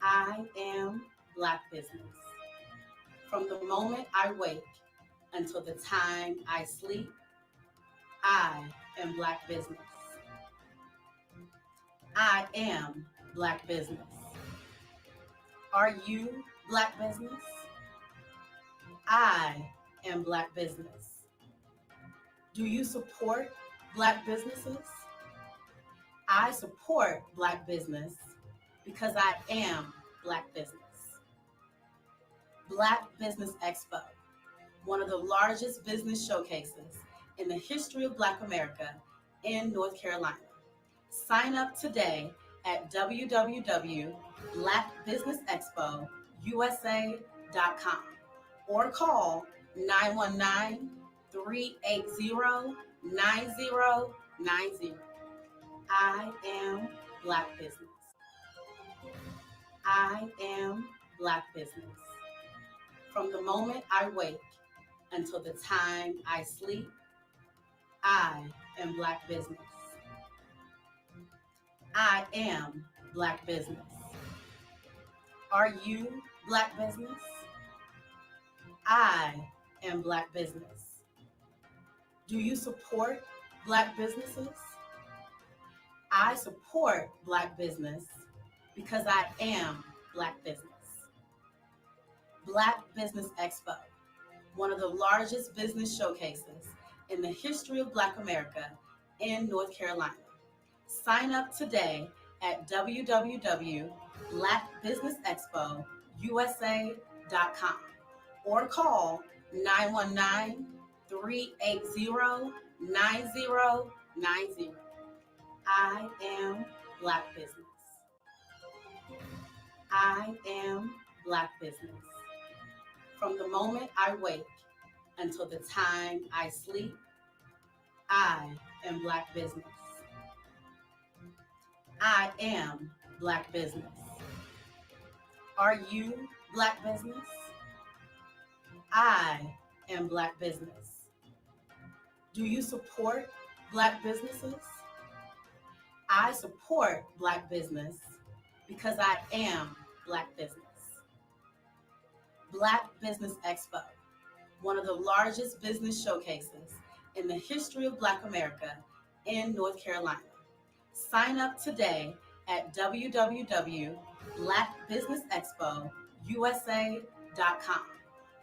I am Black business. From the moment I wake until the time I sleep, I am Black business. I am Black business. Are you Black business? I am Black business. Do you support Black businesses? I support Black business because I am Black business. Black Business Expo, one of the largest business showcases in the history of Black America in North Carolina. Sign up today at www.blackbusinessexpousa.com or call 919-380-9090. I am Black business. I am Black business. From the moment I wake until the time I sleep, I am Black business. I am Black business. Are you Black business? I am Black business. Do you support Black businesses? I support Black business because I am Black business. Black Business Expo, one of the largest business showcases in the history of Black America in North Carolina. Sign up today at www.blackbusinessexpousa.com or call 919-380-9090. I am Black business. I am Black business. From the moment I wake until the time I sleep, I am Black business. I am Black business. Are you Black business? I am Black business. Do you support Black businesses? I support Black business because I am Black business. Black Business Expo, one of the largest business showcases in the history of Black America in North Carolina. Sign up today at www.blackbusinessexpousa.com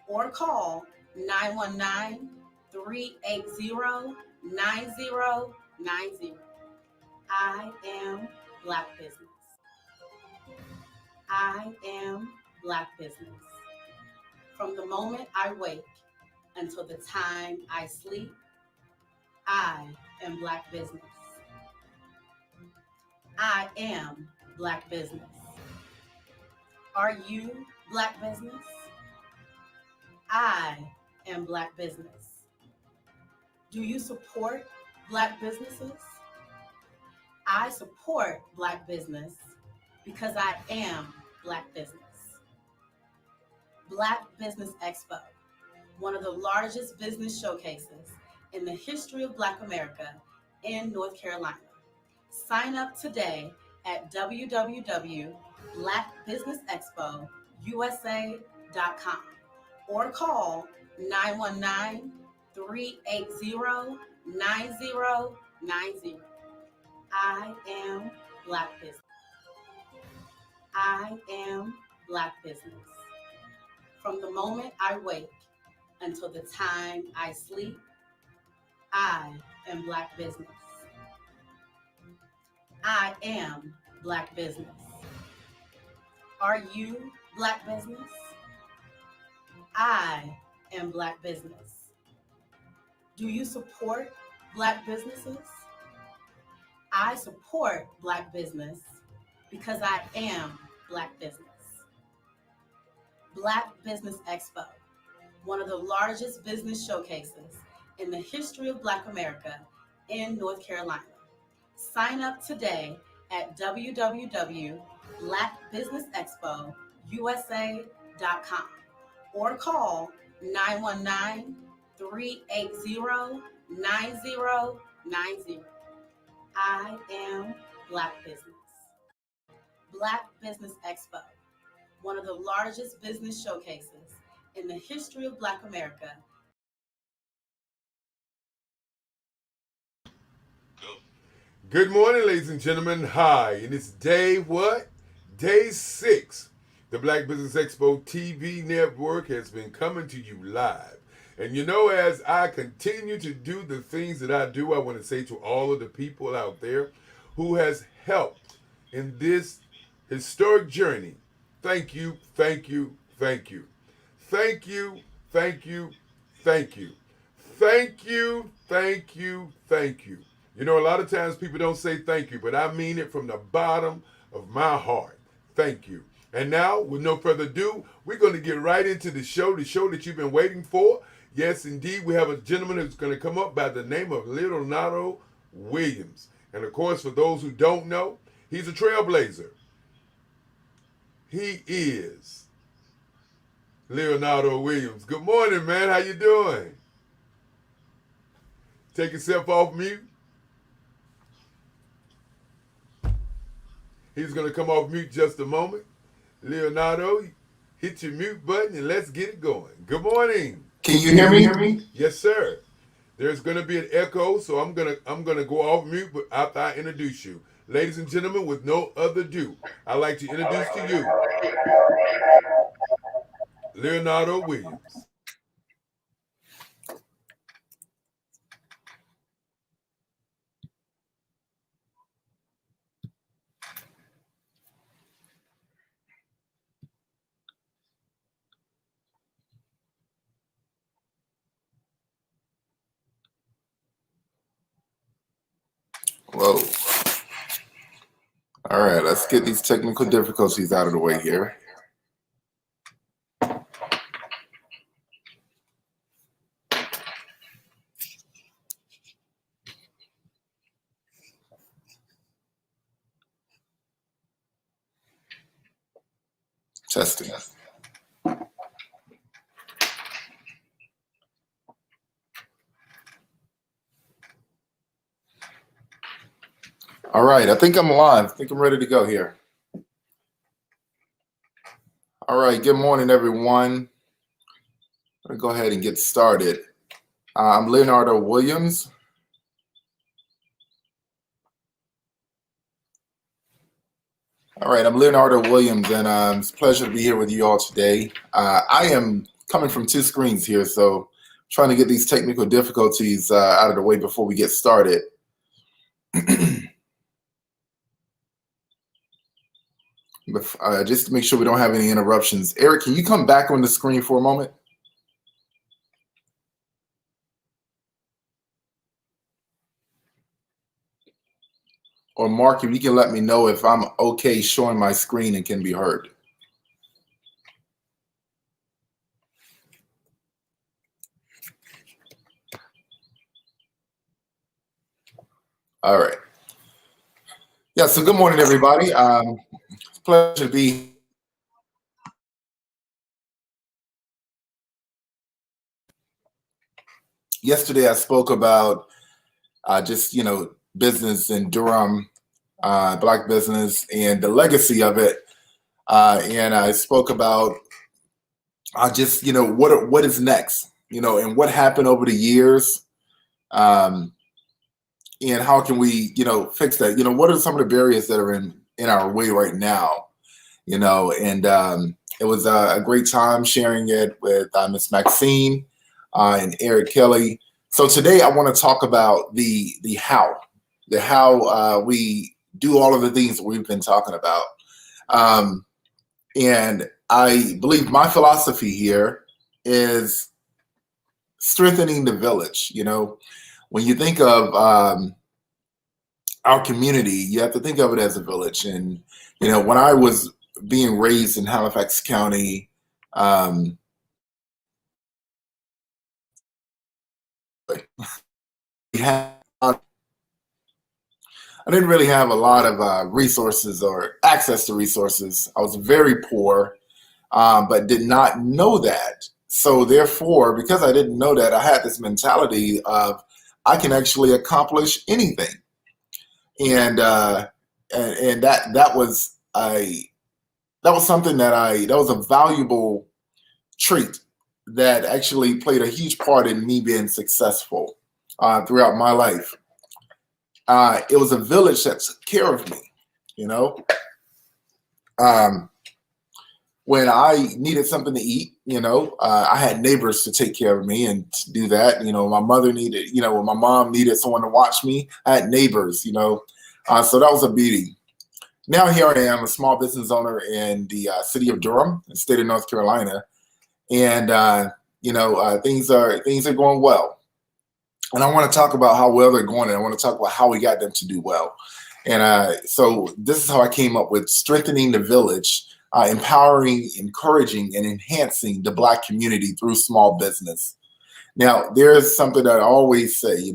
or call 919-380-9090. I am Black business. I am Black business. From the moment I wake until the time I sleep, I am Black business. I am Black business. Are you Black business? I am Black business. Do you support Black businesses? I support Black business because I am Black business. Black Business Expo, one of the largest business showcases in the history of Black America in North Carolina. Sign up today at www.blackbusinessexpousa.com or call 919-380-9090. I am Black business. I am Black business. From the moment I wake until the time I sleep, I am Black business. I am Black business. Are you Black business? I am Black business. Do you support Black businesses? I support Black business because I am Black business. Black Business Expo, one of the largest business showcases in the history of Black America in North Carolina. Sign up today at www.blackbusinessexpousa.com or call 919-380-9090. I am Black business. Black Business Expo, one of the largest business showcases in the history of Black America. Good morning, ladies and gentlemen. Hi, and it's day what? Day 6. The Black Business Expo TV network has been coming to you live. And as I continue to do the things that I do, I want to say to all of the people out there who has helped in this historic journey, thank you, thank you, thank you. Thank you, thank you, thank you. Thank you, thank you, thank you. A lot of times people don't say thank you, but I mean it from the bottom of my heart. Thank you. And now, with no further ado, we're going to get right into the show that you've been waiting for. Yes, indeed, we have a gentleman who's going to come up by the name of Leonardo Williams. And of course, for those who don't know, he's a trailblazer. He is Leonardo Williams. Good morning, man. How you doing? Take yourself off mute. He's going to come off mute just a moment. Leonardo, hit your mute button and let's get it going. Good morning. Can you hear me? Yes, sir. There's going to be an echo, so I'm gonna go off mute but after I introduce you. Ladies and gentlemen, with no other ado, I'd like to introduce to you Leonardo Williams. Whoa. All right, let's get these technical difficulties out of the way here. Testing. All right, I think I'm live. I think I'm ready to go here. All right, good morning, everyone. I'm going to go ahead and get started. I'm Leonardo Williams. All right, I'm Leonardo Williams, and it's a pleasure to be here with you all today. I am coming from two screens here, so trying to get these technical difficulties out of the way before we get started. Just to make sure we don't have any interruptions. Eric, can you come back on the screen for a moment? Or Mark, if you can let me know if I'm okay showing my screen and can be heard. All right. Yeah, so good morning, everybody. It's a pleasure to be. Yesterday, I spoke about just, business in Durham, Black business, and the legacy of it. And I spoke about just, what is next, and what happened over the years. And how can we, fix that? What are some of the barriers that are in our way right now? And it was a great time sharing it with Miss Maxine and Eric Kelly. So today I want to talk about the how we do all of the things that we've been talking about. And I believe my philosophy here is strengthening the village. When you think of our community, you have to think of it as a village. And, when I was being raised in Halifax County, I didn't really have a lot of resources or access to resources. I was very poor, but did not know that. So therefore, because I didn't know that, I had this mentality of I can actually accomplish anything. And that was a that was something that was a valuable trait that actually played a huge part in me being successful throughout my life. It was a village that took care of me, you know. Um, when I needed something to eat, I had neighbors to take care of me and to do that. My mother needed, when my mom needed someone to watch me, I had neighbors, so that was a beauty. Now here I am, a small business owner in the city of Durham, the state of North Carolina, and things are going well. And I want to talk about how well they're going, and I want to talk about how we got them to do well. And so this is how I came up with strengthening the village, empowering, encouraging, and enhancing the Black community through small business. Now, there's something that I always say,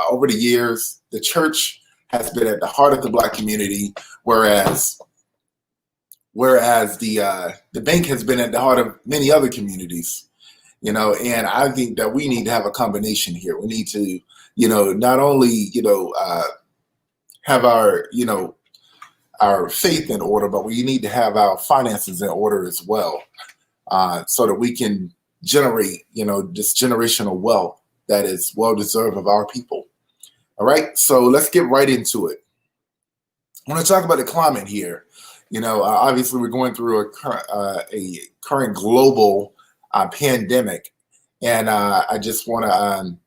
over the years, the church has been at the heart of the Black community, whereas the bank has been at the heart of many other communities. And I think that we need to have a combination here. We need to, not only, have our faith in order, but we need to have our finances in order as well, so that we can generate, this generational wealth that is well deserved of our people. All right, so let's get right into it. I want to talk about the climate here. Obviously we're going through a current global pandemic, and I just want to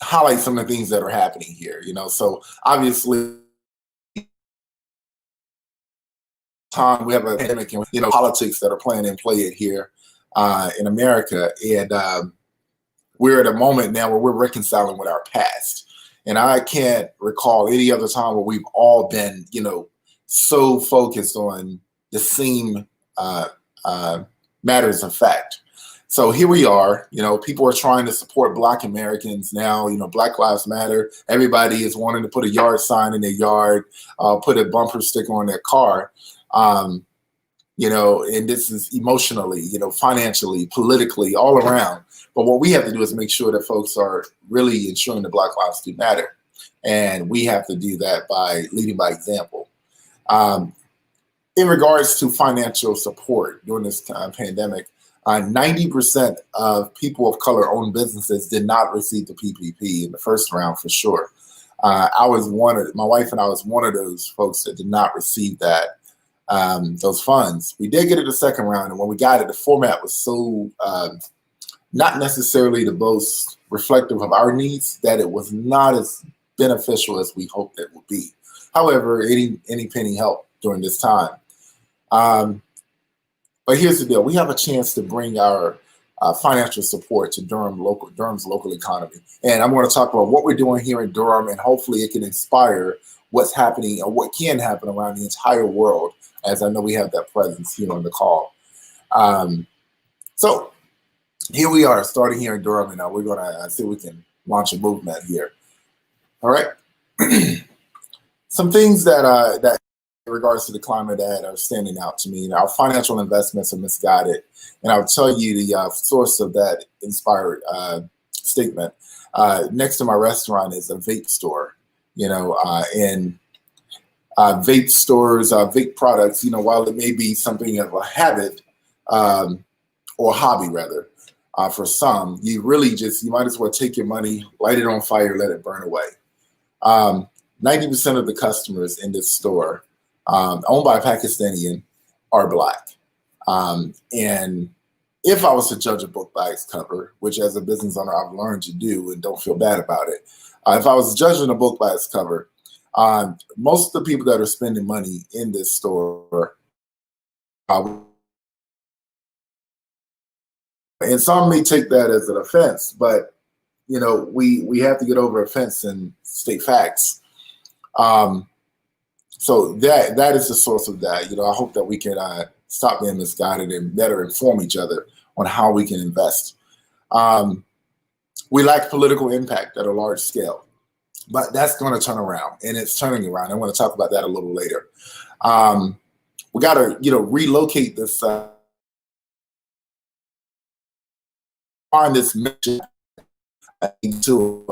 highlight some of the things that are happening here. So obviously, we have a pandemic, and politics that are playing in play it here in America, and we're at a moment now where we're reconciling with our past. And I can't recall any other time where we've all been, so focused on the same matters of fact. So here we are, people are trying to support Black Americans now, Black Lives Matter. Everybody is wanting to put a yard sign in their yard, put a bumper sticker on their car, and this is emotionally, financially, politically, all around. But what we have to do is make sure that folks are really ensuring that Black lives do matter. And we have to do that by leading by example. In regards to financial support during this pandemic, 90% of people of color owned businesses did not receive the PPP in the first round for sure. My wife and I was one of those folks that did not receive those funds. We did get it the second round, and when we got it, the format was so not necessarily the most reflective of our needs that it was not as beneficial as we hoped it would be. However, any penny helped during this time. But here's the deal: we have a chance to bring our financial support to Durham's local economy, and I'm going to talk about what we're doing here in Durham, and hopefully it can inspire what's happening or what can happen around the entire world, as I know we have that presence here on the call. So here we are, starting here in Durham, and we're going to see if we can launch a movement here. All right. Some things that in regards to the climate that are standing out to me. Our financial investments are misguided, and I'll tell you the source of that inspired statement. Next to my restaurant is a vape store, and vape stores, vape products, while it may be something of a habit or hobby rather, for some, you might as well take your money, light it on fire, let it burn away. 90% of the customers in this store, owned by a Pakistani, are Black. And if I was to judge a book by its cover, which as a business owner I've learned to do and don't feel bad about it, if I was judging a book by its cover, most of the people that are spending money in this store, and some may take that as an offense, but we have to get over offense and state facts. So that is the source of that. I hope that we can stop being misguided and better inform each other on how we can invest. We lack political impact at a large scale, but that's going to turn around, and it's turning around. I want to talk about that a little later. We got to relocate this find this mission to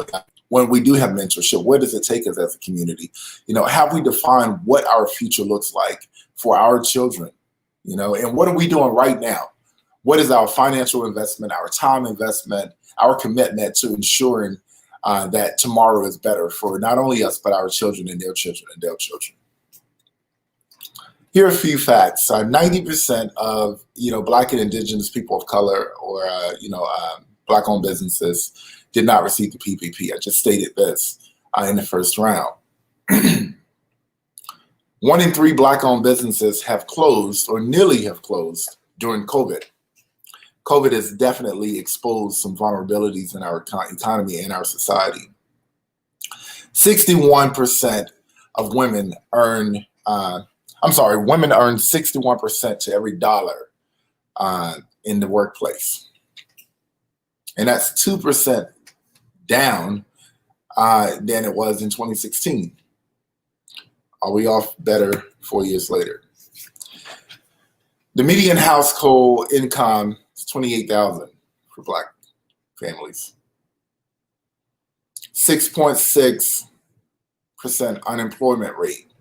when we do have mentorship. Where does it take us as a community? Have we defined what our future looks like for our children? And what are we doing right now? What is our financial investment, our time investment, our commitment to ensuring that tomorrow is better for not only us, but our children and their children and their children? Here are a few facts. 90% of, Black and Indigenous people of color or, Black-owned businesses did not receive the PPP. I just stated this in the first round. 1 in 3 Black-owned businesses have closed or nearly have closed during COVID. COVID has definitely exposed some vulnerabilities in our economy and our society. 61% of women earn, women earn 61% to every dollar in the workplace. And that's 2% down than it was in 2016. Are we off better 4 years later? The median household income is $28,000 for Black families. 6.6% unemployment rate.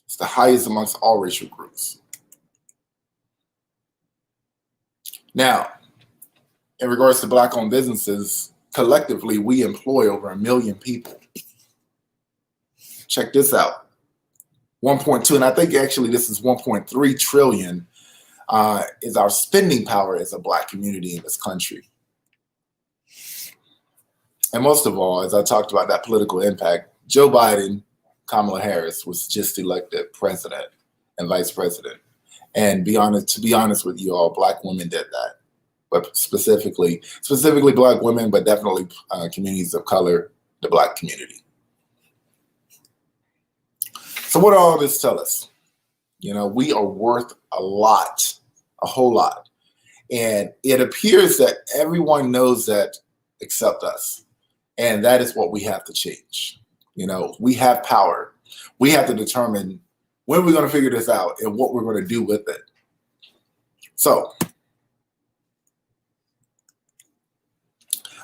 It's the highest amongst all racial groups. Now, in regards to Black-owned businesses, collectively, we employ over 1 million people. Check this out. 1.2, and I think actually this is 1.3 trillion is our spending power as a Black community in this country. And most of all, as I talked about that political impact, Joe Biden, Kamala Harris was just elected president and vice president. And to be honest with you all, Black women did that. But specifically Black women, but definitely communities of color, the Black community. So what do all this tell us? We are worth a lot, a whole lot. And it appears that everyone knows that except us. And that is what we have to change. We have power. We have to determine when we're going to figure this out and what we're going to do with it. So,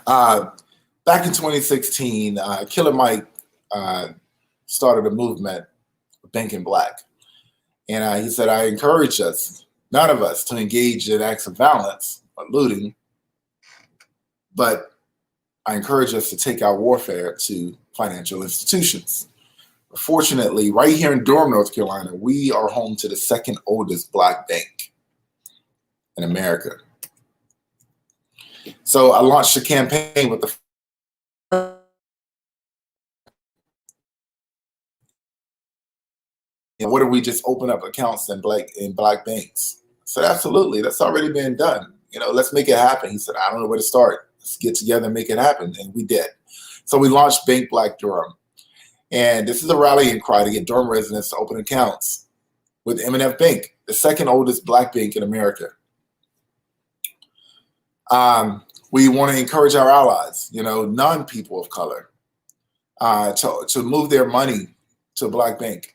back in 2016, Killer Mike started a movement, Banking Black. And he said, I encourage us, none of us, to engage in acts of violence or looting, but I encourage us to take our warfare to financial institutions. Fortunately, right here in Durham, North Carolina, we are home to the second oldest Black bank in America. So I launched a campaign with the what if we just open up accounts in Black banks? I said, absolutely, that's already been done. Let's make it happen. He said, I don't know where to start. Let's get together and make it happen. And we did. So we launched Bank Black Durham. And this is a rallying cry to get Durham residents to open accounts with M&F Bank, the second oldest Black bank in America. We want to encourage our allies, non-people of color, to move their money to a Black bank.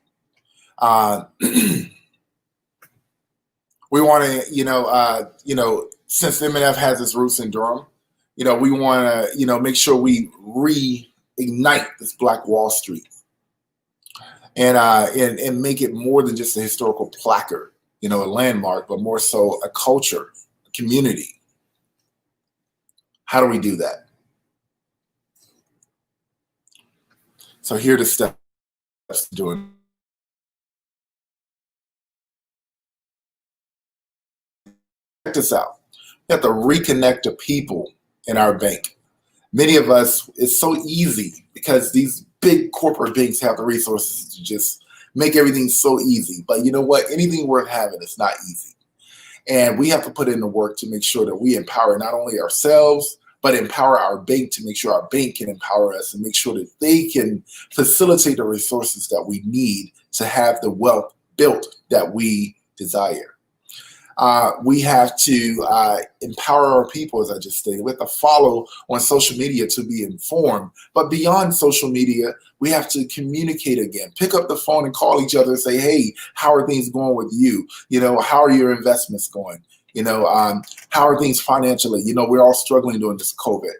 We want to, since M&F has its roots in Durham, we want to, make sure we reignite this Black Wall Street and make it more than just a historical placard, a landmark, but more so a culture, a community. How do we do that? So here are the steps to doing. Check this out. We have to reconnect the people in our bank. Many of us, it's so easy because these big corporate banks have the resources to just make everything so easy. But you know what? Anything worth having is not easy. And we have to put in the work to make sure that we empower not only ourselves, but empower our bank to make sure our bank can empower us and make sure that they can facilitate the resources that we need to have the wealth built that we desire. We have to empower our people, as I just stated. We have to follow on social media to be informed. But beyond social media, we have to communicate again. Pick up the phone and call each other and say, hey, how are things going with you? How are your investments going? How are things financially? We're all struggling during this COVID.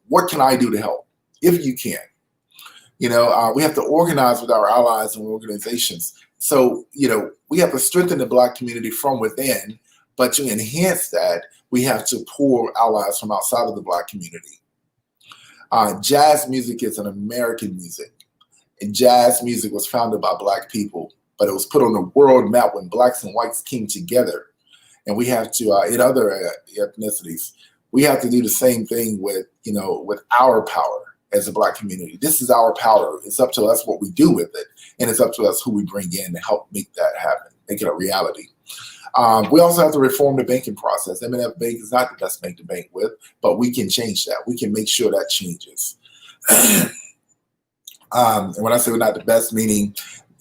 What can I do to help? If you can. We have to organize with our allies and organizations. So, we have to strengthen the Black community from within, but to enhance that, we have to pull allies from outside of the Black community. Jazz music is an American music, and jazz music was founded by Black people, but it was put on the world map when Blacks and whites came together. And we have to, in other ethnicities, we have to do the same thing with our power as a Black community. This is our power. It's up to us what we do with it, and it's up to us who we bring in to help make that happen, make it a reality. We also have to reform the banking process. M&F Bank is not the best bank to bank with, but we can change that. We can make sure that changes. And when I say we're not the best, meaning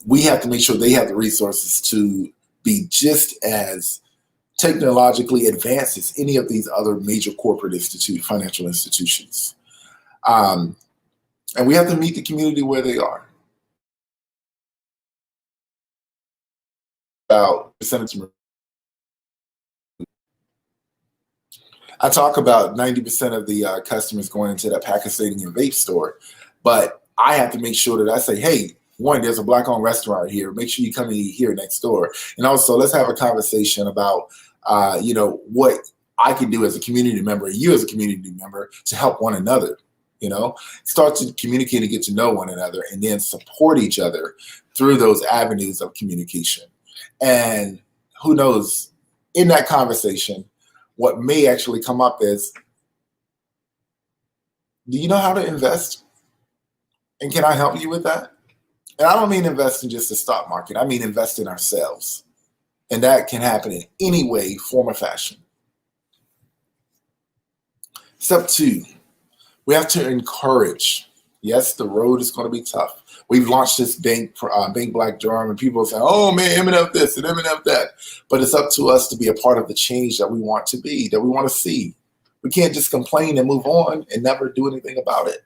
we have to make sure they have the resources to be just as technologically advanced as any of these other major corporate financial institutions. And we have to meet the community where they are. About percentage. I talk about 90% of the customers going into that Pakistani and vape store, but I have to make sure that I say, hey, one, there's a Black-owned restaurant here. Make sure you come and eat here next door. And also, let's have a conversation about, what I can do as a community member, you as a community member, to help one another. Start to communicate and get to know one another, and then support each other through those avenues of communication. And who knows, in that conversation, what may actually come up is, do you know how to invest? And can I help you with that? And I don't mean invest in just the stock market. I mean invest in ourselves. And that can happen in any way, form, or fashion. Step 2, we have to encourage. Yes, the road is going to be tough. We've launched this Bank Black Durham, and people say, oh man, M&F this and M&F that. But it's up to us to be a part of the change that we want to be, that we want to see. We can't just complain and move on and never do anything about it.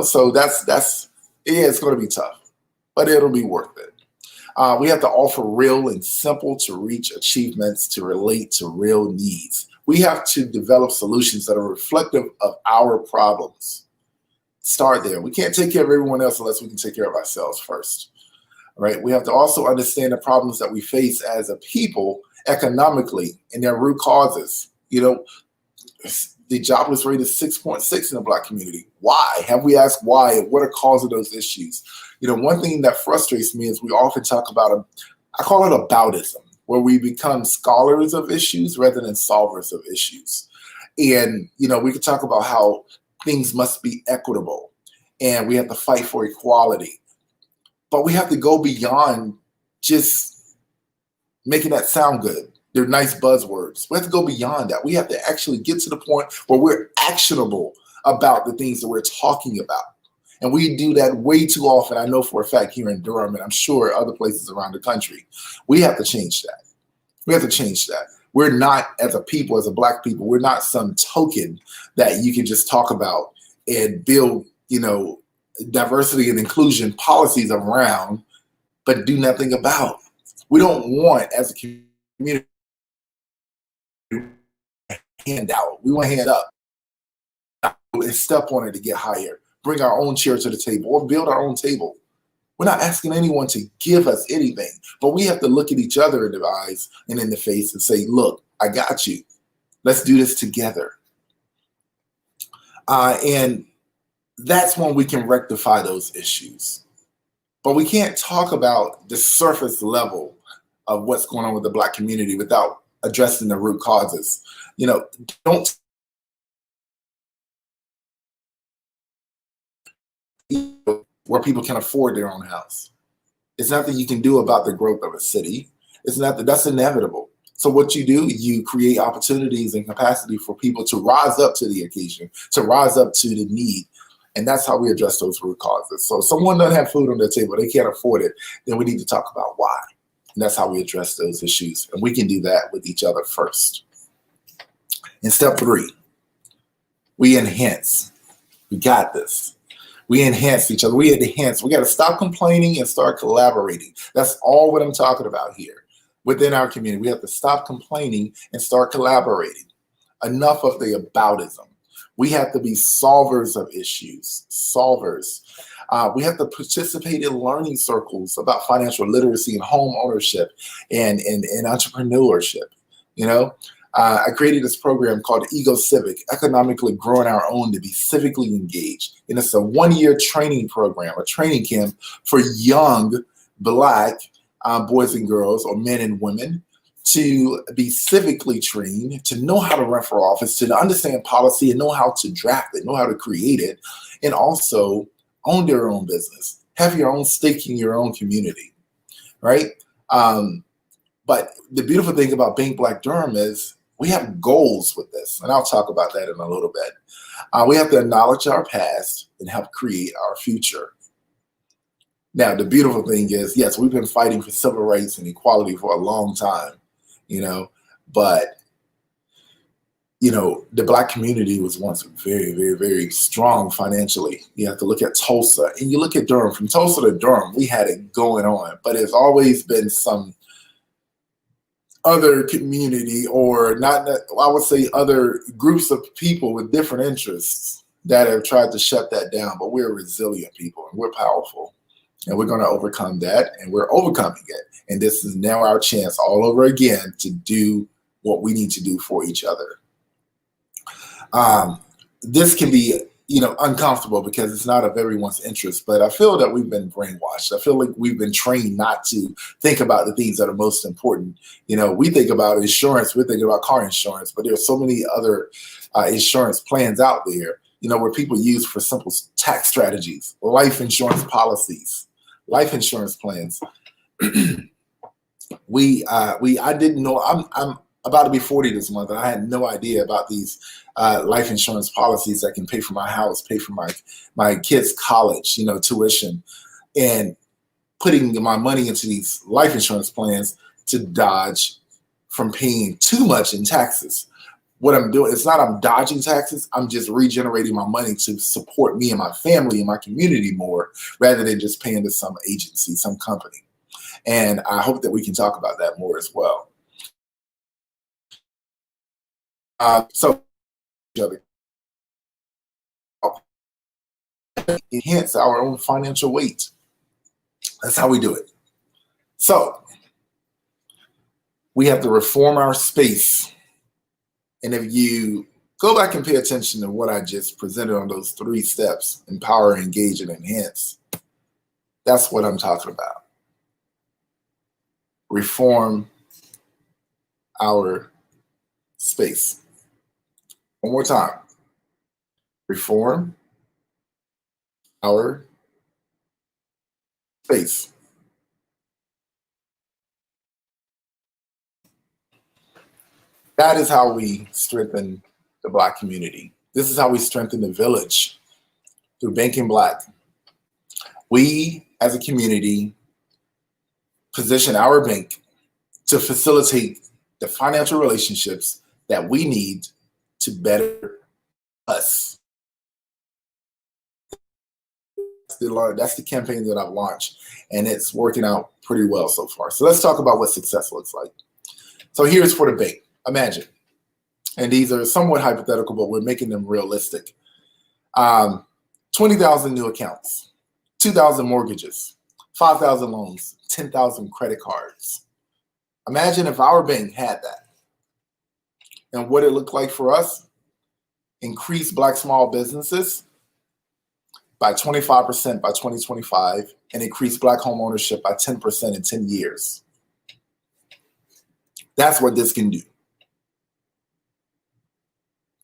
So it's going to be tough, but it'll be worth it. We have to offer real and simple to reach achievements to relate to real needs. We have to develop solutions that are reflective of our problems. Start there. We can't take care of everyone else unless we can take care of ourselves first. Right? We have to also understand the problems that we face as a people economically and their root causes. The jobless rate is 6.6 in the Black community. Why? Have we asked why? What are causes of those issues? One thing that frustrates me is we often talk about I call it aboutism, where we become scholars of issues rather than solvers of issues. And, we could talk about how things must be equitable and we have to fight for equality. But we have to go beyond just making that sound good. They're nice buzzwords. We have to go beyond that. We have to actually get to the point where we're actionable about the things that we're talking about. And we do that way too often. I know for a fact here in Durham, and I'm sure other places around the country. We have to change that. We have to change that. We're not, as a people, as a Black people, we're not some token that you can just talk about and build, diversity and inclusion policies around, but do nothing about. We don't want, as a community, hand out. We want to hand up and step on it to get higher. Bring our own chair to the table or build our own table. We're not asking anyone to give us anything, but we have to look at each other in the eyes and in the face and say, look, I got you. Let's do this together. And that's when we can rectify those issues. But we can't talk about the surface level of what's going on with the Black community without addressing the root causes. Don't where people can afford their own house. It's nothing you can do about the growth of a city. That's inevitable. So what you do, you create opportunities and capacity for people to rise up to the occasion, to rise up to the need. And that's how we address those root causes. So if someone doesn't have food on their table, they can't afford it, then we need to talk about why. And that's how we address those issues. And we can do that with each other first. In step 3, we enhance. We got this. We enhance each other. We enhance. We got to stop complaining and start collaborating. That's all what I'm talking about here. Within our community, we have to stop complaining and start collaborating. Enough of the aboutism. We have to be solvers of issues, solvers. We have to participate in learning circles about financial literacy and home ownership and entrepreneurship. You know, I created this program called Ego Civic, Economically Growing Our Own to be Civically Engaged. And it's a 1-year training program, a training camp for young Black boys and girls, or men and women, to be civically trained, to know how to run for office, to understand policy and know how to draft it, know how to create it, and also own their own business, have your own stake in your own community, right? But the beautiful thing about Bank Black Durham is we have goals with this, and I'll talk about that in a little bit. We have to acknowledge our past and help create our future. Now, the beautiful thing is, yes, we've been fighting for civil rights and equality for a long time, you know, but, you know, the Black community was once very, very, very strong financially. You have to look at Tulsa, and you look at Durham. From Tulsa to Durham, we had it going on, but it's always been some other community, or not, I would say other groups of people with different interests that have tried to shut that down. But we're resilient people, and we're powerful, and we're going to overcome that, and we're overcoming it. And this is now our chance all over again to do what we need to do for each other. This can be, you know, uncomfortable because it's not of everyone's interest, but I feel that we've been brainwashed. I feel like we've been trained not to think about the things that are most important. You know, we think about insurance, we're thinking about car insurance, but there's so many other insurance plans out there, you know, where people use for simple tax strategies, life insurance policies, life insurance plans. I didn't know, I'm about to be 40 this month, and I had no idea about these life insurance policies that can pay for my house, pay for my kids' college, you know, tuition, and putting my money into these life insurance plans to dodge from paying too much in taxes. What I'm doing, it's not I'm dodging taxes, I'm just regenerating my money to support me and my family and my community more, rather than just paying to some agency, some company. And I hope that we can talk about that more as well. So enhance our own financial weight. That's how we do it. So we have to reform our space. And if you go back and pay attention to what I just presented on those 3 steps, empower, engage, and enhance, that's what I'm talking about. Reform our space. One more time. Reform our space. That is how we strengthen the Black community. This is how we strengthen the village, through Banking Black. We, as a community, position our bank to facilitate the financial relationships that we need to better us. That's the campaign that I've launched, and it's working out pretty well so far. So let's talk about what success looks like. So here's for the bank. Imagine, and these are somewhat hypothetical, but we're making them realistic. 20,000 new accounts, 2,000 mortgages, 5,000 loans, 10,000 credit cards. Imagine if our bank had that. And what it looked like for us: increase Black small businesses by 25% by 2025, and increase Black home ownership by 10% in 10 years. That's what this can do.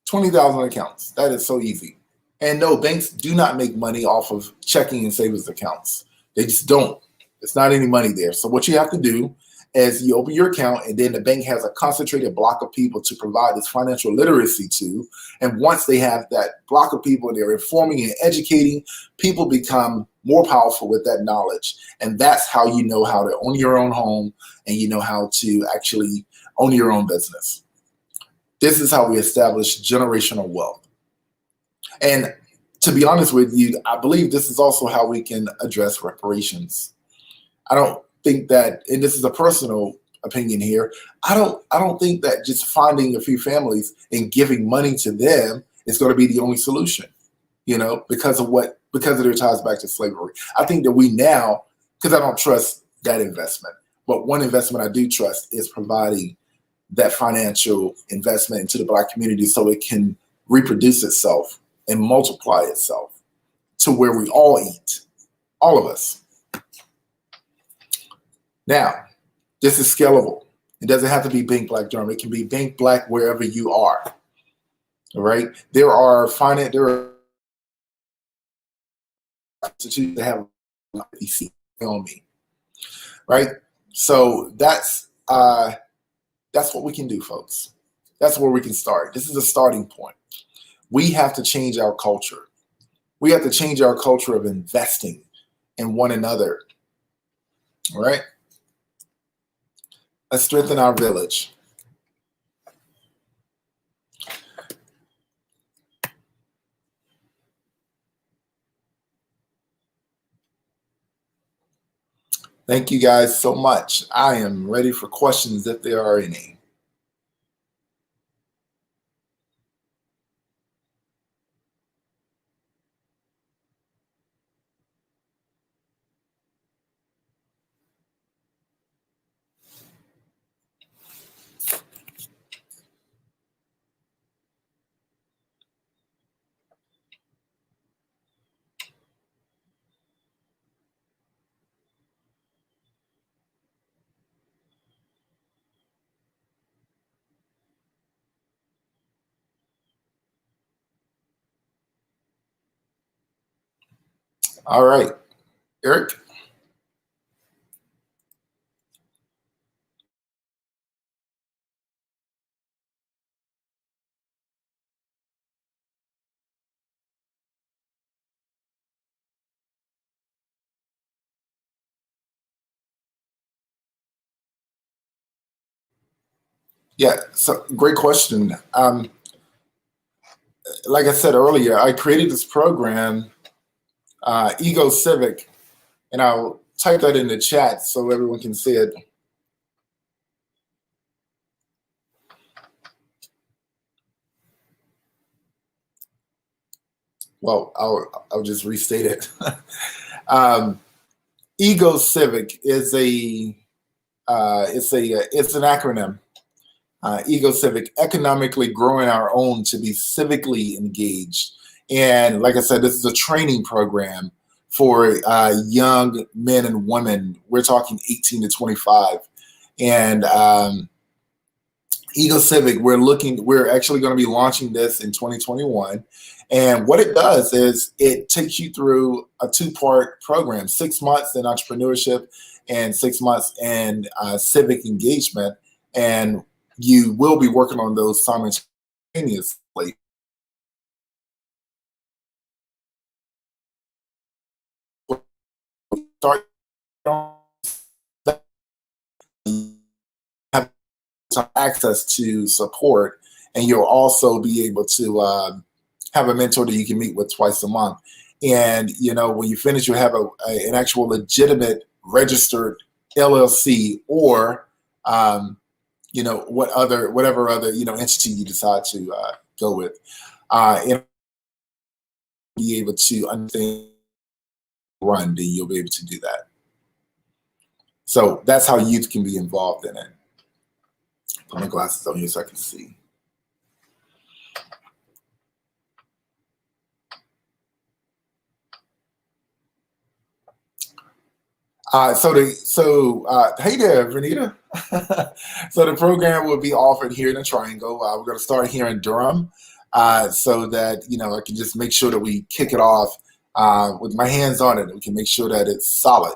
20,000 accounts. That is so easy. And no, banks do not make money off of checking and savings accounts. They just don't. It's not any money there. So what you have to do is you open your account, and then the bank has a concentrated block of people to provide this financial literacy to. And once they have that block of people, they're informing and educating, people become more powerful with that knowledge. And that's how you know how to own your own home, and you know how to actually own your own business. This is how we establish generational wealth. And to be honest with you, I believe this is also how we can address reparations. I don't think that, and this is a personal opinion here, I don't think that just finding a few families and giving money to them it's going to be the only solution, because of their ties back to slavery. I think that we now, because I don't trust that investment, but one investment I do trust is providing that financial investment into the Black community so it can reproduce itself and multiply itself to where we all eat, all of us. Now, this is scalable. It doesn't have to be Bank Black Durham. It can be Bank Black wherever you are. All right. There are institutions that have on me. Right. So that's what we can do, folks. That's where we can start. This is a starting point. We have to change our culture. We have to change our culture of investing in one another. All right. Let's strengthen our village. Thank you guys so much. I am ready for questions if there are any. All right, Eric. Yeah, so great question. Like I said earlier, I created this program, Ego Civic, and I'll type that in the chat so everyone can see it. Well, I'll just restate it. Ego Civic is it's an acronym. Ego Civic, economically growing our own to be civically engaged. And like I said, this is a training program for young men and women. We're talking 18 to 25. And Ego Civic, we're actually going to be launching this in 2021. And what it does is it takes you through a 2-part program, 6 months in entrepreneurship and 6 months in civic engagement. And you will be working on those simultaneously. Start have some access to support, and you'll also be able to have a mentor that you can meet with twice a month. And when you finish, you have an actual legitimate registered LLC or whatever other entity you decide to go with, and be able to understand run, then you'll be able to do that. So that's how youth can be involved in it. Put my glasses on here so I can see. Hey there, Renita. So the program will be offered here in the Triangle. We're going to start here in Durham, so that I can just make sure that we kick it off with my hands on it. We can make sure that it's solid.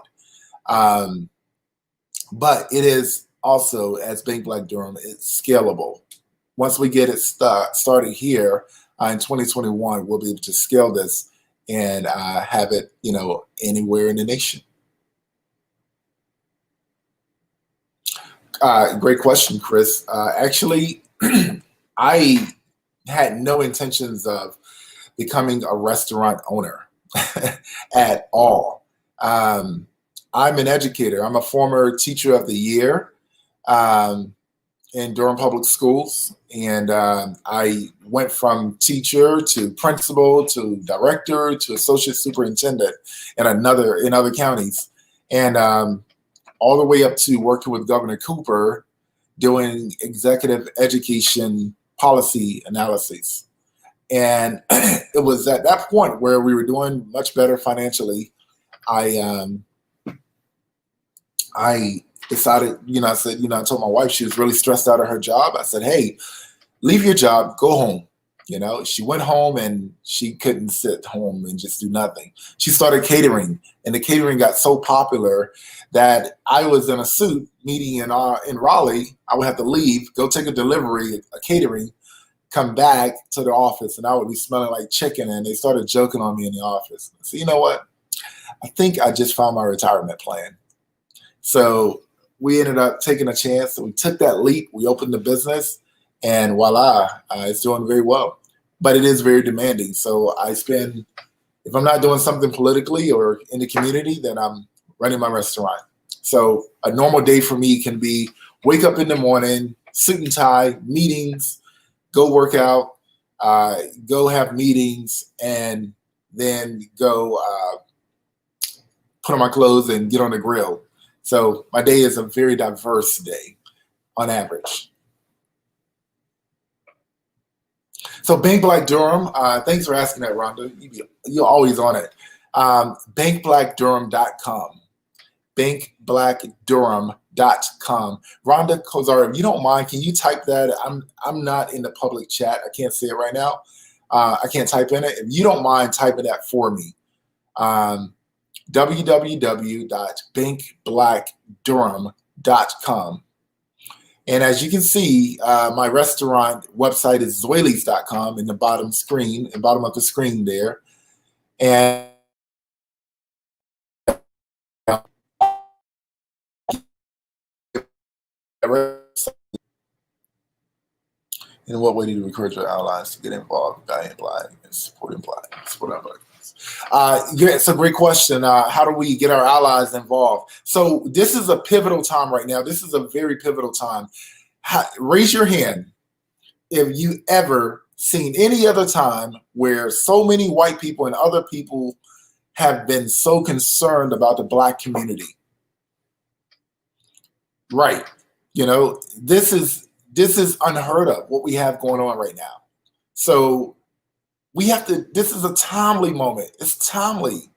But it is also, as Bank Black Durham, it's scalable. Once we get it started here in 2021, we'll be able to scale this and have it, anywhere in the nation. Great question, Chris. Actually, I had no intentions of becoming a restaurant owner at all. I'm an educator. I'm a former teacher of the year. And in Durham Public Schools, and I went from teacher to principal to director to associate superintendent in other counties, and all the way up to working with Governor Cooper doing executive education policy analyses. And it was at that point where we were doing much better financially. I decided, I said, I told my wife she was really stressed out of her job. I said, hey, leave your job, go home. She went home and she couldn't sit home and just do nothing. She started catering, and the catering got so popular that I was in a suit meeting in Raleigh. I would have to leave, go take a delivery, a catering, come back to the office, and I would be smelling like chicken. And they started joking on me in the office. So you know what? I think I just found my retirement plan. So we ended up taking a chance. So we took that leap. We opened the business, and voila, it's doing very well. But it is very demanding. So if I'm not doing something politically or in the community, then I'm running my restaurant. So a normal day for me can be wake up in the morning, suit and tie, meetings, go work out, go have meetings, and then go put on my clothes and get on the grill. So my day is a very diverse day on average. So Bank Black Durham, thanks for asking that, Rhonda. You're always on it. Bankblackdurham.com. Bankblackdurham.com. Rhonda Kozar, if you don't mind, can you type that? I'm not in the public chat. I can't see it right now. I can't type in it. If you don't mind typing that for me. www.bankblackdurham.com. And as you can see, my restaurant website is Zweelies.com in the bottom of the screen there. And in what way do you encourage your allies to get involved, and support implied? It's a great question. How do we get our allies involved? So this is a pivotal time right now. This is a very pivotal time. Raise your hand if you ever seen any other time where so many white people and other people have been so concerned about the Black community. Right. This is unheard of, what we have going on right now. So this is a timely moment. It's timely,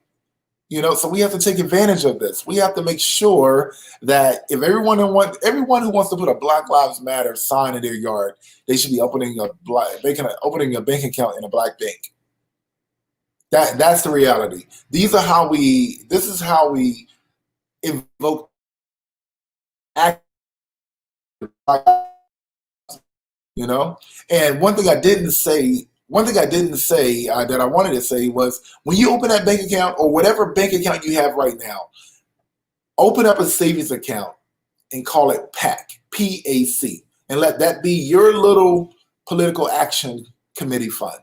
so we have to take advantage of this. We have to make sure that if everyone who wants to put a Black Lives Matter sign in their yard, they should be opening a bank account in a Black bank. That's the reality. This is how we invoke act, And one thing I didn't say that I wanted to say was, when you open that bank account or whatever bank account you have right now, open up a savings account and call it PAC, P-A-C, and let that be your little political action committee fund.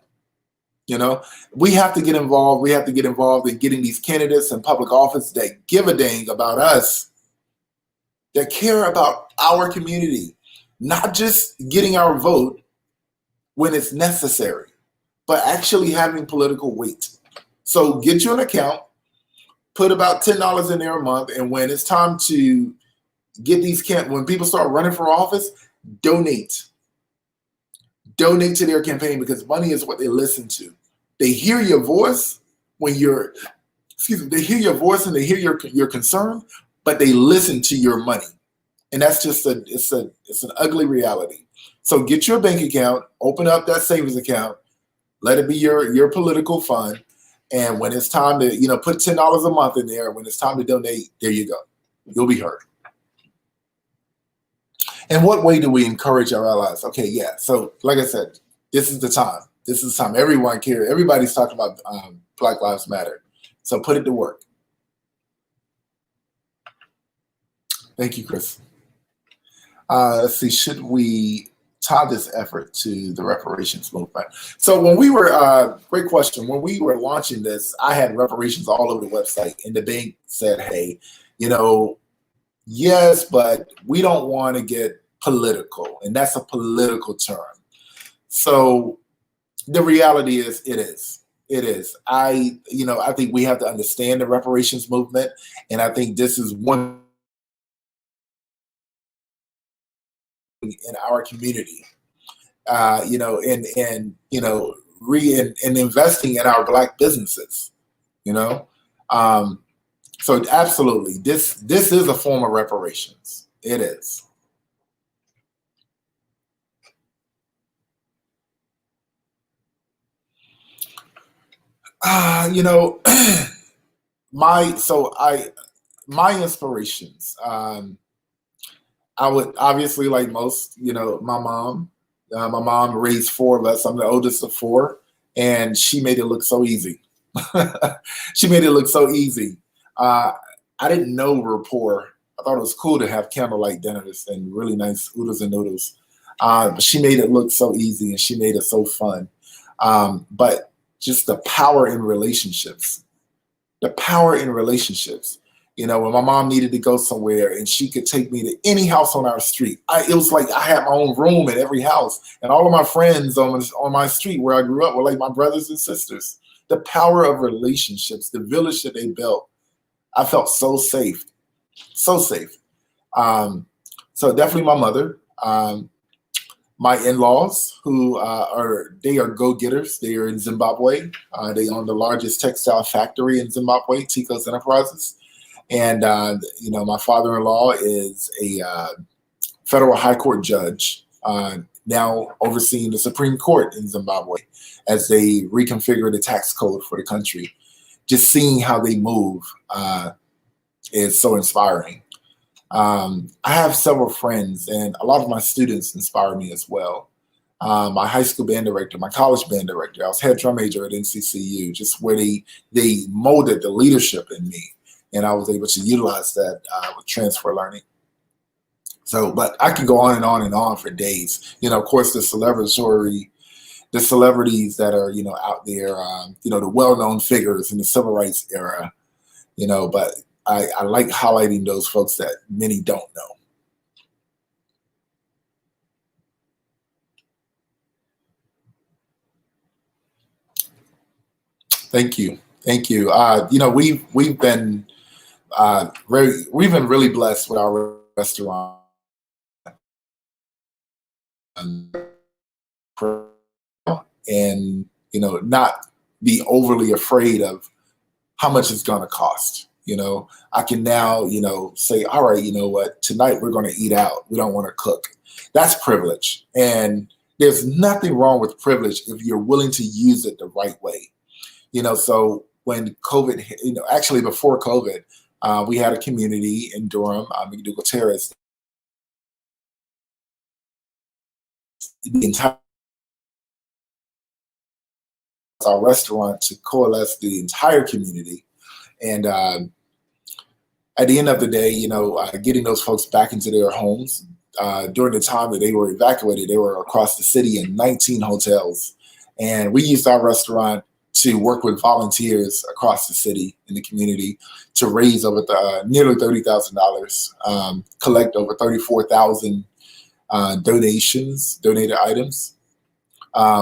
We have to get involved. We have to get involved in getting these candidates in public office that give a dang about us, that care about our community, not just getting our vote when it's necessary, but actually having political weight. So get you an account, put about $10 in there a month, and when it's time to get when people start running for office, donate. Donate to their campaign, because money is what they listen to. They hear your voice they hear your voice and they hear your concern, but they listen to your money. And that's just it's an ugly reality. So get your bank account, open up that savings account, let it be your political fund. And when it's time to, put $10 a month in there, when it's time to donate, there you go. You'll be heard. And what way do we encourage our allies? Okay, yeah. So like I said, this is the time. This is the time. Everyone cares. Everybody's talking about Black Lives Matter. So put it to work. Thank you, Chris. Let's see, should we tie this effort to the reparations movement? So when we were, great question, when we were launching this, I had reparations all over the website, and the bank said, hey, yes, but we don't want to get political, and that's a political term. So the reality is, it is. It is. I think we have to understand the reparations movement, and I think this is one in our community. And investing in our Black businesses. You know, um, so absolutely, this is a form of reparations. It is. You know, my so I my inspirations. I would obviously, like most, my mom. My mom raised four of us. I'm the oldest of four, and she made it look so easy. She made it look so easy. Uh, I didn't know we were poor. I thought it was cool to have candlelight dinners and really nice oodles and noodles. But she made it look so easy, and she made it so fun. But just the power in relationships, the power in relationships. When my mom needed to go somewhere and she could take me to any house on our street, it was like I had my own room in every house, and all of my friends on my street where I grew up were like my brothers and sisters. The power of relationships, the village that they built, I felt so safe, so safe. Um, so definitely my mother. My in-laws, who they are go-getters. They are in Zimbabwe. They own the largest textile factory in Zimbabwe, Tico's Enterprises. And my father-in-law is a federal high court judge, now overseeing the Supreme Court in Zimbabwe as they reconfigure the tax code for the country. Just seeing how they move is so inspiring. I have several friends, and a lot of my students inspire me as well. My high school band director, my college band director, I was head drum major at NCCU, just where they molded the leadership in me, and I was able to utilize that with transfer learning. So, but I can go on and on and on for days. Of course, the celebrities that are out there, the well-known figures in the civil rights era. But I like highlighting those folks that many don't know. Thank you, thank you. We've been we've been really blessed with our restaurant, and not be overly afraid of how much it's going to cost. I can now, say, all right, you know what, tonight we're going to eat out. We don't want to cook. That's privilege. And there's nothing wrong with privilege if you're willing to use it the right way. So when COVID, actually before COVID, we had a community in Durham, McDougal Terrace. The entire our restaurant to coalesce the entire community. And at the end of the day, getting those folks back into their homes. During the time that they were evacuated, they were across the city in 19 hotels. And we used our restaurant to work with volunteers across the city in the community to raise over nearly $30,000, collect over 34,000 donated items.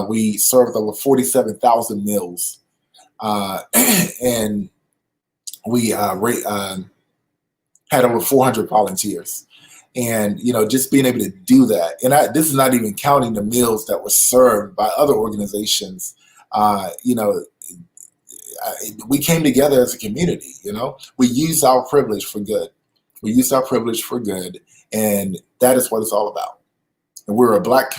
We served over 47,000 meals. And we had over 400 volunteers. And, just being able to do that. And this is not even counting the meals that were served by other organizations. We came together as a community, we used our privilege for good. We used our privilege for good. And that is what it's all about. And we're a black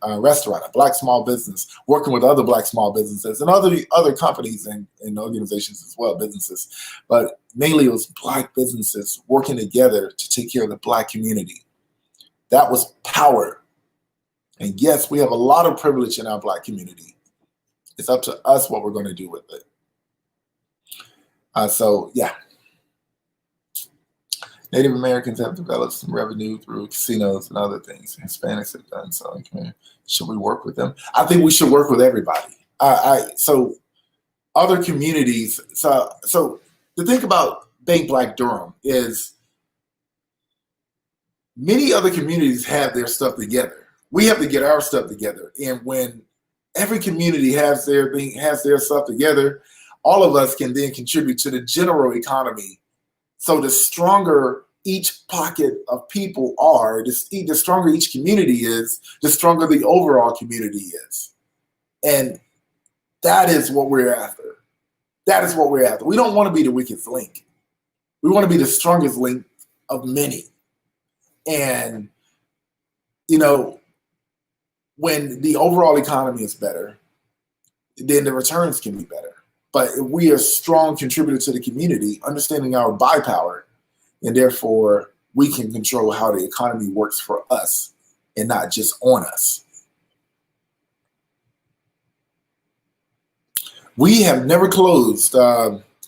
restaurant, a black small business, working with other black small businesses and other companies and organizations as well, businesses. But mainly it was black businesses working together to take care of the black community. That was power. And yes, we have a lot of privilege in our black community. It's up to us what we're going to do with it. So, yeah. Native Americans have developed some revenue through casinos and other things. Hispanics have done so. Should we work with them? I think we should work with everybody. So other communities. So the thing about Bank Black Durham is Many other communities have their stuff together. We have to get our stuff together. And when every community has their stuff together, all of us can then contribute to the general economy. So the stronger each pocket of people are, the stronger each community is, the stronger the overall community is. And that is what we're after. That is what we're after. We don't want to be the weakest link. We want to be the strongest link of many. And, you know, when the overall economy is better, then the returns can be better. But if we are a strong contributor to the community, understanding our buy power, and therefore we can control how the economy works for us and not just on us. We have never closed.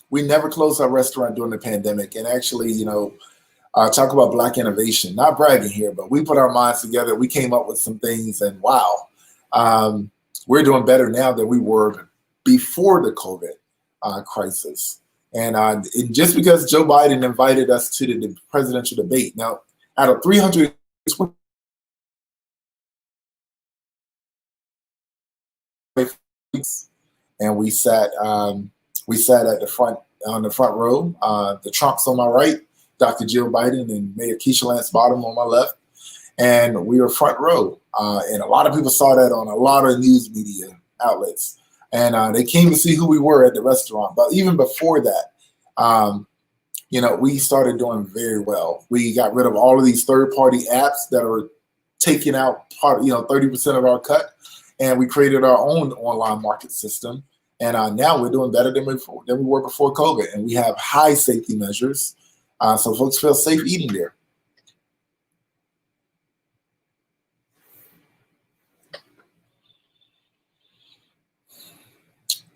We never closed our restaurant during the pandemic. And actually, talk about Black innovation, not bragging here, but we put our minds together. We came up with some things, and wow, we're doing better now than we were before the COVID crisis. And just because Joe Biden invited us to the presidential debate, now out of 320, and we sat at the front on the front row, the Trumps on my right, Dr. Jill Biden and Mayor Keisha Lance Bottom on my left, and we were front row. And a lot of people saw that on a lot of news media outlets, and they came to see who we were at the restaurant. But even before that, we started doing very well. We got rid of all of these third-party apps that are taking out 30% of our cut, and we created our own online market system. And now we're doing better than we were before COVID, and we have high safety measures, so folks feel safe eating there.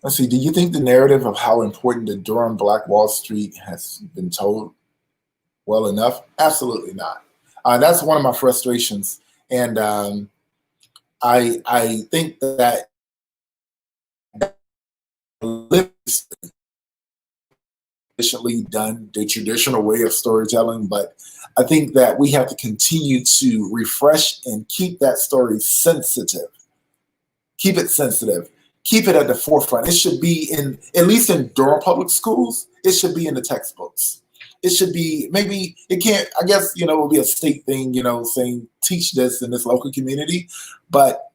Let's see. Do you think the narrative of how important the Durham Black Wall Street has been told well enough? Absolutely not. That's one of my frustrations, and I think that efficiently done the traditional way of storytelling, but I think that we have to continue to refresh and keep that story sensitive. Keep it sensitive. Keep it at the forefront. It should be at least in Durham public schools, it should be in the textbooks. It should be, maybe it can't, I guess, it will be a state thing, saying teach this in this local community, but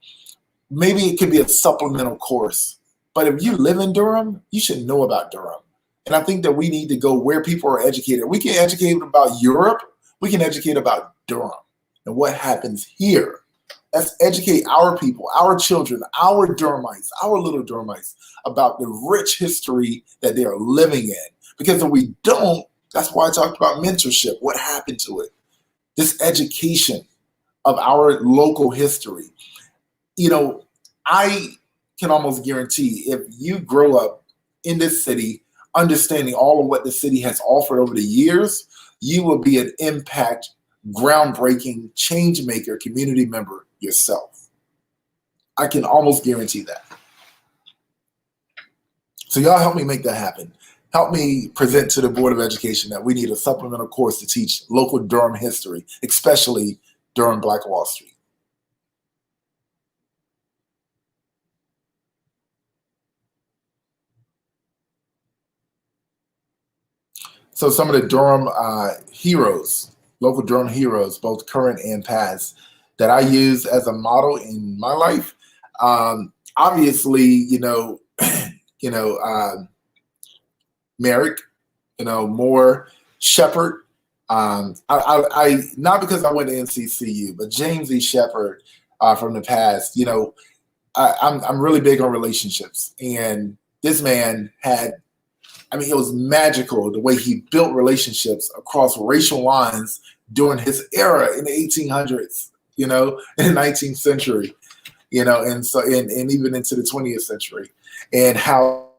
maybe it could be a supplemental course. But if you live in Durham, you should know about Durham. And I think that we need to go where people are educated. We can educate about Europe. We can educate about Durham and what happens here. Let's educate our people, our children, our Durhamites, our little Durhamites about the rich history that they are living in. Because if we don't, that's why I talked about mentorship. What happened to it? This education of our local history. I can almost guarantee if you grow up in this city, understanding all of what the city has offered over the years, you will be an impact, groundbreaking, change maker, community member yourself. I can almost guarantee that. So y'all help me make that happen. Help me present to the Board of Education that we need a supplemental course to teach local Durham history, especially Durham Black Wall Street. So some of the Durham heroes, local Durham heroes, both current and past, that I use as a model in my life. Obviously, Merrick, Moore, Shepard. I not because I went to NCCU, but James E. Shepard from the past. I'm really big on relationships, and this man had. It was magical the way he built relationships across racial lines during his era in the 1800s, in the 19th century, and so and even into the 20th century, and how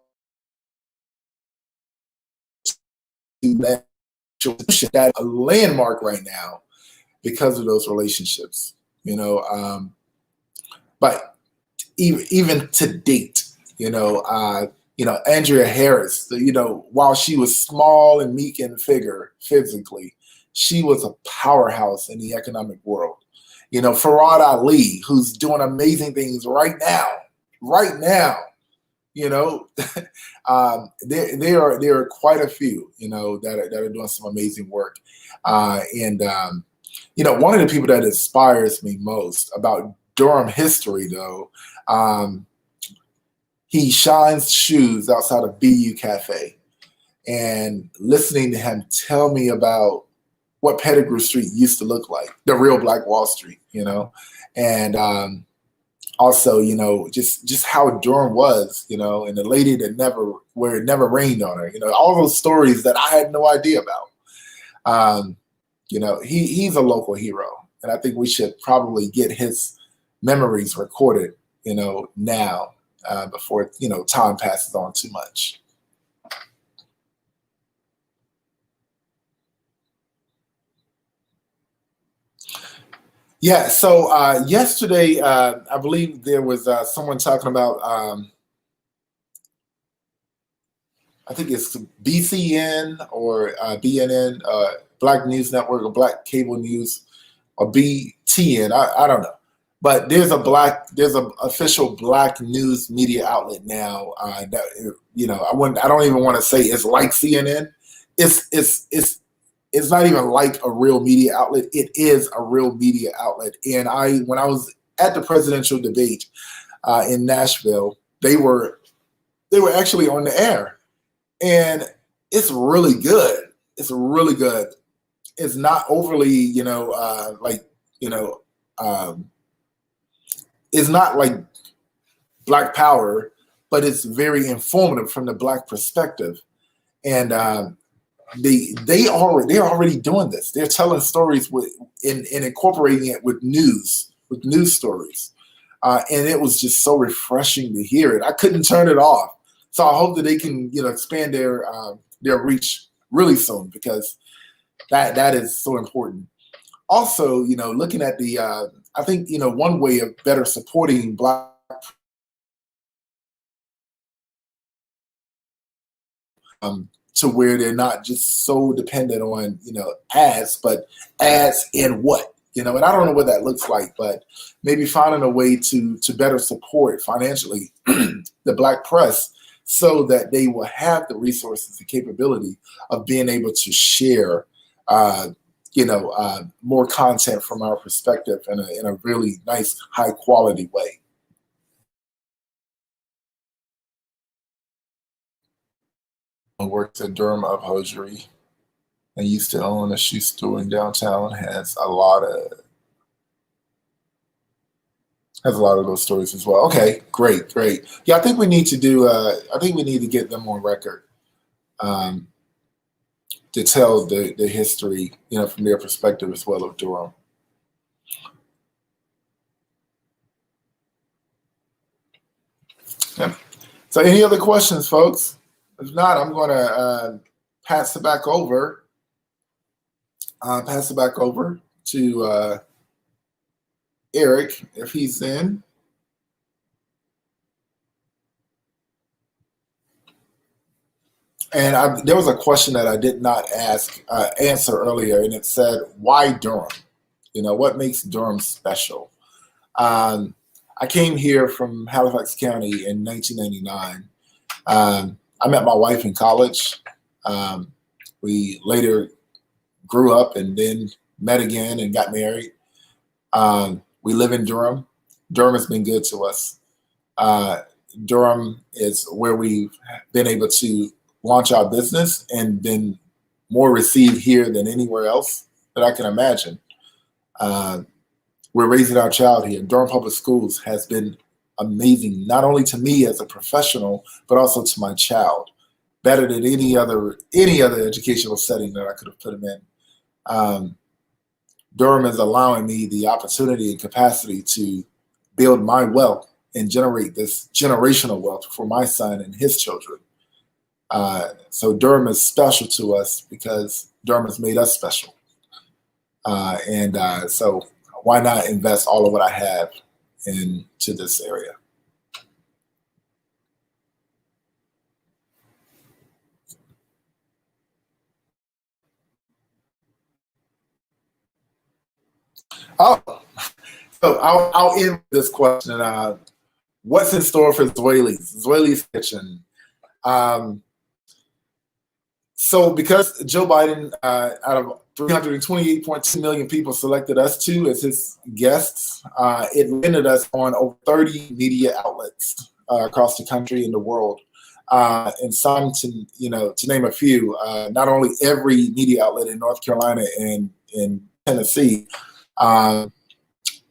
that a landmark right now because of those relationships, but even to date, Andrea Harris, while she was small and meek in figure physically, she was a powerhouse in the economic world. You know, Farad Ali, who's doing amazing things right now, you know, there are quite a few, you know, that are doing some amazing work. And you know, one of the people that inspires me most about Durham history, though, um, he shines shoes outside of BU Cafe, and listening to him tell me about what Pettigrew Street used to look like, the real Black Wall Street, you know, and also, you know, just how Durham was, you know, and the lady that where it never rained on her, you know, all those stories that I had no idea about. Um, you know, he's a local hero, and I think we should probably get his memories recorded, you know, now before, you know, time passes on too much. Yeah. So yesterday, I believe there was someone talking about. I think it's BCN or BNN, Black News Network, or Black Cable News, or BTN. I don't know, but there's a official Black news media outlet now. That, you know, I don't even want to say it's like CNN. It's not even like a real media outlet. It is a real media outlet. And when I was at the presidential debate in Nashville, they were actually on the air, and it's really good. It's really good. It's not overly, you know, you know, um, it's not like Black Power, but it's very informative from the Black perspective. And they're already doing this. They're telling stories and incorporating it with news stories, and it was just so refreshing to hear it. I couldn't turn it off. So I hope that they can, you know, expand their reach really soon, because that is so important. Also, you know, looking at the, I think, you know, one way of better supporting Black to where they're not just so dependent on, you know, ads, but ads in what, you know, and I don't know what that looks like, but maybe finding a way to better support financially the Black press, so that they will have the resources and capability of being able to share, uh, you know, more content from our perspective in a really nice, high quality way. Works at Durham Upholstery and used to own a shoe store in downtown. Has a lot of those stories as well. Okay, great, great. Yeah, I think we need to do. I think we need to get them on record, um, to tell the history, you know, from their perspective as well of Durham. Yeah. So, any other questions, folks? If not, I'm going to pass it back over. Pass it back over to Eric if he's in. And there was a question that I did not answer earlier, and it said, "Why Durham? You know, what makes Durham special?" Um, I came here from Halifax County in 1999. I met my wife in college. Um, we later grew up and then met again and got married. We live in Durham. Durham has been good to us. Uh, Durham is where we've been able to launch our business and been more received here than anywhere else that I can imagine. Uh, we're raising our child here. Durham Public Schools has been amazing, not only to me as a professional, but also to my child. Better than any other educational setting that I could have put him in. Um, Durham is allowing me the opportunity and capacity to build my wealth and generate this generational wealth for my son and his children. So Durham is special to us because Durham has made us special. And so why not invest all of what I have into this area? Oh, so I'll end with this question. What's in store for Zweli's Kitchen? Um, so because Joe Biden, out of 328.2 million people selected us two as his guests, it landed us on over 30 media outlets across the country and the world. And some to name a few, not only every media outlet in North Carolina and in Tennessee,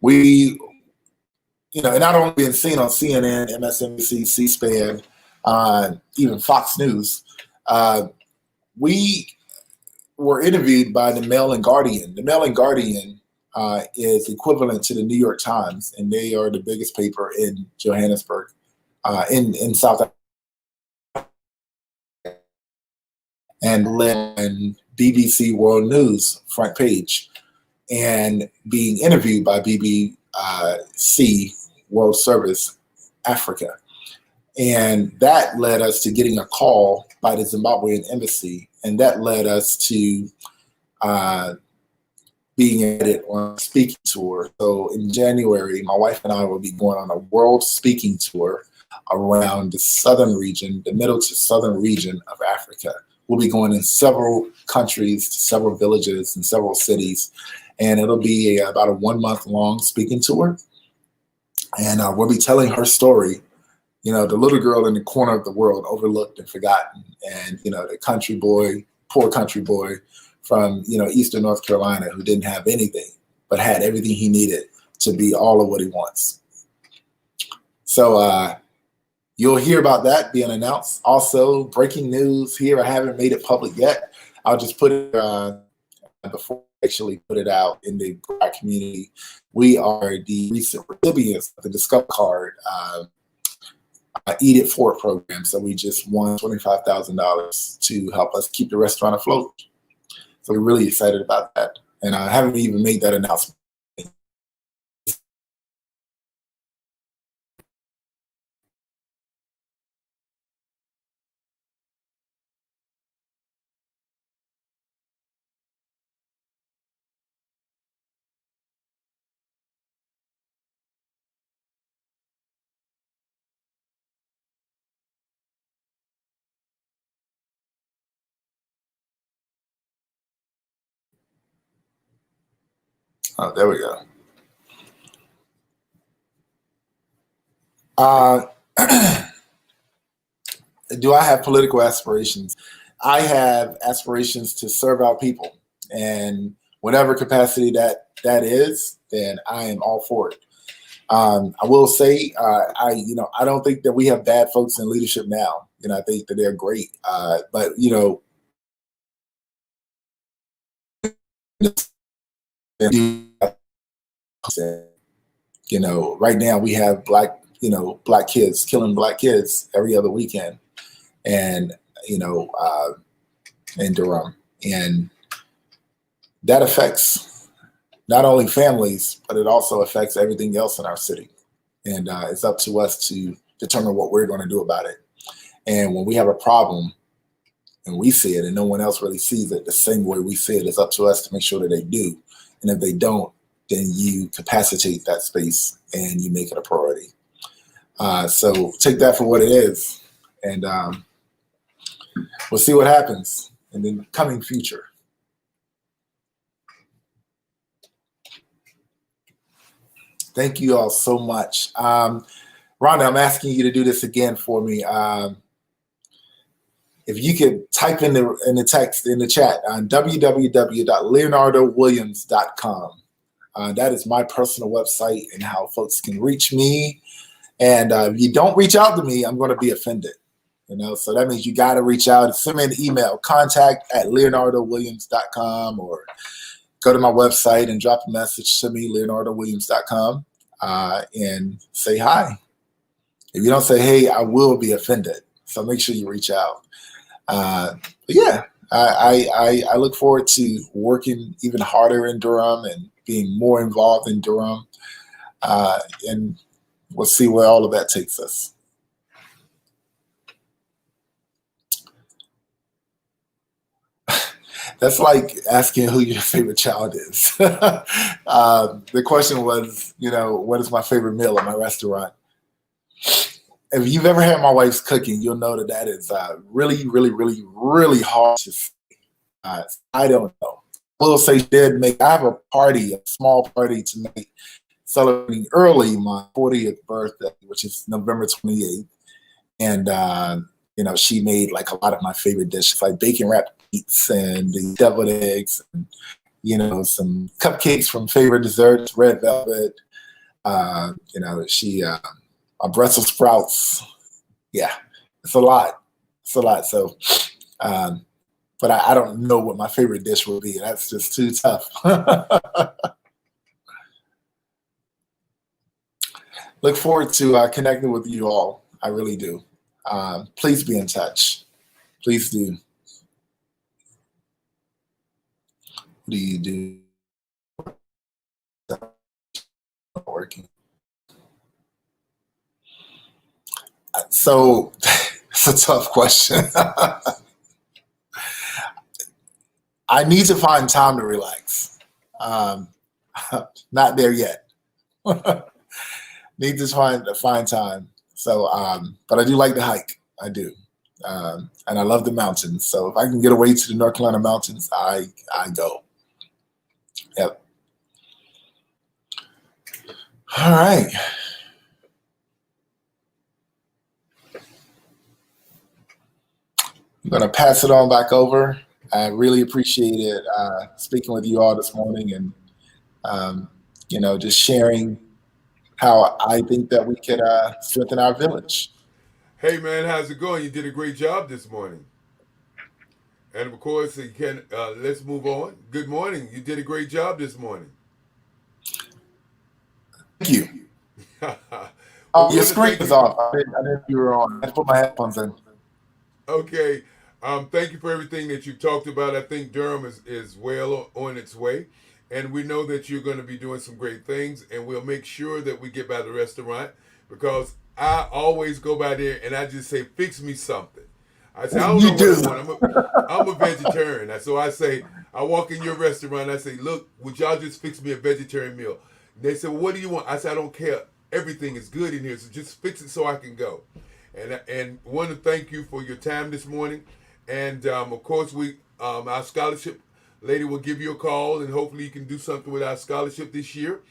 we, and not only been seen on CNN, MSNBC, C-SPAN, even Fox News. We were interviewed by the Mail and Guardian. The Mail and Guardian is equivalent to the New York Times, and they are the biggest paper in Johannesburg, in South Africa, and led on BBC World News front page, and being interviewed by BBC World Service Africa. And that led us to getting a call by the Zimbabwean embassy, and that led us to being added on a speaking tour. So in January, my wife and I will be going on a world speaking tour around the southern region, the middle to southern region of Africa. We'll be going in several countries, to several villages, and several cities, and it'll be about a 1 month long speaking tour. And we'll be telling her story, the little girl in the corner of the world, overlooked and forgotten, and the country boy, poor country boy from Eastern North Carolina, who didn't have anything but had everything he needed to be all of what he wants. So you'll hear about that being announced. Also, breaking news here. I haven't made it public yet. I'll just put it before I actually put it out in the Black community. We are the recent recipients of the Discover Card Eat It For program. So we just won $25,000 to help us keep the restaurant afloat. So we're really excited about that. And I haven't even made that announcement. Oh, there we go. Do I have political aspirations? I have aspirations to serve our people, and whatever capacity that is, then I am all for it. I will say, I don't think that we have bad folks in leadership now. I think that they're great. But right now we have black kids killing black kids every other weekend, and in Durham, and that affects not only families, but it also affects everything else in our city. And it's up to us to determine what we're going to do about it. And when we have a problem and we see it and no one else really sees it the same way we see it, it's up to us to make sure that they do. And if they don't, then you capacitate that space and you make it a priority. So take that for what it is. And we'll see what happens in the coming future. Thank you all so much. Rhonda, I'm asking you to do this again for me. If you could type in the text in the chat on www.leonardowilliams.com. That is my personal website and how folks can reach me. And if you don't reach out to me, I'm going to be offended. So that means you got to reach out. Send me an email, contact@leonardowilliams.com, or go to my website and drop a message to me, leonardowilliams.com, and say hi. If you don't say hey, I will be offended. So make sure you reach out. But yeah, I look forward to working even harder in Durham and being more involved in Durham. And we'll see where all of that takes us. That's like asking who your favorite child is. The question was, what is my favorite meal at my restaurant? If you've ever had my wife's cooking, you'll know that is really, really, really, really hard to say. I don't know. I will say she did make. I have a party, a small party tonight, celebrating early my 40th birthday, which is November 28th, and she made like a lot of my favorite dishes, like bacon wrapped meats and the deviled eggs, and some cupcakes from favorite desserts, red velvet. She Brussels sprouts. Yeah, it's a lot. It's a lot. So, but I don't know what my favorite dish will be. That's just too tough. Look forward to connecting with you all. I really do. Please be in touch. Please do. What do you do? Not working. So it's a tough question. I need to find time to relax. Not there yet. Need to find time. So, but I do like to hike. I do, and I love the mountains. So if I can get away to the North Carolina mountains, I go. Yep. All right. I'm going to pass it on back over. I really appreciated speaking with you all this morning and, just sharing how I think that we could strengthen our village. Hey man, how's it going? You did a great job this morning. And of course, let's move on. Good morning. You did a great job this morning. Thank you. Well, Your screen is off. I didn't know you were on. I put my headphones in. Okay. Thank you for everything that you talked about. I think Durham is well on its way. And we know that you're going to be doing some great things. And we'll make sure that we get by the restaurant because I always go by there and I just say, fix me something. I say, I don't know what I want. I'm a vegetarian. So I say, I walk in your restaurant. I say, look, would y'all just fix me a vegetarian meal? And they say, well, what do you want? I say, I don't care. Everything is good in here. So just fix it so I can go. And want to thank you for your time this morning. And of course, our scholarship lady will give you a call, and hopefully you can do something with our scholarship this year.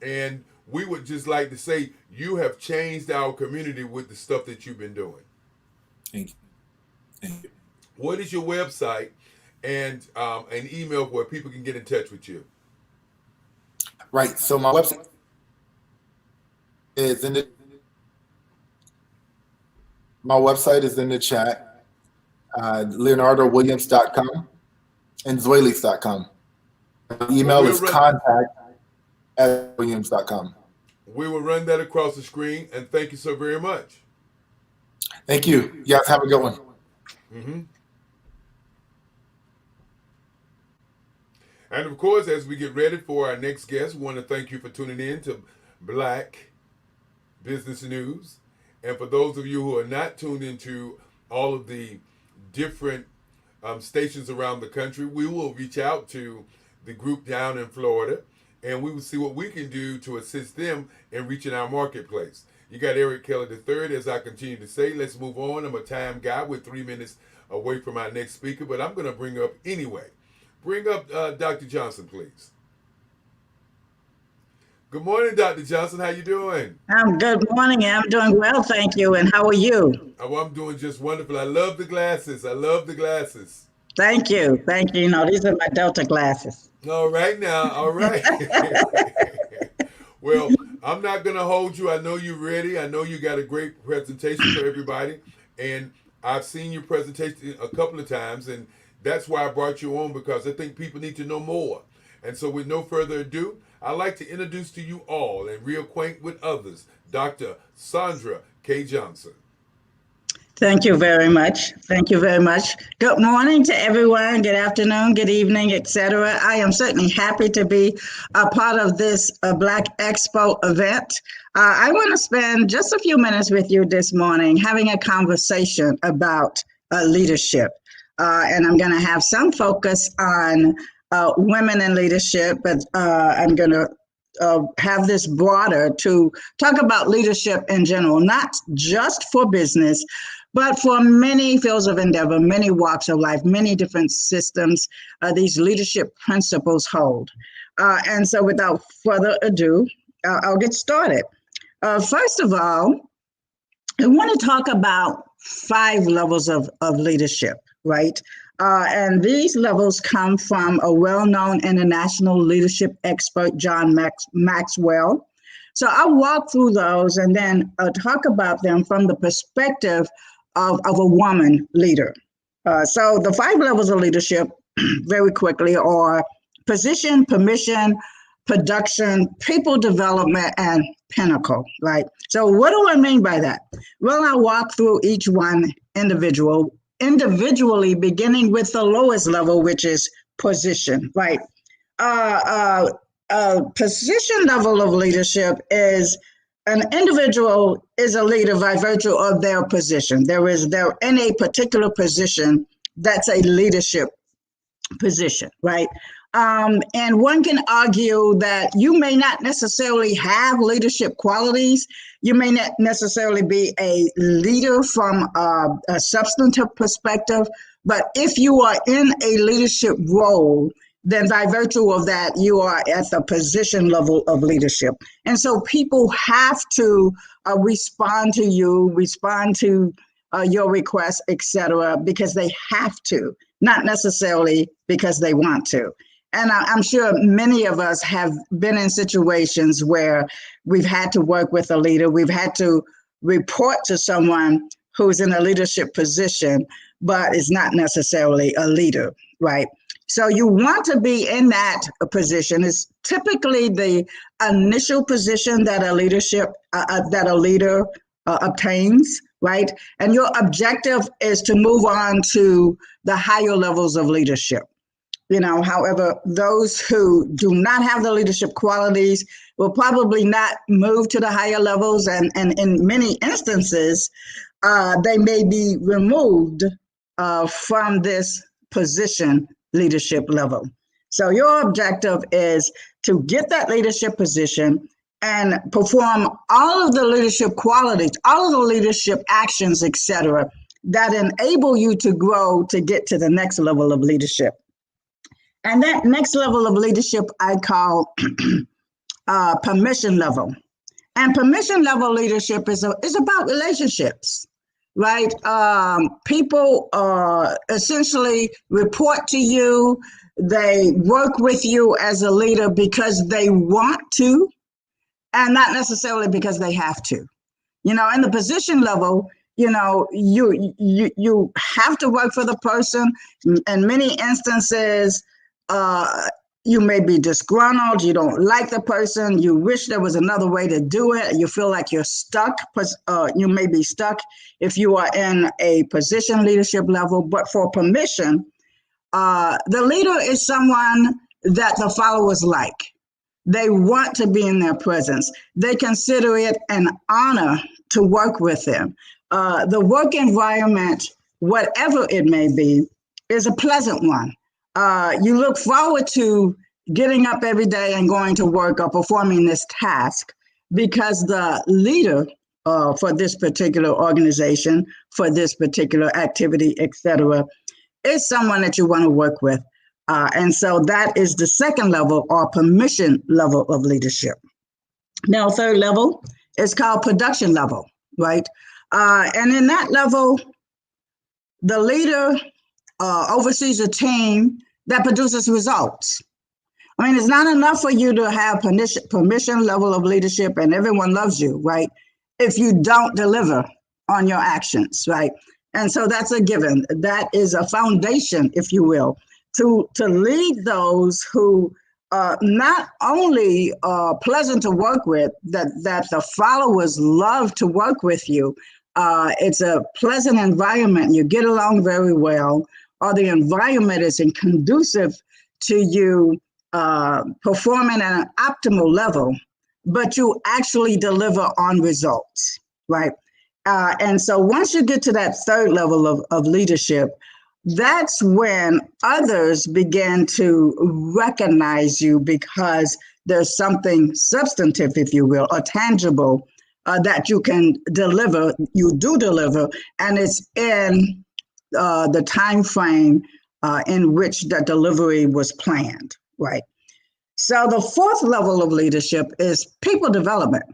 And we would just like to say you have changed our community with the stuff that you've been doing. Thank you. Thank you. What is your website and an email where people can get in touch with you? Right. So my website is in the chat. LeonardoWilliams.com and Zwelis.com. Email is contact@williams.com. We will run that across the screen, and thank you so very much. Thank you. You guys have a good one. Mm-hmm. And of course, as we get ready for our next guest, we want to thank you for tuning in to Black Business News. And for those of you who are not tuned into all of the different stations around the country, we will reach out to the group down in Florida, and we will see what we can do to assist them in reaching our marketplace. You got Eric Kelly III, as I continue to say. Let's move on. I'm a time guy. We're 3 minutes away from our next speaker, but I'm going to bring up anyway. Bring up Dr. Johnson, please. Good morning, Dr. Johnson. How you doing? Good morning. I'm doing well, thank you. And how are you? Oh, I'm doing just wonderful. I love the glasses. Thank you. Thank you. These are my Delta glasses. All right now. All right. Well, I'm not going to hold you. I know you're ready. I know you got a great presentation for everybody. And I've seen your presentation a couple of times. And that's why I brought you on, because I think people need to know more. And so with no further ado, I'd like to introduce to you all and reacquaint with others, Dr. Sandra K. Johnson. Thank you very much. Thank you very much. Good morning to everyone. Good afternoon, good evening, etc. I am certainly happy to be a part of this Black Expo event. I want to spend just a few minutes with you this morning having a conversation about leadership. and I'm going to have some focus on women in leadership, but I'm going to have this broader to talk about leadership in general, not just for business, but for many fields of endeavor, many walks of life, many different systems, these leadership principles hold. And so without further ado, I'll get started. First of all, I want to talk about 5 levels of leadership, right? And these levels come from a well-known international leadership expert, John Maxwell. So I'll walk through those and then talk about them from the perspective of a woman leader. So the 5 levels of leadership, very quickly, are position, permission, production, people development, and pinnacle, right? So what do I mean by that? Well, I'll walk through each one individually, beginning with the lowest level, which is position, right? Position level of leadership is an individual is a leader by virtue of their position. They're in a particular position that's a leadership position, right? And one can argue that you may not necessarily have leadership qualities. You may not necessarily be a leader from a substantive perspective, but if you are in a leadership role, then by virtue of that, you are at the position level of leadership. And so people have to respond to you, respond to your requests, etc., because they have to, not necessarily because they want to. And I'm sure many of us have been in situations where we've had to work with a leader, we've had to report to someone who's in a leadership position, but is not necessarily a leader, right? So you want to be in that position. It's typically the initial position that a leader obtains, right? And your objective is to move on to the higher levels of leadership. However, those who do not have the leadership qualities will probably not move to the higher levels, and in many instances, they may be removed from this position leadership level. So your objective is to get that leadership position and perform all of the leadership qualities, all of the leadership actions, etc., that enable you to grow to get to the next level of leadership. And that next level of leadership I call permission level. And permission level leadership is about relationships, right? People essentially report to you. They work with you as a leader because they want to, and not necessarily because they have to. In the position level, you have to work for the person. In many instances, you may be disgruntled, you don't like the person, you wish there was another way to do it, you feel like you're stuck. You may be stuck if you are in a position leadership level. But for permission, the leader is someone that the followers like. They want to be in their presence. They consider it an honor to work with them. The work environment, whatever it may be, is a pleasant one. You look forward to getting up every day and going to work or performing this task because the leader for this particular organization, for this particular activity, etc., is someone that you want to work with. And so that is the second level, or permission level of leadership. Now, third level is called production level, right? And in that level, the leader oversees a team that produces results. I mean, it's not enough for you to have permission level of leadership and everyone loves you, right? If you don't deliver on your actions, right? And so that's a given. That is a foundation, if you will, to lead those who not only are pleasant to work with, that the followers love to work with you. It's a pleasant environment. You get along very well, or the environment is conducive to you performing at an optimal level, but you actually deliver on results, right? And so once you get to that third level of leadership, that's when others begin to recognize you because there's something substantive, if you will, or tangible that you can deliver, you do deliver, and it's in the time frame in which the delivery was planned, right? So the fourth level of leadership is people development.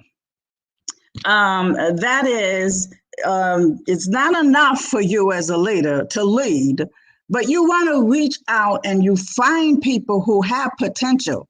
That is, it's not enough for you as a leader to lead, but you want to reach out and you find people who have potential,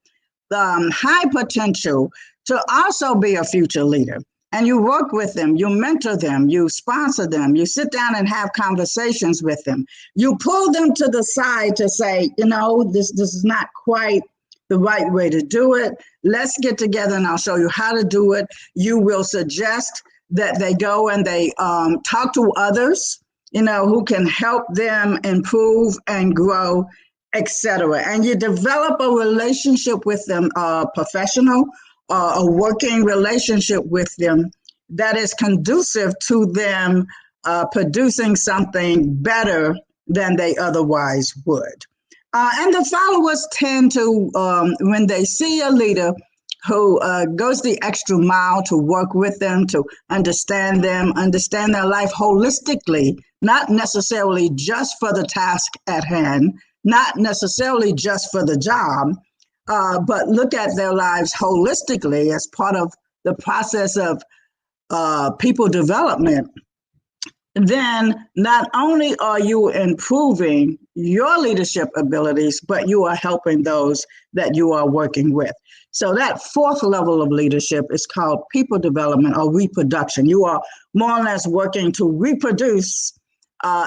high potential to also be a future leader. And you work with them, you mentor them, you sponsor them, you sit down and have conversations with them. You pull them to the side to say, you know, this is not quite the right way to do it. Let's get together and I'll show you how to do it. You will suggest that they go and they talk to others, you know, who can help them improve and grow, etc. And you develop a relationship with them, professional, a working relationship with them that is conducive to them producing something better than they otherwise would. And the followers tend to, when they see a leader who goes the extra mile to work with them, to understand them, understand their life holistically, not necessarily just for the task at hand, not necessarily just for the job, but look at their lives holistically as part of the process of people development, then not only are you improving your leadership abilities, but you are helping those that you are working with. So that fourth level of leadership is called people development or reproduction. You are more or less working to reproduce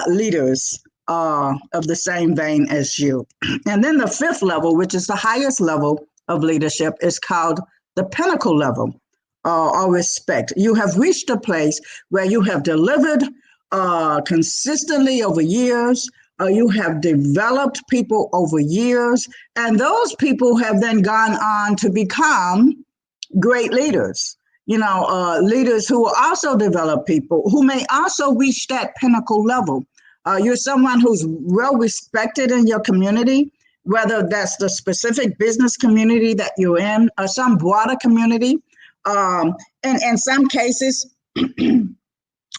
leaders of the same vein as you. And then the fifth level, which is the highest level of leadership, is called the pinnacle level or respect. You have reached a place where you have delivered consistently over years. You have developed people over years, and those people have then gone on to become great leaders. You know, leaders who will also develop people who may also reach that pinnacle level. You're someone who's well respected in your community, whether that's the specific business community that you're in or some broader community. And in some cases,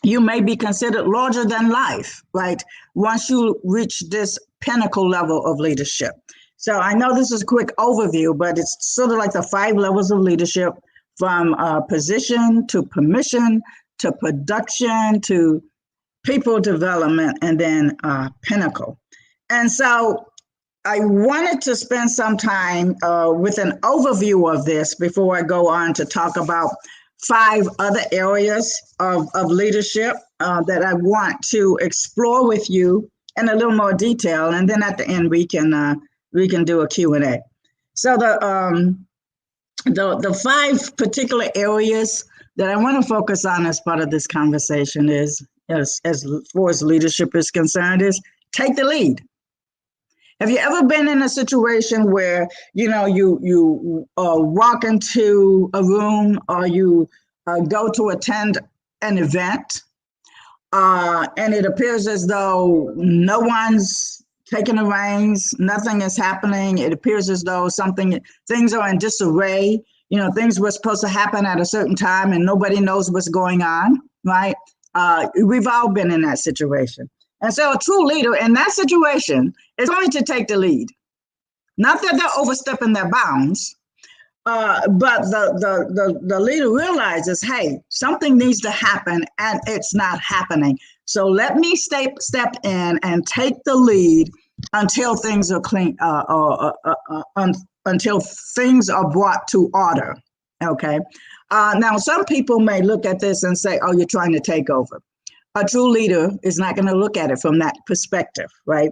you may be considered larger than life, right? Once you reach this pinnacle level of leadership. So I know this is a quick overview, but it's sort of like the 5 levels of leadership, from position to permission to production to people development, and then pinnacle. And so I wanted to spend some time with an overview of this before I go on to talk about 5 other areas of leadership that I want to explore with you in a little more detail. And then at the end, we can do a Q&A. So the 5 particular areas that I want to focus on as part of this conversation is, as far as leadership is concerned, is take the lead. Have you ever been in a situation where, you know, you walk into a room or you go to attend an event and it appears as though no one's taking the reins, nothing is happening. It appears as though things are in disarray. You know, things were supposed to happen at a certain time and nobody knows what's going on, right? We've all been in that situation. And so a true leader in that situation is going to take the lead. Not that they're overstepping their bounds, but the leader realizes, hey, something needs to happen and it's not happening. So let me step in and take the lead until things are clean, until things are brought to order. Okay. Now, some people may look at this and say, oh, you're trying to take over. A true leader is not going to look at it from that perspective, right?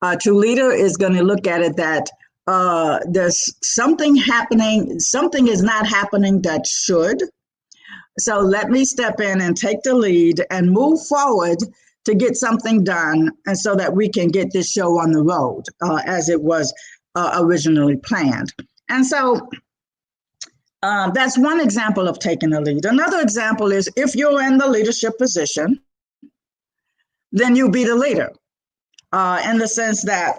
A true leader is going to look at it that there's something happening, something is not happening that should. So let me step in and take the lead and move forward to get something done, and so that we can get this show on the road as it was originally planned. And so that's one example of taking the lead. Another example is if you're in the leadership position, then you be the leader. in the sense that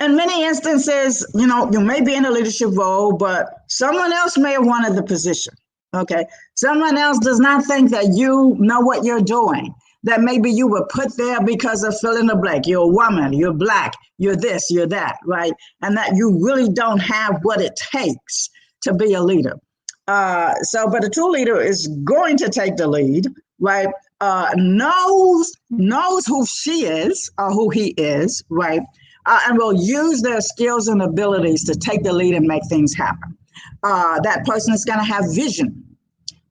in many instances, you know, you may be in a leadership role, but someone else may have wanted the position. Okay. Someone else does not think that you know what you're doing, that maybe you were put there because of fill in the blank. You're a woman, you're black, you're this, you're that, right? And that you really don't have what it takes to be a leader. But a true leader is going to take the lead, right? Knows who she is or who he is, right? And will use their skills and abilities to take the lead and make things happen. That person is going to have vision.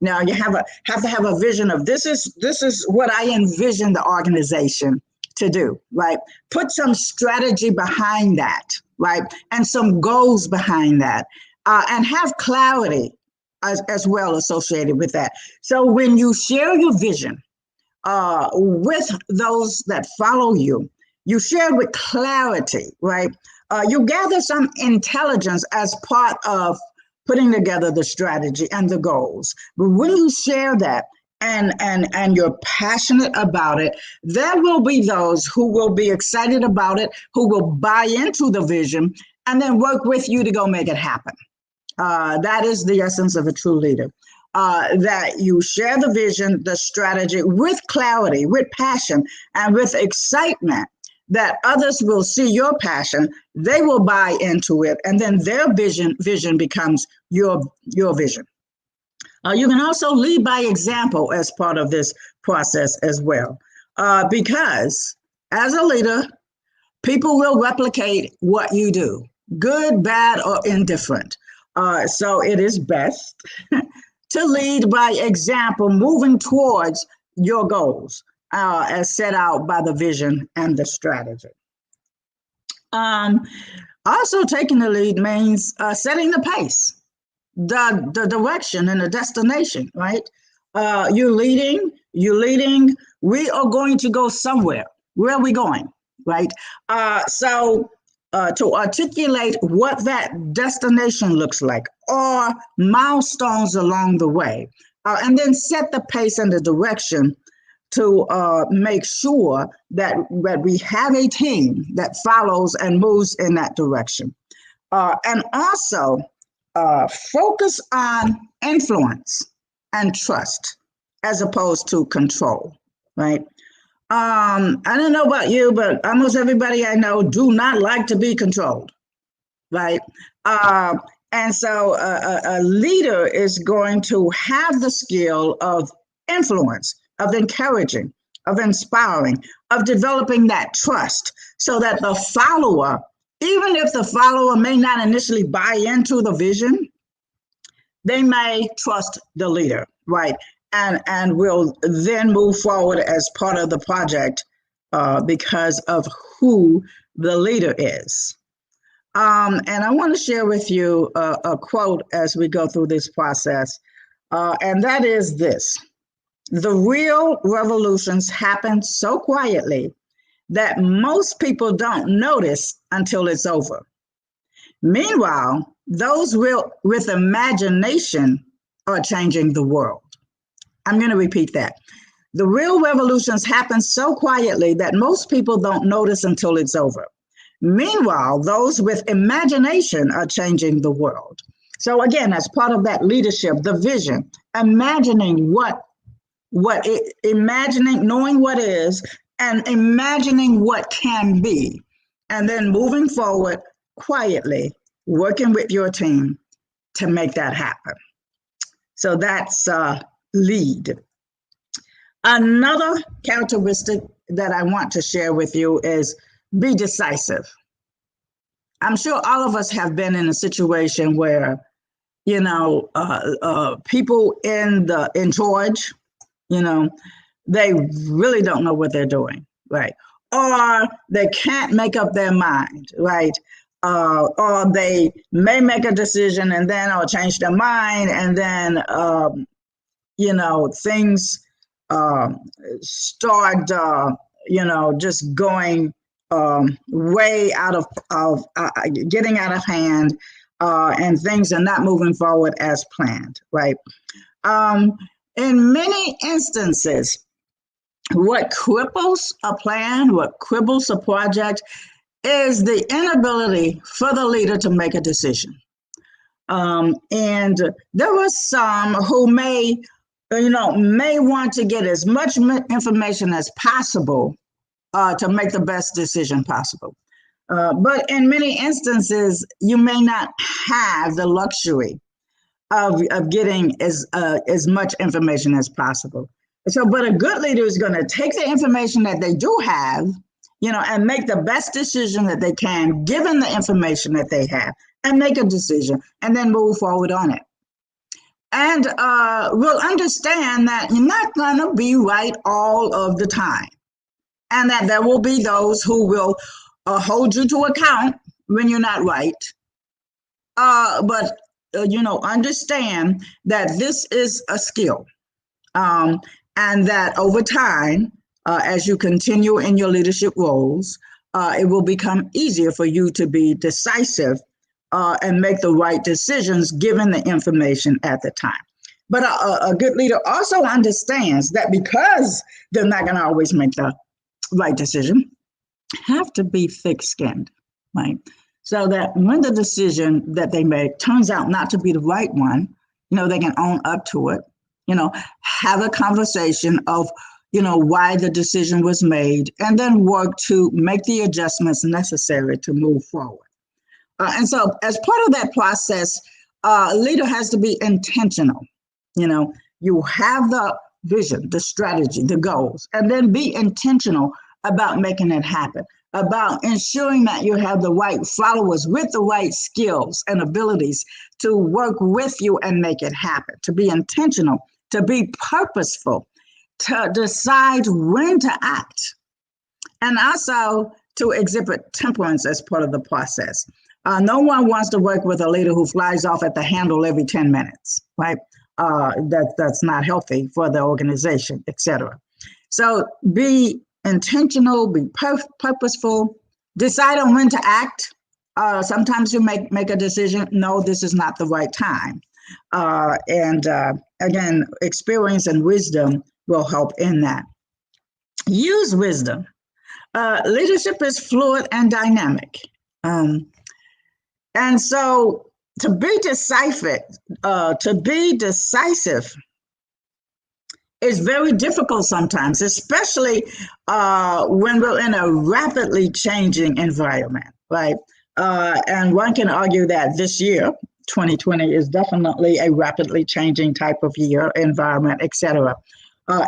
Now you have to have a vision of this is what I envision the organization to do, right? Put some strategy behind that, right? And some goals behind that, and have clarity as well associated with that. So when you share your vision with those that follow you, you share with clarity, right? You gather some intelligence as part of putting together the strategy and the goals. But when you share that and you're passionate about it, there will be those who will be excited about it, who will buy into the vision, and then work with you to go make it happen. That is the essence of a true leader. That you share the vision, the strategy with clarity, with passion, and with excitement, that others will see your passion, they will buy into it, and then their vision becomes your vision. You can also lead by example as part of this process as well, because as a leader, people will replicate what you do, good, bad, or indifferent. So it is best to lead by example, moving towards your goals as set out by the vision and the strategy. Also, taking the lead means setting the pace, the direction, and the destination, right? You're leading, we are going to go somewhere. Where are we going, right? To articulate what that destination looks like or milestones along the way, and then set the pace and the direction to make sure that we have a team that follows and moves in that direction. And also focus on influence and trust as opposed to control, right? I don't know about you, but almost everybody I know do not like to be controlled, right? And so a leader is going to have the skill of influence, of encouraging, of inspiring, of developing that trust so that the follower, even if the follower may not initially buy into the vision, they may trust the leader, right? And will then move forward as part of the project because of who the leader is. And I want to share with you a quote as we go through this process, and that is this: the real revolutions happen so quietly that most people don't notice until it's over. Meanwhile, those with imagination are changing the world. I'm going to repeat that. The real revolutions happen so quietly that most people don't notice until it's over. Meanwhile, those with imagination are changing the world. So again, as part of that leadership, the vision, imagining imagining, knowing what is, and imagining what can be, and then moving forward quietly, working with your team to make that happen. So that's lead. Another characteristic that I want to share with you is be decisive. I'm sure all of us have been in a situation where, you know, people in charge, you know, they really don't know what they're doing, right? Or they can't make up their mind, right? Or they may make a decision and then or change their mind, and then you know, things start just going way out of getting out of hand, and things are not moving forward as planned, right? In many instances, what cripples a plan, what cripples a project, is the inability for the leader to make a decision. And there were some who may want to get as much information as possible to make the best decision possible. But in many instances, you may not have the luxury of getting as much information as possible. So, but a good leader is going to take the information that they do have, and make the best decision that they can, given the information that they have, and make a decision, and then move forward on it. And we'll understand that you're not going to be right all of the time, and that there will be those who will hold you to account when you're not right. But understand that this is a skill, and that over time, as you continue in your leadership roles, it will become easier for you to be decisive and make the right decisions given the information at the time. But a good leader also understands that because they're not going to always make the right decision, have to be thick-skinned, right? So that when the decision that they make turns out not to be the right one, they can own up to it, have a conversation of, why the decision was made, and then work to make the adjustments necessary to move forward. And so as part of that process, a leader has to be intentional. You have the vision, the strategy, the goals, and then be intentional about making it happen, about ensuring that you have the right followers with the right skills and abilities to work with you and make it happen, to be intentional, to be purposeful, to decide when to act, and also to exhibit temperance as part of the process. No one wants to work with a leader who flies off at the handle every 10 minutes, right? That's not healthy for the organization, etc. So be intentional, be purposeful, decide on when to act. Sometimes you make a decision, no, this is not the right time. And again, experience and wisdom will help in that. Use wisdom. Leadership is fluid and dynamic. And so to be decisive is very difficult sometimes, especially when we're in a rapidly changing environment, right? And one can argue that this year, 2020, is definitely a rapidly changing type of year, environment, etc.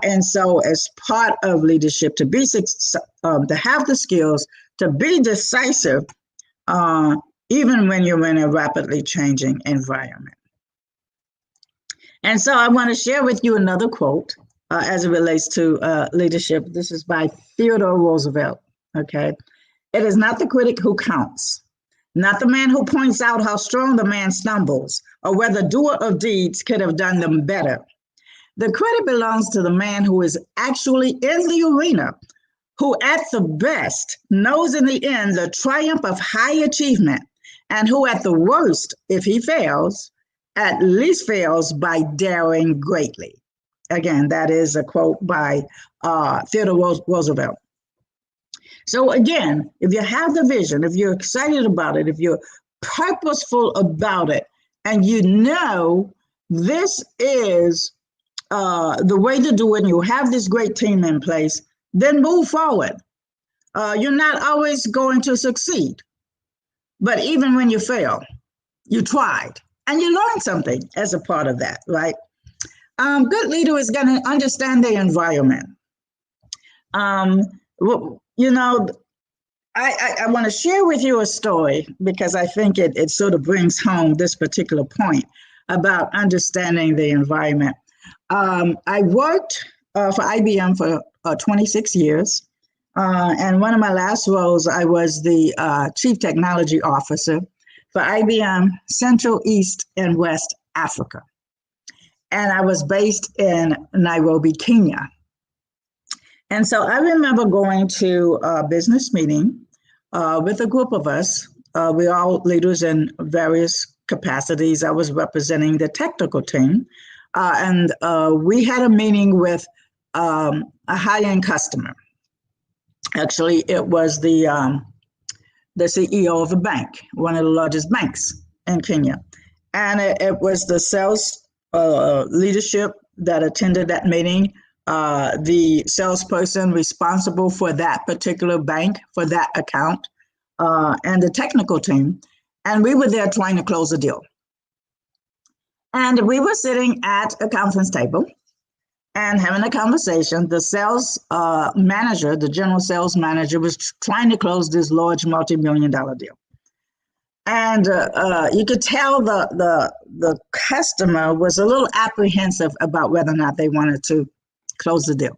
And so as part of leadership, to have the skills to be decisive, even when you're in a rapidly changing environment. And so I want to share with you another quote as it relates to leadership. This is by Theodore Roosevelt, okay? It is not the critic who counts, not the man who points out how strong the man stumbles, or whether doer of deeds could have done them better. The credit belongs to the man who is actually in the arena, who at the best knows in the end the triumph of high achievement, and who at the worst, if he fails, at least fails by daring greatly. Again, that is a quote by Theodore Roosevelt. So again, if you have the vision, if you're excited about it, if you're purposeful about it, and this is the way to do it, and you have this great team in place, then move forward. You're not always going to succeed, but even when you fail, you tried and you learned something as a part of that, right? Good leader is going to understand the environment. I want to share with you a story because I think it sort of brings home this particular point about understanding the environment. I worked for IBM for 26 years. And one of my last roles, I was the Chief Technology Officer for IBM Central, East, and West Africa. And I was based in Nairobi, Kenya. And so I remember going to a business meeting with a group of us. We're all leaders in various capacities. I was representing the technical team. And we had a meeting with a high-end customer. Actually, it was the CEO of a bank, one of the largest banks in Kenya. And it was the sales leadership that attended that meeting, the salesperson responsible for that particular bank, for that account, and the technical team. And we were there trying to close a deal. And we were sitting at a conference table and having a conversation. The sales manager, the general sales manager, was trying to close this large multi-million-dollar deal. And you could tell the customer was a little apprehensive about whether or not they wanted to close the deal.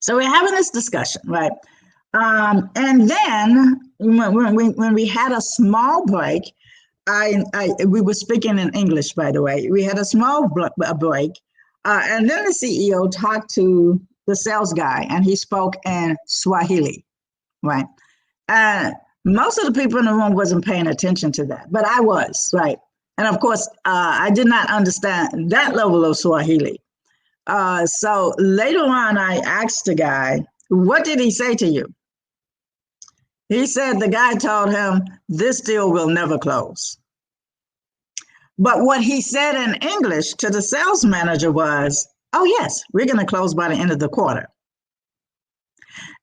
So we're having this discussion, right? And then when we had a small break, we were speaking in English, by the way. We had a small break, and then the CEO talked to the sales guy, and he spoke in Swahili, right? And most of the people in the room wasn't paying attention to that, but I was, right? And of course, I did not understand that level of Swahili. So later on, I asked the guy, "What did he say to you?" He said the guy told him, "This deal will never close." But what he said in English to the sales manager was, "Oh, yes, we're going to close by the end of the quarter."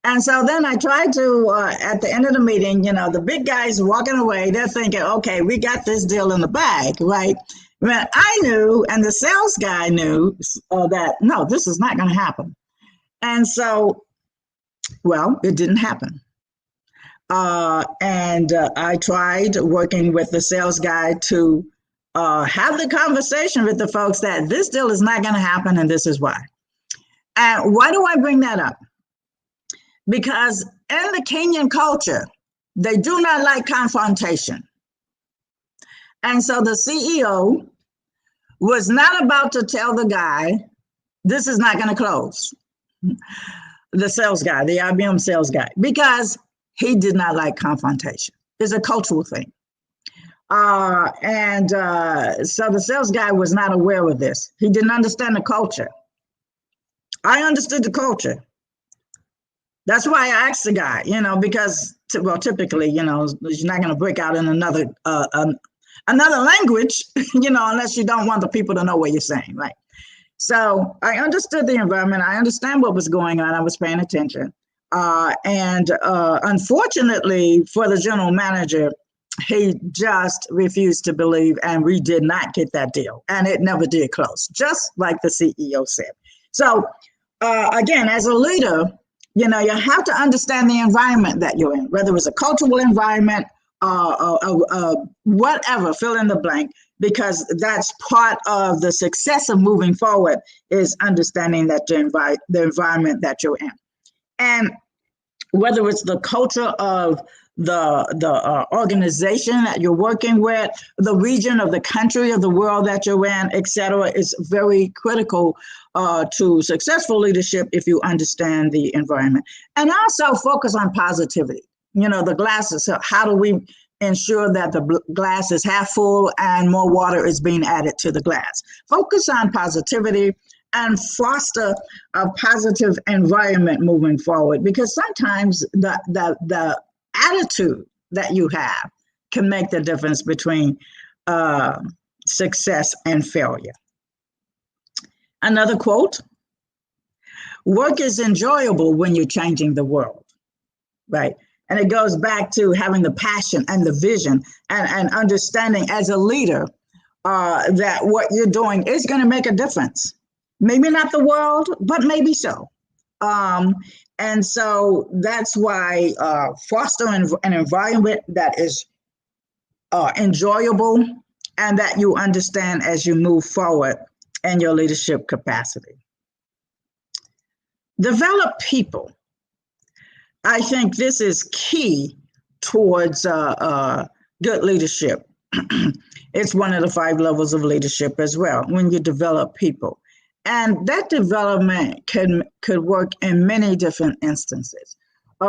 And so then I tried to, at the end of the meeting, the big guys walking away, they're thinking, okay, we got this deal in the bag, right? But I knew, and the sales guy knew that, no, this is not going to happen. And so, well, it didn't happen. And I tried working with the sales guy to have the conversation with the folks that this deal is not going to happen, and this is why. And why do I bring that up? Because in the Kenyan culture, they do not like confrontation. And so the CEO was not about to tell the guy, this is not going to close. The sales guy, the IBM sales guy, because he did not like confrontation. It's a cultural thing. So the sales guy was not aware of this. He didn't understand the culture. I understood the culture. That's why I asked the guy, because, typically, you're not going to break out in another language, unless you don't want the people to know what you're saying, right? So I understood the environment. I understand what was going on. I was paying attention. Unfortunately for the general manager, he just refused to believe, and we did not get that deal. And it never did close, just like the CEO said. So again, as a leader, you have to understand the environment that you're in, whether it's a cultural environment, whatever, fill in the blank, because that's part of the success of moving forward is understanding that the environment that you're in. And whether it's the culture of the organization that you're working with, the region of the country of the world that you're in, et cetera, is very critical to successful leadership if you understand the environment. And also focus on positivity. The glasses, so how do we ensure that the glass is half full and more water is being added to the glass? Focus on positivity and foster a positive environment moving forward, because sometimes the attitude that you have can make the difference between success and failure. Another quote: work is enjoyable when you're changing the world, right? And it goes back to having the passion and the vision and understanding as a leader that what you're doing is going to make a difference. Maybe not the world, but maybe so. And so that's why fostering an environment that is enjoyable and that you understand as you move forward in your leadership capacity. Develop people. I think this is key towards good leadership. It's one of the 5 levels of leadership as well, when you develop people. And that development could work in many different instances.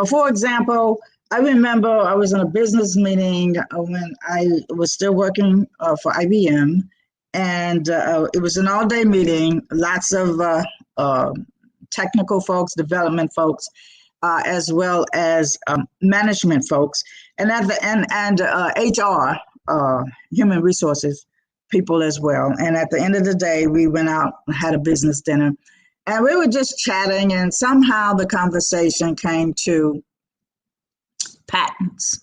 For example, I remember I was in a business meeting when I was still working for IBM, and it was an all-day meeting, lots of technical folks, development folks, as well as management folks, and at the and HR, human resources people as well. And at the end of the day, we went out and had a business dinner, and we were just chatting, and somehow the conversation came to patents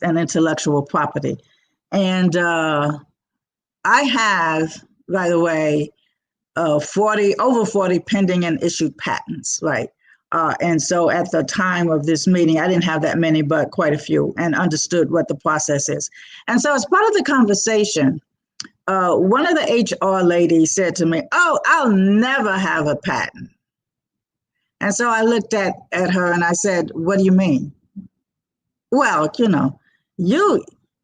and intellectual property. And I have, by the way, over 40 pending and issued patents, right? And so at the time of this meeting, I didn't have that many, but quite a few, and understood what the process is. And so as part of the conversation, one of the HR ladies said to me, "Oh, I'll never have a patent." And so I looked at her and I said, "What do you mean?" "Well,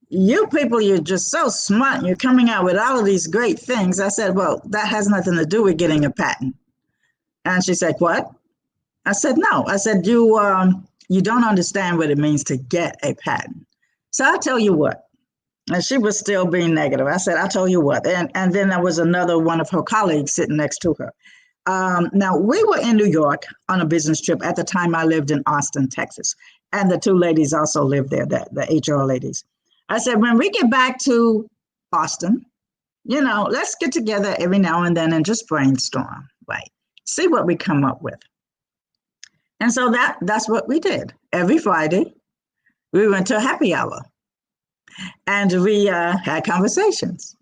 you people, you're just so smart. You're coming out with all of these great things." I said, "Well, that has nothing to do with getting a patent." And she said, "What?" I said, "No." I said, you don't understand what it means to get a patent. So I'll tell you what." And she was still being negative. I said, "I'll tell you what." And then there was another one of her colleagues sitting next to her. Now, we were in New York on a business trip. At the time, I lived in Austin, Texas. And the two ladies also lived there, the HR ladies. I said, "When we get back to Austin, let's get together every now and then and just brainstorm, right? See what we come up with." And so that's what we did. Every Friday, we went to a happy hour and we had conversations.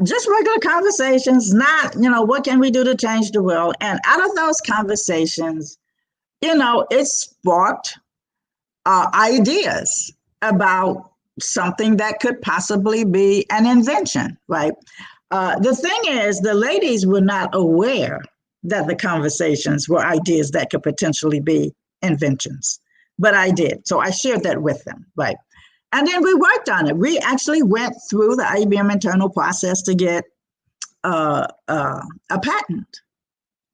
Just regular conversations, not, what can we do to change the world? And out of those conversations, it sparked ideas about something that could possibly be an invention, right? The thing is, the ladies were not aware that the conversations were ideas that could potentially be inventions, but I did. So I shared that with them, right? And then we worked on it. We actually went through the IBM internal process to get a patent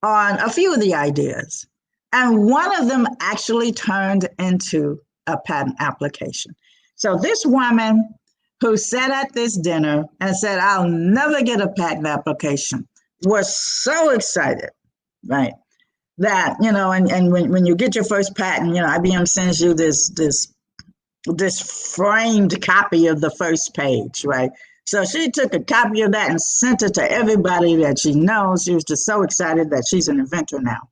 on a few of the ideas. And one of them actually turned into a patent application. So this woman who sat at this dinner and said, "I'll never get a patent application," was so excited, right? That, and when you get your first patent, IBM sends you this framed copy of the first page, right? So she took a copy of that and sent it to everybody that she knows. She was just so excited that she's an inventor now.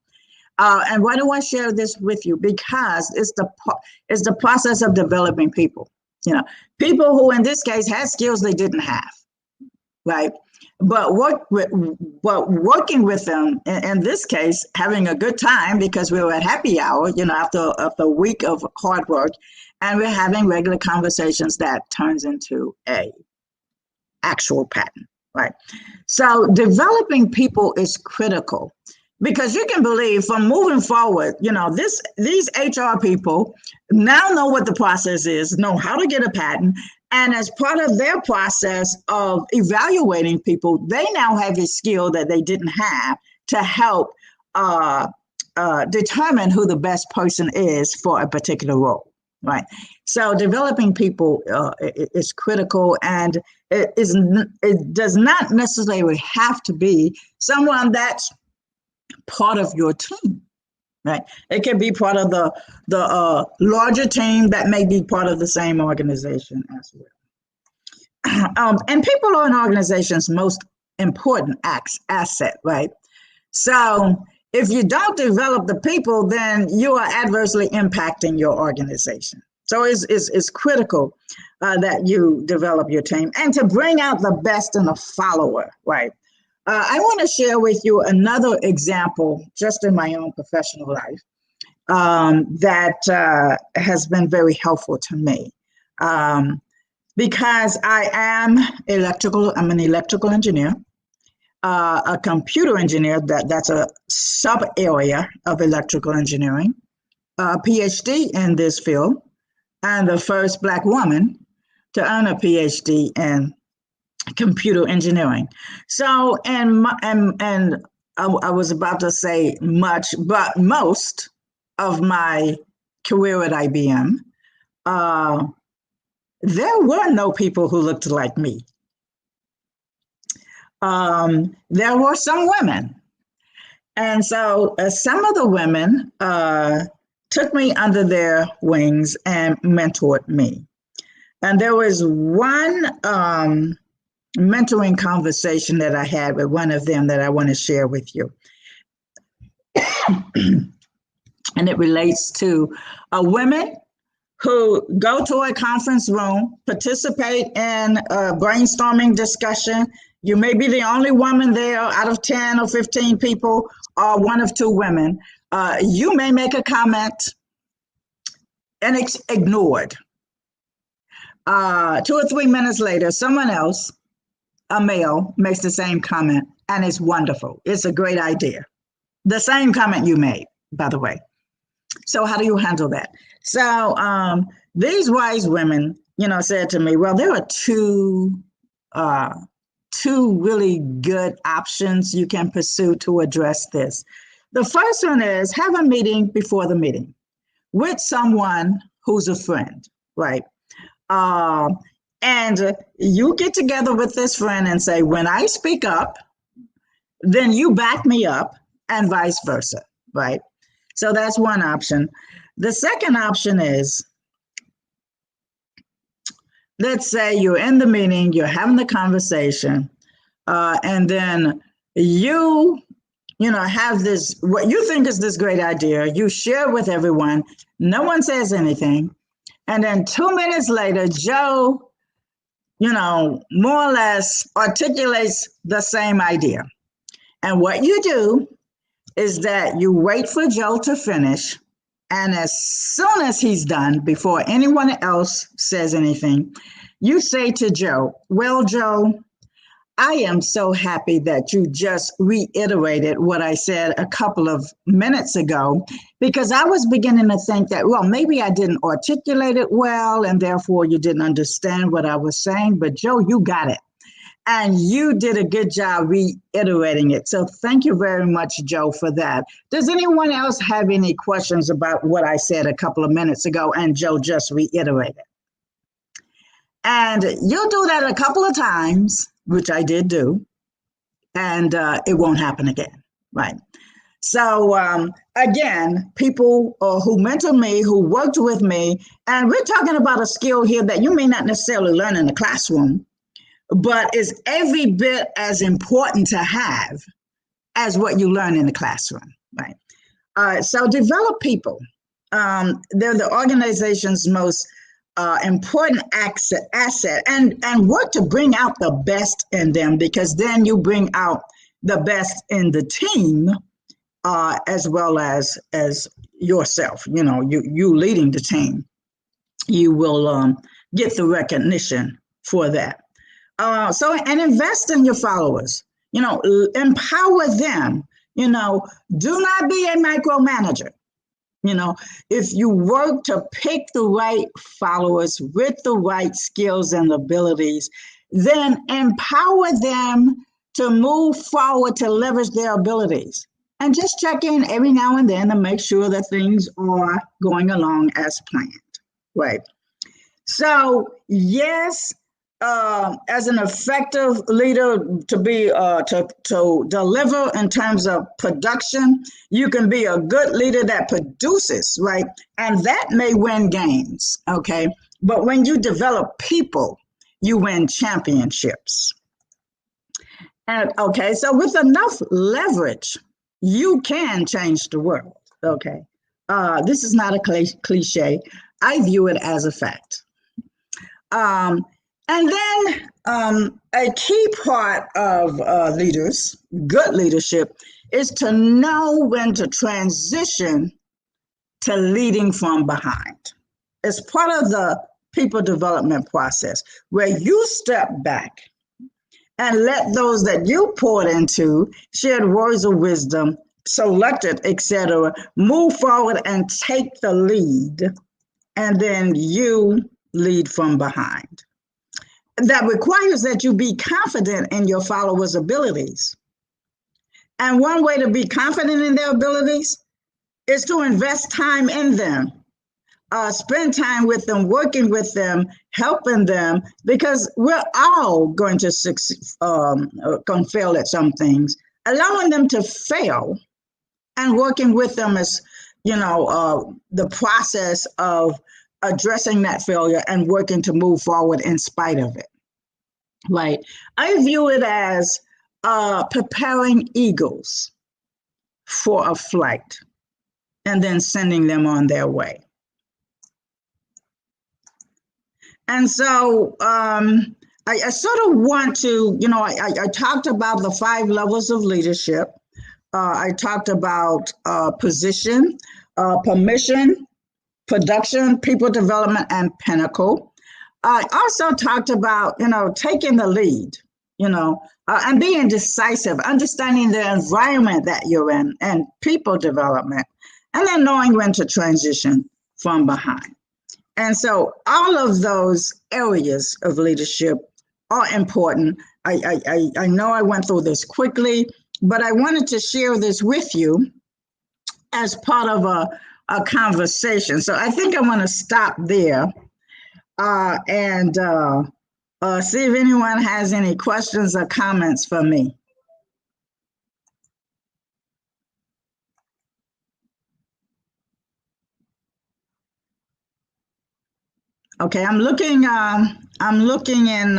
And why do I share this with you? Because it's the process of developing people. People who in this case had skills they didn't have, right? But working with them, in this case, having a good time because we were at happy hour, after a week of hard work, and we're having regular conversations that turns into a actual patent, right? So developing people is critical. Because you can believe from moving forward, these HR people now know what the process is, know how to get a patent. And as part of their process of evaluating people, they now have a skill that they didn't have to help determine who the best person is for a particular role, right? So developing people is critical, and it does not necessarily have to be someone that's part of your team, right? It can be part of the larger team that may be part of the same organization as well. And people are an organization's most important asset, right? So if you don't develop the people, then you are adversely impacting your organization. So it's critical that you develop your team and to bring out the best in a follower, right? I want to share with you another example just in my own professional life that has been very helpful to me because I'm an electrical engineer, a computer engineer, that's a sub area of electrical engineering, a PhD in this field, and the first Black woman to earn a PhD in computer engineering. So, and I was about to say much, but most of my career at IBM, there were no people who looked like me. There were some women, And so some of the women took me under their wings and mentored me. And there was one mentoring conversation that I had with one of them that I want to share with you. And it relates to women who go to a conference room, participate in a brainstorming discussion. You may be the only woman there out of 10 or 15 people, or one of two women. You may make a comment and it's ignored. 2 or 3 minutes later, someone else, a male, makes the same comment, and it's wonderful. It's a great idea. The same comment you made, by the way. So how do you handle that? So these wise women, said to me, well, there are two really good options you can pursue to address this. The first one is have a meeting before the meeting with someone who's a friend, right? And you get together with this friend and say, when I speak up, then you back me up, and vice versa, right? So that's one option. The second option is, let's say you're in the meeting, you're having the conversation, and then you have this, what you think is this great idea, you share with everyone, no one says anything, and then 2 minutes later, Joe, more or less articulates the same idea. And what you do is that you wait for Joe to finish, and as soon as he's done, before anyone else says anything, you say to Joe, well, Joe, I am so happy that you just reiterated what I said a couple of minutes ago, because I was beginning to think that, well, maybe I didn't articulate it well, and therefore you didn't understand what I was saying. But Joe, you got it. And you did a good job reiterating it. So thank you very much, Joe, for that. Does anyone else have any questions about what I said a couple of minutes ago and Joe just reiterated? And you'll do that a couple of times, which I did do, and it won't happen again, right? So again, people who mentor me, who worked with me, and we're talking about a skill here that you may not necessarily learn in the classroom, but is every bit as important to have as what you learn in the classroom, right? So develop people. They're the organization's most important asset, and work to bring out the best in them, because then you bring out the best in the team as well as yourself. You leading the team, you will get the recognition for that. And invest in your followers, empower them, do not be a micromanager. If you work to pick the right followers with the right skills and abilities, then empower them to move forward to leverage their abilities. And just check in every now and then to make sure that things are going along as planned, right? So, yes, as an effective leader to be to deliver in terms of production, you can be a good leader that produces, right? And that may win games, okay? But when you develop people, you win championships. And okay, so with enough leverage, you can change the world, okay? This is not a cliche. I view it as a fact. And then a key part of leaders, good leadership, is to know when to transition to leading from behind. It's part of the people development process where you step back and let those that you poured into, shared words of wisdom, selected, etc., move forward and take the lead, and then you lead from behind. That requires that you be confident in your followers' abilities. And one way to be confident in their abilities is to invest time in them, spend time with them, working with them, helping them, because we're all going to fail at some things. Allowing them to fail and working with them as, the process of addressing that failure and working to move forward in spite of it. Right. I view it as preparing eagles for a flight and then sending them on their way. And so I sort of want to, I talked about the 5 levels of leadership. I talked about position, permission, production, people development, and pinnacle. I also talked about, taking the lead, and being decisive, understanding the environment that you're in and people development, and then knowing when to transition from behind. And so all of those areas of leadership are important. I know I went through this quickly, but I wanted to share this with you as part of a conversation. So I think I'm going to stop there and see if anyone has any questions or comments for me. Okay, I'm looking in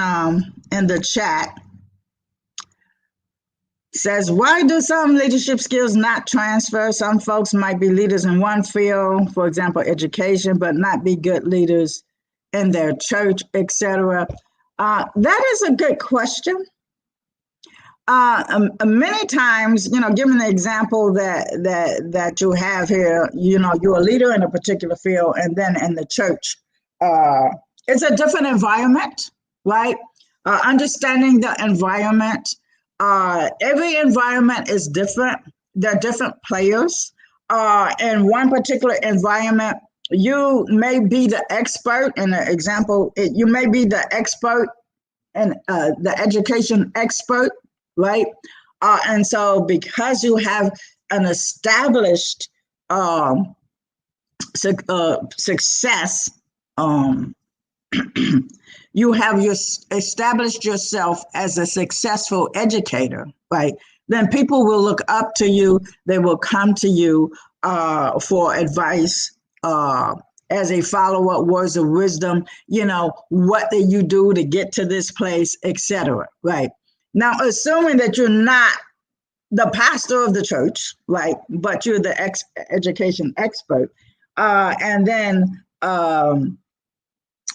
the chat. Says, why do some leadership skills not transfer? Some folks might be leaders in one field, for example, education, but not be good leaders in their church, etc. That is a good question. Many times, given the example that you have here, you're a leader in a particular field, and then in the church, it's a different environment, right? Understanding the environment. Every environment is different. There are different players. In one particular environment, you may be the expert. In an example, you may be the expert and the education expert, right? And so because you have an established success, you have established yourself as a successful educator, right? Then people will look up to you. They will come to you for advice, as a follow-up, words of wisdom, what did you do to get to this place, etc. Right? Now, assuming that you're not the pastor of the church, right, but you're the education expert, and then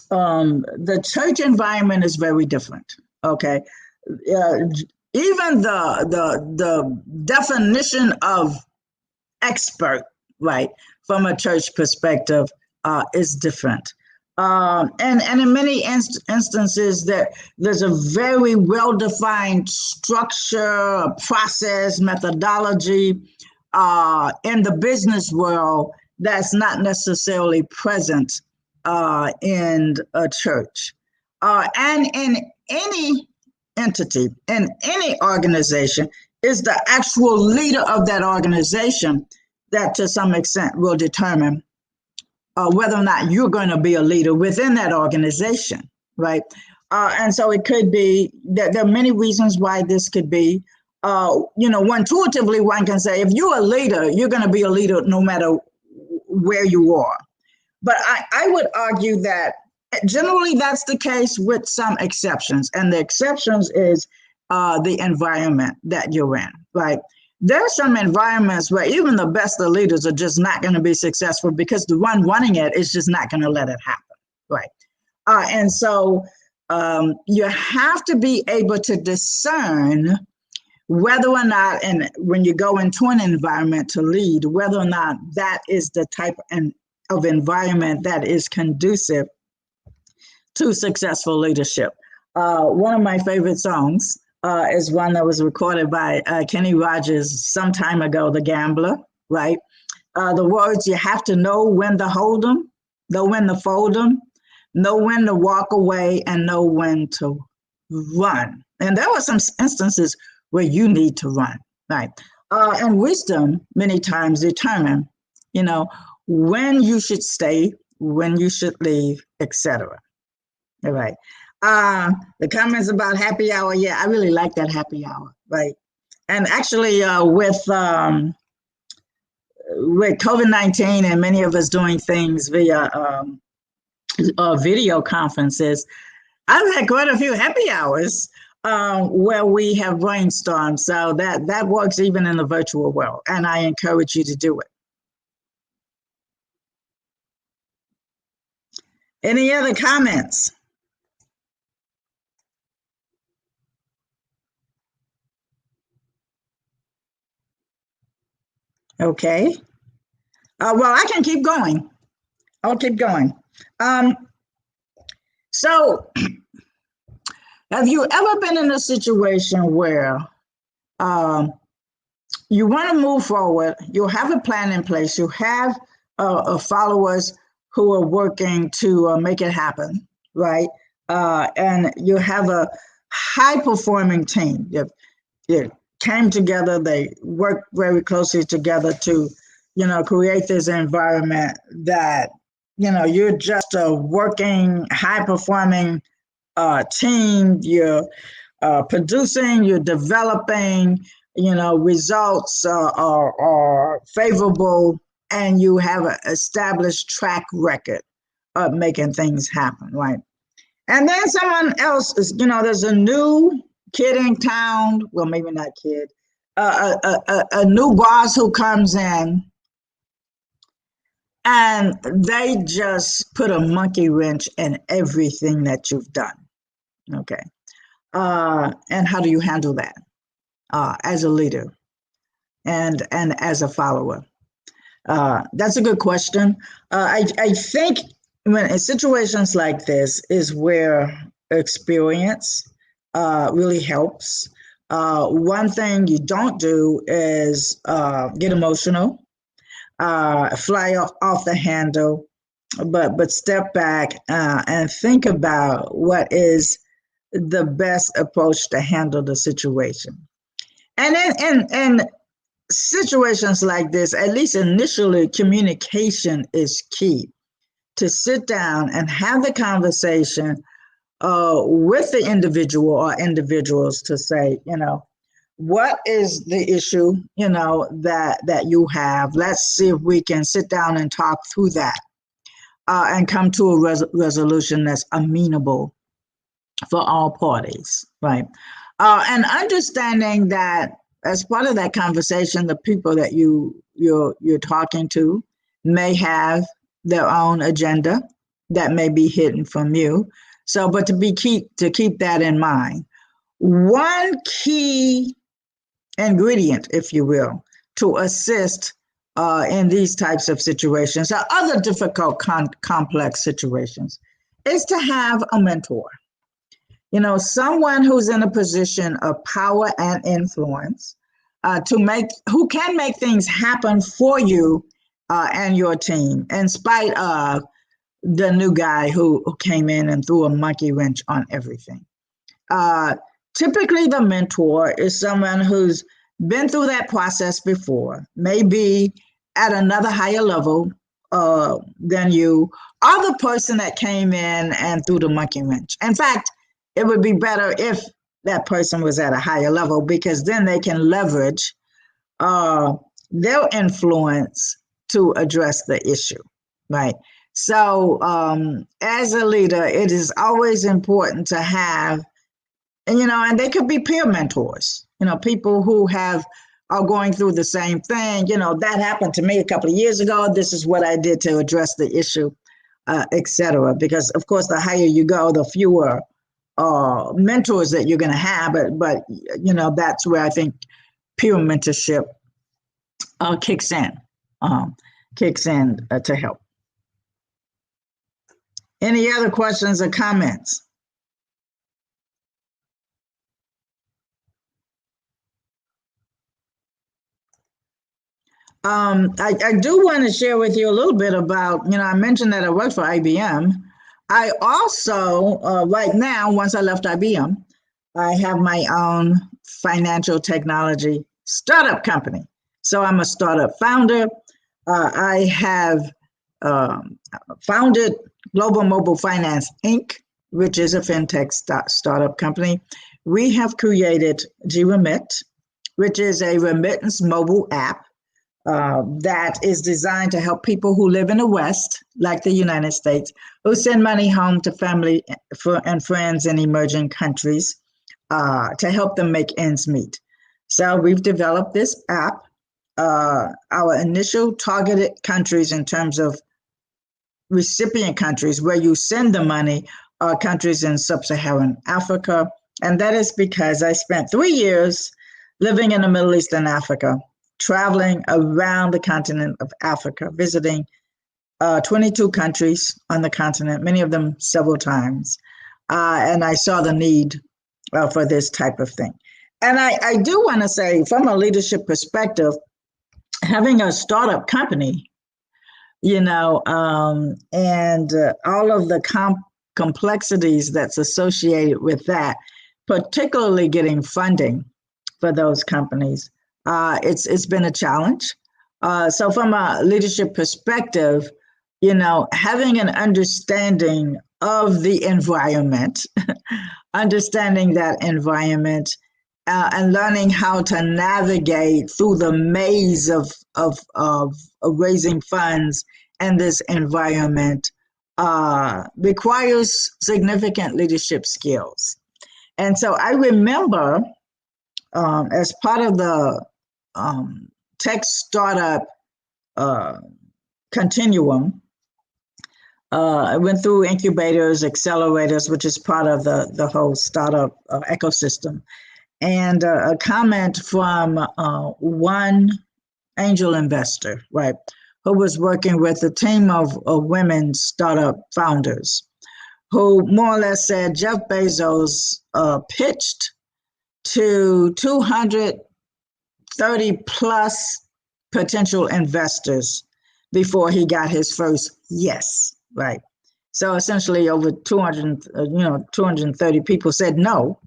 the church environment is very different. Okay, even the definition of expert, right, from a church perspective, is different. And in many instances, there's a very well-defined structure, process, methodology in the business world that's not necessarily present in a church. And in any entity, in any organization, is the actual leader of that organization that to some extent will determine whether or not you're going to be a leader within that organization, right? And so it could be that there are many reasons why this could be. Intuitively, one can say, if you're a leader, you're going to be a leader no matter where you are. But I would argue that generally that's the case with some exceptions. And the exceptions is the environment that you're in, right? There are some environments where even the best of leaders are just not going to be successful because the one running it is just not going to let it happen, right? And so you have to be able to discern whether or not, and when you go into an environment to lead, whether or not that is the type of environment that is conducive to successful leadership. One of my favorite songs is one that was recorded by Kenny Rogers some time ago, The Gambler, right? The words, you have to know when to hold them, know when to fold them, know when to walk away, and know when to run. And there were some instances where you need to run, right? And wisdom many times determine, when you should stay, when you should leave, etc. All right. The comments about happy hour, yeah, I really like that happy hour, right? And actually, with with COVID-19 and many of us doing things via video conferences, I've had quite a few happy hours where we have brainstormed. So that works even in the virtual world, and I encourage you to do it. Any other comments? Okay. Well, I can keep going. I'll keep going. So, have you ever been in a situation where you want to move forward, you have a plan in place, you have followers who are working to make it happen, right? And you have a high-performing team. They came together, they worked very closely together to, create this environment that, you're just a working, high-performing team. You're producing, you're developing, results are favorable, and you have an established track record of making things happen, right? And then someone else is, there's a new kid in town, well, maybe not kid, a new boss who comes in, and they just put a monkey wrench in everything that you've done, okay? And how do you handle that as a leader and as a follower? That's a good question. I think when in situations like this is where experience really helps. One thing you don't do is get emotional, fly off the handle, but step back and think about what is the best approach to handle the situation. And in situations like this, at least initially, communication is key. To sit down and have the conversation with the individual or individuals to say, what is the issue, that you have? Let's see if we can sit down and talk through that and come to a resolution that's amenable for all parties, right? And understanding that as part of that conversation, the people that you're talking to may have their own agenda that may be hidden from you. So, but to keep that in mind. One key ingredient, if you will, to assist in these types of situations or other difficult, complex situations is to have a mentor. Someone who's in a position of power and influence who can make things happen for you and your team, in spite of the new guy who came in and threw a monkey wrench on everything. Typically, the mentor is someone who's been through that process before, maybe at another higher level than you, or the person that came in and threw the monkey wrench. In fact, it would be better if that person was at a higher level, because then they can leverage their influence to address the issue, right? So as a leader, it is always important to have, and they could be peer mentors, people who are going through the same thing. That happened to me a couple of years ago. This is what I did to address the issue, et cetera. Because, of course, the higher you go, the fewer mentors that you're going to have. But that's where I think peer mentorship kicks in to help. Any other questions or comments? I do want to share with you a little bit about, I mentioned that I work for IBM. I also, right now, once I left IBM, I have my own financial technology startup company. So I'm a startup founder. I have founded Global Mobile Finance, Inc., which is a fintech startup company. We have created GRemit, which is a remittance mobile app that is designed to help people who live in the West, like the United States, who send money home to family and friends in emerging countries to help them make ends meet. So we've developed this app. Our initial targeted countries in terms of recipient countries where you send the money are countries in sub-Saharan Africa. And that is because I spent 3 years living in the Middle East and Africa, traveling around the continent of Africa, visiting 22 countries on the continent, many of them several times. And I saw the need for this type of thing. And I do want to say, from a leadership perspective, having a startup company, and all of the complexities that's associated with that, particularly getting funding for those companies, it's been a challenge. So from a leadership perspective, having an understanding of the environment, understanding that environment, and learning how to navigate through the maze of raising funds in this environment requires significant leadership skills. And so I remember as part of the tech startup continuum, I went through incubators, accelerators, which is part of the whole startup ecosystem. And a comment from one angel investor, right, who was working with a team of women startup founders, who more or less said Jeff Bezos pitched to 230 plus potential investors before he got his first yes, right? So essentially over 230 people said no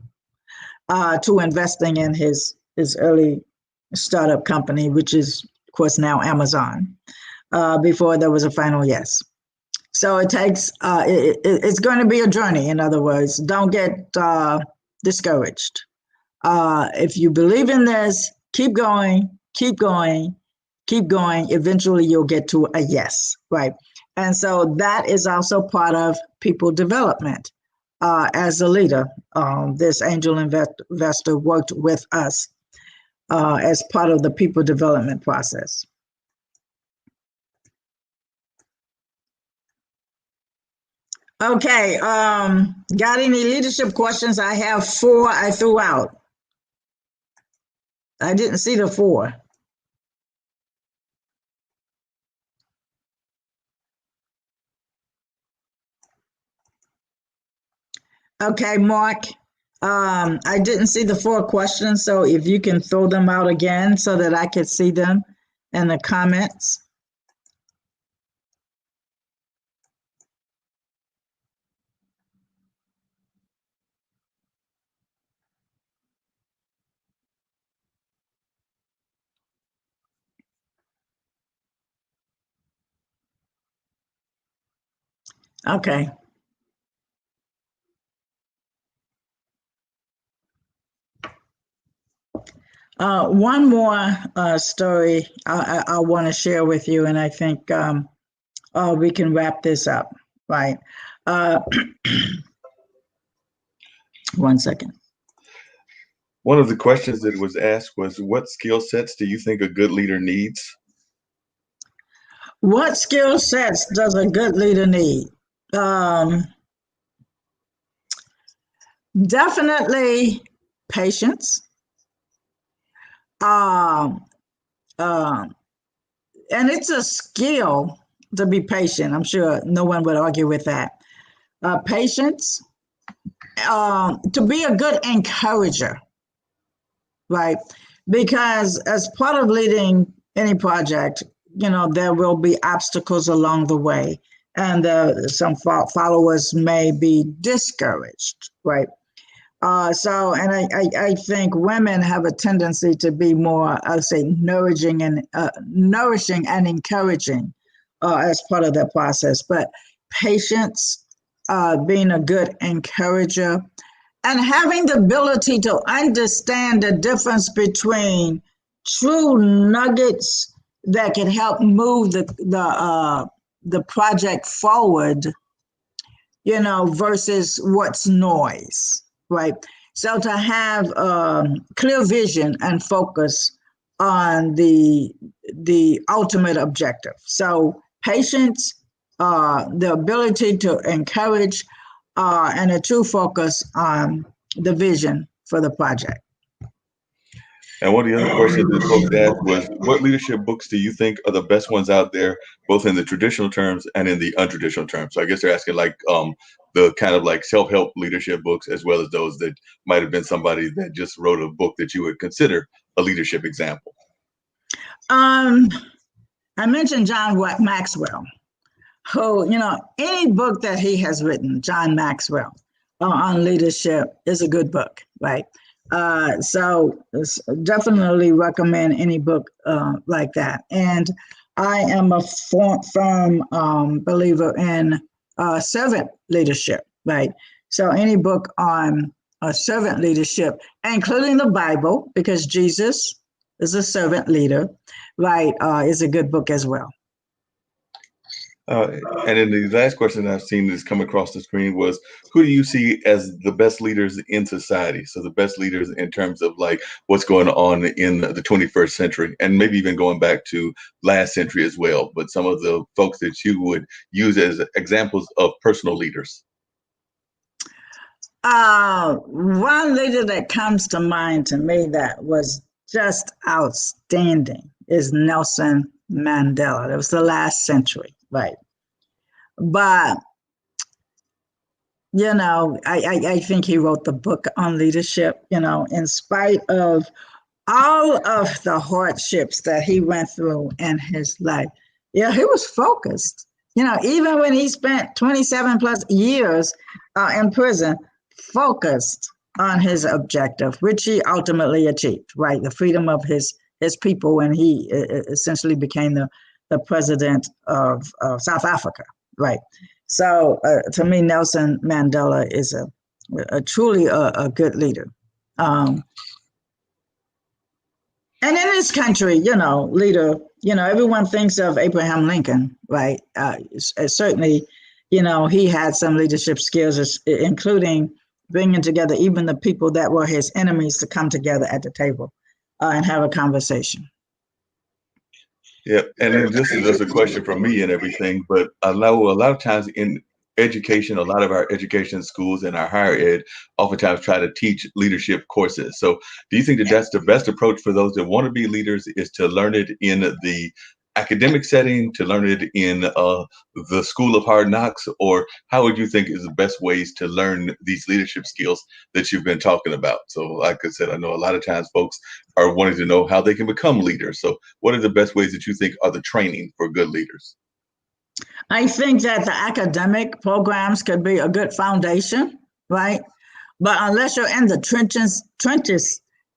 to investing in his early startup company, which is, of course, now Amazon, before there was a final yes. So it takes, it's going to be a journey, in other words. Don't get discouraged. If you believe in this, keep going, keep going, keep going. Eventually you'll get to a yes, right? And so that is also part of people development. As a leader, this angel investor worked with us as part of the people development process. Okay, got any leadership questions? I have 4 I threw out. I didn't see the 4. Okay, Mark, I didn't see the 4 questions, so if you can throw them out again so that I could see them in the comments. Okay. One more story I want to share with you, and I think we can wrap this up, right? One second. One of the questions that was asked was, what skill sets do you think a good leader needs? What skill sets does a good leader need? Definitely patience. And it's a skill to be patient. I'm sure no one would argue with that. Patience, to be a good encourager, right? Because as part of leading any project, there will be obstacles along the way, and some followers may be discouraged, right? So, and I think women have a tendency to be more, I would say, nourishing and encouraging as part of that process. But patience, being a good encourager, and having the ability to understand the difference between true nuggets that can help move the project forward, versus what's noise, right? So to have clear vision and focus on the ultimate objective. So patience, the ability to encourage, and a true focus on the vision for the project. And one of the other questions that folks asked was, what leadership books do you think are the best ones out there, both in the traditional terms and in the untraditional terms? So I guess they're asking like the kind of like self-help leadership books, as well as those that might have been somebody that just wrote a book that you would consider a leadership example. I mentioned John Maxwell, who, any book that he has written, John Maxwell, on leadership is a good book, right? So definitely recommend any book like that. And I am a firm believer in servant leadership, right? So any book on servant leadership, including the Bible, because Jesus is a servant leader, right, is a good book as well. And then the last question I've seen that's come across the screen was, who do you see as the best leaders in society? So the best leaders in terms of like what's going on in the 21st century, and maybe even going back to last century as well, but some of the folks that you would use as examples of personal leaders. One leader that comes to mind to me that was just outstanding is Nelson Mandela. It was the last century, right? But, I think he wrote the book on leadership, in spite of all of the hardships that he went through in his life. Yeah, he was focused. Even when he spent 27 plus years in prison, focused on his objective, which he ultimately achieved, right? The freedom of his people when he essentially became the president of South Africa, right? So to me, Nelson Mandela is a truly a good leader. And in this country, leader, everyone thinks of Abraham Lincoln, right? Certainly, he had some leadership skills, including bringing together even the people that were his enemies to come together at the table and have a conversation. Yeah, and then this is just a question from me and everything, but I know a lot of times in education, a lot of our education schools and our higher ed oftentimes try to teach leadership courses. So do you think that that's the best approach for those that want to be leaders, is to learn it in the academic setting, to learn it in the school of hard knocks, or how would you think is the best ways to learn these leadership skills that you've been talking about? So like I said, I know a lot of times folks are wanting to know how they can become leaders. So what are the best ways that you think are the training for good leaders? I think that the academic programs could be a good foundation, right? But unless you're in the trenches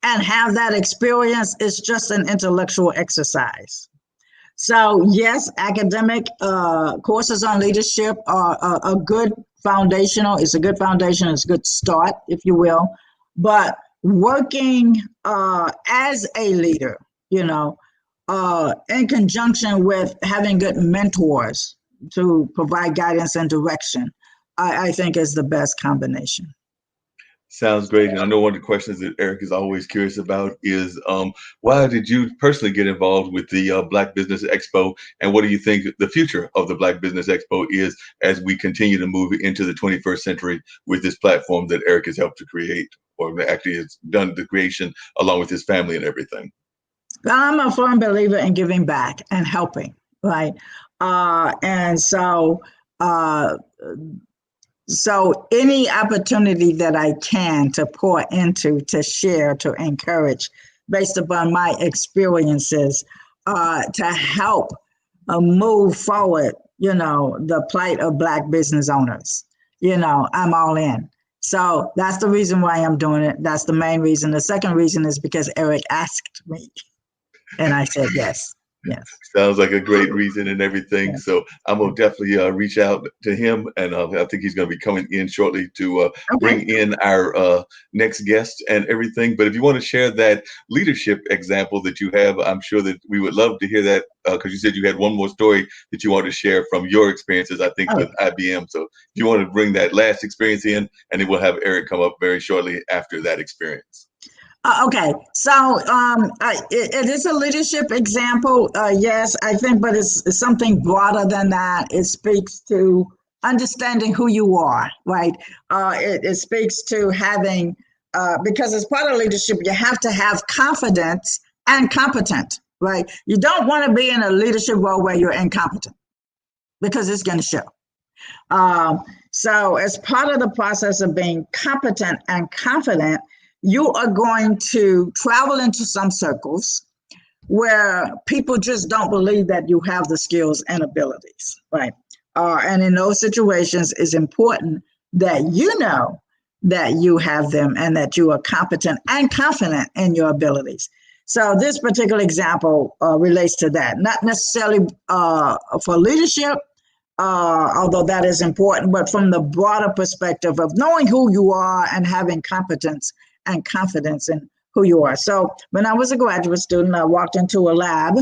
and have that experience, it's just an intellectual exercise. So yes, academic courses on leadership are a good foundational. It's a good foundation. It's a good start, if you will. But working as a leader, in conjunction with having good mentors to provide guidance and direction, I think is the best combination. Sounds great. And I know one of the questions that Eric is always curious about is why did you personally get involved with the Black Business Expo? And what do you think the future of the Black Business Expo is as we continue to move into the 21st century with this platform that Eric has helped to create, or actually has done the creation along with his family and everything? I'm a firm believer in giving back and helping, right? And so any opportunity that I can to pour into, to share, to encourage, based upon my experiences, to help move forward, the plight of Black business owners, I'm all in. So that's the reason why I'm doing it. That's the main reason. The second reason is because Eric asked me, and I said yes. Yes. Sounds like a great reason and everything. Yes. So I'm gonna definitely reach out to him, and I think he's gonna be coming in shortly to Okay. bring in our next guest and everything. But if you want to share that leadership example that you have, I'm sure that we would love to hear that because you said you had one more story that you wanted to share from your experiences, I think, Oh, with IBM. So if you want to bring that last experience in, and then we'll have Eric come up very shortly after that experience. okay, so it is a leadership example, yes, I think, but it's something broader than that. It speaks to understanding who you are, right? It speaks to having, because as part of leadership, you have to have confidence and competent, right? You don't want to be in a leadership role where you're incompetent because it's going to show. So, as part of the process of being competent and confident, you are going to travel into some circles where people just don't believe that you have the skills and abilities, right? And in those situations, it's important that you know that you have them and that you are competent and confident in your abilities. So, this particular example relates to that, not necessarily for leadership, although that is important, but from the broader perspective of knowing who you are and having competence and confidence in who you are. So when I was a graduate student, I walked into a lab,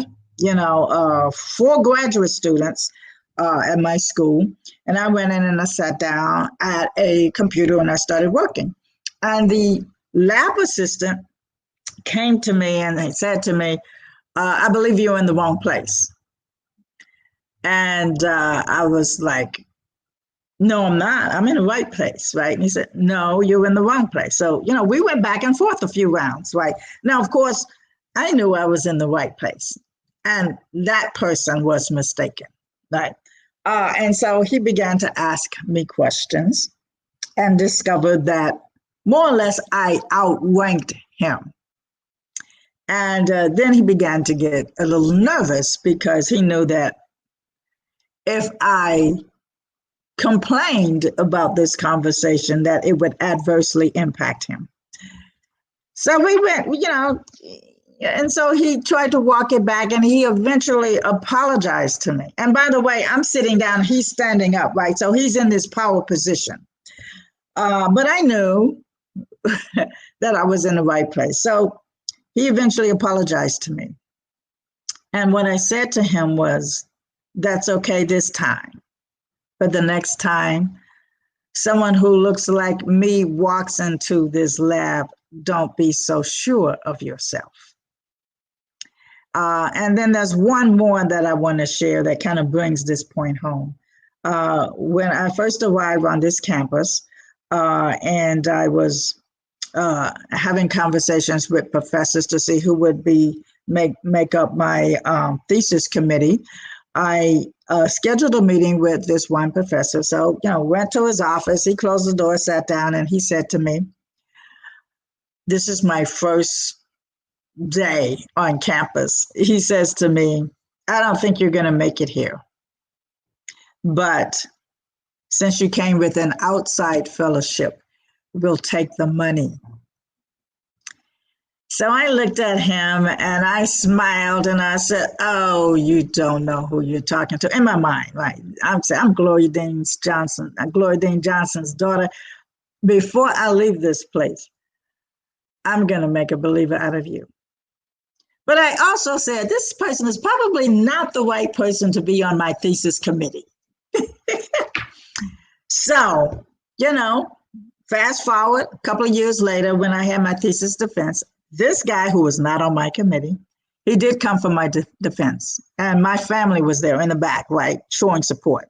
for graduate students at my school, and I went in and I sat down at a computer and I started working. And the lab assistant came to me and they said to me, I believe you're in the wrong place. And I was like, no, I'm not. I'm in the right place, right? And he said, no, you're in the wrong place. So, we went back and forth a few rounds, right? Now, of course, I knew I was in the right place. And that person was mistaken, right? And so he began to ask me questions and discovered that more or less I outranked him. And then he began to get a little nervous because he knew that if I complained about this conversation, that it would adversely impact him. So we went, and so he tried to walk it back and he eventually apologized to me. And by the way, I'm sitting down, he's standing up, right? So he's in this power position. But I knew that I was in the right place. So he eventually apologized to me. And what I said to him was, that's okay this time. But the next time someone who looks like me walks into this lab, don't be so sure of yourself. And then there's one more that I want to share that kind of brings this point home. When I first arrived on this campus, and I was having conversations with professors to see who would make up my thesis committee, I scheduled a meeting with this one professor. So, went to his office, he closed the door, sat down, and he said to me, this is my first day on campus. He says to me, I don't think you're going to make it here. But since you came with an outside fellowship, we'll take the money. So I looked at him and I smiled and I said, oh, you don't know who you're talking to. In my mind, right? I'm Gloria Dean Johnson's daughter. Before I leave this place, I'm going to make a believer out of you. But I also said, this person is probably not the right person to be on my thesis committee. So, fast forward a couple of years later, when I had my thesis defense, this guy who was not on my committee, he did come for my defense. And my family was there in the back, right, showing support.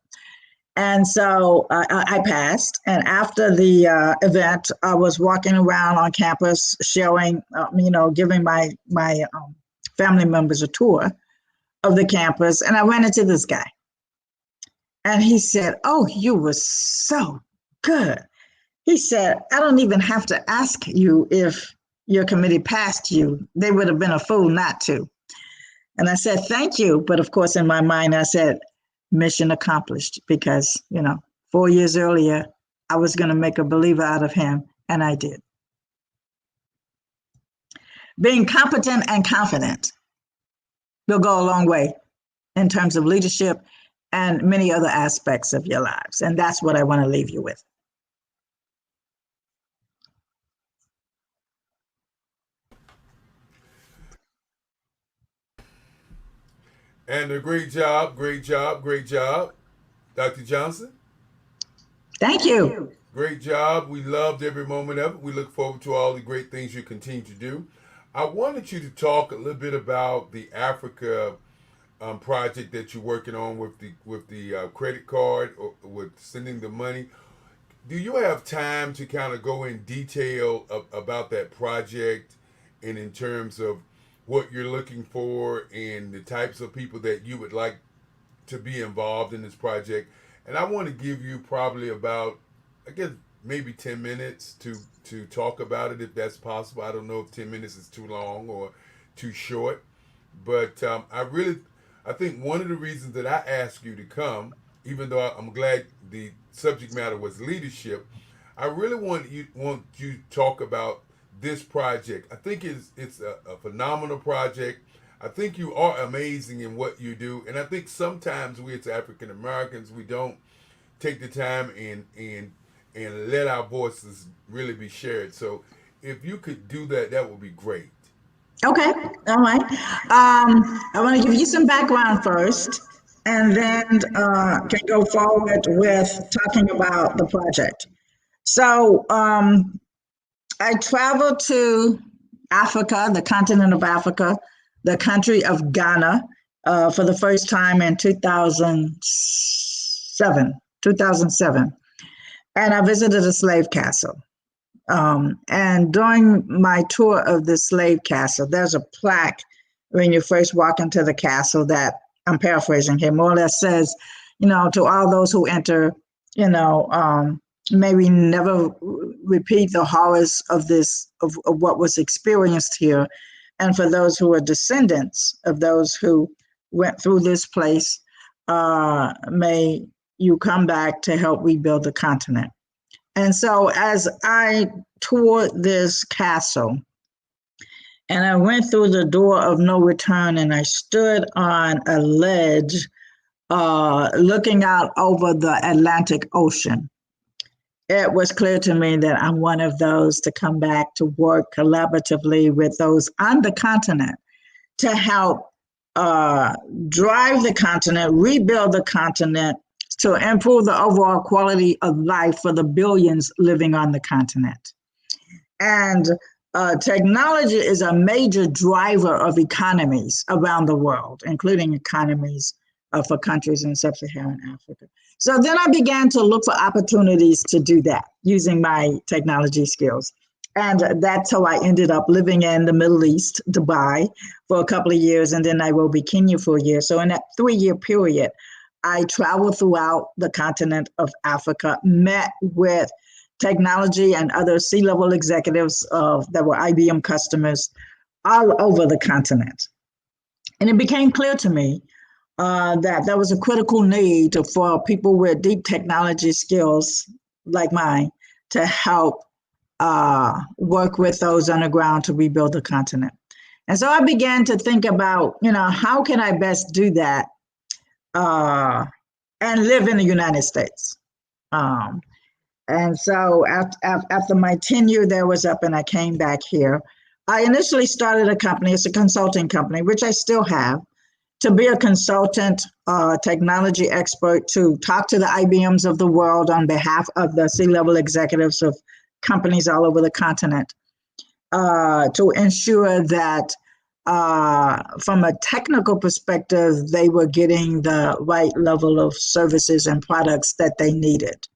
And so I passed. And after the event, I was walking around on campus showing, giving my family members a tour of the campus. And I ran into this guy. And he said, oh, you were so good. He said, I don't even have to ask you if your committee passed you. They would have been a fool not to. And I said, thank you. But of course, in my mind, I said, mission accomplished, because, 4 years earlier, I was going to make a believer out of him, and I did. Being competent and confident. will go a long way in terms of leadership and many other aspects of your lives. And that's what I want to leave you with. And a great job, great job, great job, Dr. Johnson. Thank you. Great job. We loved every moment of it. We look forward to all the great things you continue to do. I wanted you to talk a little bit about the Africa project that you're working on with the credit card or with sending the money. Do you have time to kind of go in detail about that project and in terms of what you're looking for and the types of people that you would like to be involved in this project? And I want to give you probably about, I guess, maybe 10 minutes to talk about it if that's possible. I don't know if 10 minutes is too long or too short, but I think one of the reasons that I asked you to come, even though I'm glad the subject matter was leadership, I really want you to talk about this project. I think it's a phenomenal project. I think you are amazing in what you do, and I think sometimes we as African Americans, we don't take the time and let our voices really be shared. So if you could do that, that would be great. Okay, all right. I want to give you some background first, and then can go forward with talking about the project. So I traveled to Africa, the continent of Africa, the country of Ghana, for the first time in 2007, and I visited a slave castle. And during my tour of the slave castle, there's a plaque when you first walk into the castle that, I'm paraphrasing here, more or less says, to all those who enter, may we never repeat the horrors of what was experienced here. And for those who are descendants of those who went through this place, may you come back to help rebuild the continent. And so as I toured this castle and I went through the door of no return and I stood on a ledge looking out over the Atlantic Ocean, it was clear to me that I'm one of those to come back to work collaboratively with those on the continent to help drive the continent, rebuild the continent, to improve the overall quality of life for the billions living on the continent. And technology is a major driver of economies around the world, including economies for countries in sub-Saharan Africa. So then I began to look for opportunities to do that using my technology skills. And that's how I ended up living in the Middle East, Dubai, for a couple of years, and then Nairobi, Kenya for a year. So in that 3-year period, I traveled throughout the continent of Africa, met with technology and other C-level executives that were IBM customers all over the continent. And it became clear to me that there was a critical need for people with deep technology skills like mine to help work with those on the ground to rebuild the continent. And so I began to think about, how can I best do that and live in the United States. And so after my tenure there was up and I came back here, I initially started a company. It's a consulting company, which I still have, to be a consultant, technology expert, to talk to the IBMs of the world on behalf of the C-level executives of companies all over the continent, to ensure that from a technical perspective, they were getting the right level of services and products that they needed.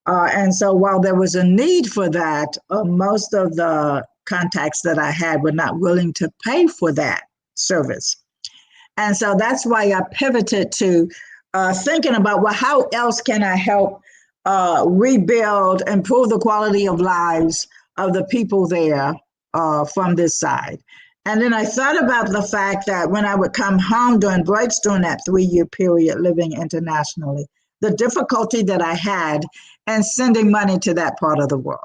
And so while there was a need for that, most of the contacts that I had were not willing to pay for that service. And so that's why I pivoted to thinking about, well, how else can I help rebuild, improve the quality of lives of the people there from this side. And then I thought about the fact that when I would come home during breaks during that 3-year period living internationally, the difficulty that I had in sending money to that part of the world,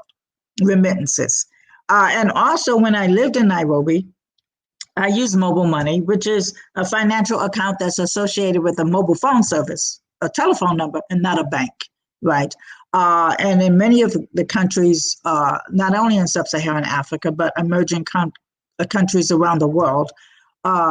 remittances. And also when I lived in Nairobi, I use mobile money, which is a financial account that's associated with a mobile phone service, a telephone number, and not a bank, right? And in many of the countries, not only in sub-Saharan Africa, but emerging countries around the world,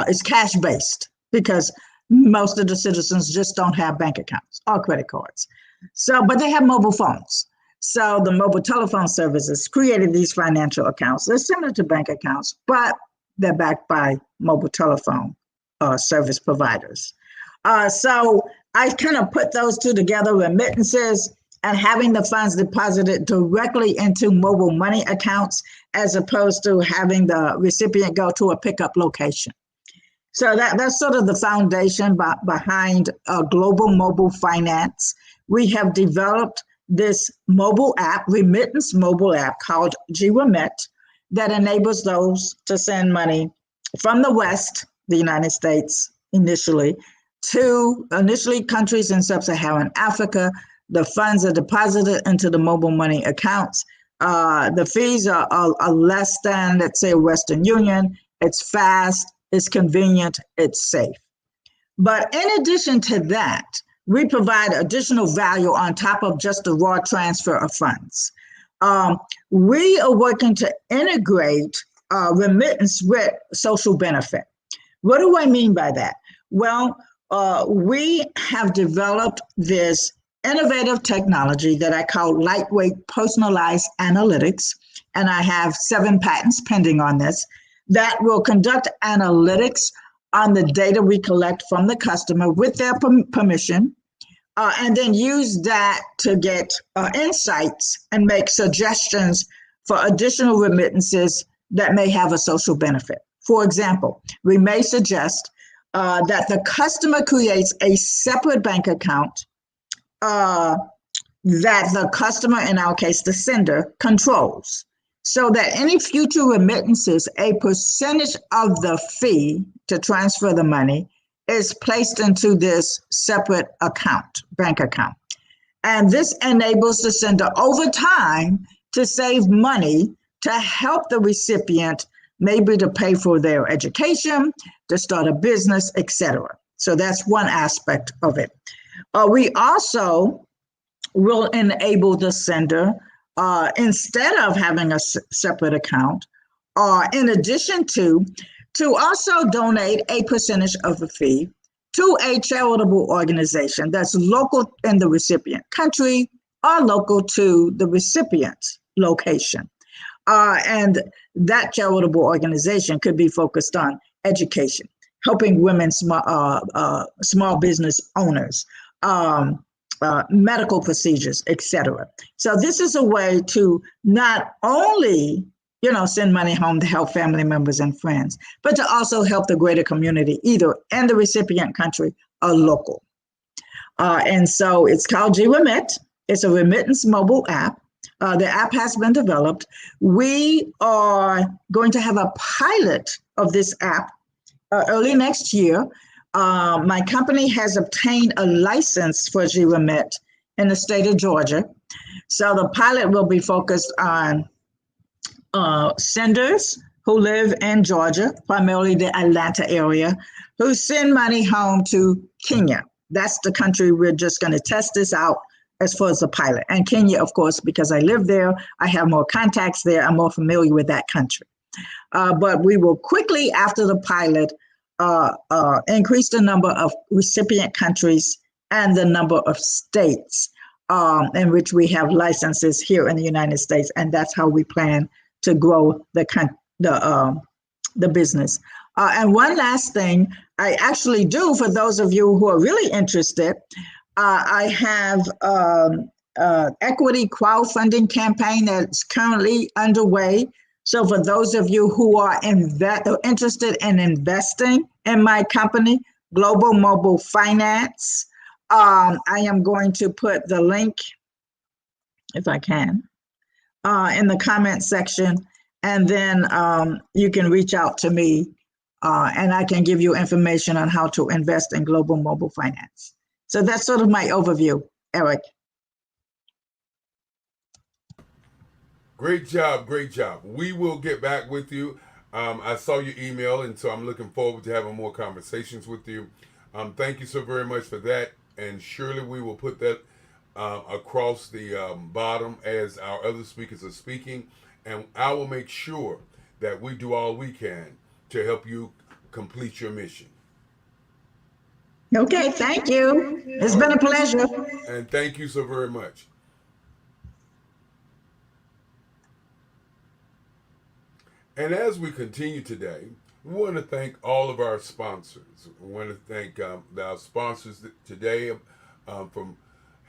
it's cash based because most of the citizens just don't have bank accounts or credit cards. So, but they have mobile phones. So the mobile telephone services created these financial accounts. They're similar to bank accounts, but they're backed by mobile telephone service providers. So I kind of put those two together, remittances and having the funds deposited directly into mobile money accounts as opposed to having the recipient go to a pickup location. So that's sort of the foundation behind global mobile finance. We have developed this mobile app, remittance mobile app called GRemit, that enables those to send money from the West, the United States initially, to initially countries in sub-Saharan Africa. The funds are deposited into the mobile money accounts. The fees are less than, let's say, Western Union. It's fast, it's convenient, it's safe. But in addition to that, we provide additional value on top of just the raw transfer of funds. We are working to integrate remittance with social benefit. What do I mean by that? Well, we have developed this innovative technology that I call lightweight personalized analytics, and I have 7 patents pending on this, that will conduct analytics on the data we collect from the customer with their permission, and then use that to get insights and make suggestions for additional remittances that may have a social benefit. For example, we may suggest that the customer creates a separate bank account that the customer, in our case, the sender, controls, so that any future remittances, a percentage of the fee to transfer the money is placed into this separate account, bank account. And this enables the sender over time to save money to help the recipient, maybe to pay for their education, to start a business, etc. So that's one aspect of it. We also will enable the sender, instead of having a separate account, in addition to also donate a percentage of the fee to a charitable organization that's local in the recipient country or local to the recipient's location. And that charitable organization could be focused on education, helping women, small business owners, medical procedures, etc. So this is a way to not only send money home to help family members and friends, but to also help the greater community, either in the recipient country or local. And so it's called GRemit. It's a remittance mobile app. The app has been developed. We are going to have a pilot of this app early next year. My company has obtained a license for GRemit in the state of Georgia. So the pilot will be focused on senders who live in Georgia, primarily the Atlanta area, who send money home to Kenya. That's the country we're just going to test this out as far as the pilot. And Kenya, of course, because I live there, I have more contacts there, I'm more familiar with that country. But we will quickly, after the pilot, increase the number of recipient countries and the number of states in which we have licenses here in the United States. And that's how we plan to grow the business. And one last thing I actually do, for those of you who are really interested, I have equity crowdfunding campaign that's currently underway. So for those of you who are interested in investing in my company, Global Mobile Finance, I am going to put the link, if I can, in the comment section, and then you can reach out to me and I can give you information on how to invest in global mobile finance. So that's sort of my overview, Eric. Great job, great job. We will get back with you. I saw your email, and so I'm looking forward to having more conversations with you. Thank you so very much for that, and surely we will put that across the bottom as our other speakers are speaking, and I will make sure that we do all we can to help you complete your mission. Okay, thank you. It's been a pleasure. And thank you so very much. And as we continue today, we want to thank all of our sponsors. We want to thank our sponsors today from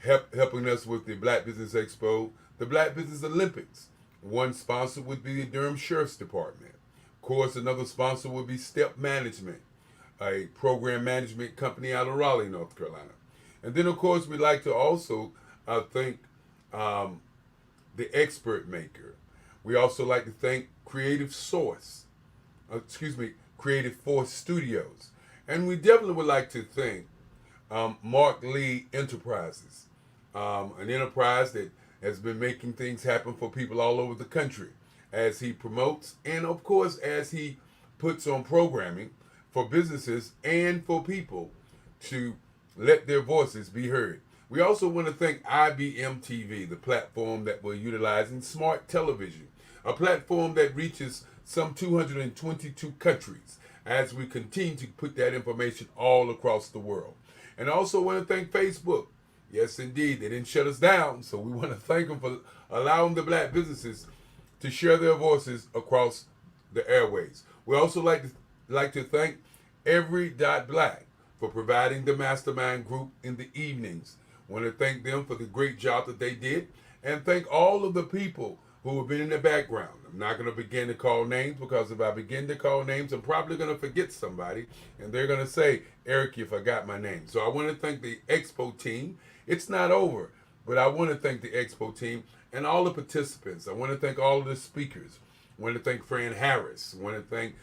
helping us with the Black Business Expo, the Black Business Olympics. One sponsor would be the Durham Sheriff's Department. Of course, another sponsor would be Step Management, a program management company out of Raleigh, North Carolina. And then, of course, we'd like to also thank the Expert Maker. We also like to thank Creative Force Studios. And we definitely would like to thank Mark Lee Enterprises, an enterprise that has been making things happen for people all over the country as he promotes and, of course, as he puts on programming for businesses and for people to let their voices be heard. We also want to thank IBM TV, the platform that we're utilizing, Smart Television, a platform that reaches some 222 countries as we continue to put that information all across the world. And I also want to thank Facebook. Yes, indeed, they didn't shut us down, so we want to thank them for allowing the black businesses to share their voices across the airways. We also like to thank Every Dot Black for providing the mastermind group in the evenings. I want to thank them for the great job that they did, and thank all of the people who have been in the background. I'm not going to begin to call names because if I begin to call names, I'm probably going to forget somebody, and they're going to say, Eric, you forgot my name. So I want to thank the Expo team. It's not over, but I want to thank the Expo team and all the participants. I want to thank all of the speakers. I want to thank Fran Harris. I want to thank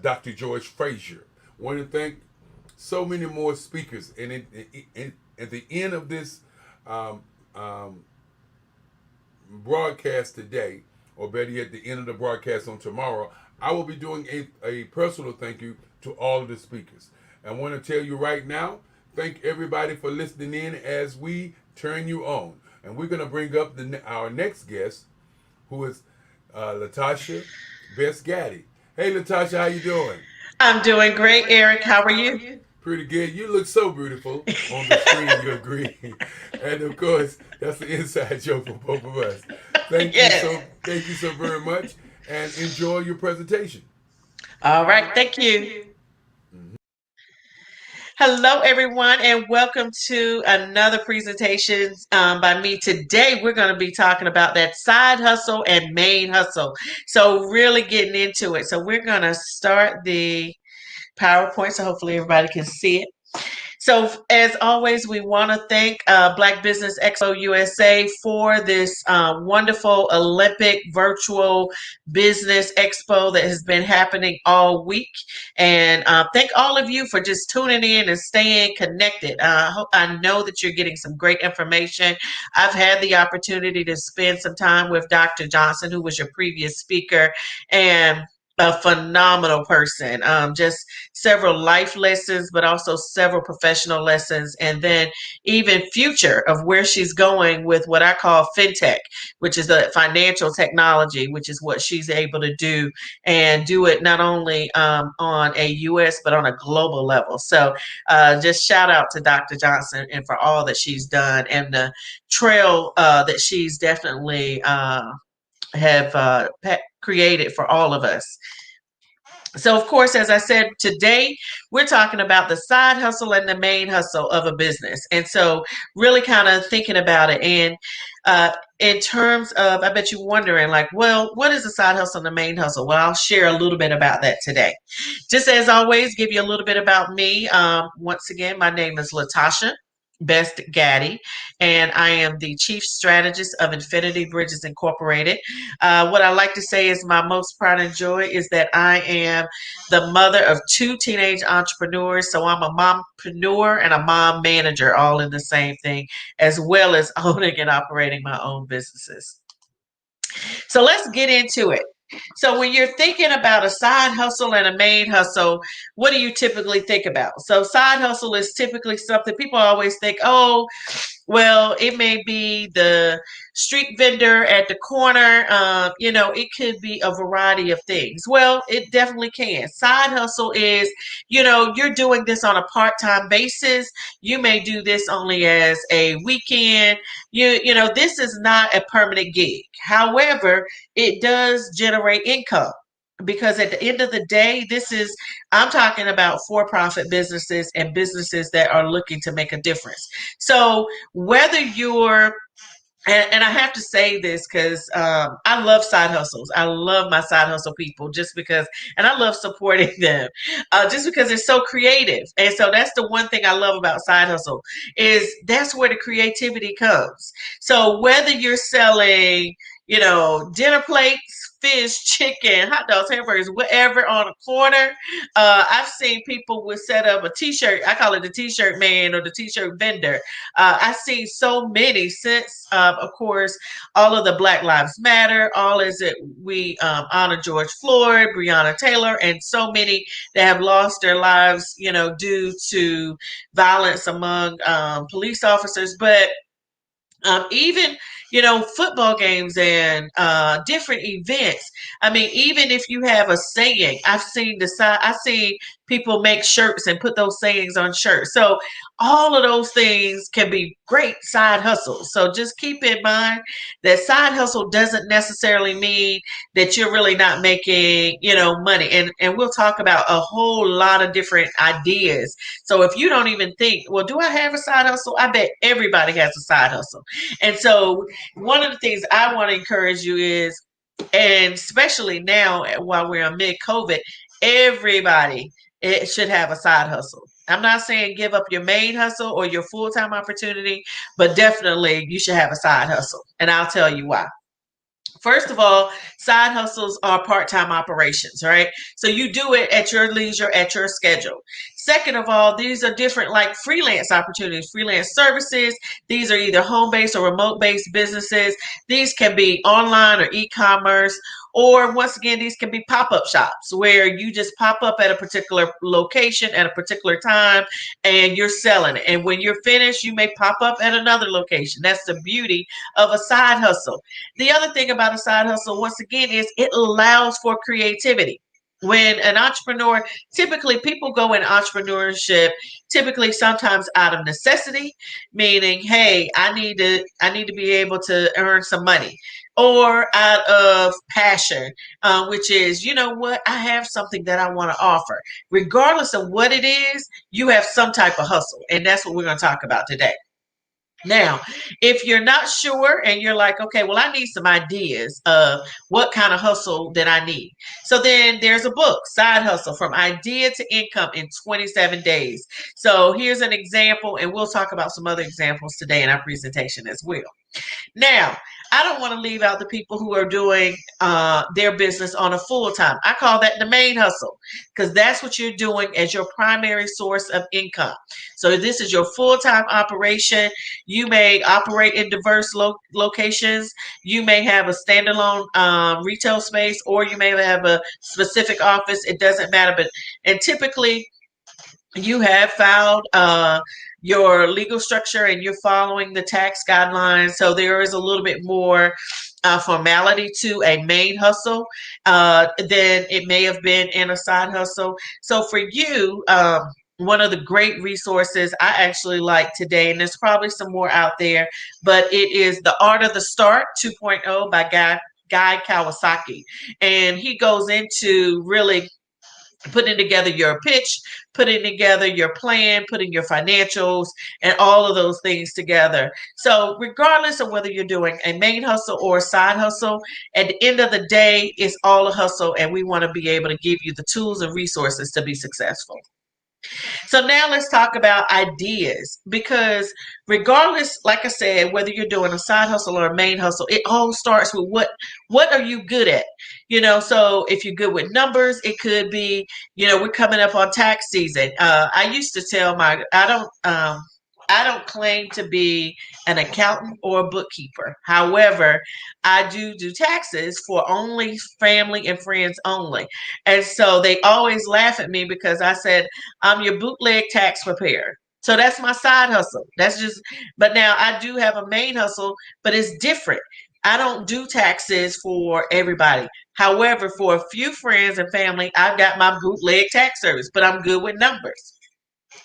Dr. George Frazier. I want to thank so many more speakers. And at the end of this um, um, broadcast today, or better yet, the end of the broadcast on tomorrow, I will be doing a personal thank you to all of the speakers. I want to tell you right now, thank everybody for listening in as we turn you on. And we're going to bring up our next guest, who is Latasha Best Gaddy. Hey, Latasha, how you doing? I'm doing great, Eric. How are you? Pretty good. You look so beautiful on the screen. You agree? And of course, that's the inside joke for both of us. Yes. Thank you so very much, and enjoy your presentation. All right. Thank you. Hello, everyone, and welcome to another presentation by me. Today, we're going to be talking about that side hustle and main hustle. So, really getting into it. So, we're going to start the PowerPoint so hopefully everybody can see it. So, as always, we want to thank Black Business Expo USA for this wonderful Olympic virtual business expo that has been happening all week. And thank all of you for just tuning in and staying connected. I know that you're getting some great information. I've had the opportunity to spend some time with Dr. Johnson, who was your previous speaker, and a phenomenal person. Just several life lessons, but also several professional lessons, and then even future of where she's going with what I call fintech, which is a financial technology, which is what she's able to do and do it not only on a U.S. but on a global level. So just shout out to Dr. Johnson and for all that she's done and the trail that she's definitely have created for all of us. So, of course, as I said, today we're talking about the side hustle and the main hustle of a business. And so, really kind of thinking about it. And in terms of, I bet you're wondering, like, well, what is the side hustle and the main hustle? Well, I'll share a little bit about that today. Just as always, give you a little bit about me. Once again, my name is Latasha Best Gaddy, and I am the Chief Strategist of Infinity Bridges Incorporated. What I like to say is my most pride and joy is that I am the mother of two teenage entrepreneurs. So I'm a mompreneur and a mom manager, all in the same thing, as well as owning and operating my own businesses. So let's get into it. So when you're thinking about a side hustle and a main hustle, what do you typically think about? So side hustle is typically something people always think, oh, well, it may be the street vendor at the corner. It could be a variety of things. Well, it definitely can. Side hustle is, you're doing this on a part-time basis. You may do this only as a weekend. This is not a permanent gig. However, it does generate income. Because at the end of the day, I'm talking about for profit businesses and businesses that are looking to make a difference. So whether you're and I have to say this because I love side hustles. I love my side hustle people and I love supporting them just because they're so creative. And so that's the one thing I love about side hustle is that's where the creativity comes. So whether you're selling, dinner plates, fish, chicken, hot dogs, hamburgers, whatever on a corner, I've seen people would set up a t-shirt. I call it the t-shirt man or the t-shirt vendor. I've seen so many since, of course, all of the Black Lives Matter, all as it we honor George Floyd, Breonna Taylor, and so many that have lost their lives, due to violence among police officers. But even football games and different events. I mean, even if you have a saying, I've seen people make shirts and put those sayings on shirts. So all of those things can be great side hustles. So just keep in mind that side hustle doesn't necessarily mean that you're really not making money. And we'll talk about a whole lot of different ideas. So if you don't even think, well, do I have a side hustle? I bet everybody has a side hustle. And so one of the things I want to encourage you is, and especially now while we're amid COVID, everybody it should have a side hustle. I'm not saying give up your main hustle or your full-time opportunity, but definitely you should have a side hustle. And I'll tell you why. First of all, side hustles are part-time operations, right? So you do it at your leisure, at your schedule. Second of all, these are different like freelance opportunities, freelance services. These are either home-based or remote-based businesses. These can be online or e-commerce, or once again, these can be pop-up shops where you just pop up at a particular location at a particular time and you're selling it. And when you're finished, you may pop up at another location. That's the beauty of a side hustle. The other thing about a side hustle, once again, is it allows for creativity. When an entrepreneur, typically people go in entrepreneurship, typically sometimes out of necessity, meaning, hey, I need to be able to earn some money, or out of passion, which is, you know what, I have something that I want to offer. Regardless of what it is, you have some type of hustle, and that's what we're going to talk about today. Now, if you're not sure and you're like, okay, well, I need some ideas of what kind of hustle that I need. So then there's a book, Side Hustle from Idea to Income in 27 Days. So here's an example, and we'll talk about some other examples today in our presentation as well. Now, I don't want to leave out the people who are doing their business on a full time. I call that the main hustle because that's what you're doing as your primary source of income. So this is your full time operation. You may operate in diverse locations. You may have a standalone retail space, or you may have a specific office. It doesn't matter, and typically you have filed your legal structure and you're following the tax guidelines. So there is a little bit more formality to a main hustle than it may have been in a side hustle. So for you, one of the great resources I actually like today, and there's probably some more out there, but it is The Art of the Start 2.0 by Guy Kawasaki. And he goes into really putting together your pitch, putting together your plan, putting your financials, and all of those things together. So, regardless of whether you're doing a main hustle or a side hustle, at the end of the day, it's all a hustle, and we want to be able to give you the tools and resources to be successful. So now let's talk about ideas, because regardless, like I said, whether you're doing a side hustle or a main hustle, it all starts with what are you good at? So if you're good with numbers, it could be, we're coming up on tax season. I used to tell I don't I don't claim to be an accountant or a bookkeeper. However, I do taxes for only family and friends only. And so they always laugh at me because I said, I'm your bootleg tax preparer. So that's my side hustle. That's just, but now I do have a main hustle, but it's different. I don't do taxes for everybody. However, for a few friends and family, I've got my bootleg tax service, but I'm good with numbers.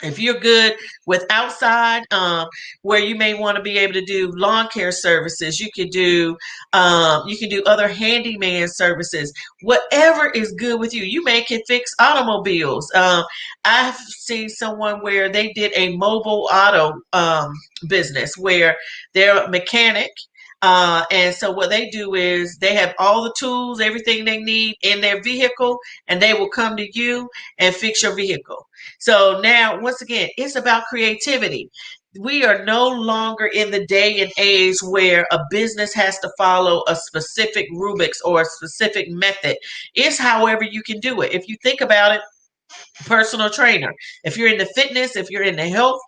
If you're good with outside, where you may want to be able to do lawn care services, you can do other handyman services. Whatever is good with you, you may can fix automobiles. I've seen someone where they did a mobile auto business where they're a mechanic. And so what they do is they have all the tools, everything they need in their vehicle, and they will come to you and fix your vehicle. So now, once again, it's about creativity. We are no longer in the day and age where a business has to follow a specific rubrics or a specific method. It's however you can do it. If you think about it, personal trainer. If you're into fitness, if you're into health,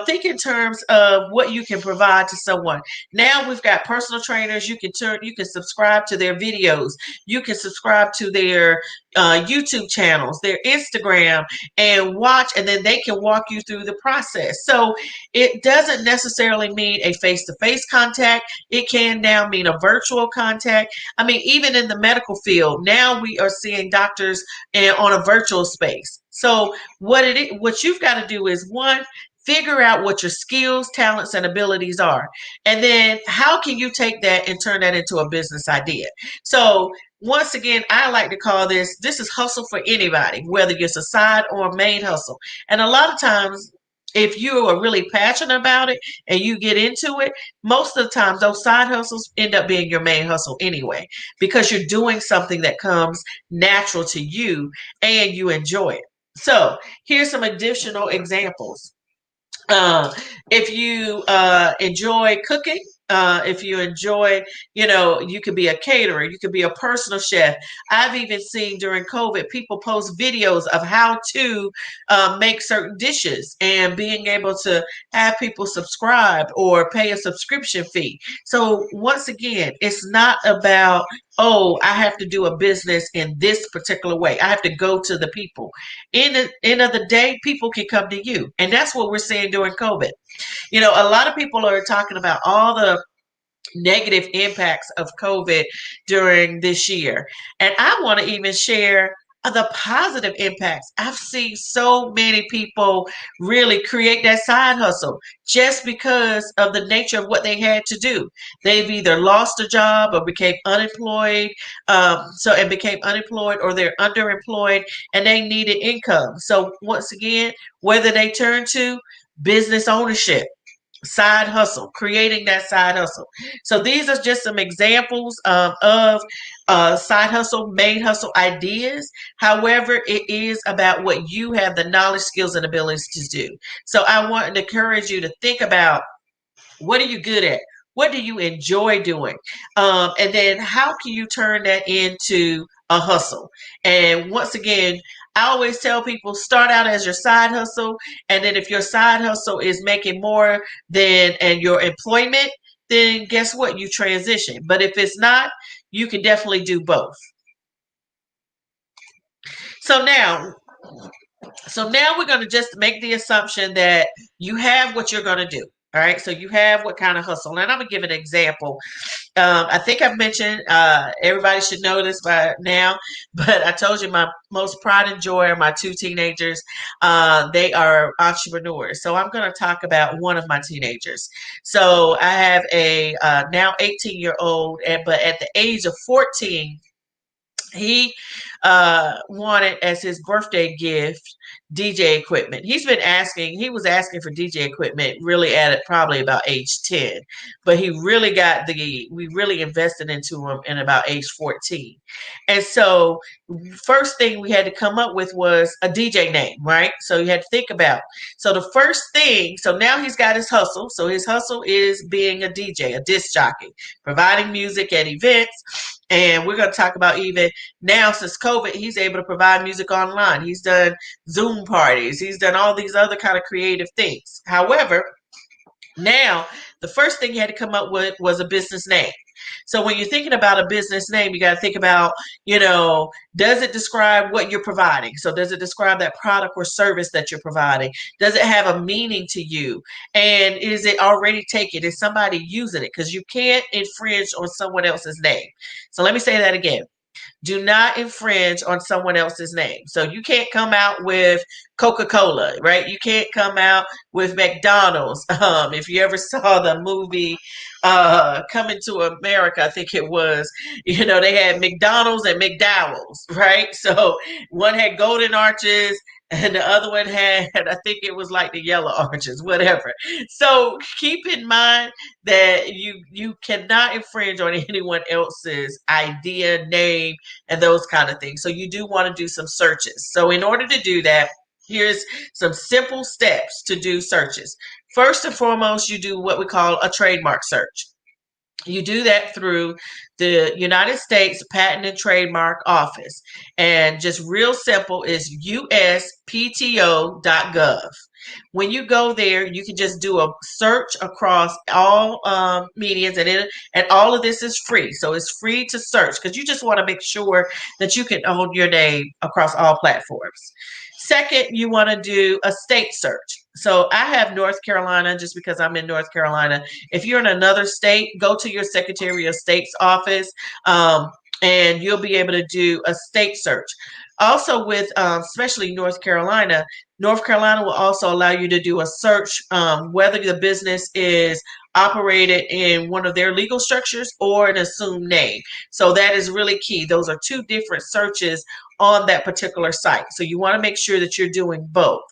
think in terms of what you can provide to someone. Now we've got personal trainers. You can subscribe to their videos. You can subscribe to their YouTube channels, their Instagram, and watch, and then they can walk you through the process. So it doesn't necessarily mean a face-to-face contact. It can now mean a virtual contact. I mean, even in the medical field, now we are seeing doctors and on a virtual space. So what you've got to do is, one, figure out what your skills, talents, and abilities are. And then how can you take that and turn that into a business idea? So once again, I like to call this is hustle for anybody, whether it's a side or a main hustle. And a lot of times, if you are really passionate about it and you get into it, most of the times those side hustles end up being your main hustle anyway, because you're doing something that comes natural to you and you enjoy it. So here's some additional examples. If you enjoy cooking, if you enjoy, you could be a caterer, you could be a personal chef. I've even seen during COVID, people post videos of how to make certain dishes and being able to have people subscribe or pay a subscription fee. So once again, it's not about, oh, I have to do a business in this particular way. I have to go to the people. In the end of the day, people can come to you. And that's what we're seeing during COVID. A lot of people are talking about all the negative impacts of COVID during this year. And I want to even share the positive impacts. I've seen so many people really create that side hustle just because of the nature of what they had to do. They've either lost a job or became unemployed, became unemployed, or they're underemployed and they needed income. So once again, whether they turn to business ownership, side hustle, creating that side hustle. So these are just some examples of side hustle, main hustle ideas. However, it is about what you have the knowledge, skills, and abilities to do. So I want to encourage you to think about, what are you good at? What do you enjoy doing? And then how can you turn that into a hustle? And once again, I always tell people, start out as your side hustle. And then if your side hustle is making more than and your employment, then guess what? You transition. But if it's not, you can definitely do both. So now we're going to just make the assumption that you have what you're going to do. All right. So you have what kind of hustle. And I'm going to give an example. I think I've mentioned, everybody should know this by now, but I told you my most pride and joy are my two teenagers. They are entrepreneurs. So I'm going to talk about one of my teenagers. So I have a now 18-year-old, but at the age of 14, he wanted as his birthday gift DJ equipment. He was asking for DJ equipment really at probably about age 10, but we really invested into him in about age 14. And so first thing we had to come up with was a DJ name, right? So you had to think about, so the first thing, so now he's got his hustle. So his hustle is being a DJ, a disc jockey, providing music at events. And we're going to talk about, even now since COVID, he's able to provide music online. He's done Zoom parties. He's done all these other kind of creative things. However, Now, the first thing you had to come up with was a business name. So when you're thinking about a business name, you got to think about, does it describe what you're providing? So does it describe that product or service that you're providing? Does it have a meaning to you? And is it already taken? Is somebody using it? Because you can't infringe on someone else's name. So let me say that again. Do not infringe on someone else's name. So you can't come out with Coca-Cola, right? You can't come out with McDonald's. If you ever saw the movie Coming to America, I think it was, they had McDonald's and McDowell's, right? So one had golden arches and the other one had, I think it was like the yellow arches, whatever. So keep in mind that you cannot infringe on anyone else's idea, name, and those kind of things. So you do want to do some searches. So in order to do that, here's some simple steps to do searches. First and foremost, you do what we call a trademark search. You do that through the United States Patent and Trademark Office. And just real simple is uspto.gov. When you go there, you can just do a search across all mediums, and all of this is free. So it's free to search because you just want to make sure that you can own your name across all platforms. Second, you want to do a state search. So I have North Carolina just because I'm in North Carolina. If you're in another state, go to your Secretary of State's office, and you'll be able to do a state search. Also, with especially North Carolina will also allow you to do a search whether the business is operated in one of their legal structures or an assumed name. So that is really key. Those are two different searches on that particular site. So you want to make sure that you're doing both.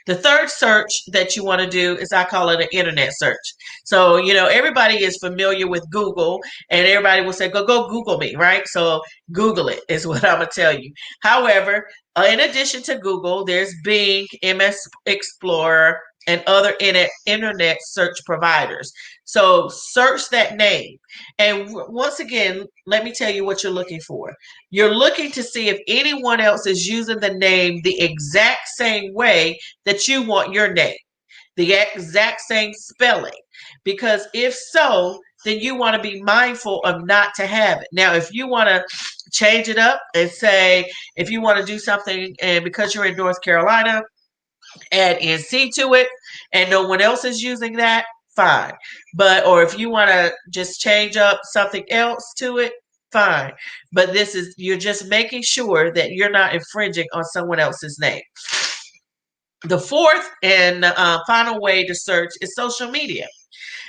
The third search that you want to do is, I call it an internet search. So, everybody is familiar with Google, and everybody will say, go Google me, right? So Google it is what I'm going to tell you. However, in addition to Google, there's Bing, MS Explorer, and other internet search providers. So search that name. And once again, let me tell you what you're looking for. You're looking to see if anyone else is using the name the exact same way that you want your name, the exact same spelling. Because if so, then you want to be mindful of not to have it. Now, if you want to change it up and say, if you want to do something, and because you're in North Carolina, add NC to it, and no one else is using that, fine. Or if you want to just change up something else to it, fine. But you're just making sure that you're not infringing on someone else's name. The fourth and final way to search is social media.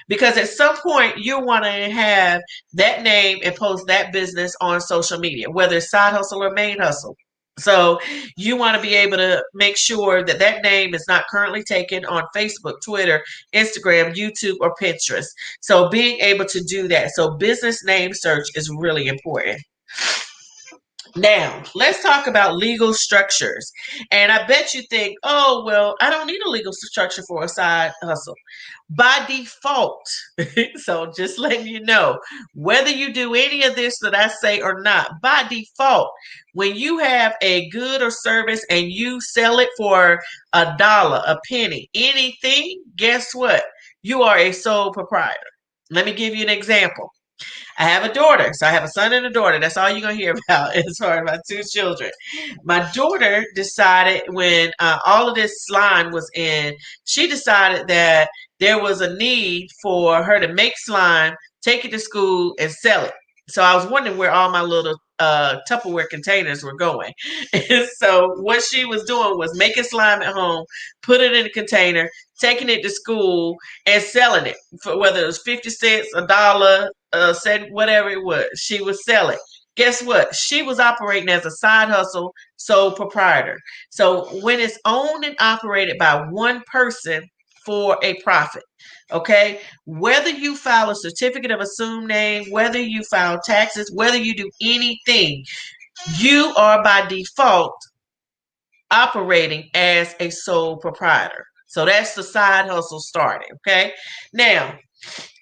Because at some point you want to have that name and post that business on social media, whether it's side hustle or main hustle. So you want to be able to make sure that that name is not currently taken on Facebook, Twitter, Instagram, YouTube, or Pinterest. So being able to do that. So business name search is really important. Now, let's talk about legal structures. And I bet you think, oh, well, I don't need a legal structure for a side hustle. By default, so just letting you know, whether you do any of this that I say or not, by default, when you have a good or service and you sell it for $1, a penny, anything, guess what? You are a sole proprietor. Let me give you an example. I have a daughter. So I have a son and a daughter. That's all you're going to hear about as far as my two children. My daughter decided when all of this slime was in, she decided that there was a need for her to make slime, take it to school, and sell it. So I was wondering where all my little Tupperware containers were going. And so what she was doing was making slime at home, put it in a container, taking it to school, and selling it for whether it was 50 cents, $1, cent, whatever it was. She was selling. Guess what? She was operating as a side hustle, sole proprietor. So when it's owned and operated by one person for a profit, okay, whether you file a certificate of assumed name, whether you file taxes, whether you do anything, you are by default operating as a sole proprietor. So that's the side hustle starting. Okay. Now,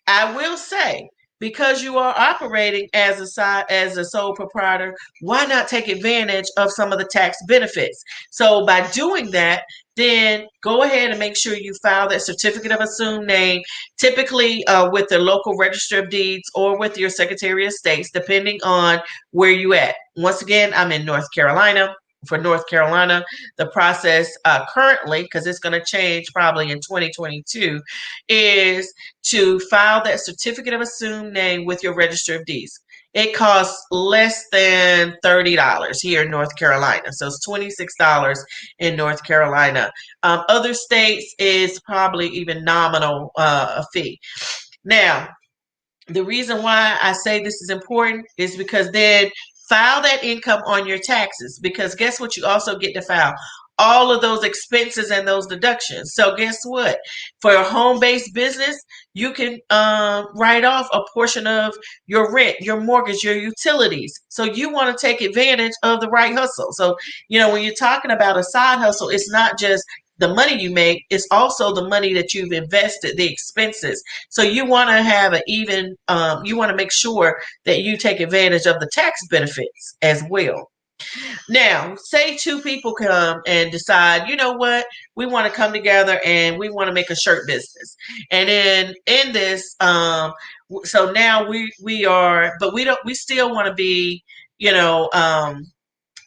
I will say, because you are operating as a sole proprietor, why not take advantage of some of the tax benefits? So by doing that, then go ahead and make sure you file that certificate of assumed name, typically with the local register of deeds or with your Secretary of States, depending on where you at. Once again, I'm in North Carolina. For North Carolina, the process currently, because it's going to change probably in 2022, is to file that certificate of assumed name with your register of deeds. It costs less than $30 here in North Carolina. So it's $26 in North Carolina. Other states is probably even nominal a fee. Now, the reason why I say this is important is because then file that income on your taxes, because guess what? You also get to file all of those expenses and those deductions. So guess what? For a home-based business, you can write off a portion of your rent, your mortgage, your utilities. So you want to take advantage of the right hustle. So, when you're talking about a side hustle, it's not just the money you make, it's also the money that you've invested, the expenses. So you want to have an even, you want to make sure that you take advantage of the tax benefits as well. Now, say two people come and decide, you know what, we want to come together and we want to make a shirt business. And then in this, so now we are, but we still want to be,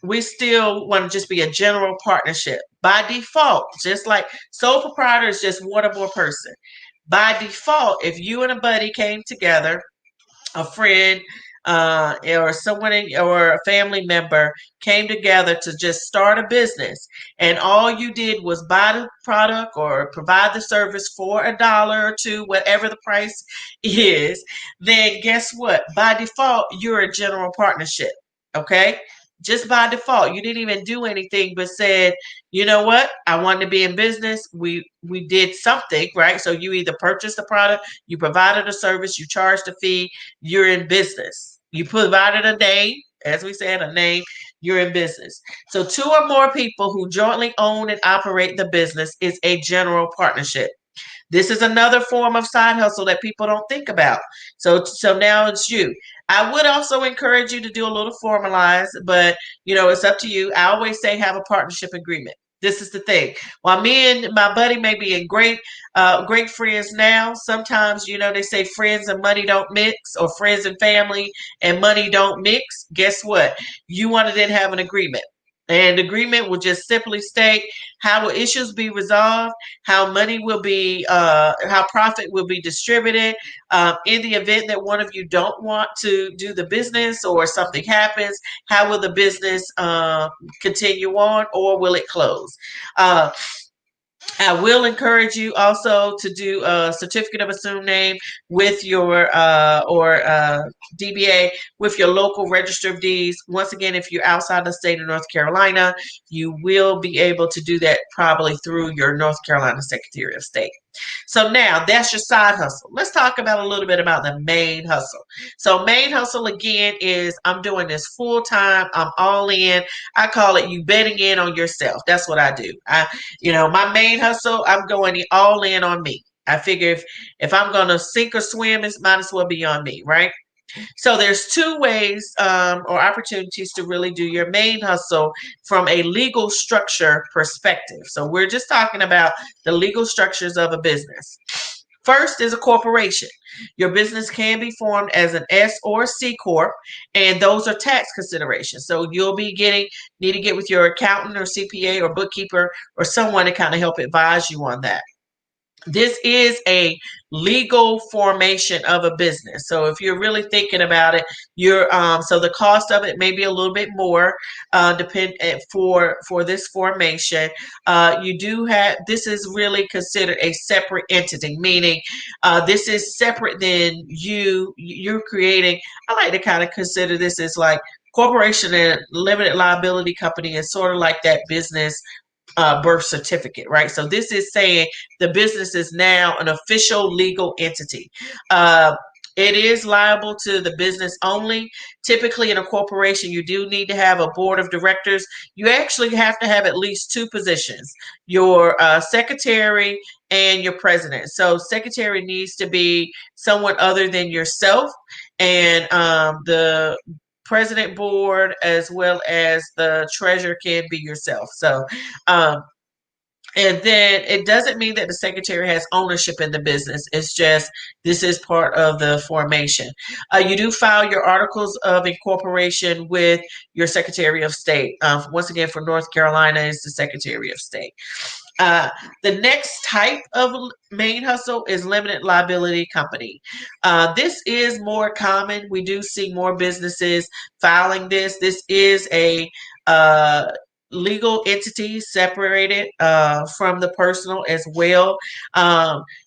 we still want to just be a general partnership. By default, just like sole proprietor is just one or more person. By default, if you and a buddy came together, a friend or someone or a family member came together to just start a business, and all you did was buy the product or provide the service for $1 or $2, whatever the price is, then guess what? By default, you're a general partnership. Okay? Just by default, you didn't even do anything but said, you know what? I want to be in business. We did something, right? So you either purchased the product, you provided a service, you charged a fee, you're in business. You provided a name, as we said, a name, you're in business. So two or more people who jointly own and operate the business is a general partnership. This is another form of side hustle that people don't think about. So now it's you. I would also encourage you to do a little formalized, but it's up to you. I always say have a partnership agreement. This is the thing. While me and my buddy may be in great friends now, sometimes they say friends and money don't mix, or friends and family and money don't mix. Guess what? You want to then have an agreement. And the agreement will just simply state how will issues be resolved, how money will be, how profit will be distributed. In the event that one of you don't want to do the business or something happens, how will the business continue on, or will it close? I will encourage you also to do a certificate of assumed name with your DBA with your local register of deeds. Once again, if you're outside the state of North Carolina, you will be able to do that probably through your North Carolina Secretary of State. So now that's your side hustle. Let's talk about a little bit about the main hustle. So main hustle again is I'm doing this full time. I'm all in. I call it you betting in on yourself. That's what I do. My main hustle, I'm going all in on me. I figure if I'm going to sink or swim, it might as well be on me, right? So there's two ways or opportunities to really do your main hustle from a legal structure perspective. So we're just talking about the legal structures of a business. First is a corporation. Your business can be formed as an S or C corp, and those are tax considerations. So you'll be need to get with your accountant or CPA or bookkeeper or someone to kind of help advise you on that. This is a legal formation of a business. So if you're really thinking about it, so the cost of it may be a little bit more for this formation. You do have, this is really considered a separate entity, meaning this is separate than you're creating. I like to kind of consider this as like corporation and limited liability company is sort of like that business birth certificate, right? So this is saying the business is now an official legal entity. It is liable to the business only. Typically in a corporation, you do need to have a board of directors. You actually have to have at least two positions, your secretary and your president. So secretary needs to be someone other than yourself, and the president board as well as the treasurer can be yourself. So And then it doesn't mean that the secretary has ownership in the business. It's just this is part of the formation. You do file your articles of incorporation with your Secretary of State. Once again, for North Carolina, is the Secretary of State. Uh, the next type of main hustle is limited liability company. This is more common. We do see more businesses filing this. This is a legal entity separated from the personal as well.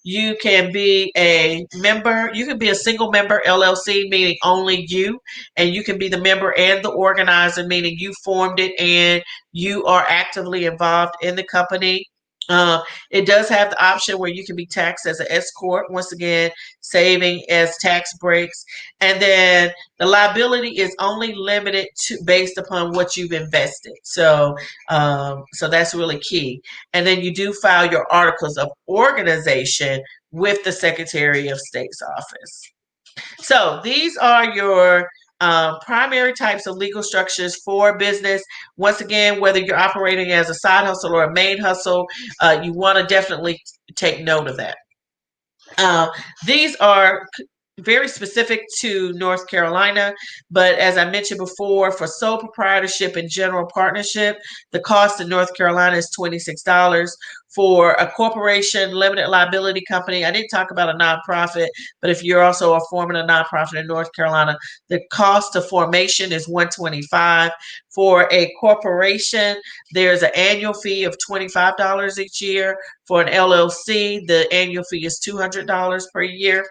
You can be a member, you can be a single member LLC, meaning only you, and you can be the member and the organizer, meaning you formed it and you are actively involved in the company. Um, it does have the option where you can be taxed as an S corp. Once again, saving as tax breaks, and then the liability is only limited to based upon what you've invested. So that's really key. And then you do file your articles of organization with the Secretary of State's office. So these are your primary types of legal structures for business. Once again, whether you're operating as a side hustle or a main hustle, you want to definitely take note of that. Uh, these are very specific to North Carolina, but as I mentioned before, for sole proprietorship and general partnership, the cost in North Carolina is $26. For a corporation, limited liability company, I didn't talk about a nonprofit, but if you're also forming a nonprofit in North Carolina, the cost of formation is $125. For a corporation, there's an annual fee of $25 each year. For an LLC, the annual fee is $200 per year.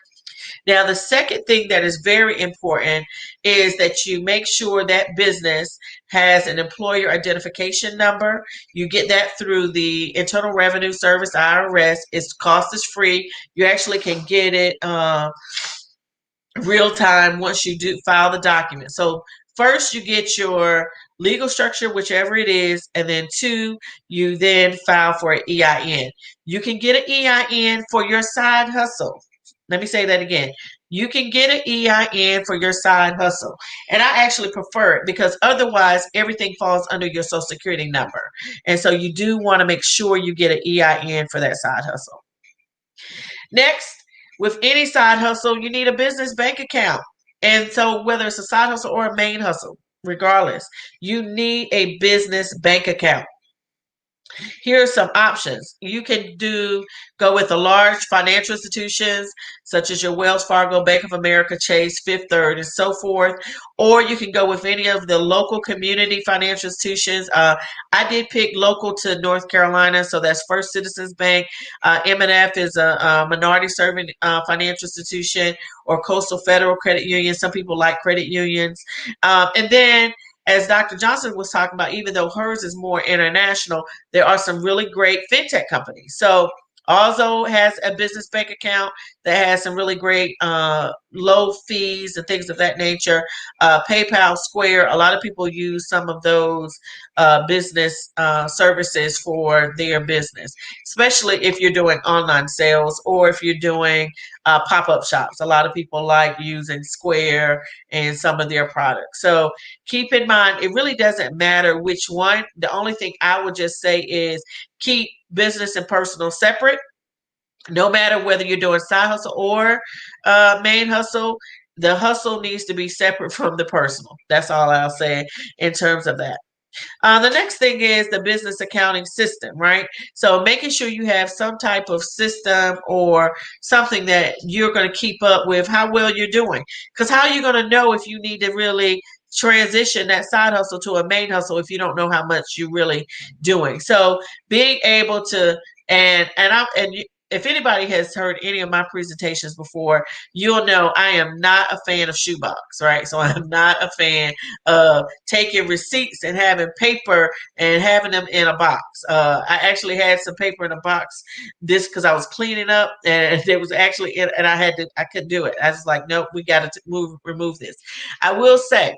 Now, the second thing that is very important is that you make sure that business has an employer identification number. You get that through the Internal Revenue Service, IRS. Its cost is free. You actually can get it real time once you do file the document. So first you get your legal structure, whichever it is, and then two, you then file for an EIN. You can get an EIN for your side hustle. Let me say that again. You can get an EIN for your side hustle. And I actually prefer it because otherwise everything falls under your social security number. And so you do want to make sure you get an EIN for that side hustle. Next, with any side hustle, you need a business bank account. And so, whether it's a side hustle or a main hustle, regardless, you need a business bank account. Here are some options. You can go with the large financial institutions such as your Wells Fargo, Bank of America, Chase, Fifth Third, and so forth. Or you can go with any of the local community financial institutions. I did pick local to North Carolina, so that's First Citizens Bank. M&F is a minority serving financial institution, or Coastal Federal Credit Union. Some people like credit unions. And then as Dr. Johnson was talking about, even though hers is more international, there are some really great fintech companies. So Alzo has a business bank account that has some really great low fees and things of that nature. PayPal, Square, a lot of people use some of those business services for their business, especially if you're doing online sales or if you're doing pop-up shops. A lot of people like using Square and some of their products. So keep in mind, it really doesn't matter which one. The only thing I would just say is keep business and personal separate. No matter whether you're doing side hustle or main hustle, the hustle needs to be separate from the personal. That's all I'll say in terms of that. The next thing is the business accounting system, right? So making sure you have some type of system or something that you're going to keep up with how well you're doing. Because how are you going to know if you need to really transition that side hustle to a main hustle if you don't know how much you're really doing? So being able to if anybody has heard any of my presentations before, you'll know I am not a fan of shoebox, right? So I'm not a fan of taking receipts and having paper and having them in a box. I actually had some paper in a box this because I was cleaning up and it was actually and I couldn't do it. I was like, nope, we got to remove this. I will say,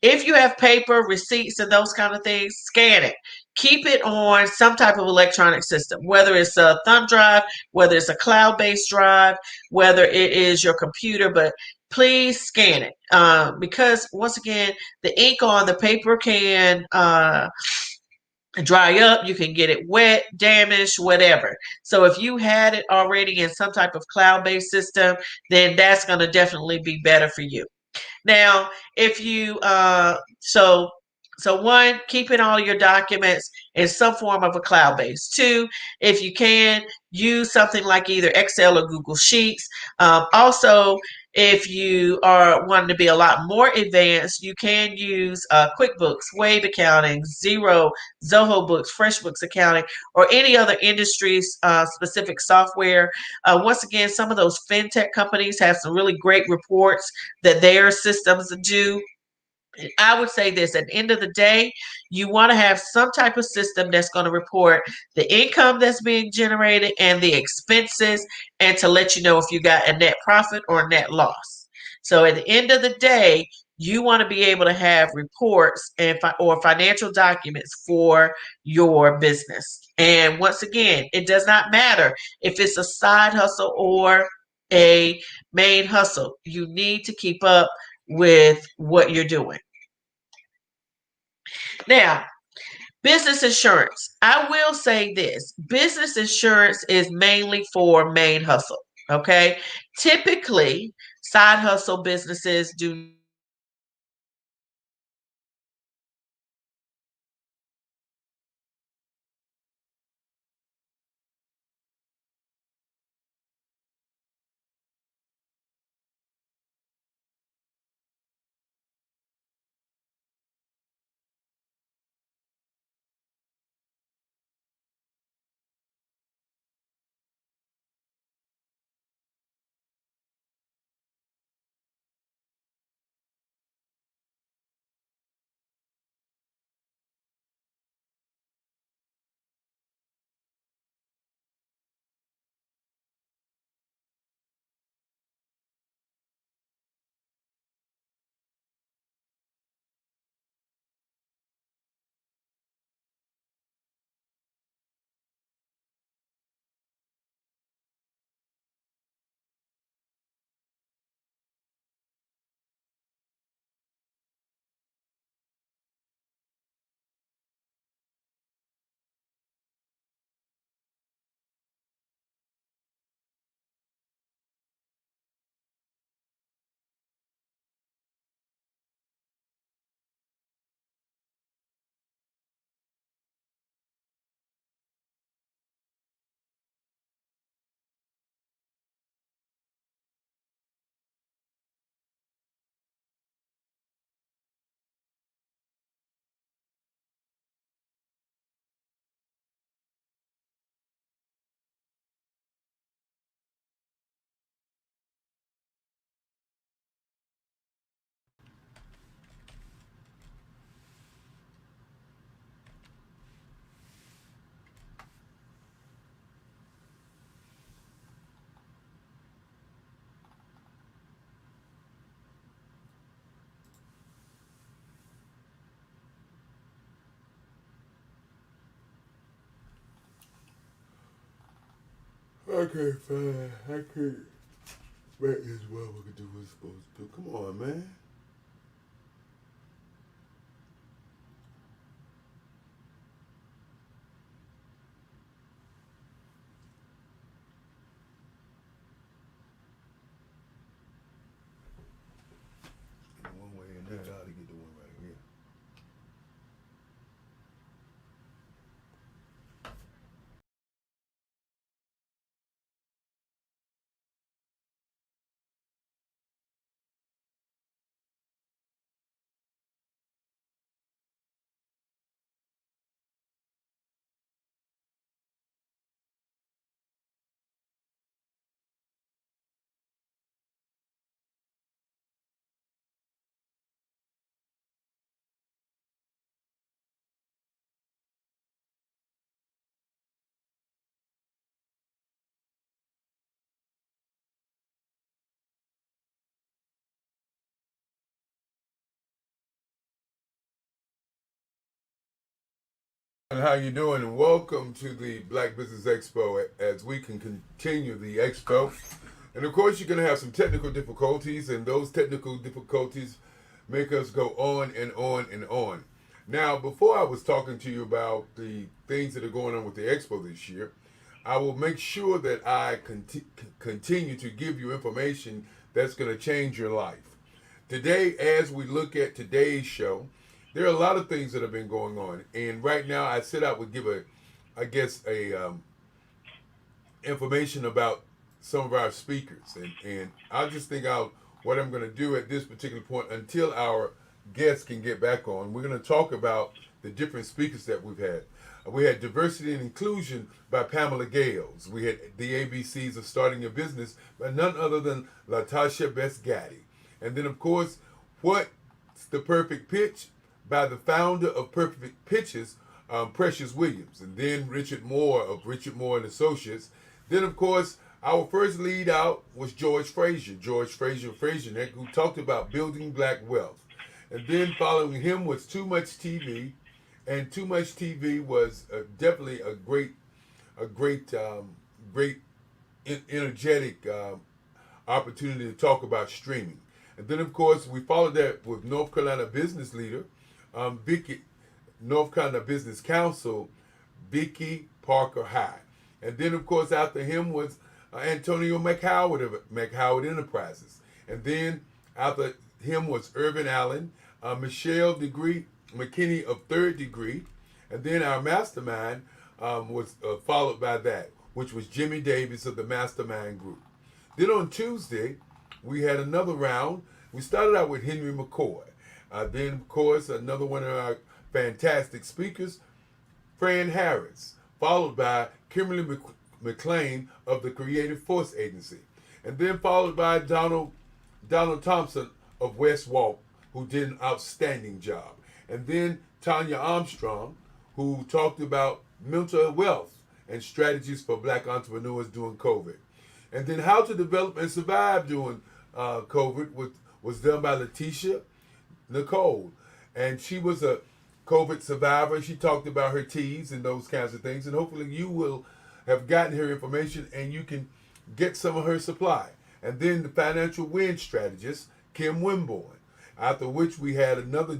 if you have paper, receipts, and those kind of things, scan it. Keep it on some type of electronic system, whether it's a thumb drive, whether it's a cloud-based drive, whether it is your computer, but please scan it. Because once again, the ink on the paper can dry up, you can get it wet, damaged, whatever. So if you had it already in some type of cloud-based system, then that's going to definitely be better for you. Now, if you so one, keeping all your documents in some form of a cloud base. Two, if you can, use something like either Excel or Google Sheets. Also, if you are wanting to be a lot more advanced, you can use QuickBooks, Wave Accounting, Zero, Zoho Books, FreshBooks Accounting, or any other industry specific software. Once again, some of those fintech companies have some really great reports that their systems do. I would say this at the end of the day, you want to have some type of system that's going to report the income that's being generated and the expenses, and to let you know if you got a net profit or a net loss. So at the end of the day, you want to be able to have reports and or financial documents for your business. And once again, it does not matter if it's a side hustle or a main hustle. You need to keep up with what you're doing. Now, business insurance. I will say this business insurance is mainly for main hustle. Okay. Typically, side hustle businesses do not have business insurance. Okay, fine. I can't. That is what we could do what we're supposed to do. Come on, man. One way and that, I ought to get the one right here. And how you doing? And welcome to the Black Business Expo as we can continue the expo. And of course, you're going to have some technical difficulties, and those technical difficulties make us go on and on and on. Now, before I was talking to you about the things that are going on with the Expo this year, I will make sure that I continue to give you information that's going to change your life. Today, as we look at today's show, there are a lot of things that have been going on, and right now I said I would give I guess, information about some of our speakers, and I'll just think out what I'm going to do at this particular point until our guests can get back on. We're going to talk about the different speakers that we've had. We had Diversity and Inclusion by Pamela Gales. We had the ABCs of Starting a Business by none other than Latasha Besgatti. And then, of course, What's the Perfect Pitch by the founder of Perfect Pitches, Precious Williams. And then Richard Moore of Richard Moore and Associates. Then, of course, our first lead out was George Frazier, Frazier, who talked about building black wealth. And then following him was Too Much TV, and Too Much TV was definitely great, energetic opportunity to talk about streaming. And then, of course, we followed that with North Carolina business leader, Vicky, North Carolina Business Council, Vicky Parker High. And then, of course, after him was Antonio McHoward of McHoward Enterprises. And then after him was Irvin Allen, Michelle McKinney of Third Degree. And then our mastermind was followed by that, which was Jimmy Davis of the Mastermind Group. Then on Tuesday, we had another round. We started out with Henry McCoy. Then, of course, another one of our fantastic speakers, Fran Harris, followed by Kimberly McLean of the Creative Force Agency. And then followed by Donald Thompson of West Walk, who did an outstanding job. And then Tanya Armstrong, who talked about mental wealth and strategies for black entrepreneurs during COVID. And then how to develop and survive during COVID was done by Letitia Nicole. And she was a COVID survivor. She talked about her T's and those kinds of things. And hopefully you will have gotten her information and you can get some of her supply. And then the financial win strategist, Kim Wimborne. After which we had another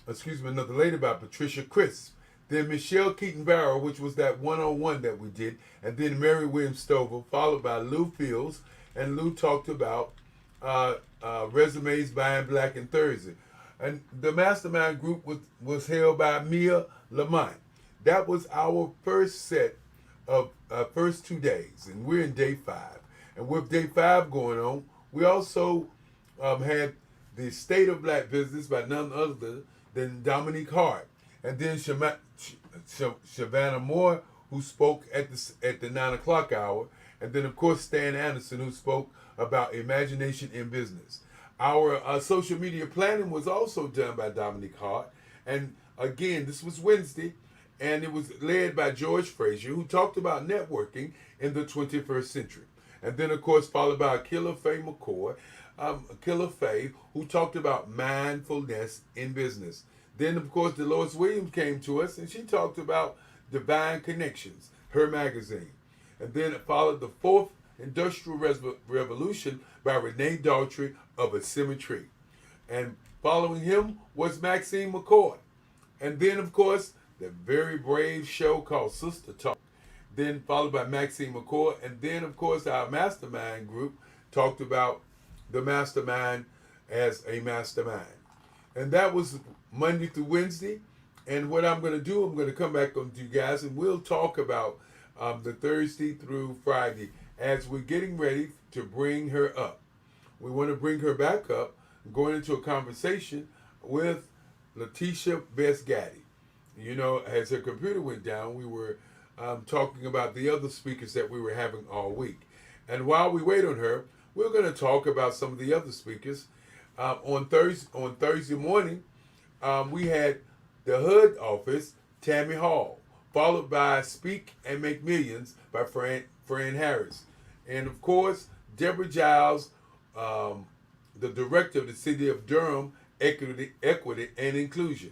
lady by Patricia Crisp. Then Michelle Keaton-Barrow, which was that one-on-one that we did. And then Mary Williams Stover, followed by Lou Fields. And Lou talked about resumes buying black and Thursday. And the mastermind group was held by Mia Lamont. That was our first set of first 2 days. And we're in day 5. And with day 5 going on, we also had the State of Black Business by none other than Dominique Hart. And then Savannah Moore, who spoke at the 9 o'clock hour. And then, of course, Stan Anderson, who spoke about imagination in business. Our social media planning was also done by Dominique Hart. And again, this was Wednesday, and it was led by George Frazier, who talked about networking in the 21st century. And then, of course, followed by Akila Faye McCoy, who talked about mindfulness in business. Then, of course, Dolores Williams came to us, and she talked about Divine Connections, her magazine. And then it followed the Fourth Industrial Revolution by Renee Daughtry of Asymmetry. And following him was Maxine McCoy. And then, of course, the very brave show called Sister Talk. Then followed by Maxine McCoy. And then, of course, our mastermind group talked about the mastermind as a mastermind. And that was Monday through Wednesday. And what I'm going to do, I'm going to come back on to you guys and we'll talk about the Thursday through Friday as we're getting ready to bring her up. We want to bring her back up, going into a conversation with Latasha Besgatti. You know, as her computer went down, we were talking about the other speakers that we were having all week. And while we wait on her, we're going to talk about some of the other speakers. On Thursday morning, we had the HUD office, Tammy Hall, followed by Speak and Make Millions by Fran Harris. And of course, Deborah Giles, the director of the City of Durham Equity and Inclusion.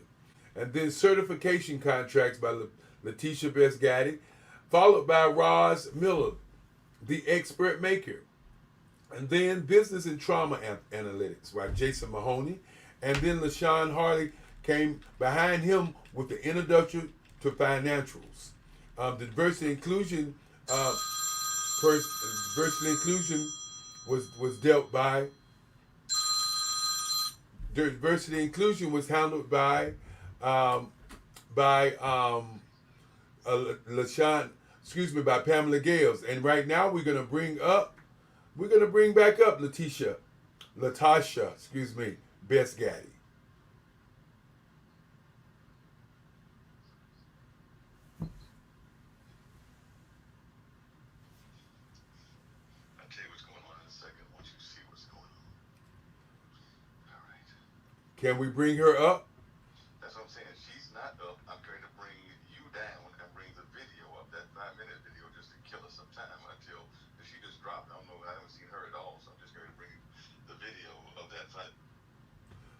And then Certification Contracts by Letitia Besgatti, followed by Roz Miller, the Expert Maker. And then Business and Trauma Analytics by Jason Mahoney. And then LaShawn Harley came behind him with the introduction to financials. The diversity inclusion diversity inclusion was dealt by diversity inclusion was handled by LaShawn, by Pamela Gales. And right now we're gonna bring back up Latasha, Best Gaddy. I'll tell you what's going on in a second once you see what's going on. All right. Can we bring her up? That's what I'm saying. She's not up. I'm going to bring you down and bring the video up, that 5-minute video, just to kill us some time until she just dropped. I don't know. I haven't seen her at all, so I'm just going to bring the video of that 5.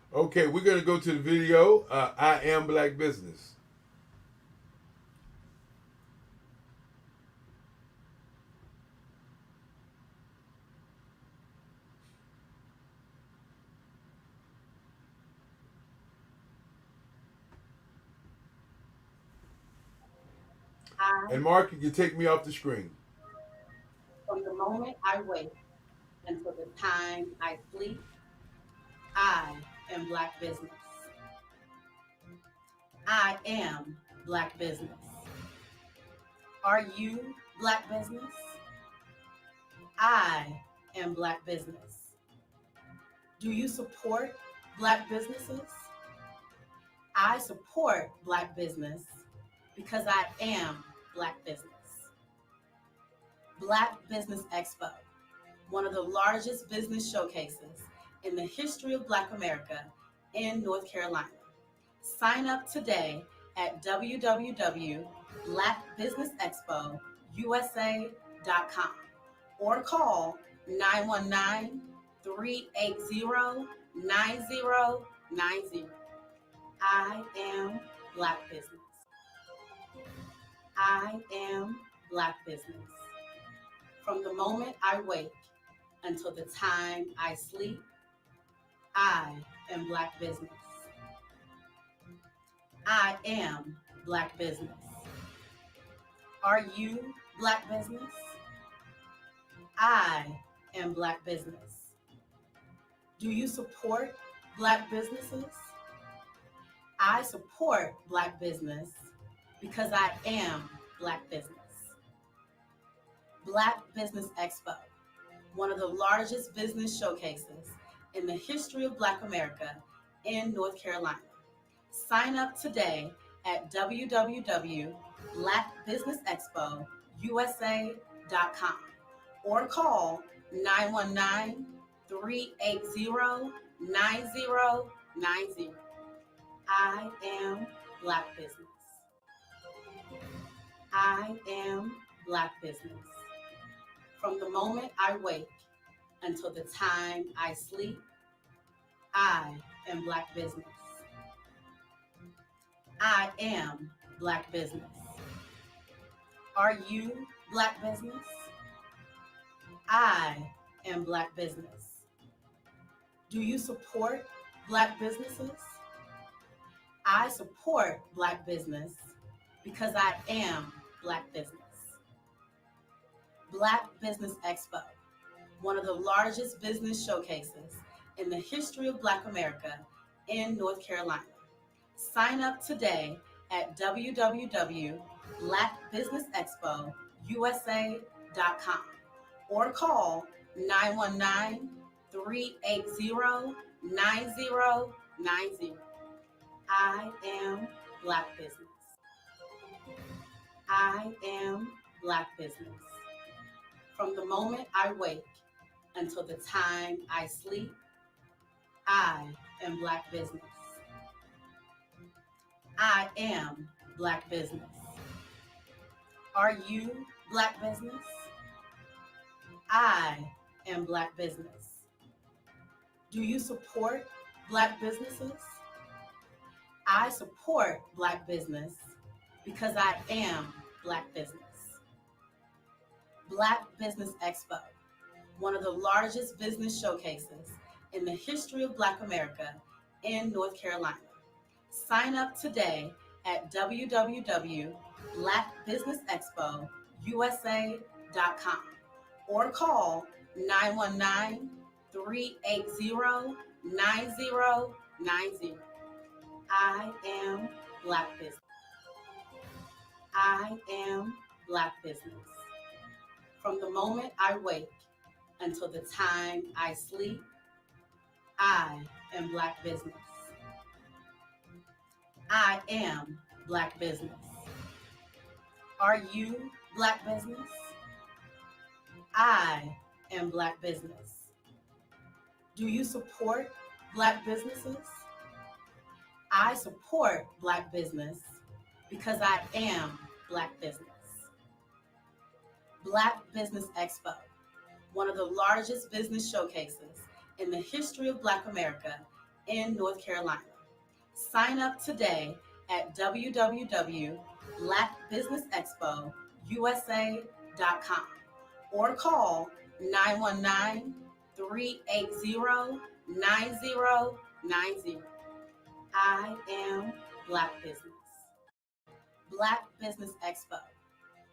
Okay, we're gonna go to the video. I am Black Business. And Mark, you can take me off the screen. From the moment I wake until the time I sleep, I am Black business. I am Black business. Are you Black business? I am Black business. Do you support Black businesses? I support Black business because I am Black business. Black Business Expo, one of the largest business showcases in the history of Black America in North Carolina. Sign up today at www.blackbusinessexpousa.com or call 919-380-9090. I am Black business. I am Black business. From the moment I wake until the time I sleep, I am Black business. I am Black business. Are you Black business? I am Black business. Do you support Black businesses? I support Black business because I am Black business. Black Business Expo, one of the largest business showcases in the history of Black America in North Carolina. Sign up today at www.blackbusinessexpousa.com or call 919-380-9090. I am Black business. I am Black business. From the moment I wake until the time I sleep, I am Black business. I am Black business. Are you Black business? I am Black business. Do you support Black businesses? I support Black business because I am Black business. Black Business Expo, one of the largest business showcases in the history of Black America in North Carolina. Sign up today at www.blackbusinessexpousa.com or call 919-380-9090. I am Black business. I am Black business. From the moment I wake until the time I sleep, I am Black business. I am Black business. Are you Black business? I am Black business. Do you support Black businesses? I support Black business because I am Black business. Black Business Expo, one of the largest business showcases in the history of Black America in North Carolina. Sign up today at www.blackbusinessexpousa.com or call 919-380-9090. I am Black Business. I am Black Business. From the moment I wake until the time I sleep, I am Black Business. I am Black Business. Are you Black Business? I am Black Business. Do you support Black businesses? I support Black business because I am Black Business. Black Business Expo, one of the largest business showcases in the history of Black America in North Carolina. Sign up today at www.blackbusinessexpousa.com or call 919-380-9090. I am Black Business. Black Business Expo,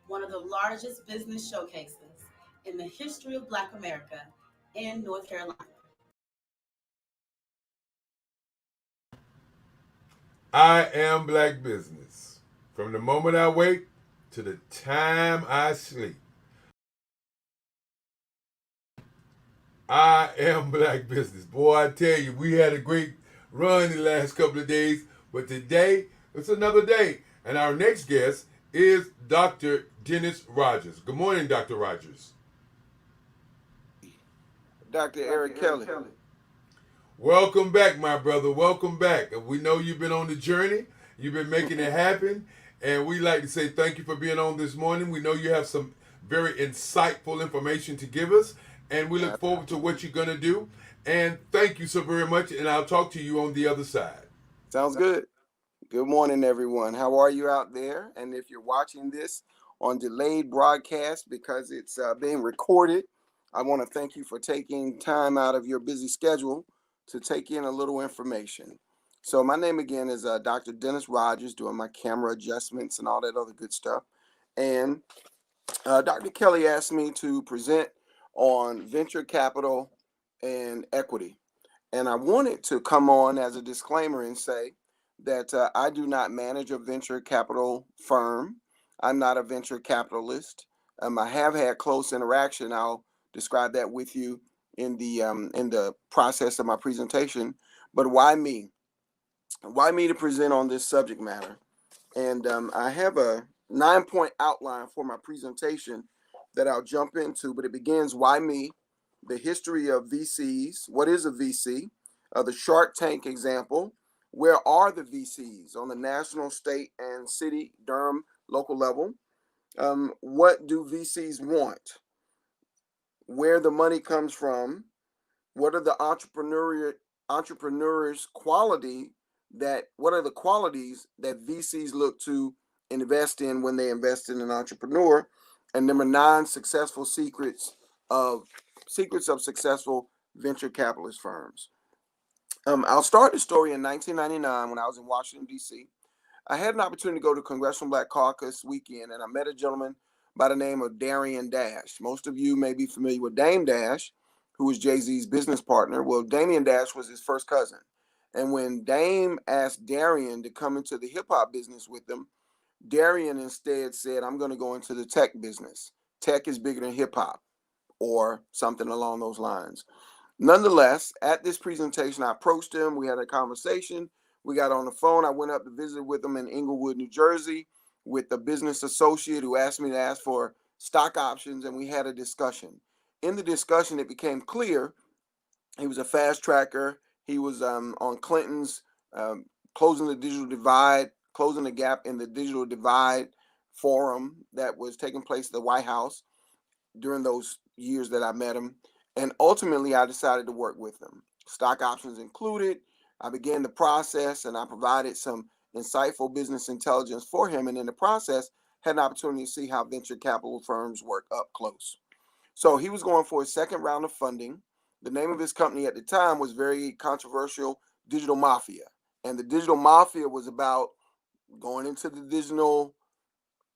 one of the largest business showcases in the history of Black America in North Carolina. I am Black Business. From the moment I wake to the time I sleep. I am Black Business. Boy, I tell you, we had a great run the last couple of days, but today it's another day. And our next guest is Dr. Dennis Rogers. Good morning, Dr. Rogers. Dr. Eric Kelly. Welcome back, my brother. Welcome back. We know you've been on the journey. You've been making it happen. And we like to say thank you for being on this morning. We know you have some very insightful information to give us. And we look forward to what you're going to do. And thank you so very much. And I'll talk to you on the other side. Sounds good. Good morning, everyone. How are you out there? And if you're watching this on delayed broadcast because it's being recorded, I want to thank you for taking time out of your busy schedule to take in a little information. So my name again is Dr. Dennis Rogers, doing my camera adjustments and all that other good stuff. And Dr. Kelly asked me to present on venture capital and equity. And I wanted to come on as a disclaimer and say that I do not manage a venture capital firm. I'm not a venture capitalist. I have had close interaction. I'll describe that with you in the process of my presentation. But why me? Why me to present on this subject matter? And I have a 9-point outline for my presentation that I'll jump into, but it begins why me, the history of VCs, what is a VC, the Shark Tank example, where are the VCs on the national, state, and city, Durham, local level, what do VCs want, where the money comes from, what are the entrepreneurs quality what are the qualities that VCs look to invest in when they invest in an entrepreneur, and number 9, secrets of successful venture capitalist firms. I'll start the story in 1999 when I was in Washington, D.C. I had an opportunity to go to Congressional Black Caucus weekend, and I met a gentleman by the name of Darian Dash. Most of you may be familiar with Dame Dash, who was Jay-Z's business partner. Well, Damian Dash was his first cousin. And when Dame asked Darian to come into the hip-hop business with them, Darian instead said, I'm going to go into the tech business. Tech is bigger than hip-hop, or something along those lines. Nonetheless, at this presentation, I approached him. We had a conversation. We got on the phone. I went up to visit with him in Englewood, New Jersey, with a business associate who asked me to ask for stock options, and we had a discussion. In the discussion, it became clear he was a fast tracker. He was on Clinton's closing the gap in the digital divide forum that was taking place at the White House during those years that I met him. And ultimately, I decided to work with him. Stock options included. I began the process, and I provided some insightful business intelligence for him. And in the process, had an opportunity to see how venture capital firms work up close. So he was going for his second round of funding. The name of his company at the time was very controversial, Digital Mafia. And the digital mafia was about going into the digital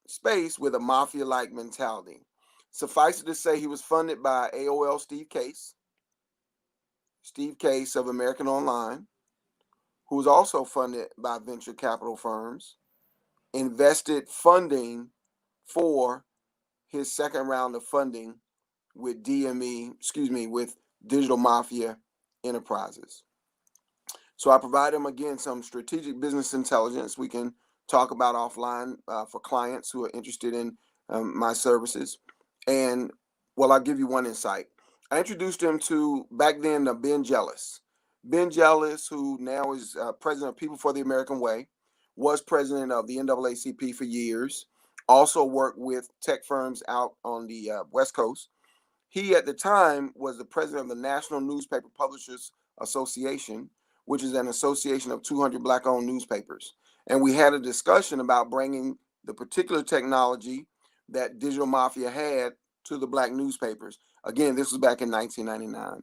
space with a mafia-like mentality. Suffice it to say, he was funded by AOL Steve Case of American Online, who was also funded by venture capital firms, invested funding for his second round of funding with with Digital Mafia Enterprises. So I provide them again some strategic business intelligence we can talk about offline for clients who are interested in my services. And well, I'll give you one insight. I introduced him to back then Ben Jealous. Ben Jealous, who now is president of People for the American Way, was president of the NAACP for years, also worked with tech firms out on the West Coast. He, at the time, was the president of the National Newspaper Publishers Association, which is an association of 200 Black-owned newspapers. And we had a discussion about bringing the particular technology that Digital Mafia had to the Black newspapers. Again, this was back in 1999.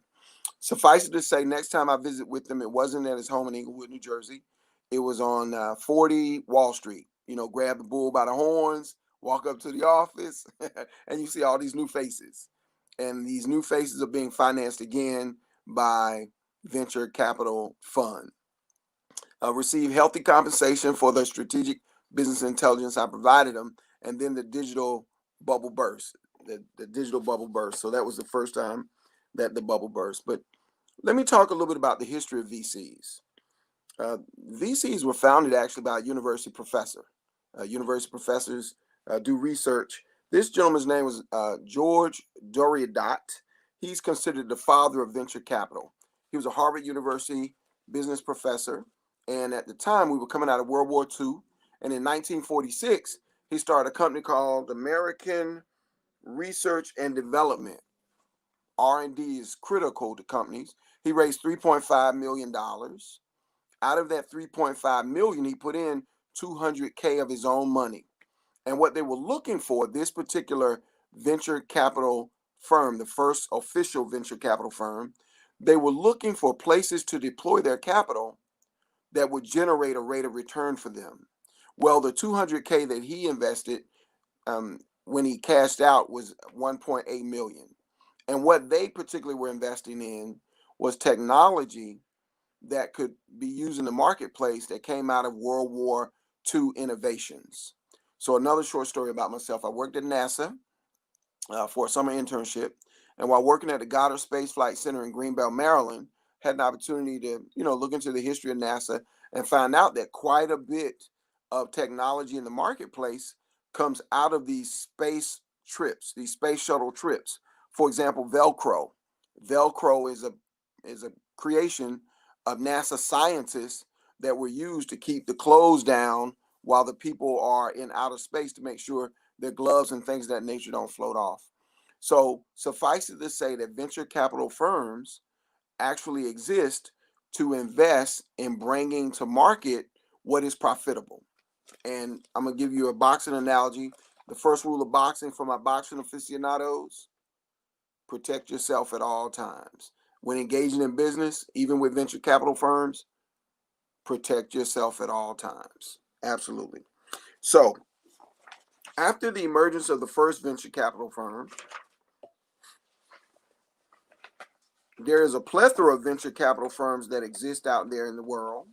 Suffice it to say, next time I visit with him, it wasn't at his home in Englewood, New Jersey. It was on 40 Wall Street. Grab the bull by the horns, walk up to the office, and you see all these new faces. And these new faces are being financed again by venture capital fund. Receive healthy compensation for the strategic business intelligence I provided them, and then the digital bubble burst. The digital bubble burst. So that was the first time that the bubble burst. But let me talk a little bit about the history of VCs. VCs were founded actually by a university professor. University professors do research. This gentleman's name was George Doriadat. He's considered the father of venture capital. He was a Harvard University business professor. And at the time, we were coming out of World War II. And in 1946, he started a company called American Research and Development. R&D is critical to companies. He raised $3.5 million. Out of that $3.5 million, he put in $200K of his own money. And what they were looking for, this particular venture capital firm, the first official venture capital firm, they were looking for places to deploy their capital that would generate a rate of return for them. Well, the $200K that he invested when he cashed out was $1.8 million. And what they particularly were investing in was technology that could be used in the marketplace that came out of World War II innovations. So another short story about myself. I worked at NASA for a summer internship. And while working at the Goddard Space Flight Center in Greenbelt, Maryland, had an opportunity to, look into the history of NASA and find out that quite a bit of technology in the marketplace comes out of these space trips, these space shuttle trips. For example, Velcro. Velcro is a creation of NASA scientists that were used to keep the clothes down while the people are in outer space to make sure their gloves and things of that nature don't float off. So suffice it to say that venture capital firms actually exist to invest in bringing to market what is profitable. And I'm going to give you a boxing analogy. The first rule of boxing for my boxing aficionados: protect yourself at all times. When engaging in business, even with venture capital firms, protect yourself at all times. Absolutely. So, after the emergence of the first venture capital firm, there is a plethora of venture capital firms that exist out there in the world.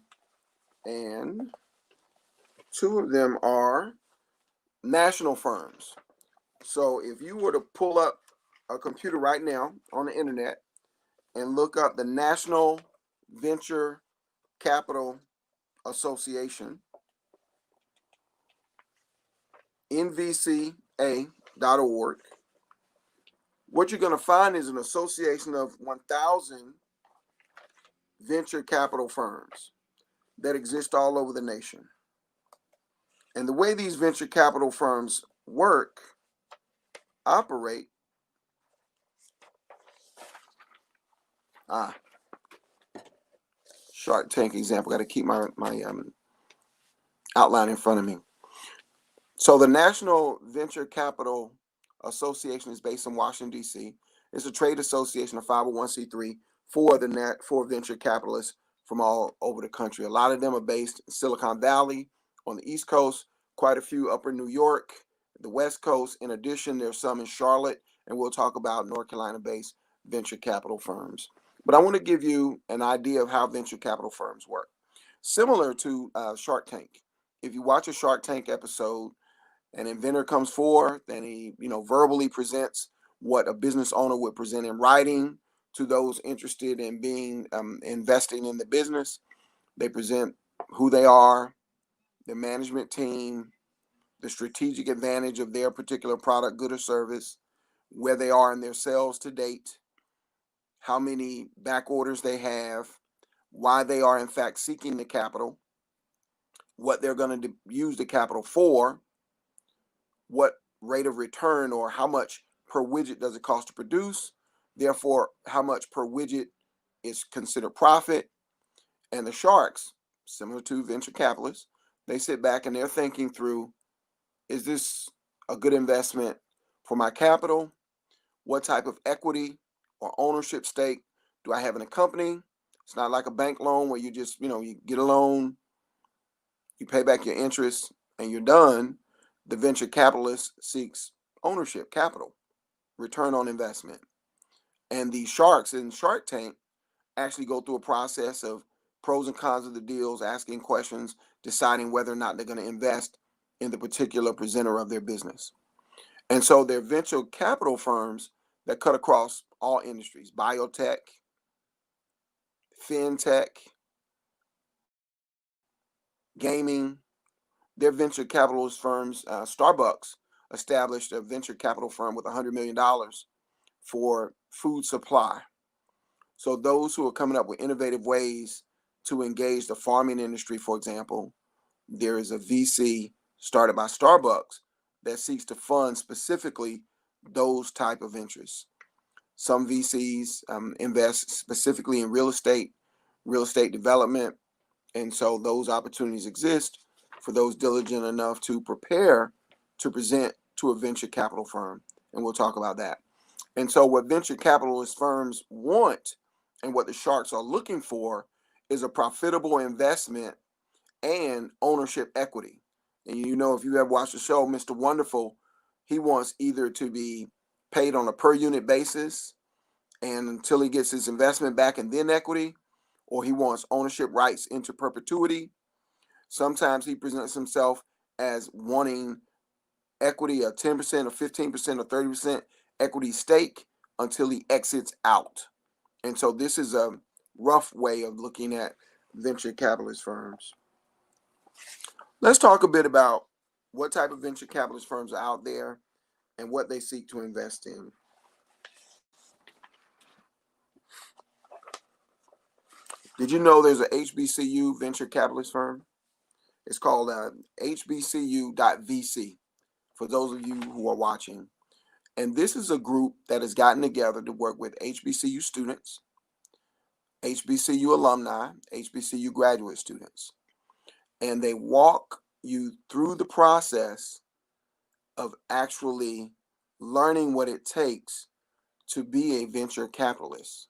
And two of them are national firms. So if you were to pull up a computer right now on the internet and look up the National Venture Capital Association, nvca.org, what you're going to find is an association of 1,000 venture capital firms that exist all over the nation. And the way these venture capital firms operate, Shark Tank example, got to keep my outline in front of me. So the National Venture Capital Association is based in Washington, D.C. It's a trade association, a 501c3 for venture capitalists from all over the country. A lot of them are based in Silicon Valley on the East Coast, quite a few upper New York, the West Coast. In addition, there's some in Charlotte, and we'll talk about North Carolina-based venture capital firms. But I want to give you an idea of how venture capital firms work. Similar to Shark Tank. If you watch a Shark Tank episode, an inventor comes forth and he, verbally presents what a business owner would present in writing to those interested in being investing in the business. They present who they are, their management team, the strategic advantage of their particular product, good or service, where they are in their sales to date, how many back orders they have, why they are in fact seeking the capital, what they're going to use the capital for, what rate of return or how much per widget does it cost to produce, therefore how much per widget is considered profit. And the sharks, similar to venture capitalists, they sit back and they're thinking through, is this a good investment for my capital? What type of equity or ownership stake do I have in a company? It's not like a bank loan where you just, you get a loan, you pay back your interest, and you're done. The venture capitalist seeks ownership, capital, return on investment. And the sharks in Shark Tank actually go through a process of pros and cons of the deals, asking questions, deciding whether or not they're going to invest in the particular presenter of their business. And so they're venture capital firms that cut across all industries: biotech, fintech, gaming. They're venture capitalist firms. Starbucks established a venture capital firm with $100 million for food supply. So those who are coming up with innovative ways to engage the farming industry, for example, there is a VC started by Starbucks that seeks to fund specifically those type of interests. Some VCs invest specifically in real estate development, and so those opportunities exist for those diligent enough to prepare to present to a venture capital firm, and we'll talk about that. And so what venture capitalist firms want and what the sharks are looking for is a profitable investment and ownership equity. And if you have watched the show, Mr. Wonderful, he wants either to be paid on a per unit basis and until he gets his investment back and then equity, or he wants ownership rights into perpetuity. Sometimes he presents himself as wanting equity of 10% or 15% or 30% equity stake until he exits out. And so this is a rough way of looking at venture capitalist firms. Let's talk a bit about what type of venture capitalist firms are out there and what they seek to invest in. Did you know there's a HBCU venture capitalist firm? It's called hbcu.vc, for those of you who are watching. And this is a group that has gotten together to work with HBCU students, HBCU alumni, HBCU graduate students. And they walk you through the process of actually learning what it takes to be a venture capitalist.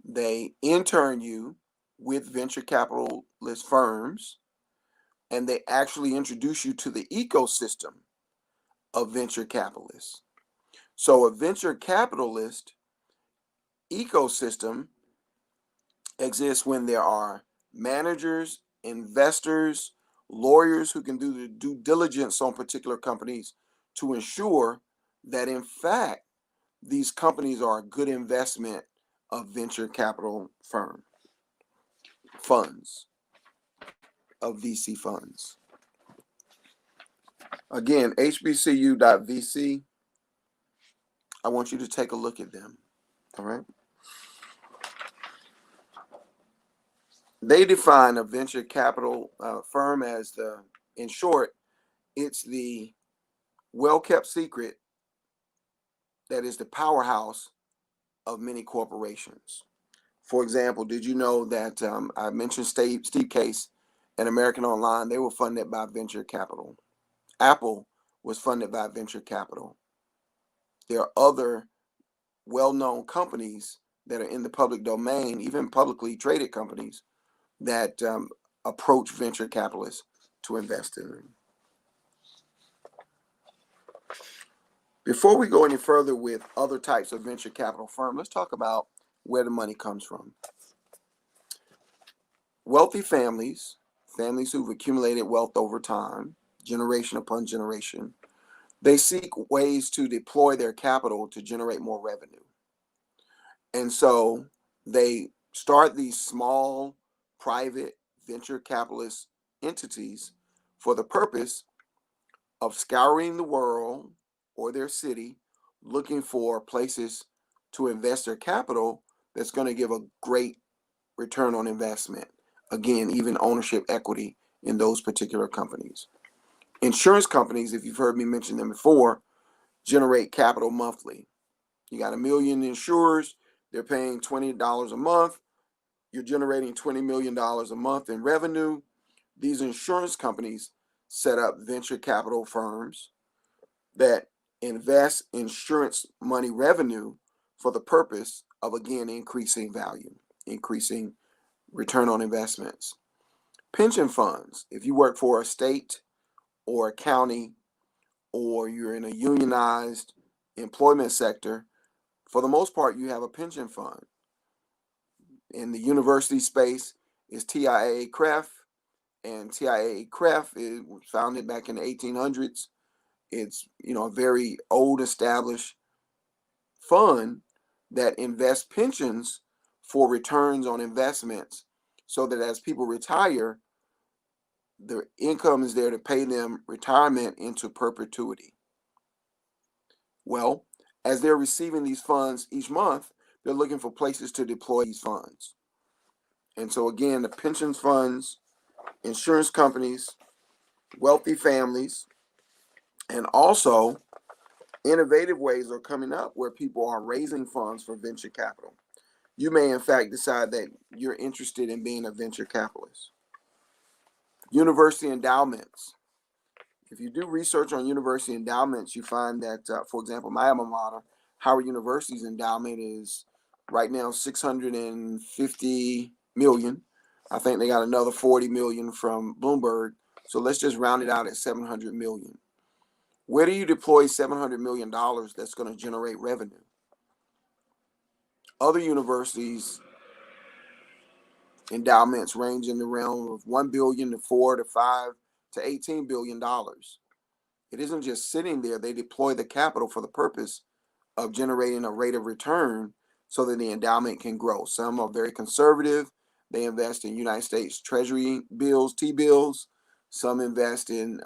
They intern you with venture capitalist firms, and they actually introduce you to the ecosystem of venture capitalists. So a venture capitalist ecosystem exists when there are managers, investors, lawyers who can do the due diligence on particular companies to ensure that in fact these companies are a good investment of venture capital funds, of VC funds. Again, hbcu.vc. I want you to take a look at them. All right. They define a venture capital firm as in short, it's the well-kept secret that is the powerhouse of many corporations. For example, did you know that I mentioned Steve Case and American Online? They were funded by venture capital. Apple was funded by venture capital. There are other well-known companies that are in the public domain, even publicly traded companies that approach venture capitalists to invest in them. Before we go any further with other types of venture capital firm, let's talk about where the money comes from. Wealthy families, families who've accumulated wealth over time, generation upon generation, they seek ways to deploy their capital to generate more revenue. And so they start these small private venture capitalist entities for the purpose of scouring the world or their city, looking for places to invest their capital that's going to give a great return on investment. Again, even ownership equity in those particular companies. Insurance companies, if you've heard me mention them before, generate capital monthly. You got 1 million insurers, they're paying $20 a month. You're generating $20 million a month in revenue. These insurance companies set up venture capital firms that invest insurance money revenue for the purpose of, again, increasing value, increasing return on investments. Pension funds, if you work for a state or a county or you're in a unionized employment sector, for the most part, you have a pension fund. In the university space is TIAA-CREF, and TIAA-CREF is founded back in the 1800s. It's a very old established fund that invests pensions for returns on investments, so that as people retire, the income is there to pay them retirement into perpetuity. Well, as they're receiving these funds each month, they're looking for places to deploy these funds. And so again, the pension funds, insurance companies, wealthy families, and also innovative ways are coming up where people are raising funds for venture capital. You may, in fact, decide that you're interested in being a venture capitalist. University endowments. If you do research on university endowments, you find that, for example, my alma mater, Howard University's endowment is right now $650 million. I think they got another 40 million from Bloomberg. So let's just round it out at 700 million. Where do you deploy $700 million that's going to generate revenue? Other universities' endowments range in the realm of 1 billion to 4 to 5 to $18 billion. It isn't just sitting there. They deploy the capital for the purpose of generating a rate of return so that the endowment can grow. Some are very conservative. They invest in United States Treasury bills, T-bills. Some invest in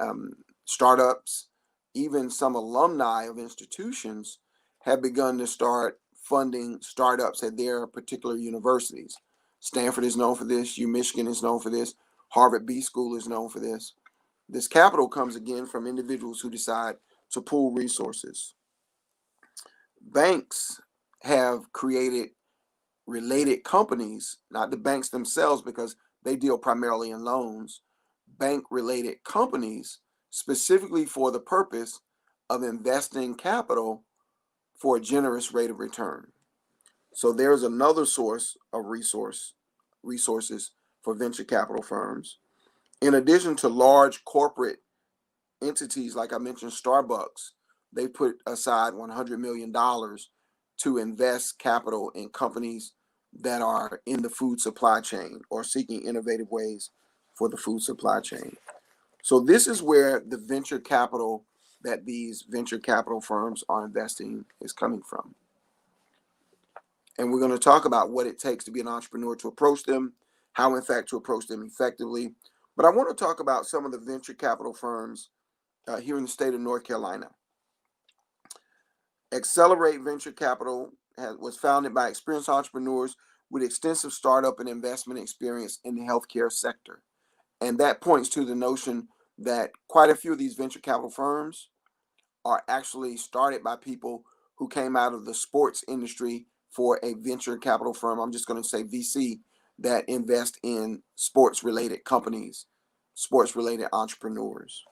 startups. Even some alumni of institutions have begun to start funding startups at their particular universities. Stanford is known for this. Michigan is known for this. Harvard B School is known for this. This capital comes again from individuals who decide to pool resources. Banks have created related companies, not the banks themselves because they deal primarily in loans, bank-related companies specifically for the purpose of investing capital for a generous rate of return. So there's another source of resources for venture capital firms. In addition to large corporate entities, like I mentioned, Starbucks, they put aside $100 million to invest capital in companies that are in the food supply chain or seeking innovative ways for the food supply chain. So this is where the venture capital that these venture capital firms are investing is coming from. And we're going to talk about what it takes to be an entrepreneur, to approach them, how in fact to approach them effectively. But I want to talk about some of the venture capital firms here in the state of North Carolina. Accelerate Venture Capital was founded by experienced entrepreneurs with extensive startup and investment experience in the healthcare sector. And that points to the notion that quite a few of these venture capital firms are actually started by people who came out of the sports industry for a venture capital firm. I'm just going to say VC, that invest in sports-related companies, sports-related entrepreneurs.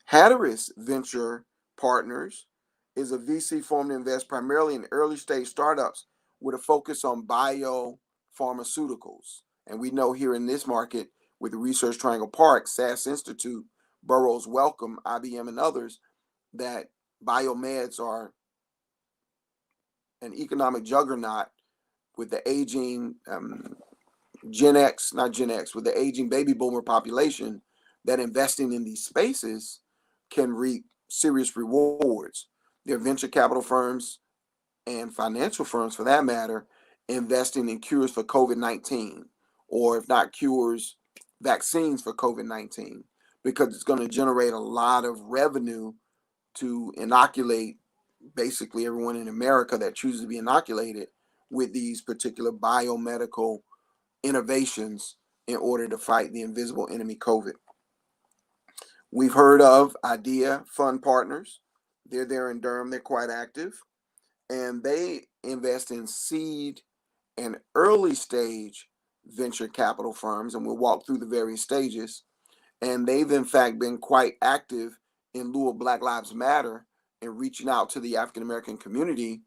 Hatteras Venture Partners is a VC firm to invest primarily in early stage startups with a focus on biopharmaceuticals. And we know here in this market with the Research Triangle Park, SAS Institute, Burroughs Wellcome, IBM, and others, that biomeds are an economic juggernaut with the aging Gen X, not Gen X, with the aging baby boomer population, that investing in these spaces can reap serious rewards. There are venture capital firms and financial firms, for that matter, investing in cures for COVID-19, or if not cures, vaccines for COVID-19, because it's going to generate a lot of revenue to inoculate basically everyone in America that chooses to be inoculated with these particular biomedical innovations in order to fight the invisible enemy COVID. We've heard of IDEA Fund Partners. They're there in Durham. They're quite active, and they invest in seed and early stage venture capital firms, and we'll walk through the various stages. And they've in fact been quite active in lieu of Black Lives Matter and reaching out to the African American community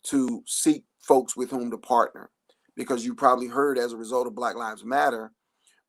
to seek folks with whom to partner. Because you probably heard, as a result of Black Lives Matter,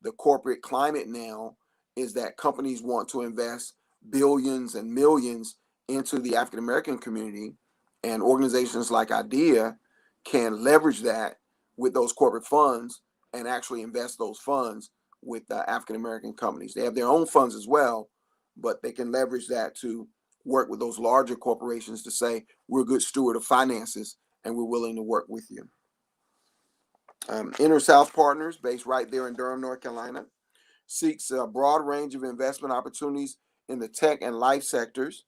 the corporate climate now is that companies want to invest billions and millions into the African American community, and organizations like IDEA can leverage that with those corporate funds and actually invest those funds with African American companies. They have their own funds as well, but they can leverage that to work with those larger corporations to say, we're a good steward of finances and we're willing to work with you. Inner South Partners, based right there in Durham, North Carolina, seeks a broad range of investment opportunities in the tech and life sectors.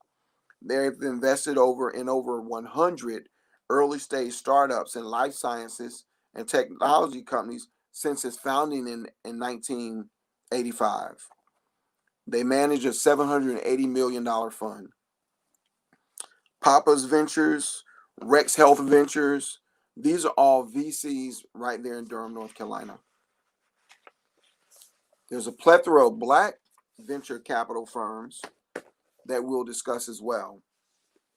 They've invested in over 100 early stage startups in life sciences and technology companies since its founding in 1985. They manage a $780 million fund. Papa's Ventures, Rex Health Ventures, these are all VCs right there in Durham, North Carolina. There's a plethora of Black venture capital firms that we'll discuss as well.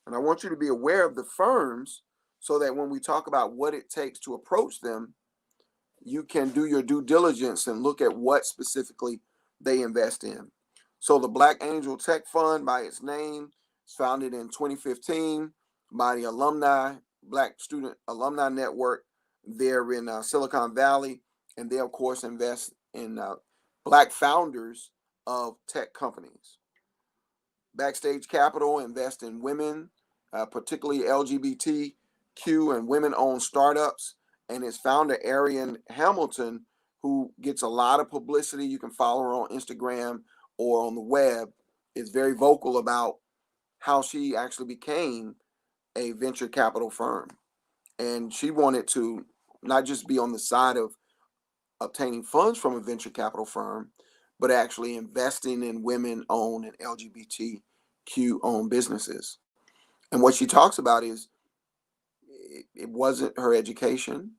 And I want you to be aware of the firms so that when we talk about what it takes to approach them, you can do your due diligence and look at what specifically they invest in. So the Black Angel Tech Fund, by its name, is founded in 2015 by the Black Student Alumni Network there in Silicon Valley. And they, of course, invest in Black founders of tech companies. Backstage Capital invests in women, particularly LGBTQ and women-owned startups. And its founder, Arian Hamilton, who gets a lot of publicity, you can follow her on Instagram or on the web, is very vocal about how she actually became a venture capital firm. And she wanted to not just be on the side of obtaining funds from a venture capital firm, but actually investing in women-owned and LGBTQ-owned businesses. And what she talks about is it wasn't her education,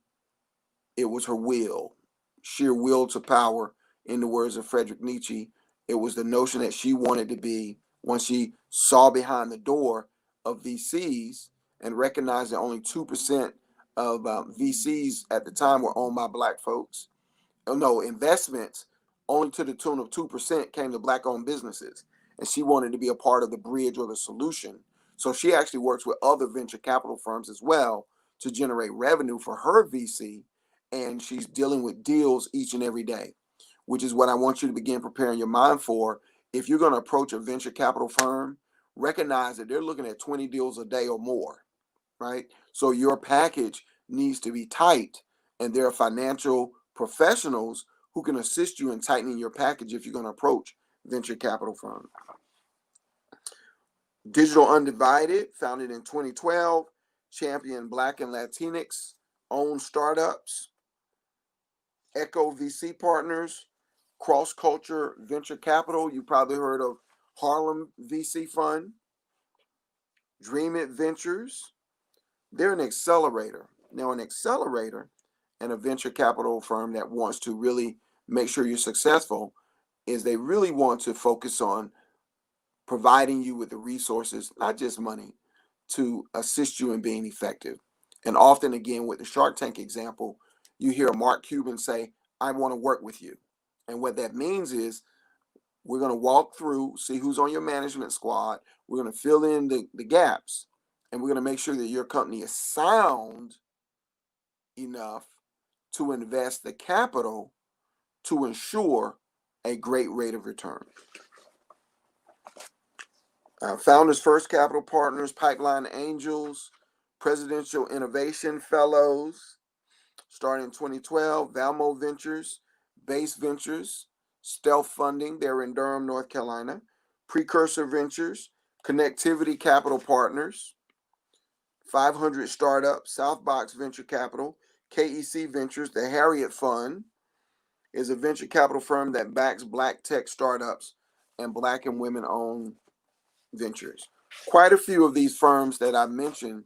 it was her will, sheer will to power, in the words of Friedrich Nietzsche. It was the notion that she wanted to be, once she saw behind the door of VCs and recognized that only 2% of VCs at the time were owned by Black folks. No, investments only to the tune of 2% came to Black-owned businesses. And she wanted to be a part of the bridge or the solution. So she actually works with other venture capital firms as well to generate revenue for her VC. And she's dealing with deals each and every day, which is what I want you to begin preparing your mind for. If you're going to approach a venture capital firm, recognize that they're looking at 20 deals a day or more, right? So your package needs to be tight, and there are financial professionals who can assist you in tightening your package if you're going to approach venture capital firms. Digital Undivided, founded in 2012, champion Black and Latinx owned startups. Echo VC Partners, Cross Culture Venture Capital, you probably heard of Harlem VC Fund. Dream It Ventures, they're an accelerator. Now, an accelerator and a venture capital firm that wants to really make sure you're successful is they really want to focus on providing you with the resources, not just money, to assist you in being effective. And often, again, with the Shark Tank example, you hear Mark Cuban say, I want to work with you. And what that means is we're going to walk through, see who's on your management squad. We're going to fill in the gaps, and we're going to make sure that your company is sound enough to invest the capital to ensure a great rate of return. Founders First Capital Partners, Pipeline Angels, Presidential Innovation Fellows, starting in 2012, Valmo Ventures, Base Ventures, Stealth Funding, they're in Durham, North Carolina, Precursor Ventures, Connectivity Capital Partners, 500 Startups, Southbox Venture Capital, KEC Ventures, the Harriet Fund is a venture capital firm that backs Black tech startups and Black and women-owned ventures. Quite a few of these firms that I mentioned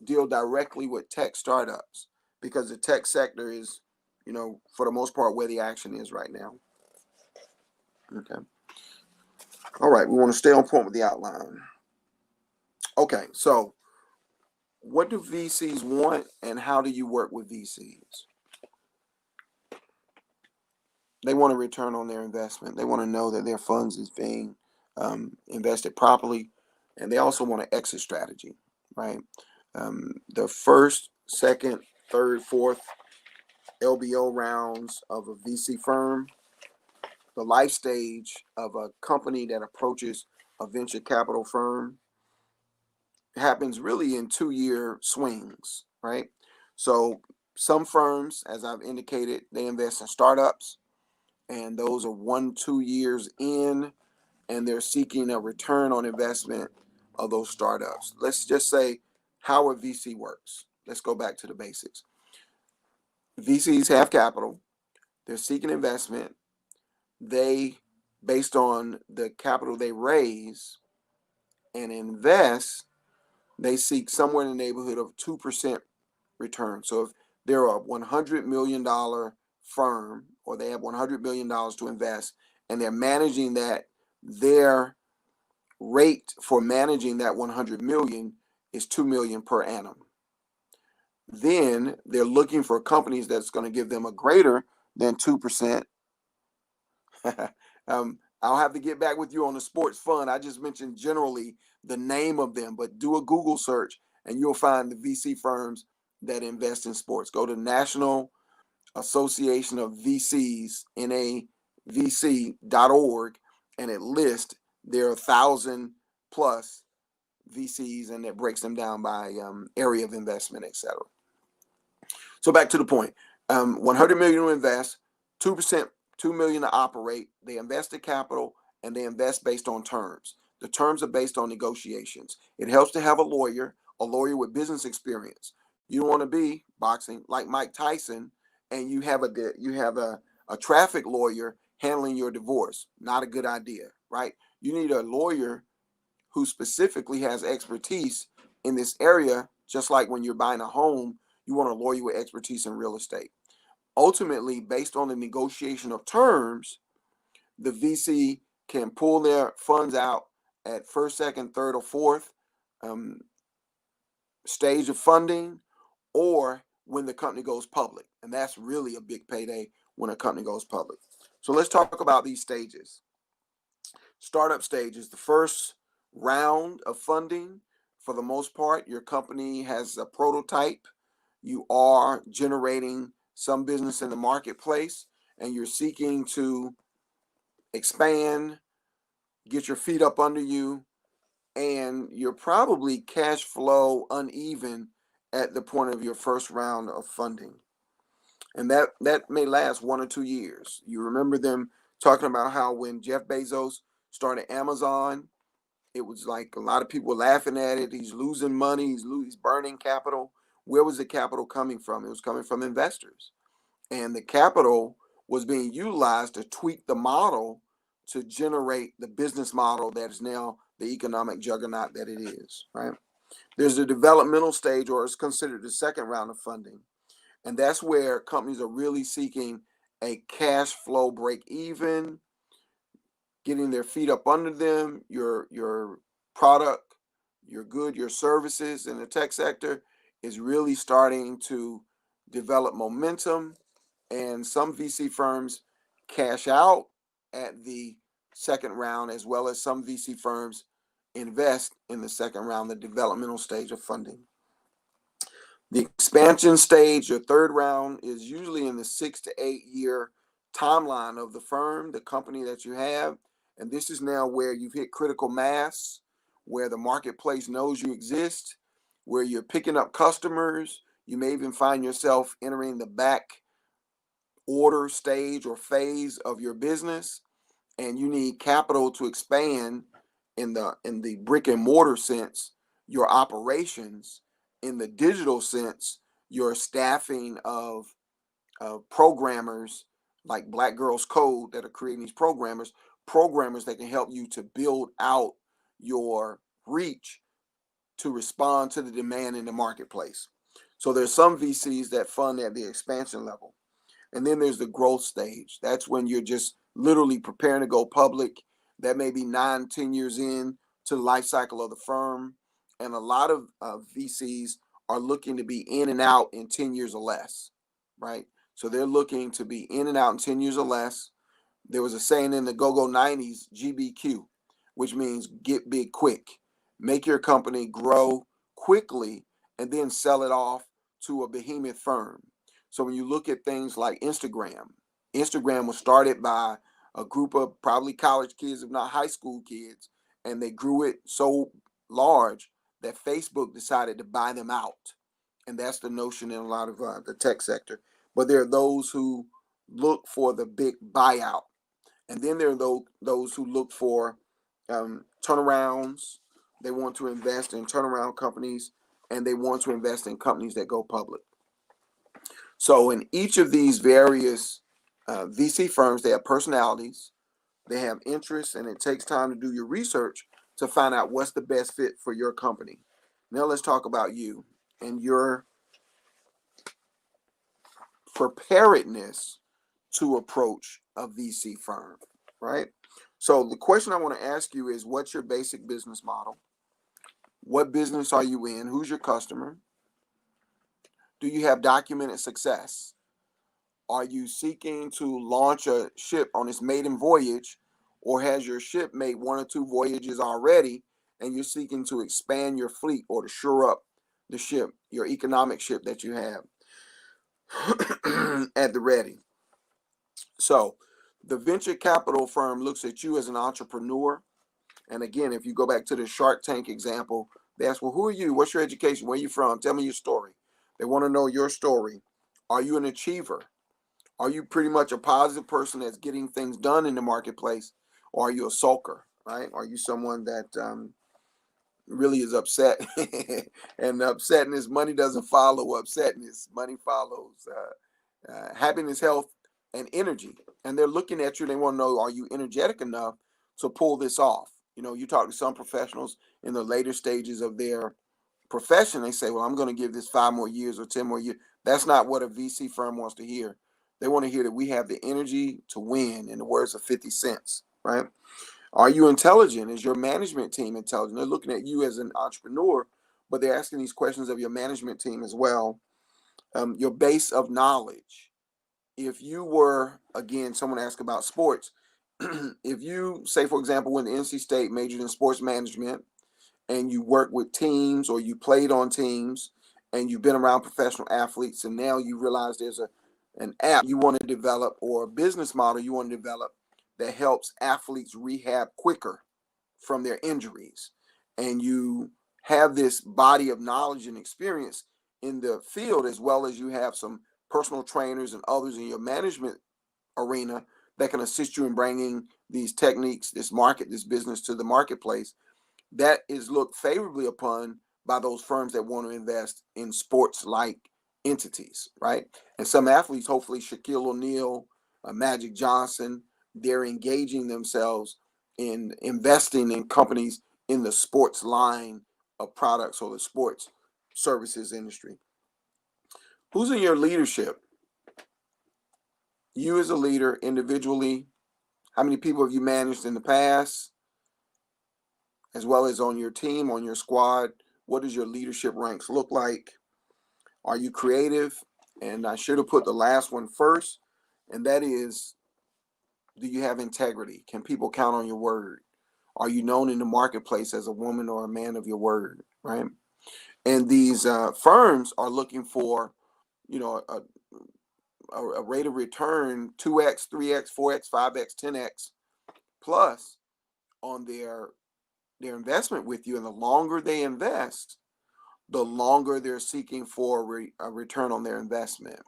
deal directly with tech startups because the tech sector is, for the most part, where the action is right now. Okay. All right, we want to stay on point with the outline. Okay, so what do VCs want and how do you work with VCs? They want a return on their investment. They want to know that their funds is being invested properly, and they also want an exit strategy, right? The first, second, third, fourth LBO rounds of a VC firm, the life stage of a company that approaches a venture capital firm happens really in 2-year swings, right? So some firms, as I've indicated, they invest in startups, and those are 1-2 years in, and they're seeking a return on investment of those startups. Let's just say how a VC works. Let's go back to the basics. VCs have capital. They're seeking investment. They, based on the capital they raise and invest, they seek somewhere in the neighborhood of 2% return. So if they're a $100 million firm, or they have $100 million to invest, and they're managing that, their rate for managing that 100 million is 2 million per annum. Then they're looking for companies that's going to give them a greater than 2%. I'll have to get back with you on the sports fund. I just mentioned generally the name of them, but do a Google search and you'll find the VC firms that invest in sports. Go to National Association of VCs, NAVC.org, and it lists there are 1,000 plus VCs, and it breaks them down by area of investment, etc. So back to the point, 100 million to invest, 2%, 2 million to operate. They invest the capital and they invest based on terms. The terms are based on negotiations. It helps to have a lawyer with business experience. You don't want to be boxing like Mike Tyson and you have a traffic lawyer handling your divorce. Not a good idea, right? You need a lawyer who specifically has expertise in this area, just like when you're buying a home, you want a lawyer with expertise in real estate. Ultimately, based on the negotiation of terms, the VC can pull their funds out at first, second, third, or fourth stage of funding, or when the company goes public. And that's really a big payday when a company goes public. So let's talk about these stages. Startup stage is the first round of funding. For the most part, your company has a prototype. You are generating some business in the marketplace, and you're seeking to expand, get your feet up under you, and you're probably cash flow uneven at the point of your first round of funding. And that may last 1 or 2 years. You remember them talking about how when Jeff Bezos started Amazon, it was like a lot of people were laughing at it. He's losing money. He's burning capital. Where was the capital coming from? It was coming from investors. And the capital was being utilized to tweak the model to generate the business model that is now the economic juggernaut that it is, right? There's a developmental stage, or it's considered the second round of funding. And that's where companies are really seeking a cash flow break even, getting their feet up under them, your product, your good, your services in the tech sector is really starting to develop momentum, and some VC firms cash out at the second round, as well as some VC firms invest in the second round, the developmental stage of funding. The expansion stage, your third round, is usually in the 6 to 8 year timeline of the firm, the company that you have. And this is now where you've hit critical mass, where the marketplace knows you exist, where you're picking up customers. You may even find yourself entering the back order stage or phase of your business, and you need capital to expand in the brick and mortar sense, your operations; in the digital sense, your staffing of programmers like Black Girls Code that are creating these programmers that can help you to build out your reach to respond to the demand in the marketplace. So there's some VCs that fund at the expansion level. And then there's the growth stage. That's when you're just literally preparing to go public. That may be 9, 10 years in to the life cycle of the firm. And a lot of VCs are looking to be in and out in 10 years or less, right? So they're looking to be in and out in 10 years or less. There was a saying in the go-go 90s, GBQ, which means get big quick. Make your company grow quickly and then sell it off to a behemoth firm. So when you look at things like Instagram was started by a group of probably college kids, if not high school kids, and they grew it so large that Facebook decided to buy them out. And that's the notion in a lot of the tech sector. But there are those who look for the big buyout. And then there are those who look for turnarounds. They want to invest in turnaround companies, and they want to invest in companies that go public. So in each of these various VC firms, they have personalities, they have interests, and it takes time to do your research to find out what's the best fit for your company. Now let's talk about you and your preparedness to approach a VC firm, right? So the question I want to ask you is, what's your basic business model? What business are you in? Who's your customer? Do you have documented success? Are you seeking to launch a ship on its maiden voyage, or has your ship made 1 or 2 voyages already and you're seeking to expand your fleet or to shore up the ship, your economic ship that you have at the ready? So the venture capital firm looks at you as an entrepreneur. And again, if you go back to the Shark Tank example, they ask, well, who are you? What's your education? Where are you from? Tell me your story. They want to know your story. Are you an achiever? Are you pretty much a positive person that's getting things done in the marketplace? Or are you a sulker, right? Are you someone that really is upset? And upsetness, money doesn't follow upsetness. Money follows happiness, health, and energy. And they're looking at you. They want to know, are you energetic enough to pull this off? You know, you talk to some professionals in the later stages of their profession. They say, well, I'm going to give this 5 more years or 10 more years. That's not what a VC firm wants to hear. They want to hear that we have the energy to win, in the words of 50 Cent, right? Are you intelligent? Is your management team intelligent? They're looking at you as an entrepreneur, but they're asking these questions of your management team as well. Your base of knowledge. If you were, again, someone asked about sports. If you, say, for example, went to NC State, majored in sports management, and you work with teams or you played on teams and you've been around professional athletes, and now you realize there's an app you want to develop or a business model you want to develop that helps athletes rehab quicker from their injuries, and you have this body of knowledge and experience in the field, as well as you have some personal trainers and others in your management arena that can assist you in bringing these techniques, this business to the marketplace, that is looked favorably upon by those firms that want to invest in sports-like entities, right? And some athletes, hopefully Shaquille O'Neal, Magic Johnson, they're engaging themselves in investing in companies in the sports line of products or the sports services industry. Who's in your leadership? You as a leader individually, how many people have you managed in the past? As well as on your team, on your squad, what does your leadership ranks look like? Are you creative? And I should have put the last one first, and that is, do you have integrity? Can people count on your word? Are you known in the marketplace as a woman or a man of your word, right? And these firms are looking for, you know, a rate of return 2x, 3x, 4x, 5x, 10x plus on their investment with you. And the longer they invest, the longer they're seeking for a return on their investment,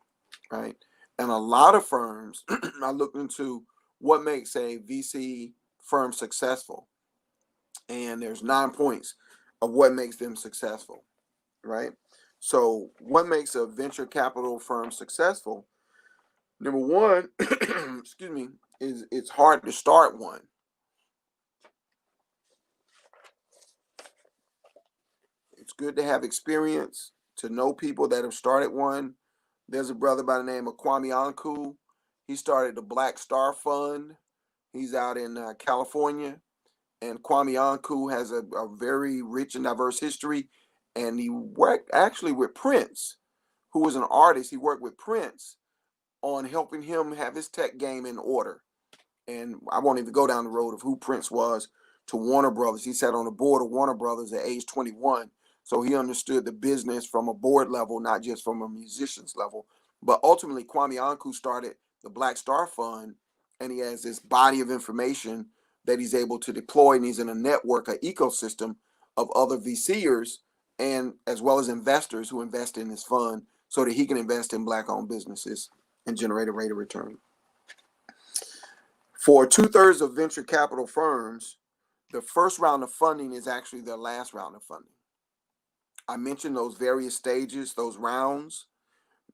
right? And a lot of firms, I looked into what makes a VC firm successful, and there's 9 points of what makes them successful, right? So what makes a venture capital firm successful? Number one, excuse me, is it's hard to start one. It's good to have experience, to know people that have started one. There's a brother by the name of Kwame Anku. He started the Black Star Fund. He's out in California. And Kwame Anku has a very rich and diverse history. And he worked actually with Prince, who was an artist. He worked with Prince on helping him have his tech game in order. And I won't even go down the road of who Prince was to Warner Brothers. He sat on the board of Warner Brothers at age 21. So he understood the business from a board level, not just from a musician's level. But ultimately, Kwame Anku started the Black Star Fund, and he has this body of information that he's able to deploy, and he's in a network, an ecosystem of other VCers and as well as investors who invest in his fund so that he can invest in Black-owned businesses and generate a rate of return. For 2/3 of venture capital firms, the first round of funding is actually their last round of funding. I mentioned those various stages, those rounds.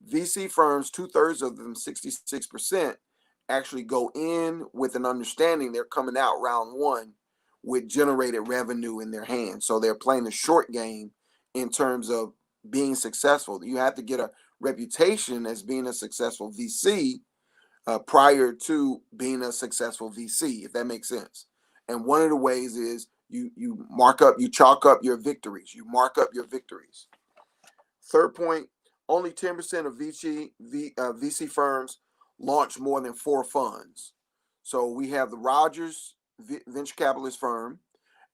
VC firms, 2/3 of them, 66%, actually go in with an understanding they're coming out round one with generated revenue in their hands. So they're playing the short game in terms of being successful. You have to get a reputation as being a successful VC prior to being a successful VC, if that makes sense. And one of the ways is you chalk up your victories. You mark up your victories. Third point, only 10% of VC firms launch more than 4 funds. So we have the Rogers venture capitalist firm,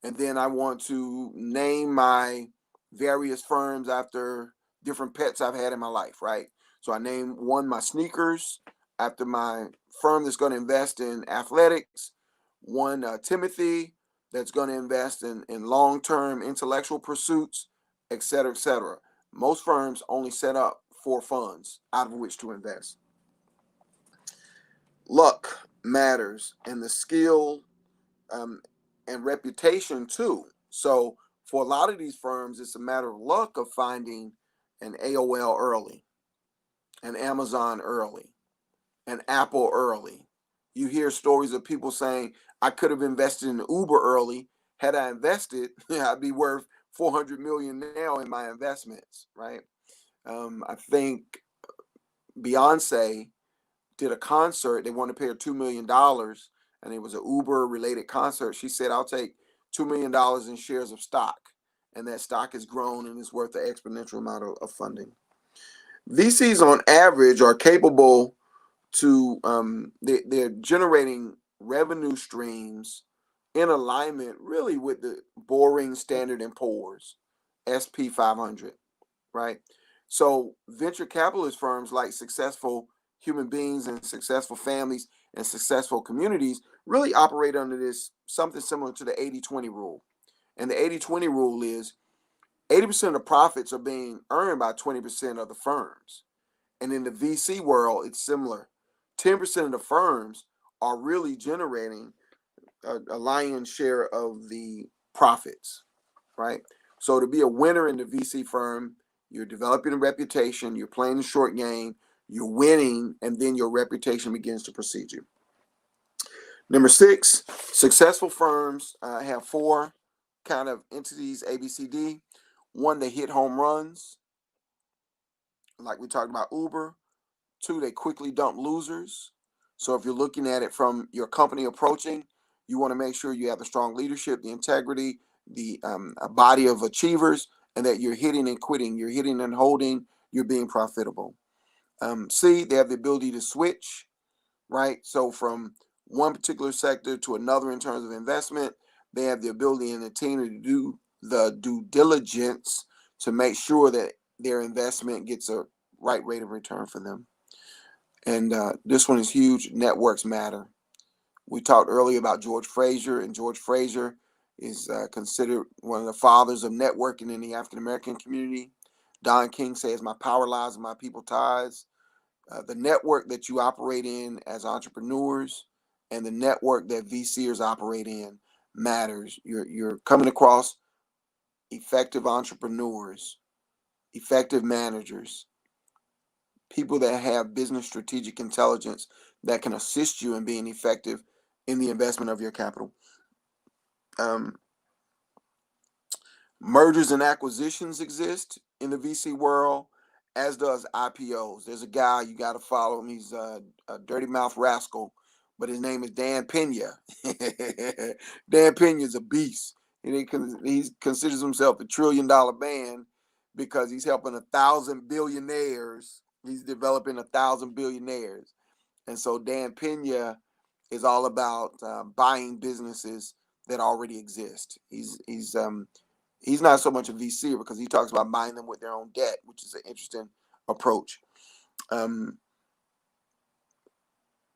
and then I want to name my various firms after different pets I've had in my life, right? So I name one my sneakers after my firm that's going to invest in athletics, one Timothy that's going to invest in long-term intellectual pursuits, et cetera, et cetera. Most firms only set up 4 funds out of which to invest. Luck matters, and the skill and reputation too. So for a lot of these firms, it's a matter of luck of finding an AOL early, an Amazon early, an Apple early. You hear stories of people saying, I could have invested in Uber early. Had I invested, I'd be worth 400 million now in my investments, right? I think Beyonce did a concert. They wanted to pay her $2 million, and it was an Uber related concert. She said, I'll take $2 million in shares of stock. And that stock has grown and is worth an exponential amount of funding. VCs on average are capable to, they're generating revenue streams in alignment really with the boring Standard & Poor's, SP 500, right? So venture capitalist firms, like successful human beings and successful families and successful communities, really operate under this something similar to the 80-20 rule. And the 80-20 rule is 80% of the profits are being earned by 20% of the firms. And in the VC world, it's similar. 10% of the firms are really generating a lion's share of the profits, right? So to be a winner in the VC firm, you're developing a reputation, you're playing the short game, you're winning, and then your reputation begins to precede you. Number 6, successful firms have 4 kind of entities, ABCD. 1, they hit home runs, like we talked about Uber. 2, they quickly dump losers. So if you're looking at it from your company approaching, you want to make sure you have the strong leadership, the integrity, a body of achievers, and that you're hitting and quitting, you're hitting and holding, you're being profitable. C, they have the ability to switch, right? So from one particular sector to another in terms of investment, they have the ability and the team to do the due diligence to make sure that their investment gets a right rate of return for them. And this one is huge. Networks matter. We talked earlier about George Fraser, and George Fraser is considered one of the fathers of networking in the African American community. Don King says, "My power lies in my people ties." The network that you operate in as entrepreneurs and the network that VCers operate in matters. You're coming across effective entrepreneurs, effective managers, people that have business strategic intelligence that can assist you in being effective in the investment of your capital. Um, Mergers and acquisitions exist in the VC world, as does IPOs. There's a guy you got to follow him. He's a dirty mouth rascal, but his name is Dan Pena. Dan Pena is a beast. He considers himself a $1 trillion man because he's helping 1,000 billionaires. He's developing 1,000 billionaires. And so Dan Pena is all about buying businesses that already exist. He's not so much a VC because he talks about buying them with their own debt, which is an interesting approach.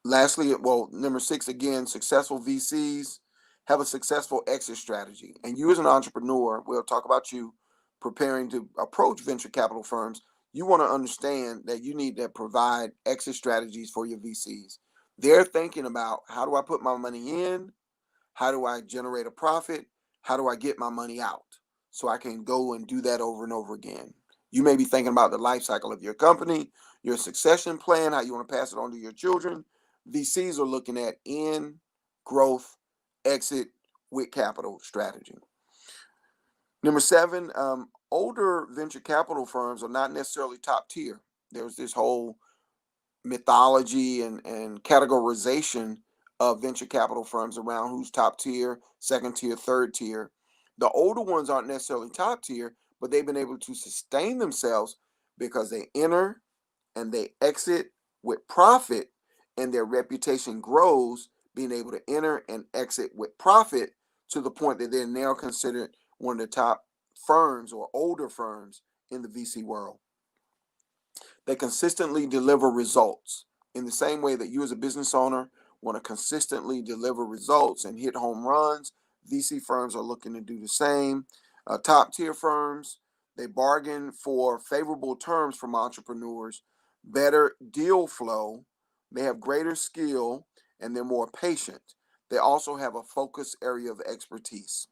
Lastly, well, number 6, again, successful VCs have a successful exit strategy. And you as an entrepreneur, we'll talk about you preparing to approach venture capital firms. You want to understand that you need to provide exit strategies for your VCs. They're thinking about, how do I put my money in? How do I generate a profit? How do I get my money out? So I can go and do that over and over again. You may be thinking about the life cycle of your company, your succession plan, how you want to pass it on to your children. VCs are looking at in, growth, exit with capital strategy. Number 7, older venture capital firms are not necessarily top tier. There's this whole mythology and categorization of venture capital firms around who's top tier, second tier, third tier. The older ones aren't necessarily top tier, but they've been able to sustain themselves because they enter and they exit with profit, and their reputation grows being able to enter and exit with profit to the point that they're now considered one of the top firms or older firms in the VC world. They consistently deliver results in the same way that you as a business owner want to consistently deliver results and hit home runs. VC firms are looking to do the same. Top tier firms, they bargain for favorable terms from entrepreneurs, better deal flow, they have greater skill, and they're more patient. They also have a focus area of expertise.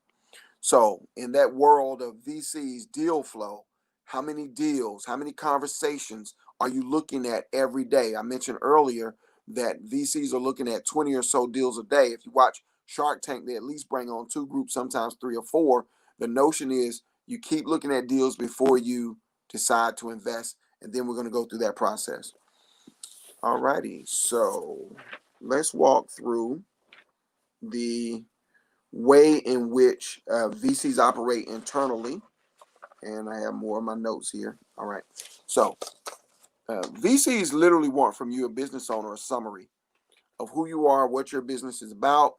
So in that world of VC's deal flow, how many deals, how many conversations are you looking at every day? I mentioned earlier that VCs are looking at 20 or so deals a day. If you watch Shark Tank, they at least bring on 2 groups, sometimes 3 or 4. The notion is you keep looking at deals before you decide to invest, and then we're going to go through that process. All righty, so let's walk through the way in which VCs operate internally. And I have more of my notes here. All right. So VCs literally want from you, a business owner, a summary of who you are, what your business is about.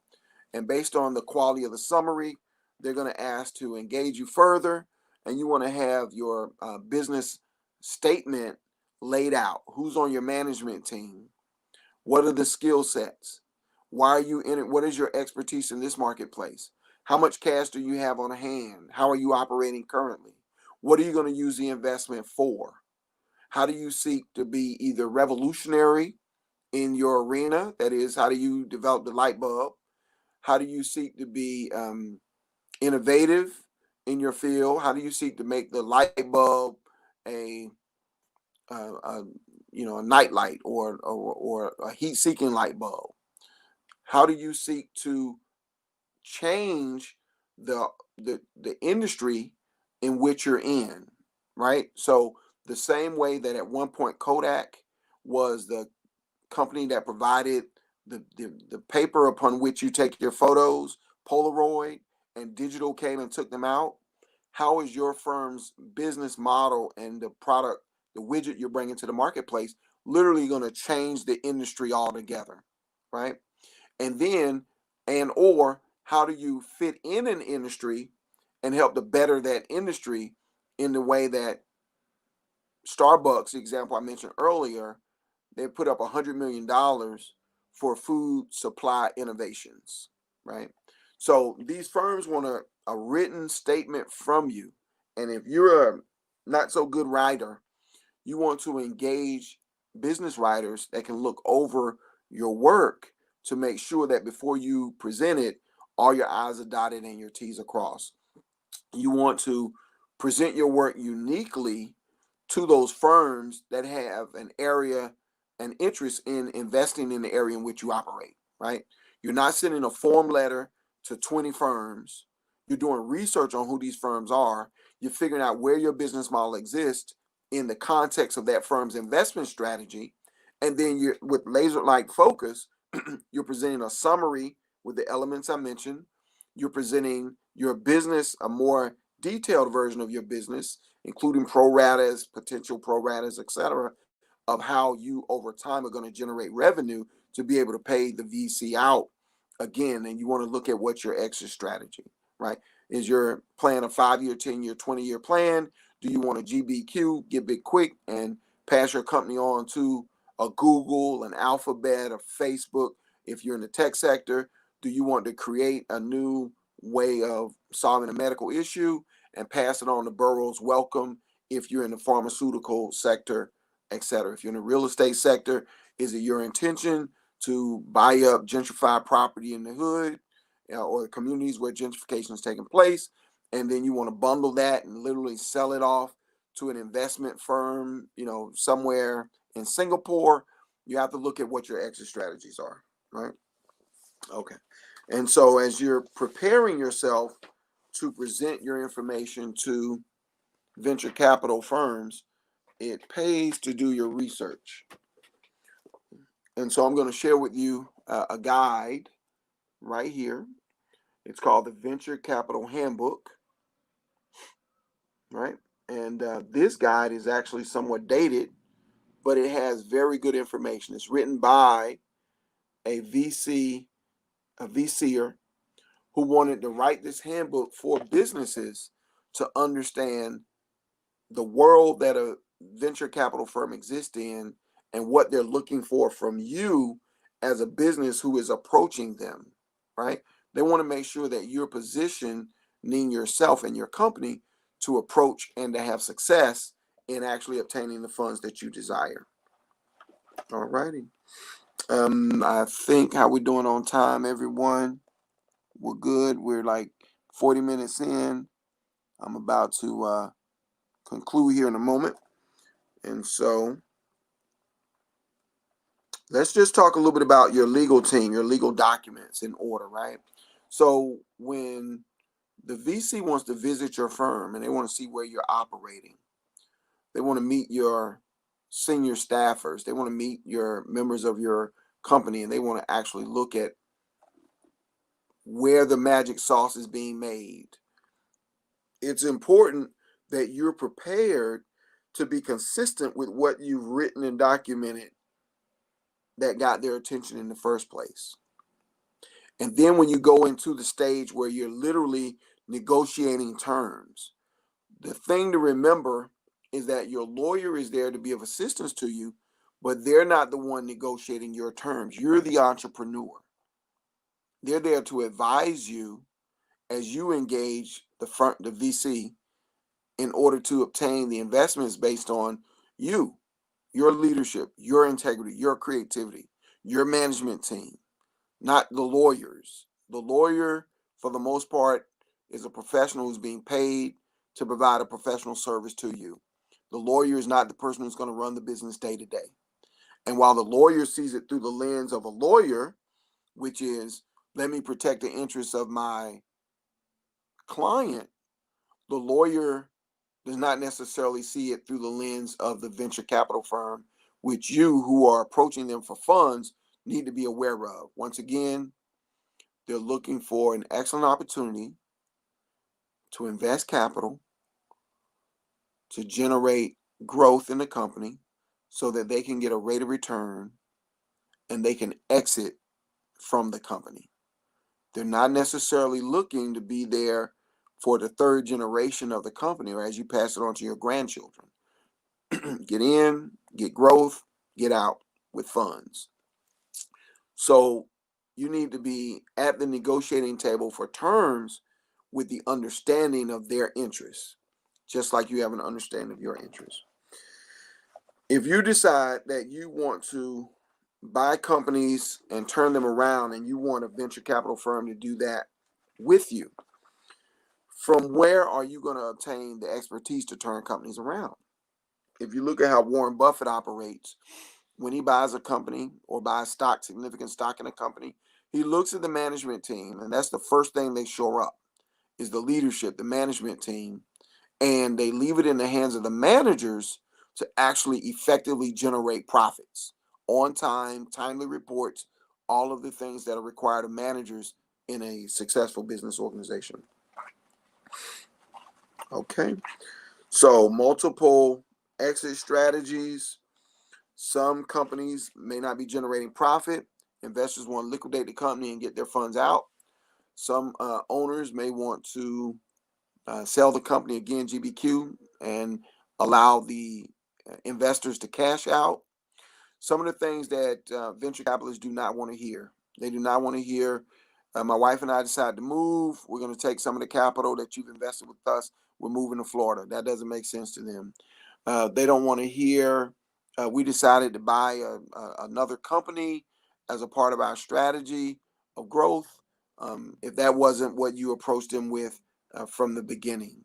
And based on the quality of the summary, they're going to ask to engage you further. And you want to have your business statement laid out. Who's on your management team? What are the skill sets? Why are you in it? What is your expertise in this marketplace? How much cash do you have on hand? How are you operating currently? What are you going to use the investment for? How do you seek to be either revolutionary in your arena? That is, how do you develop the light bulb? How do you seek to be innovative in your field? How do you seek to make the light bulb a a night light or a heat-seeking light bulb? How do you seek to change the industry in which you're in, right? So the same way that at one point Kodak was the company that provided the paper upon which you take your photos, Polaroid, and digital came and took them out. How is your firm's business model and the product the widget you're bringing to the marketplace, literally going to change the industry altogether, right? And then, or how do you fit in an industry and help to better that industry in the way that Starbucks, the example I mentioned earlier, they put up $100 million for food supply innovations, right? So these firms want a written statement from you. And if you're a not so good writer, you want to engage business writers that can look over your work to make sure that before you present it, all your I's are dotted and your T's are crossed. You want to present your work uniquely to those firms that have an area and interest in investing in the area in which you operate, right? You're not sending a form letter to 20 firms. You're doing research on who these firms are. You're figuring out where your business model exists in the context of that firm's investment strategy. And then you're with laser-like focus, you're presenting a summary with the elements I mentioned. You're presenting your business, a more detailed version of your business, including pro ratas, potential pro ratas, et cetera, of how you over time are going to generate revenue to be able to pay the VC out again. And you want to look at what's your exit strategy, right? Is your plan a 5-year, 10-year, 20-year plan? Do you want a GBQ, get big quick, and pass your company on to a Google, an Alphabet, a Facebook? If you're in the tech sector, do you want to create a new way of solving a medical issue and pass it on to Burroughs Wellcome if you're in the pharmaceutical sector, et cetera? If you're in the real estate sector, is it your intention to buy up gentrified property in the hood or the communities where gentrification is taking place, and then you want to bundle that and literally sell it off to an investment firm, somewhere in Singapore? You have to look at what your exit strategies are, right? Okay. And so as you're preparing yourself to present your information to venture capital firms, it pays to do your research. And so I'm going to share with you a guide right here. It's called the Venture Capital Handbook, right? And this guide is actually somewhat dated, but it has very good information. It's written by a VCer who wanted to write this handbook for businesses to understand the world that a venture capital firm exists in and what they're looking for from you as a business who is approaching them, right? They want to make sure that you're positioning yourself and your company to approach and to have success in actually obtaining the funds that you desire. All righty. I think how we doing on time, everyone? We're good. We're like 40 minutes in. I'm about to conclude here in a moment. And so let's just talk a little bit about your legal team, your legal documents in order, right? So when the VC wants to visit your firm and they want to see where you're operating, they want to meet your senior staffers, they want to meet your members of your company, and they want to actually look at where the magic sauce is being made. It's important that you're prepared to be consistent with what you've written and documented that got their attention in the first place. And then when you go into the stage where you're literally negotiating terms, the thing to remember is that your lawyer is there to be of assistance to you, but they're not the one negotiating your terms. You're the entrepreneur. They're there to advise you as you engage the VC in order to obtain the investments based on you, your leadership, your integrity, your creativity, your management team, not the lawyers. The lawyer, for the most part, is a professional who's being paid to provide a professional service to you. The lawyer is not the person who's going to run the business day to day. And while the lawyer sees it through the lens of a lawyer, which is, let me protect the interests of my client, the lawyer does not necessarily see it through the lens of the venture capital firm, which you who are approaching them for funds need to be aware of. Once again, they're looking for an excellent opportunity to invest capital, to generate growth in the company so that they can get a rate of return and they can exit from the company. They're not necessarily looking to be there for the third generation of the company or as you pass it on to your grandchildren. Get in, get growth, get out with funds. So you need to be at the negotiating table for terms with the understanding of their interests, just like you have an understanding of your interests. If you decide that you want to buy companies and turn them around and you want a venture capital firm to do that with you, from where are you going to obtain the expertise to turn companies around? If you look at how Warren Buffett operates, when he buys a company or buys stock, significant stock in a company, he looks at the management team, and that's the first thing they shore up is the leadership, the management team, and they leave it in the hands of the managers to actually effectively generate profits on time, timely reports, all of the things that are required of managers in a successful business organization. Okay, so multiple exit strategies. Some companies may not be generating profit. Investors want to liquidate the company and get their funds out. Some owners may want to sell the company, again, GBQ, and allow the investors to cash out. Some of the things that venture capitalists do not want to hear. They do not want to hear, my wife and I decided to move. We're going to take some of the capital that you've invested with us. We're moving to Florida. That doesn't make sense to them. They don't want to hear, we decided to buy another company as a part of our strategy of growth. If that wasn't what you approached them with from the beginning.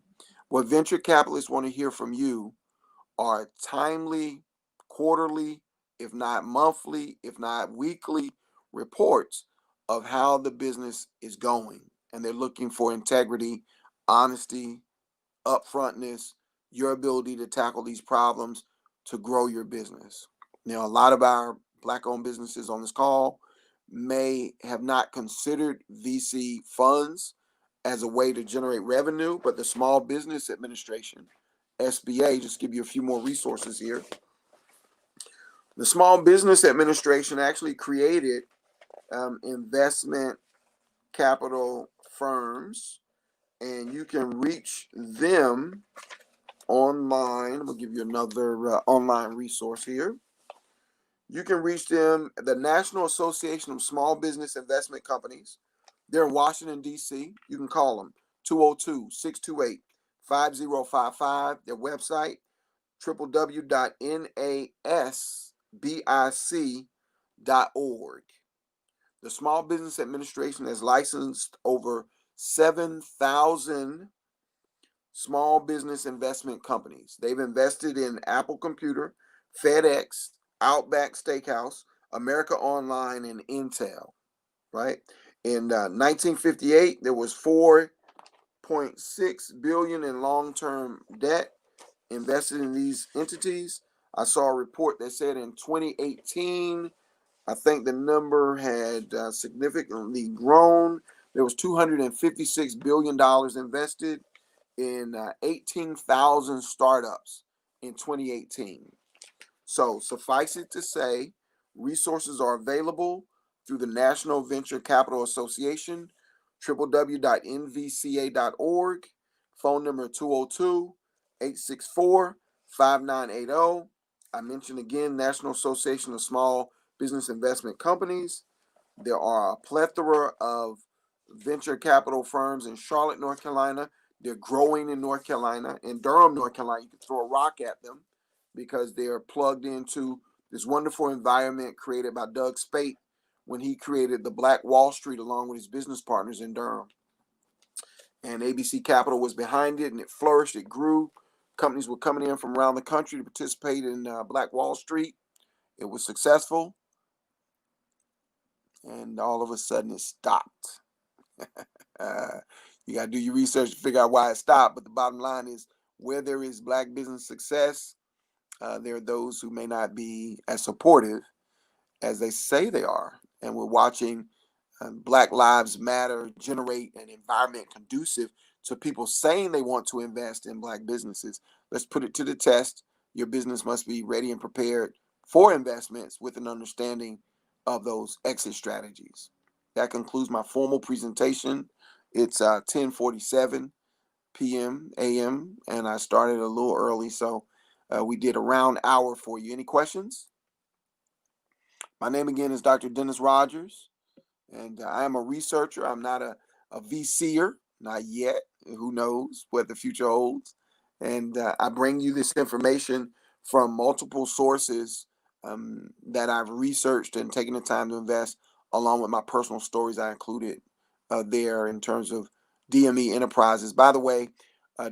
What venture capitalists want to hear from you are timely, quarterly, if not monthly, if not weekly reports of how the business is going. And they're looking for integrity, honesty, upfrontness, your ability to tackle these problems to grow your business. Now, a lot of our Black-owned businesses on this call may have not considered VC funds as a way to generate revenue, but the Small Business Administration, SBA, just give you a few more resources here. The Small Business Administration actually created investment capital firms, and you can reach them online. We'll give you another online resource here. You can reach them, the National Association of Small Business Investment Companies. They're in Washington, D.C. You can call them 202-628-5055. Their website, www.nasbic.org. The Small Business Administration has licensed over 7,000 small business investment companies. They've invested in Apple Computer, FedEx, Outback Steakhouse, America Online, and Intel, right? In 1958, there was $4.6 billion in long-term debt invested in these entities. I saw a report that said in 2018, I think the number had significantly grown. There was $256 billion invested in 18,000 startups in 2018. So suffice it to say, resources are available through the National Venture Capital Association, www.nvca.org, phone number 202-864-5980. I mentioned again, National Association of Small Business Investment Companies. There are a plethora of venture capital firms in Charlotte, North Carolina. They're growing in North Carolina. In Durham, North Carolina, you can throw a rock at them because they're plugged into this wonderful environment created by Doug Spate when he created the Black Wall Street along with his business partners in Durham. And ABC Capital was behind it, and it flourished, it grew. Companies were coming in from around the country to participate in Black Wall Street. It was successful, and all of a sudden it stopped. You got to do your research to figure out why it stopped, but the bottom line is where there is Black business success, there are those who may not be as supportive as they say they are. And we're watching Black Lives Matter generate an environment conducive to people saying they want to invest in Black businesses. Let's put it to the test. Your business must be ready and prepared for investments with an understanding of those exit strategies. That concludes my formal presentation. It's 10:47 p.m. a.m. and I started a little early, so we did a round hour for you. Any questions? My name again is Dr. Dennis Rogers, and I am a researcher. I'm not a VCer, not yet. Who knows what the future holds? And I bring you this information from multiple sources that I've researched and taken the time to invest, along with my personal stories I included there in terms of DME Enterprises. By the way,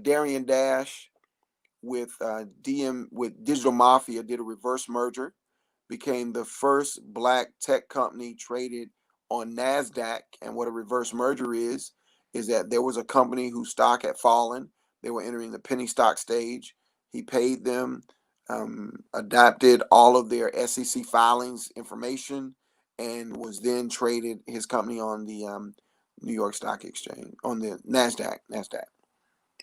Darian Dash with Digital Mafia did a reverse merger, became the first black tech company traded on NASDAQ. And what a reverse merger is that there was a company whose stock had fallen. They were entering the penny stock stage. He paid them, adapted all of their SEC filings information, and was then traded his company on the New York Stock Exchange, on the NASDAQ,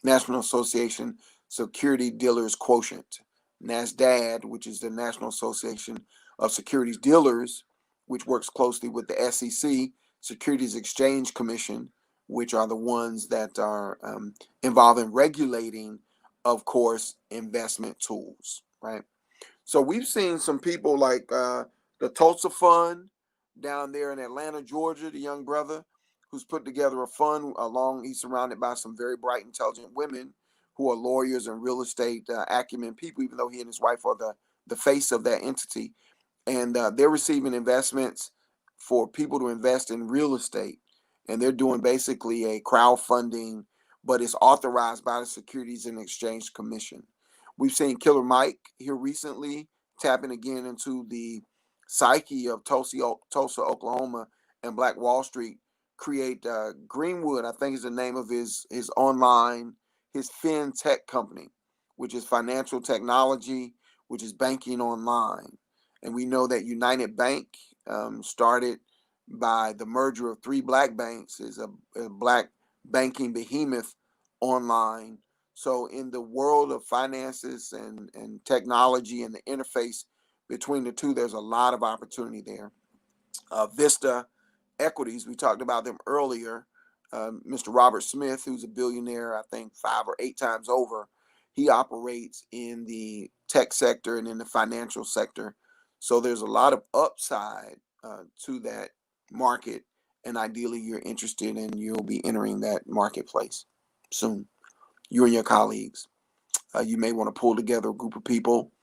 National Association Security Dealers Quotient. NASDAQ, which is the National Association of Securities Dealers, which works closely with the SEC, Securities Exchange Commission, which are the ones that are involved in regulating, of course, investment tools, right? So we've seen some people like the Tulsa Fund down there in Atlanta, Georgia, the young brother who's put together a fund he's surrounded by some very bright, intelligent women who are lawyers and real estate acumen people, even though he and his wife are the face of that entity. And they're receiving investments for people to invest in real estate. And they're doing basically a crowdfunding, but it's authorized by the Securities and Exchange Commission. We've seen Killer Mike here recently tapping again into the psyche of Tulsa, Oklahoma, and Black Wall Street. Create Greenwood, I think is the name of his FinTech company, which is financial technology, which is banking online. And we know that United Bank, started by the merger of three black banks, is a black banking behemoth online. So in the world of finances and technology and the interface between the two, there's a lot of opportunity there. Vista Equities, we talked about them earlier. Mr. Robert Smith, who's a billionaire, I think 5 or 8 times over, he operates in the tech sector and in the financial sector. So there's a lot of upside to that market. And ideally, you're interested and you'll be entering that marketplace soon. You and your colleagues. You may want to pull together a group of people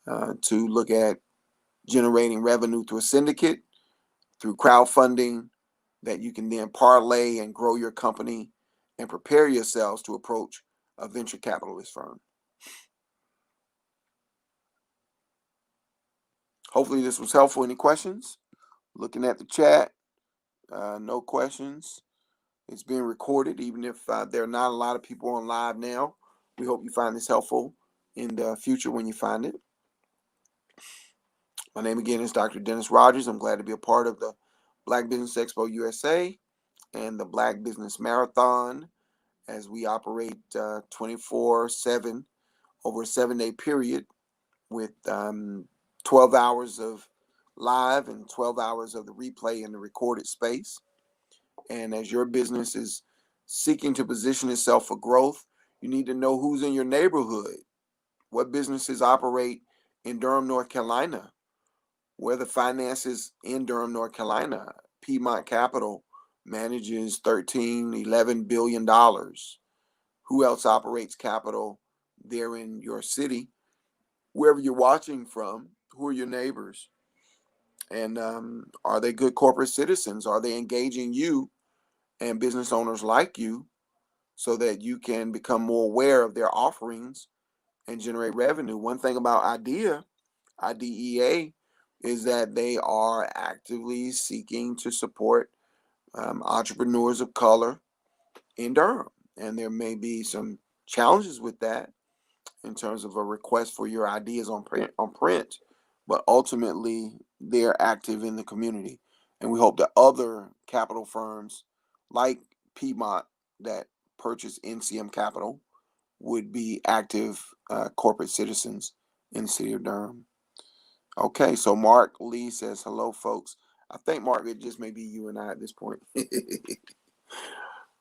to look at generating revenue through a syndicate, through crowdfunding, that you can then parlay and grow your company and prepare yourselves to approach a venture capitalist firm. Hopefully this was helpful. Any questions? Looking at the chat, no questions. It's being recorded, even if there are not a lot of people on live now. We hope you find this helpful in the future when you find it. My name again is Dr. Dennis Rogers. I'm glad to be a part of the Black Business Expo USA and the Black Business Marathon as we operate 24/7 over a 7-day period with 12 hours of live and 12 hours of the replay in the recorded space. And as your business is seeking to position itself for growth, you need to know who's in your neighborhood. What businesses operate in Durham, North Carolina? Where the finances in Durham, North Carolina? Piedmont Capital manages $11 billion. Who else operates capital there in your city? Wherever you're watching from, who are your neighbors? And are they good corporate citizens? Are they engaging you and business owners like you so that you can become more aware of their offerings and generate revenue? One thing about IDEA, is that they are actively seeking to support entrepreneurs of color in Durham. And there may be some challenges with that in terms of a request for your ideas on print, but ultimately they're active in the community. And we hope that other capital firms like Piedmont that purchase NCM Capital would be active corporate citizens in the city of Durham. Okay, so Mark Lee says, hello, folks. I think, Mark, it just may be you and I at this point.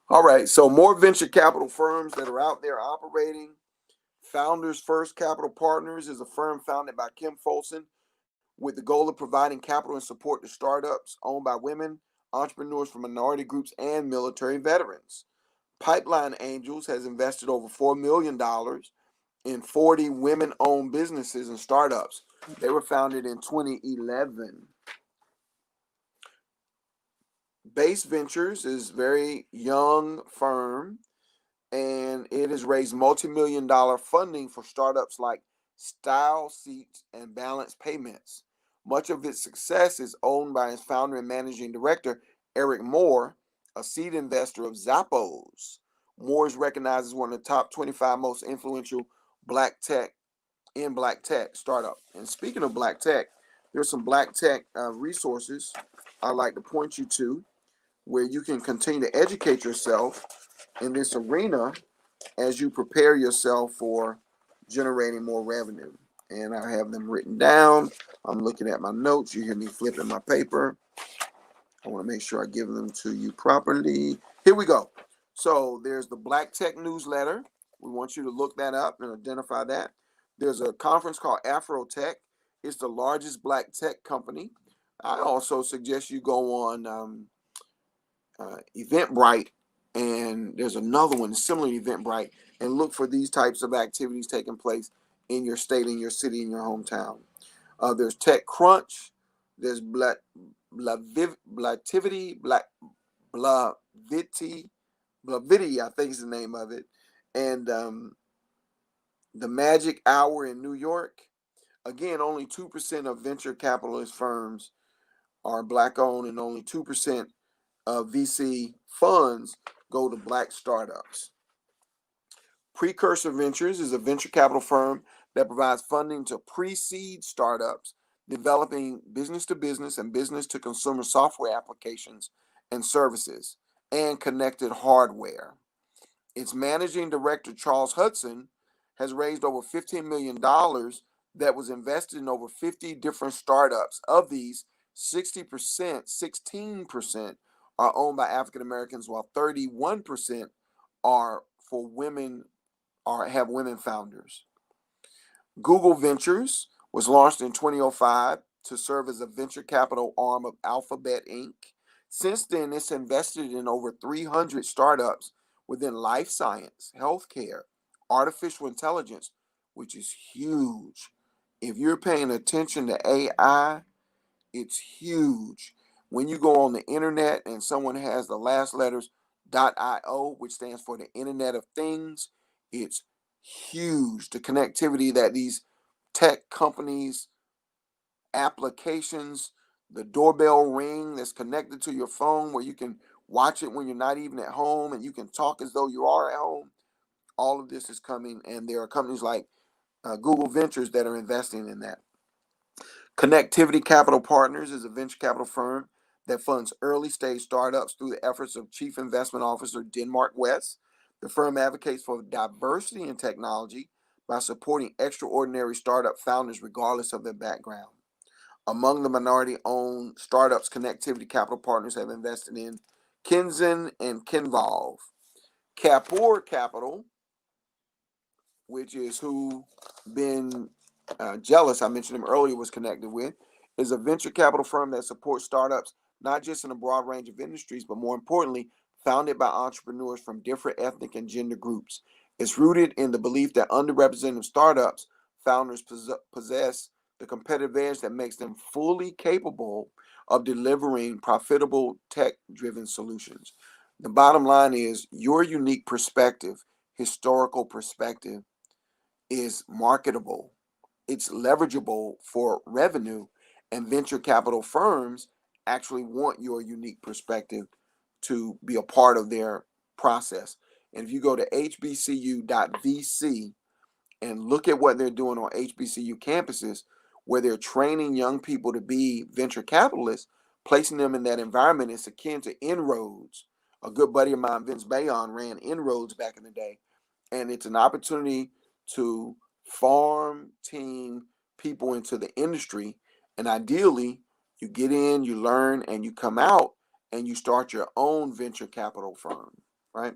All right, so more venture capital firms that are out there operating. Founders First Capital Partners is a firm founded by Kim Folson with the goal of providing capital and support to startups owned by women, entrepreneurs from minority groups, and military veterans. Pipeline Angels has invested over $4 million in 40 women-owned businesses and startups. They were founded in 2011. Base Ventures is a very young firm, and it has raised multi-million-dollar funding for startups like Style Seats and Balance Payments. Much of its success is owned by its founder and managing director, Eric Moore, a seed investor of Zappos. Moore is recognized as one of the top 25 most influential black tech startup. And speaking of black tech, there's some black tech resources I'd like to point you to where you can continue to educate yourself in this arena as you prepare yourself for generating more revenue. And I have them written down. I'm looking at my notes. You hear me flipping my paper. I want to make sure I give them to you properly. Here we go. So there's the Black Tech newsletter. We want you to look that up and identify that. There's a conference called Afro Tech. It's the largest black tech company. I also suggest you go on Eventbrite, and there's another one similar to Eventbrite, and look for these types of activities taking place in your state, in your city, in your hometown. There's TechCrunch. There's Blavity, I think is the name of it, and the Magic Hour in New York. Again, only 2% of venture capitalist firms are black owned, and only 2% of VC funds go to black startups. Precursor Ventures is a venture capital firm that provides funding to pre-seed startups developing business to business and business to consumer software applications and services and connected hardware. Its managing director, Charles Hudson, has raised over $15 million that was invested in over 50 different startups. Of these, 16% are owned by African Americans, while 31% are for women or have women founders. Google Ventures was launched in 2005 to serve as a venture capital arm of Alphabet Inc. Since then, it's invested in over 300 startups within life science, healthcare, artificial intelligence, which is huge. If you're paying attention to AI, it's huge. When you go on the internet and someone has the last letters .io, which stands for the Internet of Things, it's huge. The connectivity that these tech companies, applications, the doorbell ring that's connected to your phone where you can watch it when you're not even at home and you can talk as though you are at home. All of this is coming, and there are companies like Google Ventures that are investing in that. Connectivity Capital Partners is a venture capital firm that funds early stage startups through the efforts of Chief Investment Officer Denmark West. The firm advocates for diversity in technology by supporting extraordinary startup founders regardless of their background. Among the minority-owned startups, Connectivity Capital Partners have invested in Kinzen and Kinvolve. Kapor Capital, which is who Ben Jealous, I mentioned him earlier, was connected with, is a venture capital firm that supports startups not just in a broad range of industries, but more importantly, founded by entrepreneurs from different ethnic and gender groups. It's rooted in the belief that underrepresented startups founders possess the competitive edge that makes them fully capable of delivering profitable tech-driven solutions. The bottom line is your unique perspective, historical perspective, is marketable. It's leverageable for revenue, and venture capital firms actually want your unique perspective to be a part of their process. And if you go to hbcu.vc and look at what they're doing on HBCU campuses, where they're training young people to be venture capitalists, placing them in that environment, is akin to Inroads. A good buddy of mine, Vince Bayon, ran Inroads back in the day. And it's an opportunity to farm team people into the industry, and ideally you get in, you learn, and you come out and you start your own venture capital firm, right?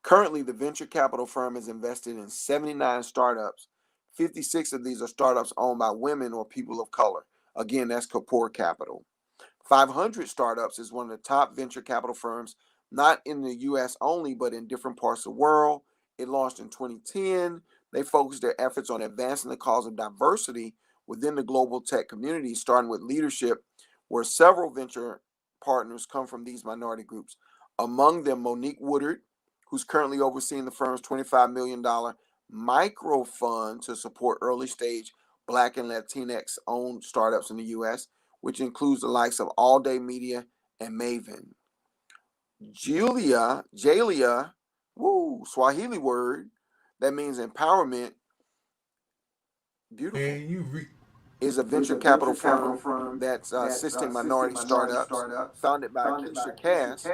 Currently, the venture capital firm is invested in 79 startups. 56 of these are startups owned by women or people of color. Again, that's Kapoor Capital. 500 Startups is one of the top venture capital firms, not in the US only, but in different parts of the world. It launched in 2010. They focused their efforts on advancing the cause of diversity within the global tech community, starting with leadership, where several venture partners come from these minority groups. Among them, Monique Woodard, who's currently overseeing the firm's $25 million micro fund to support early stage Black and Latinx owned startups in the US, which includes the likes of All Day Media and Maven. Jalia, Swahili word that means empowerment, beautiful, And you is a venture capital firm that's assisting minority startups. Founded by Keisha Cass,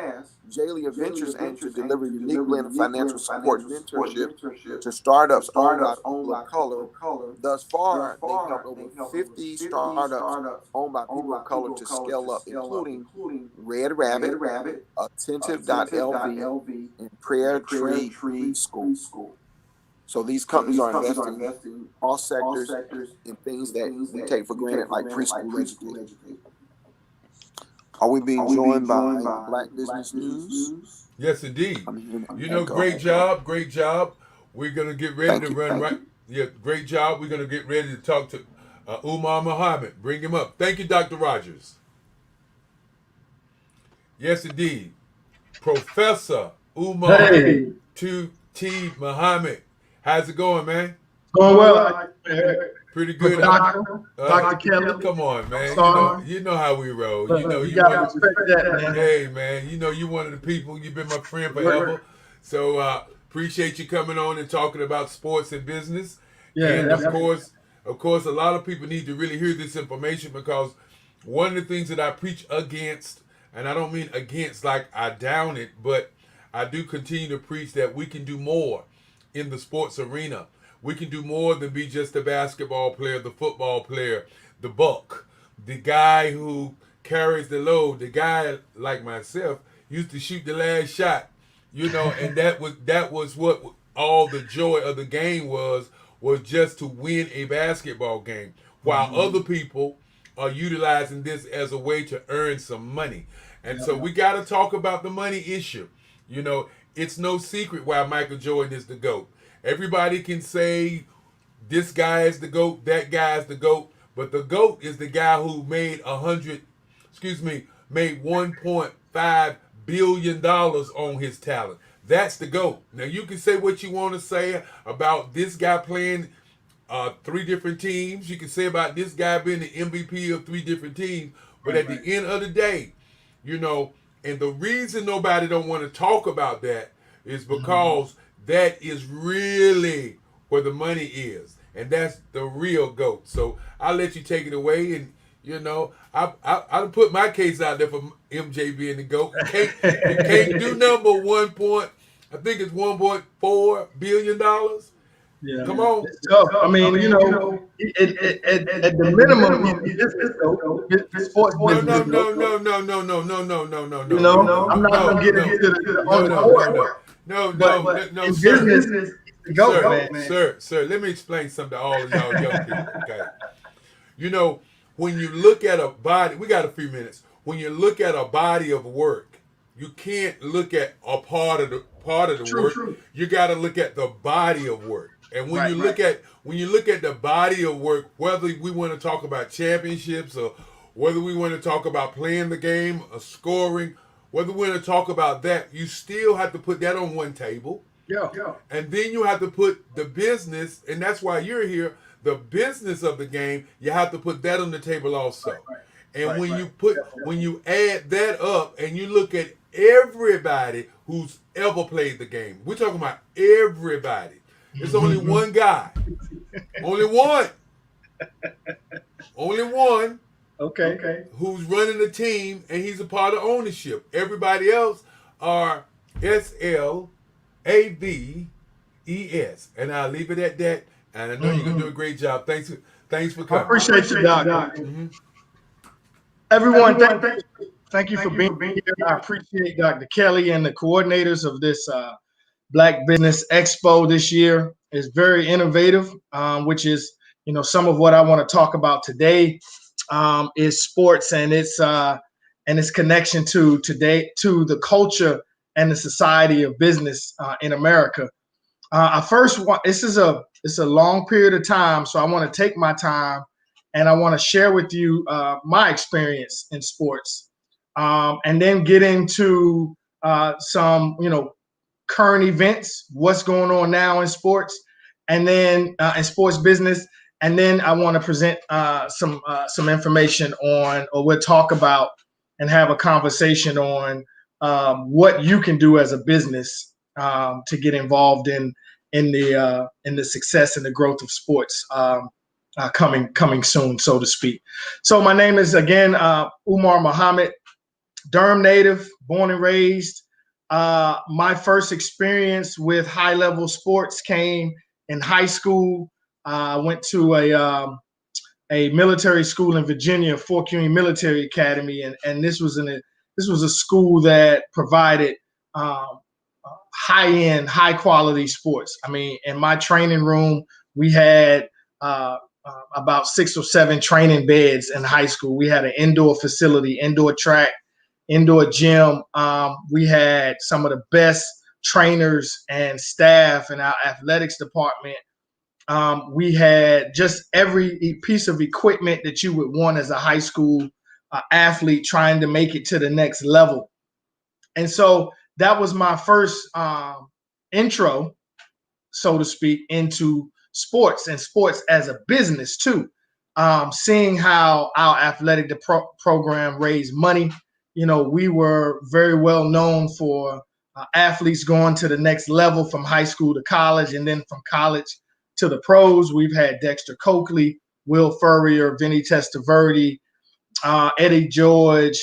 Jalia Ventures aims to deliver a unique blend of financial support and mentorship to startups owned by people of color. Thus far, they've helped over 50 startups owned by people of color to scale up, including Red Rabbit, Attentive.lv, and Prayer Tree Preschool. So these companies are investing in all sectors in things that we take for granted, like preschool education. Are we being joined by Black Business News? Yes, indeed. I'm hearing an You know, echo. great job, great job. We're gonna get ready Thank to you, run thank right. Yeah, great job. We're gonna get ready to talk to Umar Muhammad. Bring him up. Thank you, Dr. Rogers. Yes, indeed. Professor Umar Hey, 2T Muhammad. How's it going, man? going well. Pretty But good. Dr. Kelly, Come on, man. sorry. You know how we roll. You know You you got to want. respect that, man. Hey, man. You know you one of the people. You've been my friend forever. So appreciate you coming on and talking about sports and business. Yeah, And that's of course, a lot of people need to really hear this information because one of the things that I preach against, and I don't mean against like I down it, but I do continue to preach that we can do more in the sports arena. We can do more than be just the basketball player, the football player, the buck, the guy who carries the load. The guy like myself used to shoot the last shot, and that was what all the joy of the game was just to win a basketball game. While other people are utilizing this as a way to earn some money. And so we got to talk about the money issue. It's no secret why Michael Jordan is the GOAT. Everybody can say this guy is the GOAT, that guy is the GOAT, but the GOAT is the guy who made made $1.5 billion on his talent. That's the GOAT. Now you can say what you want to say about this guy playing three different teams. You can say about this guy being the MVP of three different teams, but at the end of the day, and the reason nobody don't want to talk about that is because that is really where the money is, and that's the real GOAT. So I'll let you take it away, and I'll put my case out there for MJ being the GOAT. You can't do number I think it's $1.4 billion. Yeah. Come on. It's tough. I mean, at the minimum, this sports No, business. no. I'm not gonna get into the on the court. No, sir. Business, go, man. Sir, let me explain something to all of y'all young people, okay? When you look at a body, we got a few minutes. When you look at a body of work, you can't look at a part of the work. True. You got to look at the body of work. And when you look at the body of work, whether we want to talk about championships or whether we want to talk about playing the game or scoring, whether we want to talk about that, you still have to put that on one table. Yeah. And then you have to put the business, and that's why you're here, the business of the game, you have to put that on the table also. And when you add that up and you look at everybody who's ever played the game, we're talking about everybody. There's only one guy. Only one. Only one. Okay. Who's running the team, and he's a part of ownership. Everybody else are SLAV And I'll leave it at that. And I know you're gonna do a great job. Thanks for I coming. appreciate you, Doc. Mhm. Everyone, thank you for being here. I appreciate Dr. Kelly and the coordinators of this Black Business Expo this year. It's very innovative, which is some of what I want to talk about today is sports and its connection to the culture and the society of business in America. I first want it's a long period of time, so I want to take my time and I want to share with you my experience in sports, and then get into some current events, what's going on now in sports, and then in sports business, and then I want to present some information on, or we'll talk about and have a conversation on what you can do as a business to get involved in the success and the growth of sports coming soon, so to speak. So my name is again Umar Muhammad, Durham native, born and raised. My first experience with high level sports came in high school. I went to a military school in Virginia, Fort Union Military Academy, and this was a school that provided high end, high quality sports. I mean, in my training room, we had about 6 or 7 training beds in high school. We had an indoor facility, indoor track, indoor gym. We had some of the best trainers and staff in our athletics department. We had just every piece of equipment that you would want as a high school athlete trying to make it to the next level. And so that was my first intro, so to speak, into sports and sports as a business too. Seeing how our athletic program raised money. We were very well known for athletes going to the next level from high school to college, and then from college to the pros. We've had Dexter Coakley, Will Furrier, Vinny Testaverde, Eddie George,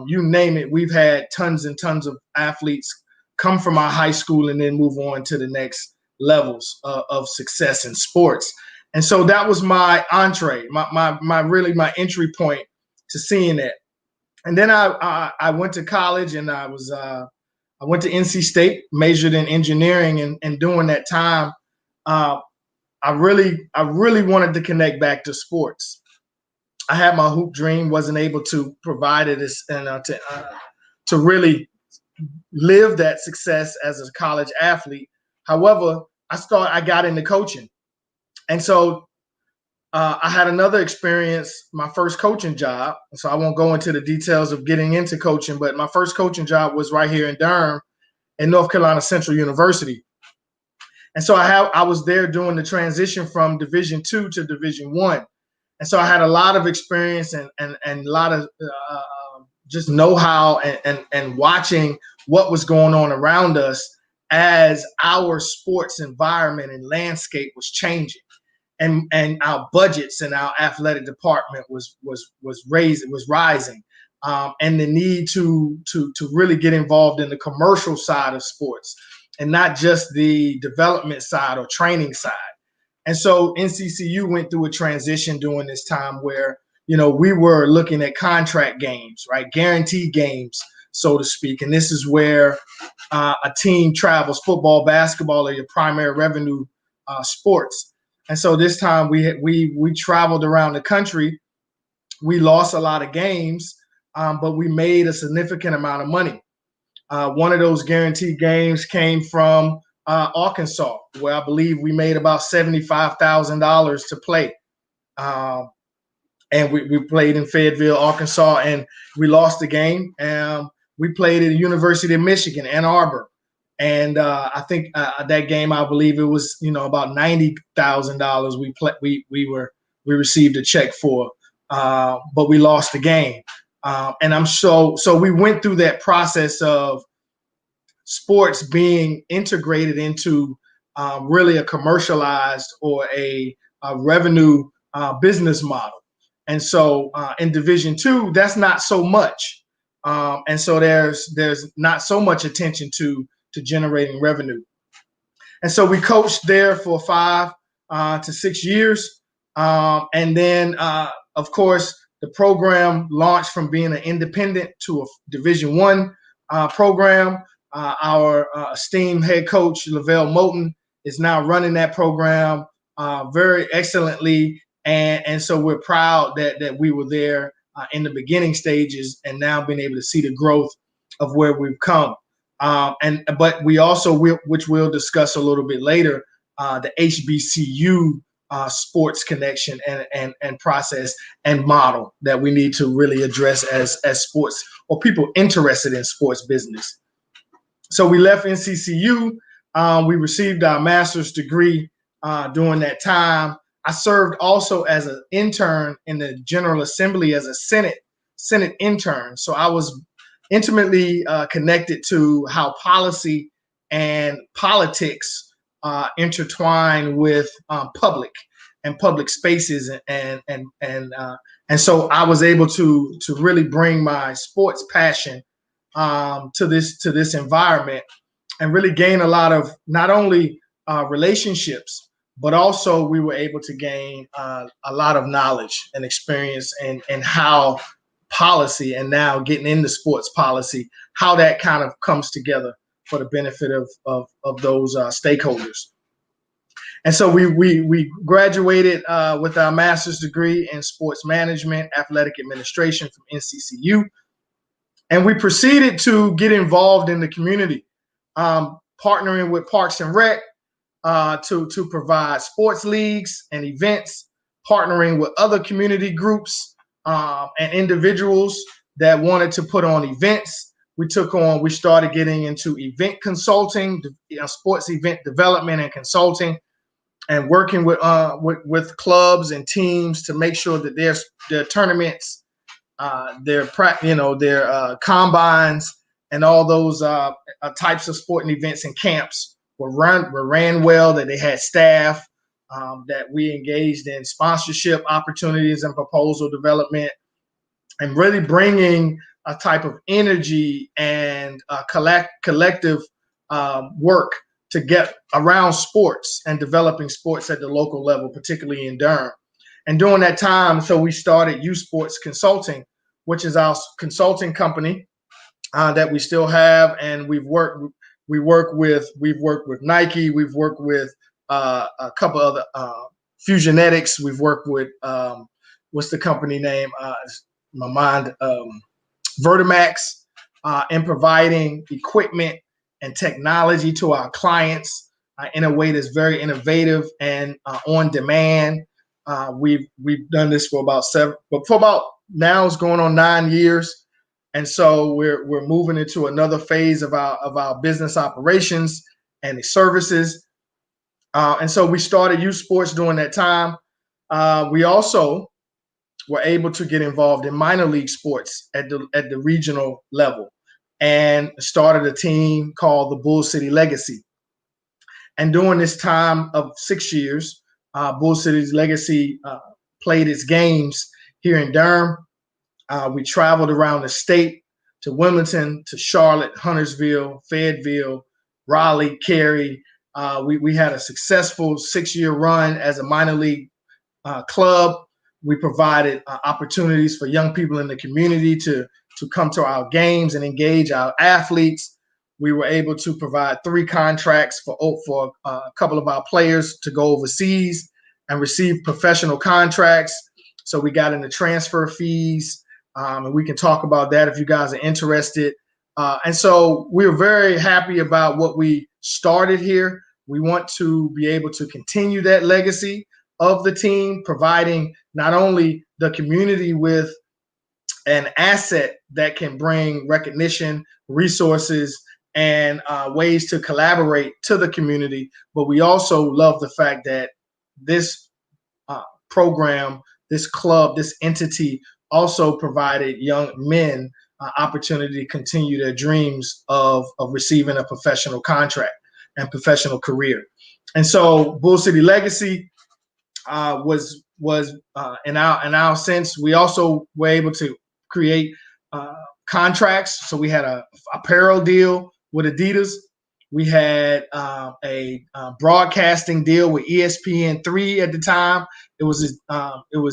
you name it. We've had tons and tons of athletes come from our high school and then move on to the next levels of success in sports. And so that was my entree, my entry point to seeing that. And then I went to college, and I went to NC State, majored in engineering, and during that time, I really wanted to connect back to sports. I had my hoop dream, wasn't able to provide it to really live that success as a college athlete. However, I got into coaching, and so I had another experience, my first coaching job. So I won't go into the details of getting into coaching, but my first coaching job was right here in Durham, in North Carolina Central University. And so I was there doing the transition from Division II to Division I. And so I had a lot of experience and a lot of just know-how and watching what was going on around us as our sports environment and landscape was changing, and our budgets and our athletic department was rising, and the need to really get involved in the commercial side of sports and not just the development side or training side. And so NCCU went through a transition during this time where, we were looking at contract games, right? Guaranteed games, so to speak. And this is where a team travels. Football, basketball are your primary revenue sports. And so this time we traveled around the country. We lost a lot of games, but we made a significant amount of money. One of those guaranteed games came from Arkansas, where I believe we made about $75,000 to play. And we played in Fayetteville, Arkansas, and we lost the game. We played at the University of Michigan, Ann Arbor. And I think that game, I believe it was, about $90,000 we received a check for, but we lost the game. And so we went through that process of sports being integrated into really a commercialized or a revenue business model. And so in Division II, that's not so much. And so there's not so much attention to generating revenue. And so we coached there for 5 to 6 years. And then, of course, the program launched from being an independent to a Division I program. Our esteemed head coach, Lavelle Moulton, is now running that program very excellently. And so we're proud that we were there in the beginning stages and now being able to see the growth of where we've come. But we also, which we'll discuss a little bit later, the HBCU sports connection and process and model that we need to really address as sports or people interested in sports business. So we left NCCU. We received our master's degree during that time. I served also as an intern in the General Assembly as a Senate intern. So I was intimately connected to how policy and politics intertwine with public spaces, and so I was able to really bring my sports passion to this environment and really gain a lot of not only relationships, but also we were able to gain a lot of knowledge and experience and how policy, and now getting into sports policy, how that kind of comes together for the benefit of those stakeholders. And so we graduated with our master's degree in sports management, athletic administration from NCCU. And we proceeded to get involved in the community, partnering with Parks and Rec to provide sports leagues and events, partnering with other community groups and individuals that wanted to put on events. We started getting into event consulting, sports event development and consulting, and working with clubs and teams to make sure that their tournaments, their combines, and all those types of sporting events and camps were ran well, that they had staff, that we engaged in sponsorship opportunities and proposal development, and really bringing a type of energy and collective work to get around sports and developing sports at the local level, particularly in Durham. And during that time, so we started Youth Sports Consulting, which is our consulting company that we still have, and we've worked with Nike, we've worked with a couple other Fusionetics, we've worked with what's the company name? My mind, Vertimax, in providing equipment and technology to our clients in a way that's very innovative and on demand. We've done this for about now it's going on 9 years, and so we're moving into another phase of our business operations and the services. And so we started youth sports during that time. We also were able to get involved in minor league sports at the regional level, and started a team called the Bull City Legacy. And during this time of 6 years, Bull City's Legacy played its games here in Durham. We traveled around the state to Wilmington, to Charlotte, Huntersville, Fayetteville, Raleigh, Cary. We had a successful 6-year run as a minor league club. We provided opportunities for young people in the community to come to our games and engage our athletes. We were able to provide 3 contracts for a couple of our players to go overseas and receive professional contracts. So we got into transfer fees, and we can talk about that if you guys are interested. And so we're very happy about what we started here. We want to be able to continue that legacy of the team, providing not only the community with an asset that can bring recognition, resources, and ways to collaborate to the community, but we also love the fact that this program, this club, this entity also provided young men opportunity to continue their dreams of receiving a professional contract and professional career. And so Bull City Legacy was in our sense, we also were able to create contracts. So we had a apparel deal with Adidas. We had a broadcasting deal with ESPN3 at the time. It was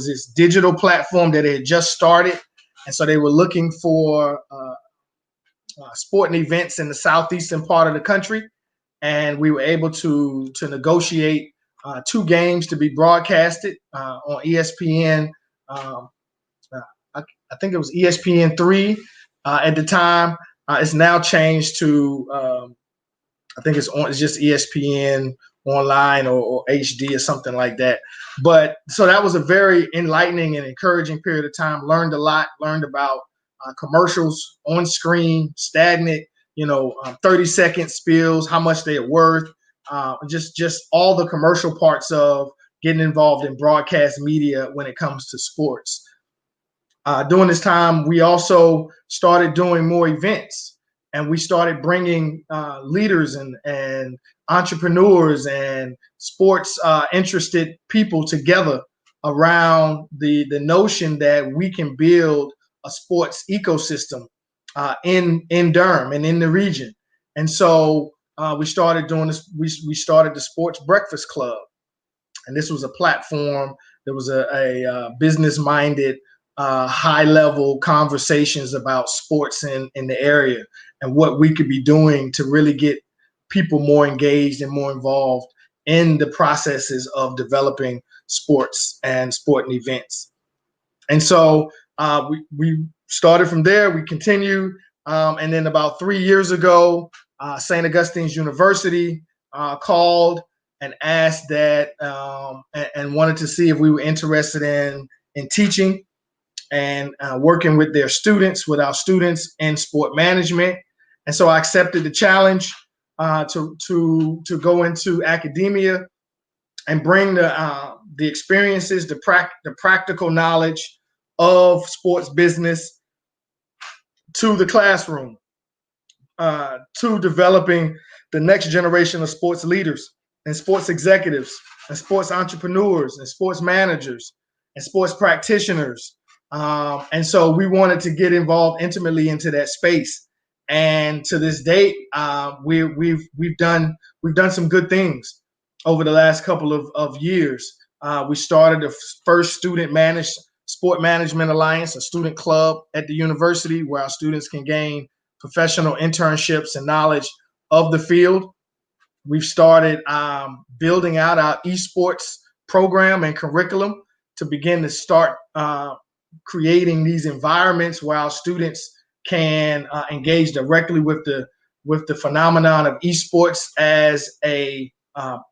this digital platform that had just started, and so they were looking for sporting events in the southeastern part of the country, and we were able to negotiate 2 games to be broadcasted on ESPN. Um, I think it was ESPN3 at the time. It's now changed to I think it's just ESPN online or HD or something like that. But so that was a very enlightening and encouraging period of time. Learned a lot. Learned about commercials on screen, stagnant, 30-second spills, how much they're worth, just all the commercial parts of getting involved in broadcast media when it comes to sports. During this time, we also started doing more events, and we started bringing leaders and entrepreneurs and sports interested people together around the notion that we can build a sports ecosystem in Durham and in the region. And so we started doing this. We started the Sports Breakfast Club, and this was a platform. There was a business-minded, high-level conversations about sports in the area and what we could be doing to really get people more engaged and more involved in the processes of developing sports and sporting events. And so we started from there. We continued, and then about 3 years ago, St. Augustine's University called and asked that and wanted to see if we were interested in teaching and working with their students, with our students in sport management. And so I accepted the challenge to go into academia and bring the experiences, the practical knowledge of sports business to the classroom, to developing the next generation of sports leaders and sports executives and sports entrepreneurs and sports managers and sports practitioners. And so we wanted to get involved intimately into that space. And to this date, we've done some good things over the last couple of years. We started the first student managed sport management alliance, a student club at the university where our students can gain professional internships and knowledge of the field. We've started building out our esports program and curriculum to begin to start creating these environments where our students can engage directly with the phenomenon of esports as a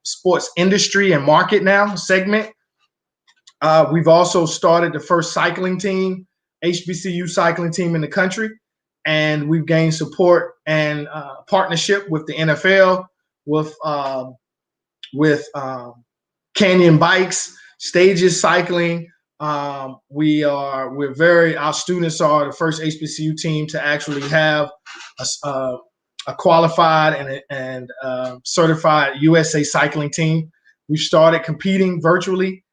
sports industry and market now segment. We've also started the first cycling team, HBCU cycling team in the country, and we've gained support and partnership with the NFL, with Canyon Bikes, Stages Cycling. Our students are the first HBCU team to actually have a qualified and certified USA cycling team. We've started competing virtually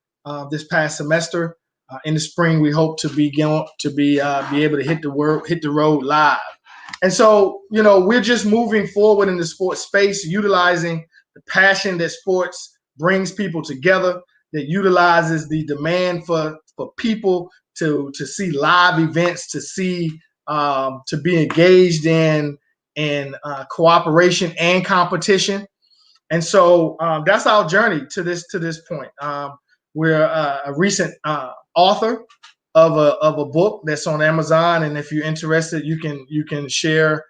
this past semester. In the spring, we hope to be able to hit the road live. And so, we're just moving forward in the sports space, utilizing the passion that sports brings people together, that utilizes the demand for people to see live events, to be engaged in cooperation and competition. And so that's our journey to this point. We're a recent author of a book that's on Amazon, and if you're interested, you can share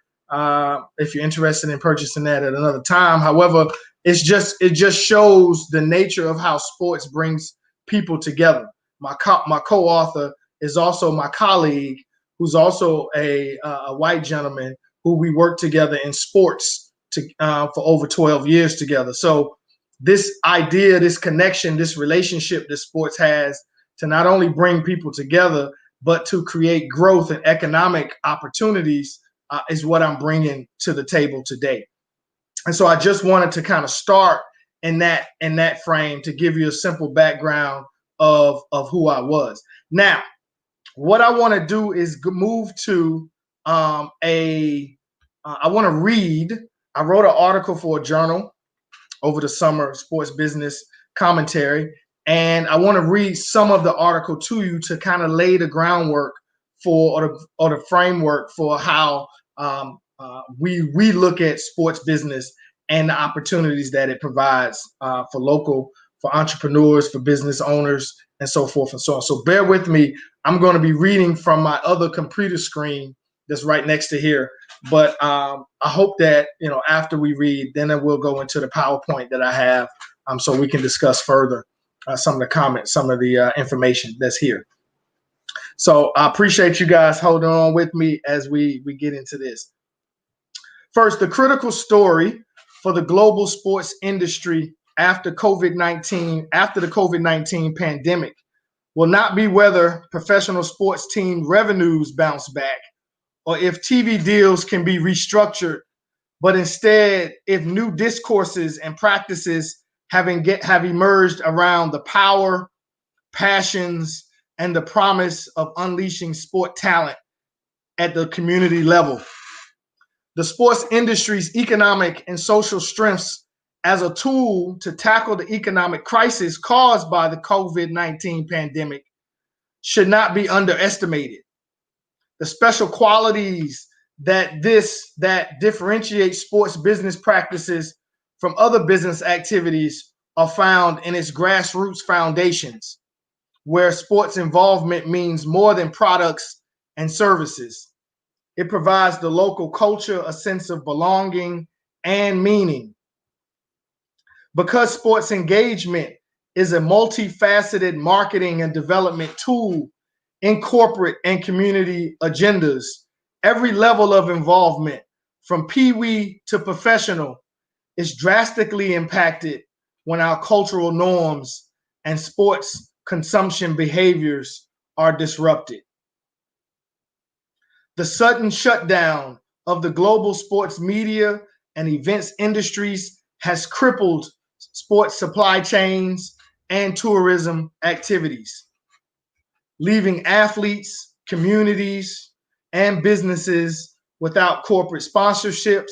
if you're interested in purchasing that at another time. However, it just shows the nature of how sports brings people together. My co-author is also my colleague, who's also a white gentleman who we work together in sports for over 12 years together. So this idea, this connection, this relationship that sports has to not only bring people together, but to create growth and economic opportunities is what I'm bringing to the table today. And so I just wanted to kind of start in that frame to give you a simple background of who I was. Now, what I want to do is move to I want to read I wrote an article for a journal over the summer, Sports Business Commentary, and I want to read some of the article to you to kind of lay the groundwork for or the framework for how we look at sports business and the opportunities that it provides for entrepreneurs, for business owners, and so forth and so on. So bear with me. I'm going to be reading from my other computer screen that's right next to here. But I hope that, after we read, then we'll go into the PowerPoint that I have so we can discuss further some of the comments, some of the information that's here. So I appreciate you guys holding on with me as we get into this. First, the critical story for the global sports industry after the COVID-19 pandemic will not be whether professional sports team revenues bounce back or if TV deals can be restructured, but instead if new discourses and practices have emerged around the power, passions, and the promise of unleashing sport talent at the community level. The sports industry's economic and social strengths as a tool to tackle the economic crisis caused by the COVID-19 pandemic should not be underestimated. The special qualities that differentiate sports business practices from other business activities are found in its grassroots foundations, where sports involvement means more than products and services. It provides the local culture a sense of belonging and meaning. Because sports engagement is a multifaceted marketing and development tool in corporate and community agendas, every level of involvement, from peewee to professional, is drastically impacted when our cultural norms and sports consumption behaviors are disrupted. The sudden shutdown of the global sports media and events industries has crippled sports supply chains and tourism activities, leaving athletes, communities, and businesses without corporate sponsorships,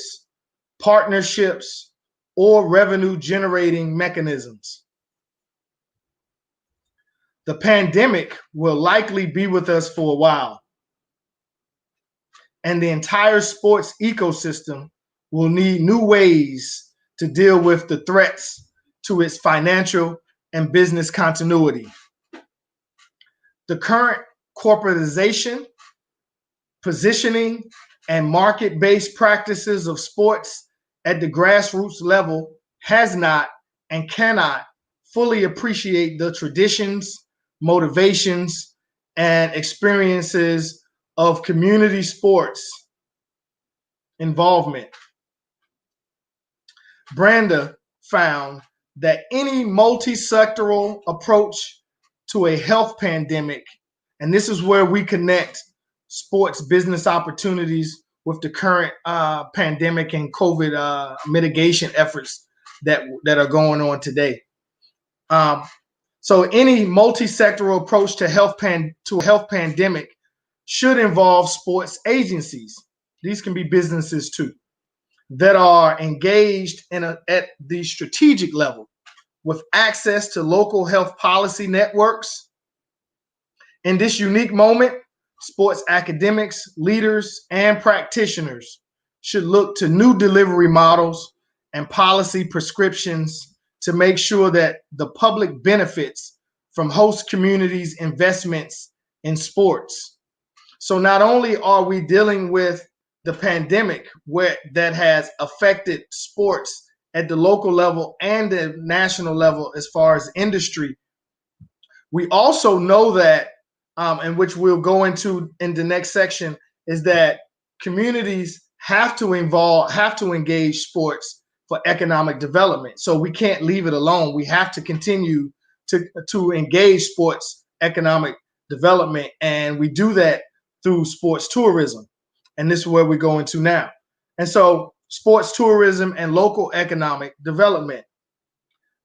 partnerships, or revenue-generating mechanisms. The pandemic will likely be with us for a while, and the entire sports ecosystem will need new ways to deal with the threats to its financial and business continuity. The current corporatization, positioning, and market-based practices of sports at the grassroots level has not and cannot fully appreciate the traditions, motivations, and experiences of community sports involvement. Branda found that any multi-sectoral approach to a health pandemic, and this is where we connect sports business opportunities with the current pandemic and COVID mitigation efforts that are going on today. So any multi-sectoral approach to a health pandemic should involve sports agencies. These can be businesses too, that are engaged at the strategic level with access to local health policy networks. In this unique moment, sports academics, leaders, and practitioners should look to new delivery models and policy prescriptions to make sure that the public benefits from host communities' investments in sports. So not only are we dealing with the pandemic that has affected sports at the local level and the national level as far as industry, we also know that, and which we'll go into in the next section, is that communities have to engage sports for economic development. So we can't leave it alone. We have to continue to engage sports economic development, and we do that through sports tourism. And this is where we go into now. And so sports tourism and local economic development.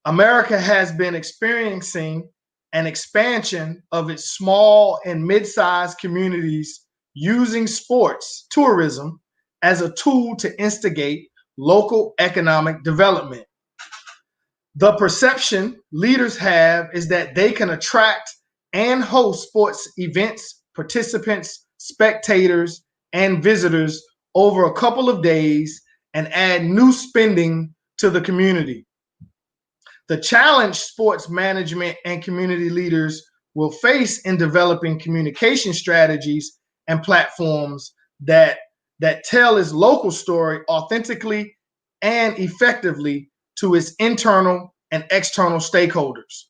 America has been experiencing an expansion of its small and mid-sized communities using sports tourism as a tool to instigate local economic development. The perception leaders have is that they can attract and host sports events, participants, spectators, and visitors over a couple of days and add new spending to the community. The challenge sports management and community leaders will face in developing communication strategies and platforms that tell its local story authentically and effectively to its internal and external stakeholders.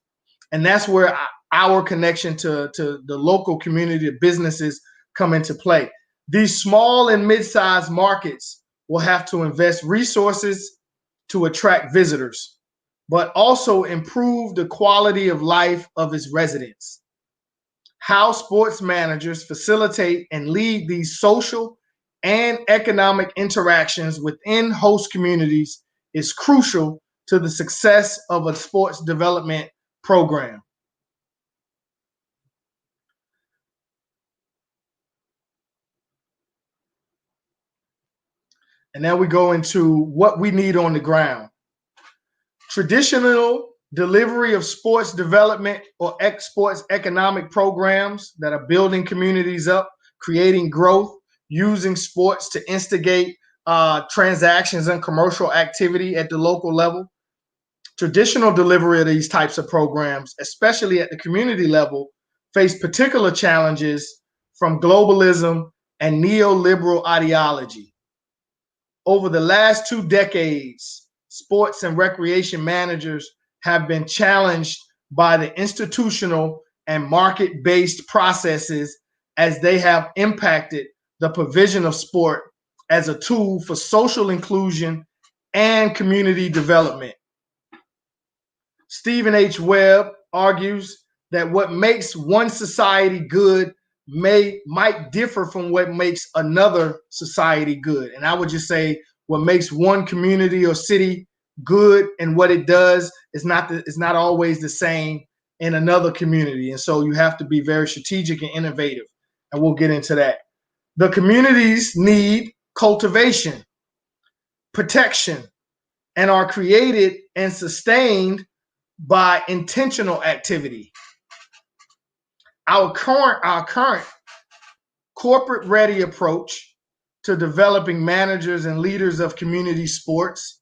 And that's where our connection to the local community of businesses come into play. These small and mid-sized markets will have to invest resources to attract visitors, but also improve the quality of life of its residents. How sports managers facilitate and lead these social and economic interactions within host communities is crucial to the success of a sports development program. And now we go into what we need on the ground. Traditional delivery of sports development or sports economic programs that are building communities up, creating growth, using sports to instigate transactions and commercial activity at the local level. Traditional delivery of these types of programs, especially at the community level, face particular challenges from globalism and neoliberal ideology. Over the last 2 decades, sports and recreation managers have been challenged by the institutional and market-based processes as they have impacted the provision of sport as a tool for social inclusion and community development. Stephen H. Webb argues that what makes one society good might differ from what makes another society good. And I would just say what makes one community or city good and what it does is not always the same in another community. And so you have to be very strategic and innovative. And we'll get into that. The communities need cultivation, protection, and are created and sustained by intentional activity. Our current corporate ready approach to developing managers and leaders of community sports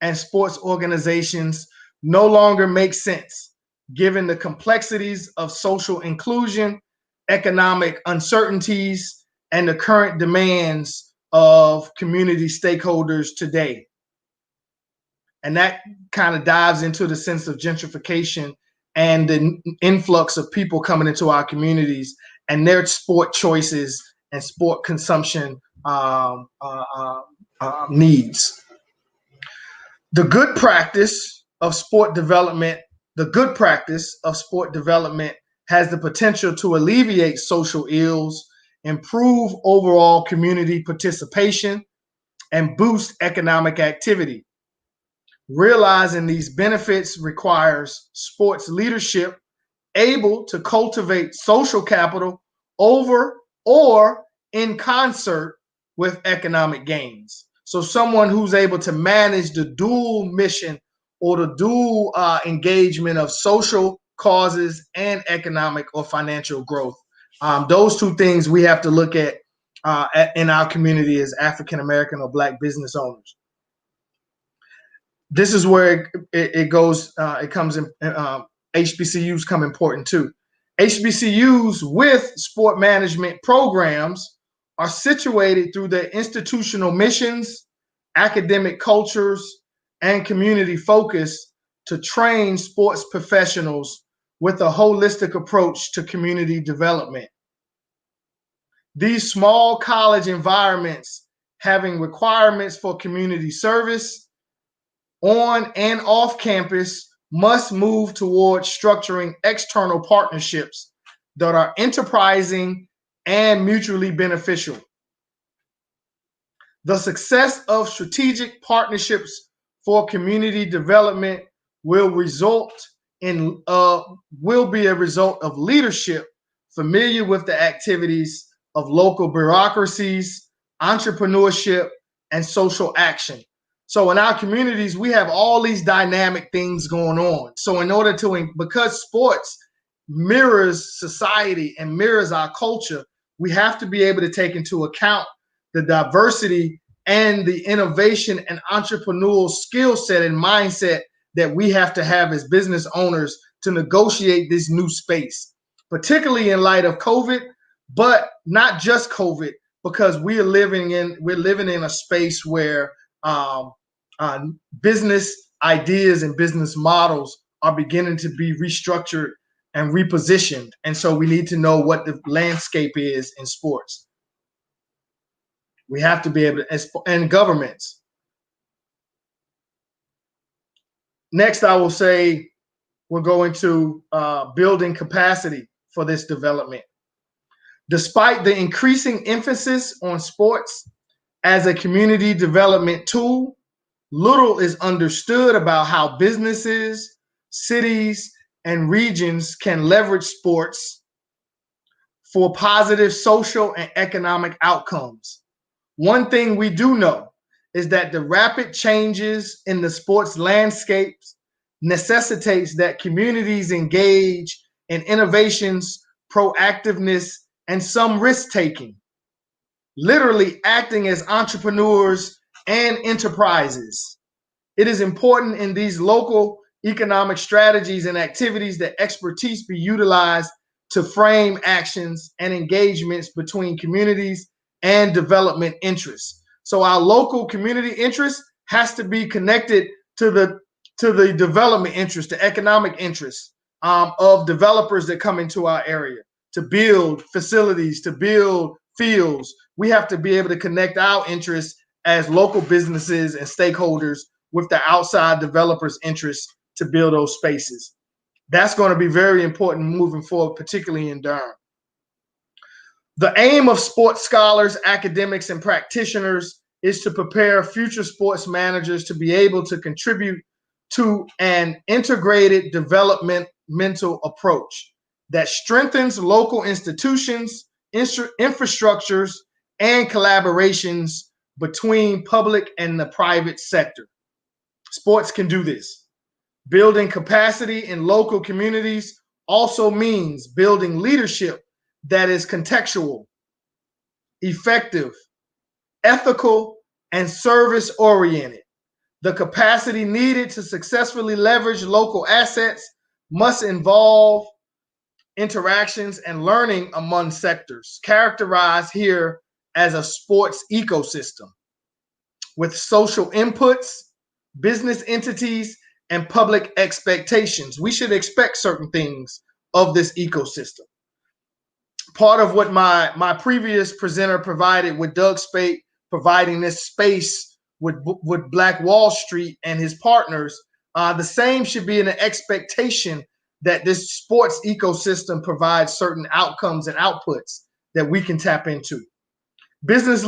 and sports organizations no longer makes sense given the complexities of social inclusion, economic uncertainties, and the current demands of community stakeholders today. And that kind of dives into the sense of gentrification and the influx of people coming into our communities and their sport choices and sport consumption needs. The good practice of sport development has the potential to alleviate social ills, improve overall community participation, and boost economic activity. Realizing these benefits requires sports leadership able to cultivate social capital over or in concert with economic gains. So someone who's able to manage the dual mission or the dual engagement of social causes and economic or financial growth. Those two things we have to look at in our community as African American or Black business owners. This is where it goes. It comes in. HBCUs come important too. HBCUs with sport management programs are situated through their institutional missions, academic cultures, and community focus to train sports professionals with a holistic approach to community development. These small college environments having requirements for community service on and off campus must move towards structuring external partnerships that are enterprising and mutually beneficial. The success of strategic partnerships for community development will be a result of leadership familiar with the activities of local bureaucracies, entrepreneurship, and social action. So in our communities, we have all these dynamic things going on. So in order to, because sports mirrors society and mirrors our culture, we have to be able to take into account the diversity and the innovation and entrepreneurial skill set and mindset that we have to have as business owners to negotiate this new space, particularly in light of COVID, but not just COVID, because we're living in a space where um, business ideas and business models are beginning to be restructured and repositioned. And so we need to know what the landscape is in sports. We have to be able to, and governments. Next, I will say we're going to building capacity for this development. Despite the increasing emphasis on sports as a community development tool, little is understood about how businesses, cities, and regions can leverage sports for positive social and economic outcomes. One thing we do know is that the rapid changes in the sports landscapes necessitates that communities engage in innovations, proactiveness, and some risk-taking, literally acting as entrepreneurs and enterprises. It is important in these local economic strategies and activities that expertise be utilized to frame actions and engagements between communities and development interests. So our local community interest has to be connected to the development interest, the economic interest of developers that come into our area to build facilities, to build fields. We have to be able to connect our interests as local businesses and stakeholders with the outside developers' interests to build those spaces. That's going to be very important moving forward, particularly in Durham. The aim of sports scholars, academics, and practitioners is to prepare future sports managers to be able to contribute to an integrated developmental approach that strengthens local institutions, infrastructures, and collaborations between public and the private sector. Sports can do this. Building capacity in local communities also means building leadership that is contextual, effective, ethical, and service-oriented. The capacity needed to successfully leverage local assets must involve interactions and learning among sectors, characterized here as a sports ecosystem with social inputs, business entities, and public expectations. We should expect certain things of this ecosystem. Part of what my previous presenter provided with Doug Spate, providing this space with Black Wall Street and his partners, the same should be an expectation that this sports ecosystem provides certain outcomes and outputs that we can tap into. Businesses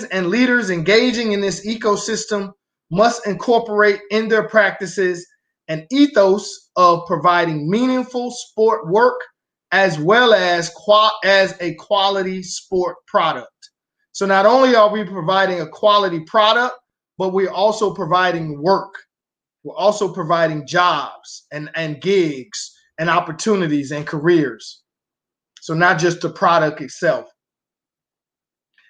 and leaders engaging in this ecosystem must incorporate in their practices an ethos of providing meaningful sport work as well as a quality sport product. So not only are we providing a quality product, but we're also providing work. We're also providing jobs and gigs and opportunities and careers. So not just the product itself.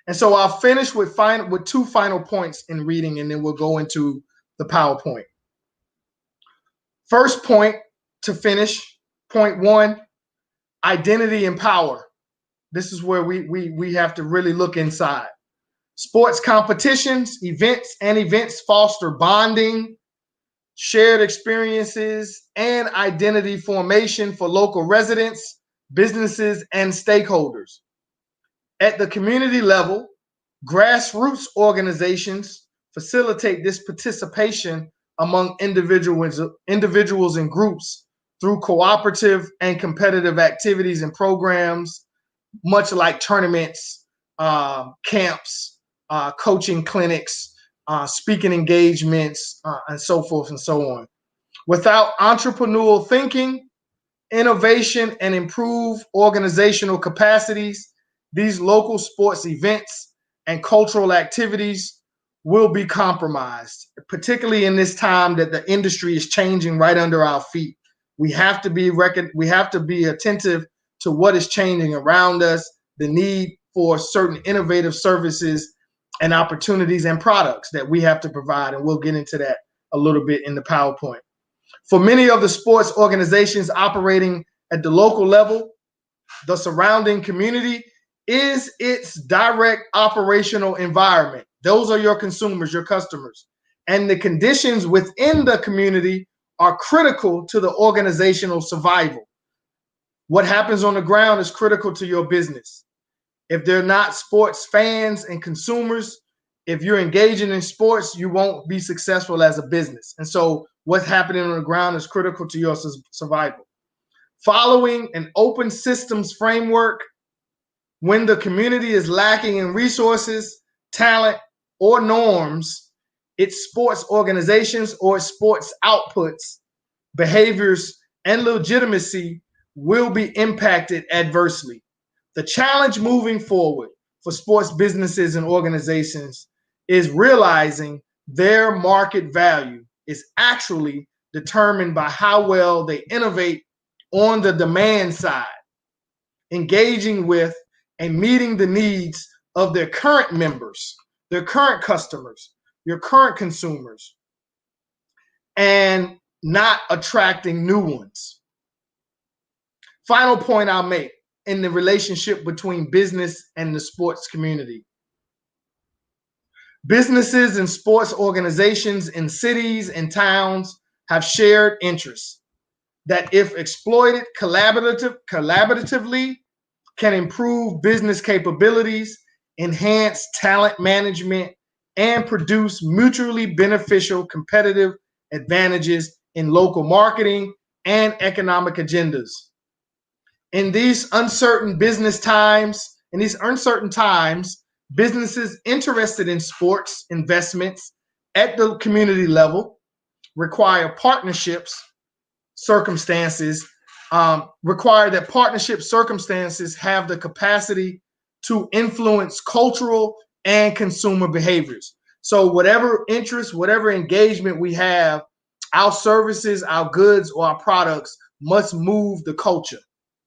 And so I'll finish with two final points in reading, and then we'll go into the PowerPoint. First point to finish, point one, identity and power. This is where we have to really look inside. Sports competitions, events foster bonding, shared experiences, and identity formation for local residents, businesses, and stakeholders. At the community level, grassroots organizations facilitate this participation among individuals and groups through cooperative and competitive activities and programs, much like tournaments, camps, coaching clinics, speaking engagements, and so forth and so on. Without entrepreneurial thinking, innovation, and improved organizational capacities, these local sports events and cultural activities will be compromised, particularly in this time that the industry is changing right under our feet. We have to be attentive to what is changing around us, the need for certain innovative services and opportunities and products that we have to provide, and we'll get into that a little bit in the PowerPoint. For many of the sports organizations operating at the local level, the surrounding community is its direct operational environment. Those are your consumers, your customers. And the conditions within the community are critical to the organizational survival. What happens on the ground is critical to your business. If they're not sports fans and consumers, if you're engaging in sports, you won't be successful as a business. And so what's happening on the ground is critical to your survival. Following an open systems framework, when the community is lacking in resources, talent, or norms, its sports organizations or its sports outputs, behaviors, and legitimacy will be impacted adversely. The challenge moving forward for sports businesses and organizations is realizing their market value is actually determined by how well they innovate on the demand side, engaging with and meeting the needs of their current members, their current customers, your current consumers, and not attracting new ones. Final point I'll make in the relationship between business and the sports community. Businesses and sports organizations in cities and towns have shared interests that, if exploited collaboratively, can improve business capabilities, enhance talent management, and produce mutually beneficial competitive advantages in local marketing and economic agendas. In these uncertain times, businesses interested in sports investments at the community level require that partnership circumstances have the capacity to influence cultural and consumer behaviors. So whatever interest, whatever engagement we have, our services, our goods, or our products must move the culture,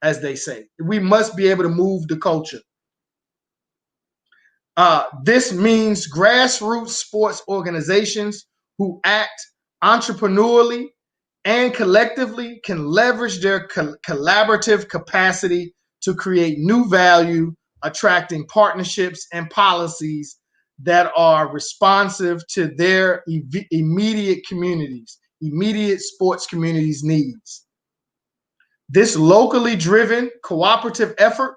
as they say. We must be able to move the culture. This means grassroots sports organizations who act entrepreneurially and collectively can leverage their collaborative capacity to create new value, attracting partnerships and policies that are responsive to their immediate sports communities' needs. This locally driven cooperative effort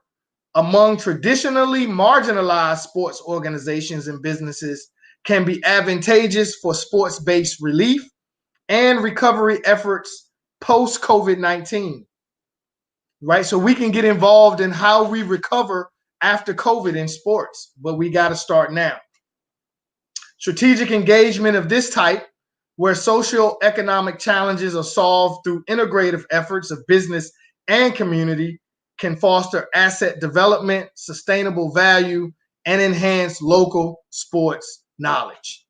among traditionally marginalized sports organizations and businesses can be advantageous for sports-based relief and recovery efforts post-COVID-19, right? So we can get involved in how we recover after COVID in sports, but we got to start now. Strategic engagement of this type, where socio-economic challenges are solved through integrative efforts of business and community, can foster asset development, sustainable value, and enhance local sports knowledge.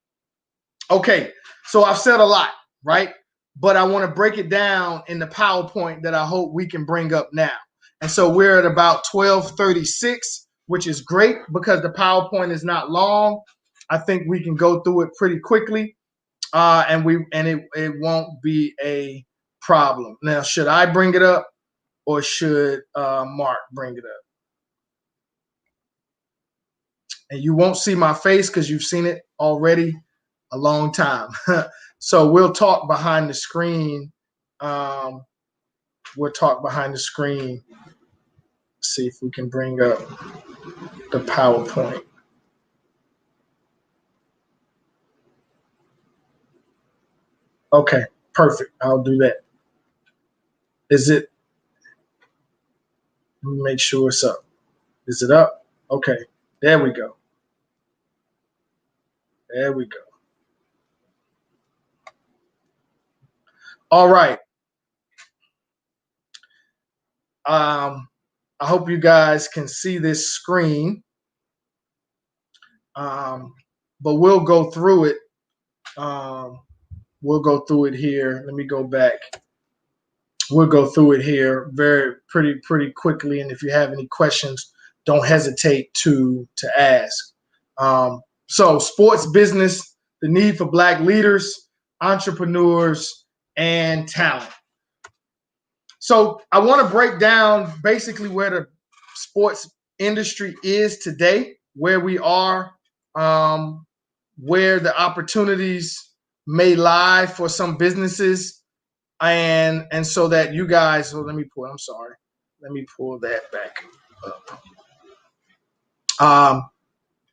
Okay, so I've said a lot, right? But I want to break it down in the PowerPoint that I hope we can bring up now. And so we're at about 12:36, which is great because the PowerPoint is not long. I think we can go through it pretty quickly, and it won't be a problem. Now, should I bring it up or should Mark bring it up? And you won't see my face because you've seen it already a long time. So we'll talk behind the screen. We'll talk behind the screen. See if we can bring up the PowerPoint. Okay, perfect. I'll do that. Is it? Let me make sure it's up. Is it up? Okay, there we go. There we go. All right. I hope you guys can see this screen. but we'll go through it. We'll go through it here. Let me go back. We'll go through it here pretty quickly. And if you have any questions, don't hesitate to ask. So sports business, the need for Black leaders, entrepreneurs, and talent. So I want to break down basically where the sports industry is today, where we are, where the opportunities may lie for some businesses, and so that you guys. So let me pull that back up,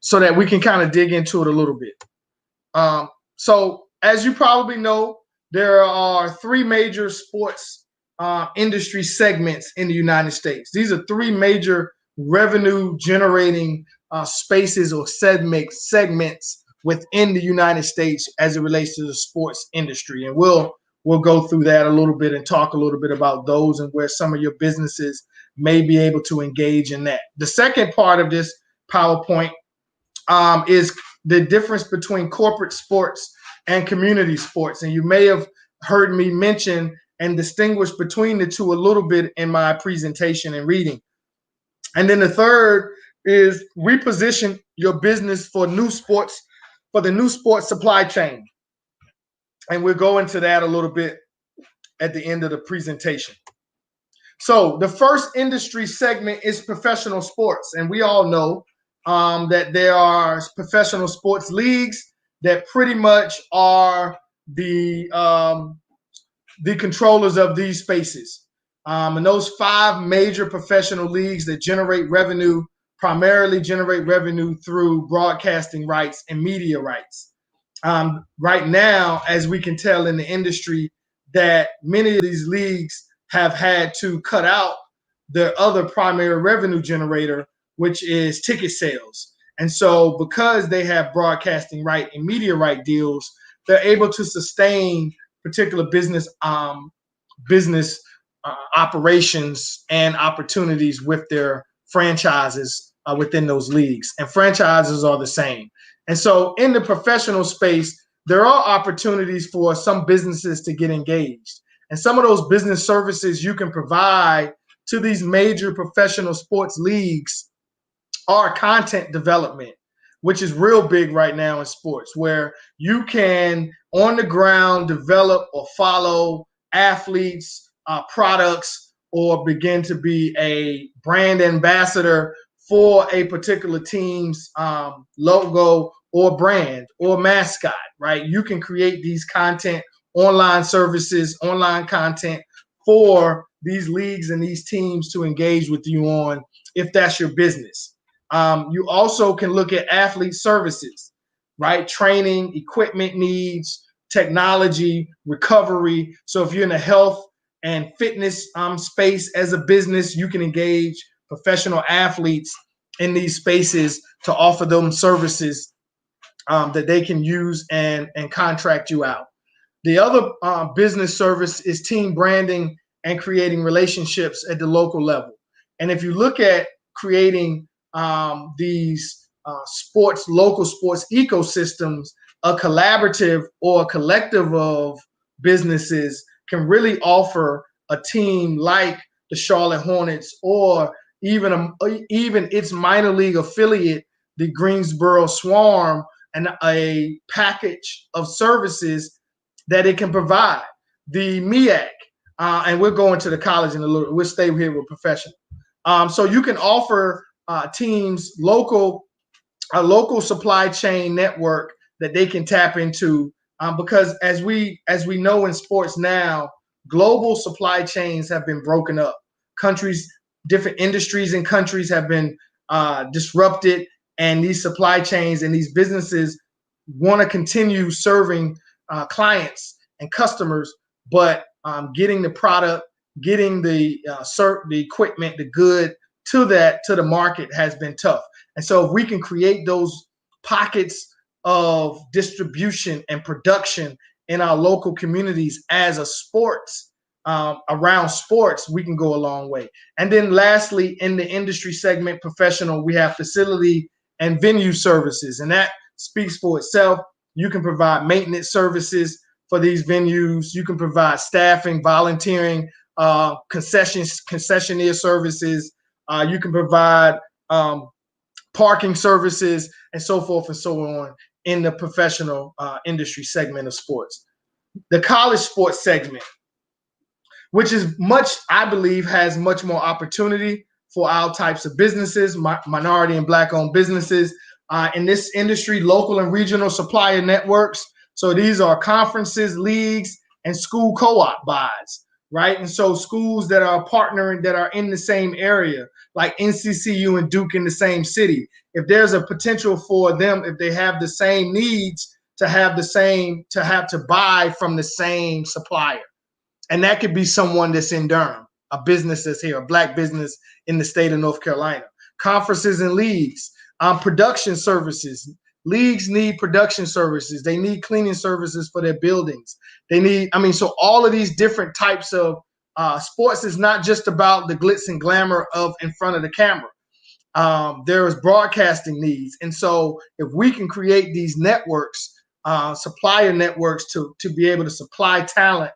so that we can kind of dig into it a little bit. So as you probably know, there are three major sports industry segments in the United States. These are three major revenue generating spaces or segments within the United States as it relates to the sports industry. And we'll go through that a little bit and talk a little bit about those and where some of your businesses may be able to engage in that. The second part of this PowerPoint is the difference between corporate sports and community sports. And you may have heard me mention and distinguish between the two a little bit in my presentation and reading. And then the third is reposition your business for the new sports supply chain. And we'll go into that a little bit at the end of the presentation. So the first industry segment is professional sports. And we all know that there are professional sports leagues that pretty much are the controllers of these spaces. And those five major professional leagues that primarily generate revenue through broadcasting rights and media rights. Right now, as we can tell in the industry, that many of these leagues have had to cut out their other primary revenue generator, which is ticket sales. And so because they have broadcasting right and media right deals, they're able to sustain particular business operations and opportunities with their franchises within those leagues. And franchises are the same. And so in the professional space, there are opportunities for some businesses to get engaged. And some of those business services you can provide to these major professional sports leagues are content development, which is real big right now in sports, where you can on the ground develop or follow athletes, products, or begin to be a brand ambassador for a particular team's logo or brand or mascot, right? You can create these online content for these leagues and these teams to engage with you on, if that's your business. You also can look at athlete services, right? Training, equipment needs, technology, recovery. So if you're in the health and fitness space as a business, you can engage professional athletes in these spaces to offer them services that they can use and contract you out. The other business service is team branding and creating relationships at the local level. And if you look at creating these local sports ecosystems, a collaborative or a collective of businesses can really offer a team like the Charlotte Hornets or even its minor league affiliate, the Greensboro Swarm, and a package of services that it can provide. The MEAC, and we'll go into the college in a little. We'll stay here with professional. So you can offer teams a local supply chain network that they can tap into, because as we know in sports now, global supply chains have been broken up. Different industries and countries have been disrupted, and these supply chains and these businesses want to continue serving clients and customers, but getting the product, getting the equipment, the good to the market has been tough. And so if we can create those pockets of distribution and production in our local communities as a sports, around sports, we can go a long way. And then lastly, in the industry segment, professional, we have facility and venue services. And that speaks for itself. You can provide maintenance services for these venues. You can provide staffing, volunteering, concessionaire services. You can provide parking services, and so forth and so on in the professional industry segment of sports. The college sports segment, which is much, I believe, has much more opportunity for our types of businesses, minority and Black-owned businesses in this industry, local and regional supplier networks. So these are conferences, leagues, and school co-op buys, right? And so schools that are partnering, that are in the same area, like NCCU and Duke in the same city, if there's a potential for them, if they have the same needs, to have to buy from the same supplier. And that could be someone that's in Durham, a business that's here, a Black business in the state of North Carolina. Conferences and leagues, production services. Leagues need production services. They need cleaning services for their buildings. They need, so all of these different types of sports is not just about the glitz and glamour of in front of the camera. There is broadcasting needs. And so if we can create these networks, supplier networks to be able to supply talent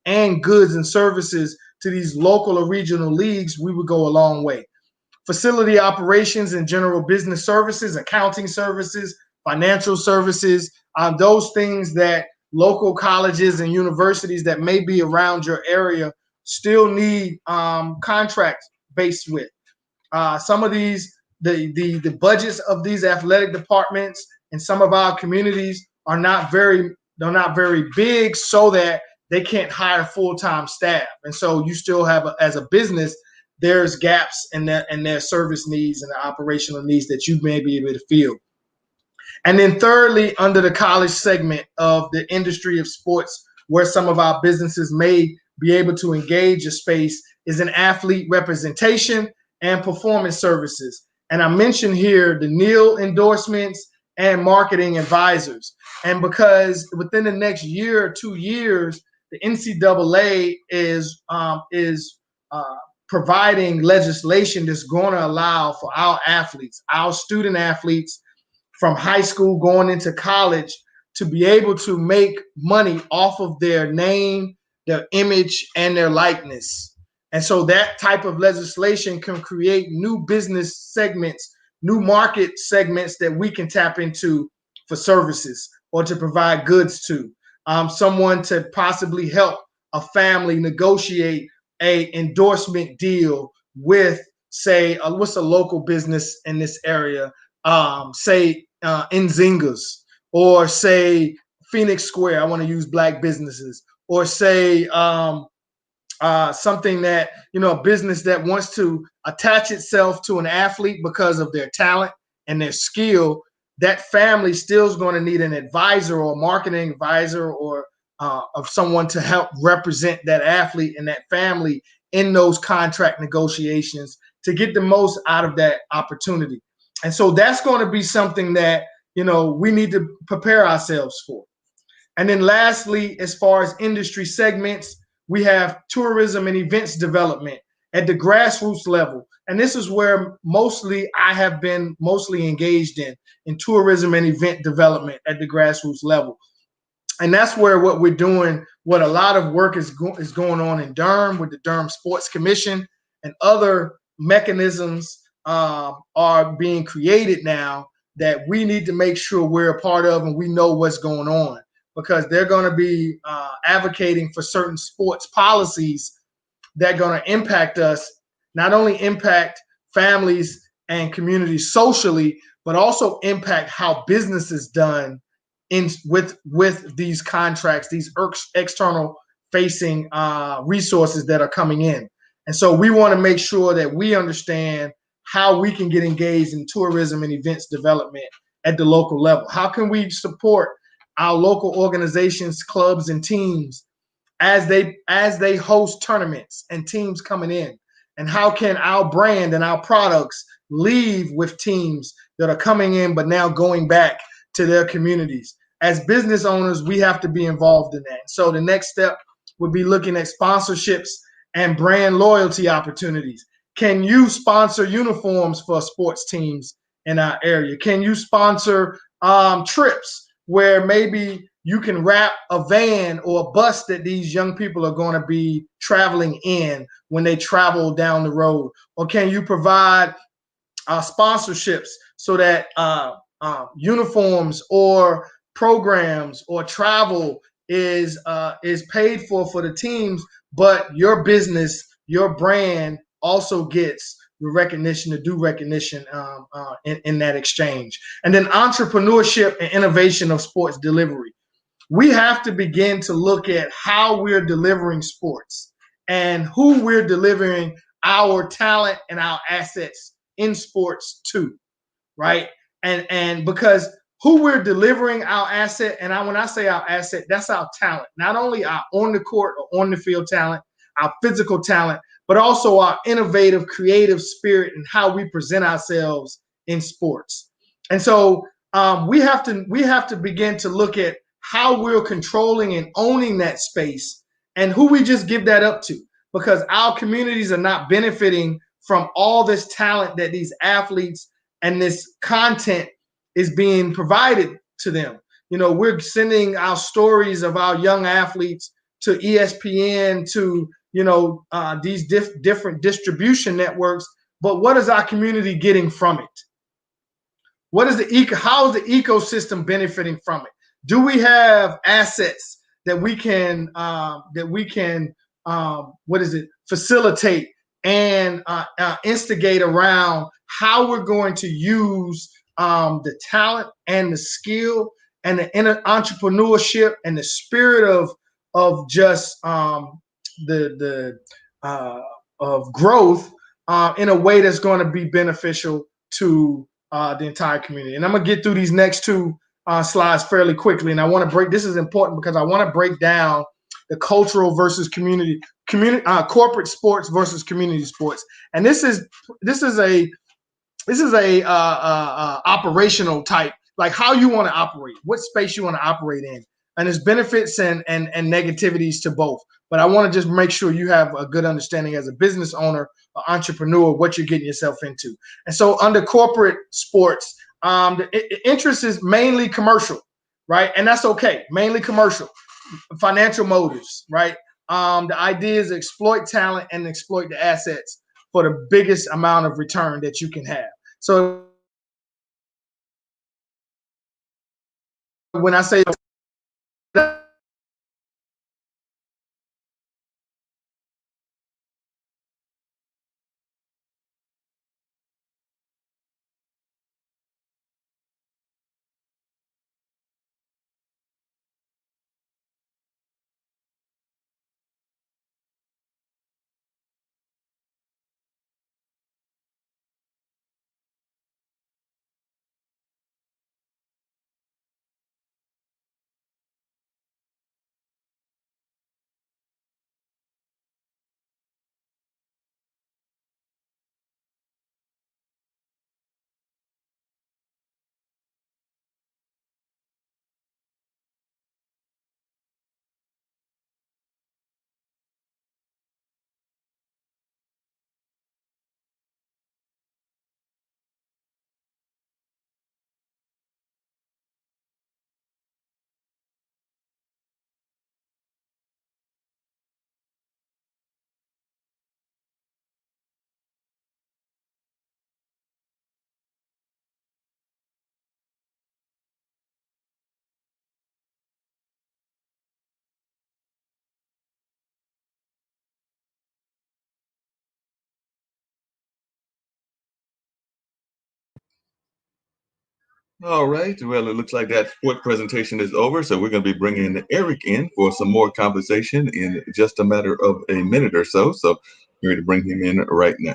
and goods and services to these local or regional leagues, we would go a long way. Facility operations and general business services, accounting services, financial services, those things that local colleges and universities that may be around your area still need contracts based with. Some of these, the budgets of these athletic departments in some of our communities are not very big, so that they can't hire full-time staff. And so you still have, as a business, there's gaps in their service needs and the operational needs that you may be able to fill. And then thirdly, under the college segment of the industry of sports, where some of our businesses may be able to engage a space, is in athlete representation and performance services. And I mentioned here the NEAL endorsements and marketing advisors. And because within the next year or 2 years, the NCAA is providing legislation that's going to allow for our athletes, our student athletes from high school going into college, to be able to make money off of their name, their image, and their likeness. And so that type of legislation can create new business segments, new market segments that we can tap into for services or to provide goods to. Someone to possibly help a family negotiate a endorsement deal with, say, what's a local business in this area? Say Nzinga's, or say Phoenix Square. I want to use Black businesses, or say something that, a business that wants to attach itself to an athlete because of their talent and their skill. That family still is going to need an advisor or a marketing advisor or of someone to help represent that athlete and that family in those contract negotiations to get the most out of that opportunity. And so that's going to be something that, we need to prepare ourselves for. And then lastly, as far as industry segments, we have tourism and events development at the grassroots level. And this is where I have been mostly engaged in tourism and event development at the grassroots level. And that's where what we're doing, what a lot of work is going on in Durham with the Durham Sports Commission, and other mechanisms are being created now that we need to make sure we're a part of and we know what's going on, because they're going to be advocating for certain sports policies that are going to impact us, not only impact families and communities socially, but also impact how business is done with these contracts, these external facing resources that are coming in. And so we want to make sure that we understand how we can get engaged in tourism and events development at the local level. How can we support our local organizations, clubs, and teams as they host tournaments and teams coming in? And how can our brand and our products leave with teams that are coming in but now going back to their communities? As business owners, we have to be involved in that. So the next step would be looking at sponsorships and brand loyalty opportunities. Can you sponsor uniforms for sports teams in our area? Can you sponsor trips where maybe you can wrap a van or a bus that these young people are going to be traveling in when they travel down the road? Or can you provide sponsorships so that uniforms or programs or travel is paid for the teams, but your business, your brand also gets the recognition, the due recognition in that exchange. And then entrepreneurship and innovation of sports delivery. We have to begin to look at how we're delivering sports and who we're delivering our talent and our assets in sports to, right? And because who we're delivering our asset, and when I say our asset, that's our talent, not only our on the court or on the field talent, our physical talent, but also our innovative, creative spirit and how we present ourselves in sports. And so we have to begin to look at how we're controlling and owning that space and who we just give that up to, because our communities are not benefiting from all this talent that these athletes and this content is being provided to them. We're sending our stories of our young athletes to ESPN, to these different distribution networks, but what is our community getting from it? What is how is the ecosystem benefiting from it? Do we have assets that we can facilitate and instigate around how we're going to use the talent and the skill and the entrepreneurship and the spirit of just the of growth in a way that's going to be beneficial to the entire community. And I'm gonna get through these next two slides fairly quickly. And I want to break. This is important because I want to break down the cultural versus corporate sports versus community sports. And this is a operational type, like how you want to operate, what space you want to operate in, and there's benefits and negativities to both. But I want to just make sure you have a good understanding as a business owner or entrepreneur what you're getting yourself into. And so under corporate sports, the interest is mainly commercial, right? And that's okay, mainly commercial, financial motives, right? The idea is to exploit talent and exploit the assets for the biggest amount of return that you can have. So when I say All right. Well, it looks like that sport presentation is over. So we're going to be bringing Eric in for some more conversation in just a matter of a minute or so. So we're going to bring him in right now.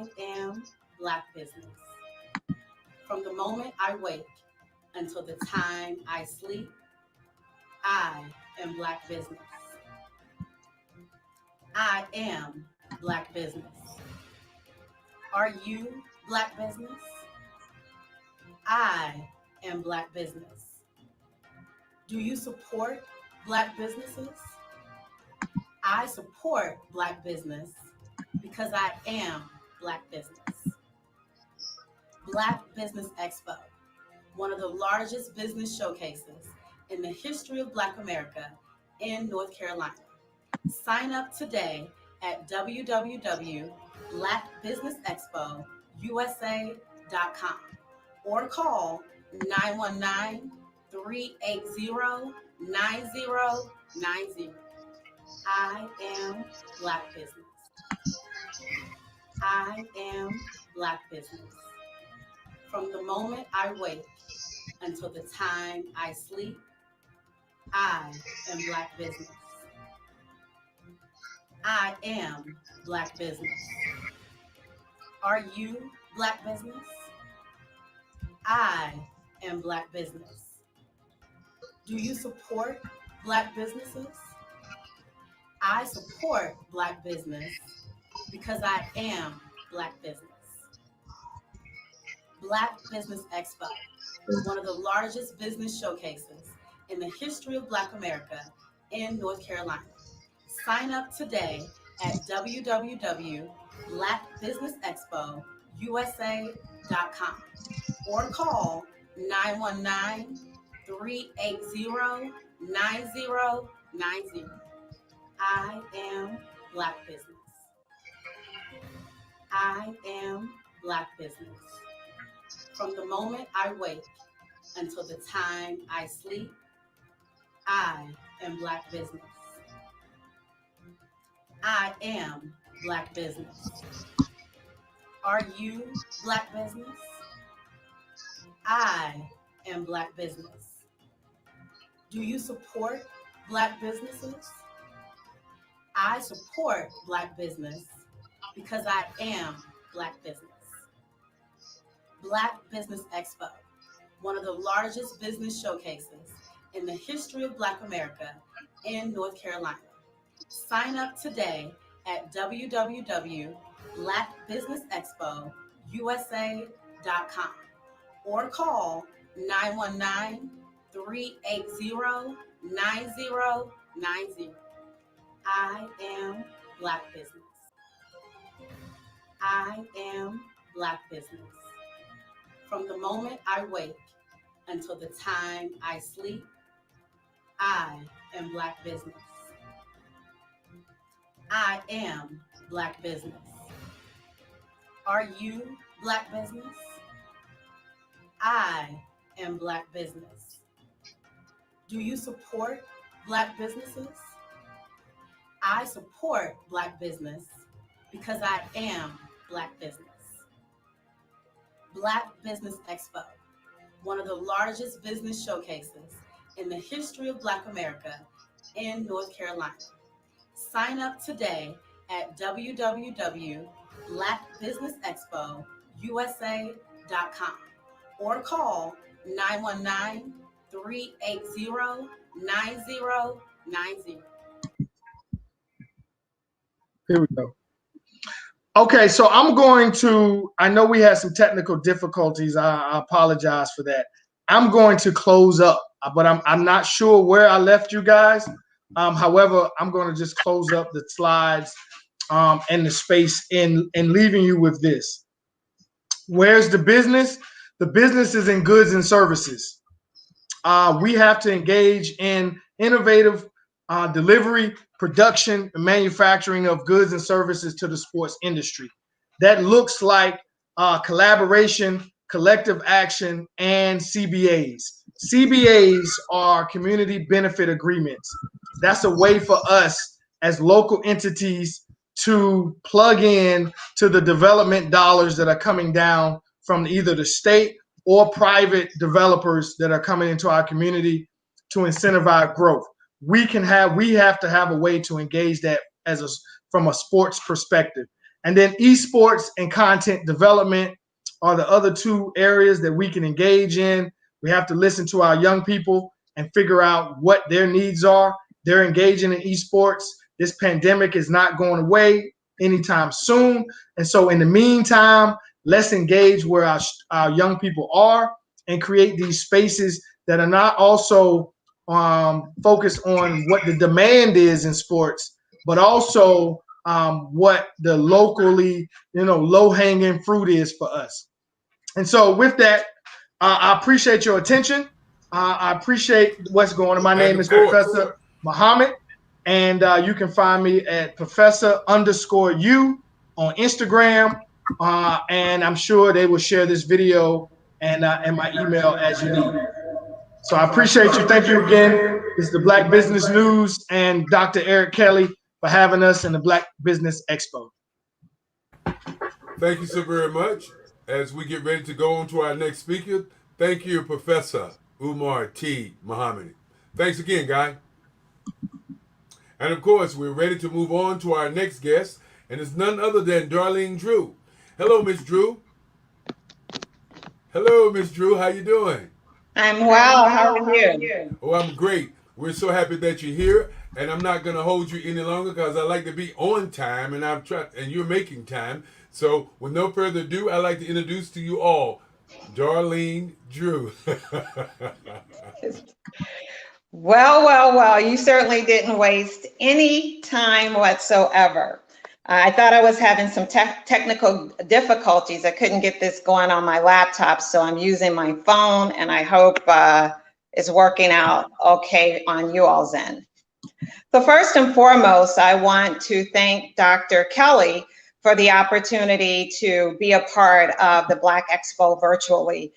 I am Black business. From the moment I wake until the time I sleep, I am Black business. I am Black business. Are you Black business? I am Black business. Do you support Black businesses? I support Black business because I am Black business. Black Business Expo, one of the largest business showcases in the history of Black America in North Carolina. Sign up today at www.blackbusinessexpousa.com or call 919-380-9090. I am Black business. I am Black business. From the moment I wake until the time I sleep, I am Black business. I am Black business. Are you Black business? I am Black business. Do you support Black businesses? I support Black business because I am Black business. Black Business Expo, one of the largest business showcases in the history of Black America in North Carolina. Sign up today at www.blackbusinessexpousa.com or call 919-380-9090. I am Black business. I am Black business. From the moment I wake until the time I sleep, I am Black business. I am Black business. Are you Black business? I am Black business. Do you support Black businesses? I support Black business because I am Black business. Black Business Expo, one of the largest business showcases in the history of Black America in North Carolina. Sign up today at www.blackbusinessexpousa.com or call 919-380-9090. I am Black business. I am Black business. From the moment I wake until the time I sleep, I am Black business. I am Black business. Are you Black business? I am Black business. Do you support Black businesses? I support Black business because I am Black business. Black Business Expo, one of the largest business showcases in the history of Black America in North Carolina. Sign up today at www.blackbusinessexpousa.com or call 919-380-9090. Here we go. Okay, so I know we had some technical difficulties. I apologize for that. I'm going to close up, but I'm not sure where I left you guys. However, I'm going to just close up the slides and the space in leaving you with this. Where's the business? The business is in goods and services. We have to engage in innovative delivery, production, and manufacturing of goods and services to the sports industry. That looks like collaboration, collective action, and CBAs. CBAs are community benefit agreements. That's a way for us as local entities to plug in to the development dollars that are coming down from either the state or private developers that are coming into our community to incentivize growth. We have to have a way to engage that from a sports perspective. And then esports and content development are the other two areas that we can engage in. We have to listen to our young people and figure out what their needs are. They're engaging in esports. This pandemic is not going away anytime soon. And so in the meantime, let's engage where our young people are and create these spaces that are not also focused on what the demand is in sports, but also what the locally, low-hanging fruit is for us. And so with that, I appreciate your attention. I appreciate what's going on. My name is Professor Muhammad, and you can find me at Professor_U on Instagram. And I'm sure they will share this video and my email as you need. So I appreciate you. Thank you again. This is the Black Business News and Dr. Eric Kelly for having us in the Black Business Expo. Thank you so very much. As we get ready to go on to our next speaker, thank you, Professor Umar T. Muhammad. Thanks again, Guy. And of course, we're ready to move on to our next guest, and it's none other than Darlene Drew. Hello, Miss Drew. Hello, Miss Drew. How you doing? I'm well. How are you? Oh, I'm great. We're so happy that you're here, and I'm not going to hold you any longer because I like to be on time, and and you're making time. So, with no further ado, I'd like to introduce to you all Darlene Drew. Well, you certainly didn't waste any time whatsoever. I thought I was having some technical difficulties. I couldn't get this going on my laptop, so I'm using my phone, and I hope it's working out okay on you all's end. So first and foremost, I want to thank Dr. Kelly for the opportunity to be a part of the Black Expo virtually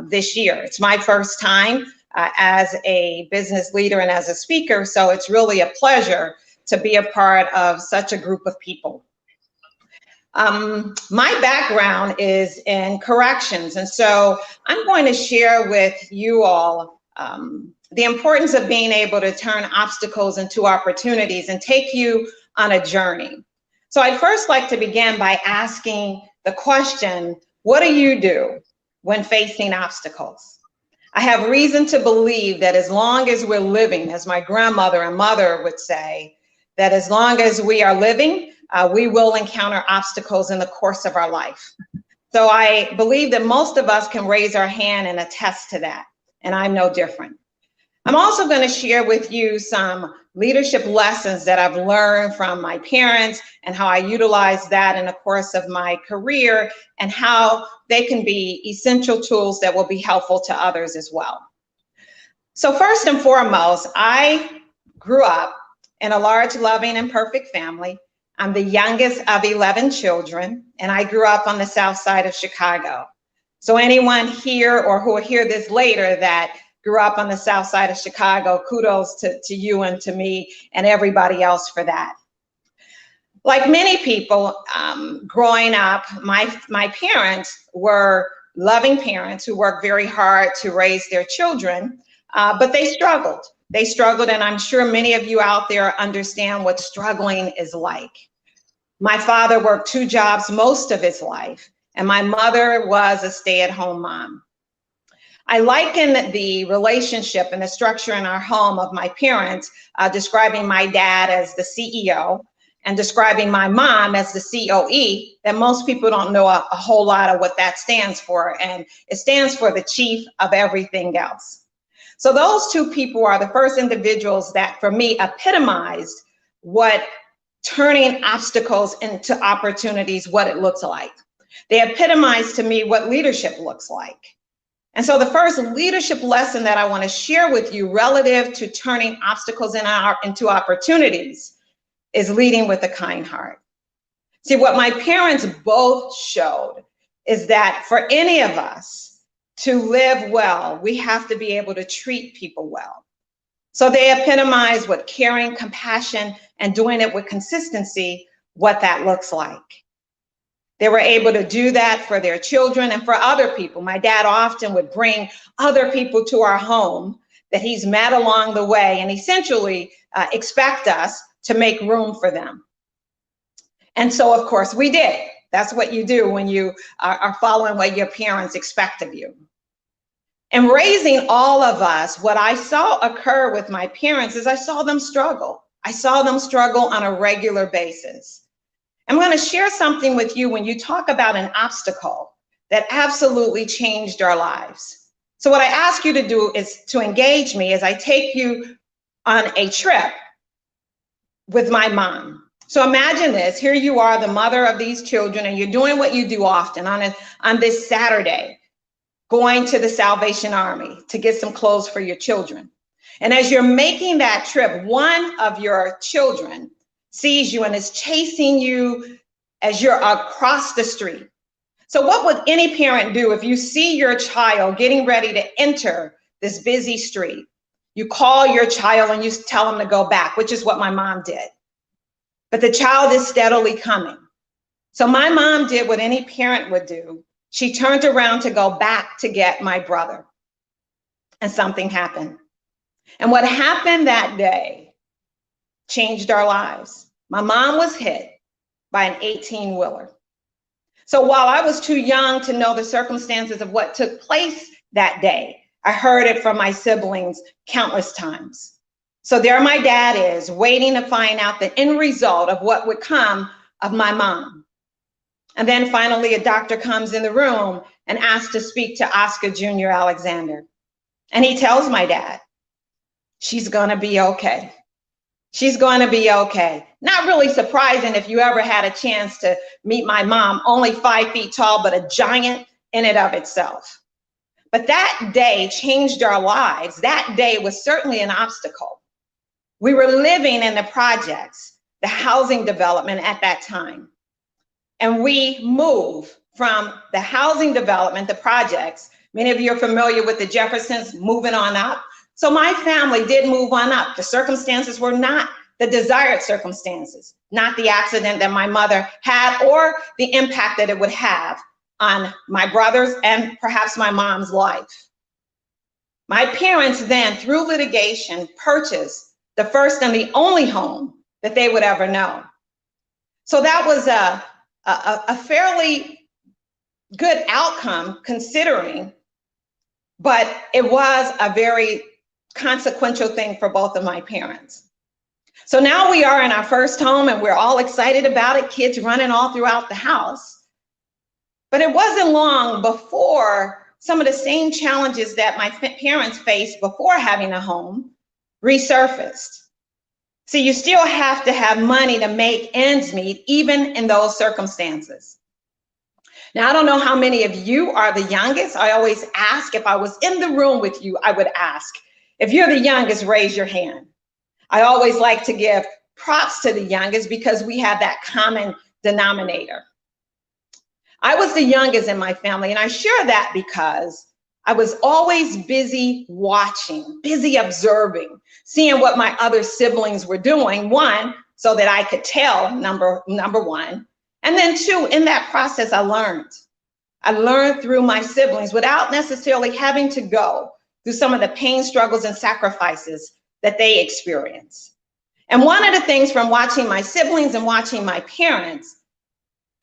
this year. It's my first time as a business leader and as a speaker, so it's really a pleasure to be a part of such a group of people. My background is in corrections, and so I'm going to share with you all the importance of being able to turn obstacles into opportunities and take you on a journey. So I'd first like to begin by asking the question, what do you do when facing obstacles? I have reason to believe that as long as we're living, as my grandmother and mother would say, that as long as we are living, we will encounter obstacles in the course of our life. So I believe that most of us can raise our hand and attest to that, and I'm no different. I'm also going to share with you some leadership lessons that I've learned from my parents and how I utilize that in the course of my career and how they can be essential tools that will be helpful to others as well. So first and foremost, I grew up in a large, loving, and perfect family. I'm the youngest of 11 children, and I grew up on the south side of Chicago. So anyone here or who will hear this later that grew up on the south side of Chicago, kudos to you and to me and everybody else for that. Like many people growing up, my parents were loving parents who worked very hard to raise their children, but they struggled. They struggled, and I'm sure many of you out there understand what struggling is like. My father worked 2 jobs most of his life, and my mother was a stay-at-home mom. I liken the relationship and the structure in our home of my parents, describing my dad as the CEO and describing my mom as the COE, that most people don't know a whole lot of what that stands for, and it stands for the chief of everything else. So those 2 people are the first individuals that, for me, epitomized what turning obstacles into opportunities, what it looks like. They epitomized to me what leadership looks like. And so the first leadership lesson that I want to share with you relative to turning obstacles into opportunities is leading with a kind heart. See, what my parents both showed is that for any of us to live well, we have to be able to treat people well. So they epitomize what caring, compassion, and doing it with consistency, what that looks like. They were able to do that for their children and for other people. My dad often would bring other people to our home that he's met along the way and essentially expect us to make room for them. And so, of course, we did. That's what you do when you are following what your parents expect of you. And raising all of us, what I saw occur with my parents is I saw them struggle. I saw them struggle on a regular basis. I'm going to share something with you when you talk about an obstacle that absolutely changed our lives. So what I ask you to do is to engage me as I take you on a trip with my mom. So imagine this, here you are, the mother of these children, and you're doing what you do often on this Saturday, going to the Salvation Army to get some clothes for your children. And as you're making that trip, one of your children sees you and is chasing you as you're across the street. So what would any parent do if you see your child getting ready to enter this busy street? You call your child and you tell them to go back, which is what my mom did. But the child is steadily coming. So my mom did what any parent would do. She turned around to go back to get my brother. And something happened. And what happened that day changed our lives. My mom was hit by an 18-wheeler. So while I was too young to know the circumstances of what took place that day, I heard it from my siblings countless times. So there my dad is, waiting to find out the end result of what would come of my mom. And then finally a doctor comes in the room and asks to speak to Oscar Jr. Alexander. And he tells my dad, she's gonna be okay. She's going to be okay. Not really surprising if you ever had a chance to meet my mom, only 5 feet tall, but a giant in and of itself. But that day changed our lives. That day was certainly an obstacle. We were living in the projects, the housing development at that time. And we moved from the housing development, the projects. Many of you are familiar with the Jeffersons moving on up. So my family did move on up. The circumstances were not the desired circumstances, not the accident that my mother had or the impact that it would have on my brother's and perhaps my mom's life. My parents then, through litigation, purchased the first and the only home that they would ever know. So that was a fairly good outcome considering, but it was a very consequential thing for both of my parents. So now we are in our first home and we're all excited about it, kids running all throughout the house. But it wasn't long before some of the same challenges that my parents faced before having a home resurfaced. See, you still have to have money to make ends meet, even in those circumstances. Now, I don't know how many of you are the youngest. I always ask, if I was in the room with you, I would ask, if you're the youngest, raise your hand. I always like to give props to the youngest because we have that common denominator. I was the youngest in my family, and I share that because I was always busy watching, busy observing, seeing what my other siblings were doing, one, so that I could tell, number one, and then two, in that process, I learned. I learned through my siblings without necessarily having to go through some of the pain, struggles, and sacrifices that they experienced. And one of the things from watching my siblings and watching my parents,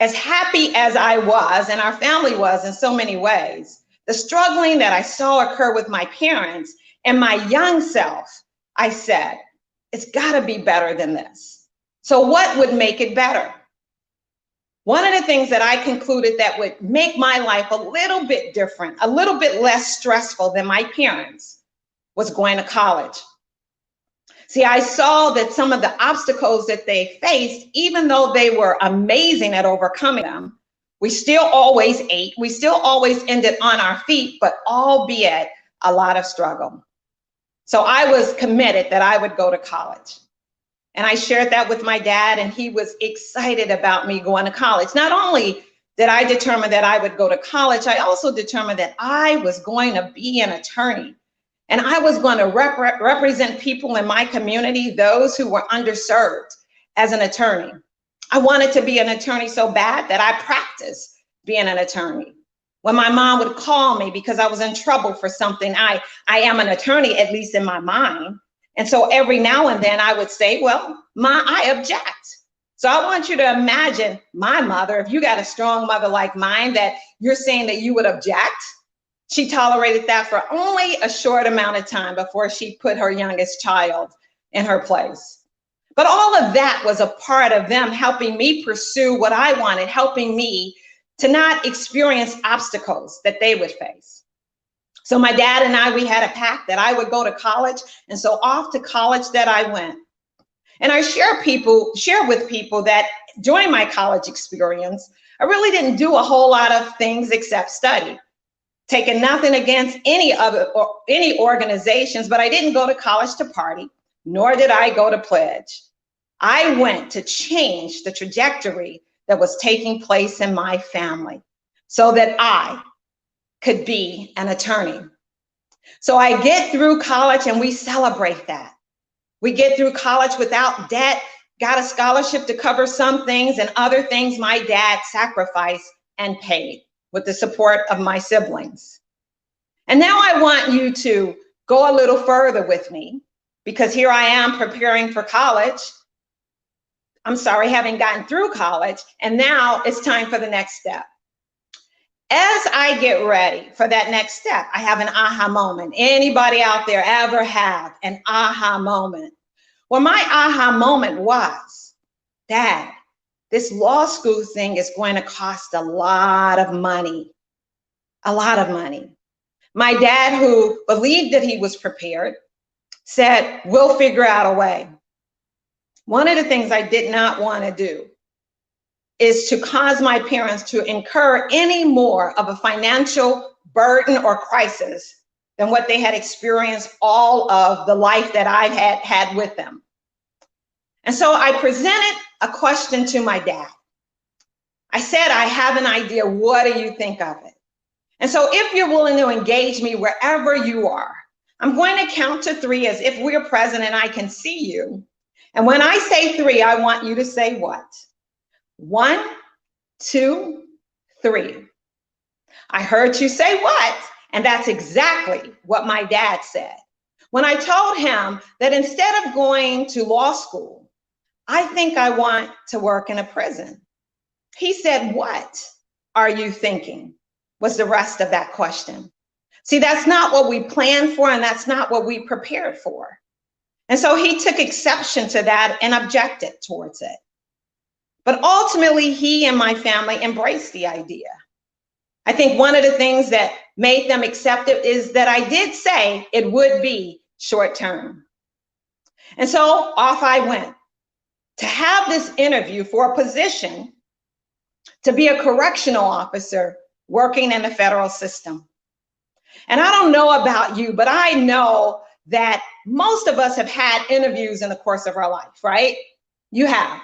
as happy as I was, and our family was in so many ways, the struggling that I saw occur with my parents and my young self, I said, it's gotta be better than this. So what would make it better? One of the things that I concluded that would make my life a little bit different, a little bit less stressful than my parents, was going to college. See, I saw that some of the obstacles that they faced, even though they were amazing at overcoming them, we still always ate, we still always ended on our feet, but albeit a lot of struggle. So I was committed that I would go to college. And I shared that with my dad, and he was excited about me going to college. Not only did I determine that I would go to college, I also determined that I was going to be an attorney. And I was going to represent people in my community, those who were underserved, as an attorney. I wanted to be an attorney so bad that I practiced being an attorney. When my mom would call me because I was in trouble for something, I am an attorney, at least in my mind. And so every now and then I would say, well, Ma, I object. So I want you to imagine my mother, if you got a strong mother like mine, that you're saying that you would object. She tolerated that for only a short amount of time before she put her youngest child in her place. But all of that was a part of them helping me pursue what I wanted, helping me to not experience obstacles that they would face. So my dad and I, we had a pact that I would go to college. And so off to college that I went. And I share with people that during my college experience, I really didn't do a whole lot of things except study. Taking nothing against any organizations, but I didn't go to college to party, nor did I go to pledge. I went to change the trajectory that was taking place in my family so that I could be an attorney. So I get through college and we celebrate that. We get through college without debt, got a scholarship to cover some things, and other things my dad sacrificed and paid with the support of my siblings. And now I want you to go a little further with me, because here I am preparing for college. Having gotten through college, and now it's time for the next step. As I get ready for that next step, I have an aha moment. Anybody out there ever have an aha moment? Well, my aha moment was, Dad, this law school thing is going to cost a lot of money. A lot of money. My dad, who believed that he was prepared, said, we'll figure out a way. One of the things I did not want to do is to cause my parents to incur any more of a financial burden or crisis than what they had experienced all of the life that I had with them. And so I presented a question to my dad. I said, I have an idea. What do you think of it? And so if you're willing to engage me wherever you are, I'm going to count to 3 as if we're present and I can see you. And when I say 3, I want you to say what? 1, 2, 3. I heard you say what? And that's exactly what my dad said. When I told him that instead of going to law school, I think I want to work in a prison. He said, what are you thinking? Was the rest of that question. See, that's not what we planned for, and that's not what we prepared for. And so he took exception to that and objected towards it. But ultimately, he and my family embraced the idea. I think one of the things that made them accept it is that I did say it would be short term. And so off I went to have this interview for a position to be a correctional officer working in the federal system. And I don't know about you, but I know that most of us have had interviews in the course of our life, right? You have.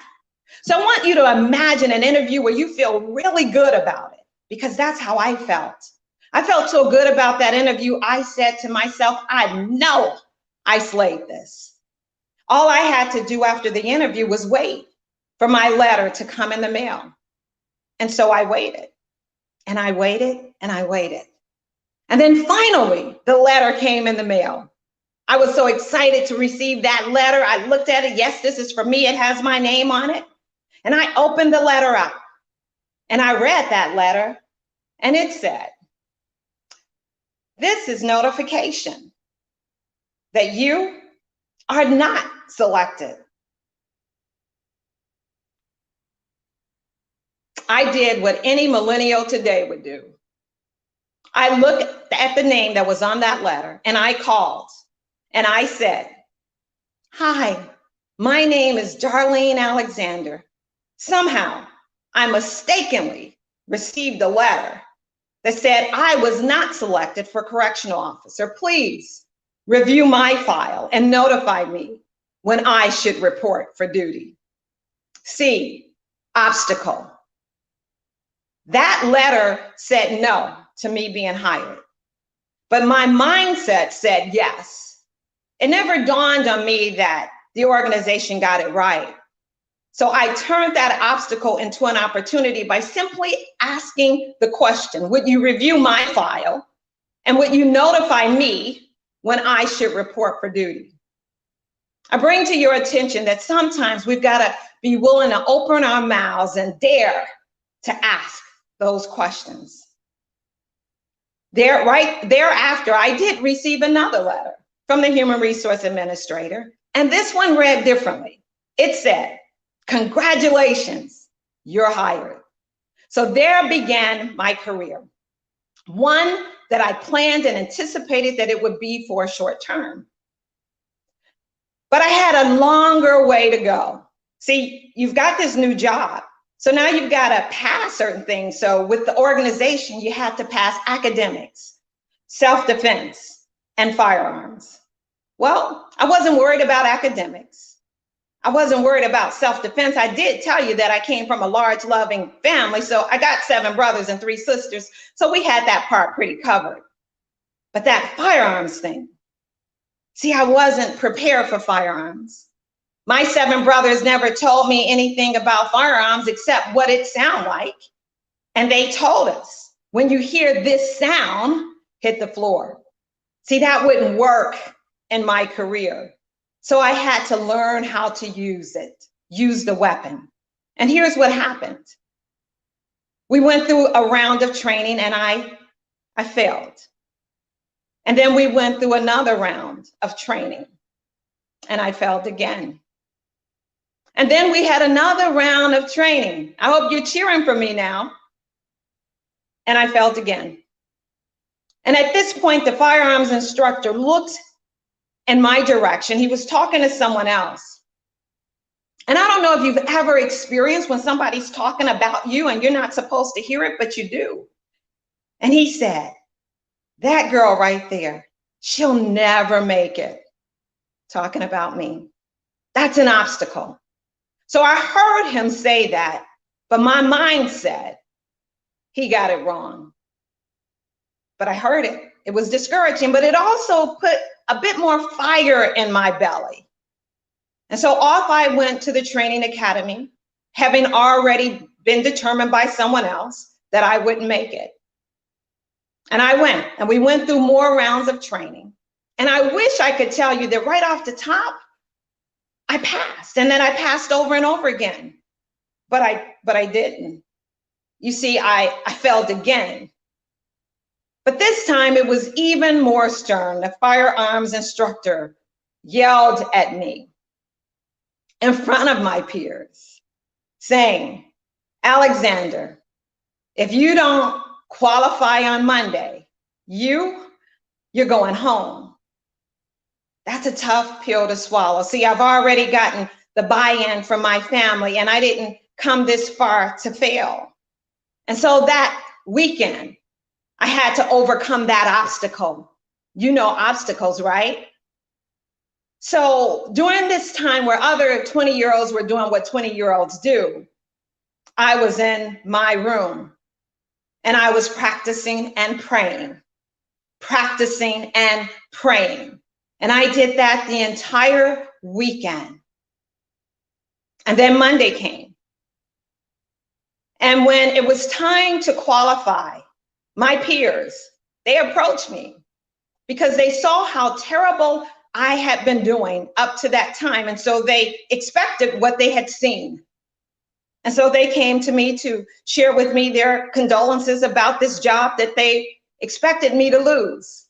So I want you to imagine an interview where you feel really good about it, because that's how I felt. I felt so good about that interview, I said to myself, I know I slayed this. All I had to do after the interview was wait for my letter to come in the mail. And so I waited, and I waited, and I waited. And then finally, the letter came in the mail. I was so excited to receive that letter. I looked at it. Yes, this is for me. It has my name on it. And I opened the letter up, and I read that letter, and it said, this is notification that you are not selected. I did what any millennial today would do. I looked at the name that was on that letter, and I called, and I said, hi, my name is Darlene Alexander. Somehow, I mistakenly received a letter that said I was not selected for correctional officer. Please review my file and notify me when I should report for duty. C, obstacle. That letter said no to me being hired, but my mindset said yes. It never dawned on me that the organization got it right. So I turned that obstacle into an opportunity by simply asking the question, would you review my file? And would you notify me when I should report for duty? I bring to your attention that sometimes we've got to be willing to open our mouths and dare to ask those questions. Right thereafter, I did receive another letter from the Human Resource Administrator, and this one read differently. It said, "Congratulations, you're hired." So there began my career. One that I planned and anticipated that it would be for a short term. But I had a longer way to go. See, you've got this new job. So now you've got to pass certain things. So with the organization, you had to pass academics, self-defense, and firearms. Well, I wasn't worried about academics. I wasn't worried about self-defense. I did tell you that I came from a large, loving family. So I got 7 brothers and 3 sisters. So we had that part pretty covered. But that firearms thing, see, I wasn't prepared for firearms. My 7 brothers never told me anything about firearms except what it sounded like. And they told us, when you hear this sound, hit the floor. See, that wouldn't work in my career. So I had to learn how to use it, use the weapon. And here's what happened. We went through a round of training and I failed. And then we went through another round of training and I failed again. And then we had another round of training. I hope you're cheering for me now. And I failed again. And at this point, the firearms instructor looked in my direction. He was talking to someone else. And I don't know if you've ever experienced when somebody's talking about you and you're not supposed to hear it, but you do. And he said, "That girl right there, she'll never make it." Talking about me. That's an obstacle. So I heard him say that, but my mind said, he got it wrong. But I heard it. It was discouraging, but it also put a bit more fire in my belly. And so off I went to the training academy, having already been determined by someone else that I wouldn't make it. And I went, and we went through more rounds of training. And I wish I could tell you that right off the top, I passed, and then I passed over and over again, but I didn't. You see, I failed again. But this time it was even more stern. The firearms instructor yelled at me in front of my peers, saying, "Alexander, if you don't qualify on Monday, you're going home." That's a tough pill to swallow. See, I've already gotten the buy-in from my family, and I didn't come this far to fail. And so that weekend, I had to overcome that obstacle. You know obstacles, right? So during this time where other 20-year-olds were doing what 20-year-olds do, I was in my room, and I was practicing and praying, practicing and praying. And I did that the entire weekend. And then Monday came. And when it was time to qualify, my peers, they approached me because they saw how terrible I had been doing up to that time. And so they expected what they had seen. And so they came to me to share with me their condolences about this job that they expected me to lose.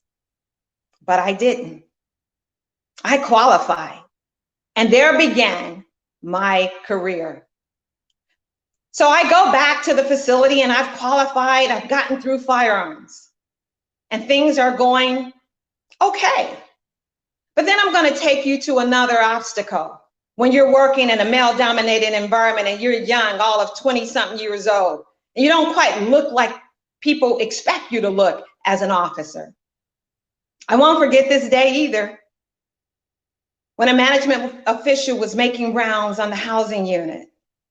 But I didn't. I qualified, and there began my career. So I go back to the facility and I've qualified, I've gotten through firearms, and things are going okay. But then I'm going to take you to another obstacle. When you're working in a male-dominated environment and you're young, all of 20-something years old, and you don't quite look like people expect you to look as an officer. I won't forget this day either. When a management official was making rounds on the housing unit,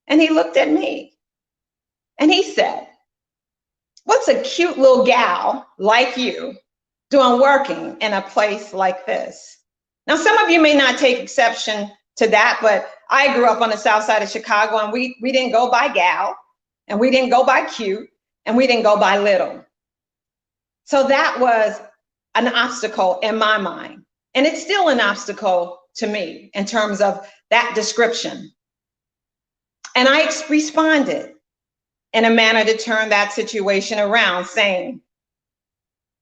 and he looked at me and he said, "What's a cute little gal like you doing working in a place like this?" Now, some of you may not take exception to that, but I grew up on the south side of Chicago, and we didn't go by gal, and we didn't go by cute, and we didn't go by little. So that was an obstacle in my mind. And it's still an obstacle to me in terms of that description. And I responded in a manner to turn that situation around, saying,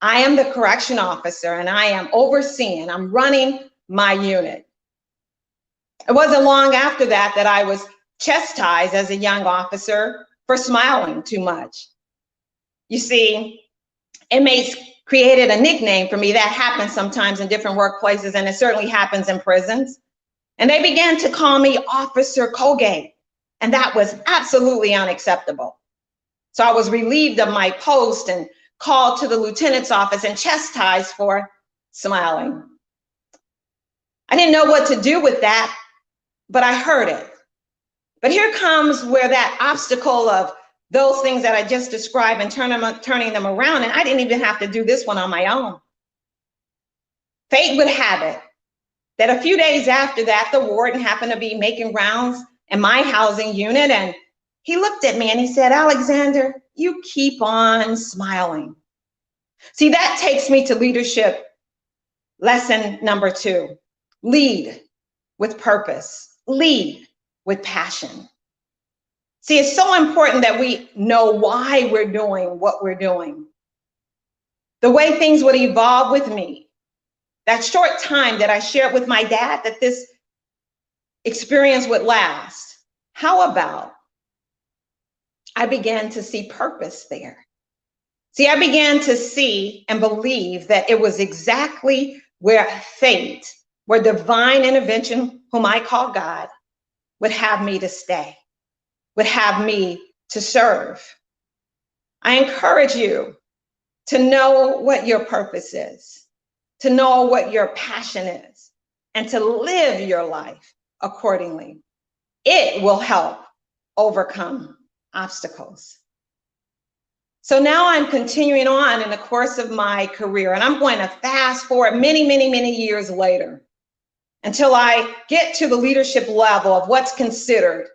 I am the correction officer and I am overseeing, I'm running my unit. It wasn't long after that that I was chastised as a young officer for smiling too much. You see, inmates created a nickname for me. That happens sometimes in different workplaces, and it certainly happens in prisons. And they began to call me Officer Colgate, and that was absolutely unacceptable. So I was relieved of my post and called to the lieutenant's office and chastised for smiling. I didn't know what to do with that, but I heard it. But here comes where that obstacle of those things that I just described and turning them around, and I didn't even have to do this one on my own. Fate would have it that a few days after that, the warden happened to be making rounds in my housing unit, and he looked at me and he said, Alexander, you keep on smiling. See, that takes me to leadership lesson number 2. Lead with purpose. Lead with passion. See, it's so important that we know why we're doing what we're doing. The way things would evolve with me, that short time that I shared with my dad that this experience would last. How about I began to see purpose there? See, I began to see and believe that it was exactly where fate, where divine intervention, whom I call God, would have me to stay, would have me to serve. I encourage you to know what your purpose is, to know what your passion is, and to live your life accordingly. It will help overcome obstacles. So now I'm continuing on in the course of my career, and I'm going to fast forward many, many, many years later until I get to the leadership level of what's considered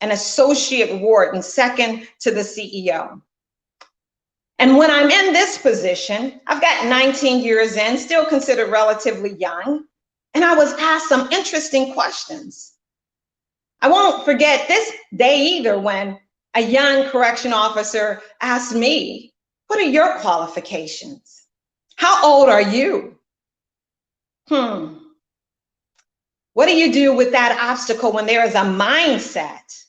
an associate warden, second to the CEO. And when I'm in this position, I've got 19 years in, still considered relatively young, and I was asked some interesting questions. I won't forget this day either when a young correction officer asked me, what are your qualifications? How old are you? What do you do with that obstacle when there is a mindset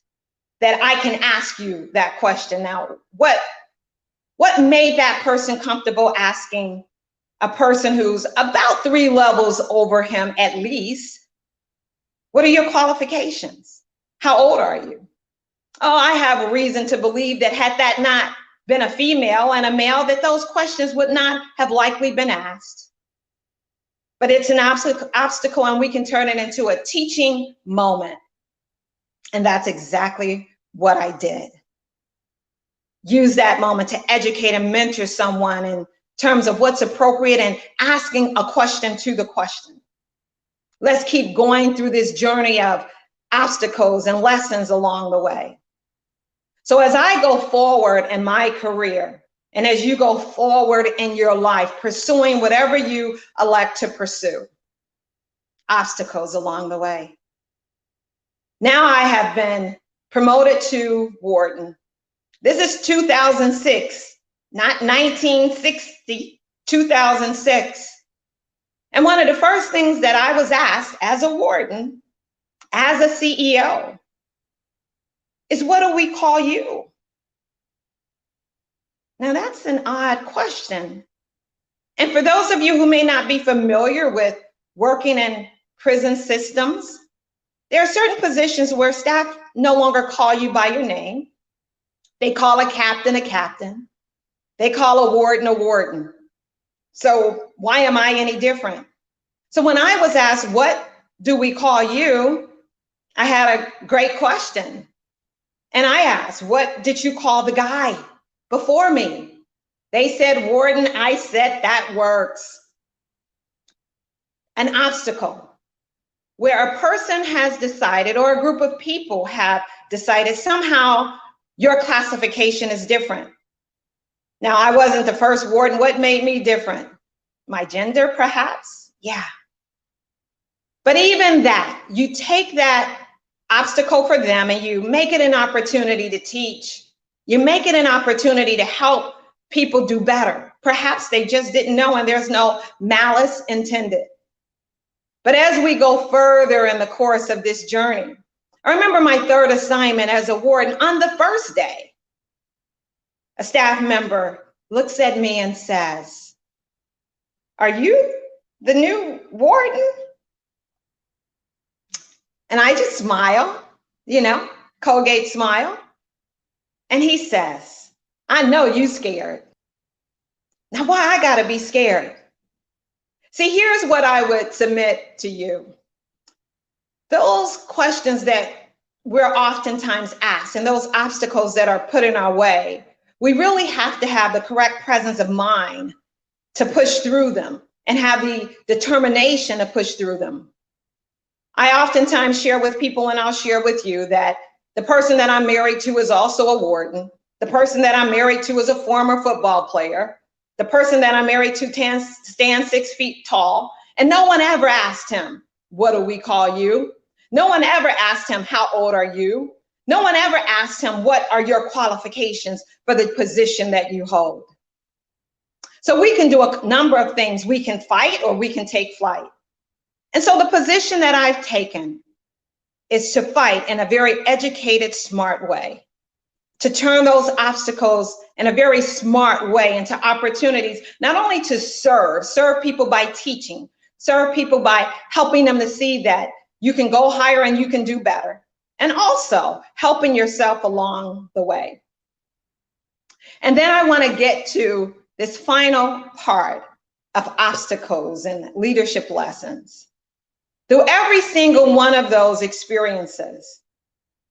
that I can ask you that question? Now, what made that person comfortable asking a person who's about 3 levels over him at least, what are your qualifications? How old are you? Oh, I have a reason to believe that had that not been a female and a male, that those questions would not have likely been asked. But it's an obstacle, and we can turn it into a teaching moment. And that's exactly what I did. Use that moment to educate and mentor someone in terms of what's appropriate and asking a question to the question. Let's keep going through this journey of obstacles and lessons along the way. So as I go forward in my career, and as you go forward in your life, pursuing whatever you elect to pursue, obstacles along the way. Now I have been promoted to warden. This is 2006, not 1960, 2006. And one of the first things that I was asked as a warden, as a CEO, is what do we call you? Now that's an odd question. And for those of you who may not be familiar with working in prison systems, there are certain positions where staff no longer call you by your name. They call a captain a captain. They call a warden a warden. So why am I any different? So when I was asked, what do we call you? I had a great question. And I asked, what did you call the guy before me? They said warden. I said that works. An obstacle where a person has decided, or a group of people have decided, somehow your classification is different. Now, I wasn't the first warden. What made me different? My gender, perhaps? Yeah. But even that, you take that obstacle for them and you make it an opportunity to teach, you make it an opportunity to help people do better. Perhaps they just didn't know and there's no malice intended. But as we go further in the course of this journey, I remember my third assignment as a warden. On the first day, a staff member looks at me and says, "Are you the new warden?" And I just smile, Colgate smile. And he says, "I know you scared. Now why I gotta be scared?" See, here's what I would submit to you. Those questions that we're oftentimes asked and those obstacles that are put in our way, we really have to have the correct presence of mind to push through them and have the determination to push through them. I oftentimes share with people, and I'll share with you, that the person that I'm married to is also a warden. The person that I'm married to is a former football player. The person that I'm married to stands 6 feet tall. And no one ever asked him, "What do we call you?" No one ever asked him, "How old are you?" No one ever asked him, "What are your qualifications for the position that you hold?" So we can do a number of things. We can fight or we can take flight. And so the position that I've taken is to fight in a very educated, smart way, to turn those obstacles in a very smart way into opportunities, not only to serve people by teaching, serve people by helping them to see that you can go higher and you can do better, and also helping yourself along the way. And then I want to get to this final part of obstacles and leadership lessons. Through every single one of those experiences,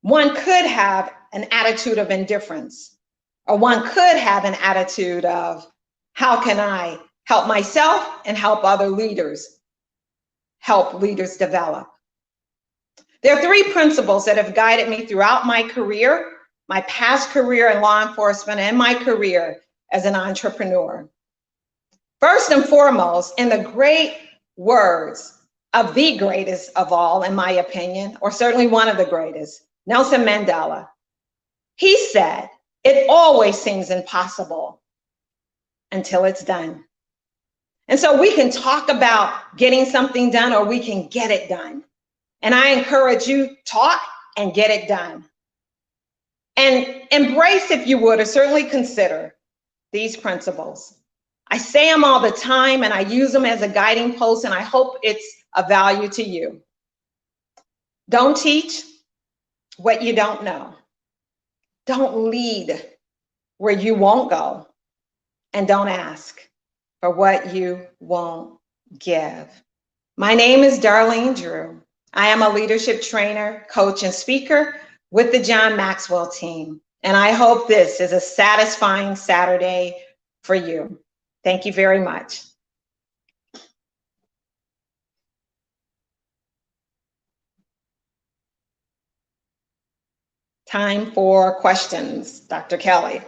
one could have an attitude of indifference, or one could have an attitude of, how can I help myself and help other leaders, help leaders develop? There are 3 principles that have guided me throughout my career, my past career in law enforcement and my career as an entrepreneur. First and foremost, in the great words of the greatest of all, in my opinion, or certainly one of the greatest, Nelson Mandela, he said, "It always seems impossible until it's done." And so we can talk about getting something done or we can get it done. And I encourage you, talk and get it done. And embrace, if you would, or certainly consider these principles. I say them all the time and I use them as a guiding post, and I hope it's of value to you. Don't teach what you don't know. Don't lead where you won't go. And don't ask for what you won't give. My name is Darlene Drew. I am a leadership trainer, coach, and speaker with the John Maxwell team. And I hope this is a satisfying Saturday for you. Thank you very much. Time for questions, Dr. Kelly.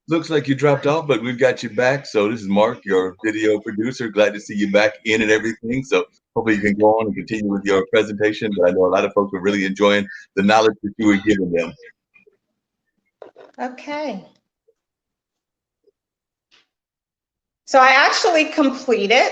Looks like you dropped off, but we've got you back. So this is Mark, your video producer. Glad to see you back in and everything. So hopefully you can go on and continue with your presentation. But I know a lot of folks were really enjoying the knowledge that you were giving them. Okay. So I actually completed.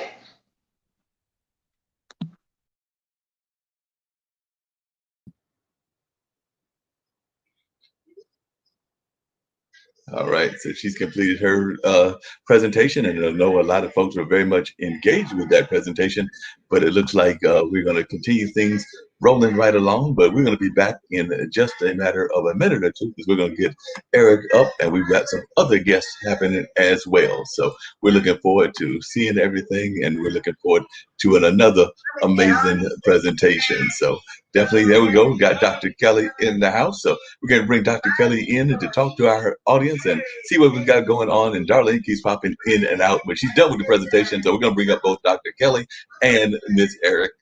All right, so she's completed her presentation, and I know a lot of folks are very much engaged with that presentation, but it looks like we're going to continue things rolling right along, but we're going to be back in just a matter of a minute or two because we're going to get Eric up, and we've got some other guests happening as well. So we're looking forward to seeing everything, and we're looking forward to another amazing presentation. So definitely, there we go. We got Dr. Kelly in the house. So we're going to bring Dr. Kelly in to talk to our audience and see what we've got going on. And Darlene keeps popping in and out, but she's done with the presentation. So we're going to bring up both Dr. Kelly and Miss Eric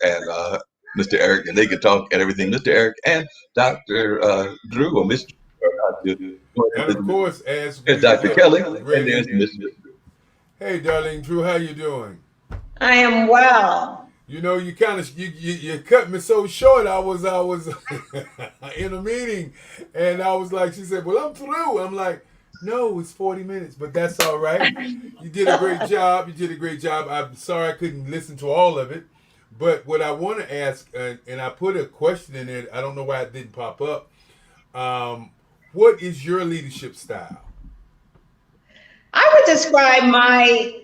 and Mr. Eric, and they can talk and everything. Mr. Eric and Dr. Drew or Miss Drew. And of course, as There's we Dr. Kelly, get and ready. there's Miss Drew. Hey, darling Drew, how you doing? I am well. You know, you kind of you cut me so short. I was in a meeting, and I was like, she said, "Well, I'm through." I'm like, "No, it's 40 minutes, but that's all right. You did a great job. You did a great job. I'm sorry I couldn't listen to all of it, but what I want to ask, and I put a question in there. I don't know why it didn't pop up. What is your leadership style? I would describe my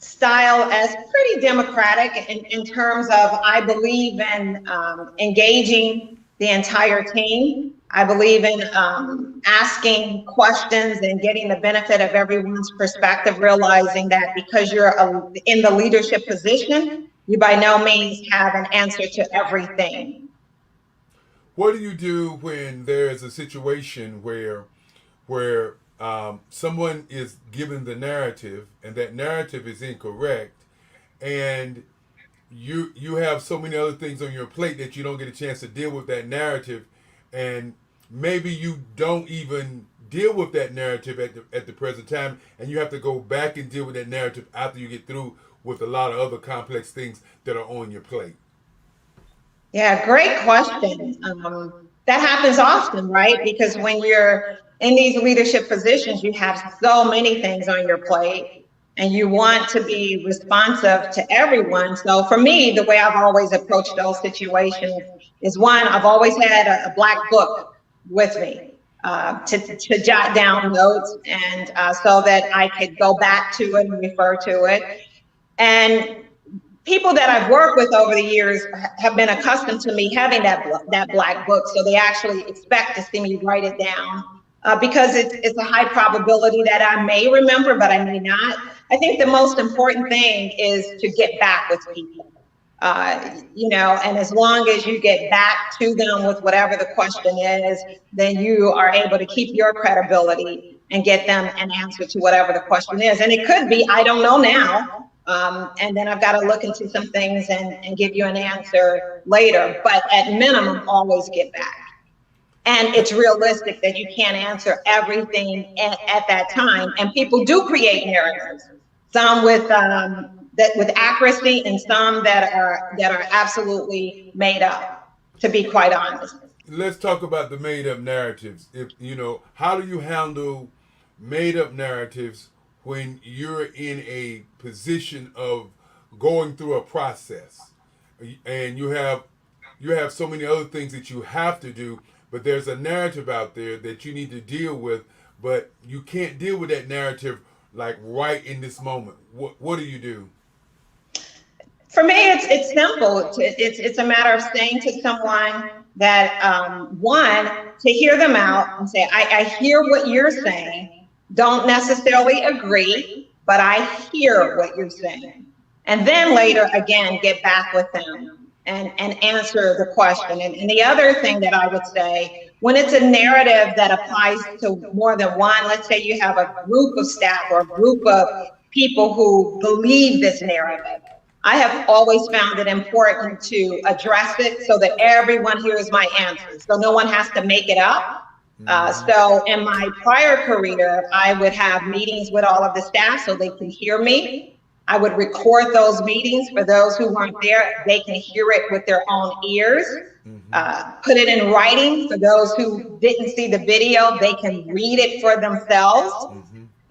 style as pretty democratic in terms of I believe in engaging the entire team. I believe in asking questions and getting the benefit of everyone's perspective, realizing that because you're in the leadership position, you by no means have an answer to everything. What do you do when there's a situation where someone is given the narrative and that narrative is incorrect, and you have so many other things on your plate that you don't get a chance to deal with that narrative, and maybe you don't even deal with that narrative at the present time, and you have to go back and deal with that narrative after you get through with a lot of other complex things that are on your plate? Yeah, great question. That happens often, right? Because when you're in these leadership positions, you have so many things on your plate and you want to be responsive to everyone. So for me, the way I've always approached those situations is one, I've always had a black book with me to jot down notes and so that I could go back to it and refer to it. And people that I've worked with over the years have been accustomed to me having that black book, so they actually expect to see me write it down because it's a high probability that I may remember, but I may not. I think the most important thing is to get back with people, and as long as you get back to them with whatever the question is, then you are able to keep your credibility and get them an answer to whatever the question is. And it could be, I don't know now. And then I've got to look into some things and give you an answer later. But at minimum, always get back. And it's realistic that you can't answer everything at that time. And people do create narratives, some with accuracy and some that are absolutely made up, to be quite honest. Let's talk about the made up narratives. How do you handle made up narratives when you're in a position of going through a process and you have so many other things that you have to do, but there's a narrative out there that you need to deal with, but you can't deal with that narrative like right in this moment? What do you do? For me, it's simple. It's a matter of saying to someone that one, to hear them out and say, I hear what you're saying. Don't necessarily agree, but I hear what you're saying. And then later, again, get back with them and answer the question. And the other thing that I would say, when it's a narrative that applies to more than one, let's say you have a group of staff or a group of people who believe this narrative, I have always found it important to address it so that everyone hears my answer. So no one has to make it up. So in my prior career, I would have meetings with all of the staff so they can hear me. I would record those meetings for those who weren't there. They can hear it with their own ears. Put it in writing for those who didn't see the video. They can read it for themselves.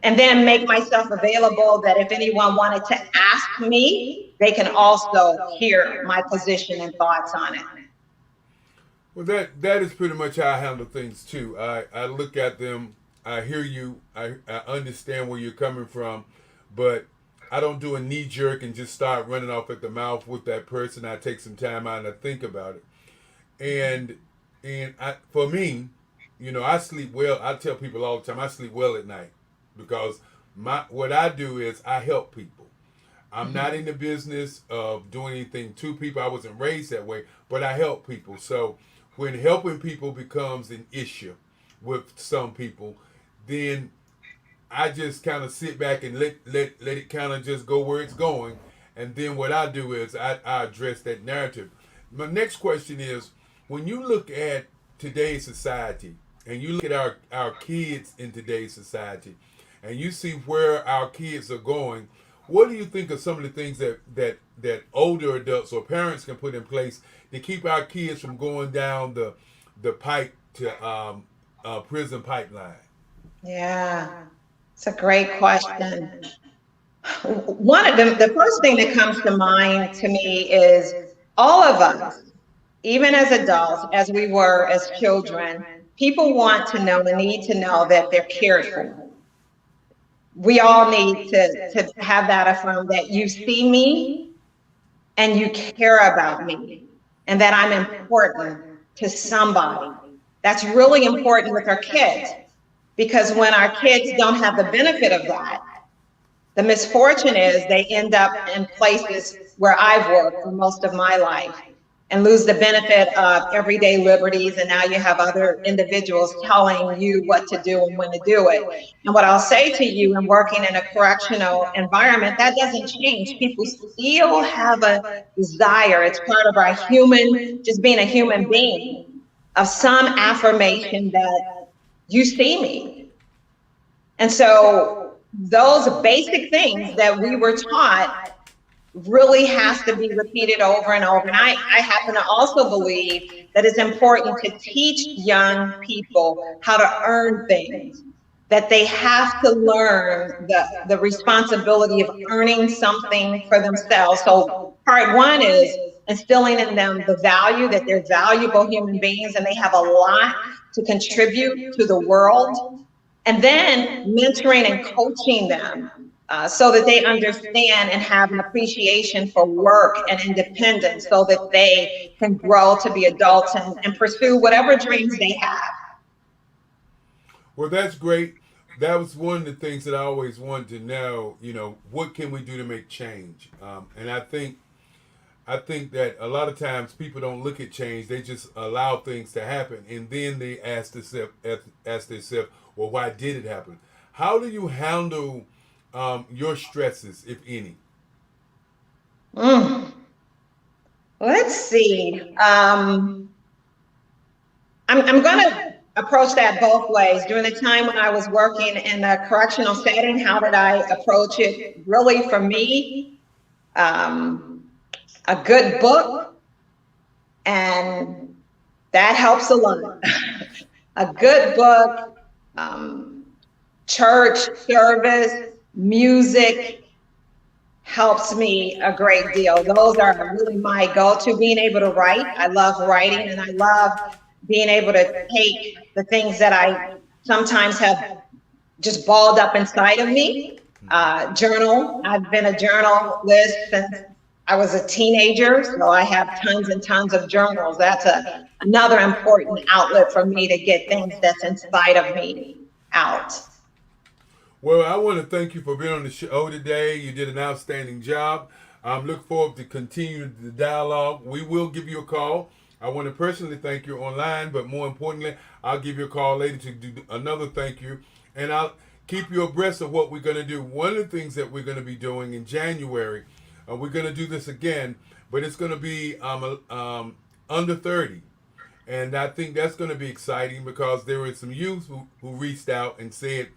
And then make myself available that if anyone wanted to ask me, they can also hear my position and thoughts on it. Well, that is pretty much how I handle things too. I look at them, I hear you, I understand where you're coming from, but I don't do a knee jerk and just start running off at the mouth with that person. I take some time out and I think about it. For me, I sleep well. I tell people all the time I sleep well at night because what I do is I help people. I'm not in the business of doing anything to people. I wasn't raised that way, but I help people. So when helping people becomes an issue with some people, then I just kind of sit back and let it kind of just go where it's going. And then what I do is I address that narrative. My next question is, when you look at today's society and you look at our kids in today's society and you see where our kids are going, what do you think of some of the things that older adults or parents can put in place to keep our kids from going down the pipe to prison pipeline? Yeah, it's a great question. One of them, the first thing that comes to mind to me is all of us, even as adults, as we were as children, people want to know and need to know that they're cared for. We all need to have that affirmed, that you see me and you care about me and that I'm important to somebody. That's really important with our kids, because when our kids don't have the benefit of that, the misfortune is they end up in places where I've worked for most of my life and lose the benefit of everyday liberties. And now you have other individuals telling you what to do and when to do it. And what I'll say to you, in working in a correctional environment, that doesn't change. People still have a desire. It's part of our human, just being a human being, of some affirmation that you see me. And so those basic things that we were taught really has to be repeated over and over. And I happen to also believe that it's important to teach young people how to earn things, that they have to learn the responsibility of earning something for themselves. So part one is instilling in them the value that they're valuable human beings and they have a lot to contribute to the world. And then mentoring and coaching them so that they understand and have an appreciation for work and independence so that they can grow to be adults and pursue whatever dreams they have. Well, that's great. That was one of the things that I always wanted to know, what can we do to make change? And I think that a lot of times people don't look at change. They just allow things to happen. And then they ask themselves, well, why did it happen? How do you handle your stresses, if any? Let's see. I'm going to approach that both ways. During the time when I was working in a correctional setting, how did I approach it? Really, for me, a good book, and that helps a lot. A good book, church service, music helps me a great deal. Those are really my go-to. Being able to write, I love writing, and I love being able to take the things that I sometimes have just balled up inside of me. Journal. I've been a journalist since I was a teenager, so I have tons and tons of journals. That's another important outlet for me to get things that's inside of me out. Well, I want to thank you for being on the show today. You did an outstanding job. Look forward to continue the dialogue. We will give you a call. I want to personally thank you online, but more importantly, I'll give you a call later to do another thank you, and I'll keep you abreast of what we're going to do. One of the things that we're going to be doing in January, we're going to do this again, but it's going to be under 30. And I think that's going to be exciting because there were some youth who reached out and said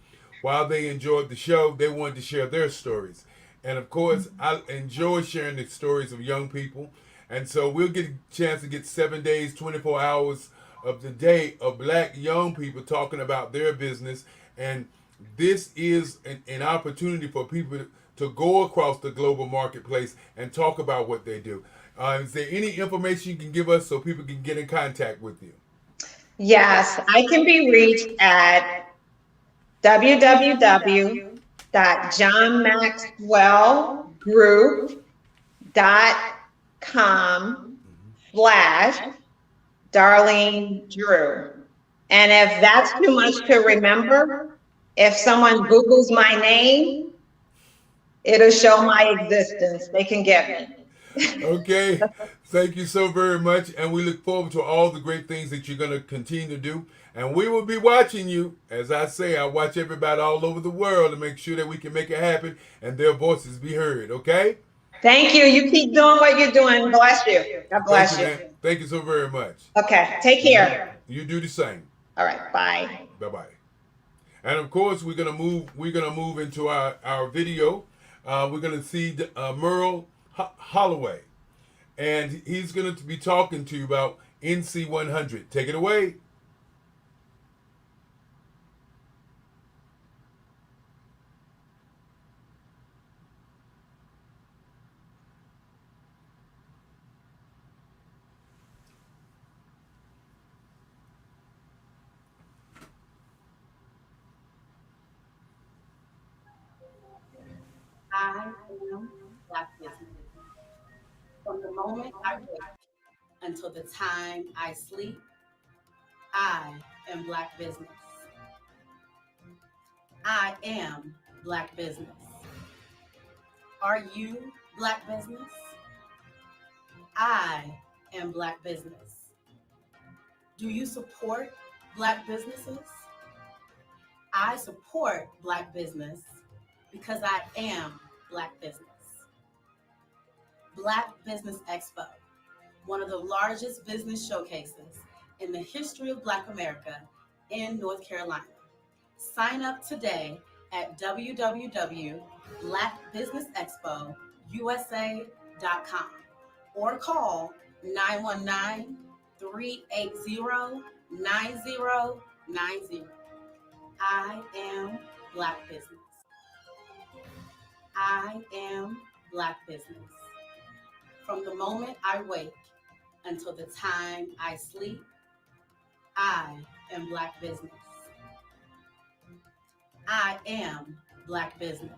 while they enjoyed the show, they wanted to share their stories. And of course, I enjoy sharing the stories of young people. And so we'll get a chance to get 7 days, 24 hours of the day of black young people talking about their business. And this is an opportunity for people to go across the global marketplace and talk about what they do. Is there any information you can give us so people can get in contact with you? Yes, I can be reached at www.johnmaxwellgroup.com/Darlene Drew. And if that's too much to remember, if someone Googles my name, it'll show my existence. They can get me. Okay. Thank you so very much. And we look forward to all the great things that you're going to continue to do. And we will be watching you. As I say, I watch everybody all over the world to make sure that we can make it happen and their voices be heard. Okay? Thank you. You keep doing what you're doing. Bless you. God Thank you, bless you. man. Thank you so very much. Okay. Take care. You do the same. All right. Bye. Bye bye. And of course, we're gonna move. We're gonna move into our video. We're gonna see Merle Holloway, and he's gonna be talking to you about NC 100. Take it away. I am Black business. From the moment I wake until the time I sleep, I am Black business. I am Black business. Are you Black business? I am Black business. Do you support Black businesses? I support Black business because I am Black business. Black Business Expo, one of the largest business showcases in the history of Black America in North Carolina. Sign up today at www.blackbusinessexpousa.com or call 919-380-9090. I am Black business. I am Black business. From the moment I wake until the time I sleep, I am Black business. I am Black business.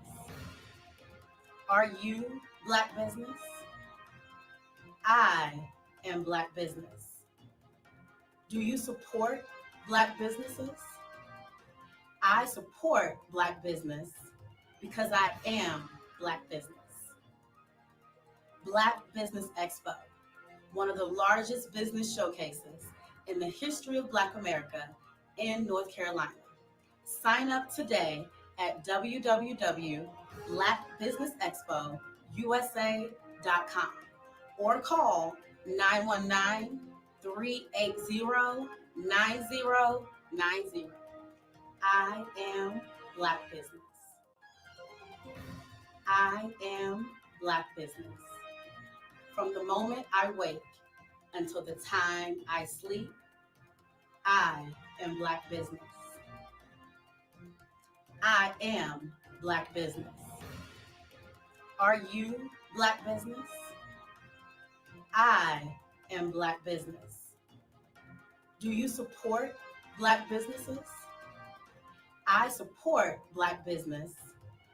Are you Black business? I am Black business. Do you support Black businesses? I support Black business because I am Black business. Black Business Expo, one of the largest business showcases in the history of Black America in North Carolina. Sign up today at www.blackbusinessexpousa.com or call 919-380-9090. I am Black business. I am Black business. From the moment I wake until the time I sleep, I am Black business. I am Black business. Are you Black business? I am Black business. Do you support Black businesses? I support Black business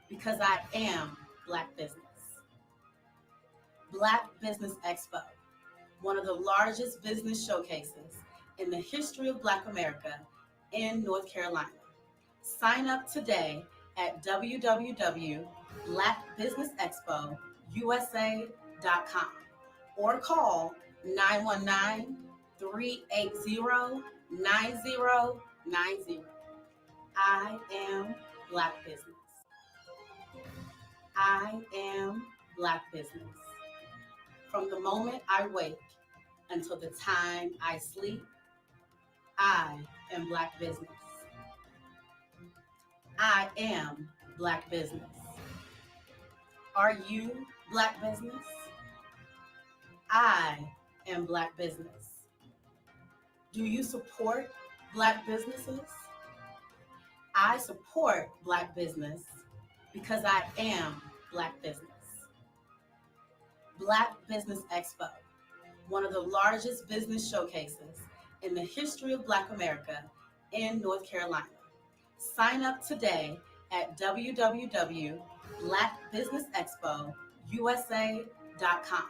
because I am Black business. Black Business Expo, one of the largest business showcases in the history of Black America in North Carolina. Sign up today at www.blackbusinessexpousa.com or call 919-380-9090. I am Black business. I am Black business. From the moment I wake until the time I sleep, I am Black business. I am Black business. Are you Black business? I am Black business. Do you support Black businesses? I support Black business because I am Black business. Black Business Expo, one of the largest business showcases in the history of Black America in North Carolina. Sign up today at www.blackbusinessexpousa.com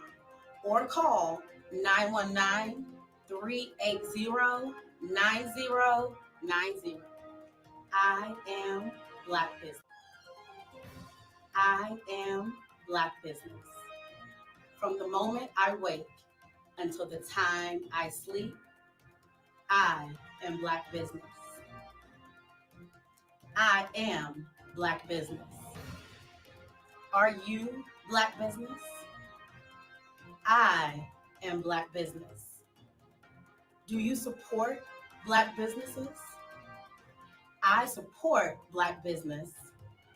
or call 919-380-9090. I am Black business. I am Black business. From the moment I wake until the time I sleep, I am Black business. I am Black business. Are you Black business? I am Black business. Do you support Black businesses? I support Black business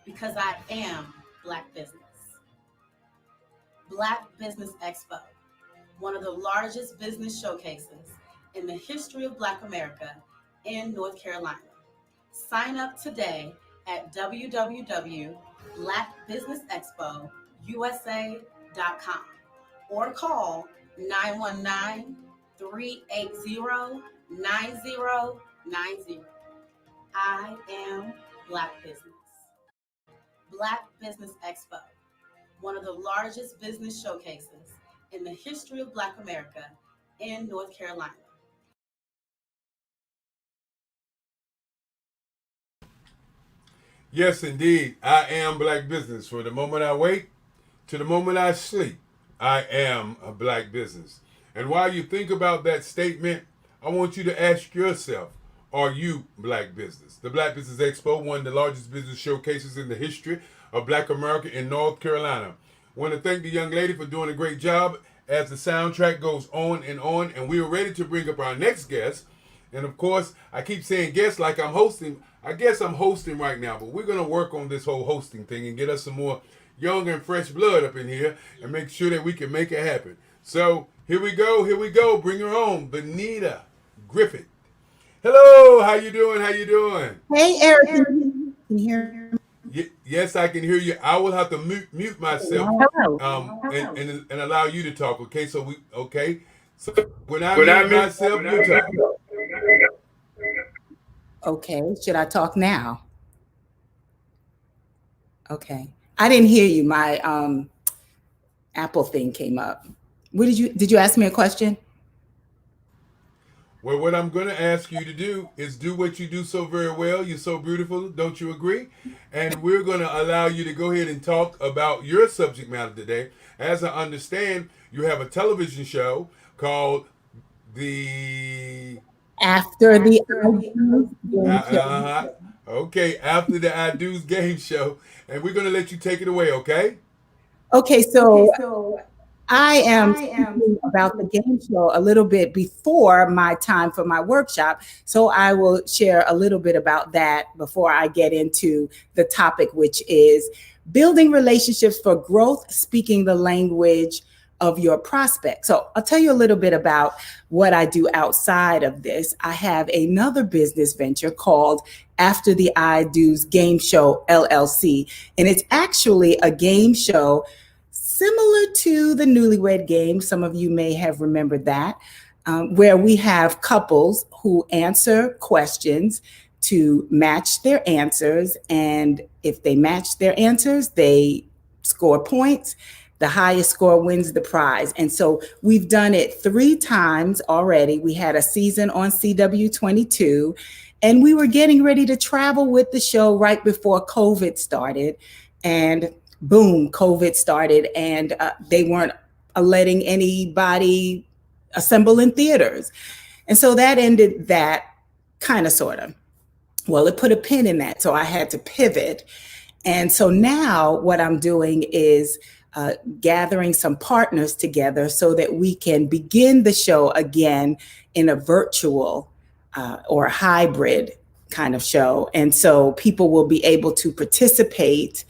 because I am Black business. Black Business Expo, one of the largest business showcases in the history of Black America in North Carolina. Sign up today at www.blackbusinessexpousa.com or call 919-380-9090. I am Black business. Black Business Expo, one of the largest business showcases in the history of Black America in North Carolina. Yes, indeed. I am Black business. From the moment I wake to the moment I sleep, I am a Black business. And while you think about that statement, I want you to ask yourself, are you Black business? The Black Business Expo, one of the largest business showcases in the history of Black America in North Carolina. I want to thank the young lady for doing a great job as the soundtrack goes on, and we are ready to bring up our next guest. And of course, I keep saying guest like I'm hosting. I guess I'm hosting right now, but we're going to work on this whole hosting thing and get us some more young and fresh blood up in here and make sure that we can make it happen. So here we go. Bring her on, Benita Griffith. Hello, how you doing? Hey, Eric, can you hear me? Yes, I can hear you. I will have to mute myself Hello. and allow you to talk. Okay, So when I mute myself, you talk. Okay, should I talk now? Okay. I didn't hear you. My Apple thing came up. Did you ask me a question? Well, what I'm going to ask you to do is do what you do so very well. You're so beautiful, don't you agree? And we're going to allow you to go ahead and talk about your subject matter today. As I understand, you have a television show called the After the game show. Okay, after the I Do's game show, and we're going to let you take it away, okay? Okay, so I am speaking about the game show a little bit before my time for my workshop. So I will share a little bit about that before I get into the topic, which is building relationships for growth, speaking the language of your prospect. So I'll tell you a little bit about what I do outside of this. I have another business venture called After the I Do's Game Show LLC, and it's actually a game show similar to the Newlywed Game. Some of you may have remembered that, where we have couples who answer questions to match their answers. And if they match their answers, they score points. The highest score wins the prize. And so we've done it 3 times already. We had a season on CW22, and we were getting ready to travel with the show right before COVID started. And boom, COVID started, and they weren't letting anybody assemble in theaters. And so that ended that kind of, sort of. Well, it put a pin in that. So I had to pivot. And so now what I'm doing is gathering some partners together so that we can begin the show again in a virtual or a hybrid kind of show. And so people will be able to participate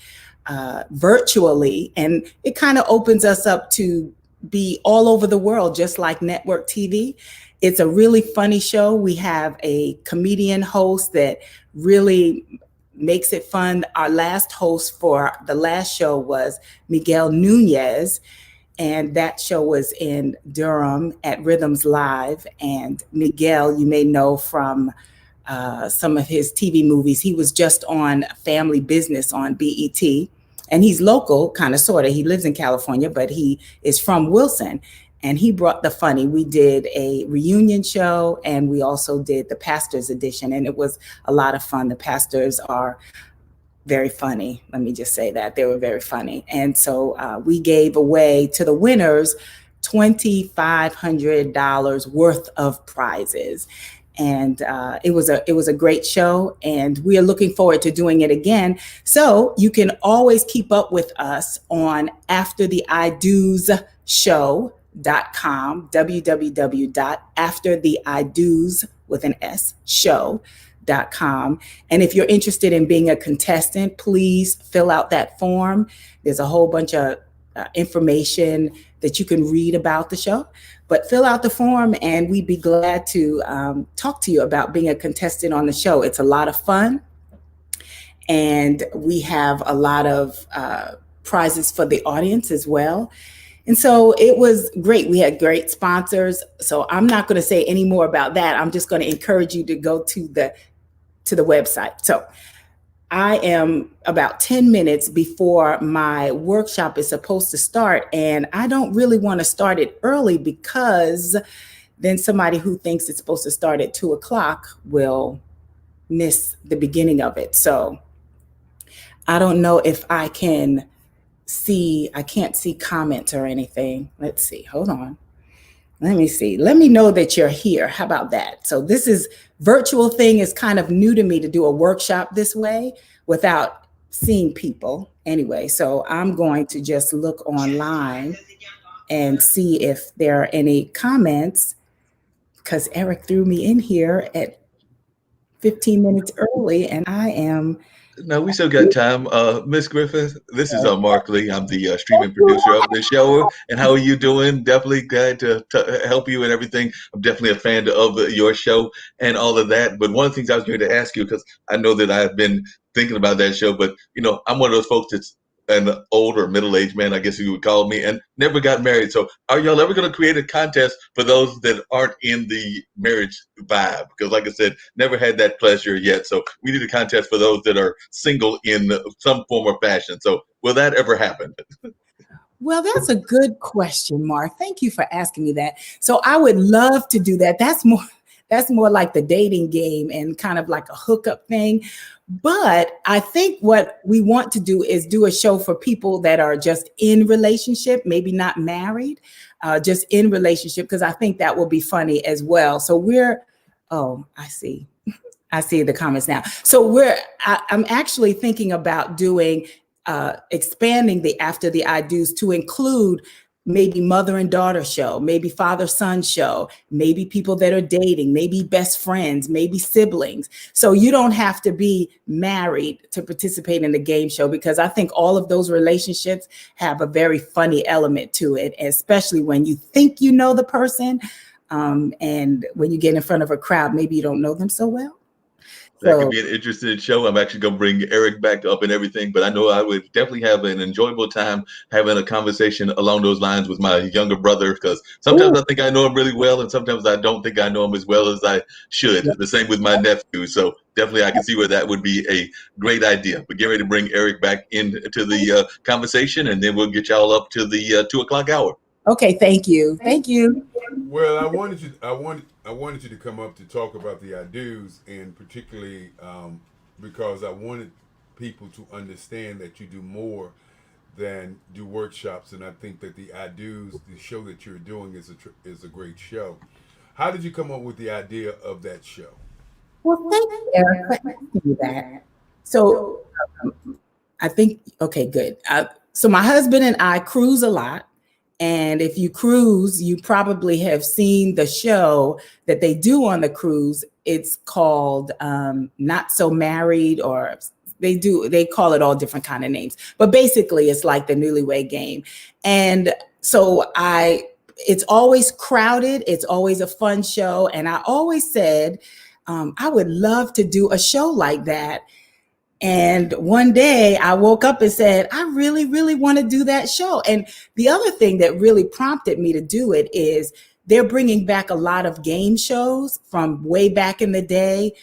virtually, and it kind of opens us up to be all over the world, just like network TV. It's a really funny show. We have a comedian host that really makes it fun. Our last host for the last show was Miguel Nunez, and that show was in Durham at Rhythms Live. And Miguel, you may know from some of his TV movies. He was just on Family Business on BET. And he's local, kind of, sort of. He lives in California, but he is from Wilson. And he brought the funny. We did a reunion show, and we also did the Pastors Edition. And it was a lot of fun. The pastors are very funny. Let me just say that. They were very funny. And so we gave away to the winners $2,500 worth of prizes. And it was a great show, and we are looking forward to doing it again. So you can always keep up with us on aftertheidosshow.com, www.aftertheidos with an S show.com. And if you're interested in being a contestant, please fill out that form. There's a whole bunch of information that you can read about the show. But fill out the form, and we'd be glad to talk to you about being a contestant on the show. It's a lot of fun, and we have a lot of prizes for the audience as well. And so it was great. We had great sponsors. So I'm not going to say any more about that. I'm just going to encourage you to go to the website. So I am about 10 minutes before my workshop is supposed to start, and I don't really want to start it early, because then somebody who thinks it's supposed to start at 2:00 will miss the beginning of it. So I don't know if I can't see comments or anything. Let's see, hold on. Let me see. Let me know that you're here. How about that? So this virtual thing is kind of new to me, to do a workshop this way without seeing people. Anyway, so I'm going to just look online and see if there are any comments, because Eric threw me in here at 15 minutes early, and I am... No, we still got time. Miss Griffith, this is Mark Lee. I'm the streaming producer of the show. And how are you doing? Definitely glad to help you and everything. I'm definitely a fan of your show and all of that. But one of the things I was going to ask you, because I know that I've been thinking about that show, but I'm one of those folks that's an older middle-aged man, I guess you would call me, and never got married. So are y'all ever going to create a contest for those that aren't in the marriage vibe? Because like I said, never had that pleasure yet. So we need a contest for those that are single in some form or fashion. So will that ever happen? Well, that's a good question, Mark. Thank you for asking me that. So I would love to do that. That's more like the dating game and kind of like a hookup thing. But I think what we want to do is do a show for people that are just in relationship, maybe not married, just in relationship, because I think that will be funny as well. So I see the comments now. So I'm actually thinking about doing, expanding the After the I Do's to include maybe mother and daughter show, maybe father-son show, maybe people that are dating, maybe best friends, maybe siblings. So you don't have to be married to participate in the game show, because I think all of those relationships have a very funny element to it, especially when you think you know the person, and when you get in front of a crowd, maybe you don't know them so well. That could be an interesting show. I'm actually going to bring Eric back up and everything, but I know I would definitely have an enjoyable time having a conversation along those lines with my younger brother, because sometimes I think I know him really well, and sometimes I don't think I know him as well as I should. Yeah. The same with my nephew. So definitely I can see where that would be a great idea. But get ready to bring Eric back into the conversation, and then we'll get y'all up to the 2:00 hour. Okay, thank you. Thank you. Well, I wanted you to come up to talk about the I do's, and particularly because I wanted people to understand that you do more than do workshops, and I think that the I do's, the show that you're doing, is a great show. How did you come up with the idea of that show? Well, thank you, Eric, for asking me that. So I think, okay, good. So my husband and I cruise a lot. And if you cruise, you probably have seen the show that they do on the cruise. It's called Not So Married, or they call it all different kind of names. But basically, it's like the Newlywed Game. And so it's always crowded. It's always a fun show. And I always said, I would love to do a show like that. And one day I woke up and said, I really, really want to do that show. And the other thing that really prompted me to do it is they're bringing back a lot of game shows from way back in the day.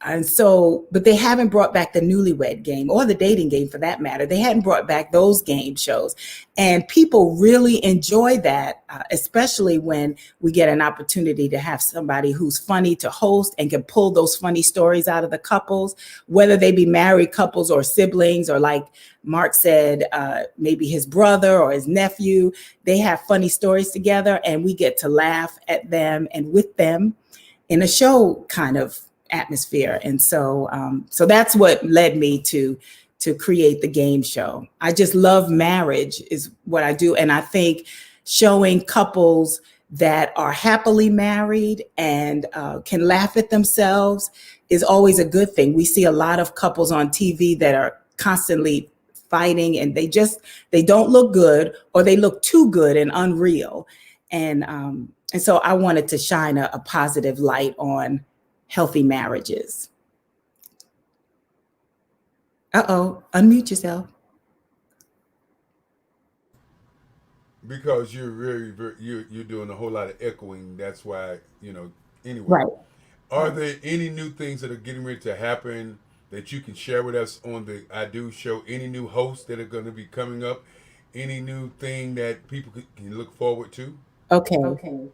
And so, but they haven't brought back the Newlywed Game or the dating game for that matter. They hadn't brought back those game shows. And people really enjoy that, especially when we get an opportunity to have somebody who's funny to host and can pull those funny stories out of the couples, whether they be married couples or siblings, or like Mark said, maybe his brother or his nephew. They have funny stories together and we get to laugh at them and with them in a show kind of atmosphere. And so so that's what led me to create the game show. I just love marriage is what I do. And I think showing couples that are happily married and can laugh at themselves is always a good thing. We see a lot of couples on TV that are constantly fighting and they don't look good, or they look too good and unreal. And so I wanted to shine a positive light on healthy marriages. Unmute yourself. Because you're you're doing a whole lot of echoing. That's why, anyway. Right. Are there any new things that are getting ready to happen that you can share with us on the I Do show? Any new hosts that are going to be coming up? Any new thing that people can look forward to? Okay.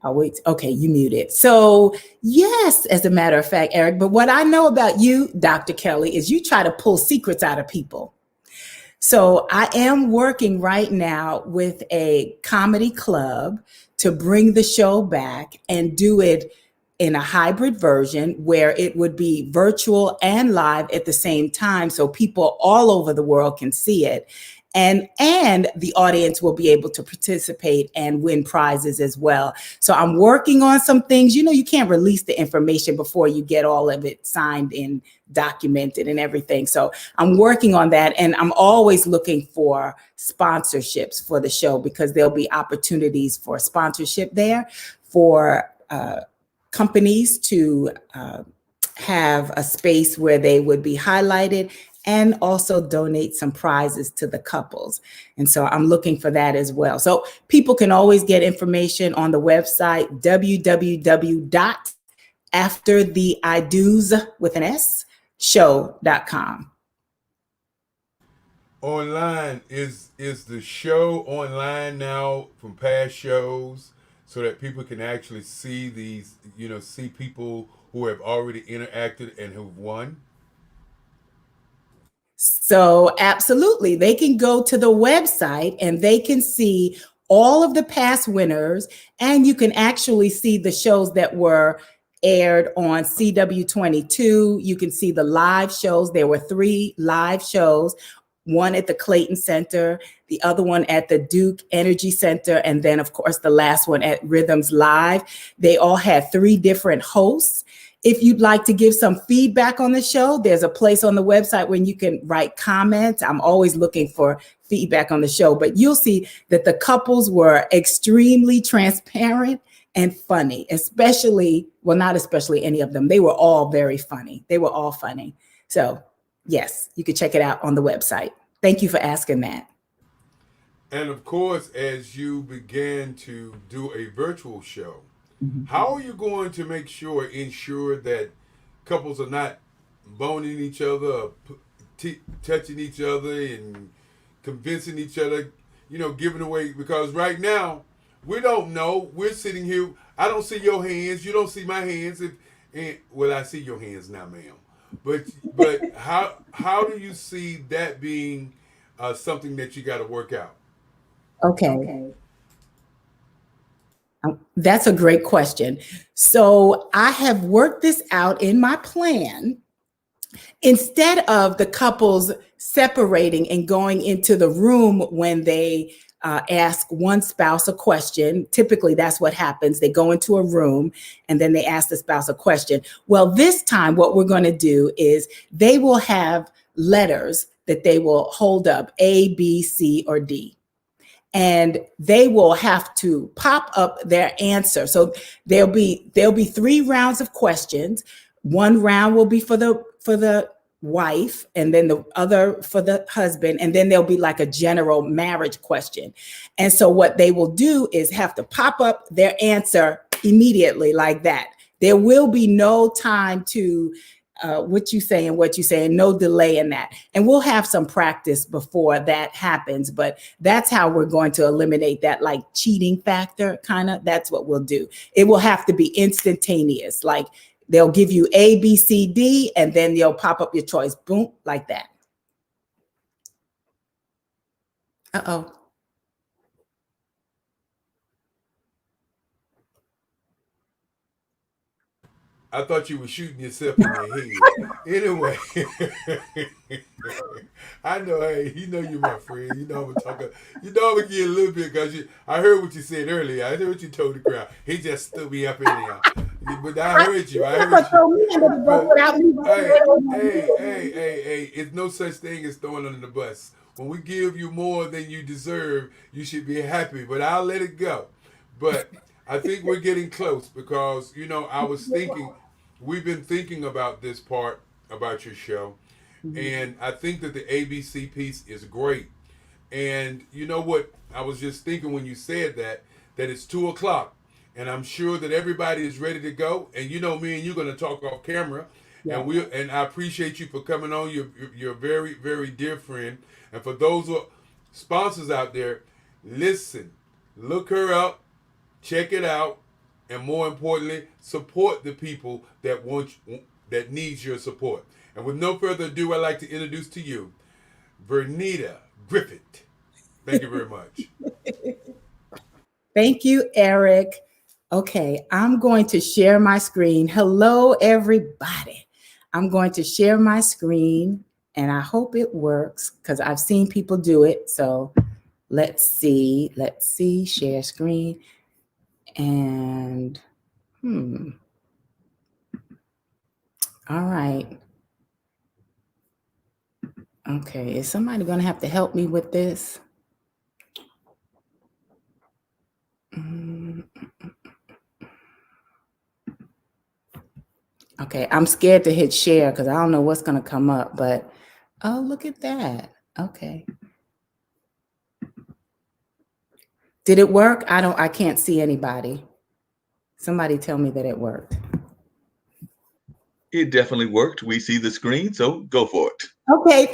Oh, wait. Okay, you muted. So yes, as a matter of fact, Eric, but what I know about you, Dr. Kelly, is you try to pull secrets out of people. So I am working right now with a comedy club to bring the show back and do it in a hybrid version where it would be virtual and live at the same time, so people all over the world can see it. And the audience will be able to participate and win prizes as well. So I'm working on some things. You can't release the information before you get all of it signed and documented and everything. So I'm working on that. And I'm always looking for sponsorships for the show, because there'll be opportunities for sponsorship there for companies to have a space where they would be highlighted, and also donate some prizes to the couples. And so I'm looking for that as well. So people can always get information on the website, www.aftertheidos.com. Online, is the show online now from past shows, so that people can actually see these, see people who have already interacted and who've won? So absolutely, they can go to the website and they can see all of the past winners, and you can actually see the shows that were aired on CW22. You can see the live shows. There were 3 live shows, one at the Clayton Center, the other one at the Duke Energy Center, and then of course the last one at Rhythms Live. They all had 3 different hosts. If you'd like to give some feedback on the show, there's a place on the website where you can write comments. I'm always looking for feedback on the show, but you'll see that the couples were extremely transparent and funny, not especially any of them. They were all very funny. They were all funny. So yes, you can check it out on the website. Thank you for asking that. And of course, as you begin to do a virtual show, how are you going to ensure that couples are not boning each other, or touching each other and convincing each other, giving away? Because right now, we don't know. We're sitting here. I don't see your hands. You don't see my hands. I see your hands now, ma'am. But how do you see that being something that you got to work out? Okay. That's a great question. So I have worked this out in my plan. Instead of the couples separating and going into the room when they ask one spouse a question. Typically, that's what happens. They go into a room and then they ask the spouse a question. Well, this time, what we're going to do is they will have letters that they will hold up, A, B, C, or D. And they will have to pop up their answer. So there'll be 3 rounds of questions. One round will be for the wife, and then the other for the husband, and then there'll be like a general marriage question. And so what they will do is have to pop up their answer immediately like that. There will be no time to what you say and what you say, and no delay in that. And we'll have some practice before that happens, but that's how we're going to eliminate that like cheating factor, kind of. That's what we'll do. It will have to be instantaneous. Like they'll give you A, B, C, D, and then they'll pop up your choice. Boom, like that. Uh-oh. I thought you were shooting yourself in the head. Anyway, I know. Hey, you know you're my friend. You know I'm gonna talk. You know I'm gonna get a little bit because I heard what you said earlier. I heard what you told the crowd. He just stood me up anyhow. But I heard you. I heard you. But, hey! It's no such thing as throwing under the bus. When we give you more than you deserve, you should be happy. But I'll let it go. But I think we're getting close because I was thinking. We've been thinking about this part about your show, and I think that the ABC piece is great. And you know what? I was just thinking when you said that it's 2:00, and I'm sure that everybody is ready to go. And me and you're going to talk off camera, yeah. And I appreciate you for coming on. You're very, very dear friend. And for those sponsors out there, listen, look her up, check it out. And more importantly, support the people that needs your support. And with no further ado, I'd like to introduce to you Vernita Griffith. Thank you very much. Thank you, Eric. Okay, I'm going to share my screen. Hello, everybody. I'm going to share my screen, and I hope it works because I've seen people do it. So let's see, share screen. And, all right. Okay, is somebody going to have to help me with this? Okay, I'm scared to hit share because I don't know what's going to come up, but, oh, look at that. Okay. Did it work? I can't see anybody. Somebody tell me that it worked. It definitely worked. We see the screen, so go for it. Okay.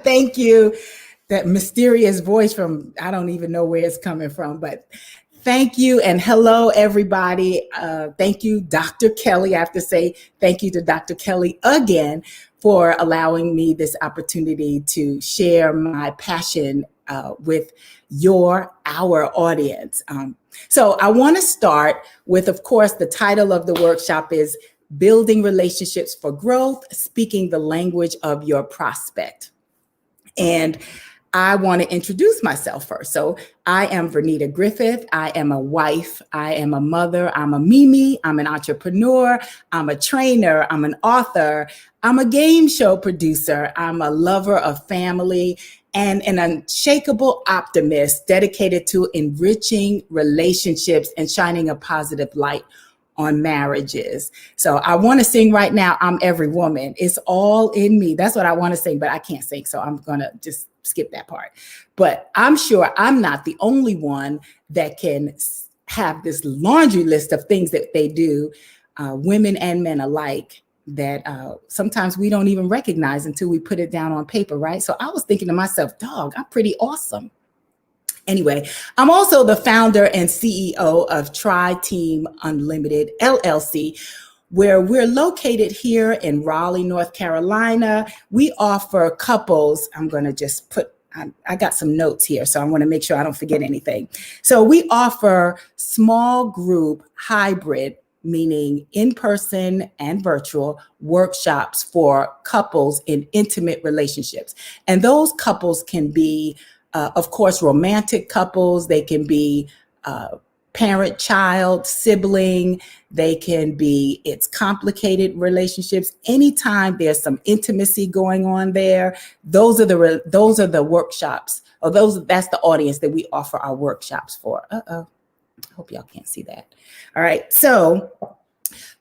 Thank you. That mysterious voice from, I don't even know where it's coming from, but thank you. And hello, everybody. Thank you, Dr. Kelly. I have to say thank you to Dr. Kelly again for allowing me this opportunity to share my passion with our audience. So I want to start with, of course, the title of the workshop is Building Relationships for Growth, Speaking the Language of Your Prospect. And I want to introduce myself first. So I am Vernita Griffith. I am a wife. I am a mother. I'm a Mimi. I'm an entrepreneur. I'm a trainer. I'm an author. I'm a game show producer. I'm a lover of family and an unshakable optimist dedicated to enriching relationships and shining a positive light on marriages. So I want to sing right now, I'm Every Woman. It's all in me. That's what I want to sing, but I can't sing. So I'm going to just skip that part. But I'm sure I'm not the only one that can have this laundry list of things that they do, women and men alike, that sometimes we don't even recognize until we put it down on paper, right? So I was thinking to myself, dog, I'm pretty awesome. Anyway, I'm also the founder and CEO of Tri-Team Unlimited, LLC, where we're located here in Raleigh, North Carolina. We offer couples, I'm going to just put, I got some notes here, so I want to make sure I don't forget anything. So we offer small group hybrid, meaning in-person and virtual workshops for couples in intimate relationships. And those couples can be of course, romantic couples. They can be parent, child, sibling. They can be, it's complicated relationships. Anytime there's some intimacy going on there, those are the workshops, or that's the audience that we offer our workshops for. I hope y'all can't see that. All right. So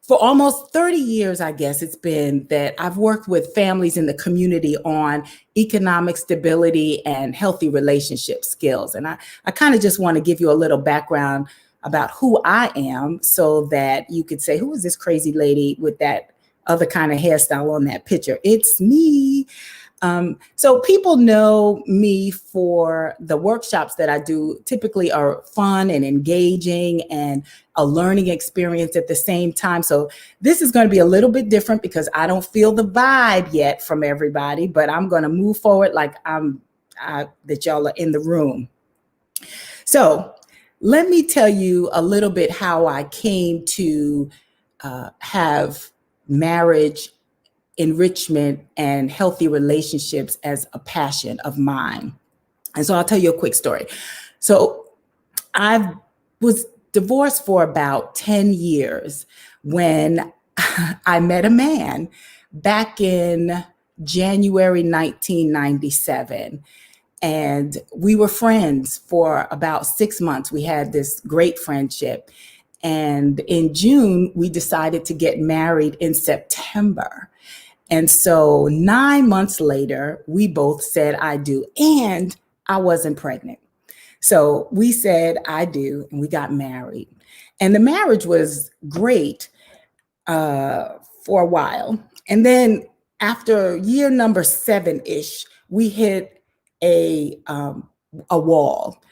for almost 30 years, I guess it's been, that I've worked with families in the community on economic stability and healthy relationship skills. And I kind of just want to give you a little background about who I am, so that you could say, who is this crazy lady with that other kind of hairstyle on that picture? It's me. So people know me for the workshops that I do, typically are fun and engaging and a learning experience at the same time. So this is going to be a little bit different because I don't feel the vibe yet from everybody, but I'm going to move forward like that y'all are in the room. So let me tell you a little bit how I came to have marriage, enrichment, and healthy relationships as a passion of mine. And so I'll tell you a quick story. So I was divorced for about 10 years when I met a man back in January 1997. And we were friends for about 6 months. We had this great friendship. And in June, we decided to get married in September. And so 9 months later, we both said, I do. And I wasn't pregnant. So we said, I do. And we got married. And the marriage was great for a while. And then after year number 7-ish, we hit a wall.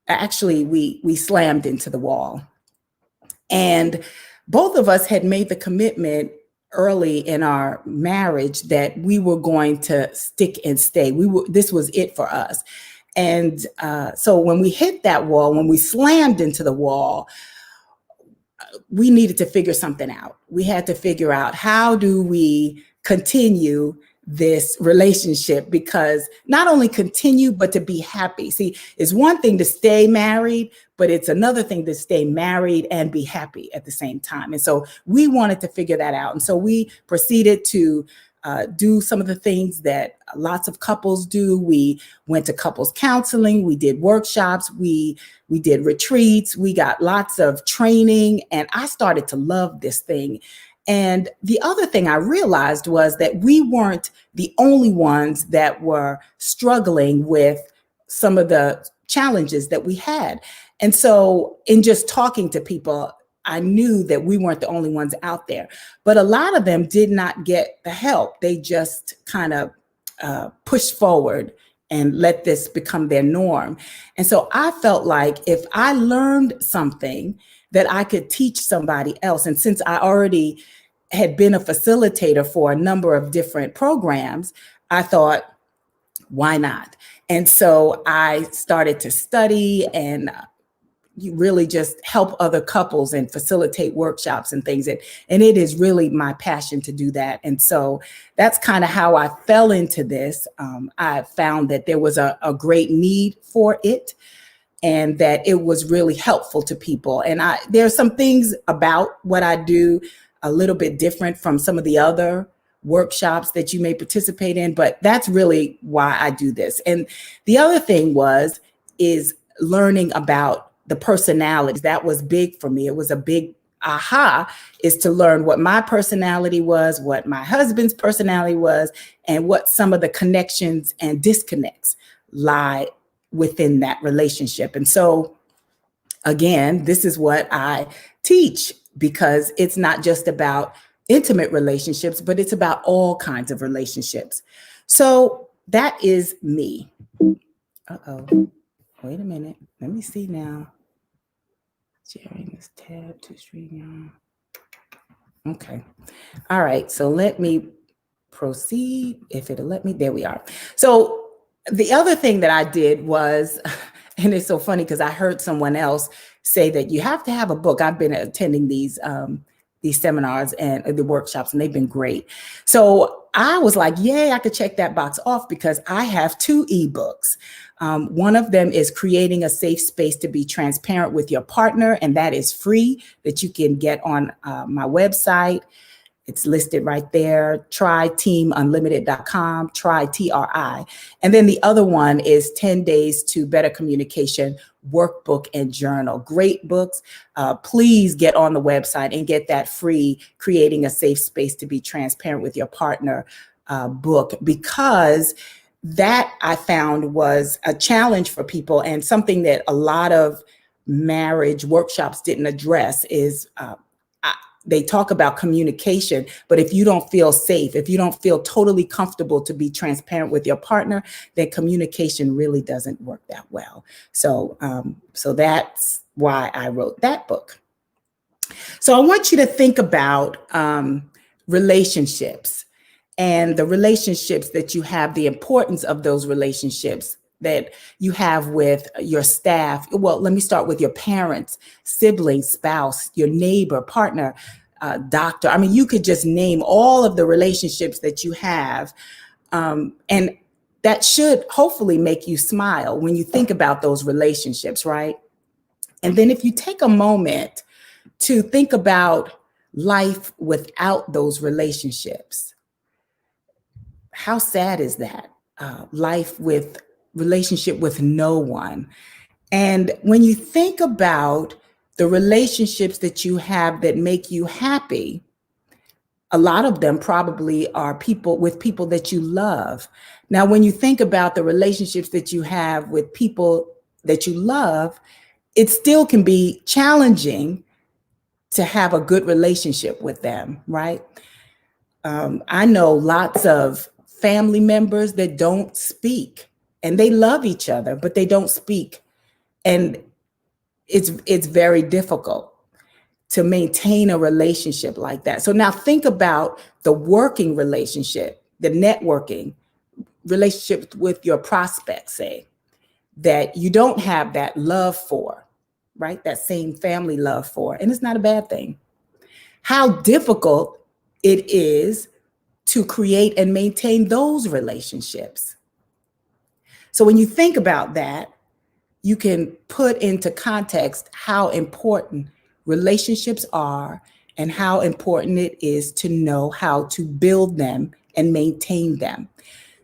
Actually, we slammed into the wall. And both of us had made the commitment early in our marriage that we were going to stick and stay. This was it for us. And so when we hit that wall, when we slammed into the wall, we needed to figure something out. We had to figure out, how do we continue this relationship? Because not only continue, but to be happy. See, it's one thing to stay married, but it's another thing to stay married and be happy at the same time. And so we wanted to figure that out. And so we proceeded to do some of the things that lots of couples do. We went to couples counseling. We did workshops. We did retreats. We got lots of training. And I started to love this thing. And the other thing I realized was that we weren't the only ones that were struggling with some of the challenges that we had. And so in just talking to people, I knew that we weren't the only ones out there, but a lot of them did not get the help. They just kind of pushed forward and let this become their norm. And so I felt like if I learned something that I could teach somebody else, and since I already had been a facilitator for a number of different programs, I thought, why not? And so I started to study and you really just help other couples and facilitate workshops and things. And it is really my passion to do that. And so that's kind of how I fell into this. I found that there was a great need for it and that it was really helpful to people. And there are some things about what I do a little bit different from some of the other workshops that you may participate in, but that's really why I do this. And the other thing is learning about the personalities. That was big for me. It was a big aha, is to learn what my personality was, what my husband's personality was, and what some of the connections and disconnects lie within that relationship. And so, again, this is what I teach, because it's not just about intimate relationships, but it's about all kinds of relationships. So that is me. Uh-oh. Wait a minute. Let me see now. Sharing this tab to stream. Okay. All right. So let me proceed. If it'll let me. There we are. So the other thing that I did was, and it's so funny because I heard someone else say that you have to have a book. I've been attending these seminars and the workshops, and they've been great. So I was like, yay, I could check that box off because I have 2 ebooks. One of them is creating a safe space to be transparent with your partner, and that is free, that you can get on my website. It's listed right there, tryteamunlimited.com, try TRI. And then the other one is 10 Days to Better Communication Workbook and Journal. Great books. Please get on the website and get that free Creating a Safe Space to be Transparent with Your Partner book, because that I found was a challenge for people, and something that a lot of marriage workshops didn't address is they talk about communication, but if you don't feel safe, if you don't feel totally comfortable to be transparent with your partner, then communication really doesn't work that well. So that's why I wrote that book. So I want you to think about relationships and the relationships that you have, the importance of those relationships that you have with your staff. Well, let me start with your parents, siblings, spouse, your neighbor, partner, doctor. I mean, you could just name all of the relationships that you have. And that should hopefully make you smile when you think about those relationships, right? And then if you take a moment to think about life without those relationships, how sad is that? Life with relationship with no one. And when you think about the relationships that you have that make you happy, a lot of them probably are people that you love. Now, when you think about the relationships that you have with people that you love, it still can be challenging to have a good relationship with them, right? I know lots of family members that don't speak, and they love each other, but they don't speak. And it's very difficult to maintain a relationship like that. So now think about the working relationship, the networking relationship with your prospects, say, that you don't have that love for, right? That same family love for, and it's not a bad thing. How difficult it is to create and maintain those relationships. So when you think about that, you can put into context how important relationships are and how important it is to know how to build them and maintain them.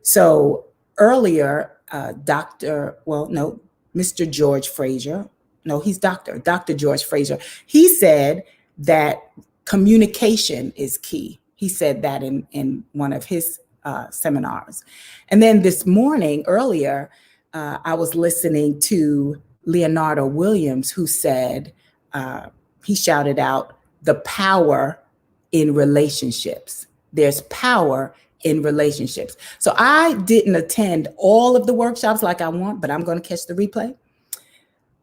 So earlier, Mr. George Fraser, no, he's Dr. George Fraser, he said that communication is key. He said that in one of his seminars. And then this morning, earlier, I was listening to Leonardo Williams, who said, he shouted out, the power in relationships. There's power in relationships. So I didn't attend all of the workshops like I want, but I'm going to catch the replay.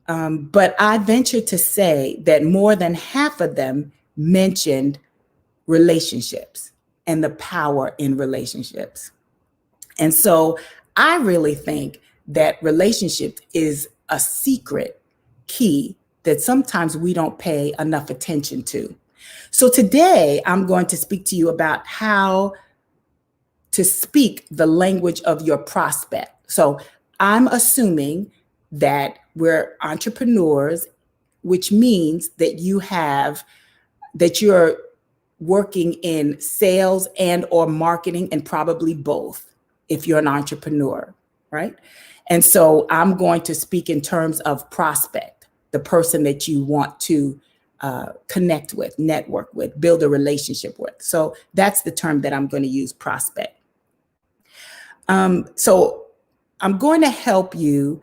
But I venture to say that more than half of them mentioned relationships and the power in relationships. And so I really think that relationship is a secret key that sometimes we don't pay enough attention to. So today I'm going to speak to you about how to speak the language of your prospect. So I'm assuming that we're entrepreneurs, which means that you're working in sales and or marketing, and probably both if you're an entrepreneur, right? And so I'm going to speak in terms of prospect, the person that you want to connect with, network with, build a relationship with. So that's the term that I'm going to use, prospect. So I'm going to help you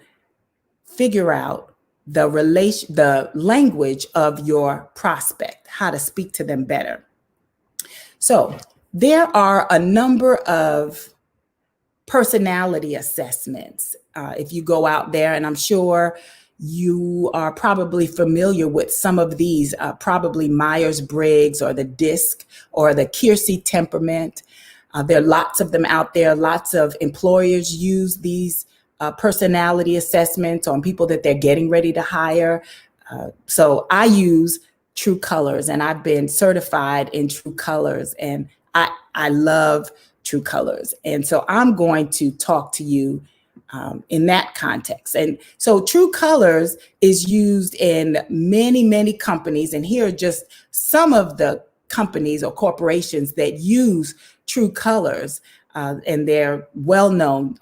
figure out the language of your prospect, how to speak to them better. So there are a number of personality assessments. If you go out there, and I'm sure you are probably familiar with some of these, probably Myers-Briggs or the DISC or the Keirsey temperament. There are lots of them out there. Lots of employers use these personality assessments on people that they're getting ready to hire. So I use True Colors, and I've been certified in True Colors, and I love True Colors. And so I'm going to talk to you in that context. And so True Colors is used in many, many companies. And here are just some of the companies or corporations that use True Colors, and they're well known.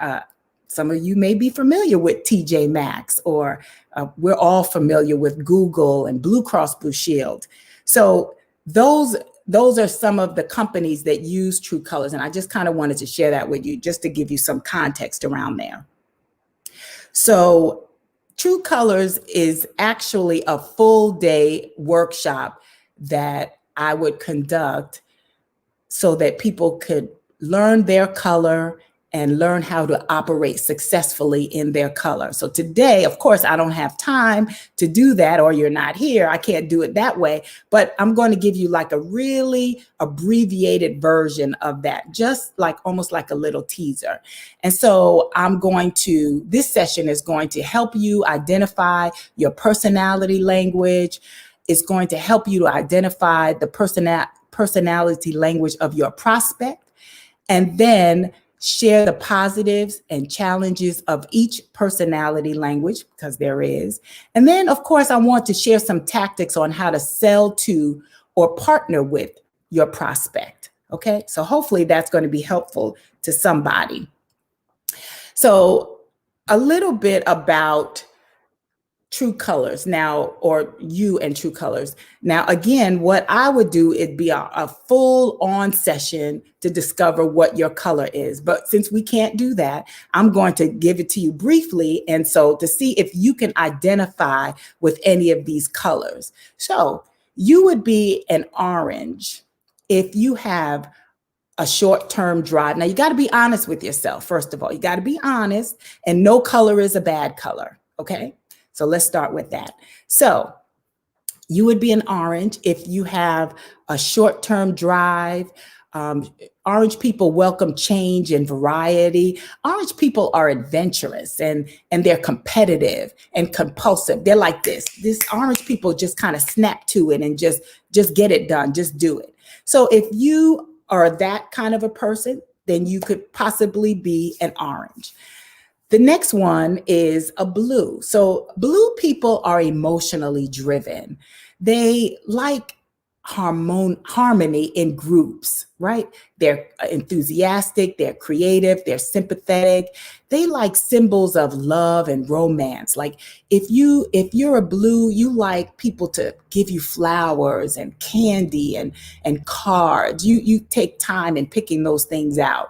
Some of you may be familiar with TJ Maxx, or we're all familiar with Google and Blue Cross Blue Shield. So those are some of the companies that use True Colors. And I just kind of wanted to share that with you just to give you some context around there. So True Colors is actually a full day workshop that I would conduct so that people could learn their color and learn how to operate successfully in their color. So today, of course, I don't have time to do that, or you're not here. I can't do it that way, but I'm going to give you like a really abbreviated version of that, just like almost like a little teaser. And so this session is going to help you identify your personality language. It's going to help you to identify the personality language of your prospect, and then share the positives and challenges of each personality language, because there is. And then, of course, I want to share some tactics on how to sell to or partner with your prospect. Okay, so hopefully that's going to be helpful to somebody. So a little bit about True Colors now, or you and True Colors. Now, again, what I would do, it'd be a full on session to discover what your color is. But since we can't do that, I'm going to give it to you briefly. And so to see if you can identify with any of these colors. So you would be an orange if you have a short-term drive. Now, you got to be honest with yourself. First of all, you got to be honest, and no color is a bad color. Okay. So let's start with that. So you would be an orange if you have a short-term drive. Orange people welcome change and variety. Orange people are adventurous and they're competitive and compulsive. They're like this. Orange people just kind of snap to it and just get it done, just do it. So if you are that kind of a person, then you could possibly be an orange. The next one is a blue. So blue people are emotionally driven. They like harmony in groups, right? They're enthusiastic, they're creative, they're sympathetic. They like symbols of love and romance. Like if you're a blue, you like people to give you flowers and candy and cards. You take time in picking those things out.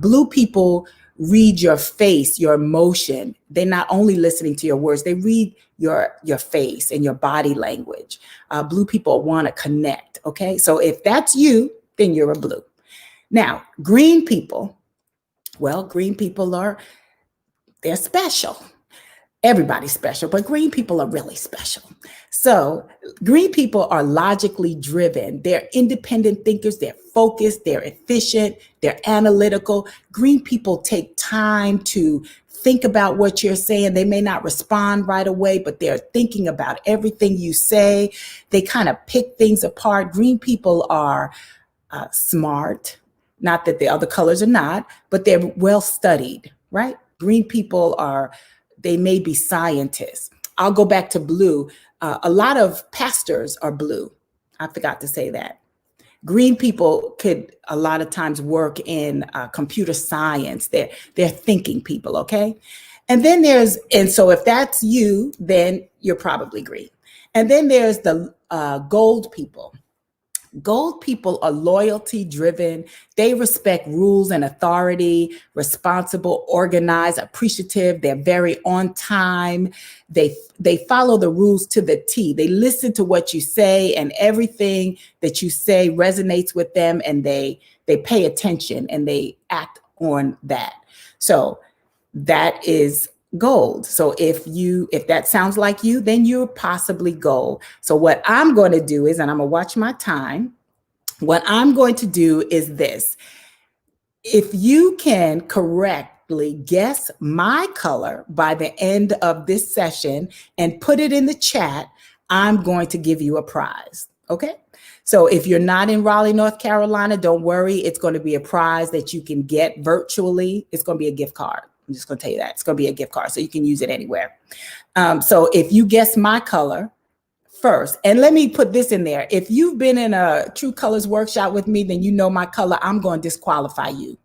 Blue people read your face, your emotion. They're not only listening to your words, they read your face and your body language. Blue people want to connect, okay? So if that's you, then you're a blue. Now, green people, they're special. Everybody's special, but green people are really special. So green people are logically driven. They're independent thinkers. They're focused. They're efficient. They're analytical. Green people take time to think about what you're saying. They may not respond right away, but they're thinking about everything you say. They kind of pick things apart. Green people are smart. Not that the other colors are not, but they're well studied, right? Green people they may be scientists. I'll go back to blue. A lot of pastors are blue. I forgot to say that. Green people could a lot of times work in computer science. They're thinking people, okay? And so if that's you, then you're probably green. And then there's the gold people. Gold people are loyalty driven. They respect rules and authority, responsible, organized, appreciative. They're very on time. They follow the rules to the T. They listen to what you say, and everything that you say resonates with them, and they pay attention and they act on that. So that is gold. So if that sounds like you, then you're possibly gold. So what I'm going to do is, and I'm going to watch my time. What I'm going to do is this. If you can correctly guess my color by the end of this session and put it in the chat, I'm going to give you a prize. Okay? So if you're not in Raleigh, North Carolina, don't worry. It's going to be a prize that you can get virtually. It's going to be a gift card. I'm just going to tell you that. It's going to be a gift card, so you can use it anywhere. So if you guess my color first, and let me put this in there. If you've been in a True Colors workshop with me, then you know my color. I'm going to disqualify you.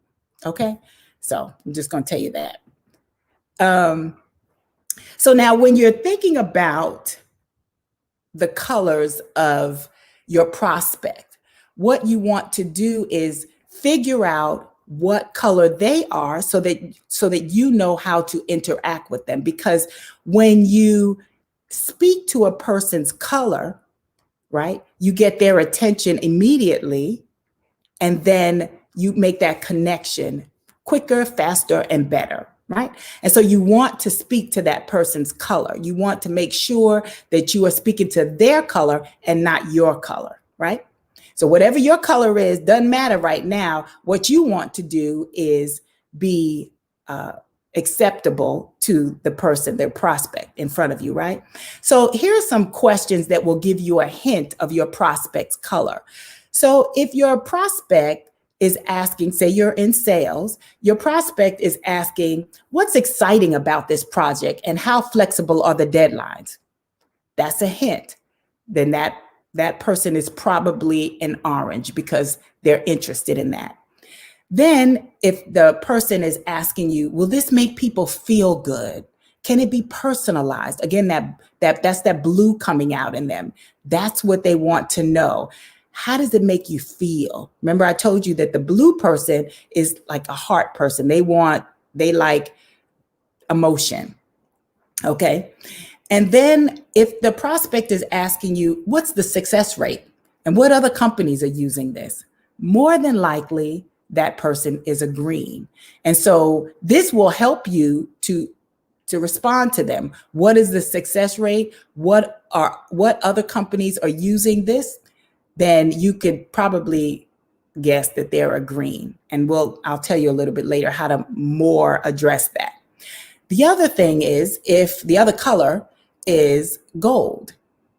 Okay? So I'm just going to tell you that. So now when you're thinking about the colors of your prospect, what you want to do is figure out what color they are so that you know how to interact with them. Because when you speak to a person's color, right, you get their attention immediately, and then you make that connection quicker, faster, and better, right? And so you want to speak to that person's color. You want to make sure that you are speaking to their color and not your color, right? So whatever your color is, doesn't matter right now. What you want to do is be acceptable to the person, their prospect in front of you, right? So here are some questions that will give you a hint of your prospect's color. So if your prospect is asking, say you're in sales, your prospect is asking, what's exciting about this project and how flexible are the deadlines? That's a hint. Then that person is probably an orange because they're interested in that. Then if the person is asking you, will this make people feel good? Can it be personalized? Again, that's that blue coming out in them. That's what they want to know. How does it make you feel? Remember, I told you that the blue person is like a heart person. They like emotion. Okay. And then if the prospect is asking you, what's the success rate and what other companies are using this? More than likely, that person is agreeing. And so this will help you to respond to them. What is the success rate? What other companies are using this? Then you could probably guess that they're agreeing. And I'll tell you a little bit later how to more address that. The other thing is, if the other color is gold,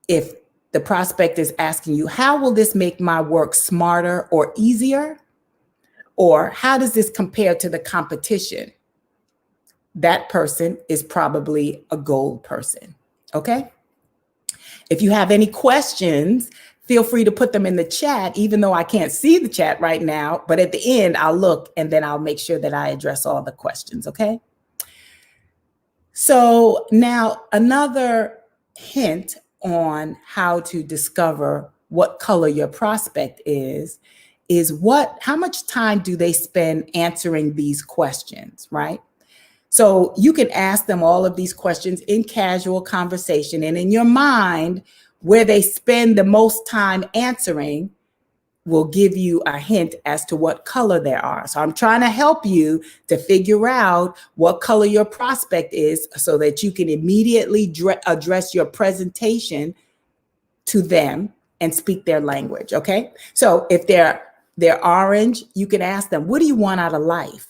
if the prospect is asking you, how will this make my work smarter or easier? Or how does this compare to the competition? That person is probably a gold person, okay? If you have any questions, feel free to put them in the chat, even though I can't see the chat right now, but at the end, I'll look and then I'll make sure that I address all the questions, okay? So now another hint on how to discover what color your prospect is how much time do they spend answering these questions, right? So you can ask them all of these questions in casual conversation, and in your mind, where they spend the most time answering will give you a hint as to what color they are. So I'm trying to help you to figure out what color your prospect is so that you can immediately address your presentation to them and speak their language, okay? So if they're orange, you can ask them, what do you want out of life?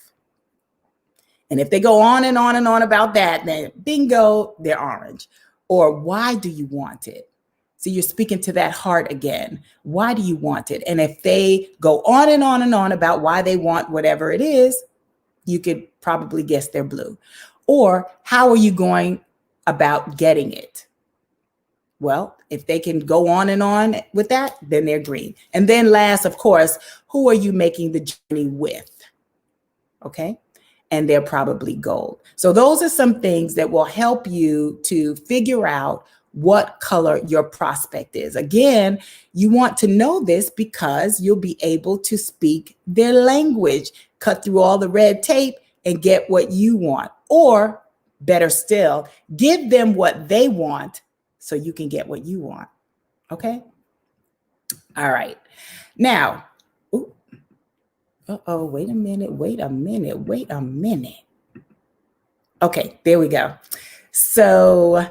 And if they go on and on and on about that, then bingo, they're orange. Or why do you want it? So you're speaking to that heart again. Why do you want it? And if they go on and on and on about why they want whatever it is, you could probably guess they're blue. Or how are you going about getting it? Well, if they can go on and on with that, then they're green. And then last, of course, who are you making the journey with? Okay. And they're probably gold. So those are some things that will help you to figure out what color your prospect is. Again, you want to know this because you'll be able to speak their language, cut through all the red tape and get what you want. Or better still, give them what they want so you can get what you want. Okay? All right. Now, wait a minute. Okay, there we go. So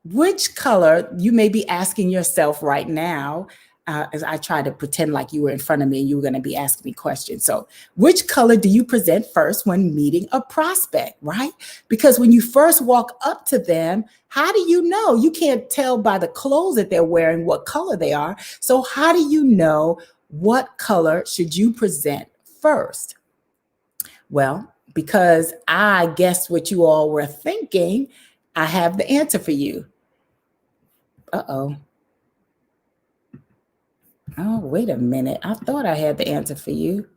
which color, you may be asking yourself right now, as I try to pretend like you were in front of me and you were going to be asking me questions. So which color do you present first when meeting a prospect, right? Because when you first walk up to them, how do you know? You can't tell by the clothes that they're wearing what color they are. So how do you know what color should you present first? Well, because I guessed what you all were thinking, I have the answer for you. Uh-oh. Oh, wait a minute. I thought I had the answer for you.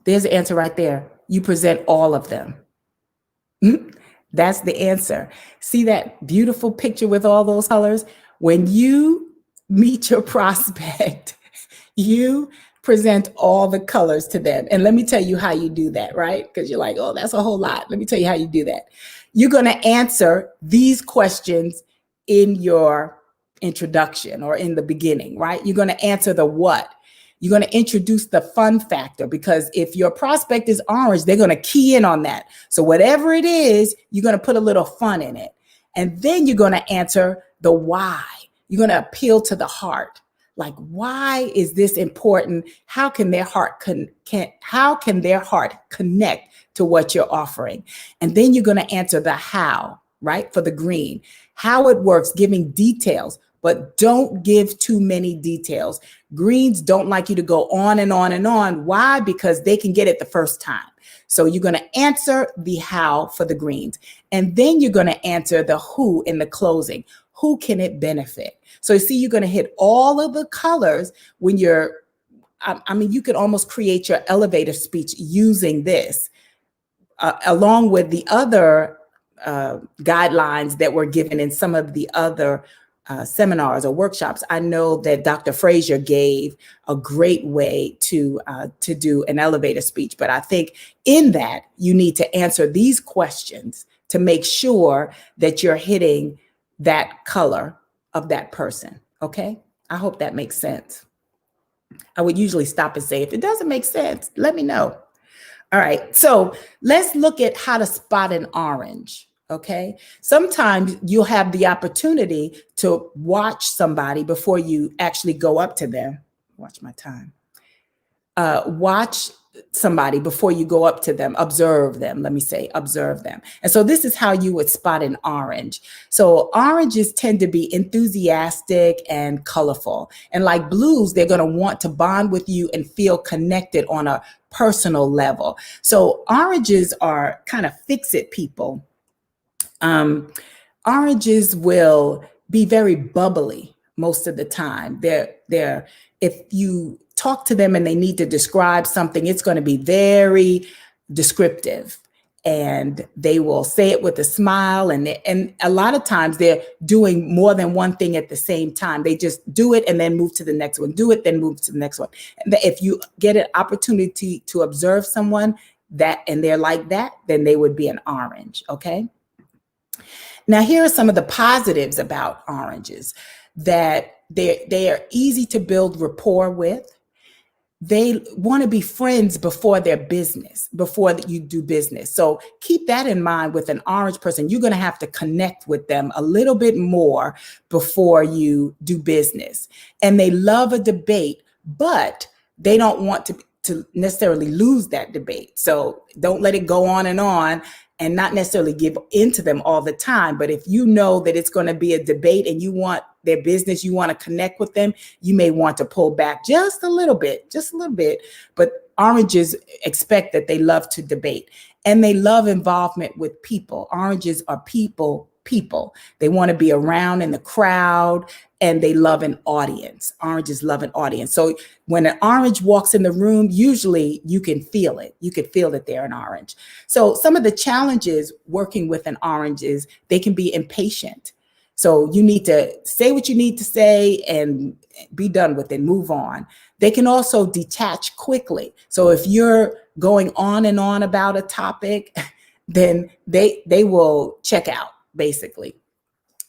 There's the answer right there. You present all of them. That's the answer. See that beautiful picture with all those colors? When you meet your prospect, you present all the colors to them. And let me tell you how you do that, right? Because you're like, oh, that's a whole lot. Let me tell you how you do that. You're going to answer these questions in your introduction or in the beginning, right? You're going to answer the what. You're going to introduce the fun factor, because if your prospect is orange, they're going to key in on that. So whatever it is, you're going to put a little fun in it. And then you're going to answer the why. You're going to appeal to the heart. Like, why is this important? How can their heart connect to what you're offering? And then you're going to answer the how, right? For the green, how it works, giving details, but don't give too many details. Greens don't like you to go on and on and on. Why? Because they can get it the first time. So you're going to answer the how for the greens. And then you're going to answer the who in the closing. Who can it benefit? So you see, you're going to hit all of the colors when you're, you could almost create your elevator speech using this, along with the other guidelines that were given in some of the other seminars or workshops. I know that Dr. Frazier gave a great way to do an elevator speech, but I think in that you need to answer these questions to make sure that you're hitting that color of that person. Okay, I hope that makes sense. I would usually stop and say, if it doesn't make sense, let me know. All right, so let's look at how to spot an orange. Okay, sometimes you'll have the opportunity to watch somebody before you actually go up to them. Watch my time. Watch somebody before you go up to them. Observe them. Let me say, observe them. And so this is how you would spot an orange. So oranges tend to be enthusiastic and colorful. And like blues, they're going to want to bond with you and feel connected on a personal level. So oranges are kind of fix-it people. Oranges will be very bubbly most of the time. They're if you talk to them and they need to describe something, it's going to be very descriptive, and they will say it with a smile. And a lot of times they're doing more than one thing at the same time. They just do it and then move to the next one, do it, then move to the next one. And if you get an opportunity to observe someone and they're like that, then they would be an orange. Okay. Now, here are some of the positives about oranges: that they are easy to build rapport with. They want to be friends before you do business. So keep that in mind with an orange person. You're going to have to connect with them a little bit more before you do business. And they love a debate, but they don't want to necessarily lose that debate. So don't let it go on and not necessarily give into them all the time. But if you know that it's going to be a debate and you want their business, you want to connect with them, you may want to pull back just a little bit. But oranges expect that they love to debate, and they love involvement with people. Oranges are people. They want to be around in the crowd, and they love an audience. Oranges love an audience. So when an orange walks in the room, usually you can feel it. You can feel that they're an orange. So some of the challenges working with an orange is they can be impatient. So you need to say what you need to say and be done with it, move on. They can also detach quickly. So if you're going on and on about a topic, then they will check out, basically.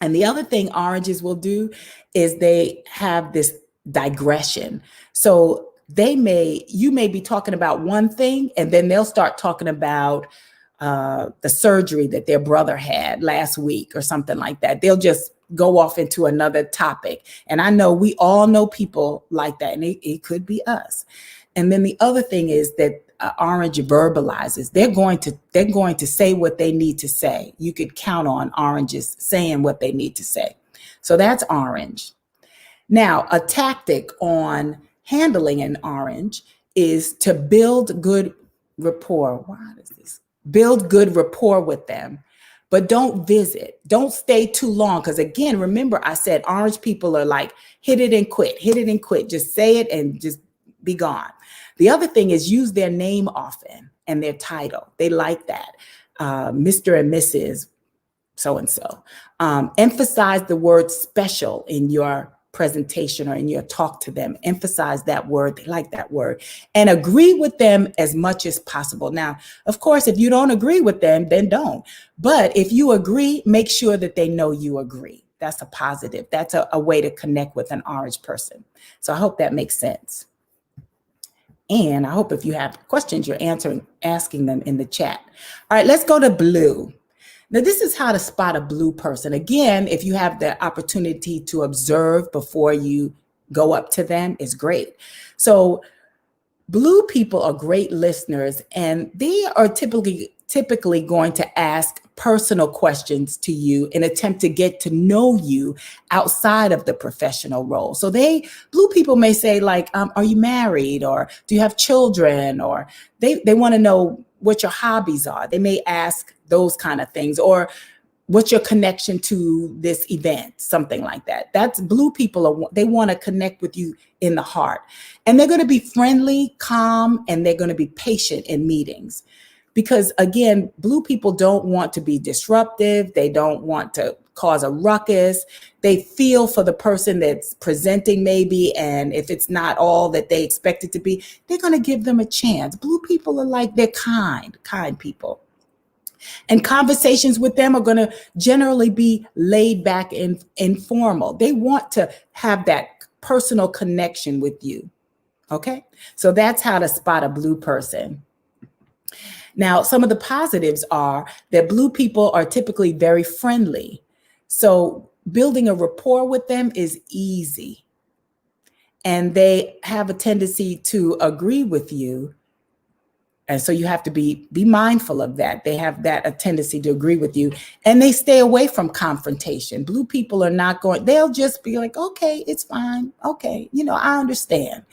And the other thing oranges will do is they have this digression. So you may be talking about one thing, and then they'll start talking about the surgery that their brother had last week or something like that. They'll just go off into another topic. And I know we all know people like that, and it could be us. And then the other thing is that orange verbalizes. They're going to say what they need to say. You could count on oranges saying what they need to say. So that's orange. Now, a tactic on handling an orange is to build good rapport. Why is this? Build good rapport with them, but don't visit. Don't stay too long. Because again, remember I said orange people are like, hit it and quit, hit it and quit. Just say it and just be gone. The other thing is use their name often and their title. They like that. Mr. and Mrs. so-and-so. Emphasize the word special in your presentation or in your talk to them. Emphasize that word. They like that word. And agree with them as much as possible. Now, of course, if you don't agree with them, then don't. But if you agree, make sure that they know you agree. That's a positive. That's a way to connect with an orange person. So I hope that makes sense. And I hope if you have questions, you're asking them in the chat. All right, let's go to blue. Now, this is how to spot a blue person. Again, if you have the opportunity to observe before you go up to them, it's great. So blue people are great listeners, and they are typically going to ask personal questions to you in attempt to get to know you outside of the professional role. So blue people may say like, are you married, or do you have children, or they want to know what your hobbies are. They may ask those kind of things, or what's your connection to this event, something like that. That's blue people, they want to connect with you in the heart. And they're going to be friendly, calm, and they're going to be patient in meetings. Because again, blue people don't want to be disruptive. They don't want to cause a ruckus. They feel for the person that's presenting maybe, and if it's not all that they expect it to be, they're going to give them a chance. Blue people are like, they're kind people. And conversations with them are going to generally be laid back and informal. They want to have that personal connection with you. Okay, so that's how to spot a blue person. Now, some of the positives are that blue people are typically very friendly. So building a rapport with them is easy. And they have a tendency to agree with you. And so you have to be mindful of that. They have a tendency to agree with you, and they stay away from confrontation. Blue people are not going, they'll just be like, okay, it's fine. Okay, I understand.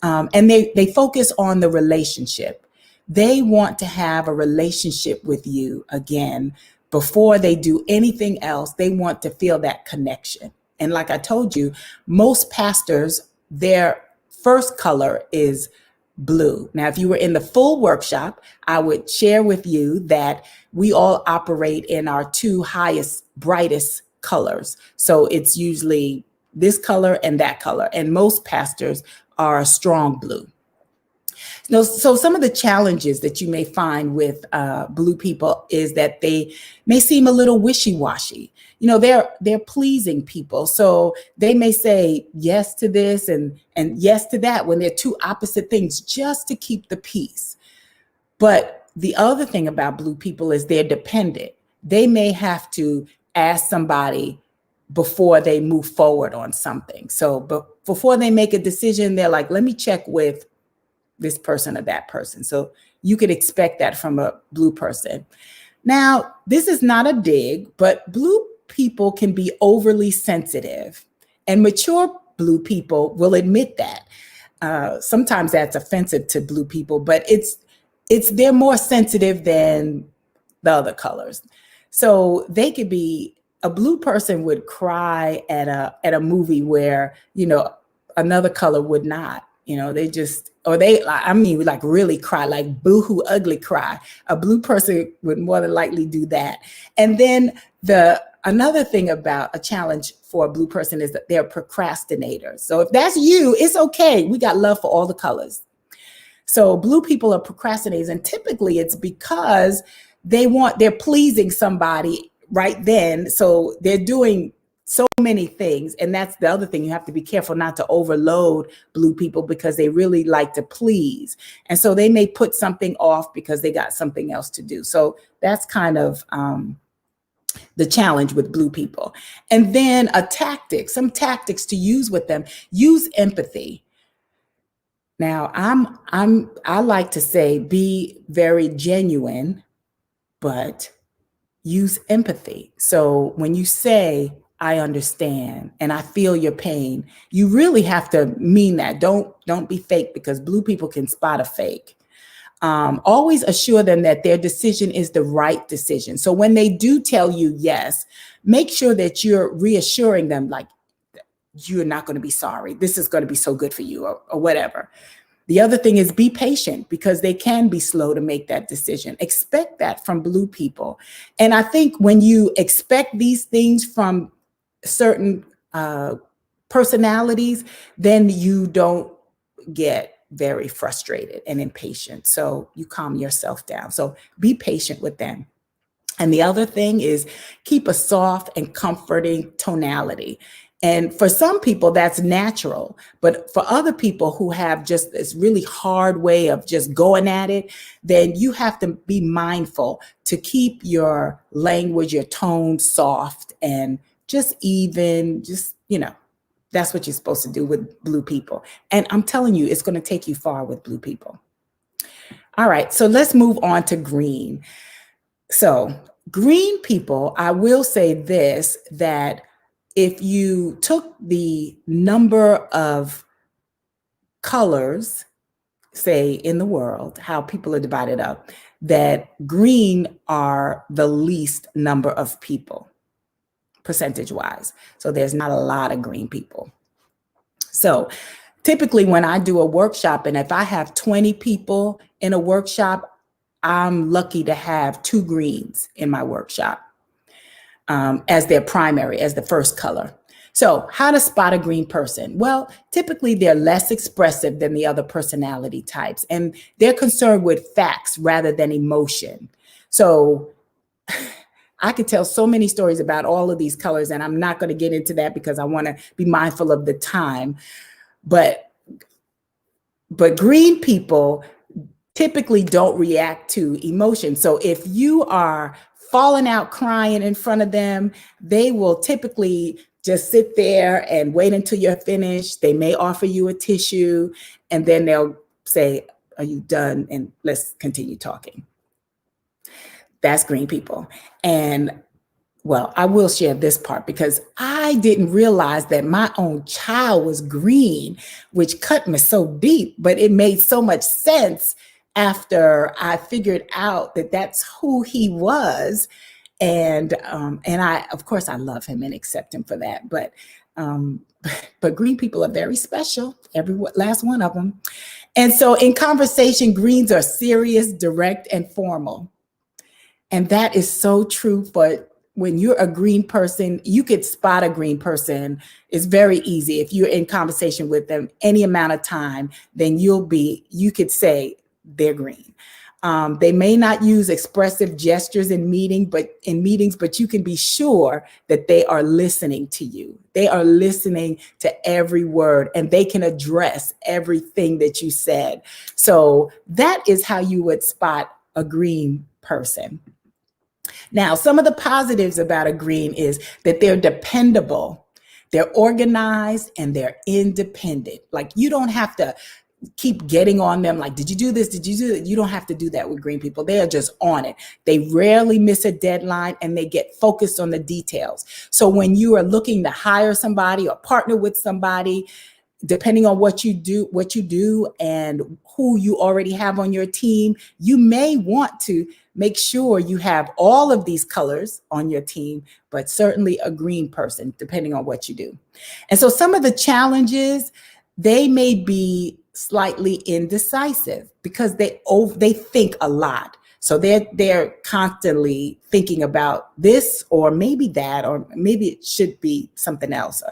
And they focus on the relationship. They want to have a relationship with you again. Before they do anything else, they want to feel that connection. And like I told you, most pastors, their first color is blue. Now, if you were in the full workshop, I would share with you that we all operate in our two highest, brightest colors. So it's usually this color and that color. And most pastors are a strong blue. Now, so some of the challenges that you may find with blue people is that they may seem a little wishy-washy. They're pleasing people. So they may say yes to this and yes to that when they're two opposite things just to keep the peace. But the other thing about blue people is they're dependent. They may have to ask somebody before they move forward on something. So before they make a decision, they're like, let me check with this person or that person. So you could expect that from a blue person. Now, this is not a dig, but blue people can be overly sensitive, and mature blue people will admit that. Sometimes that's offensive to blue people, but they're more sensitive than the other colors. So they could be, a blue person would cry at a movie where, another color would not. They just, like really cry, like boohoo, ugly cry. A blue person would more than likely do that. And then another thing about a challenge for a blue person is that they're procrastinators. So if that's you, it's okay. We got love for all the colors. So blue people are procrastinators, and typically it's because they're pleasing somebody right then. So they're doing so many things. And that's the other thing. You have to be careful not to overload blue people because they really like to please. And so they may put something off because they got something else to do. So that's kind of the challenge with blue people. And then some tactics to use with them, use empathy. Now, I like to say be very genuine, but use empathy. So when you say, I understand and I feel your pain. You really have to mean that. Don't be fake, because blue people can spot a fake. Always assure them that their decision is the right decision. So when they do tell you yes, make sure that you're reassuring them, like, you're not going to be sorry. This is going to be so good for you, or whatever. The other thing is be patient, because they can be slow to make that decision. Expect that from blue people. And I think when you expect these things from certain personalities, then you don't get very frustrated and impatient. So you calm yourself down. So be patient with them. And the other thing is keep a soft and comforting tonality. And for some people, that's natural. But for other people who have just this really hard way of just going at it, then you have to be mindful to keep your language, your tone soft and just even, that's what you're supposed to do with blue people. And I'm telling you, it's going to take you far with blue people. All right, so let's move on to green. So green people, I will say this, that if you took the number of colors, say in the world, how people are divided up, that green are the least number of people, percentage-wise. So there's not a lot of green people. So typically when I do a workshop, and if I have 20 people in a workshop, I'm lucky to have 2 greens in my workshop as their primary, as the first color. So how to spot a green person? Well, typically they're less expressive than the other personality types, and they're concerned with facts rather than emotion. So I could tell so many stories about all of these colors, and I'm not going to get into that because I want to be mindful of the time. But green people typically don't react to emotion. So if you are falling out crying in front of them, they will typically just sit there and wait until you're finished. They may offer you a tissue, and then they'll say, "Are you done? And let's continue talking." That's green people. And well, I will share this part because I didn't realize that my own child was green, which cut me so deep, but it made so much sense after I figured out that that's who he was. And I, of course, I love him and accept him for that. But green people are very special, every last one of them. And so in conversation, greens are serious, direct, and formal. And that is so true for when you're a green person. You could spot a green person. It's very easy. If you're in conversation with them any amount of time, then you could say they're green. They may not use expressive gestures in meetings, but you can be sure that they are listening to you. They are listening to every word, and they can address everything that you said. So that is how you would spot a green person. Now, some of the positives about a green is that they're dependable, they're organized, and they're independent. Like, you don't have to keep getting on them like, did you do this? Did you do that? You don't have to do that with green people. They are just on it. They rarely miss a deadline, and they get focused on the details. So when you are looking to hire somebody or partner with somebody, depending on what you do and who you already have on your team, you may want to make sure you have all of these colors on your team, but certainly a green person, depending on what you do. And so some of the challenges, they may be slightly indecisive because they think a lot. So they're constantly thinking about this, or maybe that, or maybe it should be something else.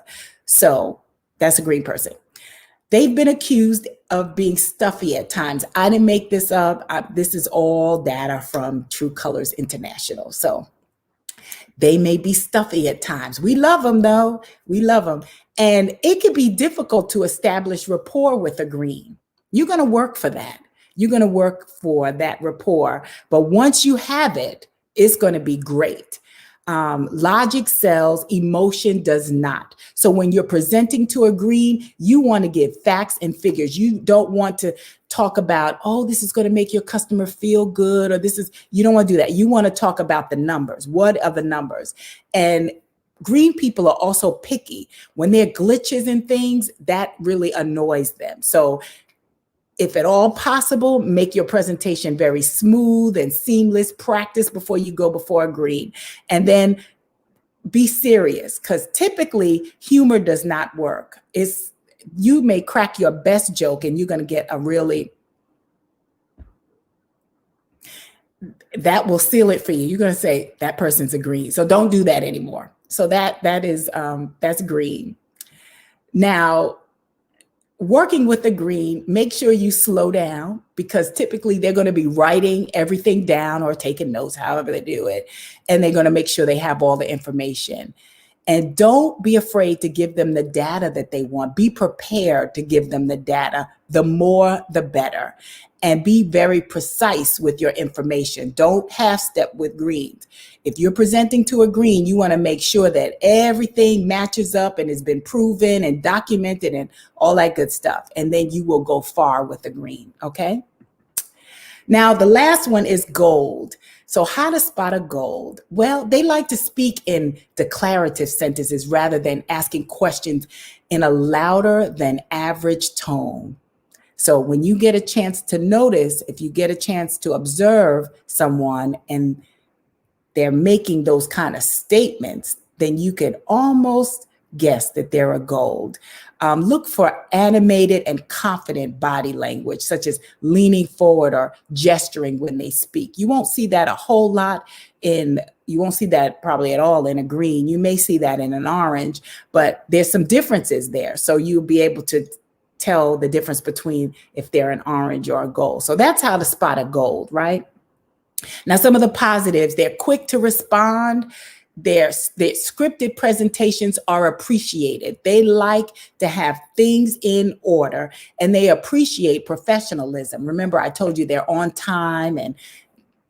So that's a green person. They've been accused of being stuffy at times. I didn't make this up. This is all data from True Colors International. So they may be stuffy at times. We love them though. We love them. And it can be difficult to establish rapport with a green. You're going to work for that. You're going to work for that rapport. But once you have it, it's going to be great. Logic sells, emotion does not. So when you're presenting to a green, you want to give facts and figures. You don't want to talk about, oh, this is going to make your customer feel good, or you don't want to do that. You want to talk about the numbers. What are the numbers? And green people are also picky. When there are glitches in things, that really annoys them. So if at all possible, make your presentation very smooth and seamless. Practice before you go before a green. And then be serious, because typically humor does not work. You may crack your best joke and you're going to get that will seal it for you. You're going to say that person's a green. So don't do that anymore. So that's green. Now, working with the green, make sure you slow down, because typically they're going to be writing everything down or taking notes, however they do it. And they're going to make sure they have all the information. And don't be afraid to give them the data that they want. Be prepared to give them the data. The more, the better. And be very precise with your information. Don't half step with greens. If you're presenting to a green, you want to make sure that everything matches up and has been proven and documented and all that good stuff. And then you will go far with the green, okay? Now, the last one is gold. So how to spot a gold? Well, they like to speak in declarative sentences rather than asking questions in a louder than average tone. So when you get a chance to notice, if you get a chance to observe someone and they're making those kind of statements, then you can almost guess that they're a gold. Look for animated and confident body language, such as leaning forward or gesturing when they speak. You won't see that a whole lot you won't see that probably at all in a green. You may see that in an orange, but there's some differences there. So you'll be able to tell the difference between if they're an orange or a gold. So that's how to spot a gold, right? Now, some of the positives, they're quick to respond. Their scripted presentations are appreciated. They like to have things in order, and they appreciate professionalism. Remember, I told you they're on time and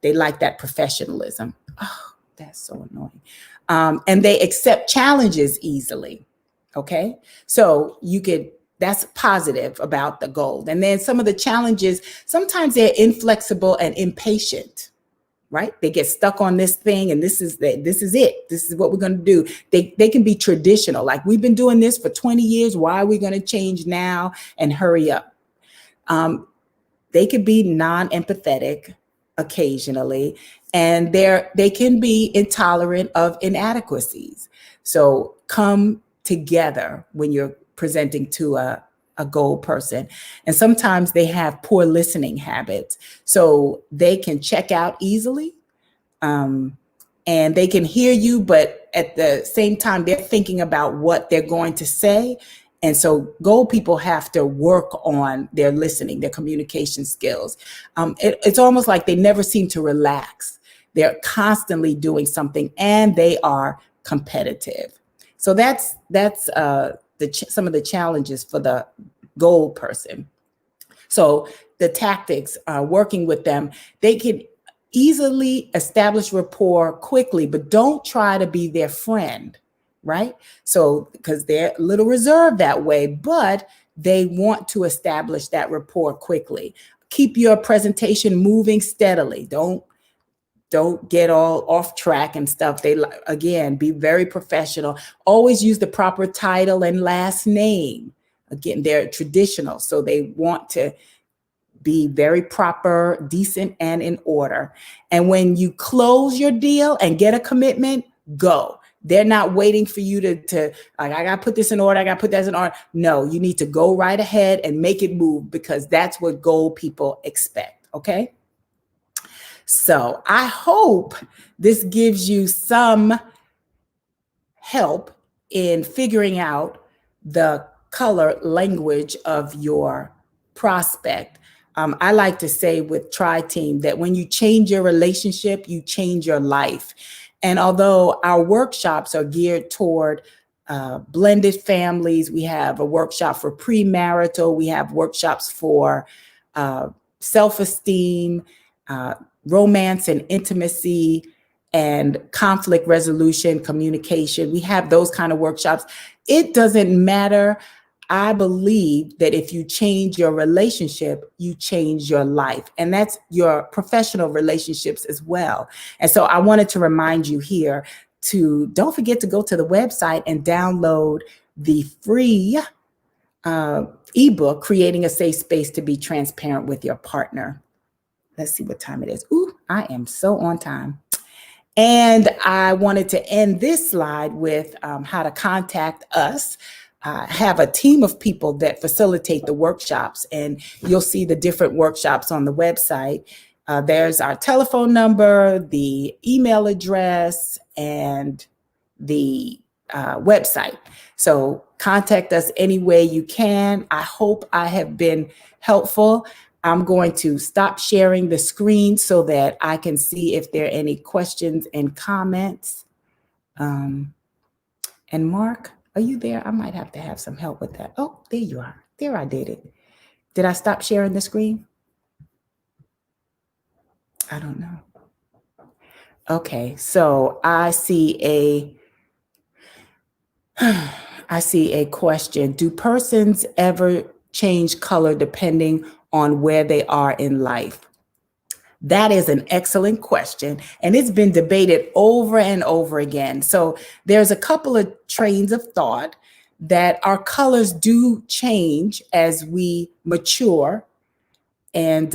they like that professionalism. Oh, that's so annoying. And they accept challenges easily. Okay, so that's positive about the gold. And then some of the challenges, sometimes they're inflexible and impatient, right? They get stuck on this thing and this is it. This is what we're going to do. They can be traditional. Like, we've been doing this for 20 years. Why are we going to change now and hurry up? They could be non-empathetic occasionally, and they can be intolerant of inadequacies. So come together when you're presenting to a gold person. And sometimes they have poor listening habits. So they can check out easily, and they can hear you, but at the same time, they're thinking about what they're going to say. And so gold people have to work on their listening, their communication skills. It's almost like they never seem to relax. They're constantly doing something, and they are competitive. So that's some of the challenges for the gold person. So the tactics, working with them, they can easily establish rapport quickly, but don't try to be their friend, right? So, because they're a little reserved that way, but they want to establish that rapport quickly. Keep your presentation moving steadily. Don't get all off track and stuff. Again, be very professional. Always use the proper title and last name. Again, they're traditional, so they want to be very proper, decent, and in order. And when you close your deal and get a commitment, go. They're not waiting for you to like, I got to put this in order. I got to put that in order. No, you need to go right ahead and make it move, because that's what gold people expect. Okay. So I hope this gives you some help in figuring out the color language of your prospect. I like to say with Tri-Team that when you change your relationship, you change your life. And although our workshops are geared toward blended families, we have a workshop for premarital, we have workshops for self-esteem, romance and intimacy, and conflict resolution, communication. We have those kind of workshops. It doesn't matter. I believe that if you change your relationship, you change your life. And that's your professional relationships as well. And so I wanted to remind you here, don't forget to go to the website and download the free ebook, Creating a Safe Space to Be Transparent with Your Partner. Let's see what time it is. Ooh, I am so on time. And I wanted to end this slide with how to contact us. I have a team of people that facilitate the workshops, and you'll see the different workshops on the website. There's our telephone number, the email address, and the website. So contact us any way you can. I hope I have been helpful. I'm going to stop sharing the screen so that I can see if there are any questions and comments. And Mark, are you there? I might have to have some help with that. Oh, there you are. There, I did it. Did I stop sharing the screen? I don't know. Okay, so I see a question. Do persons ever change color depending on where they are in life? That is an excellent question, and it's been debated over and over again. So there's a couple of trains of thought that our colors do change as we mature and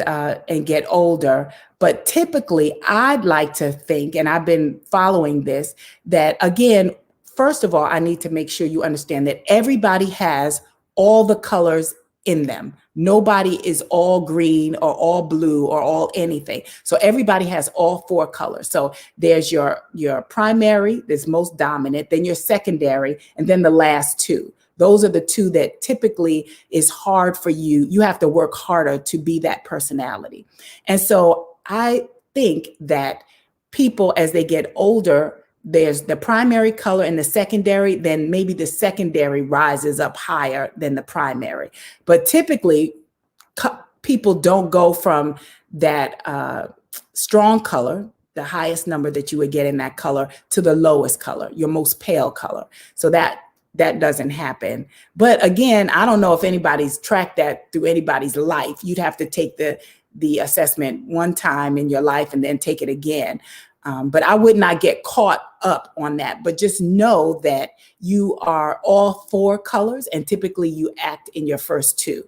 get older. But typically, I'd like to think, and I've been following this, that again, first of all, I need to make sure you understand that everybody has all the colors in them. Nobody is all green or all blue or all anything. So everybody has all four colors. So there's your primary, that's most dominant, then your secondary, and then the last two. Those are the two that typically is hard for you. You have to work harder to be that personality. And so I think that people, as they get older, there's the primary color and the secondary, then maybe the secondary rises up higher than the primary. But typically, people don't go from that strong color, the highest number that you would get in that color, to the lowest color, your most pale color. So that doesn't happen. But again, I don't know if anybody's tracked that through anybody's life. You'd have to take the assessment one time in your life and then take it again. But I would not get caught up on that, but just know that you are all four colors and typically you act in your first two.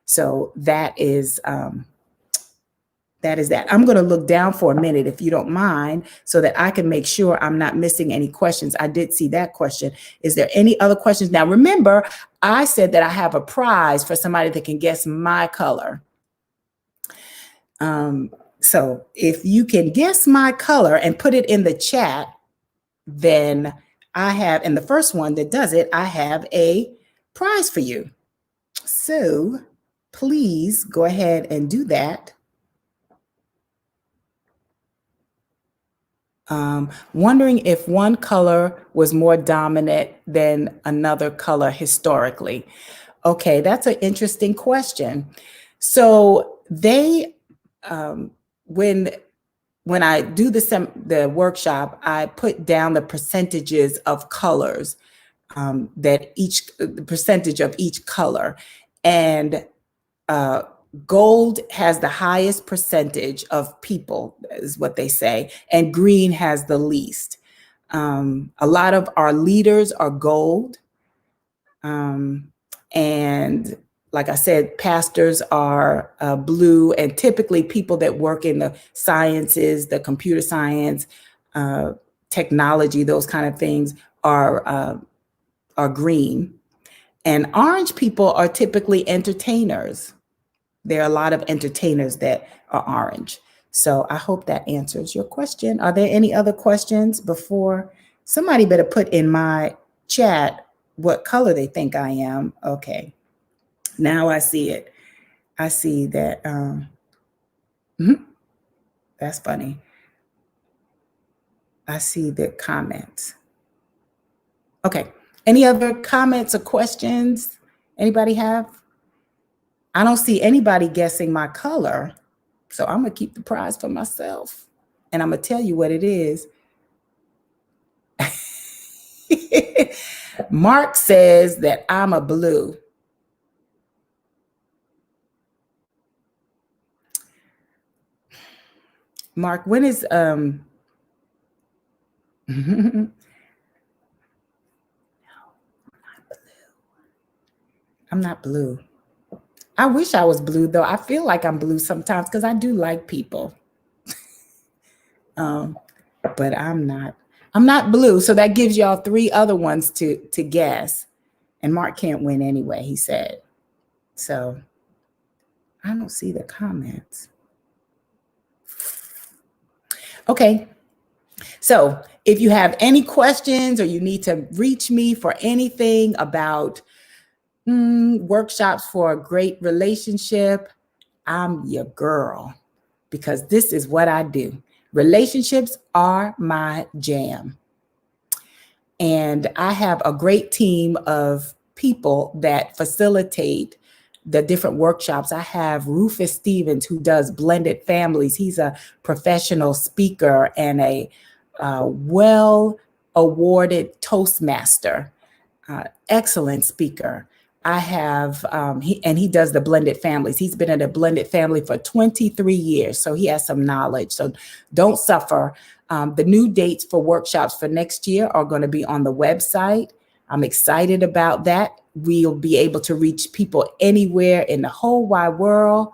So that is that. I'm going to look down for a minute, if you don't mind, so that I can make sure I'm not missing any questions. I did see that question. Is there any other questions? Now, remember, I said that I have a prize for somebody that can guess my color. So if you can guess my color and put it in the chat, then I have, and the first one that does it, I have a prize for you. So please go ahead and do that. Wondering if one color was more dominant than another color historically. Okay, that's an interesting question. So they, when I do the workshop, I put down the percentages of colors, the percentage of each color, and gold has the highest percentage of people, is what they say, and green has the least. A lot of our leaders are gold. And like I said, pastors are blue, and typically people that work in the sciences, the computer science, technology, those kind of things are green. And orange people are typically entertainers. There are a lot of entertainers that are orange. So I hope that answers your question. Are there any other questions before? Somebody better put in my chat what color they think I am. Okay, now I see it. I see that. That's funny. I see the comments. Okay, any other comments or questions anybody have? I don't see anybody guessing my color, so I'm gonna keep the prize for myself, and I'm gonna tell you what it is. Mark says that I'm a blue. Mark, when is I'm not blue. I wish I was blue though. I feel like I'm blue sometimes because I do like people. But I'm not. I'm not blue. So that gives y'all 3 other ones to guess. And Mark can't win anyway, he said. So I don't see the comments. Okay. So if you have any questions or you need to reach me for anything about workshops for a great relationship, I'm your girl because this is what I do. Relationships are my jam. And I have a great team of people that facilitate the different workshops. I have Rufus Stevens, who does blended families. He's a professional speaker and a well awarded Toastmaster, excellent speaker. I have, he does the blended families. He's been in a blended family for 23 years. So he has some knowledge. So don't suffer. The new dates for workshops for next year are going to be on the website. I'm excited about that. We'll be able to reach people anywhere in the whole wide world.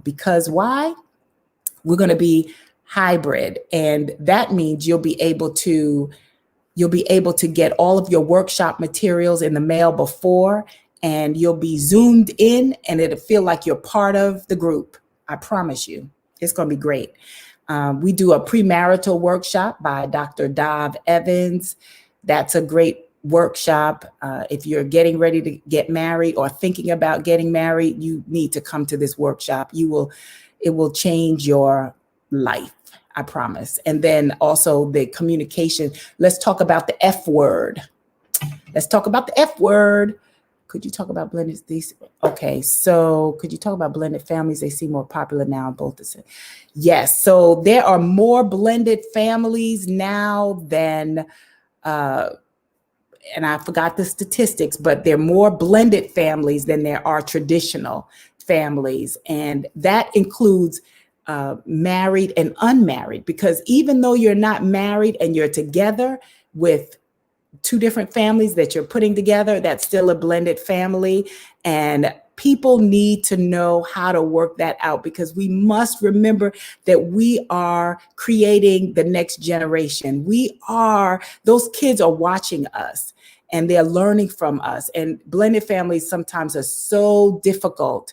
Because why? We're going to be hybrid. And that means you'll be able to get all of your workshop materials in the mail before, and you'll be zoomed in and it'll feel like you're part of the group. I promise you, it's going to be great. We do a premarital workshop by Dr. Dov Evans. That's a great workshop. If you're getting ready to get married or thinking about getting married, you need to come to this workshop. It will change your life. I promise. And then also the communication. Let's talk about the F word. Let's talk about the F word. Could you talk about blended these? Okay, so could you talk about blended families? They seem more popular now in both the same. Yes, so there are more blended families now than and I forgot the statistics, but there are more blended families than there are traditional families. And that includes married and unmarried, because even though you're not married and you're together with 2 different families that you're putting together, that's still a blended family. And people need to know how to work that out, because we must remember that we are creating the next generation. Those kids are watching us and they're learning from us. And blended families sometimes are so difficult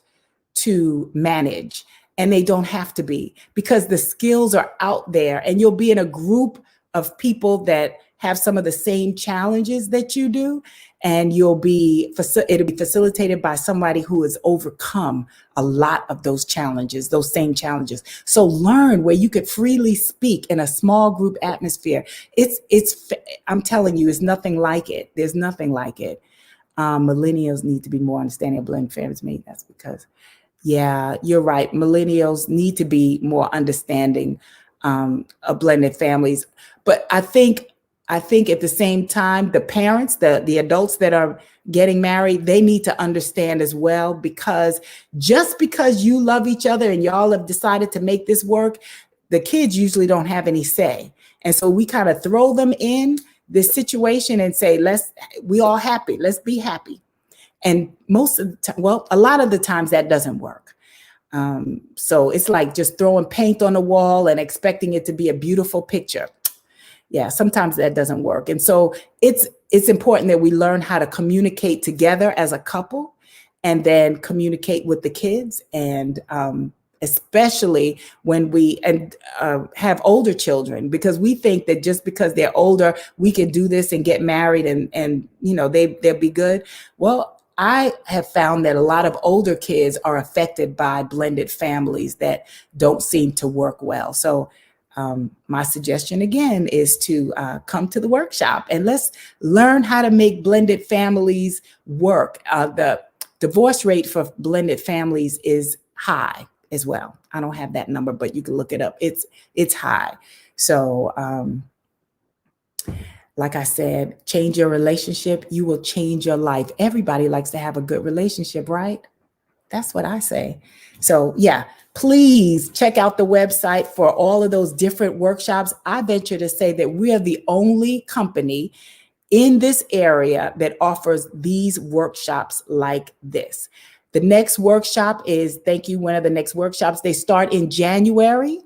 to manage. And they don't have to be, because the skills are out there, and you'll be in a group of people that have some of the same challenges that you do. And it'll be facilitated by somebody who has overcome a lot of those challenges, those same challenges. So learn where you could freely speak in a small group atmosphere. I'm telling you, it's nothing like it. There's nothing like it. Millennials need to be more understanding of blended families. Maybe that's because, yeah, you're right. Millennials need to be more understanding of blended families. But I think at the same time, the parents, the adults that are getting married, they need to understand as well, because just because you love each other and y'all have decided to make this work, the kids usually don't have any say. And so we kind of throw them in this situation and say, we all happy, let's be happy. And a lot of the times that doesn't work. So it's like just throwing paint on the wall and expecting it to be a beautiful picture. Yeah, sometimes that doesn't work. And so it's important that we learn how to communicate together as a couple, and then communicate with the kids, and especially when we have older children, because we think that just because they're older, we can do this and get married and they'll be good. Well, I have found that a lot of older kids are affected by blended families that don't seem to work well. So my suggestion again is to come to the workshop and let's learn how to make blended families work. The divorce rate for blended families is high as well. I don't have that number, but you can look it up. It's high. So like I said, change your relationship, you will change your life. Everybody likes to have a good relationship, right? That's what I say. So yeah, please check out the website for all of those different workshops. I venture to say that we are the only company in this area that offers these workshops like this. The next workshop is, thank you, one of the next workshops, they start in January,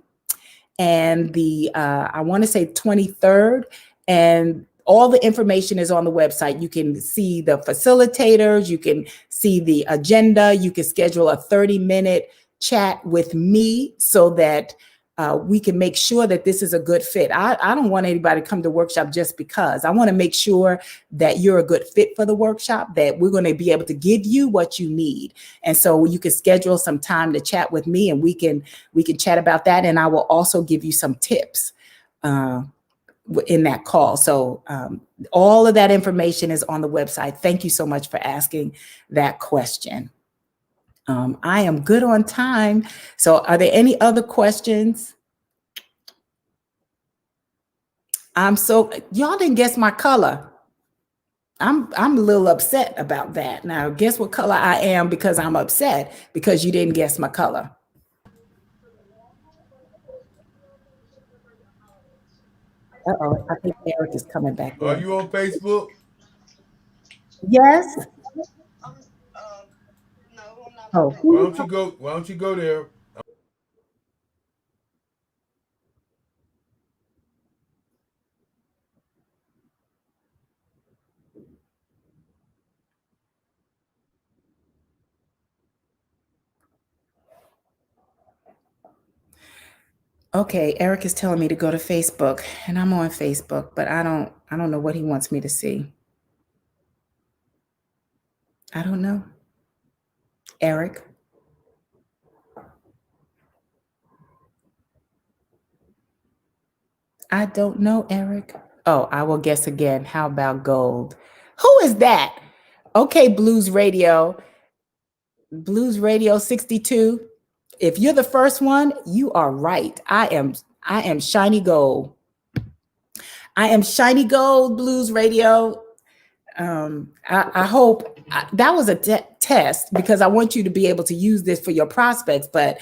and I want to say 23rd, and all the information is on the website. You can see the facilitators, you can see the agenda, you can schedule a 30-minute chat with me so that we can make sure that this is a good fit. I don't want anybody to come to workshop just because. I want to make sure that you're a good fit for the workshop, that we're going to be able to give you what you need. And so you can schedule some time to chat with me, and we can chat about that. And I will also give you some tips in that call. So all of that information is on the website. Thank you so much for asking that question. I am good on time. So are there any other questions? Y'all didn't guess my color. I'm a little upset about that. Now, guess what color I am, because I'm upset because you didn't guess my color. Uh-oh, I think Eric is coming back Are in. you on Facebook? Yes. Oh, Why don't you go? Why don't you go there? okay, Eric is telling me to go to Facebook, and I'm on Facebook, but I don't know what he wants me to see. I don't know. Eric. I don't know, Eric. Oh, I will guess again. How about gold? Who is that? Okay, Blues Radio 62. If you're the first one, you are right. I am shiny gold. I am shiny gold, Blues Radio. I hope that was a test, because I want you to be able to use this for your prospects, but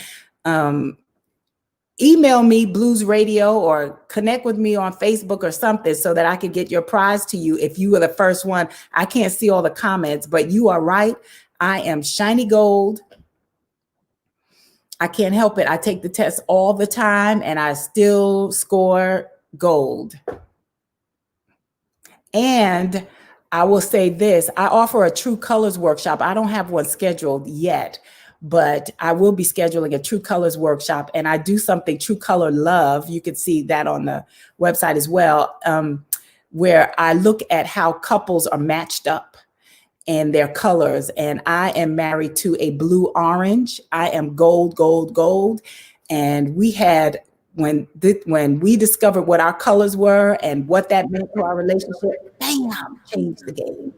email me, Blues Radio, or connect with me on Facebook or something so that I can get your prize to you if you were the first one. I can't see all the comments, but you are right. I am shiny gold. I can't help it. I take the test all the time and I still score gold. And I will say this, I offer a True Colors workshop. I don't have one scheduled yet, but I will be scheduling a True Colors workshop, and I do something True Color Love. You can see that on the website as well, where I look at how couples are matched up and their colors. And I am married to a blue orange. I am gold, gold, gold. And we had, when we discovered what our colors were and what that meant to our relationship, bam, changed the game.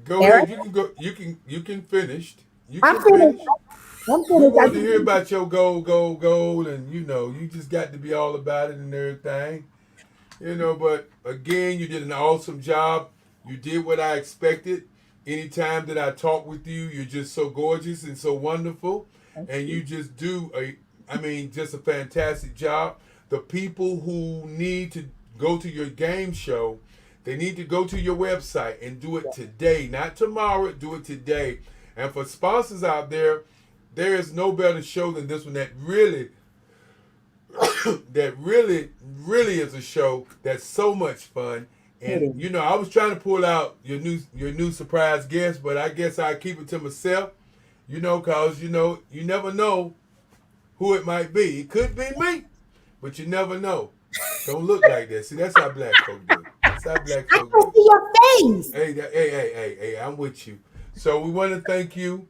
Go Eric? ahead. You can go. You can finish. You I'm can finished. finish. I'm We wanted to finished. hear about your goal, goal, goal, and you just got to be all about it and everything. But again, you did an awesome job. You did what I expected. Anytime that I talk with you, you're just so gorgeous and so wonderful, and you just do just a fantastic job. The people who need to go to your game show, they need to go to your website and do it today, not tomorrow. Do it today. And for sponsors out there, there is no better show than this one that really really is a show that's so much fun. And I was trying to pull out your new surprise guest, but I guess I keep it to myself. Cause you never know who it might be. It could be me, but you never know. Don't look like that. See, that's how black folk do. That's how black folk do. See your face. Hey, I'm with you. So we want to thank you,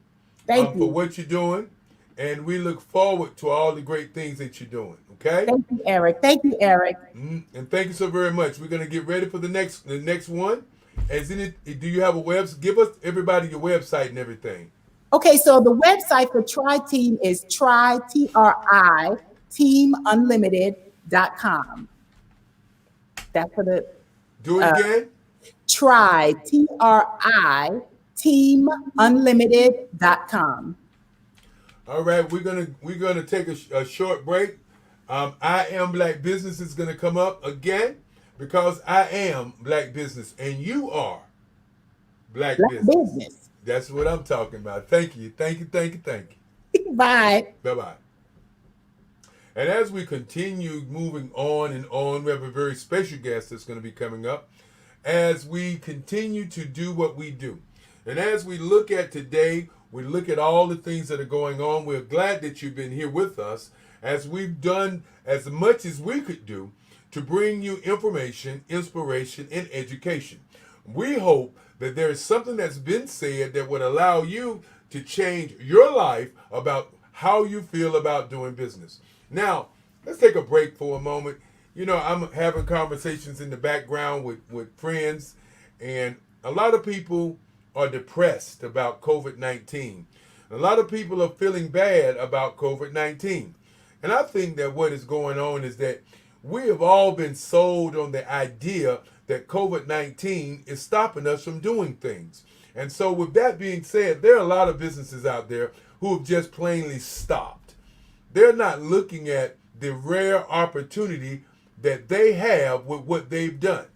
Thank for you. what you're doing, and we look forward to all the great things that you're doing. Okay. Thank you, Eric. Thank you, Eric. And thank you so very much. We're gonna get ready for the next one. Do you have a website? Give us everybody your website and everything. Okay, so the website for Tri Team is TRI teamunlimited.com. That's for the Do it again. TRI teamunlimited.com. All right, we're gonna take a short break. I Am Black Business is gonna come up again, because I am black business and you are black Black business. business. That's what I'm talking about. Thank you. Thank you. Thank you. Thank you. Bye. Bye-bye. And as we continue moving on and on, we have a very special guest that's going to be coming up as we continue to do what we do. And as we look at today, we look at all the things that are going on. We're glad that you've been here with us as we've done as much as we could do to bring you information, inspiration, and education. We hope that there is something that's been said that would allow you to change your life about how you feel about doing business. Now, let's take a break for a moment. You know, I'm having conversations in the background with friends, and a lot of people are depressed about COVID-19. A lot of people are feeling bad about COVID-19. And I think that what is going on is that we have all been sold on the idea that COVID-19 is stopping us from doing things. And so with that being said, there are a lot of businesses out there who have just plainly stopped. They're not looking at the rare opportunity that they have with what they've done.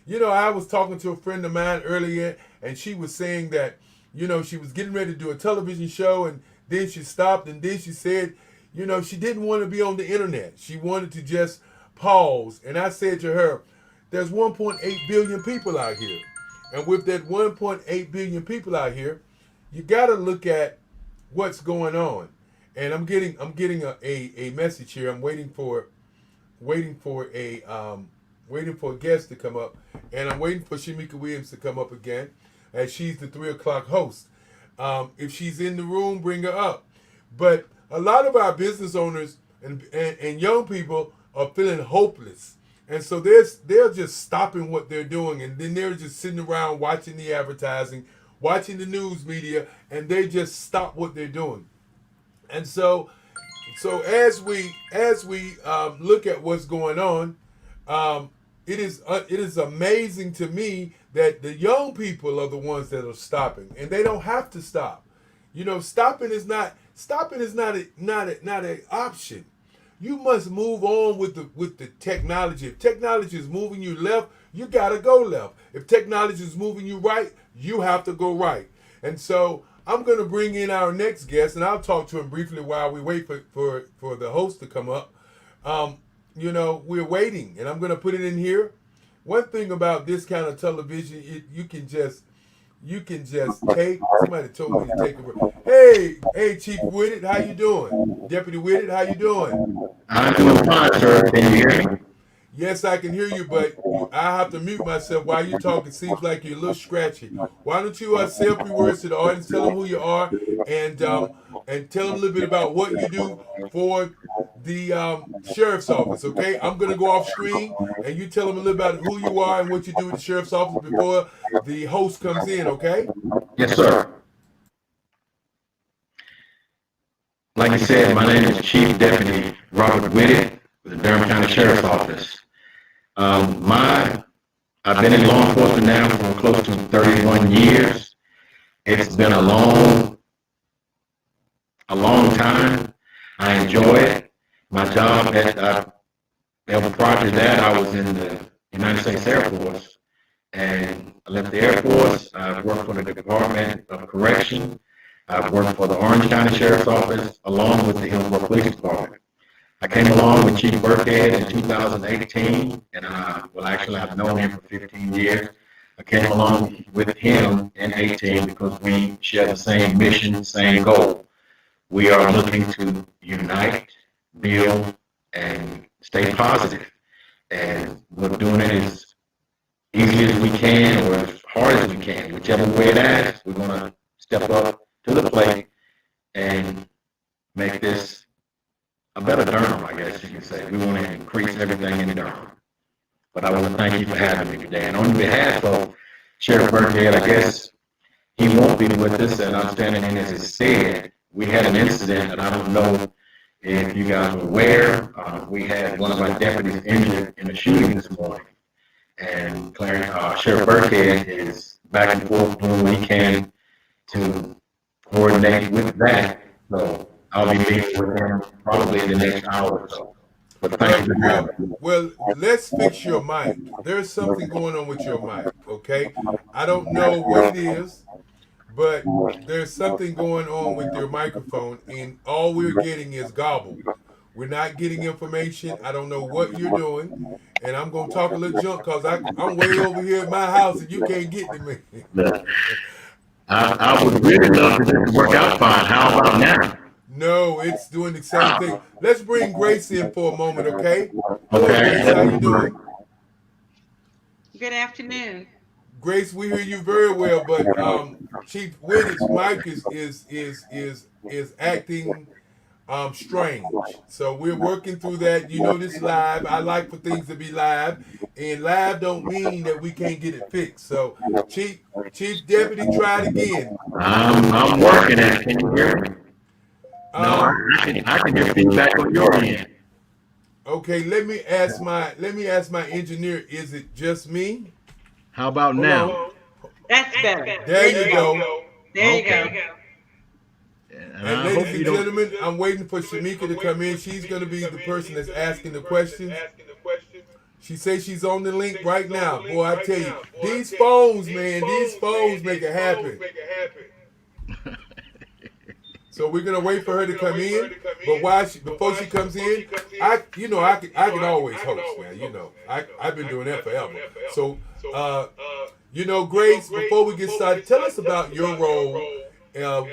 You know, I was talking to a friend of mine earlier, and she was saying that, you know, she was getting ready to do a television show, and then she stopped, and then she said, you know, she didn't want to be on the internet. She wanted to just pause. And I said to her, there's 1.8 billion people out here. And with that 1.8 billion people out here, you got to look at what's going on. And I'm getting a message here. I'm waiting for a guest to come up, and I'm waiting for Shamika Williams to come up again, as she's the 3 o'clock host. If she's in the room, bring her up. But a lot of our business owners and young people are feeling hopeless, and so they're just stopping what they're doing, and then they're just sitting around watching the advertising, watching the news media, and they just stop what they're doing. And so as we look at what's going on, it is amazing to me that the young people are the ones that are stopping, and they don't have to stop. You know, stopping is not an option. You must move on with the technology. If technology is moving you left, you gotta go left. If technology is moving you right, you have to go right. And so I'm going to bring in our next guest, and I'll talk to him briefly while we wait for the host to come up. You know, we're waiting, and I'm going to put it in here. One thing about this kind of television, you can just take. Somebody told me to take a break. Hey, Chief Whitted, how you doing? Deputy Whitted, how you doing? I'm doing fine, sir. Can you hear me? Yes, I can hear you, but I have to mute myself while you talk. It seems like you're a little scratchy. Why don't you say a few words to the audience, tell them who you are, and tell them a little bit about what you do for the sheriff's office, okay? I'm going to go off screen, and you tell them a little about who you are and what you do at the sheriff's office before the host comes in, okay? Yes, sir. Like you said, my name is Chief Deputy Robert Whitted with the Durham County Sheriff's Office. I've been in law enforcement now for close to 31 years. It's been a long time. I enjoy it. My job prior to that, I was in the United States Air Force, and I left the Air Force. I've worked for the Department of Correction. I've worked for the Orange County Sheriff's Office, along with the Hillsborough Police Department. I came along with Chief Burkhead in 2018, and actually I've known him for 15 years. I came along with him in 18 because we share the same mission, same goal. We are looking to unite, build, and stay positive. And we're doing it as easily as we can or as hard as we can. Whichever way it is, we're going to step up to the plate and make this a better Durham, I guess you can say. We want to increase everything in Durham. But I want to thank you for having me today. And on behalf of Sheriff Burkhead, I guess he won't be with us, and I'm standing in as he said. We had an incident, and I don't know if you guys are aware. We had one of our deputies injured in a shooting this morning. And Sheriff Burkhead is back and forth doing what he can to coordinate with that. So I'll be meeting with him probably in the next hour or so. But thank Well, you for well, having me. well. Let's fix your mic. There's something going on with your mic. Okay, I don't know what it is, but there's something going on with your microphone, and all we're getting is gobbled. We're not getting information. I don't know what you're doing, and I'm gonna talk a little junk because I'm way over here at my house and you can't get to me. Look, I would really love for this to work out fine. How about now? No, it's doing the same thing. Let's bring Grace in for a moment, okay? Hello, Grace. How you Okay. doing? Good afternoon. Grace, we hear you very well, but Chief Witted's mic is acting strange. So we're working through that. You know, this live. I like for things to be live, and live don't mean that we can't get it fixed. So Chief Deputy, try it again. I'm working at it. Can you hear me? No, Um, I can hear feedback on your end. okay, let me ask my engineer. Is it just me? How about Hold now? on. That's better. There you go. There you go. Okay. And And I hope ladies you and don't. gentlemen, I'm waiting for Shamika to come in. She's going to be the person that's asking the questions. She says she's on the link right now. Boy, I tell you, these phones, man, these phones make it happen. So we're gonna wait for her to come in. But before she comes in, I can always host now. I've been doing that forever. So Grace, before we get started, tell us about your role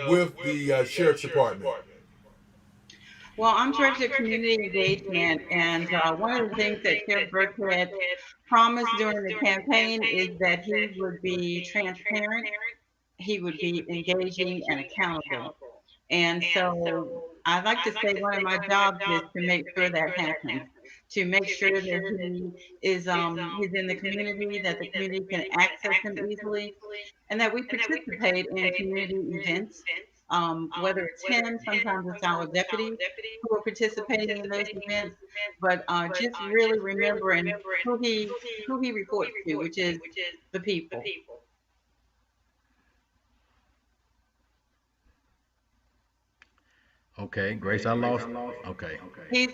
with the sheriff's department. Well, I'm Director of Community Engagement, and one of the things that Sheriff Burkhead promised during the campaign is that he would be transparent, he would be engaging and accountable. And so I'd like to say one of my jobs is to make sure that happens, to make sure that he's in the community, that the community can access him easily, and that we participate in community events. Whether it's him, sometimes it's our deputies who are participating in those events, but just really remembering who he reports to, which is the people. Okay, Grace, I lost. Okay.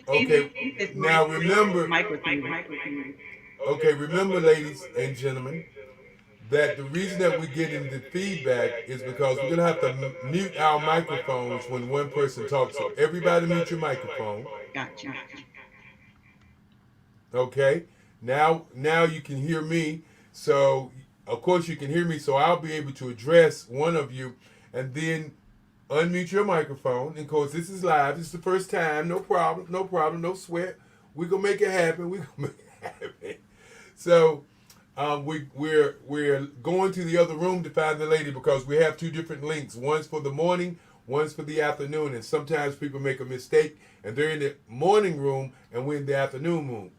Okay, His now remember, mic was muted. okay, remember, ladies and gentlemen, that the reason that we're getting the feedback is because we're gonna have to mute our microphones when one person talks. So everybody mute your microphone. Gotcha. Okay. Now you can hear me. So of course you can hear me. So I'll be able to address one of you, and then unmute your microphone. And of course this is live. This is the first time. No problem. No problem. No sweat. We gonna make it happen. We gonna make it happen. So we're going to the other room to find the lady because we have two different links. One's for the morning, one's for the afternoon, and sometimes people make a mistake and they're in the morning room and we're in the afternoon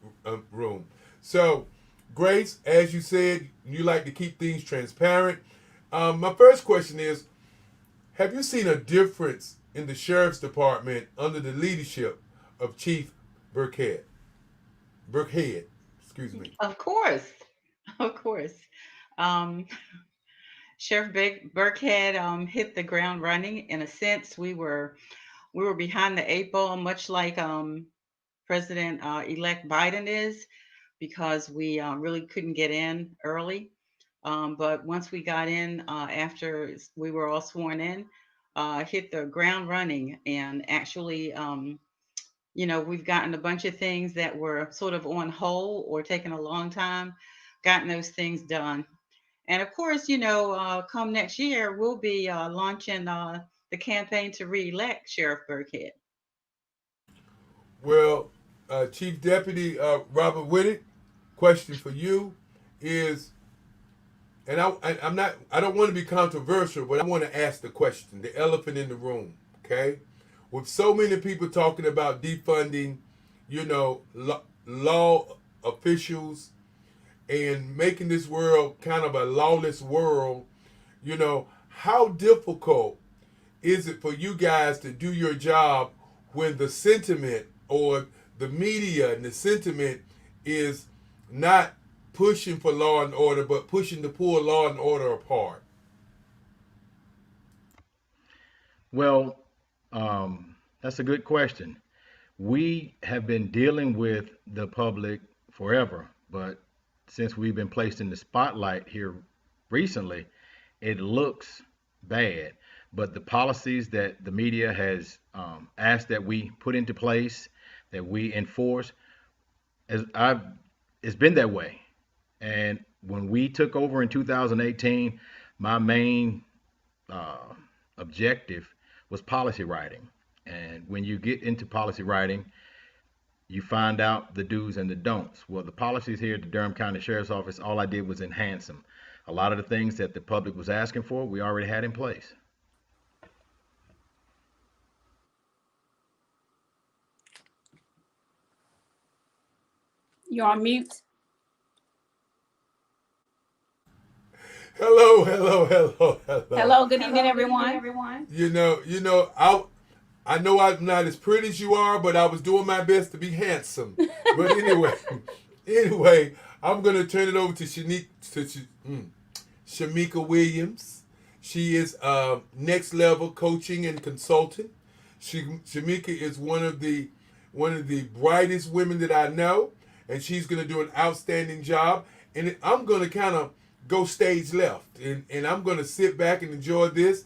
room. So, Grace, as you said, you like to keep things transparent. My first question is: have you seen a difference in the sheriff's department under the leadership of Chief Burkhead? Burkhead, excuse me. Of course. Of course. Um, Sheriff Burkhead hit the ground running. In a sense, we were behind the eight ball, much like President elect Biden is, because we really couldn't get in early. But once we got in, after we were all sworn in, hit the ground running, and actually, we've gotten a bunch of things that were sort of on hold or taking a long time, gotten those things done. And of course, come next year, we'll be launching the campaign to re-elect Sheriff Burkhead. Well, Chief Deputy Robert Whittick, question for you is, and I don't want to be controversial, but I want to ask the question, the elephant in the room, okay? With so many people talking about defunding, law officials and making this world kind of a lawless world, how difficult is it for you guys to do your job when the sentiment or the media and the sentiment is not pushing for law and order, but pushing to pull law and order apart? Well, that's a good question. we have been dealing with the public forever, but since we've been placed in the spotlight here recently, it looks bad. But the policies that the media has asked that we put into place, that we enforce, as I've, it's been that way. And when we took over in 2018, my main uh, objective was policy writing. And when you get into policy writing, you find out the do's and the don'ts. Well, the policies here at the Durham County Sheriff's Office, all I did was enhance them. A lot of the things that the public was asking for, we already had in place. You're on mute. Hello, hello, hello, hello. Hello, good evening, everyone. I know I'm not as pretty as you are, but I was doing my best to be handsome. But anyway, anyway, I'm gonna turn it over to Shamika Williams. She is next level coaching and consultant. Shamika is one of the brightest women that I know, and she's gonna do an outstanding job. And I'm gonna kind of go stage left, and I'm gonna sit back and enjoy this.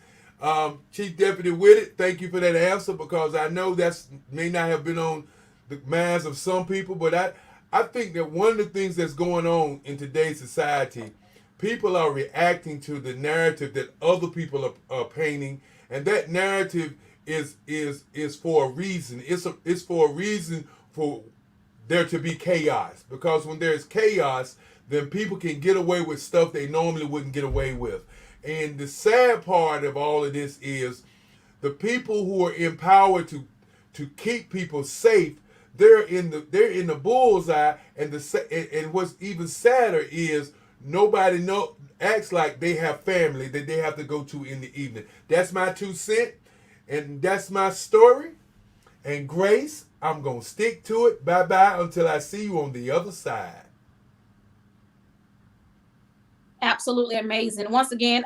Chief Deputy Whitted, thank you for that answer, because I know that's may not have been on the minds of some people, but I think that one of the things that's going on in today's society, people are reacting to the narrative that other people are painting, and that narrative is for a reason. It's for a reason for there to be chaos, because when there's chaos, then people can get away with stuff they normally wouldn't get away with. And the sad part of all of this is the people who are empowered to keep people safe, they're in the bullseye, and what's even sadder is nobody acts like they have family that they have to go to in the evening. That's my 2 cents, and that's my story. And Grace, I'm gonna stick to it. Bye bye until I see you on the other side. Absolutely amazing. Once again,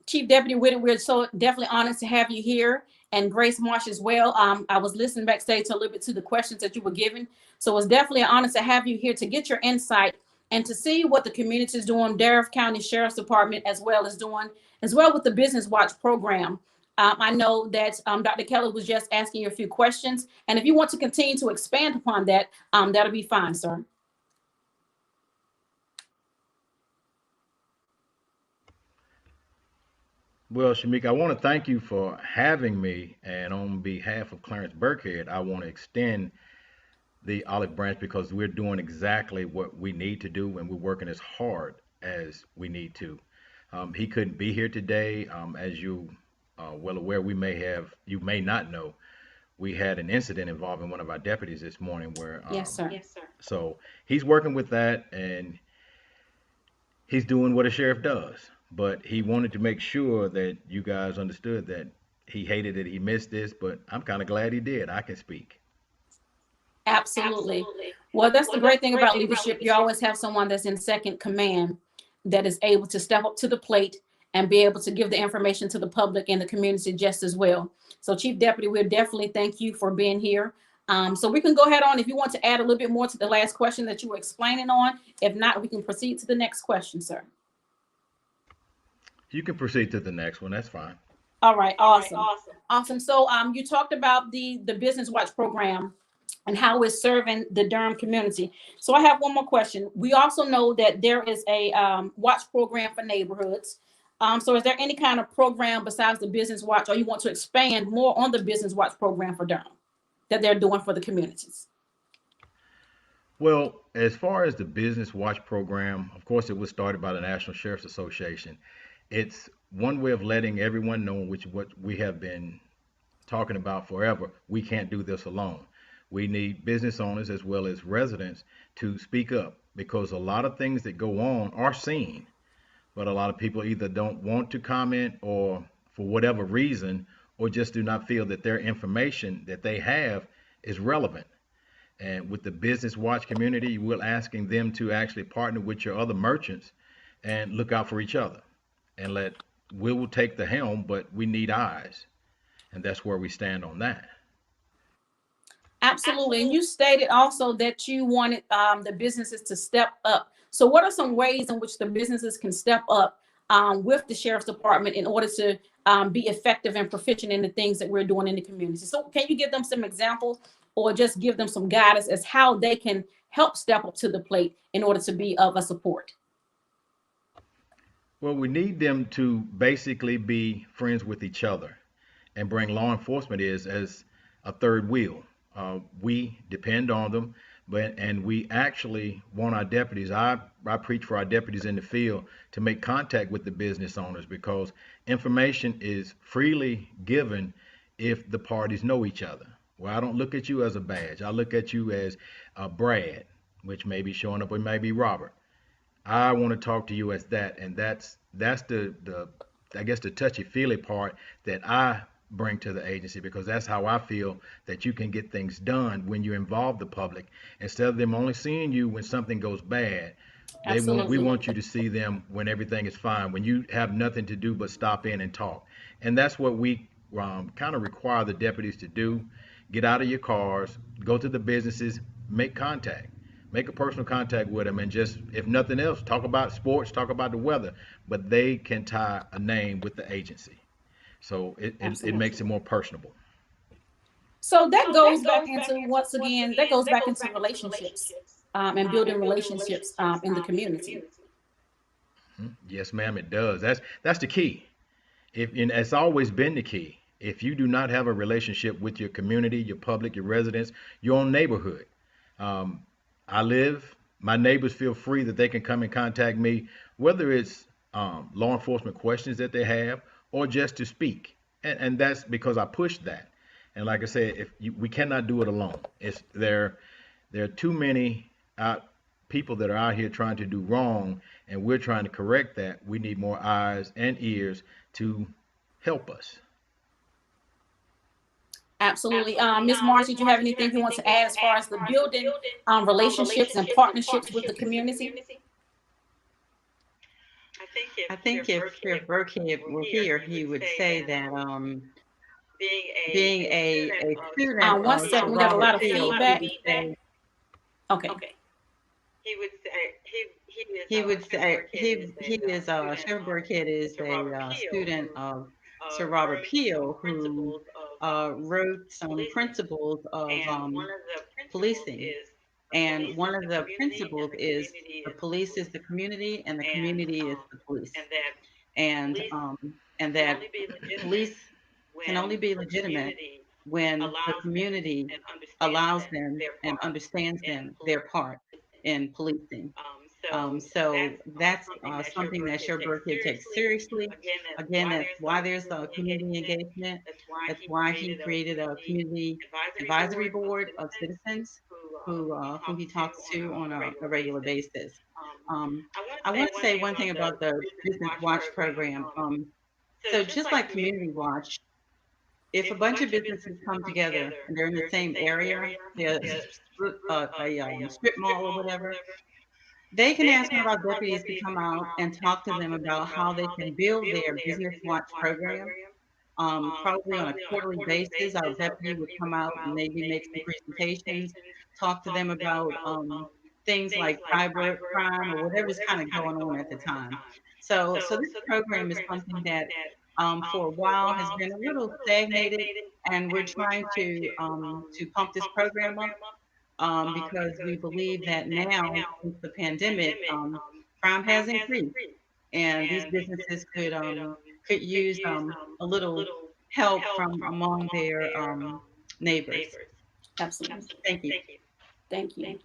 Chief Deputy Whitted, we're so definitely honored to have you here, and Grace Marsh as well. I was listening backstage a little bit to the questions that you were giving, so it's definitely an honor to have you here to get your insight and to see what the community is doing. Durham County Sheriff's Department as well as doing as well with the Business Watch program. I know that Dr. Kelly was just asking you a few questions, and if you want to continue to expand upon that, that'll be fine, sir. Well, Shamika, I want to thank you for having me. And on behalf of Clarence Burkhead, I want to extend the olive branch, because we're doing exactly what we need to do, and we're working as hard as we need to. He couldn't be here today. As you well aware, you may not know, we had an incident involving one of our deputies this morning where, Yes, sir. so he's working with that, and he's doing what a sheriff does. But he wanted to make sure that you guys understood that he hated that he missed this, but I'm kind of glad he did. I can speak. Absolutely. Well, that's the great thing about leadership. You always have someone that's in second command that is able to step up to the plate and be able to give the information to the public and the community just as well. So, Chief Deputy, we'll definitely thank you for being here. So we can go ahead on if you want to add a little bit more to the last question that you were explaining on. If not, we can proceed to the next question, sir. You can proceed to the next one. That's fine. All right, awesome. So you talked about the Business Watch program and how it's serving the Durham community. So I have one more question. We also know that there is a watch program for neighborhoods. So is there any kind of program besides the Business Watch, or you want to expand more on the Business Watch program for Durham that they're doing for the communities? Well, as far as the Business Watch program, of course, it was started by the National Sheriff's Association. It's one way of letting everyone know, which what we have been talking about forever. We can't do this alone. We need business owners as well as residents to speak up, because a lot of things that go on are seen, but a lot of people either don't want to comment, or for whatever reason, or just do not feel that their information that they have is relevant. And with the Business Watch community, we're asking them to actually partner with your other merchants and look out for each other, and we will take the helm, but we need eyes. And that's where we stand on that. Absolutely. And you stated also that you wanted the businesses to step up. So, what are some ways in which the businesses can step up with the sheriff's department in order to be effective and proficient in the things that we're doing in the community? So, can you give them some examples or just give them some guidance as how they can help step up to the plate in order to be of a support? Well, we need them to basically be friends with each other and bring law enforcement is as a third wheel. We depend on them, and we actually want our deputies. I preach for our deputies in the field to make contact with the business owners because information is freely given if the parties know each other. Well, I don't look at you as a badge. I look at you as Brad, which may be showing up, or maybe Robert. I want to talk to you as that, and that's the I guess the touchy feely part that I bring to the agency because that's how I feel that you can get things done when you involve the public instead of them only seeing you when something goes bad. We Absolutely. want you to see them when everything is fine, when you have nothing to do but stop in and talk, and that's what we kind of require the deputies to do. Get out of your cars, go to the businesses, make contact, make a personal contact with them, and just if nothing else, talk about sports, talk about the weather, but they can tie a name with the agency, so it makes Absolutely. it more personable. So that goes back into, once again, that goes back into relationships and building relationships in the community. Yes, ma'am, it does. That's the key. If and it's always been the key. If you do not have a relationship with your community, your public, your residents, your own neighborhood, um, I live. My neighbors feel free that they can come and contact me, whether it's law enforcement questions that they have or just to speak. And that's because I push that. And like I said, we cannot do it alone. It's there are too many people that are out here trying to do wrong, and we're trying to correct that. We need more eyes and ears to help us. Absolutely. Ms. Marsh, did you have anything you want to add as far as the building relationships and partnerships with the community? I think if Sheriff Burkhead were here, he would say that being a student One of Sir second, we got a Robert lot of Peel, he feedback. would say Okay. he is Sheriff Burkhead is a student of Sir Robert Peel, who wrote some principles of policing. And one of the principles is the police is the community and the community is the police. And that police can only be legitimate when the community allows them and understands them their part in policing. So that's something that Sheriff Burkhead takes seriously. Again, that's why there's a community engagement. That's why he created a community advisory board of citizens who he talks to on a regular basis. Um, I want to say one thing about the Business Watch program. So just like Community Watch, if a bunch of businesses come together and they're in the same area, they're a strip mall or whatever, they can ask one of our deputies to come out and talk to them about how they can build their Business Watch program. Probably on a quarterly basis, our deputy would come out and maybe make some presentations, talk to them about things like cyber crime or whatever's kind of going on at the time. So this program is something that for a while has been a little stagnated, and we're trying to pump this program up because we believe that now, since the pandemic, crime has increased, and these businesses could use a little help from among their neighbors. Absolutely. Thank you. Thank you.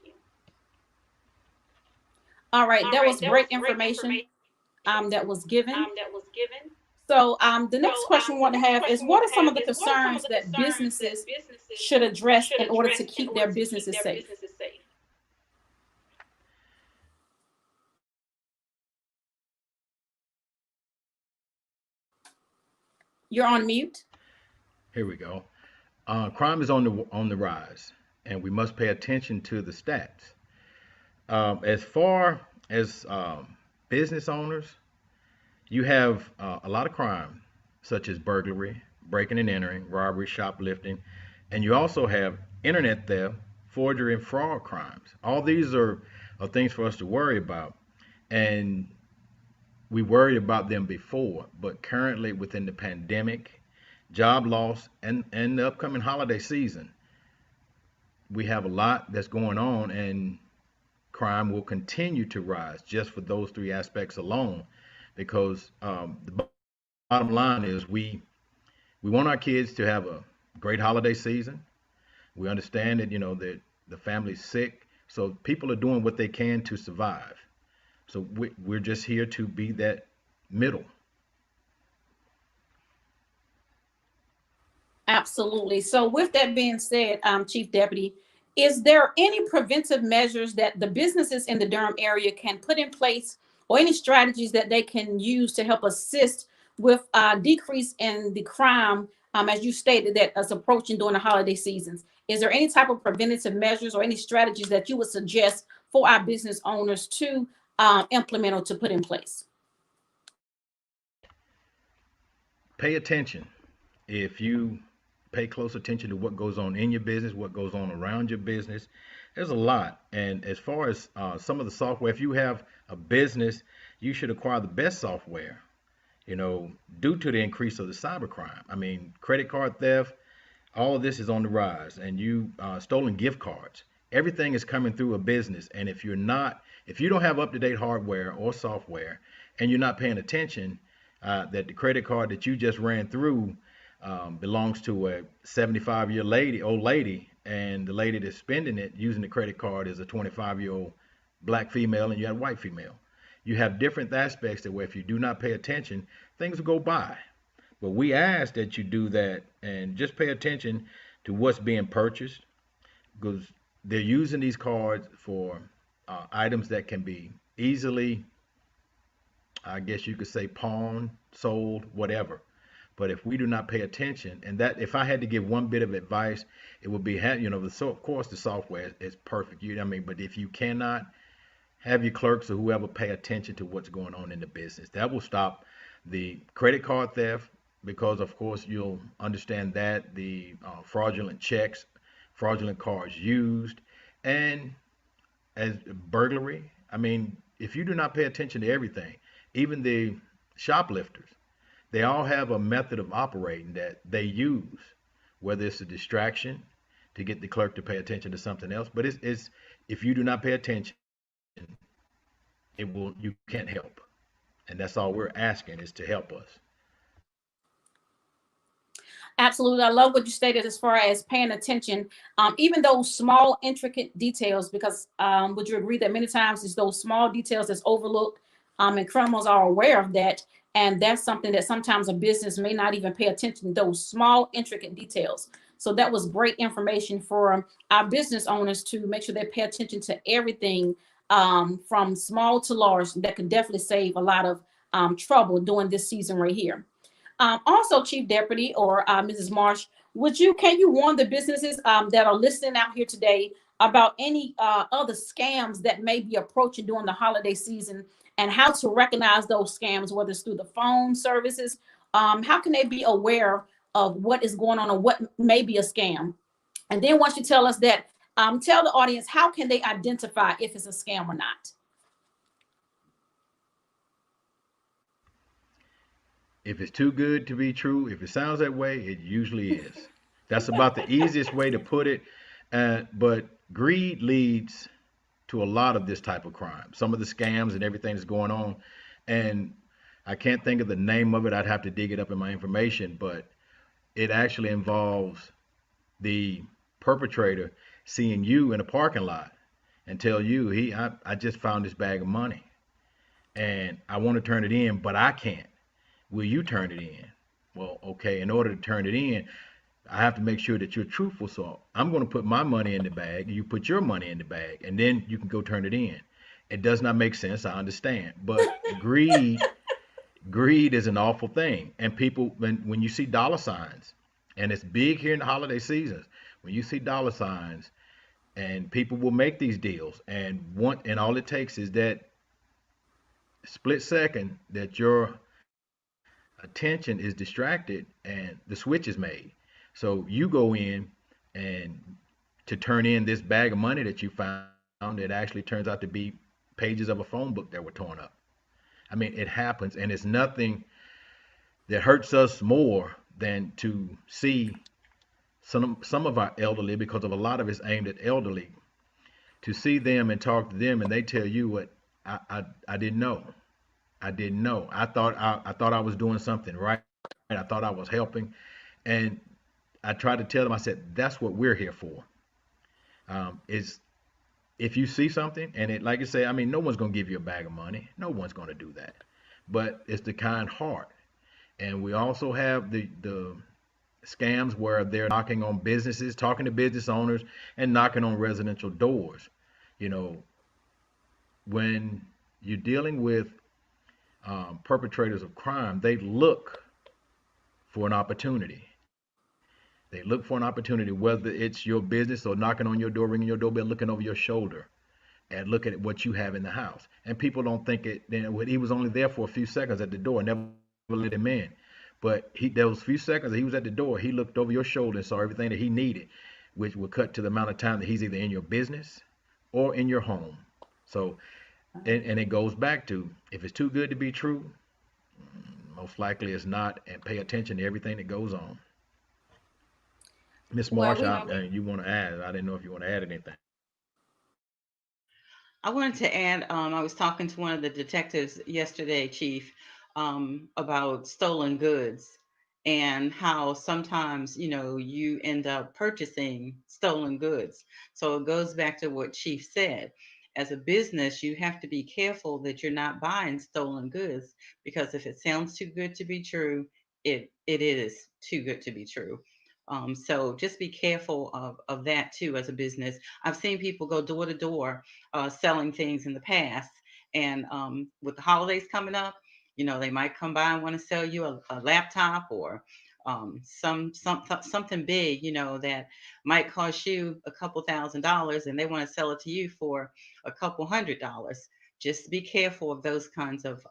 All right, that was great information that was given. So the next question we want to have is, what are some of the concerns that businesses should address in order to keep their businesses safe? You're on mute. Here we go. Crime is on the rise, and we must pay attention to the stats. As far as business owners, you have a lot of crime, such as burglary, breaking and entering, robbery, shoplifting, and you also have internet theft, forgery, and fraud crimes. All these are things for us to worry about. And we worried about them before, but currently within the pandemic, job loss, and the upcoming holiday season, we have a lot that's going on, and crime will continue to rise just for those three aspects alone. Because the bottom line is we want our kids to have a great holiday season. We understand that that the family's sick, so people are doing what they can to survive. So we're just here to be that middle. Absolutely. So, with that being said, Chief Deputy, is there any preventive measures that the businesses in the Durham area can put in place, or any strategies that they can use to help assist with decrease in the crime, as you stated that is approaching during the holiday seasons? Is there any type of preventative measures or any strategies that you would suggest for our business owners to implement or to put in place? Pay attention. If you pay close attention to what goes on in your business, what goes on around your business, there's a lot. And as far as some of the software, if you have a business, you should acquire the best software, due to the increase of the cybercrime. I mean, credit card theft, all of this is on the rise, and you stolen gift cards. Everything is coming through a business, and if you don't have up-to-date hardware or software, and you're not paying attention, that the credit card that you just ran through belongs to a 75-year old lady, and the lady that's spending it using the credit card is a 25-year-old black female, and you have a white female. You have different aspects that where if you do not pay attention, things will go by. But we ask that you do that and just pay attention to what's being purchased, because they're using these cards for items that can be easily, I guess you could say, pawned, sold, whatever. But if we do not pay attention, and that if I had to give one bit of advice, it would be, of course the software is perfect. But if you cannot have your clerks or whoever pay attention to what's going on in the business, that will stop the credit card theft, because of course you'll understand that the fraudulent checks, fraudulent cards used, and as burglary. I mean, if you do not pay attention to everything, even the shoplifters, they all have a method of operating that they use, whether it's a distraction to get the clerk to pay attention to something else. But it's if you do not pay attention, you can't help. And that's all we're asking, is to help us. Absolutely. I love what you stated as far as paying attention, even those small, intricate details, because would you agree that many times it's those small details that's overlooked, and criminals are aware of that. And that's something that sometimes a business may not even pay attention to, those small, intricate details. So that was great information for our business owners to make sure they pay attention to everything, from small to large. That could definitely save a lot of trouble during this season right here. Also, Chief Deputy or Mrs. Marsh, can you warn the businesses that are listening out here today about any other scams that may be approaching during the holiday season, and how to recognize those scams, whether it's through the phone services? How can they be aware of what is going on or what may be a scam? And then once you tell us that, tell the audience, how can they identify if it's a scam or not? If it's too good to be true, if it sounds that way, it usually is. That's about the easiest way to put it. But greed leads to a lot of this type of crime. Some of the scams and everything that's going on. And I can't think of the name of it. I'd have to dig it up in my information, but it actually involves the perpetrator seeing you in a parking lot and tell you, I just found this bag of money and I want to turn it in, but I can't. Will you turn it in? Well, okay, in order to turn it in, I have to make sure that you're truthful. So I'm going to put my money in the bag, you put your money in the bag, and then you can go turn it in. It does not make sense, I understand. But greed is an awful thing. And people, when you see dollar signs, and it's big here in the holiday seasons, when you see dollar signs, and people will make these deals, and all it takes is that split second that your attention is distracted and the switch is made. So you go in and to turn in this bag of money that you found, it actually turns out to be pages of a phone book that were torn up. I mean, it happens, and it's nothing that hurts us more than to see some of our elderly, because of a lot of it's aimed at elderly, to see them and talk to them, and they tell you what I didn't know. I didn't know. I thought I was doing something right. I thought I was helping, and I tried to tell them. I said, "That's what we're here for. Is if you see something, and it, like you say, I mean, no one's gonna give you a bag of money. No one's gonna do that. But it's the kind heart, and we also have the scams where they're knocking on businesses, talking to business owners, and knocking on residential doors. You know, when you're dealing with perpetrators of crime, they look for an opportunity. They look for an opportunity, whether it's your business or knocking on your door, ringing your doorbell, looking over your shoulder and looking at what you have in the house. And people don't think it. He was only there for a few seconds at the door, never let him in. But there was a few seconds that he was at the door. He looked over your shoulder and saw everything that he needed, which will cut to the amount of time that he's either in your business or in your home. So, and it goes back to, if it's too good to be true, most likely it's not. And pay attention to everything that goes on. Miss Well, Marsh, we you want to add? I didn't know if you want to add anything. I wanted to add, I was talking to one of the detectives yesterday, Chief, about stolen goods and how sometimes, you end up purchasing stolen goods. So it goes back to what Chief said. As a business, you have to be careful that you're not buying stolen goods, because if it sounds too good to be true, it is too good to be true. So just be careful of that too as a business. I've seen people go door to door selling things in the past. And with the holidays coming up, they might come by and want to sell you a laptop or something big, that might cost you a couple $1,000s, and they want to sell it to you for a couple $100s. Just be careful of those kinds of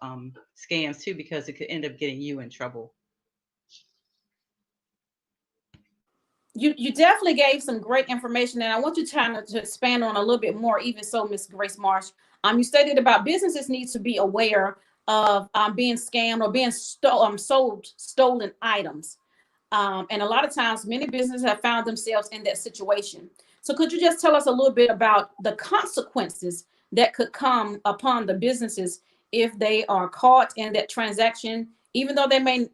scams too, because it could end up getting you in trouble. you definitely gave some great information, and I want you to expand on a little bit more. Even so, Miss Grace Marsh, you stated about businesses need to be aware of being scammed or being sold stolen items. And a lot of times, many businesses have found themselves in that situation. So, could you just tell us a little bit about the consequences that could come upon the businesses if they are caught in that transaction, even though they may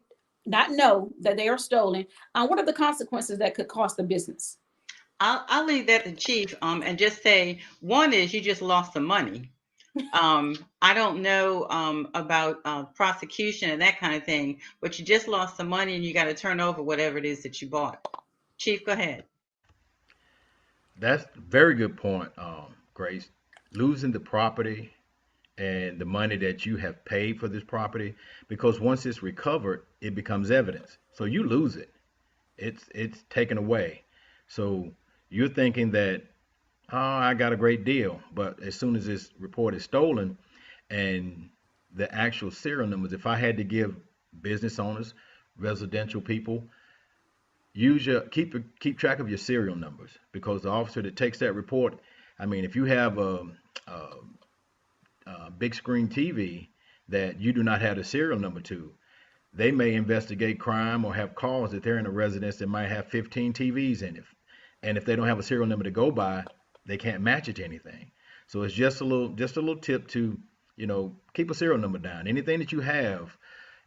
not know that they are stolen? What are the consequences that could cost the business? I'll leave that to Chief, and just say one is you just lost some money. I don't know about prosecution and that kind of thing, but you just lost some money and you got to turn over whatever it is that you bought. Chief, go ahead. That's a very good point, Grace. Losing the property and the money that you have paid for this property, because once it's recovered, it becomes evidence. So you lose it. It's taken away. So you're thinking that, oh, I got a great deal, but as soon as this report is stolen and the actual serial numbers, if I had to give business owners, residential people, use your keep track of your serial numbers, because the officer that takes that report, I mean, if you have a big screen TV that you do not have the serial number to, they may investigate crime or have calls that they're in a residence that might have 15 TVs in it. And if they don't have a serial number to go by, they can't match it to anything. So it's just a little tip to, keep a serial number down. Anything that you have,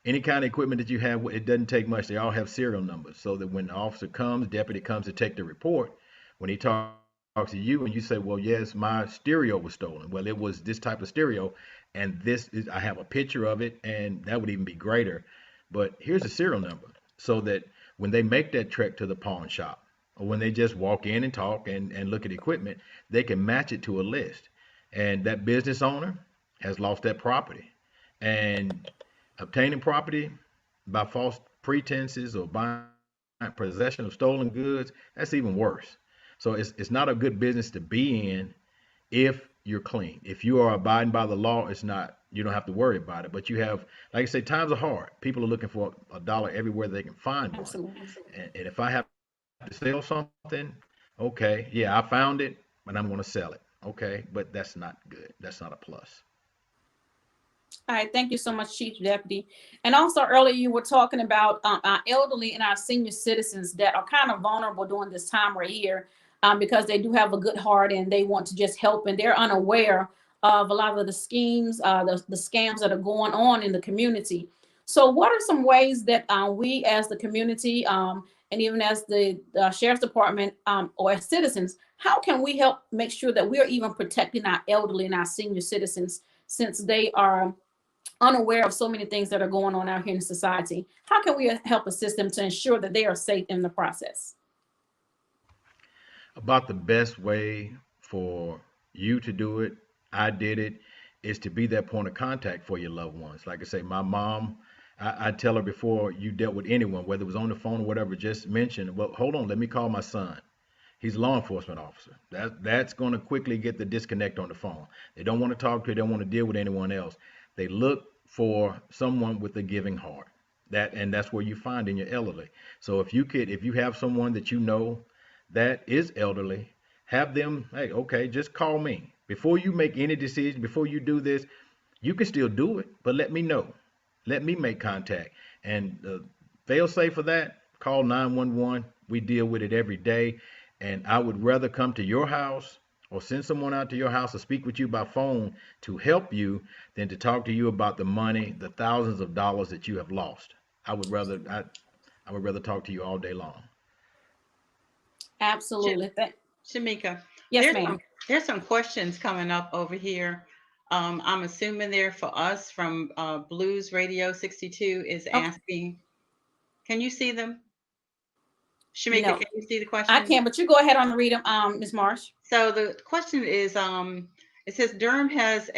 any kind of equipment that you have, it doesn't take much. They all have serial numbers, so that when the officer comes, deputy comes to take the report, when he talks to you and you say, well, yes, my stereo was stolen. Well, it was this type of stereo, and I have a picture of it, and that would even be greater. But here's the serial number, so that when they make that trek to the pawn shop, or when they just walk in and talk and look at equipment, they can match it to a list. And that business owner has lost that property. And obtaining property by false pretenses or by possession of stolen goods, that's even worse. So it's not a good business to be in if you're clean. If you are abiding by the law, it's not, you don't have to worry about it. But you have, like I say, times are hard. People are looking for a dollar everywhere they can find one. Absolutely. And if I have to sell something, okay, Okay, yeah, I found it, but I'm going to sell it. Okay, but that's not good. That's not a plus. All right, thank you so much, Chief Deputy. And also earlier you were talking about our elderly and our senior citizens that are kind of vulnerable during this time right here, because they do have a good heart and they want to just help, and they're unaware of a lot of the schemes, the scams that are going on in the community. So what are some ways that we as the community, and even as the Sheriff's Department, or as citizens, how can we help make sure that we're even protecting our elderly and our senior citizens, since they are unaware of so many things that are going on out here in society? How can we help assist them to ensure that they are safe in the process? About the best way for you to do it, I did it, is to be that point of contact for your loved ones. Like I say, my mom, I tell her before you dealt with anyone, whether it was on the phone or whatever, just mention, well, hold on, let me call my son. He's a law enforcement officer. That's going to quickly get the disconnect on the phone. They don't want to talk to you. They don't want to deal with anyone else. They look for someone with a giving heart. And that's where you find in your elderly. So if you have someone that you know that is elderly, have them, hey, okay, just call me before you make any decision. Before you do this, you can still do it, but let me know. Let me make contact. And fail safe for that, call 911. We deal with it every day. And I would rather come to your house or send someone out to your house to speak with you by phone to help you than to talk to you about the money, the thousands of dollars that you have lost. I would rather I would rather talk to you all day long. Absolutely. Shamika, Yes, ma'am. there's some questions coming up over here. I'm assuming they're for us from Blues Radio 62 is Okay. asking, can you see them? Shamika, No, can you see the I question? can, but you go ahead on and read them, Ms. Marsh. So the question is, it says Durham has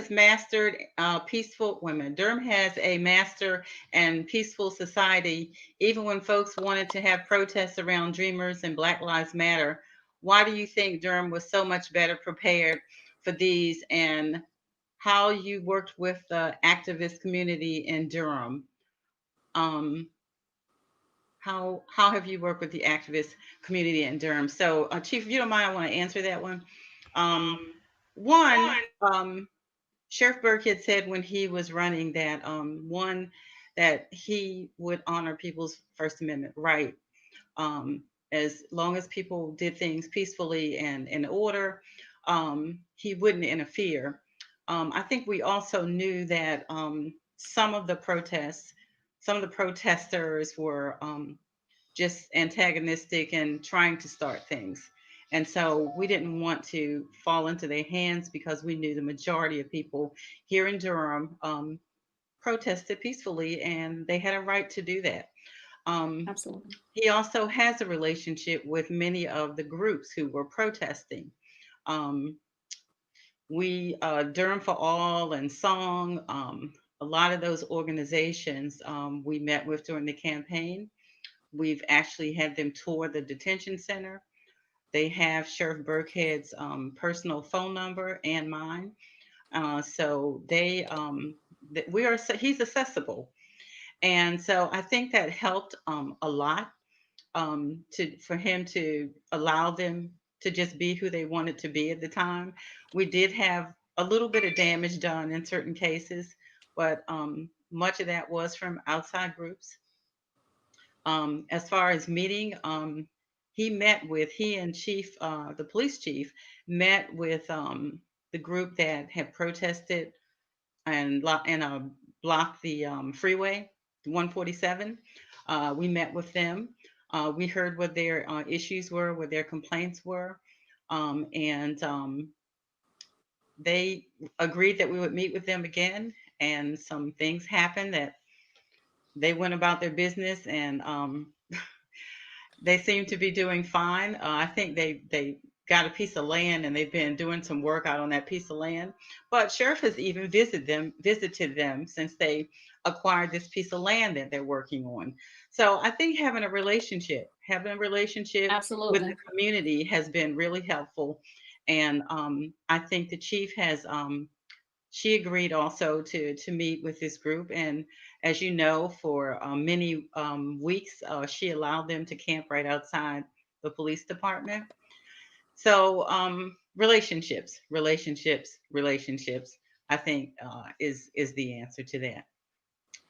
mastered peaceful women. Durham has a master and peaceful society, even when folks wanted to have protests around Dreamers and Black Lives Matter. Why do you think Durham was so much better prepared for these, and how you worked with the activist community in Durham? Um, how have you worked with the activist community in Durham? So, Chief, if you don't mind, I want to answer that one. Um, one, Sheriff Burke had said when he was running that that he would honor people's First Amendment right, as long as people did things peacefully and in order, he wouldn't interfere. I think we also knew that some of the protesters were just antagonistic and trying to start things. And so we didn't want to fall into their hands because we knew the majority of people here in Durham protested peacefully and they had a right to do that. Um, Absolutely. he also has a relationship with many of the groups who were protesting. Um, we, Durham for All and Song, a lot of those organizations we met with during the campaign. We've actually had them tour the detention center. They have Sheriff Burkhead's personal phone number and mine. So we are, he's accessible. And so I think that helped a lot for him to allow them to just be who they wanted to be at the time. We did have a little bit of damage done in certain cases, but much of that was from outside groups. As far as meeting, he and the police chief met with the group that had protested and blocked the freeway 147. We met with them. We heard what their issues were, what their complaints were, and they agreed that we would meet with them again. And some things happened that they went about their business, and they seem to be doing fine. I think they got a piece of land and they've been doing some work out on that piece of land. But sheriff has even visited them since they acquired this piece of land that they're working on. So I think having a relationship with the Absolutely. community has been really helpful. And I think the chief has she agreed also to meet with this group, and as you know, for many weeks, she allowed them to camp right outside the police department. So relationships, I think is the answer to that.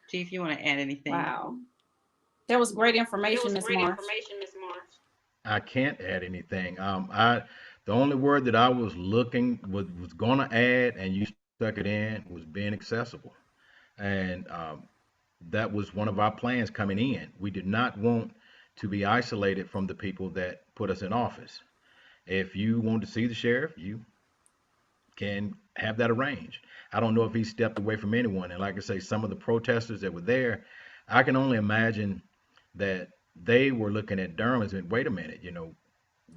Chief, you want to add anything? Wow. That was great information, Miss Marsh. I can't add anything. The only word that I was looking was gonna add, and you stuck it in, was being accessible, and that was one of our plans coming in. We did not want to be isolated from the people that put us in office. If you want to see the sheriff, you can have that arranged. I don't know if he stepped away from anyone. And like I say, some of the protesters that were there, I can only imagine that they were looking at Durham and said, wait a minute,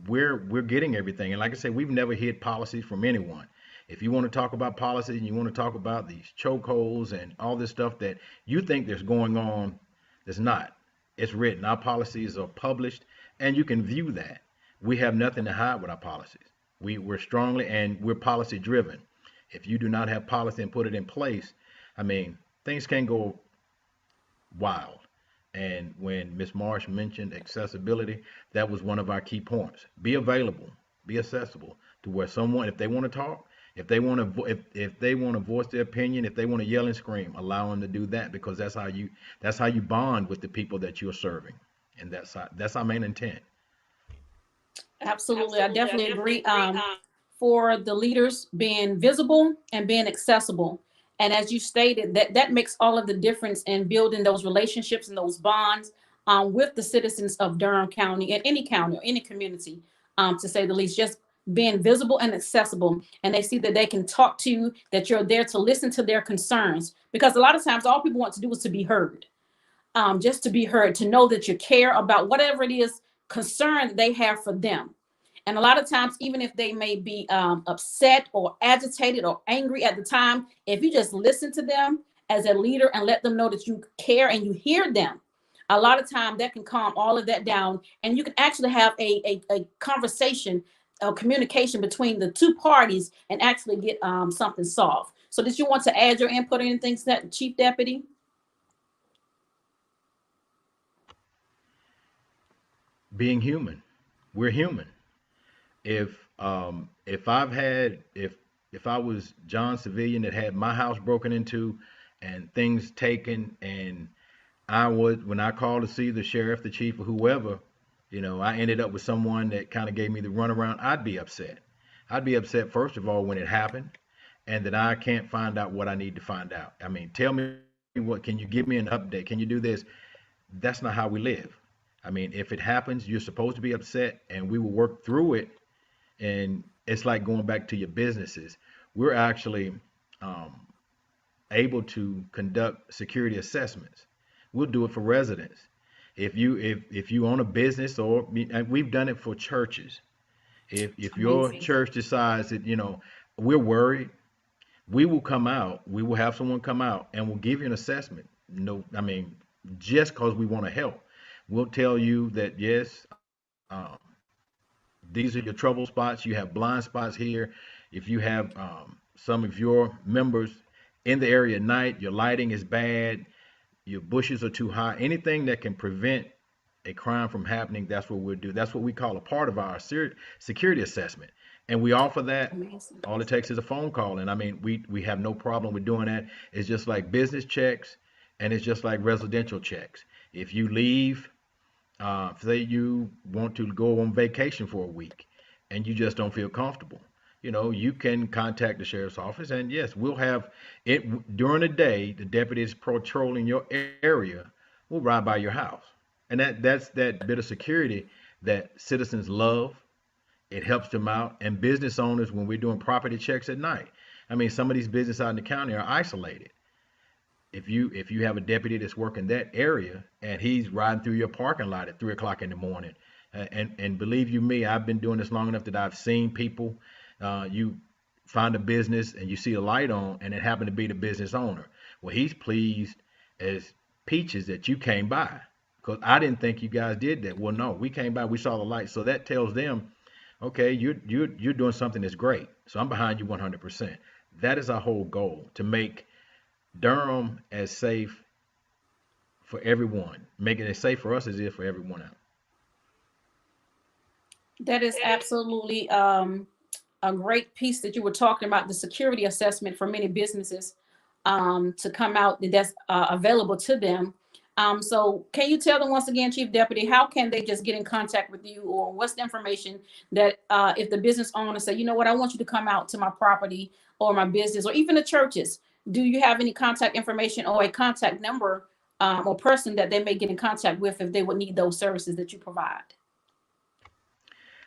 we're getting everything. And like I said, we've never hid policies from anyone. If you want to talk about policy and you want to talk about these chokeholds and all this stuff that you think there's going on, there's not. It's written. Our policies are published, and you can view that. We have nothing to hide with our policies. We're strongly and we're policy driven. If you do not have policy and put it in place, I mean, things can go wild. And when Ms. Marsh mentioned accessibility, that was one of our key points. Be available, be accessible to where someone, if they want to talk, if they want to voice their opinion, if they want to yell and scream, allow them to do that because that's how you bond with the people that you're serving, and that's our main intent. Absolutely. I definitely agree. For the leaders being visible and being accessible. And as you stated, that makes all of the difference in building those relationships and those bonds with the citizens of Durham County and any county or any community, to say the least, just being visible and accessible. And they see that they can talk to you, that you're there to listen to their concerns. Because a lot of times all people want to do is to be heard, just to be heard, to know that you care about whatever it is concern that they have for them. And a lot of times, even if they may be upset or agitated or angry at the time, if you just listen to them as a leader and let them know that you care and you hear them, a lot of time that can calm all of that down. And you can actually have a conversation, a communication between the two parties and actually get something solved. So did you want to add your input or anything to that, Chief Deputy? Being human, we're human. If I've had if I was John Civilian that had my house broken into and things taken, and I would, when I called to see the sheriff, the chief, or whoever, I ended up with someone that kind of gave me the runaround, I'd be upset. I'd be upset first of all when it happened, and that I can't find out what I need to find out. I mean, tell me what, can you give me an update? Can you do this? That's not how we live. I mean, if it happens, you're supposed to be upset, and we will work through it. And it's like going back to your businesses. We're actually um, able to conduct security assessments. We'll do it for residents. If you own a business, or and we've done it for churches. If your Amazing. church decides that we're worried, we will come out. We will have someone come out and we'll give you an assessment. No, I mean, just because we want to help, we'll tell you that yes, these are your trouble spots. You have blind spots here. If you have some of your members in the area at night, your lighting is bad, your bushes are too high, anything that can prevent a crime from happening, that's what we'll do. That's what we call a part of our security assessment. And we offer that. Amazing. All it takes is a phone call. And I mean, we have no problem with doing that. It's just like business checks, and it's just like residential checks. If you leave, say you want to go on vacation for a week and you just don't feel comfortable, you can contact the sheriff's office, and yes, we'll have it during the day. The deputies patrolling your area will ride by your house, and that's that bit of security that citizens love. It helps them out, and business owners, when we're doing property checks at night. I mean, some of these businesses out in the county are isolated. If you have a deputy that's working that area and he's riding through your parking lot at 3 o'clock in the morning, and believe you me, I've been doing this long enough that I've seen people. You find a business and you see a light on, and it happened to be the business owner. Well, he's pleased as peaches that you came by, because I didn't think you guys did that. Well, no, we came by, we saw the light, so that tells them, okay, you're doing something that's great. So I'm behind you 100%. That is our whole goal, to make Durham as safe for everyone, making it safe for us as it is for everyone else. That is absolutely a great piece that you were talking about, the security assessment for many businesses to come out that's available to them. So can you tell them once again, Chief Deputy, how can they just get in contact with you, or what's the information that if the business owner say, you know what, I want you to come out to my property or my business, or even the churches, do you have any contact information or a contact number or person that they may get in contact with if they would need those services that you provide?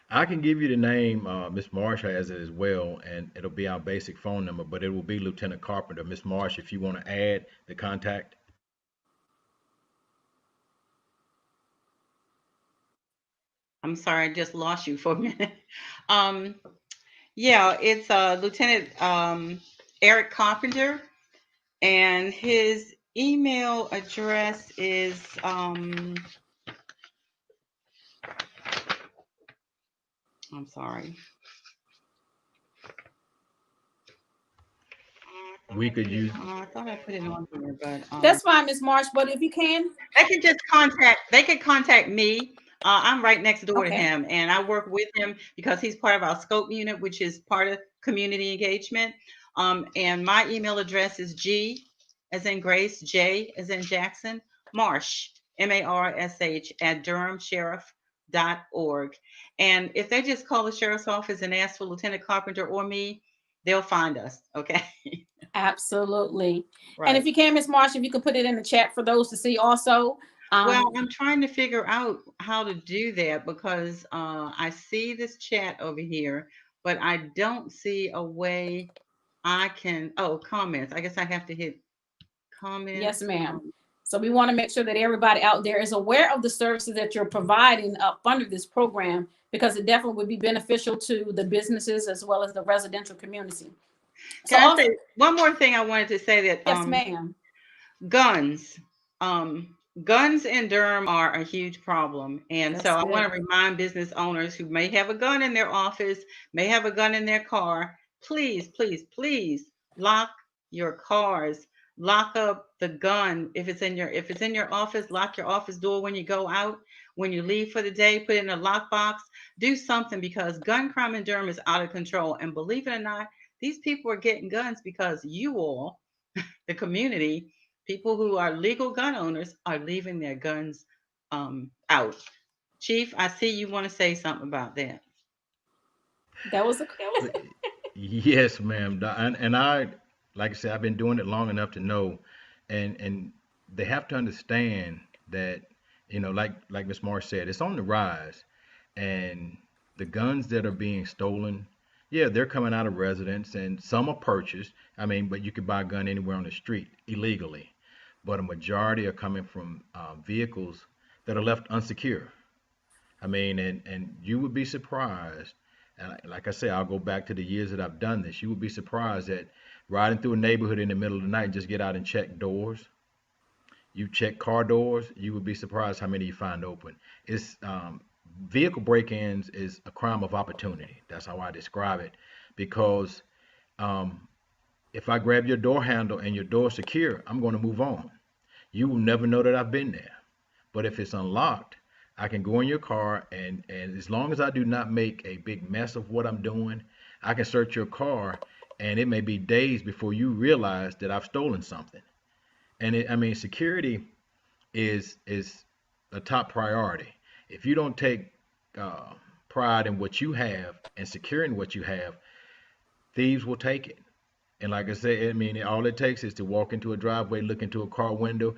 I can give you the name. Miss Marsh has it as well, and it'll be our basic phone number, but it will be Lieutenant Carpenter. Miss Marsh, if you want to add the contact. I'm sorry, I just lost you for a minute. Um, yeah, it's Lieutenant Eric Carpenter, and his email address is I'm sorry. We could use. I thought I put it on here, but That's fine, Miss Marsh, but if you can. they can contact me. I'm right next door to Okay. him, and I work with him because he's part of our scope unit, which is part of community engagement. And my email address is G as in Grace, J as in Jackson, Marsh, Marsh at DurhamSheriff.org. And if they just call the sheriff's office and ask for Lieutenant Carpenter or me, they'll find us. Okay. Absolutely. And Right. if you can, Miss Marsh, if you could put it in the chat for those to see also. Well, I'm trying to figure out how to do that because I see this chat over here, but I don't see a way I can. Oh, comments. I guess I have to hit Yes, comments. ma'am. So we want to make sure that everybody out there is aware of the services that you're providing up under this program, because it definitely would be beneficial to the businesses as well as the residential community. So Can I also, say one more thing? I wanted to say that yes, ma'am. guns. Guns in Durham are a huge problem. And so That's I want good. to remind business owners who may have a gun in their office, may have a gun in their car, please, please, please lock your cars. Lock up the gun. If it's in your office, lock your office door when you go out. When you leave for the day, put it in a lockbox. Do something because gun crime in Durham is out of control. And believe it or not, these people are getting guns because you all, the community, people who are legal gun owners, are leaving their guns out. Chief, I see you want to say something about that. That was a Yes, ma'am. And I, like I said, I've been doing it long enough to know, and they have to understand that, like Miss Marsh said, it's on the rise, and the guns that are being stolen, yeah, they're coming out of residence, and some are purchased. I mean, but you could buy a gun anywhere on the street illegally, but a majority are coming from vehicles that are left unsecure. I mean, and you would be surprised. And like I say, I'll go back to the years that I've done this. You would be surprised that riding through a neighborhood in the middle of the night and just get out and check doors. You check car doors, you would be surprised how many you find open. It's vehicle break-ins is a crime of opportunity. That's how I describe it, because um, if I grab your door handle and your door secure, I'm going to move on. You will never know that I've been there. But if it's unlocked, I can go in your car, and as long as I do not make a big mess of what I'm doing, I can search your car, and it may be days before you realize that I've stolen something. And I mean, security is a top priority. If you don't take uh, pride in what you have and securing what you have, thieves will take it. And like I said, I mean, all it takes is to walk into a driveway, look into a car window.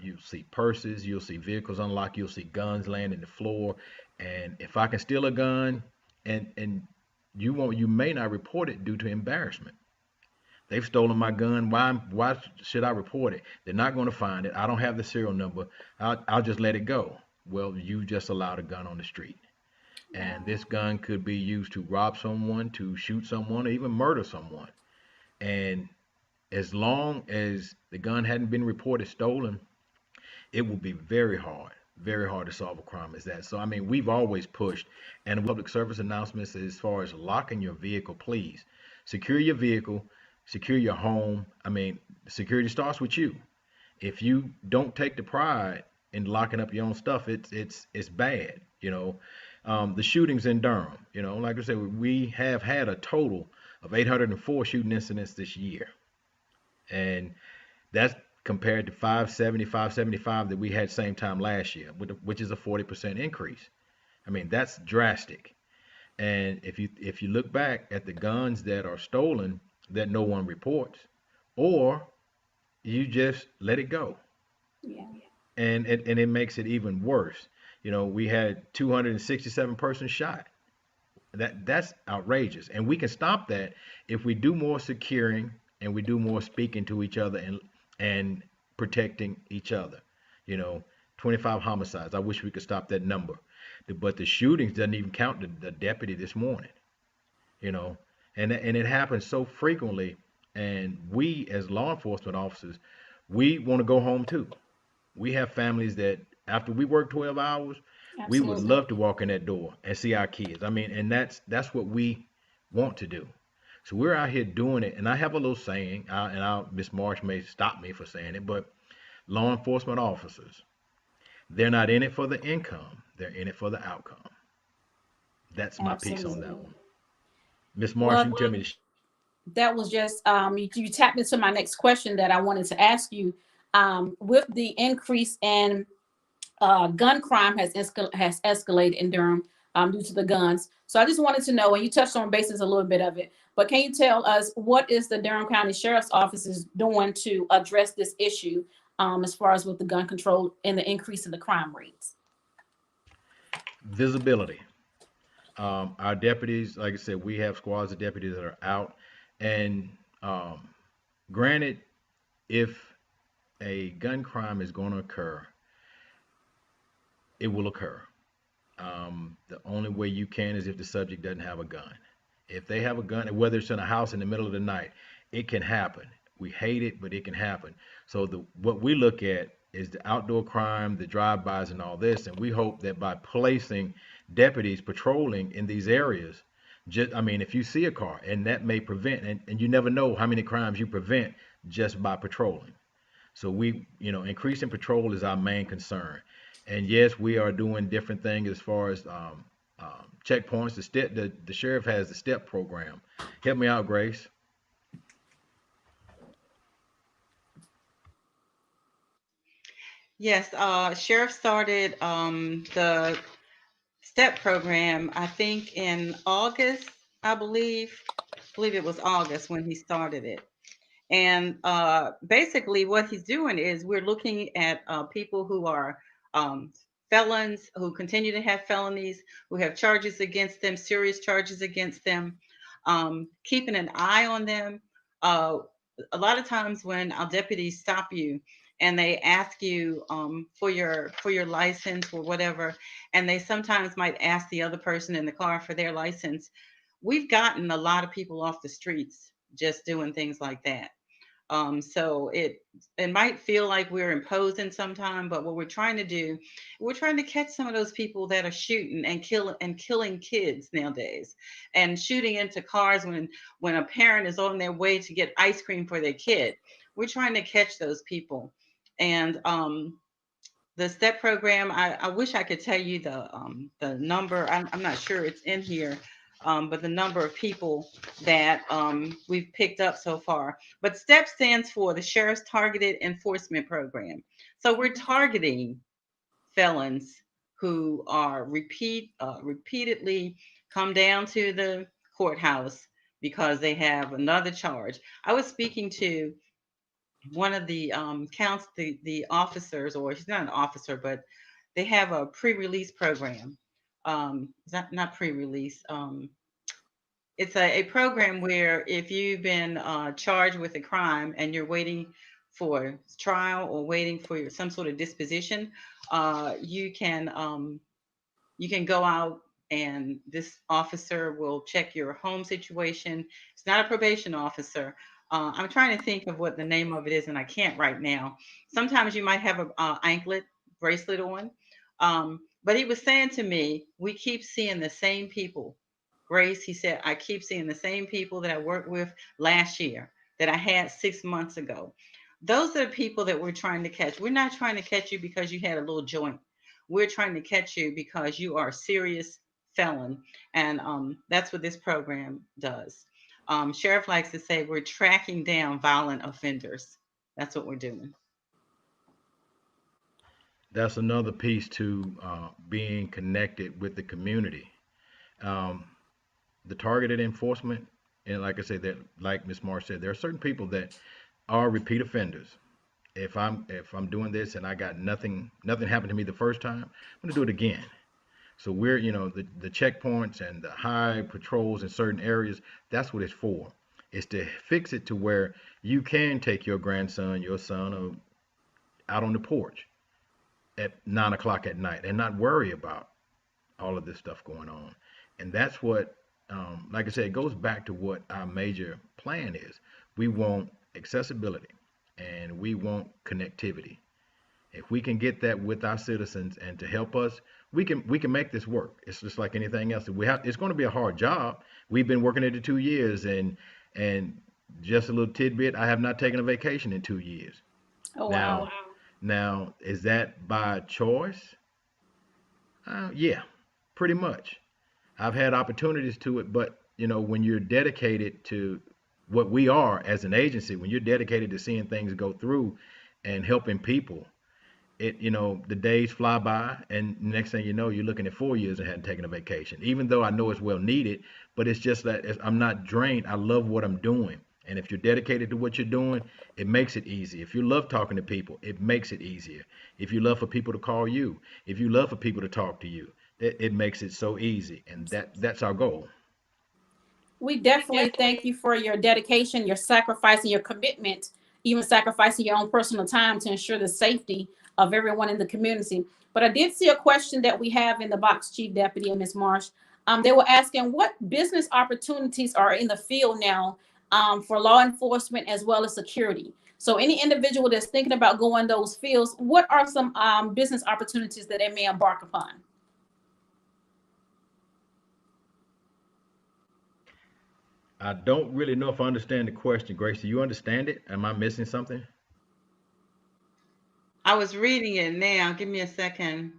You'll see purses, you'll see vehicles unlocked, you'll see guns laying in the floor. And if I can steal a gun, and you may not report it due to embarrassment. They've stolen my gun. Why should I report it? They're not going to find it. I don't have the serial number. I'll just let it go. Well, you just allowed a gun on the street. And this gun could be used to rob someone, to shoot someone, or even murder someone. And as long as the gun hadn't been reported stolen, it will be very hard to solve a crime as that. So, I mean, we've always pushed, and public service announcements as far as locking your vehicle, please secure your vehicle, secure your home. I mean, security starts with you. If you don't take the pride in locking up your own stuff, it's bad, The shootings in Durham, like I said, we have had a total of 804 shooting incidents this year, and that's compared to 570, 575 that we had same time last year, which is a 40% increase. I mean, that's drastic. And if you look back at the guns that are stolen that no one reports, or you just let it go, Yeah. and it makes it even worse. We had 267 persons shot. That's outrageous, and we can stop that if we do more securing and we do more speaking to each other and protecting each other. You know, 25 homicides. I wish we could stop that number, but the shootings doesn't even count the deputy this morning. You know, and it happens so frequently, and we as law enforcement officers, we want to go home too. We have families that after we work 12 hours, we would Absolutely. love to walk in that door and see our kids. I mean, and that's what we want to do. So we're out here doing it. And I have a little saying, Miss Marsh may stop me for saying it, but law enforcement officers, they're not in it for the income. They're in it for the outcome. That's my piece on that Absolutely. one. Miss Marsh, Well, you can tell me the that was just you tapped into my next question that I wanted to ask you. With the increase in gun crime has escalated in Durham due to the guns. So I just wanted to know, and you touched on basis a little bit of it, but can you tell us what is the Durham County Sheriff's Office is doing to address this issue as far as with the gun control and the increase in the crime rates? visibility. Our deputies, like I said, we have squads of deputies that are out. And granted, if a gun crime is going to occur, it will occur. The only way you can is if the subject doesn't have a gun. If they have a gun, whether it's in a house in the middle of the night, it can happen. We hate it, but it can happen. So what we look at is the outdoor crime, the drive-bys, and all this, and we hope that by placing deputies patrolling in these areas, just I mean, if you see a car, and that may prevent, and you never know how many crimes you prevent just by patrolling. So increasing patrol is our main concern. And yes, we are doing different things as far as checkpoints. The sheriff has the STEP program. Help me out, Grace. Yes, Sheriff started the STEP program, I think in August, I believe it was August when he started it. And basically, what he's doing is we're looking at people who are um, felons, who continue to have felonies, who have charges against them, serious charges against them, keeping an eye on them. Uh, a lot of times when our deputies stop you and they ask you for your license or whatever, and they sometimes might ask the other person in the car for their license, we've gotten a lot of people off the streets just doing things like that. So it might feel like we're imposing sometime, but what we're trying to do, we're trying to catch some of those people that are shooting and killing kids nowadays, and shooting into cars when a parent is on their way to get ice cream for their kid. We're trying to catch those people, and the STEP program, I wish I could tell you the number. I'm not sure it's in here, but the number of people that we've picked up so far. But STEP stands for the Sheriff's Targeted Enforcement Program. So we're targeting felons who are repeatedly come down to the courthouse because they have another charge. I was speaking to one of the counts the officers, or she's not an officer, but they have a pre-release program. It's not pre-release. It's a program where if you've been charged with a crime and you're waiting for trial or waiting for some sort of disposition, you can go out and this officer will check your home situation. It's not a probation officer. I'm trying to think of what the name of it is, and I can't right now. Sometimes you might have a anklet bracelet on. But he was saying to me, we keep seeing the same people. Grace, he said, I keep seeing the same people that I worked with last year, that I had 6 months ago. Those are the people that we're trying to catch. We're not trying to catch you because you had a little joint. We're trying to catch you because you are serious felon. And that's what this program does. Sheriff likes to say we're tracking down violent offenders. That's what we're doing. That's another piece to being connected with the community. Um, the targeted enforcement, and like I said, that like Miss Marsh said, there are certain people that are repeat offenders. If I'm doing this and I got nothing happened to me the first time, I'm gonna do it again. So we're, the checkpoints and the high patrols in certain areas, that's what it's for. It's to fix it to where you can take your grandson, your son, out on the porch at 9 o'clock at night and not worry about all of this stuff going on. And that's what, like I said, it goes back to what our major plan is. We want accessibility and we want connectivity. If we can get that with our citizens and to help us, we can make this work. It's just like anything else. It's going to be a hard job. We've been working at it 2 years, and just a little tidbit, I have not taken a vacation in 2 years. Oh, Now, wow. now is that by choice? Yeah, pretty much. I've had opportunities to it, but when you're dedicated to what we are as an agency, when you're dedicated to seeing things go through and helping people, the days fly by, and next thing you know, you're looking at 4 years and hadn't taken a vacation. Even though I know it's well needed, but it's just that I'm not drained. I love what I'm doing. And if you're dedicated to what you're doing, it makes it easy. If you love talking to people, it makes it easier. If you love for people to call you, if you love for people to talk to you, it makes it so easy. And that's our goal. We definitely thank you for your dedication, your sacrifice, and your commitment, even sacrificing your own personal time to ensure the safety of everyone in the community. But I did see a question that we have in the box, Chief Deputy and Ms. Marsh. They were asking what business opportunities are in the field now for law enforcement as well as security. So any individual that's thinking about going those fields, what are some business opportunities that they may embark upon? I don't really know if I understand the question, Grace. Do you understand it? Am I missing something? I was reading it now. Give me a second.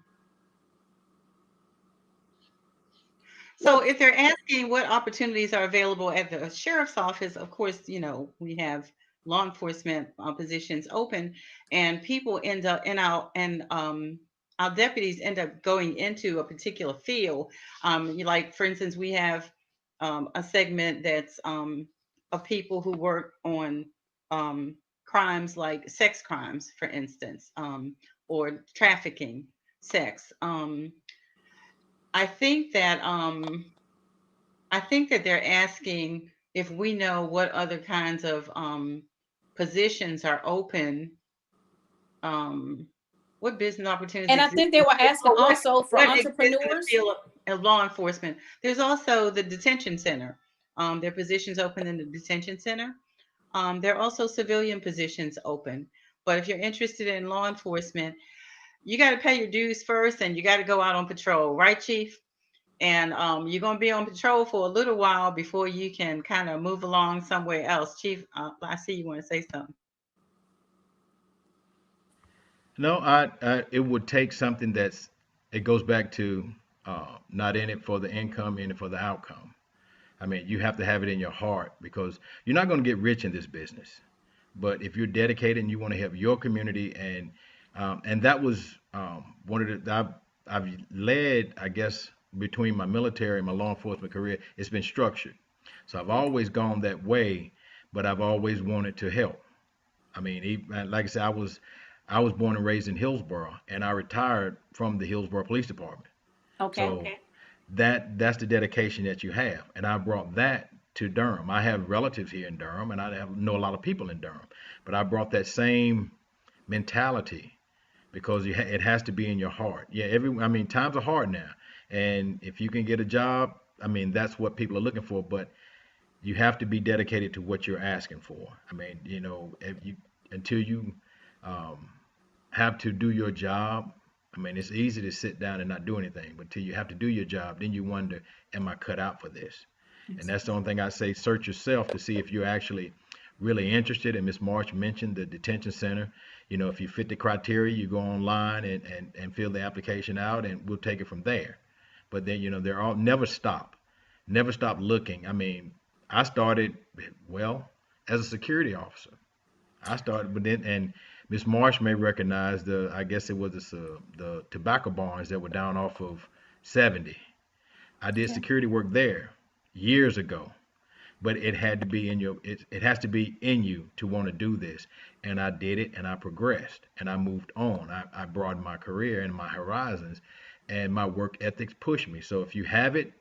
So if they're asking what opportunities are available at the sheriff's office, of course, we have law enforcement positions open, and people end up our deputies end up going into a particular field. Like for instance, we have a segment that's of people who work on crimes like sex crimes, for instance, or trafficking, sex. I think that they're asking if we know what other kinds of positions are open, um, what business opportunities And I exist, think they were asking or also for what exists in the entrepreneurs. field of law enforcement. There's also the detention center. There are positions open in the detention center. There are also civilian positions open. But if you're interested in law enforcement, you got to pay your dues first, and you got to go out on patrol, right, Chief? And you're going to be on patrol for a little while before you can kind of move along somewhere else. Chief, I see you want to say something. No, it would take something it goes back to not in it for the income, in it for the outcome. I mean, you have to have it in your heart because you're not going to get rich in this business. But if you're dedicated and you want to help your community, and that was one of the I've led, I guess, between my military and my law enforcement career, it's been structured. So I've always gone that way, but I've always wanted to help. I mean, like I said, I was born and raised in Hillsborough, and I retired from the Hillsborough Police Department. Okay. So that's the dedication that you have, and I brought that to Durham. I have relatives here in Durham, and know a lot of people in Durham, but I brought that same mentality because it has to be in your heart. Yeah, I mean, times are hard now, and if you can get a job, I mean, that's what people are looking for. But you have to be dedicated to what you're asking for. I mean, until you um, have to do your job. I mean, it's easy to sit down and not do anything, but till you have to do your job, then you wonder, am I cut out for this? And that's the only thing I say, search yourself to see if you're actually really interested. And Ms. March mentioned the detention center. If you fit the criteria, you go online and fill the application out, and we'll take it from there. but then they're all never stop looking. I mean, I started well as a security officer. I started, but then and Miss Marsh may recognize I guess it was the tobacco barns that were down off of 70. I did Okay. security work there years ago, but it had to be it has to be in you to want to do this. And I did it, and I progressed, and I moved on. I broadened my career and my horizons, and my work ethics pushed me. So if you have it,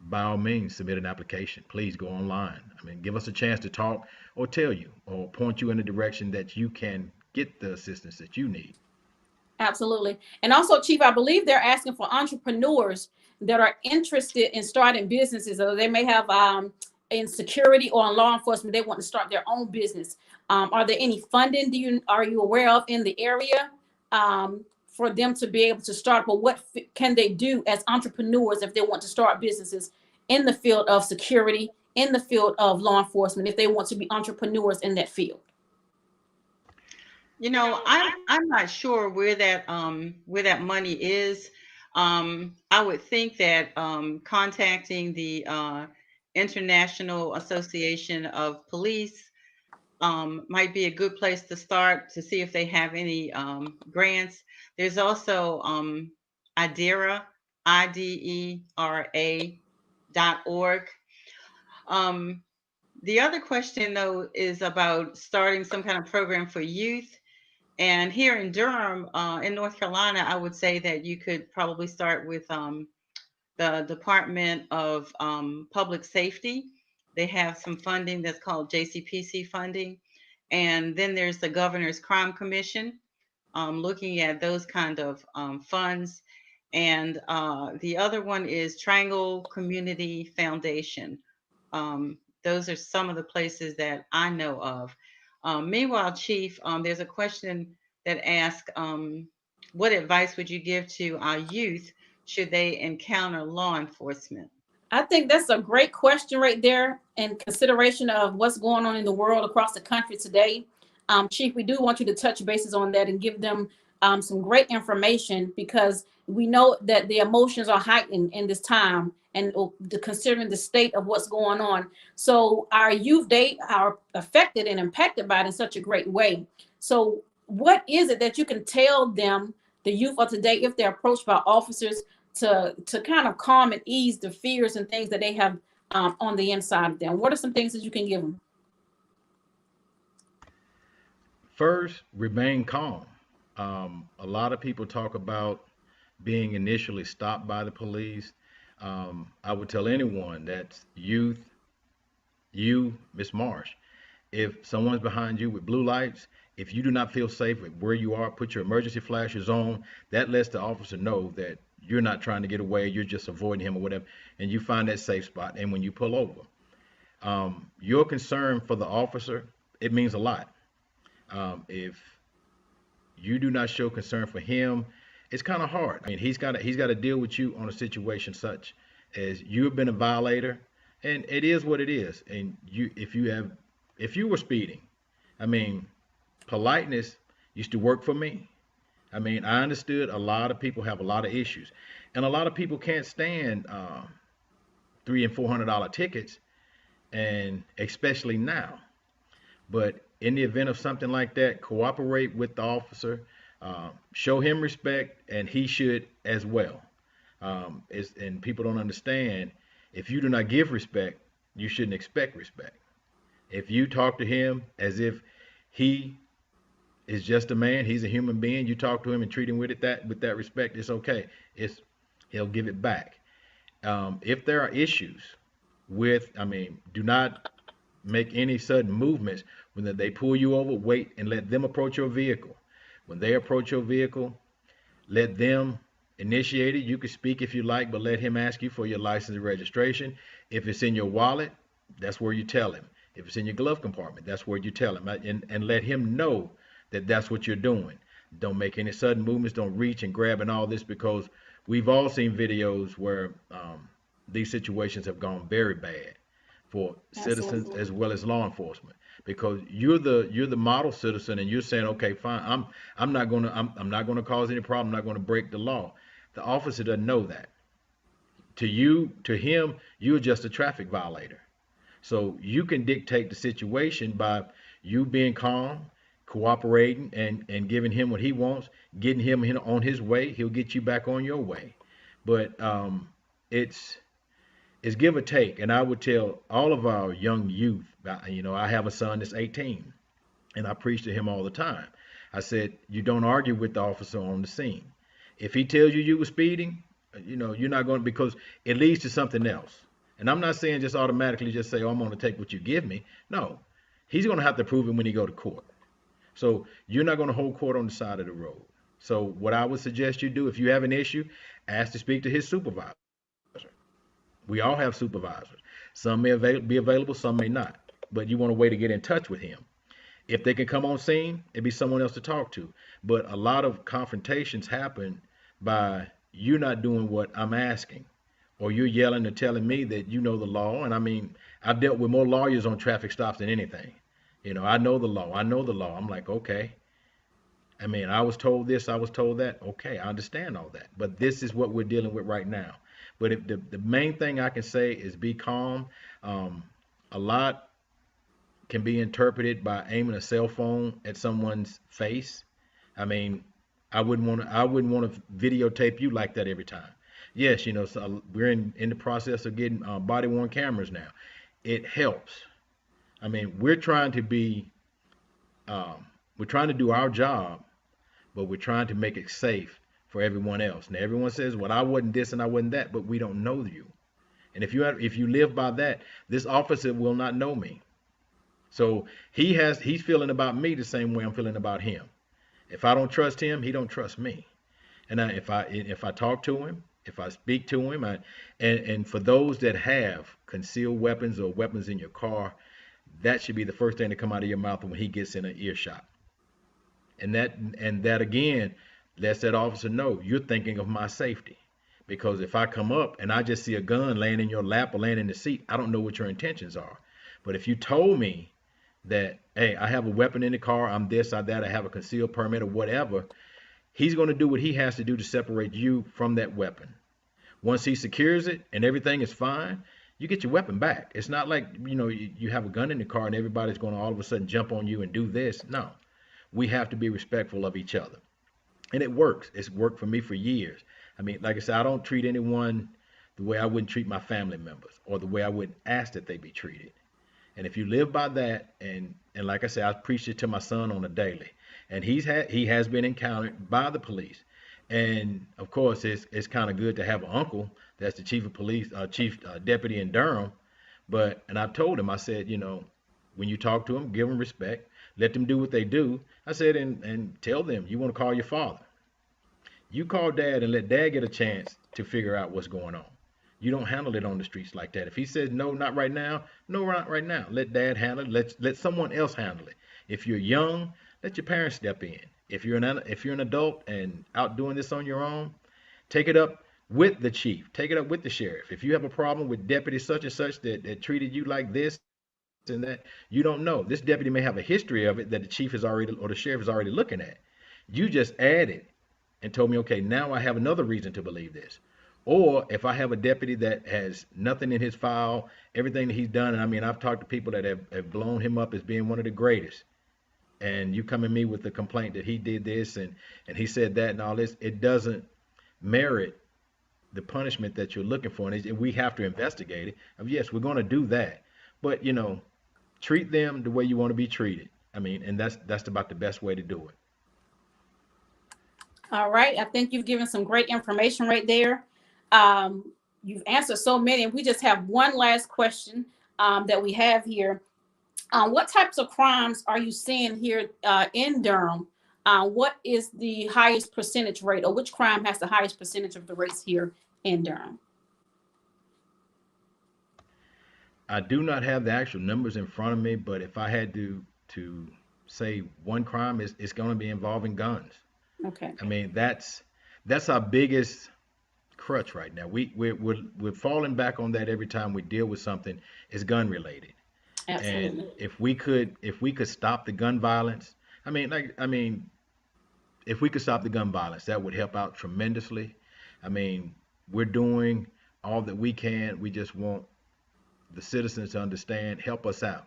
by all means, submit an application. Please go online. I mean, give us a chance to talk or tell you or point you in a direction that you can get the assistance that you need. Absolutely. And also, Chief, I believe they're asking for entrepreneurs that are interested in starting businesses, or they may have in security or in law enforcement, they want to start their own business. Are there any funding are you aware of in the area for them to be able to start? But what can they do as entrepreneurs if they want to start businesses in the field of security, in the field of law enforcement, if they want to be entrepreneurs in that field? I'm not sure where that money is. I would think that contacting the International Association of Police might be a good place to start to see if they have any grants. There's also IDERA, IDERA.org. Um, the other question, though, is about starting some kind of program for youth. And here in Durham, in North Carolina, I would say that you could probably start with the Department of Public Safety. They have some funding that's called JCPC funding. And then there's the Governor's Crime Commission, looking at those kind of funds. And the other one is Triangle Community Foundation. Those are some of the places that I know of. Meanwhile, Chief, there's a question that asks, what advice would you give to our youth should they encounter law enforcement? I think that's a great question right there in consideration of what's going on in the world across the country today. Chief, we do want you to touch bases on that and give them some great information, because we know that the emotions are heightened in this time, and considering the state of what's going on. So our youth, they are affected and impacted by it in such a great way. So what is it that you can tell them, the youth of today, if they're approached by officers, to kind of calm and ease the fears and things that they have on the inside of them? What are some things that you can give them? First, remain calm. A lot of people talk about being initially stopped by the police. I would tell anyone that's youth, you, Miss Marsh, if someone's behind you with blue lights, if you do not feel safe with where you are, put your emergency flashes on. That lets the officer know that you're not trying to get away, you're just avoiding him or whatever, and you find that safe spot. And when you pull over, your concern for the officer, it means a lot. If you do not show concern for him, it's kind of hard. I mean, he's got to deal with you on a situation such as you have been a violator, and it is what it is. And if you were speeding, I mean, politeness used to work for me. I mean, I understood a lot of people have a lot of issues, and a lot of people can't stand $300 and $400 tickets, and especially now. But in the event of something like that, cooperate with the officer, show him respect, and he should as well. And people don't understand, if you do not give respect, you shouldn't expect respect. If you talk to him as if he is just a man, he's a human being, you talk to him and treat him with that respect, it's okay. It's He'll give it back. If there are issues I mean, do not make any sudden movements. When they pull you over, wait and let them approach your vehicle. When they approach your vehicle, let them initiate it. You can speak if you like, but let him ask you for your license and registration. If it's in your wallet, that's where you tell him. If it's in your glove compartment, that's where you tell him. And let him know that that's what you're doing. Don't make any sudden movements. Don't reach and grab and all this, because we've all seen videos where these situations have gone very bad for citizens Absolutely. as well as law enforcement, because you're the model citizen, and you're saying, okay, fine, I'm not gonna cause any problem, I'm not gonna break the law. The officer doesn't know that. to him, you're just a traffic violator. So you can dictate the situation by you being calm, cooperating, and giving him what he wants, getting him on his way. He'll get you back on your way. But it's it's give or take. And I would tell all of our young youth, I have a son that's 18, and I preach to him all the time. I said, you don't argue with the officer on the scene. If he tells you you were speeding, you're not going to, because it leads to something else. And I'm not saying just automatically just say, oh, I'm going to take what you give me. No, he's going to have to prove it when he go to court. So you're not going to hold court on the side of the road. So what I would suggest you do, if you have an issue, ask to speak to his supervisor. We all have supervisors. Some may be available, some may not. But you want a way to get in touch with him. If they can come on scene, it'd be someone else to talk to. But a lot of confrontations happen by you not doing what I'm asking, or you're yelling and telling me that you know the law. And I mean, I've dealt with more lawyers on traffic stops than anything. I know the law. I know the law. I'm like, okay. I mean, I was told this, I was told that. Okay, I understand all that. But this is what we're dealing with right now. But if the main thing I can say is be calm. A lot can be interpreted by aiming a cell phone at someone's face. I mean, I wouldn't want to videotape you like that every time. Yes, so we're in the process of getting body worn cameras now. It helps. I mean, um, we're trying to do our job, but we're trying to make it safe for everyone else. Now, everyone says, "Well, I wasn't this and I wasn't that," but we don't know you. And if you live by that, this officer will not know me. So he's feeling about me the same way I'm feeling about him. If I don't trust him, he don't trust me. And if I talk to him, if I speak to him, and for those that have concealed weapons or weapons in your car, that should be the first thing to come out of your mouth when he gets in an earshot. And that again lets that officer know you're thinking of my safety. Because if I come up and I just see a gun laying in your lap or laying in the seat, I don't know what your intentions are. But if you told me that, hey, I have a weapon in the car, I'm this, I that, I have a concealed permit or whatever, he's going to do what he has to do to separate you from that weapon. Once he secures it and everything is fine, you get your weapon back. It's not like, you have a gun in the car and everybody's going to all of a sudden jump on you and do this. No, we have to be respectful of each other. And it works. It's worked for me for years. I mean, like I said, I don't treat anyone the way I wouldn't treat my family members or the way I wouldn't ask that they be treated. And if you live by that, and like I said, I preach it to my son on a daily, and he has been encountered by the police, and of course it's kind of good to have an uncle that's the chief of police, chief deputy in Durham, and I've told him, I said, when you talk to them, give them respect, let them do what they do. I said, and tell them you want to call your father. You call dad and let dad get a chance to figure out what's going on. You don't handle it on the streets like that. If he says no, not right now, no, not right now. Let dad handle it. Let someone else handle it. If you're young, let your parents step in. If you're an adult and out doing this on your own, take it up with the chief. Take it up with the sheriff. If you have a problem with deputy such and such that treated you like this and that, you don't know. This deputy may have a history of it that the chief is already or the sheriff is already looking at. You just added and told me, okay, now I have another reason to believe this. Or if I have a deputy that has nothing in his file, everything that he's done, and I mean, I've talked to people that have blown him up as being one of the greatest, and you come at me with the complaint that he did this and he said that and all this, it doesn't merit the punishment that you're looking for. And we have to investigate it. Yes, we're going to do that. But, treat them the way you want to be treated. I mean, and that's about the best way to do it. All right. I think you've given some great information right there. You've answered so many, and we just have one last question that we have here. What types of crimes are you seeing here in Durham? What is the highest percentage rate, or which crime has the highest percentage of the rates here in Durham? I do not have the actual numbers in front of me, but if I had to say one crime, it's going to be involving guns. Okay. I mean, that's our biggest crutch right now. We're falling back on that every time we deal with something. It's gun related. And Absolutely. if we could stop the gun violence, if we could stop the gun violence, that would help out tremendously. I mean, we're doing all that we can. We just want the citizens to understand, help us out.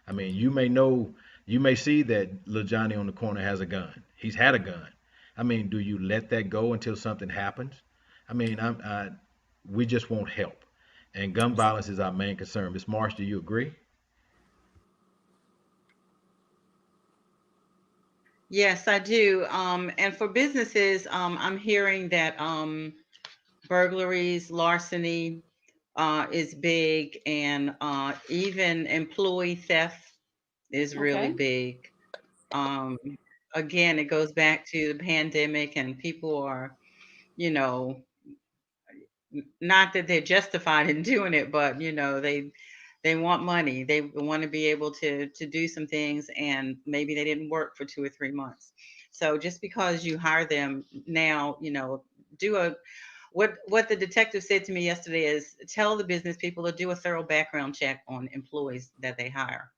I mean, you may see that little Johnny on the corner has a gun. He's had a gun. I mean, do you let that go until something happens? I mean, we just want help. And gun violence is our main concern. Ms. Marsh, do you agree? Yes, I do. And for businesses, I'm hearing that burglaries, larceny is big, and even employee theft is really Okay. big. Um, Again, it goes back to the pandemic, and people are, you know, not that they're justified in doing it, but they want money. They want to be able to do some things, and maybe they didn't work for 2 or 3 months. So just because you hire them now, do a what the detective said to me yesterday is tell the business people to do a thorough background check on employees that they hire.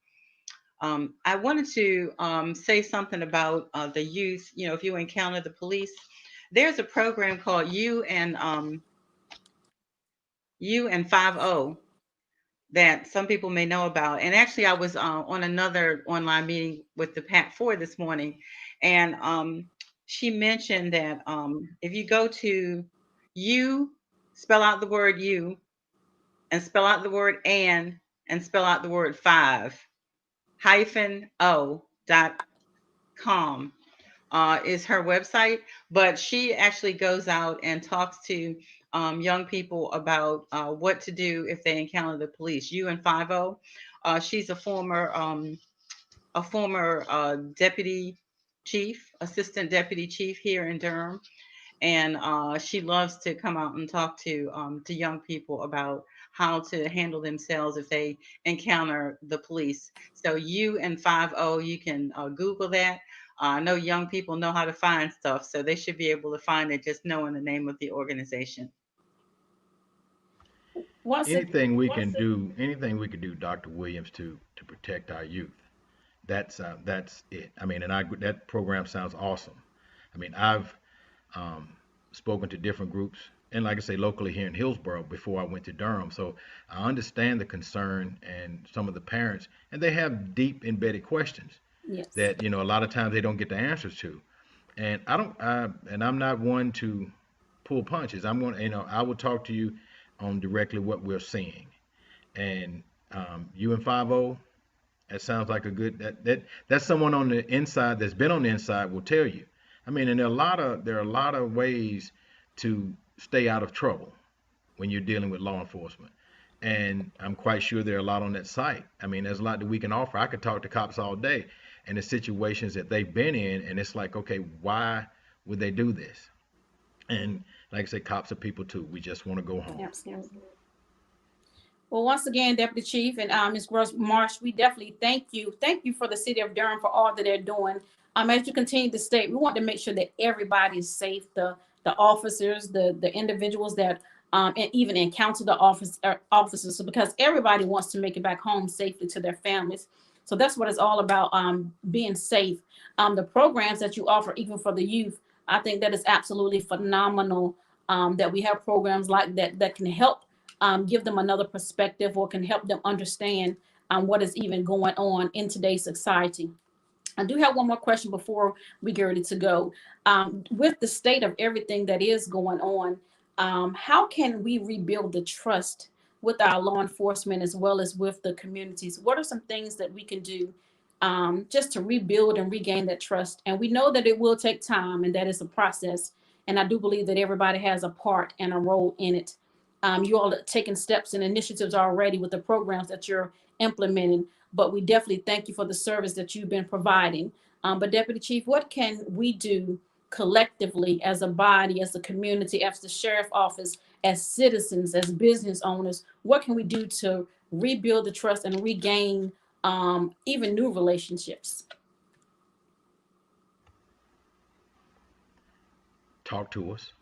I wanted to say something about the youth. If you encounter the police, there's a program called U and 50 that some people may know about. And actually, I was on another online meeting with the PAC 4 this morning, and she mentioned that if you go to you, spell out the word you, and spell out the word and spell out the word five hyphen o dot com is her website, but she actually goes out and talks to young people about what to do if they encounter the police. U and 50. She's a former deputy chief, assistant deputy chief here in Durham, and she loves to come out and talk to young people about how to handle themselves if they encounter the police. So U and 50, you can Google that. I know young people know how to find stuff, so they should be able to find it just knowing the name of the organization. Once it, Anything we can do, Dr. Williams, to protect our youth. That's it. I mean, and that program sounds awesome. I mean, I've um, spoken to different groups, and like I say, locally here in Hillsborough before I went to Durham. So I understand the concern and some of the parents, and they have deep embedded questions yes. that a lot of times they don't get the answers to. And I don't, and I'm not one to pull punches. I'm going to, I will talk to you on directly what we're seeing. And U and 50, that sounds like a good that's someone on the inside that's been on the inside will tell you. I mean, and there are a lot of ways to stay out of trouble when you're dealing with law enforcement. And I'm quite sure there are a lot on that site. I mean, there's a lot that we can offer. I could talk to cops all day and the situations that they've been in, and it's like, okay, why would they do this? And like I said, cops are people too. We just want to go home. Absolutely. Well, once again, Deputy Chief and Ms. Gross Marsh, we definitely thank you. Thank you for the city of Durham for all that they're doing. As you continue to state, we want to make sure that everybody is safe. The officers, the individuals that and even encounter the officers, so because everybody wants to make it back home safely to their families. So that's what it's all about, being safe. The programs that you offer, even for the youth, I think that is absolutely phenomenal. That we have programs like that that can help give them another perspective or can help them understand what is even going on in today's society. I do have one more question before we get ready to go. With the state of everything that is going on, how can we rebuild the trust with our law enforcement as well as with the communities? What are some things that we can do just to rebuild and regain that trust? And we know that it will take time and that is a process. And I do believe that everybody has a part and a role in it. You all are taking steps and initiatives already with the programs that you're implementing, but we definitely thank you for the service that you've been providing. But Deputy Chief, what can we do collectively as a body, as a community, as the sheriff office, as citizens, as business owners? What can we do to rebuild the trust and regain even new relationships? Talk to us.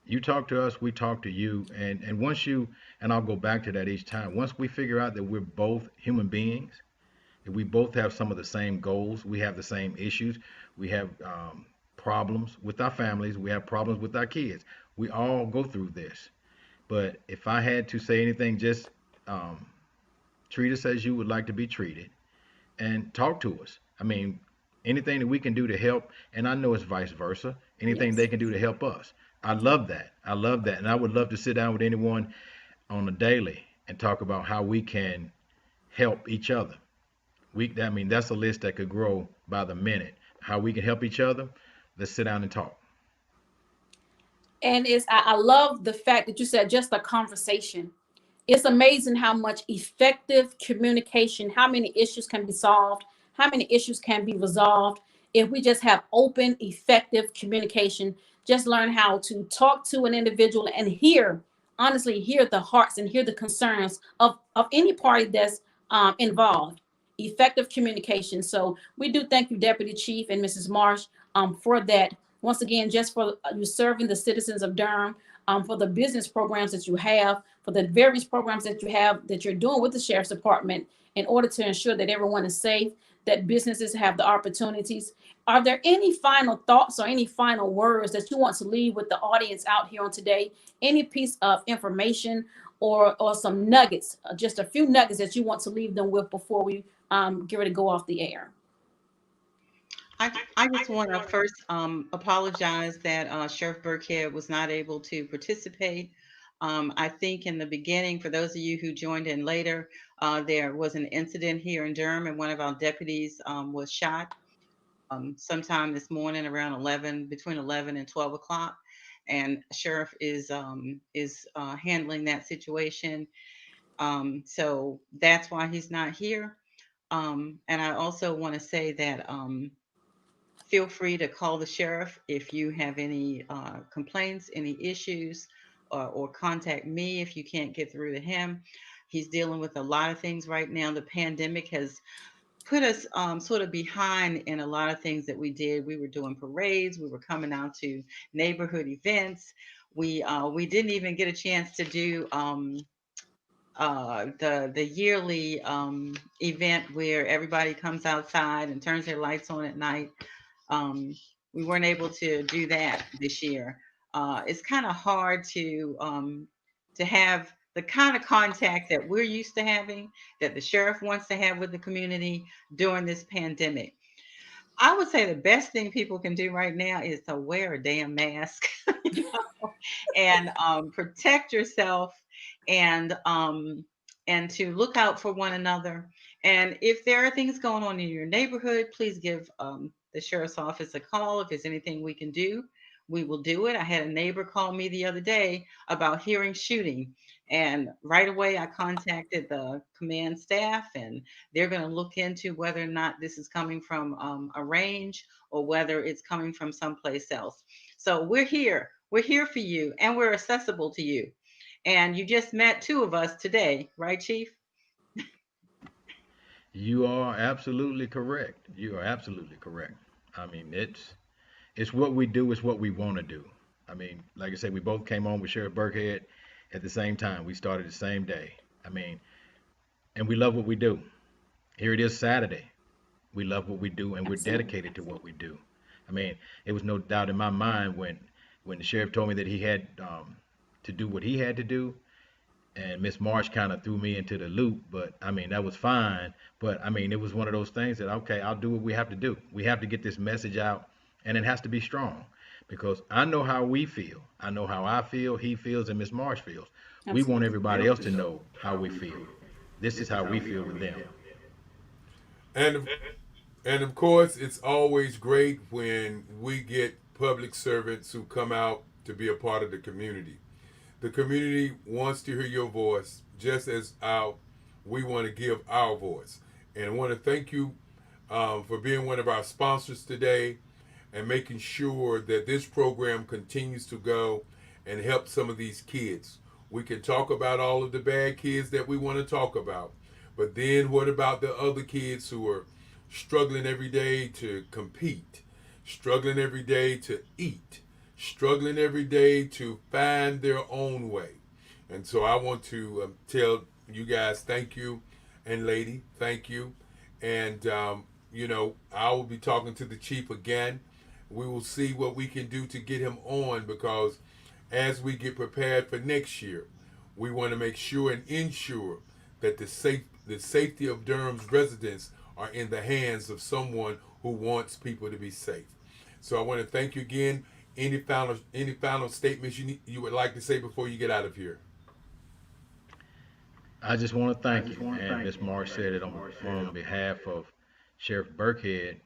You talk to us, we talk to you, and once you and I'll go back to that each time. Once we figure out that we're both human beings, that we both have some of the same goals, we have the same issues, we have problems with our families, we have problems with our kids. We all go through this, But if I had to say anything, just um, treat us as you would like to be treated and talk to us. I mean, anything that we can do to help, and I know it's vice versa, anything Yes. they can do to help us. I love that. I love that. And I would love to sit down with anyone on a daily and talk about how we can help each other. I mean, that's a list that could grow by the minute. How we can help each other. Let's sit down and talk. And I love the fact that you said just a conversation. It's amazing how much effective communication, how many issues can be solved, how many issues can be resolved if we just have open, effective communication. Just learn how to talk to an individual and hear, honestly, hear the hearts and hear the concerns of any party that's involved. Effective communication. So we do thank you, Deputy Chief and Mrs. Marsh, for that. Once again, just for you serving the citizens of Durham, for the business programs that you have, for the various programs that you have that you're doing with the Sheriff's Department in order to ensure that everyone is safe, that businesses have the opportunities. Are there any final thoughts or any final words that you want to leave with the audience out here on today? Any piece of information or some nuggets, just a few nuggets that you want to leave them with before we get ready to go off the air? I just want to first apologize that Sheriff Burkhead was not able to participate. I think in the beginning, for those of you who joined in later, there was an incident here in Durham, and one of our deputies was shot sometime this morning around 11, between 11 and 12 o'clock. And Sheriff is handling that situation. So that's why he's not here. And I also want to say that feel free to call the sheriff if you have any complaints, any issues, or contact me if you can't get through to him. He's dealing with a lot of things right now. The pandemic has put us sort of behind in a lot of things that we did. We were doing parades, we were coming out to neighborhood events. We didn't even get a chance to do the yearly event where everybody comes outside and turns their lights on at night. um, we weren't able to do that this year. It's kind of hard to have the kind of contact that we're used to having, that the sheriff wants to have with the community during this pandemic. I would say the best thing people can do right now is to wear a damn mask, you know, and protect yourself, and to look out for one another. And if there are things going on in your neighborhood, please give the sheriff's office a call. If there's anything we can do, we will do it. I had a neighbor call me the other day about hearing shooting, and right away I contacted the command staff, and they're going to look into whether or not this is coming from a range or whether it's coming from someplace else. So we're here. We're here for you, and we're accessible to you. And you just met two of us today, right, Chief? You are absolutely correct. You are absolutely correct. I mean, it's what we do. It's what we want to do. I mean, like I said, we both came on with Sheriff Burkhead at the same time. We started the same day. I mean, and we love what we do. Here it is Saturday. We love what we do, and we're Absolutely. dedicated to what we do. I mean, it was no doubt in my mind when the sheriff told me that he had to do what he had to do, and Miss Marsh kind of threw me into the loop. But I mean, that was fine. But I mean, it was one of those things that okay, I'll do what we have to do. We have to get this message out, and it has to be strong because I know how we feel. I know how I feel. He feels, and Miss Marsh feels. We want Absolutely. everybody else to know how we feel. This is how we feel to them. And and of course, it's always great when we get public servants who come out to be a part of the community. The community wants to hear your voice, just as we want to give our voice. And I want to thank you for being one of our sponsors today and making sure that this program continues to go and help some of these kids. We can talk about all of the bad kids that we want to talk about, but then what about the other kids who are struggling every day to compete, struggling every day to eat, struggling every day to find their own way? And so I want to tell you guys thank you, and lady, thank you. And, I will be talking to the chief again. We will see what we can do to get him on because as we get prepared for next year, We want to make sure and ensure that the safety of Durham's residents are in the hands of someone who wants people to be safe. So I want to thank you again. Any final statements you would like to say before you get out of here? I just want to thank you. And Ms. Marsh said it on behalf of Sheriff Burkhead.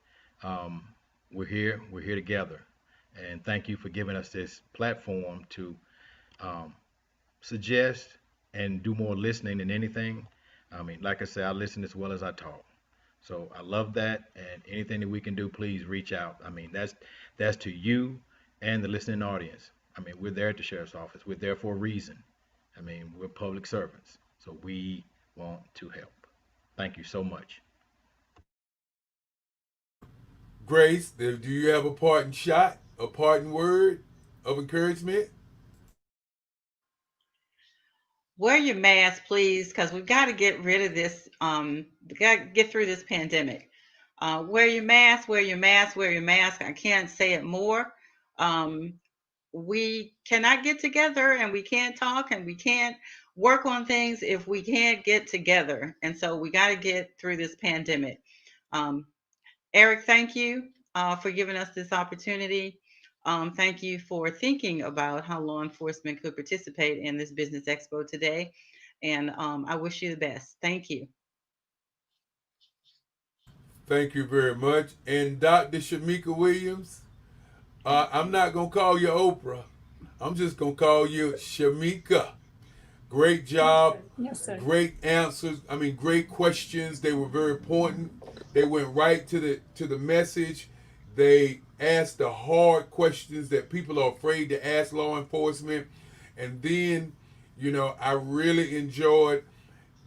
Um, we're here together. And thank you for giving us this platform to um, suggest and do more listening than anything. I mean, like I said, I listen as well as I talk. So I love that. And anything that we can do, please reach out. I mean, that's to you and the listening audience. I mean, we're there at the sheriff's office. We're there for a reason. I mean, we're public servants. So we want to help. Thank you so much. Grace, do you have a parting shot, a parting word of encouragement? Wear your mask, please, because we've got to get rid of this. We got to get through this pandemic. Wear your mask, wear your mask, wear your mask. I can't say it more. Um, we cannot get together and we can't talk and we can't work on things if we can't get together. And so we got to get through this pandemic. Um, Eric, thank you for giving us this opportunity. Thank you for thinking about how law enforcement could participate in this business expo today. And I wish you the best. Thank you. Thank you very much. And Dr. Shamika Williams, I'm not going to call you Oprah. I'm just going to call you Shamika. Great job. Yes, sir. Great answers. I mean, great questions. They were very important. They went right to the message. They asked the hard questions that people are afraid to ask law enforcement. And then, I really enjoyed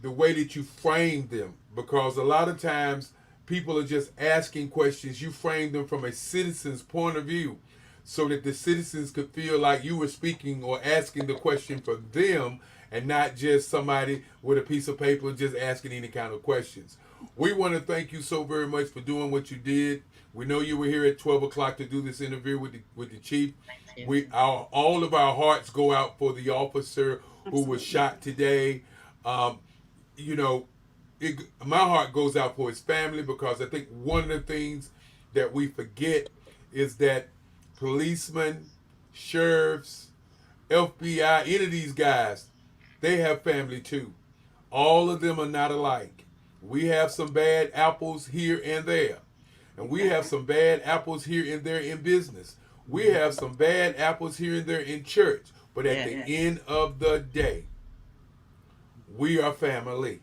the way that you framed them, because a lot of times people are just asking questions. You framed them from a citizen's point of view so that the citizens could feel like you were speaking or asking the question for them and not just somebody with a piece of paper just asking any kind of questions. We want to thank you so very much for doing what you did. We know you were here at 12 o'clock to do this interview with the chief. All of our hearts go out for the officer who was shot today. Um, you know, my heart goes out for his family, because I think one of the things that we forget is that policemen, sheriffs, FBI, any of these guys, they have family too. All of them are not alike. We have some bad apples here and there. And we have some bad apples here and there in business. We have some bad apples here and there in church. But at the end of the day, we are family.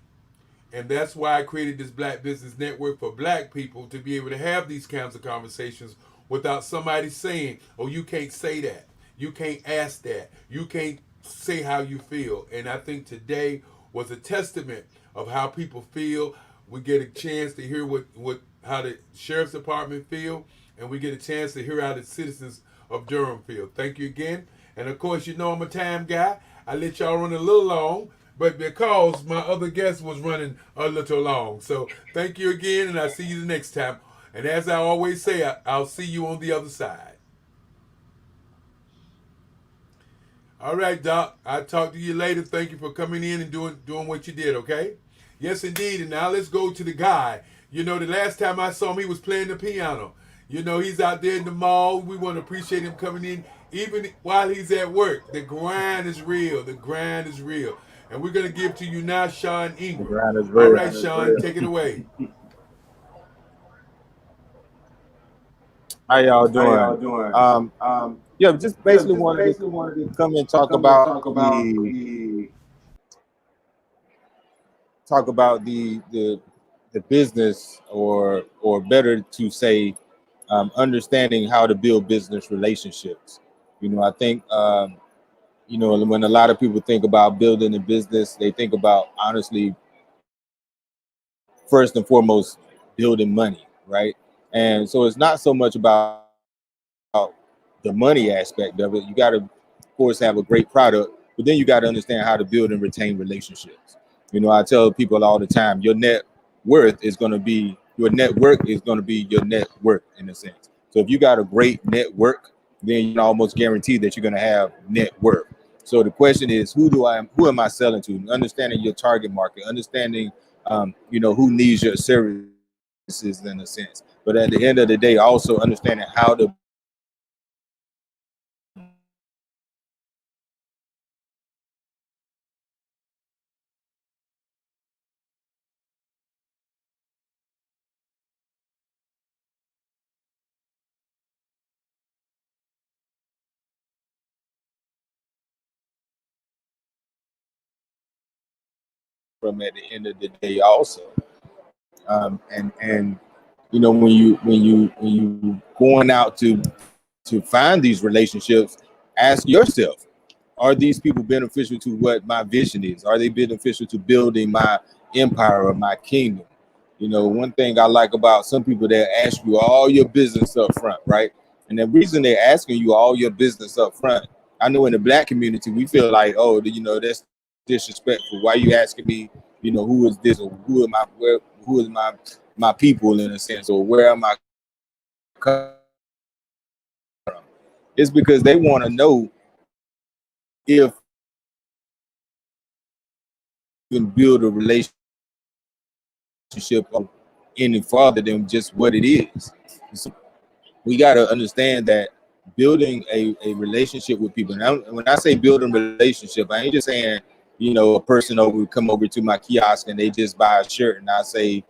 And that's why I created this Black Business Network for Black people, to be able to have these kinds of conversations without somebody saying, oh, you can't say that. You can't ask that. You can't say how you feel. And I think today was a testament of how people feel. We get a chance to hear how the sheriff's department feel, and we get a chance to hear how the citizens of Durham feel. Thank you again. And of course, I'm a time guy. I let y'all run a little long, but because my other guest was running a little long. So thank you again, and I'll see you the next time. And as I always say, I'll see you on the other side. All right, Doc. I'll talk to you later. Thank you for coming in and doing what you did, okay? Yes, indeed. And now let's go to the guy. The last time I saw him, he was playing the piano. He's out there in the mall. We want to appreciate him coming in, even while he's at work. The grind is real. The grind is real. And we're going to give to you now, Sean Ingram. All right, Sean, take it away. How y'all doing? Yeah, just basically wanted to come and talk about the business, or better to say, understanding how to build business relationships. I think when a lot of people think about building a business, they think about, honestly, first and foremost, building money, right? And so it's not so much about the money aspect of it. You got to, of course, have a great product, but then you got to understand how to build and retain relationships. I tell people all the time, your net worth is going to be your network is going to be your net worth, in a sense. So if you got a great network, then you can almost guarantee that you're going to have net worth. So the question is, who am I selling to? Understanding your target market, understanding, who needs your services in a sense. But at the end of the day, also understanding how to build a relationship with people. From at the end of the day, also, and when you going out to find these relationships, ask yourself, are these people beneficial to what my vision is? Are they beneficial to building my empire or my kingdom? One thing I like about some people, they ask you all your business up front, right? And the reason they're asking you all your business up front, I know in the Black community, we feel like, oh, that's disrespectful. Why you asking me, who is this, or who is my people, in a sense, or where am I coming from? It's because they want to know if you can build a relationship any farther than just what it is. So we got to understand that building a relationship with people. Now, when I say building a relationship, I ain't just saying, a person come over to my kiosk and they just buy a shirt and I say,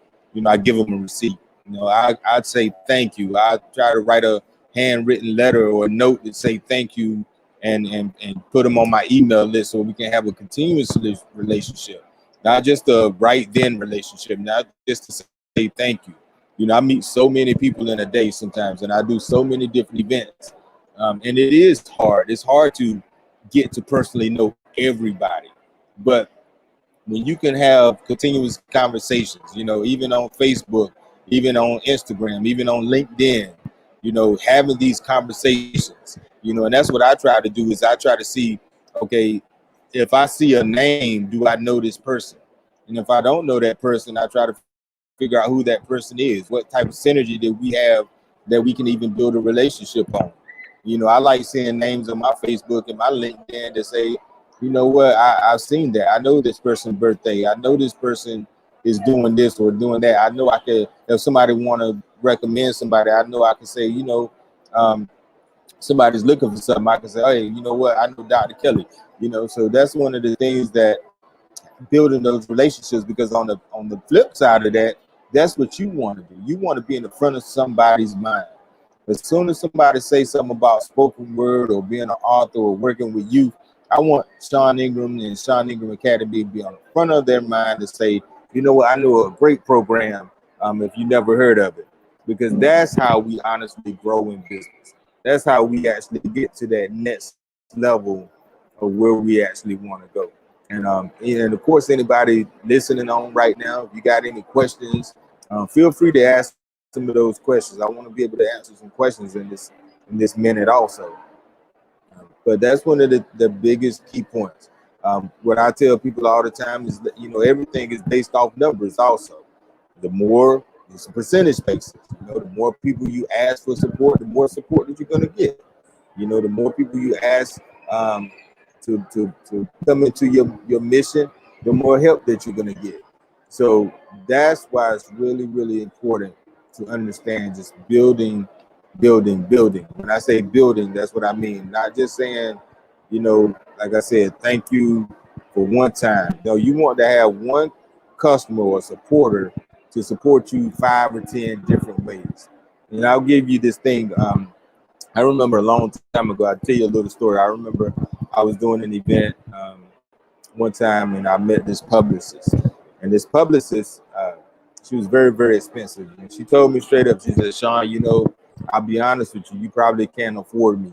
I give them a receipt. I'd say thank you. I try to write a handwritten letter or a note that say thank you, and put them on my email list so we can have a continuous relationship, not just a right then relationship, not just to say thank you. I meet so many people in a day sometimes, and I do so many different events. And it is hard. It's hard to get to personally know everybody. But when you can have continuous conversations, even on Facebook, even on Instagram, even on LinkedIn, having these conversations, and that's what I try to do is I try to see, okay, if I see a name, do I know this person? And if I don't know that person, I try to figure out who that person is, what type of synergy that we have that we can even build a relationship on. I like seeing names on my Facebook and my LinkedIn that say, what, I've seen that. I know this person's birthday. I know this person is doing this or doing that. I know I could, if somebody want to recommend somebody, I know I can say, um, somebody's looking for something. I can say, hey, you know what? I know Dr. Kelly. So that's one of the things that building those relationships, because on the flip side of that, that's what you want to do. You want to be in the front of somebody's mind. As soon as somebody say something about spoken word or being an author or working with youth, I want Sean Ingram and Sean Ingram Academy to be on the front of their mind to say, you know what, I know a great program, if you never heard of it. Because that's how we honestly grow in business. That's how we actually get to that next level of where we actually want to go. And of course, anybody listening on right now, if you got any questions, feel free to ask some of those questions. I want to be able to answer some questions in this minute also. But that's one of the biggest key points. What I tell people all the time is that everything is based off numbers. Also, the more it's a percentage basis. The more people you ask for support, the more support that you're going to get. The more people you ask to come into your mission, the more help that you're going to get. So that's why it's really, really important to understand just building. When I say building, that's what I mean. Not just saying, like I said, thank you for one time. No, you want to have one customer or supporter to support you 5 or 10 different ways. And I'll give you this thing. I remember a long time ago, I'll tell you a little story. I remember I was doing an event one time and I met this publicist. And this publicist, she was very, very expensive. And she told me straight up, she said, Sean, I'll be honest with you, you probably can't afford me.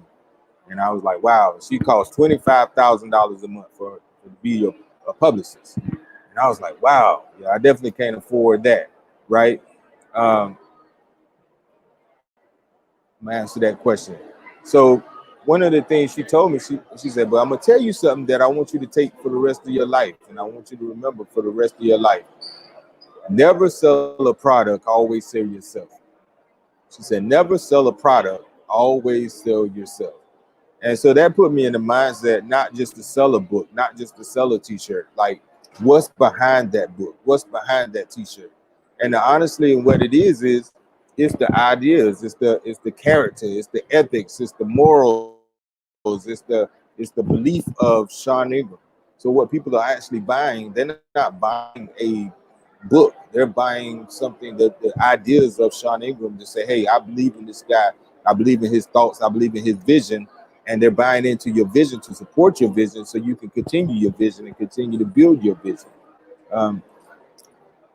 And I was like, wow, she costs $25,000 a month to be a publicist. And I was like, wow, yeah, I definitely can't afford that, right? I'm gonna answer that question. So one of the things she told me, she said, but I'm gonna tell you something that I want you to take for the rest of your life, and I want you to remember for the rest of your life. Never sell a product, always sell yourself. She said, never sell a product, always sell yourself. And so that put me in the mindset, not just to sell a book, not just to sell a t-shirt, like what's behind that book, what's behind that t-shirt. And honestly, what it is it's the ideas, it's the character, it's the ethics, it's the morals, it's the belief of Sean Ingram. So what people are actually buying, they're not buying a book, they're buying something, the ideas of Sean Ingram, to say, hey, I believe in this guy, I believe in his thoughts, I believe in his vision. And they're buying into your vision to support your vision so you can continue your vision and continue to build your vision. um,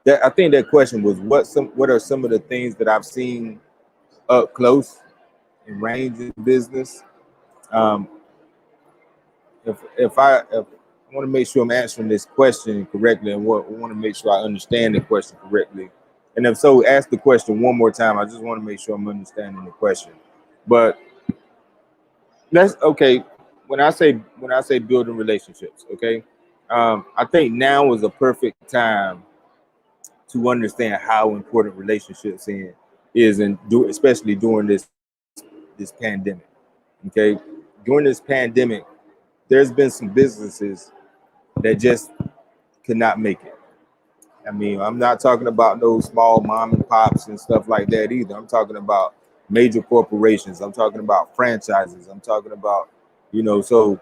that I think that question was what are some of the things that I've seen up close and range in business. um, if I want to make sure I'm answering this question correctly, and I want to make sure I understand the question correctly. And if so, ask the question one more time. I just want to make sure I'm understanding the question. But that's okay. When I say building relationships, okay, I think now is a perfect time to understand how important relationships is, and especially during this pandemic. Okay, during this pandemic, there's been some businesses that just could not make it. I mean, I'm not talking about those small mom and pops and stuff like that either. I'm talking about major corporations. I'm talking about franchises. I'm talking about, so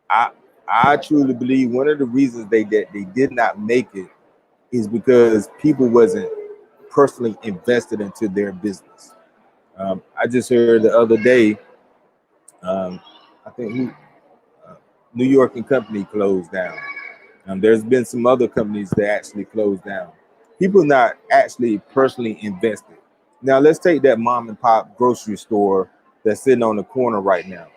I I truly believe one of the reasons they did not make it is because people wasn't personally invested into their business. I just heard the other day, um, I think New York and Company closed down. There's been some other companies that actually closed down. People not actually personally invested. Now let's take that mom and pop grocery store that's sitting on the corner right now.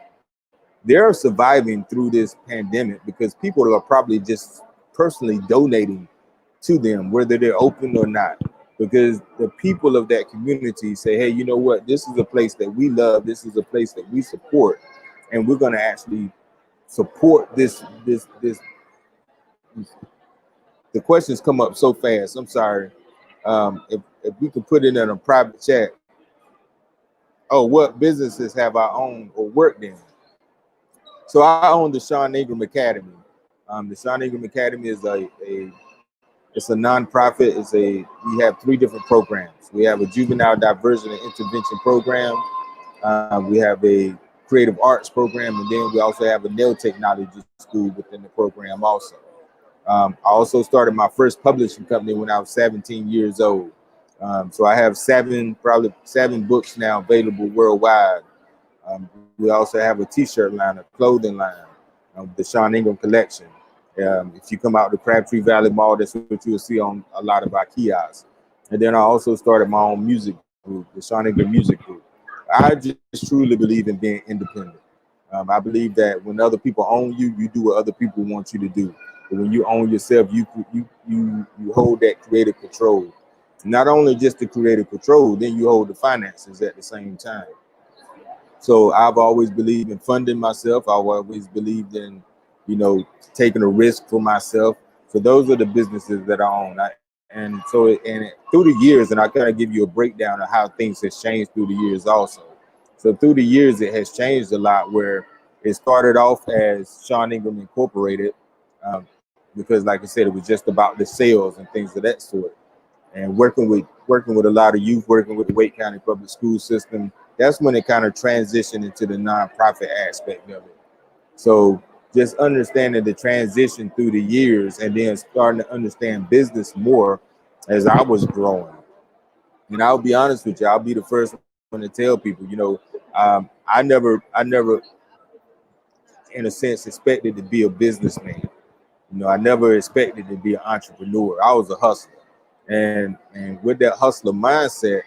They're surviving through this pandemic because people are probably just personally donating to them, whether they're open or not. Because the people of that community say, hey, you know what? This is a place that we love. This is a place that we support. And we're going to actually support this. The questions come up so fast. I'm sorry. If we could put it in a private chat. Oh, what businesses have I owned or worked in? So I own the Sean Ingram Academy. The Sean Ingram Academy is it's a nonprofit. We have 3 different programs. We have a juvenile diversion and intervention program. We have a creative arts program, and then we also have a nail technology school within the program also. I also started my first publishing company when I was 17 years old. So I have probably seven books now available worldwide. We also have a T-shirt line, a clothing line, the Sean Ingram collection. If you come out to Crabtree Valley Mall, that's what you'll see on a lot of our kiosks. And then I also started my own music group, the Sean Ingram Music Group. I just truly believe in being independent. I believe that when other people own you, you do what other people want you to do. But when you own yourself, you hold that creative control. Not only just the creative control, then you hold the finances at the same time. So I've always believed in funding myself. I've always believed in, taking a risk for myself. So those are the businesses that I own. Through the years, and I kind of give you a breakdown of how things has changed through the years also. So through the years, it has changed a lot, where it started off as Sean Ingram Incorporated, because like I said, it was just about the sales and things of that sort. And working with a lot of youth, working with the Wake County Public School System, that's when it kind of transitioned into the nonprofit aspect of it. So just understanding the transition through the years, and then starting to understand business more as I was growing. And I'll be honest with you, I'll be the first one to tell people, I never, in a sense, expected to be a businessman. I never expected to be an entrepreneur. I was a hustler. And with that hustler mindset,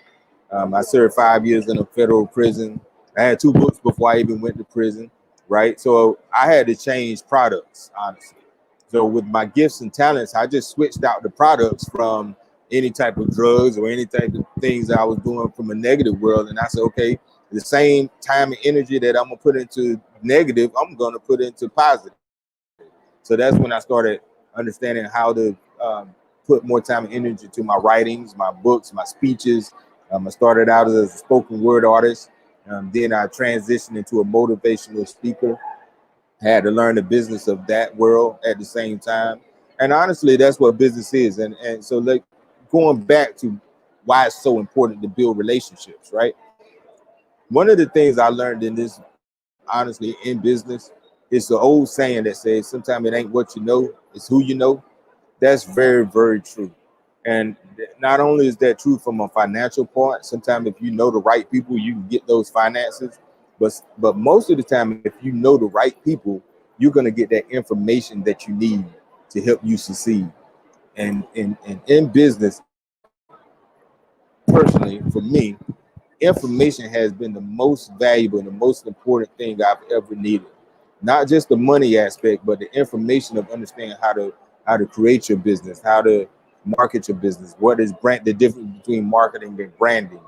I served 5 years in a federal prison. I had 2 books before I even went to prison, right? So I had to change products, honestly. So with my gifts and talents, I just switched out the products from any type of drugs or any type of things that I was doing from a negative world. And I said, okay, the same time and energy that I'm gonna put into negative, I'm gonna put into positive. So that's when I started understanding how to put more time and energy to my writings, my books, my speeches. I started out as a spoken word artist. Then I transitioned into a motivational speaker. I had to learn the business of that world at the same time. And honestly, that's what business is. And so like going back to why it's so important to build relationships, right? One of the things I learned in this, honestly, in business, is the old saying that says sometimes it ain't what you know, it's who you know. That's very, very true. And not only is that true from a financial point, sometimes if you know the right people, you can get those finances. But most of the time, if you know the right people, you're gonna get that information that you need to help you succeed. And in business, personally, for me, information has been the most valuable and the most important thing I've ever needed. Not just the money aspect, but the information of understanding how to create your business, how to market your business, what is brand the difference between marketing and branding.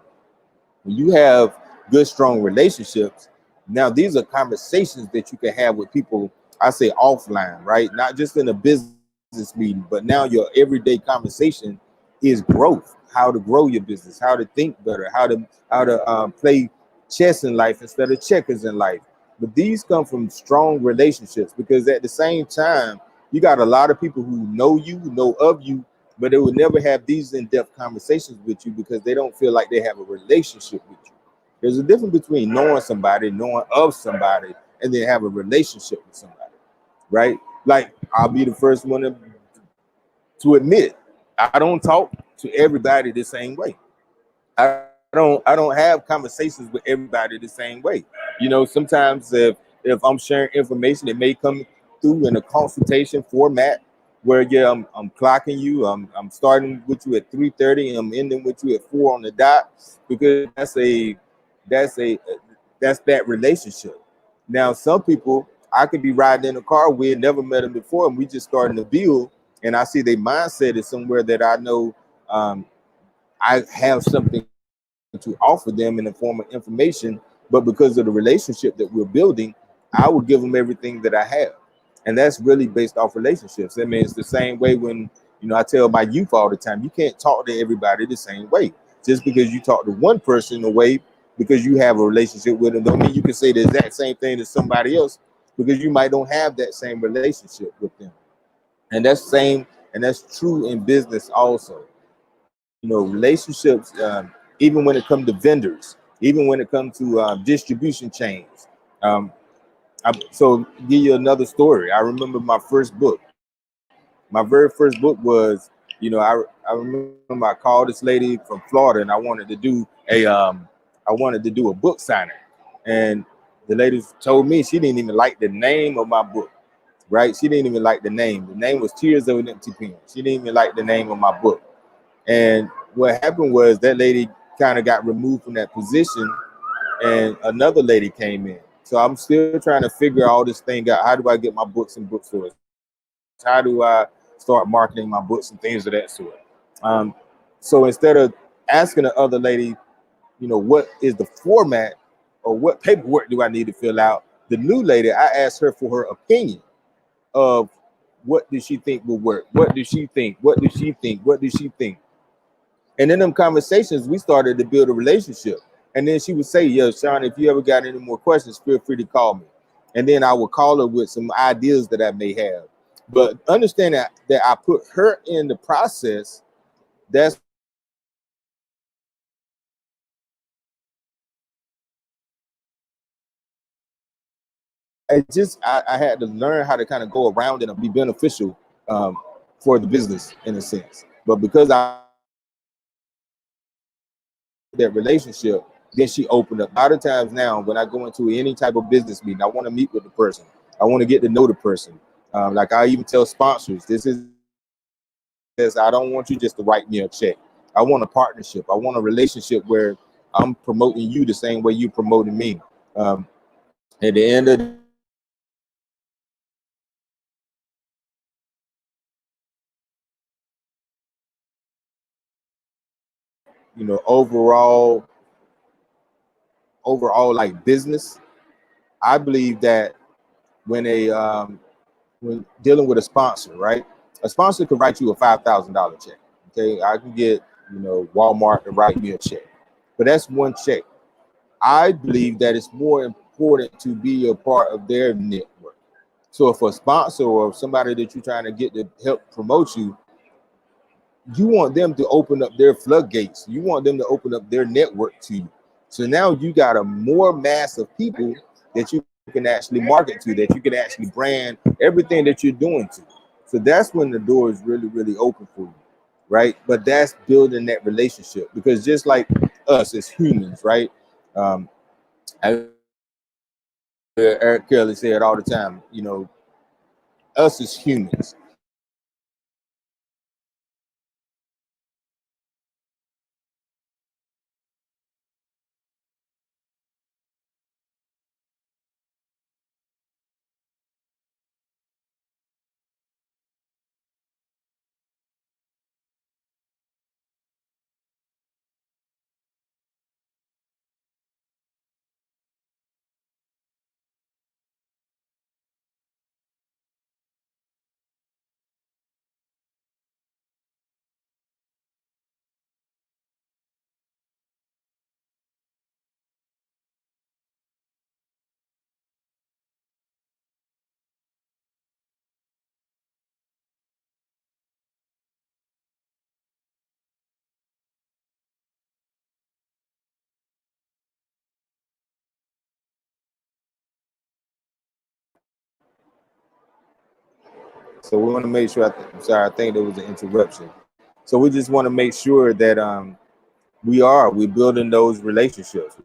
When you have good, strong relationships, now these are conversations that you can have with people, I say offline, right? Not just in a business meeting, but now your everyday conversation is growth, how to grow your business, how to think better, how to play chess in life instead of checkers in life. But these come from strong relationships because at the same time, you got a lot of people who know of you, but they would never have these in-depth conversations with you because they don't feel like they have a relationship with you. There's a difference between knowing somebody, knowing of somebody, and then have a relationship with somebody, right? Like I'll be the first one to admit I don't talk to everybody the same way. I don't have conversations with everybody the same way. You know, sometimes if I'm sharing information, it may come through in a consultation format where yeah, I'm clocking you. I'm starting with you at 3:30 and I'm ending with you at 4 on the dot because that's a that's that relationship. Now, some people I could be riding in a car with, never met them before, and we just starting to build, and I see their mindset is somewhere that I know I have something to offer them in the form of information, but because of the relationship that we're building, I will give them everything that I have. And that's really based off relationships. I mean, it's the same way when, I tell my youth all the time, you can't talk to everybody the same way. Just because you talk to one person a way because you have a relationship with them, don't mean you can say the exact same thing to somebody else because you might don't have that same relationship with them. And that's true in business also. Relationships, even when it comes to vendors, even when it comes to distribution chains. So give you another story. I remember my first book. My very first book was, I remember I called this lady from Florida and I wanted to do a book signing. And the lady told me she didn't even like the name of my book, right? She didn't even like the name. The name was Tears of an Empty Pen. She didn't even like the name of my book. And what happened was that lady kind of got removed from that position and another lady came in. So I'm still trying to figure all this thing out. How do I get my books in bookstores? How do I start marketing my books and things of that sort? So instead of asking the other lady, what is the format or what paperwork do I need to fill out? The new lady, I asked her for her opinion of what does she think will work? What does she think? What does she think? What does she think? And in them conversations, we started to build a relationship. And then she would say, "Yo, Sean, if you ever got any more questions, feel free to call me." And then I would call her with some ideas that I may have. But understand that I put her in the process. That's why I was able to get to where I am today. I had to learn how to kind of go around and be beneficial for the business in a sense. But because I built that relationship, then she opened up. A lot of times now, when I go into any type of business meeting, I want to meet with the person. I want to get to know the person. Like I even tell sponsors, this is a business. I don't want you just to write me a check. I want a partnership. I want a relationship where I'm promoting you the same way you promoting me. At the end of the day, overall like business, I believe that when a when dealing with a sponsor, right? A sponsor could write you a $5,000 check. Okay, I can get Walmart to write me a check, but that's one check. I believe that it's more important to be a part of their network. So if a sponsor or somebody that you're trying to get to help promote you, you want them to open up their floodgates. You want them to open up their network to you. So now you got a more mass of people that you can actually market to, that you can actually brand everything that you're doing to. So that's when the door is really, really open for you, right? But that's building that relationship, because just like us as humans, right? Um, Eric Kelly said all the time, you know, us as humans, so we want to make sure. I'm sorry, I think there was an interruption. So we just want to make sure that we're building those relationships.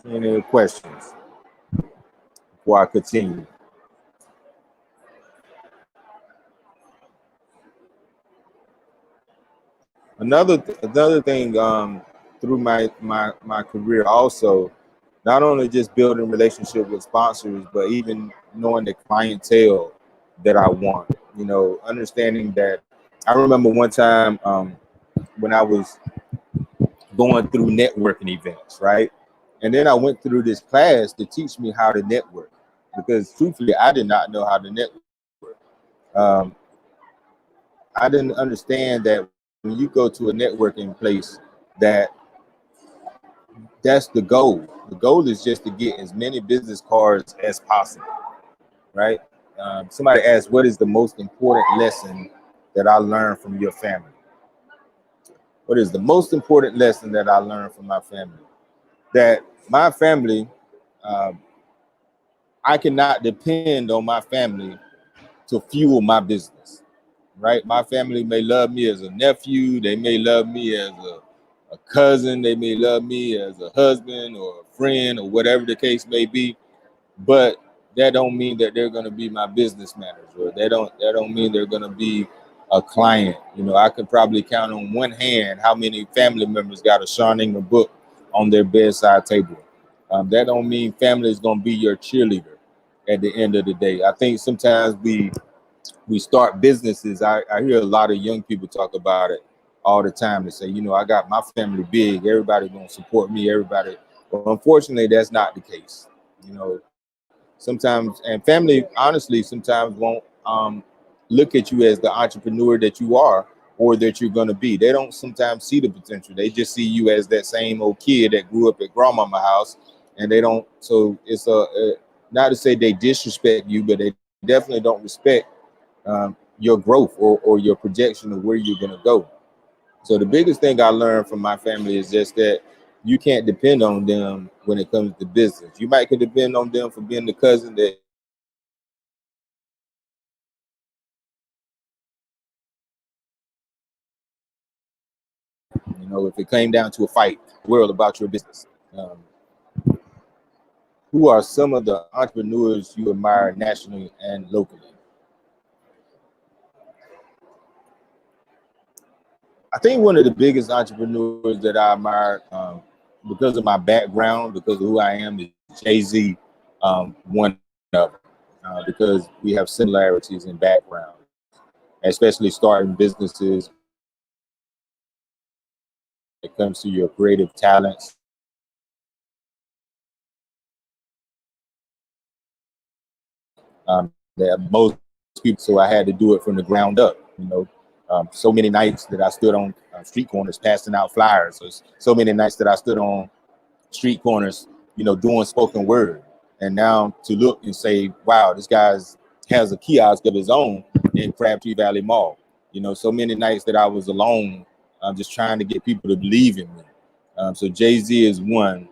Any questions before I continue? Another thing, through my career also, not only just building relationship with sponsors, but even knowing the clientele that I want. You know, understanding that. I remember one time, when I was going through networking events, right? And then I went through this class to teach me how to network, because truthfully, I did not know how to network. Um, I didn't understand that when you go to a networking place, that that's the goal. The goal is just to get as many business cards as possible, right? Somebody asked, what is the most important lesson that I learned from your family? What is the most important lesson that I learned from my family? That my family, um, I cannot depend on my family to fuel my business, right? My family may love me as a nephew, they may love me as a cousin, they may love me as a husband or a friend or whatever the case may be, but that don't mean that they're going to be my business manager. Or that don't mean they're going to be a client. You know, I could probably count on one hand how many family members got a Shawnee book on their bedside table. That don't mean family is going to be your cheerleader at the end of the day. I think sometimes we start businesses. I hear a lot of young people talk about it all the time. They say, you know, I got my family big, everybody gonna support me, everybody. Well, unfortunately, that's not the case. You know, sometimes, and family honestly sometimes won't look at you as the entrepreneur that you are or that you're going to be. They don't sometimes see the potential. They just see you as that same old kid that grew up at grandmama house, and they don't. So it's not to say they disrespect you, but they definitely don't respect your growth, or your projection of where you're going to go. So the biggest thing I learned from my family is just that you can't depend on them when it comes to business. You might can depend on them for being the cousin that, you know, if it came down to a fight, world about your business. Um, who are some of the entrepreneurs you admire nationally and locally? I think one of the biggest entrepreneurs that I admire, because of my background, because of who I am, is Jay-Z, one of them, because we have similarities in background, especially starting businesses. When it comes to your creative talents, that most people. So I had to do it from the ground up. So many nights that I stood on street corners passing out flyers. So many nights that I stood on street corners, doing spoken word. And now to look and say, wow, this guy's has a kiosk of his own in Crabtree Valley Mall. So many nights that I was alone, just trying to get people to believe in me. So Jay-Z is one.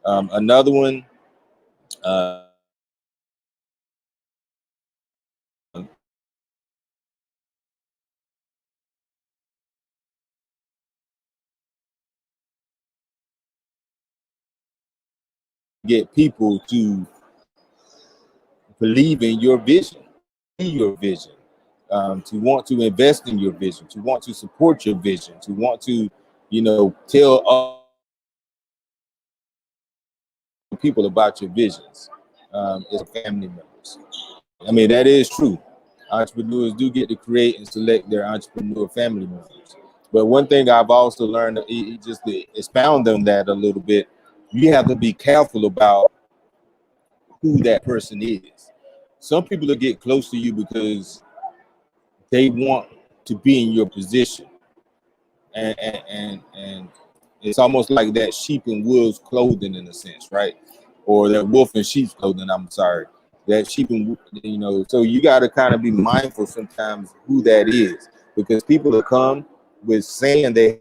Another one, get people to believe in your vision, see your vision, to want to invest in your vision, to want to support your vision, to want to, tell other people about your visions, as family members. I mean, that is true. Entrepreneurs do get to create and select their entrepreneur family members. But one thing I've also learned, just to expound on that a little bit, you have to be careful about who that person is. Some people will get close to you because they want to be in your position, and it's almost like that sheep in wolves clothing in a sense, right? Or that wolf in sheep's clothing. I'm sorry, that sheep and So you got to kind of be mindful sometimes who that is, because people will come with saying they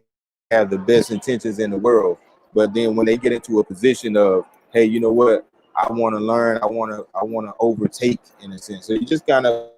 have the best intentions in the world, but then when they get into a position of, hey, you know what? I want to learn. I want to overtake in a sense. So you just kind of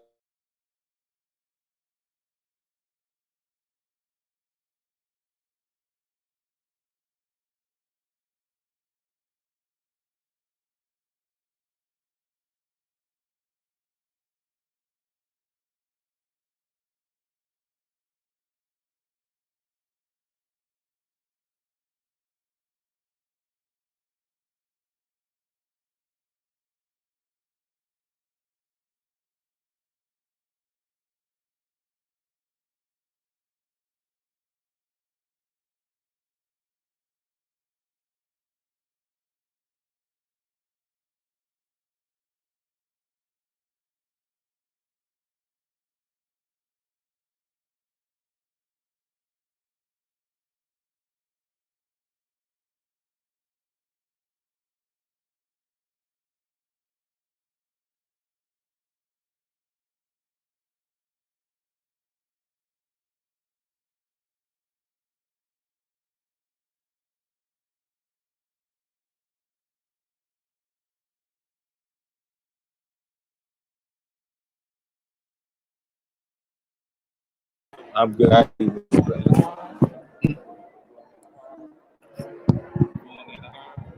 I'm good. Not right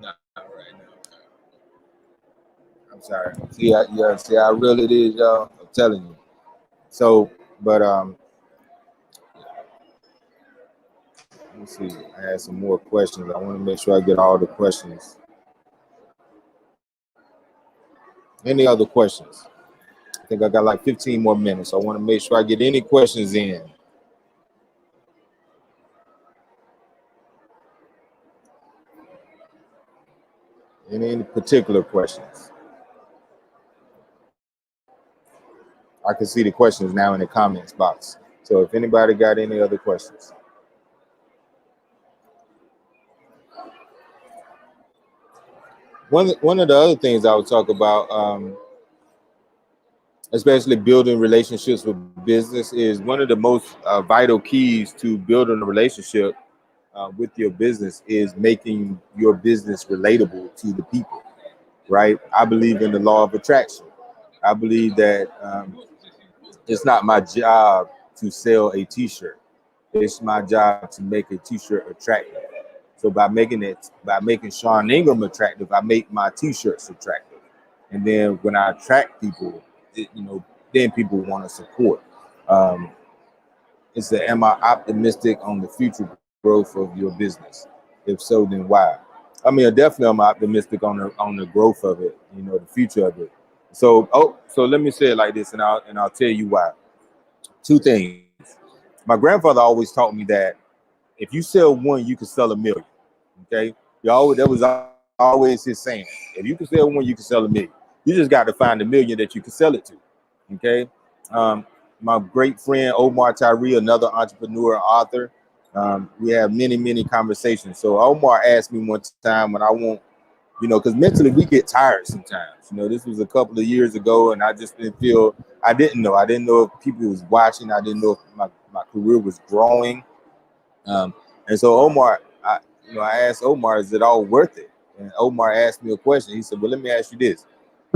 now. I'm sorry. See how real it is, y'all. I'm telling you. So, but let me see. I had some more questions. I want to make sure I get all the questions. Any other questions? I think I got like 15 more minutes. So I want to make sure I get any questions in. Any particular questions? I can see the questions now in the comments box. So if anybody got any other questions. One of the other things I would talk about, especially building relationships with business, is one of the most vital keys to building a relationship with your business is making your business relatable to the people, right? I believe in the law of attraction. I believe that it's not my job to sell a t-shirt. It's my job to make a t-shirt attractive. So by making Sean Ingram attractive, I make my t-shirts attractive. And then when I attract people, then people want to support. Um, am I optimistic on the future growth of your business? If so, then why? I mean, definitely I'm optimistic on the growth of it, the future of it. So let me say it like this, and I'll tell you why. Two things. My grandfather always taught me that if you sell one, you can sell a million. Okay, that was always his saying. If you can sell one, you can sell a million. You just got to find a million that you can sell it to. Okay. Um, my great friend Omar Tyree, another entrepreneur and author. We have many, many conversations. So Omar asked me one time when I want, because mentally we get tired sometimes. This was a couple of years ago, and I just didn't feel. I didn't know. I didn't know if people was watching. I didn't know if my career was growing. And so Omar, I asked Omar, is it all worth it? And Omar asked me a question. He said, well, let me ask you this.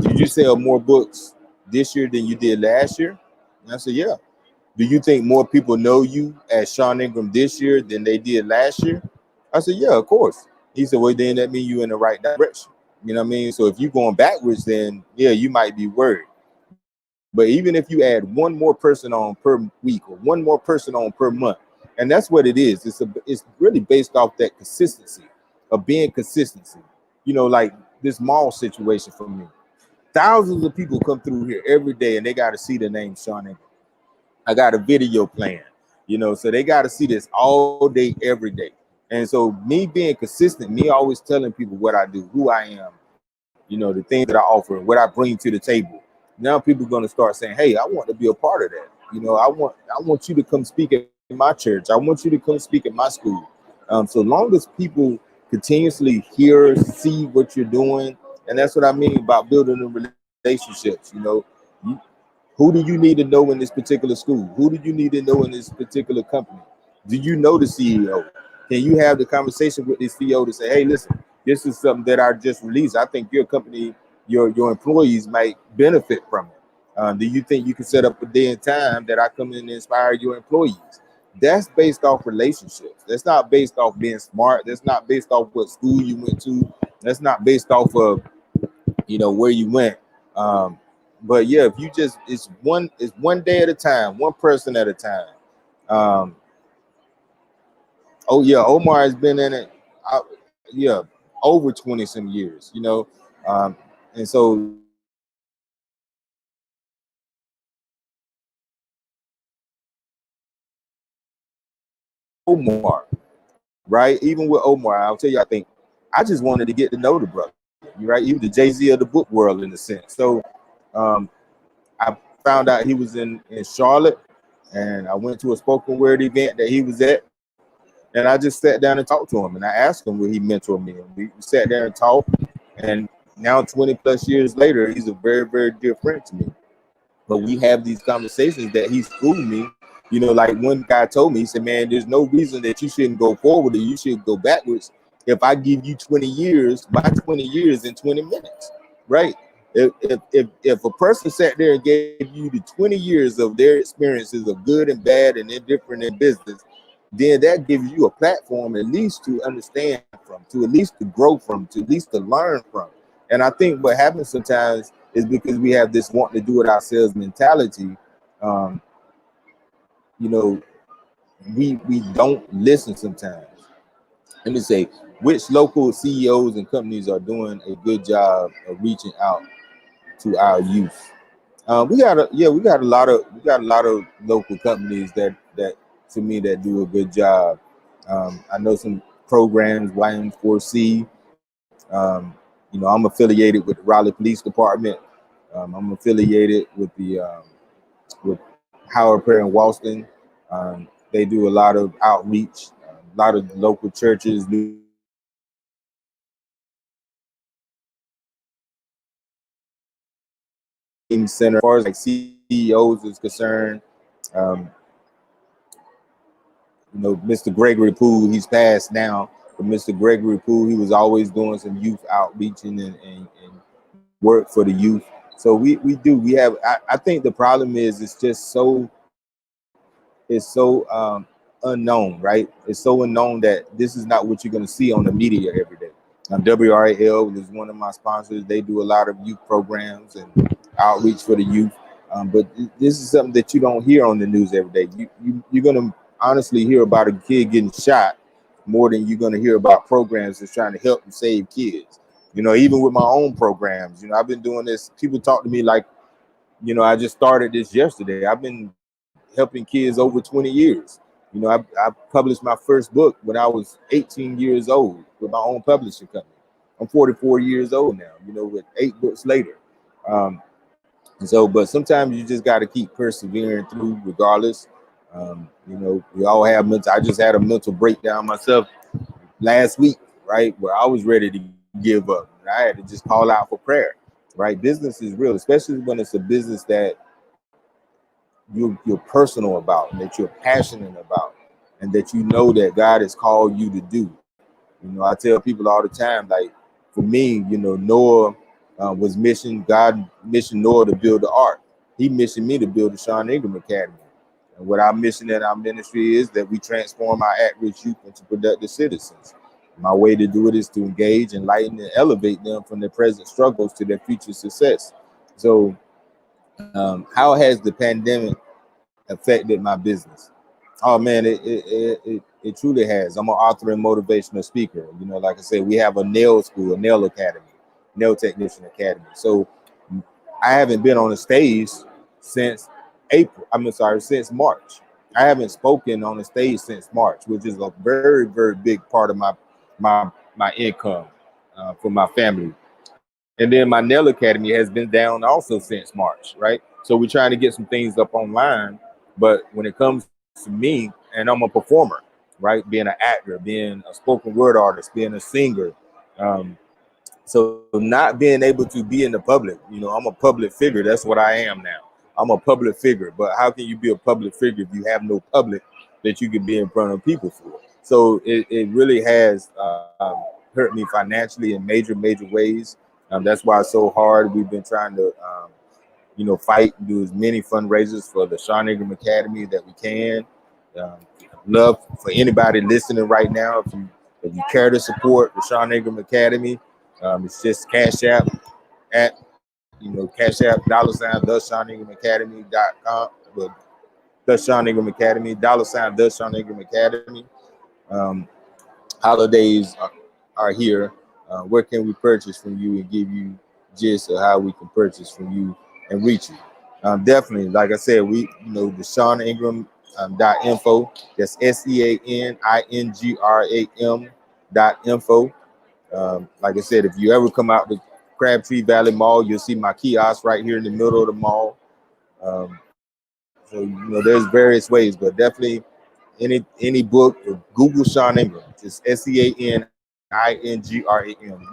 Did you sell more books this year than you did last year? And I said, yeah. Do you think more people know you as Sean Ingram this year than they did last year? I said, yeah, of course. He said, well, then that means you're in the right direction. You know what I mean? So if you're going backwards, then yeah, you might be worried. But even if you add one more person on per week or one more person on per month, and that's what it is. It's really based off that consistency of being consistency. Like this mall situation for me. Thousands of people come through here every day and they got to see the name Sean Ingram. I got a video playing, so they got to see this all day, every day. And so me being consistent, me always telling people what I do, who I am, the things that I offer, what I bring to the table. Now people are going to start saying, hey, I want to be a part of that. I want you to come speak at my church. I want you to come speak at my school. So long as people continuously hear, see what you're doing, and that's what I mean about building the relationships. Who do you need to know in this particular school? Who do you need to know in this particular company? Do you know the CEO? Can you have the conversation with the CEO to say, hey, listen, this is something that I just released. I think your company, your employees might benefit from it. Do you think you can set up a day and time that I come in and inspire your employees? That's based off relationships. That's not based off being smart. That's not based off what school you went to. That's not based off of where you went. Um, but yeah, if you just it's one day at a time, one person at a time. Um, oh yeah, Omar has been in it, yeah, over 20 some years. Um, and so Omar, right? Even with Omar, I'll tell you, I just wanted to get to know the brother. Right? He was the Jay-Z of the book world in a sense. So um, I found out he was in Charlotte, and I went to a spoken word event that he was at. And I just sat down and talked to him, and I asked him would he mentor me. And we sat there and talked. And now, 20 plus years later, he's a very, very dear friend to me. But we have these conversations that he schooled me. Like one guy told me, he said, man, there's no reason that you shouldn't go forward or you should go backwards if I give you 20 years, my 20 years in 20 minutes, right? If a person sat there and gave you the 20 years of their experiences of good and bad and indifferent in business, then that gives you a platform at least to understand from, to at least to grow from, to at least to learn from. And I think what happens sometimes is because we have this want to do it ourselves mentality. Um, you know, we don't listen sometimes. Let me say, which local CEOs and companies are doing a good job of reaching out to our youth? We got a lot of local companies that to me that do a good job. I know some programs, YM4C. I'm affiliated with the Raleigh Police Department. I'm affiliated with with Howard Perry and Walston. They do a lot of outreach, a lot of local churches, new center. As far as like CEOs is concerned, um, Mr. Gregory Poole, he's passed now, but Mr. Gregory Poole, he was always doing some youth outreaching and work for the youth. So we have. I think the problem is it's so unknown, right? It's so unknown that this is not what you're going to see on the media every day. WRAL is one of my sponsors. They do a lot of youth programs and outreach for the youth. But this is something that you don't hear on the news every day. You're going to honestly hear about a kid getting shot more than you're going to hear about programs that's trying to help and save kids. Even with my own programs, I've been doing this. People talk to me like, I just started this yesterday. I've been helping kids over 20 years. I published my first book when I was 18 years old with my own publishing company. I'm 44 years old now, with 8 books later. Um, and so, but sometimes you just got to keep persevering through, regardless. You know, we all have mental. I just had a mental breakdown myself last week, right, where I was ready to give up. And I had to just call out for prayer, right? Business is real, especially when it's a business that you're personal about, and that you're passionate about, and that you know that God has called you to do. You know, I tell people all the time, like, for me, you know, Noah was God missioned Noah to build the ark. He missioned me to build the Sean Ingram Academy. And what our mission in our ministry is that we transform our at-risk youth into productive citizens. My way to do it is to engage, enlighten, and elevate them from their present struggles to their future success. So, how has the pandemic affected my business? Oh man, it truly has. I'm an author and motivational speaker. You know, like I said, we have a nail school, a nail academy, nail technician academy. So I haven't been on a stage since April. Since March. I haven't spoken on a stage since March, which is a very, very big part of my income for my family. And then my nail academy has been down also since March, right? So we're trying to get some things up online. But when it comes to me, and I'm a performer, right? Being an actor, being a spoken word artist, being a singer. So not being able to be in the public, you know, I'm a public figure. That's what I am now. I'm a public figure. But how can you be a public figure if you have no public that you can be in front of people for? So it really has hurt me financially in major, major ways. That's why it's so hard. We've been trying to, fight and do as many fundraisers for the Sean Ingram Academy that we can. Um, Love for anybody listening right now. If you care to support the Sean Ingram Academy, it's just Cash App at Cash App $ the Sean Ingram Academy.com, but the Sean Ingram Academy $ the Sean Ingram Academy. Um, Holidays are here. Where can we purchase from you and give you gist of how we can purchase from you and reach you? Definitely, like I said, the Sean Ingram .info. That's SeanIngram.info. Like I said, if you ever come out to Crabtree Valley Mall, you'll see my kiosk right here in the middle of the mall. So there's various ways, but definitely any book, Google Sean Ingram, just SeanIngram. If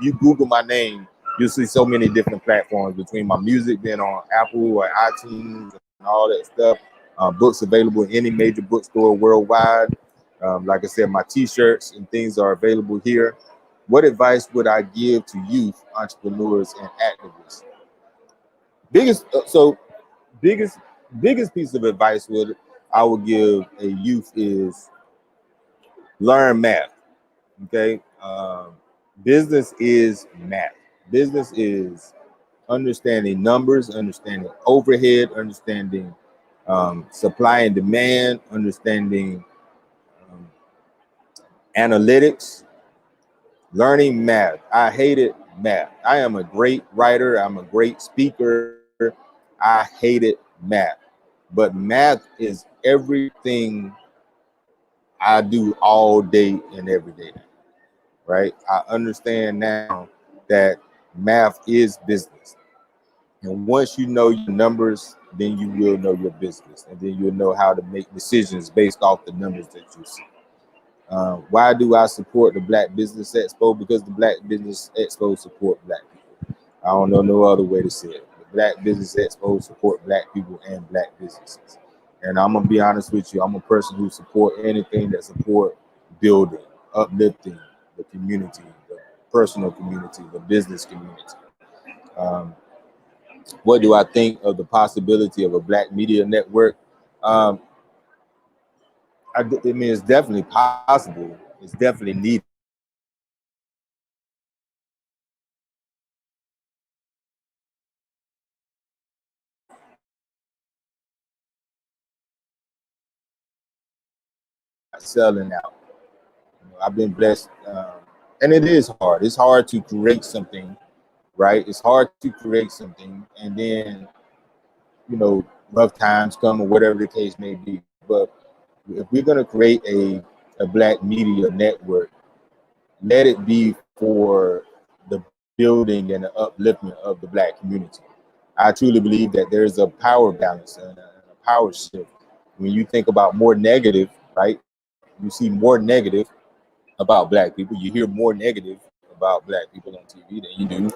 you Google my name, you'll see so many different platforms between my music being on Apple or iTunes and all that stuff. Books available in any major bookstore worldwide. Like I said, my T-shirts and things are available here. What advice would I give to youth entrepreneurs and activists? Biggest, so biggest, biggest piece of advice I would give a youth is learn math. Okay, business is math. Business is understanding numbers, understanding overhead, understanding supply and demand, understanding um, analytics, learning math. I hated math. I am a great writer. I'm a great speaker. I hated math. But math is everything I do all day and every day now, right? I understand now that math is business. And once you know your numbers, then you will know your business. And then you'll know how to make decisions based off the numbers that you see. Why do I support the Black Business Expo? Because the Black Business Expo support Black people. I don't know no other way to say it. The Black Business Expo support Black people and Black businesses. And I'm gonna be honest with you, I'm a person who support anything that support building, uplifting the community, the personal community, the business community. Um, what do I think of the possibility of a Black media network? Um, I mean, it's definitely possible. It's definitely needed. Selling out. I've been blessed, and it is hard. It's hard to create something, right? It's hard to create something, and then rough times come or whatever the case may be. But if we're going to create a Black media network, let it be for the building and the upliftment of the Black community. I truly believe that there's a power balance and a power shift. When you think about more negative, right? You see more negative about black people. You hear more negative about black people on TV than you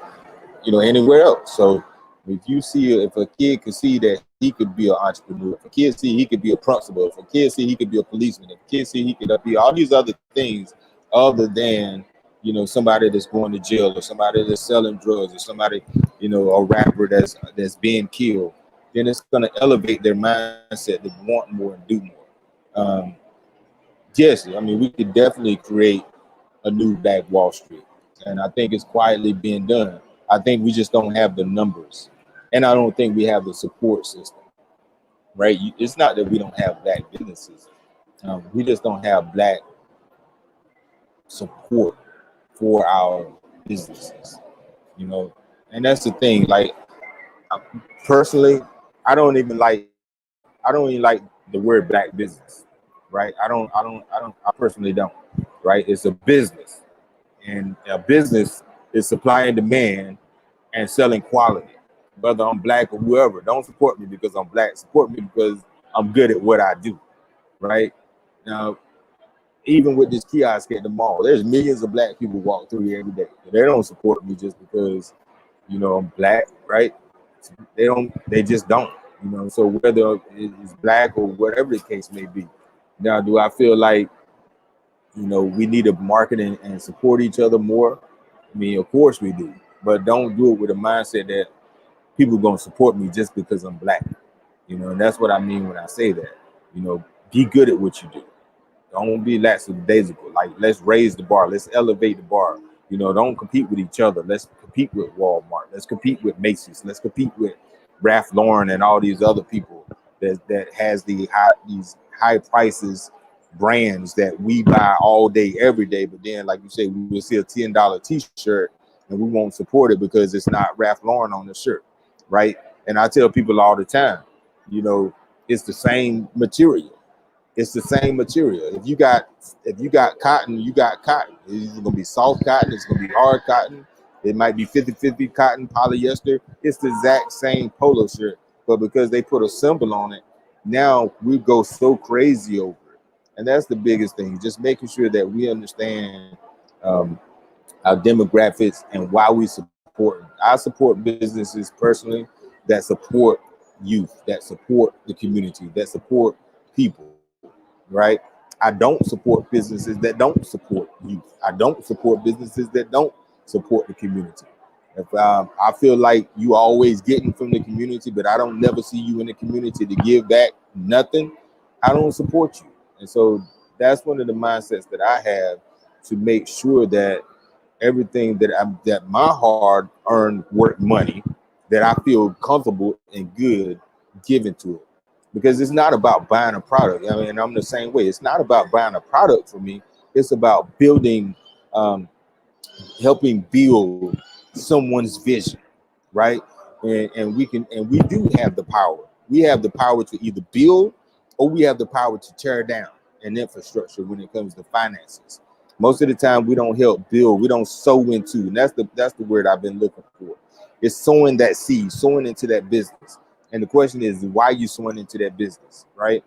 do, anywhere else. So if you see, if a kid could see that he could be an entrepreneur, if a kid see he could be a principal, if a kid see he could be a policeman, if a kid see he could be all these other things other than, somebody that's going to jail or somebody that's selling drugs or somebody, a rapper that's being killed, then it's going to elevate their mindset to want more and do more. Um, yes, I mean, we could definitely create a new Black Wall Street. And I think it's quietly being done. I think we just don't have the numbers. And I don't think we have the support system, right? It's not that we don't have Black businesses. We just don't have Black support for our businesses, you know? And that's the thing. Like, personally, I don't even like, I don't even like the word Black business, right? I personally don't, right? It's a business. And a business is supply and demand and selling quality. Whether I'm Black or whoever, don't support me because I'm Black. Support me because I'm good at what I do, right? Now, even with this kiosk at the mall, there's millions of Black people walk through here every day. They don't support me just because, I'm Black, right? They just don't, So whether it's Black or whatever the case may be. Now, do I feel like, we need to market and support each other more? I mean, of course we do, but don't do it with a mindset that people are gonna support me just because I'm Black. And that's what I mean when I say that. Be good at what you do. Don't be lackadaisical. Like, let's raise the bar. Let's elevate the bar. Don't compete with each other. Let's compete with Walmart. Let's compete with Macy's. Let's compete with Ralph Lauren and all these other people that has these high prices brands that we buy all day, every day. But then, like you say, we will see a $10 T-shirt and we won't support it because it's not Ralph Lauren on the shirt, right? And I tell people all the time, it's the same material. It's the same material. If you got cotton, you got cotton. It's gonna be soft cotton, it's gonna be hard cotton. It might be 50-50 cotton, polyester. It's the exact same polo shirt, but because they put a symbol on it, now we go so crazy over it. And that's the biggest thing, just making sure that we understand um, our demographics and why we support them. I support businesses personally that support youth, that support the community, that support people, right? I don't support businesses that don't support youth. I don't support businesses that don't support the community. If I feel like you always getting from the community, but I don't never see you in the community to give back nothing, I don't support you. And so that's one of the mindsets that I have to make sure that everything that my hard earned work money that I feel comfortable and good giving to it. Because it's not about buying a product. I mean, I'm the same way. It's not about buying a product for me. It's about building, helping build someone's vision, right? And we do have the power. We have the power to either build or we have the power to tear down an infrastructure when it comes to finances. Most of the time we don't help build, we don't sow into, and that's the word I've been looking for. It's sowing that seed, sowing into that business. And the question is, why are you sowing into that business, right?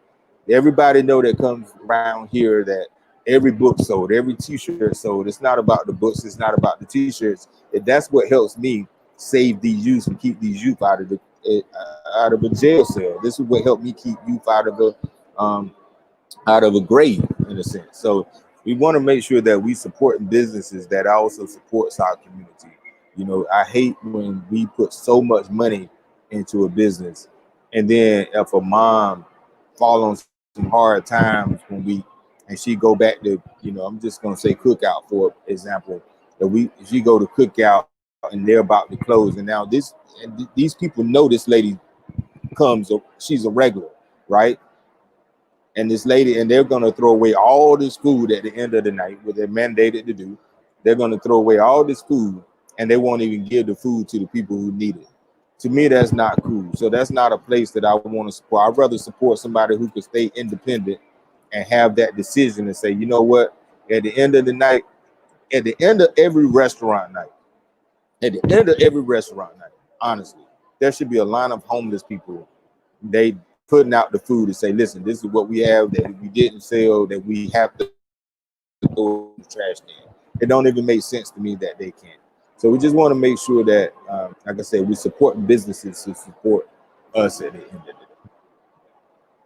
Everybody know that comes around here that every book sold, every t-shirt sold. It's not about the books, it's not about the t-shirts. That's what helps me save these youth and keep these youth out of a jail cell. This is what helped me keep youth um, out of a grave, in a sense. So we want to make sure that we support businesses that also supports our community. I hate when we put so much money into a business, and then if a mom fall on some hard times and she go back to, I'm just gonna say cookout for example, if she go to cookout and they're about to close, and now these people know this lady she's a regular, right? And this lady, and they're going to throw away all this food at the end of the night, what they're mandated to do. They're going to throw away all this food, and they won't even give the food to the people who need it. To me, that's not cool. So that's not a place that I want to support. I'd rather support somebody who can stay independent and have that decision and say, you know what, at the end of the night, at the end of every restaurant night, honestly, there should be a line of homeless people. They putting out the food to say, listen, this is what we have that we didn't sell, that we have to throw in the trash can. It don't even make sense to me that they can't. So we just want to make sure that, like I said, we support businesses to support us at the end of the day.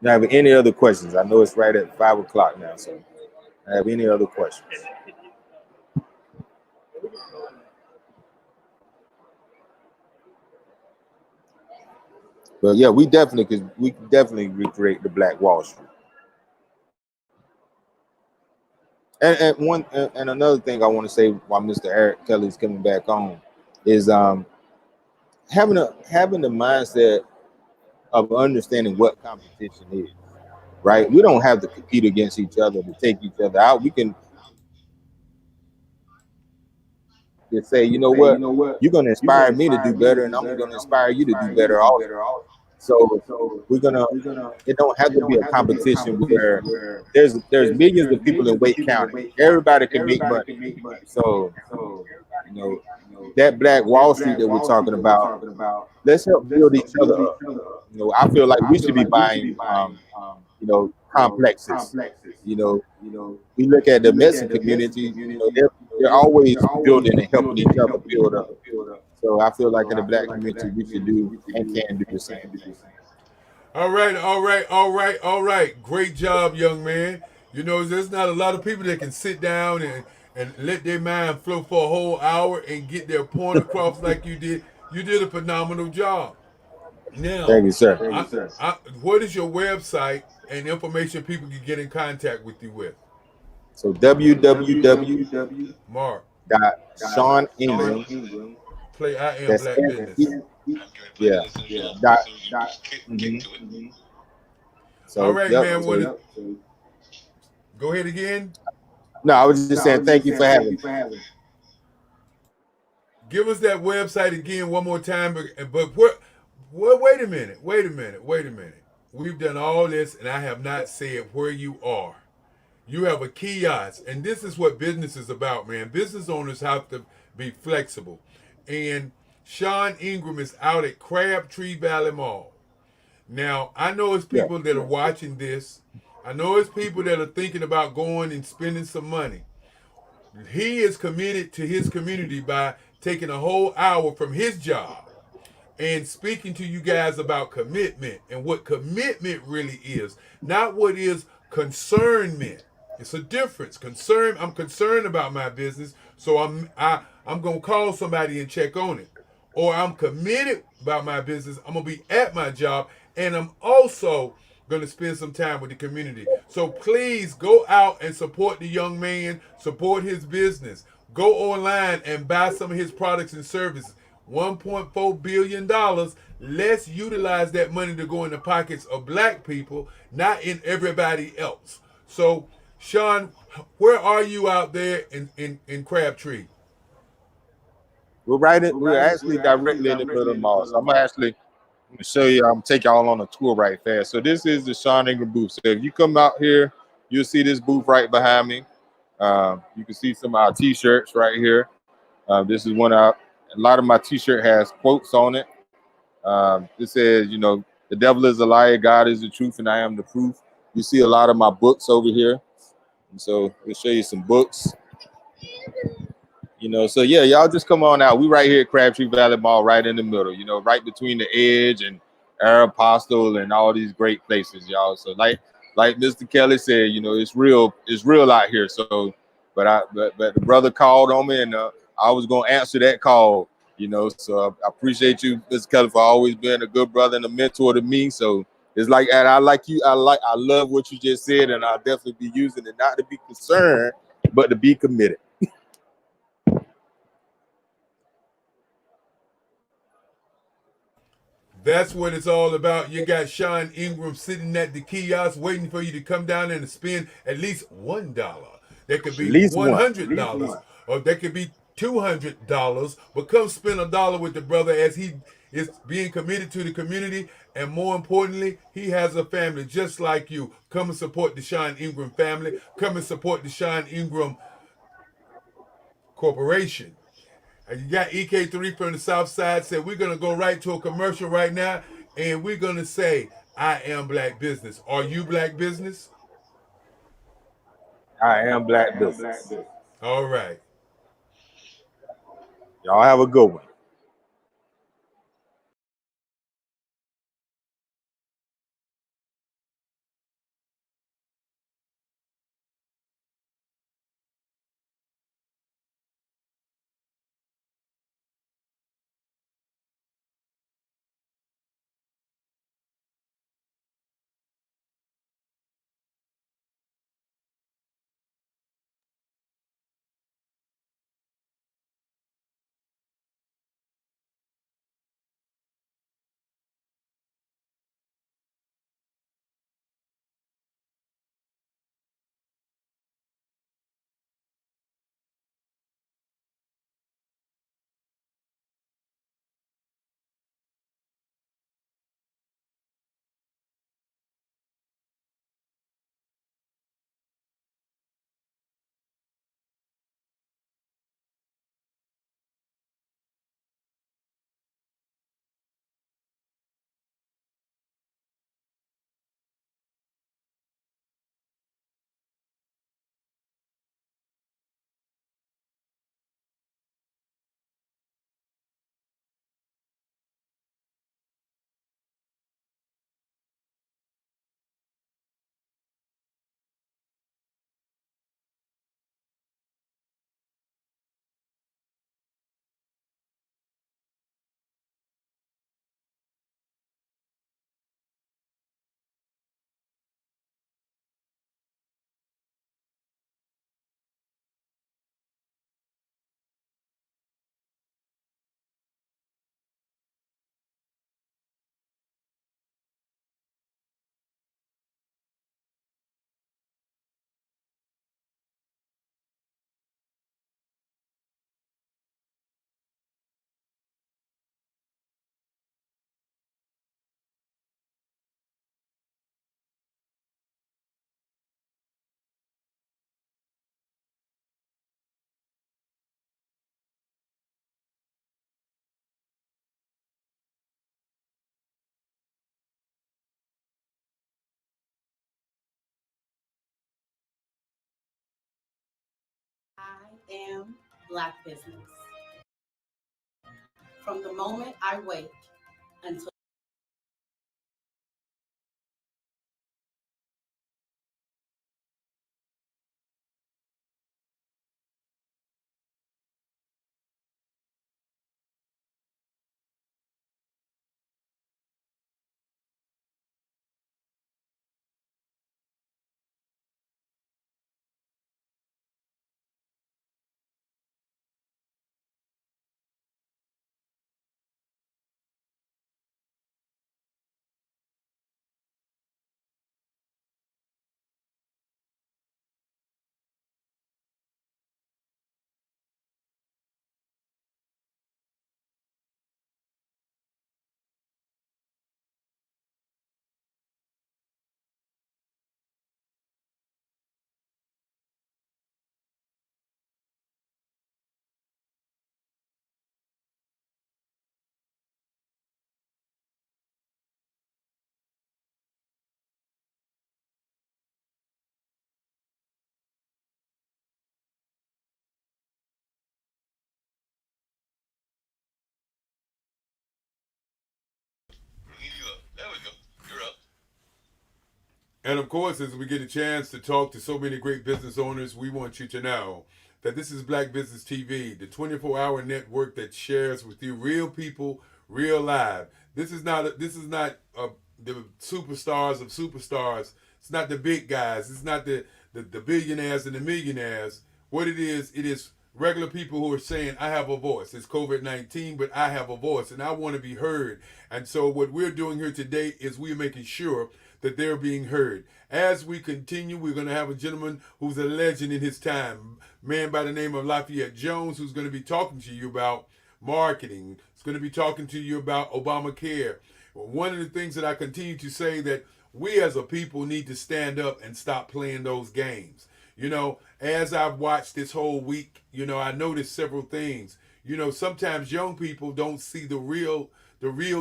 Now, have any other questions? I know it's right at 5 o'clock now, so have any other questions? But yeah, we can definitely recreate the Black Wall Street. And another thing I want to say while Mr. Eric Kelly's coming back on is having the mindset of understanding what competition is. Right? We don't have to compete against each other to take each other out. We can just say, you know what, you're going to inspire me to do better, and I'm going to inspire you to do better also. So we're gonna. It don't have to be a competition where there's millions of people in Wake County. Everybody can make money. So you know that Black Wall Street that we're talking about. Let's help build each other up. I feel like we should be buying, complexes. You know, we look at the Mexican community. They're always building and helping each other build up. So I feel like in the Black community, we should do and can do the same thing. All right, all right, all right, all right. Great job, young man. There's not a lot of people that can sit down and let their mind flow for a whole hour and get their point across like you did. You did a phenomenal job. Now, Thank you, sir. what is your website and information people can get in contact with you with? So www. Mark. Sean Ingram. Play I Am That's Black Business. Yeah. So, all right, man. So, go ahead again. No, I was just saying thank you for having me. Give us that website again one more time. But wait a minute. We've done all this, and I have not said where you are. You have a kiosk, and this is what business is about, man. Business owners have to be flexible. And Sean Ingram is out at Crabtree Valley Mall. Now, I know it's people that are watching this. I know it's people that are thinking about going and spending some money. He is committed to his community by taking a whole hour from his job and speaking to you guys about commitment and what commitment really is, not what is concernment. It's a difference. I'm concerned about my business, so I'm gonna call somebody and check on it. Or I'm committed about my business. I'm gonna be at my job, and I'm also gonna spend some time with the community. So please go out and support the young man, support his business. Go online and buy some of his products and services. $1.4 billion. Let's utilize that money to go in the pockets of black people, not in everybody else. So, Sean, where are you out there in Crabtree? We're actually directly in the middle of the mall. So I'm gonna show you. I'm gonna take y'all on a tour right fast. So this is the Sean Ingram booth. So if you come out here, you'll see this booth right behind me. You can see some of our T-shirts right here. This is a lot of my T-shirt has quotes on it. It says, the devil is a liar, God is the truth, and I am the proof. You see a lot of my books over here. And so we'll show you some books. So yeah, y'all just come on out. We right here at Crabtree Valley Mall, right in the middle, right between the Edge and Aeropostale and all these great places, y'all. So like Mr. Kelly said, it's real out here. So, but the brother called on me, and I was gonna answer that call, So I appreciate you, Mr. Kelly, for always being a good brother and a mentor to me. So it's like, and I like you. I love what you just said, and I'll definitely be using it, not to be concerned, but to be committed. That's what it's all about. You got Sean Ingram sitting at the kiosk waiting for you to come down there and spend at least $1. That could be $100, or that could be $200. But come spend $1 with the brother as he is being committed to the community, and more importantly, he has a family just like you. Come and support the Sean Ingram family. Come and support the Sean Ingram Corporation. You got EK3 from the South Side said we're gonna go right to a commercial right now, and we're gonna say, "I am black business." Are you black business? I am Black Business. All right. Y'all have a good one. I am black business. From the moment I wake until There we go. You're up. And of course, as we get a chance to talk to so many great business owners, we want you to know that this is Black Business TV, the 24-hour network that shares with you real people, real live. This is not the superstars of superstars. It's not the big guys. It's not the billionaires and the millionaires. What it is regular people who are saying, I have a voice. It's COVID-19, but I have a voice and I want to be heard. And so what we're doing here today is we're making sure that they're being heard. As we continue, we're going to have a gentleman who's a legend in his time, man by the name of Lafayette Jones, who's going to be talking to you about marketing. He's going to be talking to you about Obamacare. One of the things that I continue to say that we as a people need to stand up and stop playing those games. As I've watched this whole week, I noticed several things. You know, sometimes young people don't see the real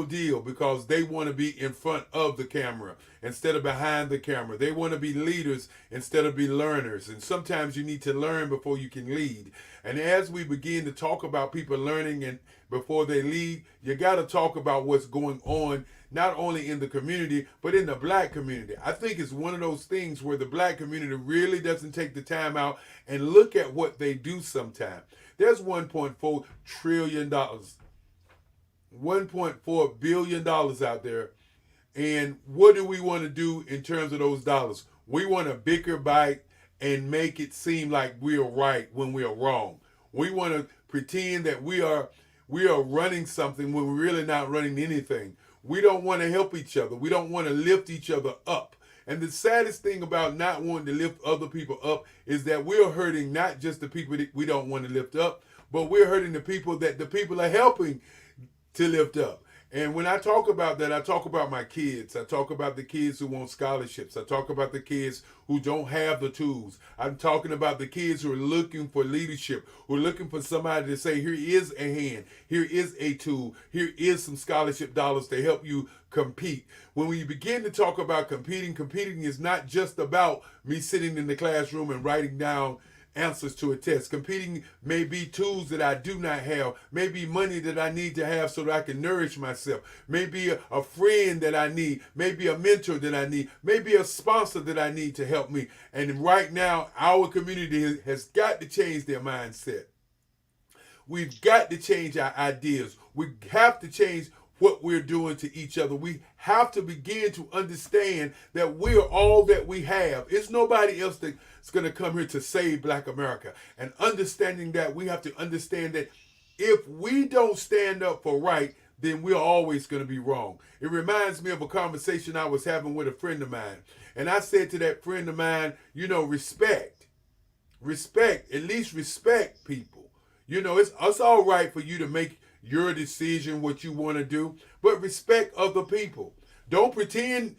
deal because they want to be in front of the camera instead of behind the camera. They want to be leaders instead of be learners. And sometimes you need to learn before you can lead. And as we begin to talk about people learning and before they lead, you got to talk about what's going on not only in the community but in the black community. I think it's one of those things where the black community really doesn't take the time out and look at what they do sometimes. There's $1.4 trillion, $1.4 billion out there. And what do we want to do in terms of those dollars? We want to bicker, bite, and make it seem like we are right when we are wrong. We want to pretend that we are running something when we're really not running anything. We don't want to help each other. We don't want to lift each other up. And the saddest thing about not wanting to lift other people up is that we're hurting not just the people that we don't want to lift up, but we're hurting the people that the people are helping to lift up. And when I talk about that, I talk about my kids. I talk about the kids who want scholarships. I talk about the kids who don't have the tools. I'm talking about the kids who are looking for leadership, who are looking for somebody to say, here is a hand, here is a tool, here is some scholarship dollars to help you compete. When we begin to talk about competing is not just about me sitting in the classroom and writing down answers to a test. Competing may be tools that I do not have, maybe money that I need to have so that I can nourish myself, maybe a friend that I need, maybe a mentor that I need, maybe a sponsor that I need to help me. And right now, our community has got to change their mindset. We've got to change our ideas. We have to change what we're doing to each other. We have to begin to understand that we're all that we have. It's nobody else that's going to come here to save Black America. And understanding that, we have to understand that if we don't stand up for right, then we're always going to be wrong. It reminds me of a conversation I was having with a friend of mine. And I said to that friend of mine, you know, respect, at least respect people. You know, it's all right for you to make your decision, what you want to do, but respect other people. Don't pretend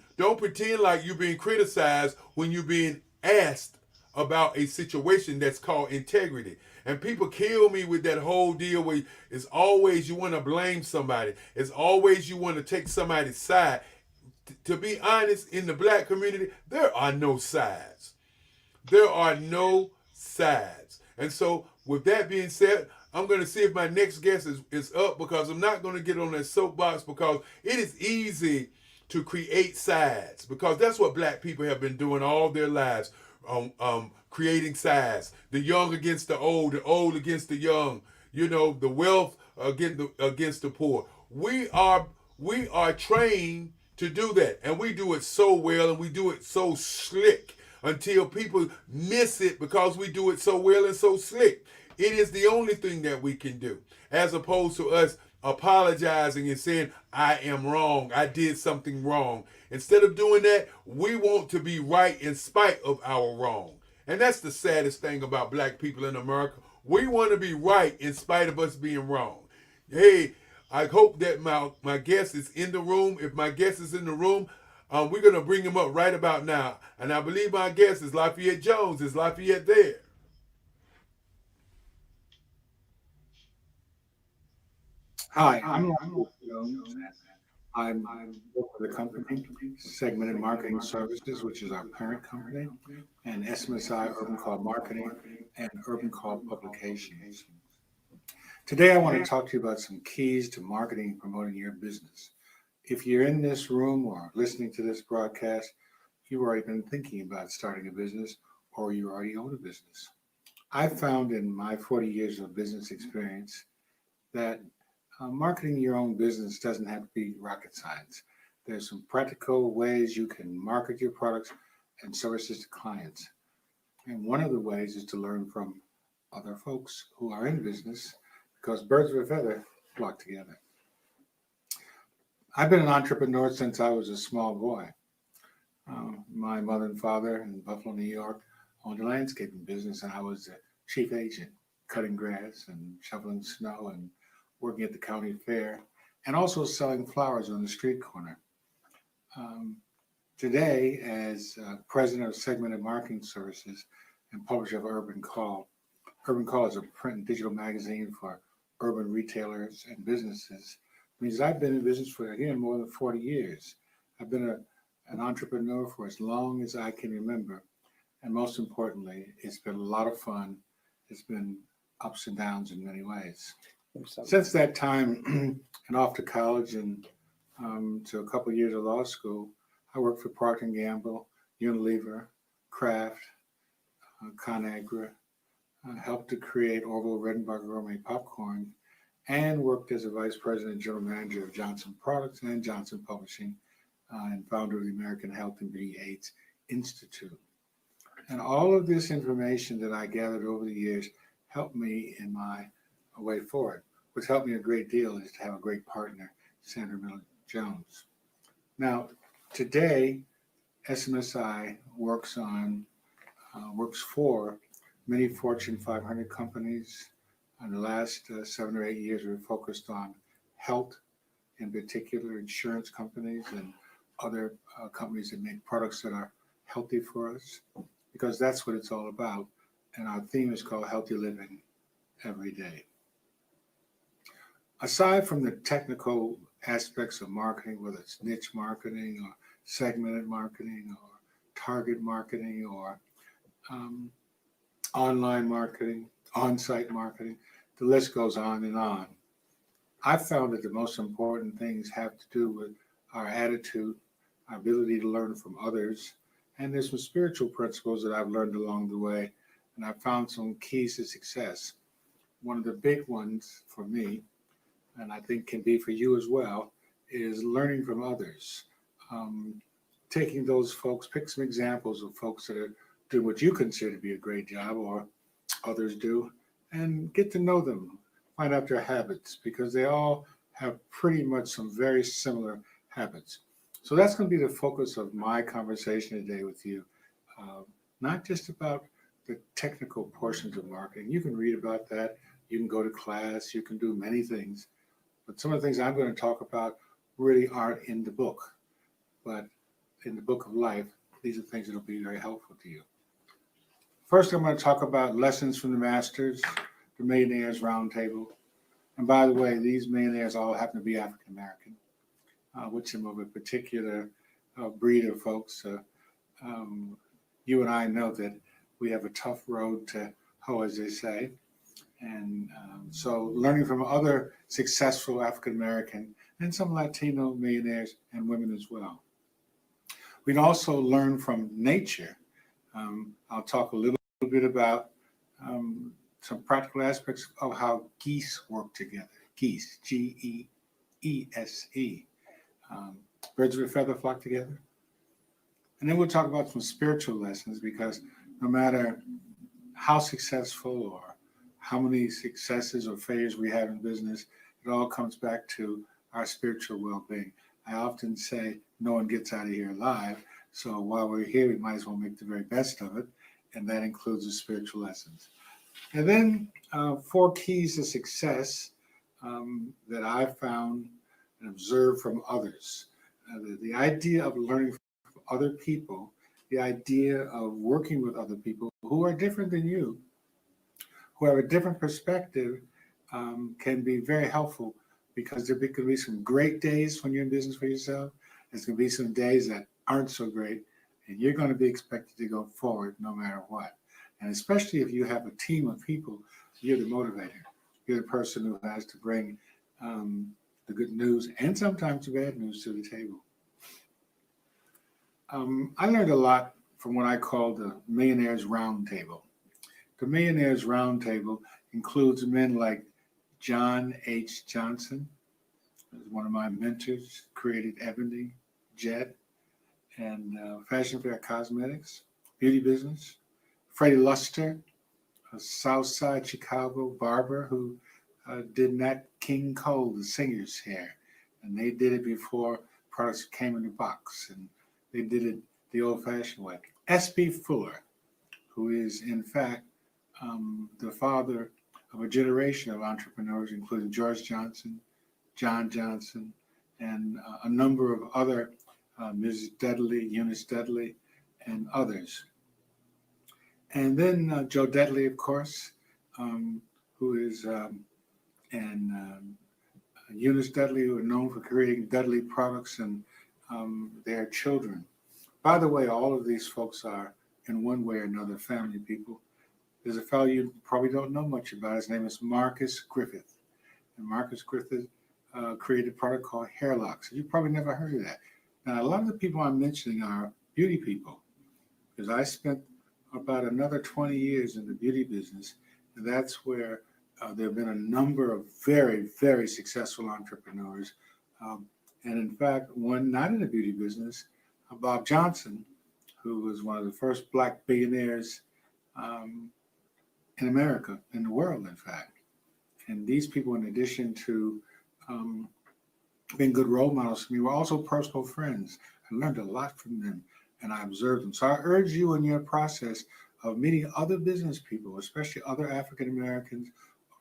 like you're being criticized when you're being asked about a situation that's called integrity. And people kill me with that whole deal where it's always you want to blame somebody. It's always you want to take somebody's side. To be honest, in the Black community, there are no sides. There are no sides. And so with that being said, I'm going to see if my next guest is up, because I'm not going to get on that soapbox, because it is easy to create sides, because that's what Black people have been doing all their lives, creating sides. The young against the old against the young, you know, the wealth against the poor. We are trained to do that, and we do it so well, and we do it so slick until people miss it because we do it so well and so slick. It is the only thing that we can do, as opposed to us apologizing and saying, I am wrong, I did something wrong. Instead of doing that, we want to be right in spite of our wrong. And that's the saddest thing about Black people in America. We want to be right in spite of us being wrong. Hey, I hope that my guest is in the room. If my guest is in the room, we're going to bring him up right about now. And I believe my guest is Lafayette Jones. Is Lafayette there? Hi, I'm Lafayette Jones. I'm with the company, Segmented Marketing Services, which is our parent company, and SMSI Urban Call Marketing and Urban Call Publications. Today, I want to talk to you about some keys to marketing and promoting your business. If you're in this room or listening to this broadcast, you've already been thinking about starting a business, or you already own a business. I've found in my 40 years of business experience that marketing your own business doesn't have to be rocket science. There's some practical ways you can market your products and services to clients. And one of the ways is to learn from other folks who are in business, because birds of a feather flock together. I've been an entrepreneur since I was a small boy. My mother and father in Buffalo, New York, owned a landscaping business, and I was the chief agent, cutting grass and shoveling snow and working at the county fair, and also selling flowers on the street corner. Today, as president of Segmented Marketing Services and publisher of Urban Call is a print and digital magazine for urban retailers and businesses means I've been in business for, again, more than 40 years. I've been an entrepreneur for as long as I can remember. And most importantly, it's been a lot of fun. It's been ups and downs in many ways. Since that time and off to college and to a couple of years of law school, I worked for Procter & Gamble, Unilever, Kraft, ConAgra, helped to create Orville Redenbacher Gourmet Popcorn, and worked as a vice president and general manager of Johnson Products and Johnson Publishing, and founder of the American Health and Beauty AIDS Institute. And all of this information that I gathered over the years helped me in my way forward. What's helped me a great deal is to have a great partner, Sandra Miller Jones. Now, today, SMSI works for many Fortune 500 companies. In the last 7 or 8 years, we've focused on health, in particular insurance companies and other companies that make products that are healthy for us, because that's what it's all about. And our theme is called Healthy Living Every Day. Aside from the technical aspects of marketing, whether it's niche marketing or segmented marketing or target marketing or online marketing, on-site marketing, the list goes on and on. I found that the most important things have to do with our attitude, our ability to learn from others, and there's some spiritual principles that I've learned along the way, and I found some keys to success. One of the big ones for me, and I think can be for you as well, is learning from others. Taking those folks, pick some examples of folks that are doing what you consider to be a great job or others do, and get to know them, find out their habits, because they all have pretty much some very similar habits. So that's going to be the focus of my conversation today with you. Not just about the technical portions of marketing. You can read about that. You can go to class. You can do many things. But some of the things I'm going to talk about really aren't in the book. But in the book of life, these are things that will be very helpful to you. First, I'm going to talk about lessons from the masters, the Millionaires Roundtable. And by the way, these millionaires all happen to be African American, which I'm of a particular breed of folks. You and I know that we have a tough road to hoe, as they say. And so learning from other successful African American and some Latino millionaires and women as well. We can also learn from nature. I'll talk a little bit about some practical aspects of how geese work together. Geese, Geese. Birds of a feather flock together. And then we'll talk about some spiritual lessons, because no matter how successful or how many successes or failures we have in business, it all comes back to our spiritual well-being. I often say no one gets out of here alive. So while we're here, we might as well make the very best of it. And that includes the spiritual lessons. And then 4 keys to success that I've found and observed from others. The idea of learning from other people, the idea of working with other people who are different than you, who have a different perspective, can be very helpful, because there could be some great days when you're in business for yourself. There's going to be some days that aren't so great, and you're going to be expected to go forward no matter what. And especially if you have a team of people, you're the motivator. You're the person who has to bring the good news and sometimes the bad news to the table. I learned a lot from what I call the Millionaires Roundtable. The Millionaires Roundtable includes men like John H. Johnson, who's one of my mentors, created Ebony, Jet, and Fashion Fair Cosmetics, beauty business. Freddie Luster, a Southside Chicago barber who did Nat King Cole, the singer's hair. And they did it before products came in the box, and they did it the old-fashioned way. S.B. Fuller, who is, in fact, the father of a generation of entrepreneurs, including George Johnson, John Johnson, and a number of other, Mrs. Dudley, Eunice Dudley, and others. And then Joe Dudley, of course, who is and Eunice Dudley, who are known for creating Dudley products, and their children. By the way, all of these folks are, in one way or another, family people. There's a fellow you probably don't know much about. His name is Marcus Griffith. And Marcus Griffith created a product called Hair Locks. You probably never heard of that. Now, a lot of the people I'm mentioning are beauty people, because I spent about another 20 years in the beauty business. And that's where there have been a number of very, very successful entrepreneurs. And in fact, one not in the beauty business, Bob Johnson, who was one of the first Black billionaires in America, in the world, in fact. And these people, in addition to being good role models for me, were also personal friends. I learned a lot from them, and I observed them. So I urge you in your process of meeting other business people, especially other African Americans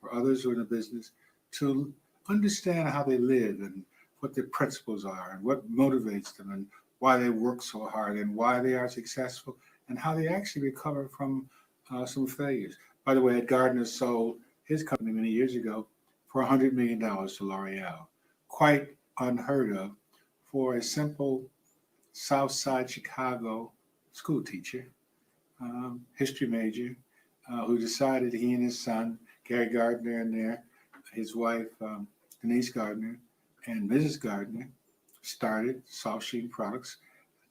or others who are in the business, to understand how they live and what their principles are and what motivates them and why they work so hard and why they are successful and how they actually recover from some failures. By the way, Ed Gardner sold his company many years ago for $100 million to L'Oreal. Quite unheard of for a simple South Side Chicago school teacher, history major, who decided he and his son, Gary Gardner, and his wife, Denise Gardner, and Mrs. Gardner, started Soft Sheen Products,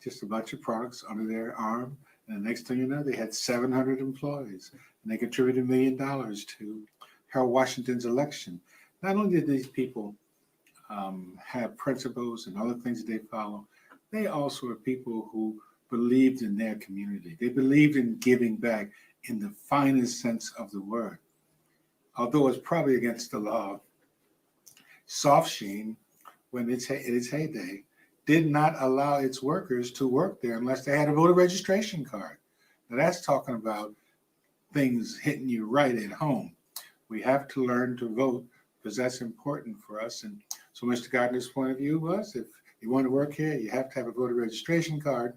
just a bunch of products under their arm. And the next thing you know, they had 700 employees, and they contributed $1 million to Harold Washington's election. Not only did these people have principles and other things that they follow, they also are people who believed in their community. They believed in giving back in the finest sense of the word. Although it's probably against the law, Soft Sheen, when in its heyday, did not allow its workers to work there unless they had a voter registration card. Now that's talking about things hitting you right at home. We have to learn to vote because that's important for us. And so Mr. Gardner's point of view was, if you want to work here, you have to have a voter registration card.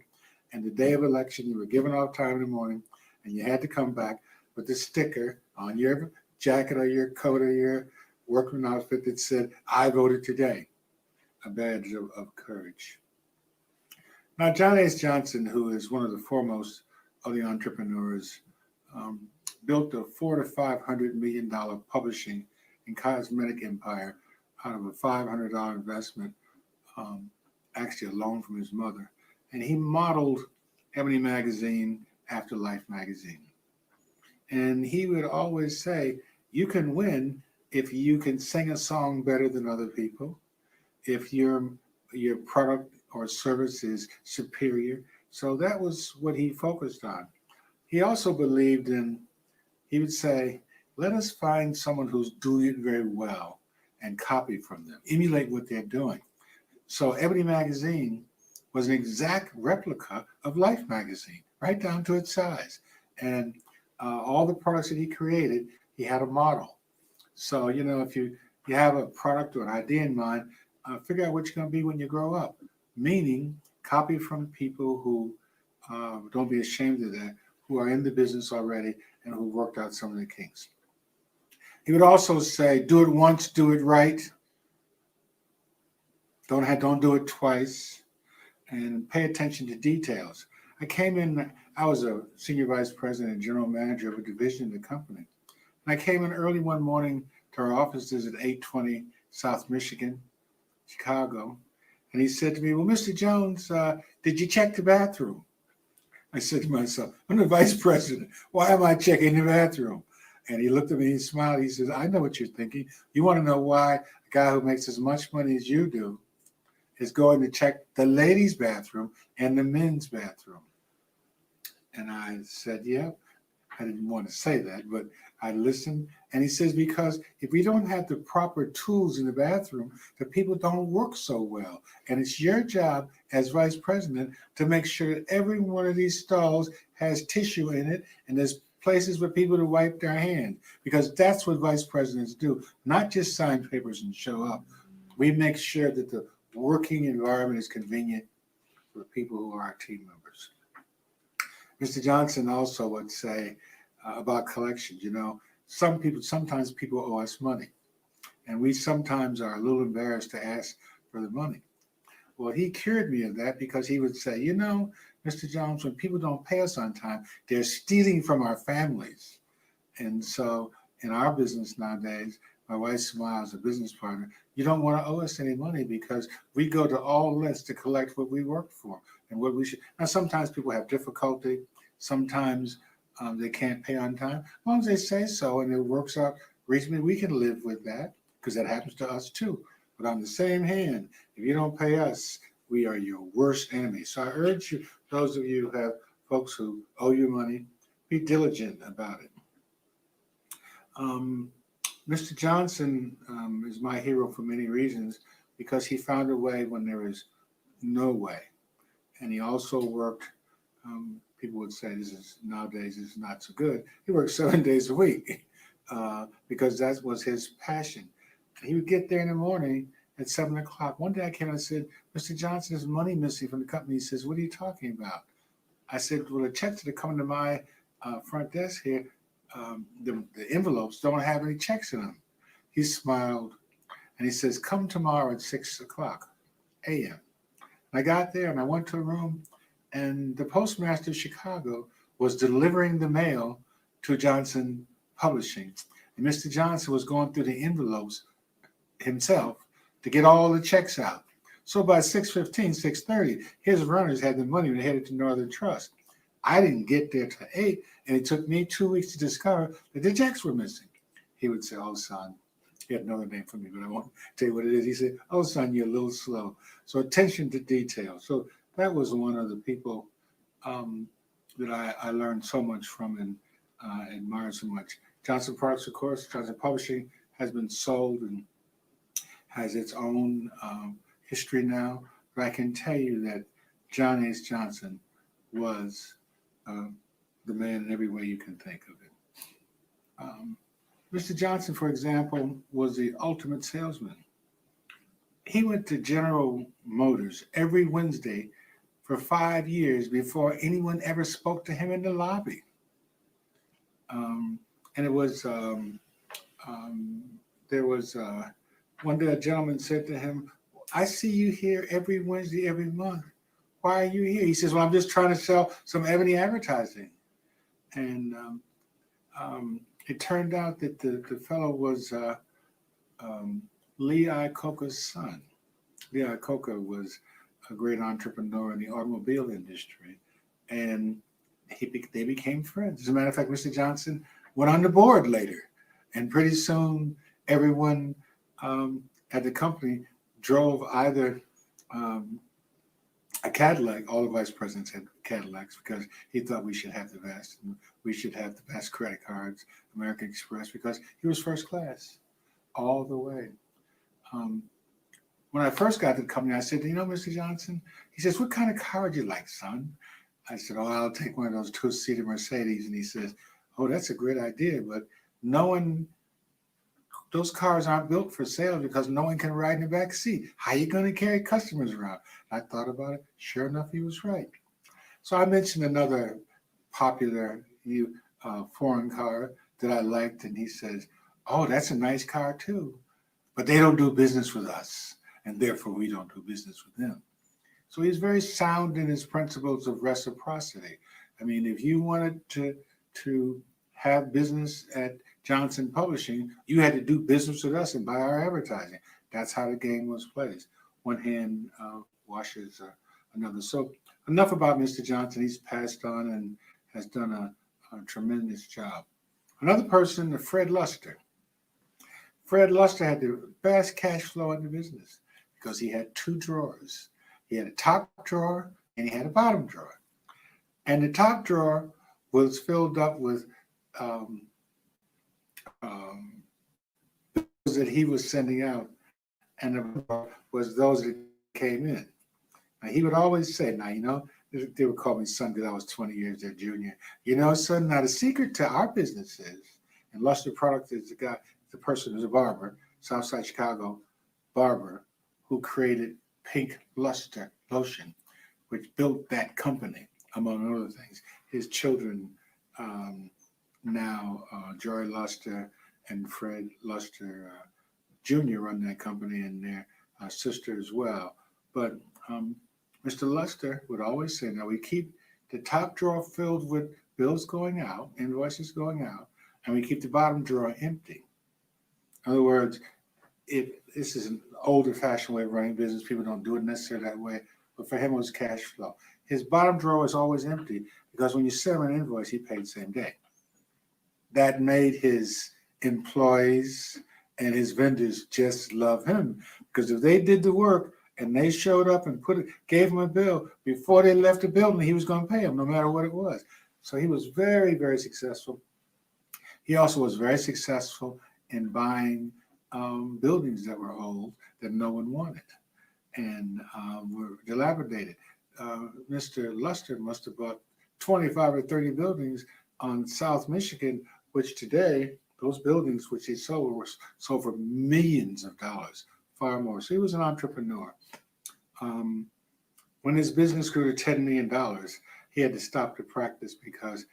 And the day of election, you were given off time in the morning, and you had to come back with a sticker on your jacket or your coat or your workman outfit that said, "I voted today," a badge of courage. Now, John S. Johnson, who is one of the foremost of the entrepreneurs, built a $400 to $500 million publishing and cosmetic empire out of a $500 investment, actually a loan from his mother. And he modeled Ebony Magazine after Life Magazine. And he would always say, you can win if you can sing a song better than other people, if your product or service is superior. So that was what he focused on. He also believed in, he would say, let us find someone who's doing it very well and copy from them, emulate what they're doing. So Ebony Magazine was an exact replica of Life Magazine, right down to its size. And all the products that he created, he had a model. So, if you have a product or an idea in mind, figure out what you're going to be when you grow up. Meaning, copy from people who, don't be ashamed of that, who are in the business already and who worked out some of the kinks. He would also say, do it once, do it right. Don't do it twice. And pay attention to details. I was a senior vice president and general manager of a division in the company. And I came in early one morning to our offices at 820 South Michigan, Chicago. And he said to me, well, Mr. Jones, did you check the bathroom? I said to myself, I'm the vice president. Why am I checking the bathroom? And he looked at me and smiled. He says, I know what you're thinking. You want to know why a guy who makes as much money as you do is going to check the ladies' bathroom and the men's bathroom. And I said, yeah, I didn't want to say that, but I listened. And he says, because if we don't have the proper tools in the bathroom, the people don't work so well. And it's your job as vice president to make sure that every one of these stalls has tissue in it and there's places for people to wipe their hands, because that's what vice presidents do, not just sign papers and show up. We make sure that the working environment is convenient for people who are our team members. Mr. Johnson also would say about collections, sometimes people owe us money. And we sometimes are a little embarrassed to ask for the money. Well, he cured me of that because he would say, you know, Mr. Jones, when people don't pay us on time, they're stealing from our families. And so in our business nowadays, my wife Smiles, a business partner, you don't want to owe us any money because we go to all lengths to collect what we work for and what we should. Now, sometimes people have difficulty. Sometimes they can't pay on time. As long as they say so and it works out reasonably, we can live with that because that happens to us too. But on the same hand, if you don't pay us, we are your worst enemy. So I urge you, those of you who have folks who owe you money, be diligent about it. Mr. Johnson is my hero for many reasons because he found a way when there was no way. And he also worked, people would say this is nowadays is not so good. He worked 7 days a week because that was his passion. And he would get there in the morning at 7 o'clock. One day I came and I said, Mr. Johnson, there's money missing from the company. He says, what are you talking about? I said, well, the checks that are coming to my front desk here, the envelopes don't have any checks in them. He smiled and he says, come tomorrow at 6 o'clock a.m. I got there and I went to a room and the postmaster of Chicago was delivering the mail to Johnson Publishing. And Mr. Johnson was going through the envelopes himself to get all the checks out. So by 6:15, 6:30, his runners had the money and they headed to Northern Trust. I didn't get there till 8, and it took me 2 weeks to discover that the checks were missing. He would say, oh, son, he had another name for me, but I won't tell you what it is. He said, oh, son, you're a little slow. So attention to detail. So that was one of the people that I learned so much from and admired so much. Johnson Products, of course, Johnson Publishing has been sold and has its own history now. But I can tell you that John H. Johnson was the man in every way you can think of it. Mr. Johnson, for example, was the ultimate salesman. He went to General Motors every Wednesday for 5 years before anyone ever spoke to him in the lobby. And it was, there was one day a gentleman said to him, I see you here every Wednesday, every month. Why are you here? He says, well, I'm just trying to sell some Ebony advertising. And it turned out that the fellow was Lee Iacocca's son. Lee Iacocca was a great entrepreneur in the automobile industry. And they became friends. As a matter of fact, Mr. Johnson went on the board later. And pretty soon, everyone at the company drove either a Cadillac. All the vice presidents had Cadillacs because he thought we should have the best. And we should have the best credit cards, American Express, because he was first class all the way. When I first got to the company, I said, you know, Mr. Johnson? He says, what kind of car would you like, son? I said, oh, I'll take one of those two-seater Mercedes. And he says, oh, that's a great idea, but those cars aren't built for sale because no one can ride in the back seat. How are you going to carry customers around? I thought about it. Sure enough, he was right. So I mentioned another popular foreign car that I liked, and he says, oh, that's a nice car too, but they don't do business with us, and therefore we don't do business with them. So he's very sound in his principles of reciprocity. I mean, if you wanted to have business at Johnson Publishing, you had to do business with us and buy our advertising. That's how the game was played. One hand washes another. So enough about Mr. Johnson. He's passed on and has done a tremendous job. Another person, Fred Luster. Fred Luster had the best cash flow in the business because he had 2 drawers. He had a top drawer and he had a bottom drawer. And the top drawer was filled up with those that he was sending out, and the bottom was those that came in. Now, he would always say, now, you know, they would call me son because I was 20 years their junior. You know, son, now the secret to our business is, and Luster Products is the person who's a barber, Southside Chicago barber, who created Pink Luster lotion, which built that company, among other things. His children now, Joy Luster and Fred Luster, Jr. run that company, and their sister as well. But Mr. Luster would always say, now we keep the top drawer filled with bills going out, invoices going out, and we keep the bottom drawer empty. In other words, this is an older fashioned way of running business. People don't do it necessarily that way, but for him it was cash flow. His bottom drawer was always empty because when you sent him an invoice, he paid the same day. That made his employees and his vendors just love him, because if they did the work and they showed up and gave him a bill before they left the building, he was going to pay them no matter what it was. So he was very, very successful. He also was very successful in buying buildings that were old that no one wanted and were dilapidated. Mr. Luster must have bought 25 or 30 buildings on South Michigan, which today, those buildings which he sold were sold for millions of dollars, far more. So he was an entrepreneur. When his business grew to $10 million, he had to stop the practice because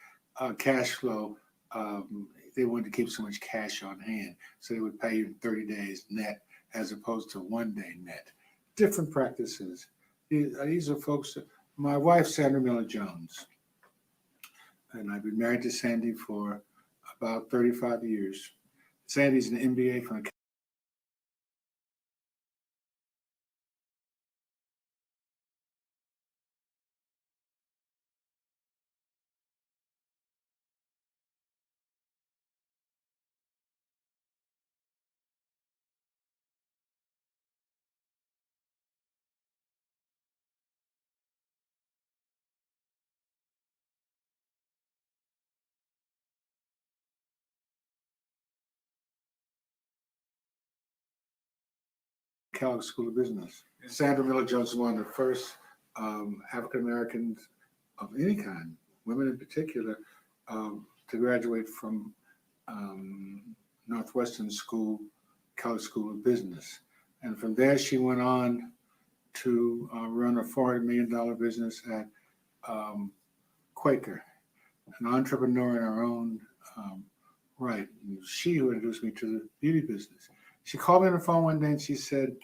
cash flow, they wanted to keep so much cash on hand. So they would pay you in 30 days net as opposed to 1 day net. Different practices. These are folks, my wife, Sandra Miller Jones, and I've been married to Sandy for about 35 years. Sandy's an MBA from Kellogg School of Business. Sandra Miller Jones is one of the first African Americans of any kind, women in particular, to graduate from Northwestern School, Kellogg School of Business. And from there, she went on to run a $400 million business at Quaker, an entrepreneur in her own right. And she who introduced me to the beauty business. She called me on the phone one day and she said,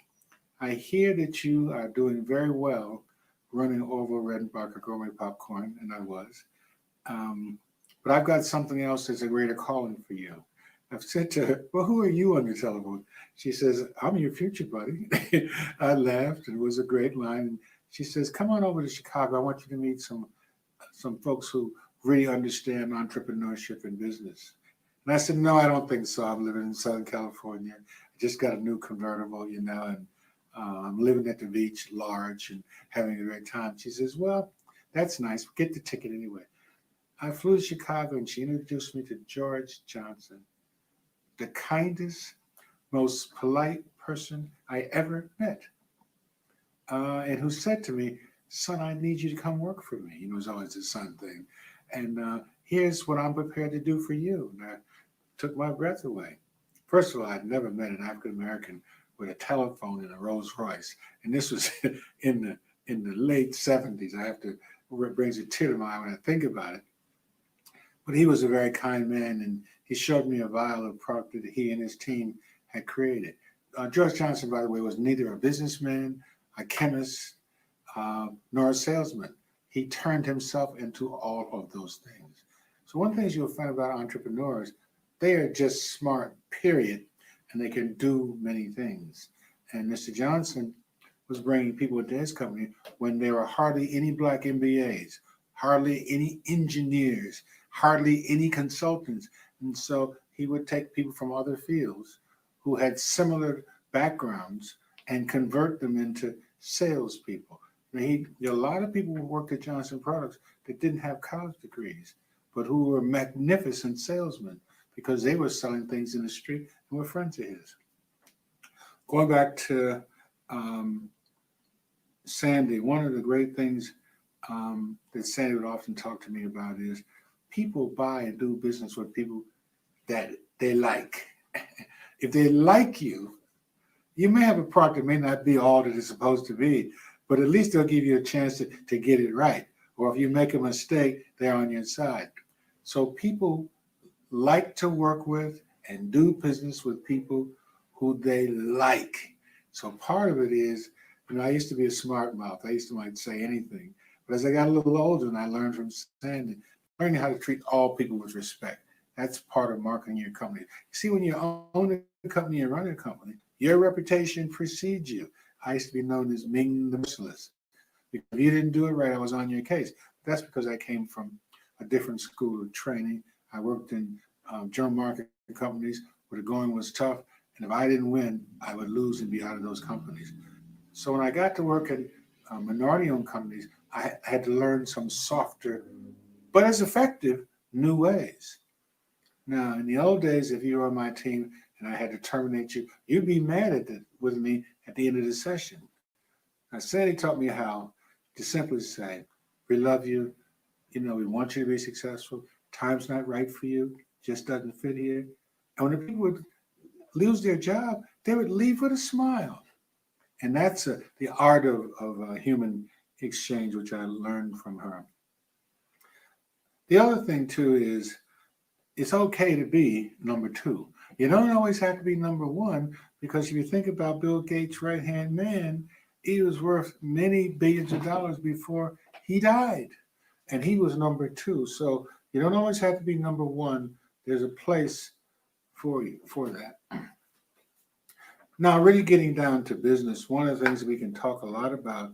I hear that you are doing very well running Orville Redenbacher Gourmet Popcorn, and I was. But I've got something else that's a greater calling for you. I've said to her, well, who are you on the telephone? She says, I'm your future buddy. I laughed. It was a great line. She says, come on over to Chicago. I want you to meet some folks who really understand entrepreneurship and business. And I said, no, I don't think so. I'm living in Southern California. I just got a new convertible, and I'm living at the beach large and having a great time. She says, well, that's nice. Get the ticket anyway. I flew to Chicago and she introduced me to George Johnson, the kindest, most polite person I ever met, and who said to me, son, I need you to come work for me. It was always the son thing. And here's what I'm prepared to do for you. And I took my breath away. First of all, I'd never met an African-American with a telephone and a Rolls Royce. And this was in the late 70s. It brings a tear to my eye when I think about it. But he was a very kind man, and he showed me a vial of product that he and his team had created. George Johnson, by the way, was neither a businessman, a chemist, nor a salesman. He turned himself into all of those things. So one thing you'll find about entrepreneurs, they are just smart, period, and they can do many things. And Mr. Johnson was bringing people into his company when there were hardly any Black MBAs, hardly any engineers, hardly any consultants. And so he would take people from other fields who had similar backgrounds and convert them into salespeople. A lot of people who worked at Johnson Products that didn't have college degrees, but who were magnificent salesmen because they were selling things in the street and were friends of his. Going back to Sandy, one of the great things that Sandy would often talk to me about is people buy and do business with people that they like. If they like you, you may have a product that may not be all that it's supposed to be, but at least they'll give you a chance to get it right. Or if you make a mistake, they're on your side. So people like to work with and do business with people who they like. So part of it is, I used to be a smart mouth. I used to might say anything. But as I got a little older and I learned from Sandy, learning how to treat all people with respect. That's part of marketing your company. See, when you own a company and run a company, your reputation precedes you. I used to be known as Ming the Merciless. Because if you didn't do it right, I was on your case. That's because I came from a different school of training. I worked in general marketing companies where the going was tough. And if I didn't win, I would lose and be out of those companies. So when I got to work at minority-owned companies, I had to learn some softer, but as effective, new ways. Now, in the old days, if you were on my team and I had to terminate you, you'd be mad with me at the end of the session. Now, Sandy taught me how to simply say, we love you, we want you to be successful, time's not right for you, just doesn't fit here. And when the people would lose their job, they would leave with a smile. And that's the art of human exchange, which I learned from her. The other thing, too, is it's okay to be number two. You don't always have to be number one, because if you think about Bill Gates' right-hand man, he was worth many billions of dollars before he died. And he was number two. So you don't always have to be number one. There's a place for you for that. Now, really getting down to business, one of the things we can talk a lot about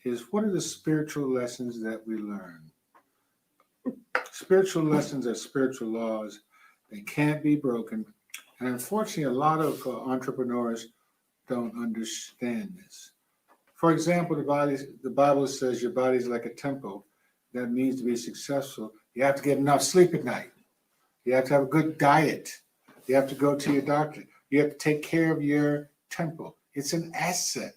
is what are the spiritual lessons that we learn? Spiritual lessons are spiritual laws. They can't be broken. And unfortunately, a lot of entrepreneurs don't understand this. For example, the Bible says your body's like a temple. That means to be successful, you have to get enough sleep at night. You have to have a good diet. You have to go to your doctor. You have to take care of your temple. It's an asset.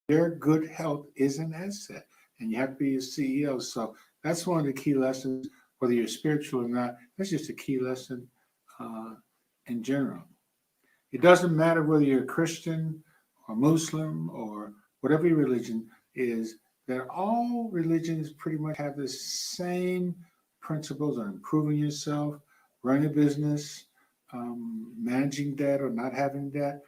Your good health is an asset, and you have to be a CEO. So that's one of the key lessons, whether you're spiritual or not. That's just a key lesson in general. It doesn't matter whether you're a Christian or Muslim or whatever your religion is, that all religions pretty much have the same principles on improving yourself, running a business, managing debt or not having debt.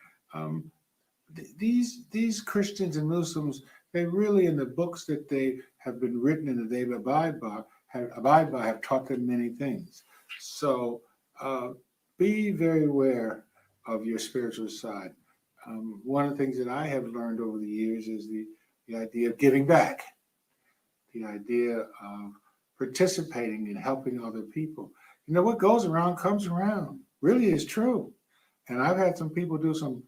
These Christians and Muslims, they really, in the books that they have been written and that they abide by, have taught them many things. So be very aware of your spiritual side. One of the things that I have learned over the years is the idea of giving back, the idea of participating and helping other people. What goes around comes around, really is true. And I've had some people do some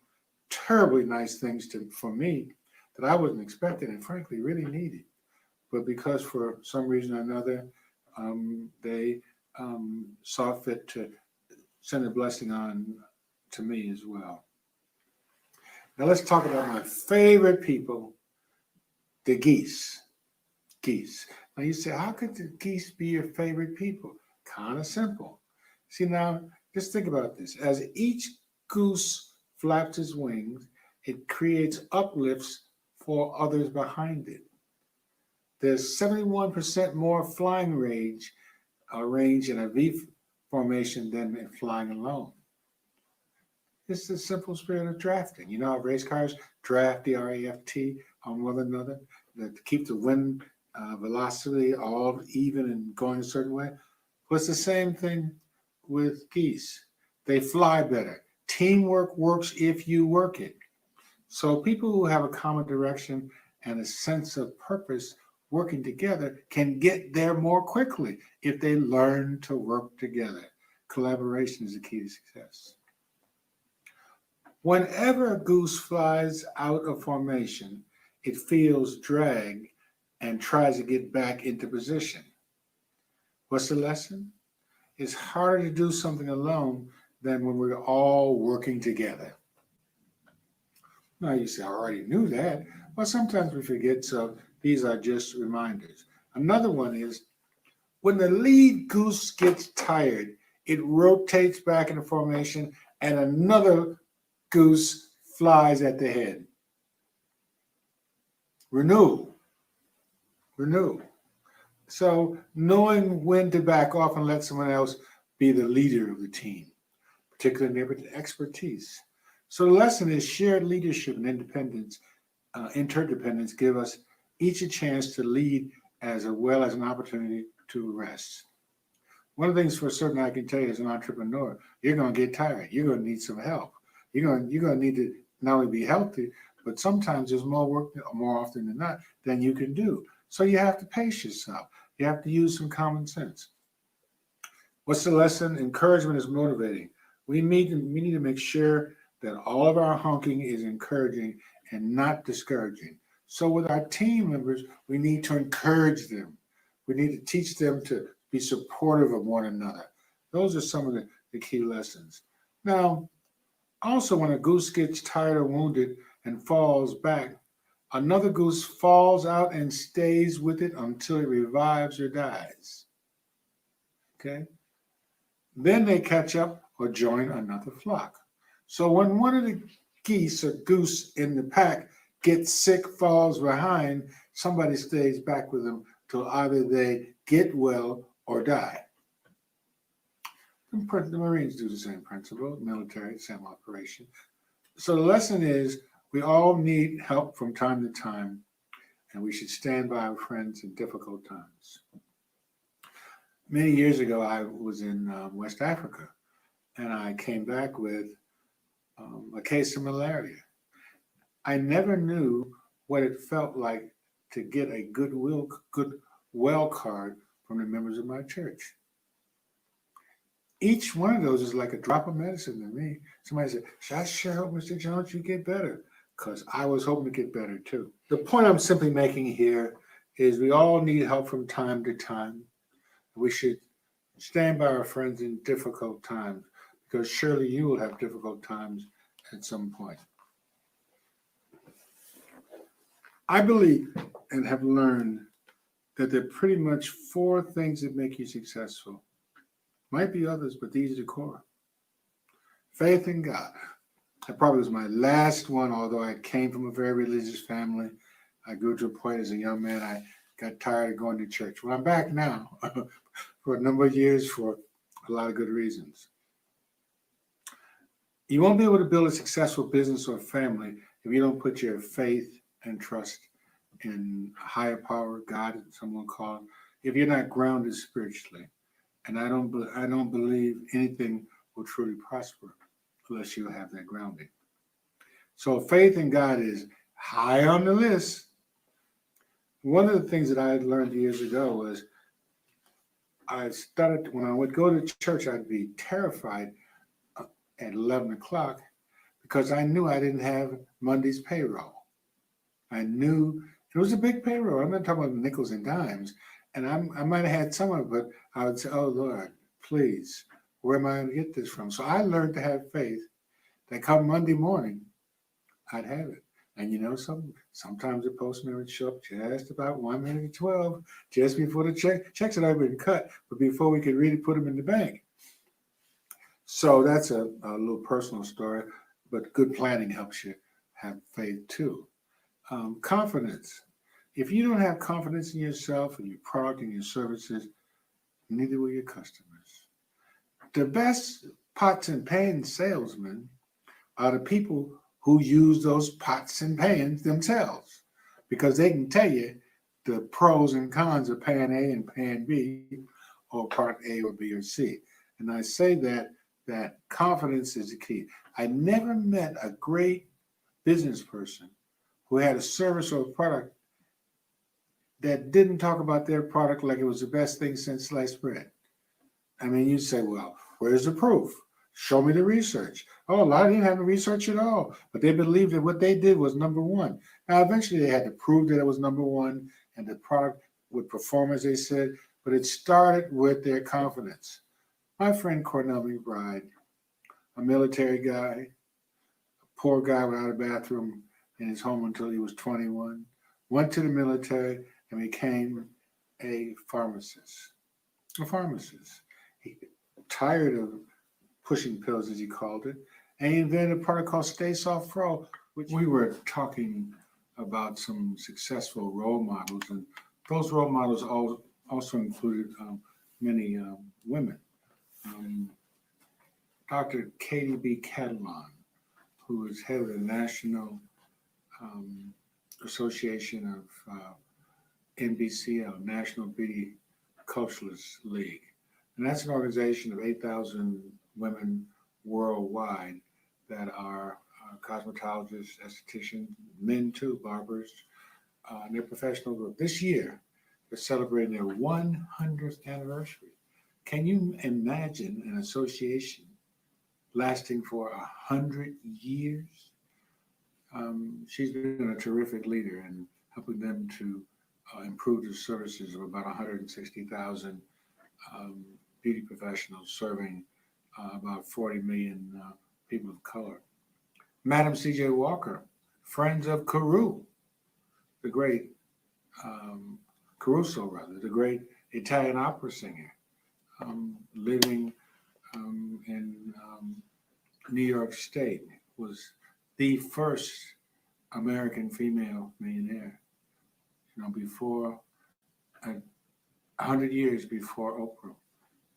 terribly nice things for me that I wasn't expecting and frankly really needed. But because for some reason or another, they saw fit to send a blessing on to me as well. Now let's talk about my favorite people, the geese. Geese. Now you say, how could the geese be your favorite people? Kind of simple. See, now just think about this. As each goose flaps his wings, it creates uplifts for others behind it. There's 71% more flying range in a V formation than in flying alone. It's the simple spirit of drafting. You know how race cars draft, D-R-A-F-T, on one another to keep the wind velocity all even and going a certain way? Well, it's the same thing with geese. They fly better. Teamwork works if you work it. So people who have a common direction and a sense of purpose working together can get there more quickly if they learn to work together. Collaboration is the key to success. Whenever a goose flies out of formation, it feels drag and tries to get back into position. What's the lesson? It's harder to do something alone than when we're all working together. Now you say, I already knew that. Well, sometimes we forget, so these are just reminders. Another one is, when the lead goose gets tired, it rotates back into formation and another goose flies at the head. Renew. So knowing when to back off and let someone else be the leader of the team, particularly in their expertise. So the lesson is shared leadership and independence, interdependence give us each a chance to lead as well as an opportunity to rest. One of the things for certain I can tell you as an entrepreneur, you're going to get tired. You're going to need some help. You're going to need to not only be healthy, but sometimes there's more work, more often than not, than you can do. So you have to pace yourself. You have to use some common sense. What's the lesson? Encouragement is motivating. We need to make sure that all of our honking is encouraging and not discouraging. So with our team members, we need to encourage them. We need to teach them to be supportive of one another. Those are some of the key lessons. Now, also when a goose gets tired or wounded and falls back, another goose falls out and stays with it until it revives or dies. Okay? Then they catch up or join another flock. So when one of the geese or goose in the pack gets sick, falls behind, somebody stays back with them till either they get well or die. The Marines do the same principle, military, same operation. So the lesson is we all need help from time to time, and we should stand by our friends in difficult times. Many years ago, I was in West Africa, and I came back with a case of malaria. I never knew what it felt like to get a good well card from the members of my church. Each one of those is like a drop of medicine to me. Somebody said, "I sure hope, Mr. Jones, you get better," because I was hoping to get better too. The point I'm simply making here is we all need help from time to time. We should stand by our friends in difficult times, because surely you will have difficult times at some point. I believe and have learned that there are pretty much 4 things that make you successful. Might be others, but these are the core. Faith in God. That probably was my last one, although I came from a very religious family. I grew to a point as a young man, I got tired of going to church. Well, I'm back now for a number of years for a lot of good reasons. You won't be able to build a successful business or family if you don't put your faith and trust in a higher power, God, someone called, if you're not grounded spiritually. And I don't believe anything will truly prosper unless you have that grounding. So faith in God is high on the list. One of the things that I had learned years ago was I started, when I would go to church, I'd be terrified at 11 o'clock because I knew I didn't have Monday's payroll. I knew it was a big payroll. I'm not talking about nickels and dimes. And I might have had some of it, but I would say, "Oh, Lord, please, where am I going to get this from?" So I learned to have faith that come Monday morning, I'd have it. And you know something? Sometimes the postman would show up just about 1 minute to 12, just before the checks had already been cut, but before we could really put them in the bank. So that's a little personal story, but good planning helps you have faith too. Confidence. If you don't have confidence in yourself and your product and your services, neither will your customers. The best pots and pans salesmen are the people who use those pots and pans themselves, because they can tell you the pros and cons of pan A and pan B, or part A or B or C. And I say that confidence is the key. I never met a great business person who had a service or a product that didn't talk about their product like it was the best thing since sliced bread. I mean, you say, "Well, where's the proof? Show me the research." Oh, a lot didn't have the research at all, but they believed that what they did was number one. Now, eventually they had to prove that it was number one and the product would perform as they said, but it started with their confidence. My friend Cornell McBride, a military guy, a poor guy without a bathroom in his home until he was 21, went to the military and became a pharmacist. He tired of pushing pills, as he called it, and he invented a product called Stay Soft Pro, which we were talking about some successful role models, and those role models all also included many women. Dr. Katie B. Catalan, who is head of the National Association of NBCL, National Beauty Culturalists League. And that's an organization of 8,000 women worldwide that are cosmetologists, estheticians, men too, barbers, and their professional group. This year, they're celebrating their 100th anniversary. Can you imagine an association lasting for 100 years? She's been a terrific leader in helping them to improve the services of about 160,000 beauty professionals serving about 40 million people of color. Madam C.J. Walker, Friends of Caruso, the great Caruso, rather, the great Italian opera singer, living in New York State, was the first American female millionaire. Before 100 years before Oprah,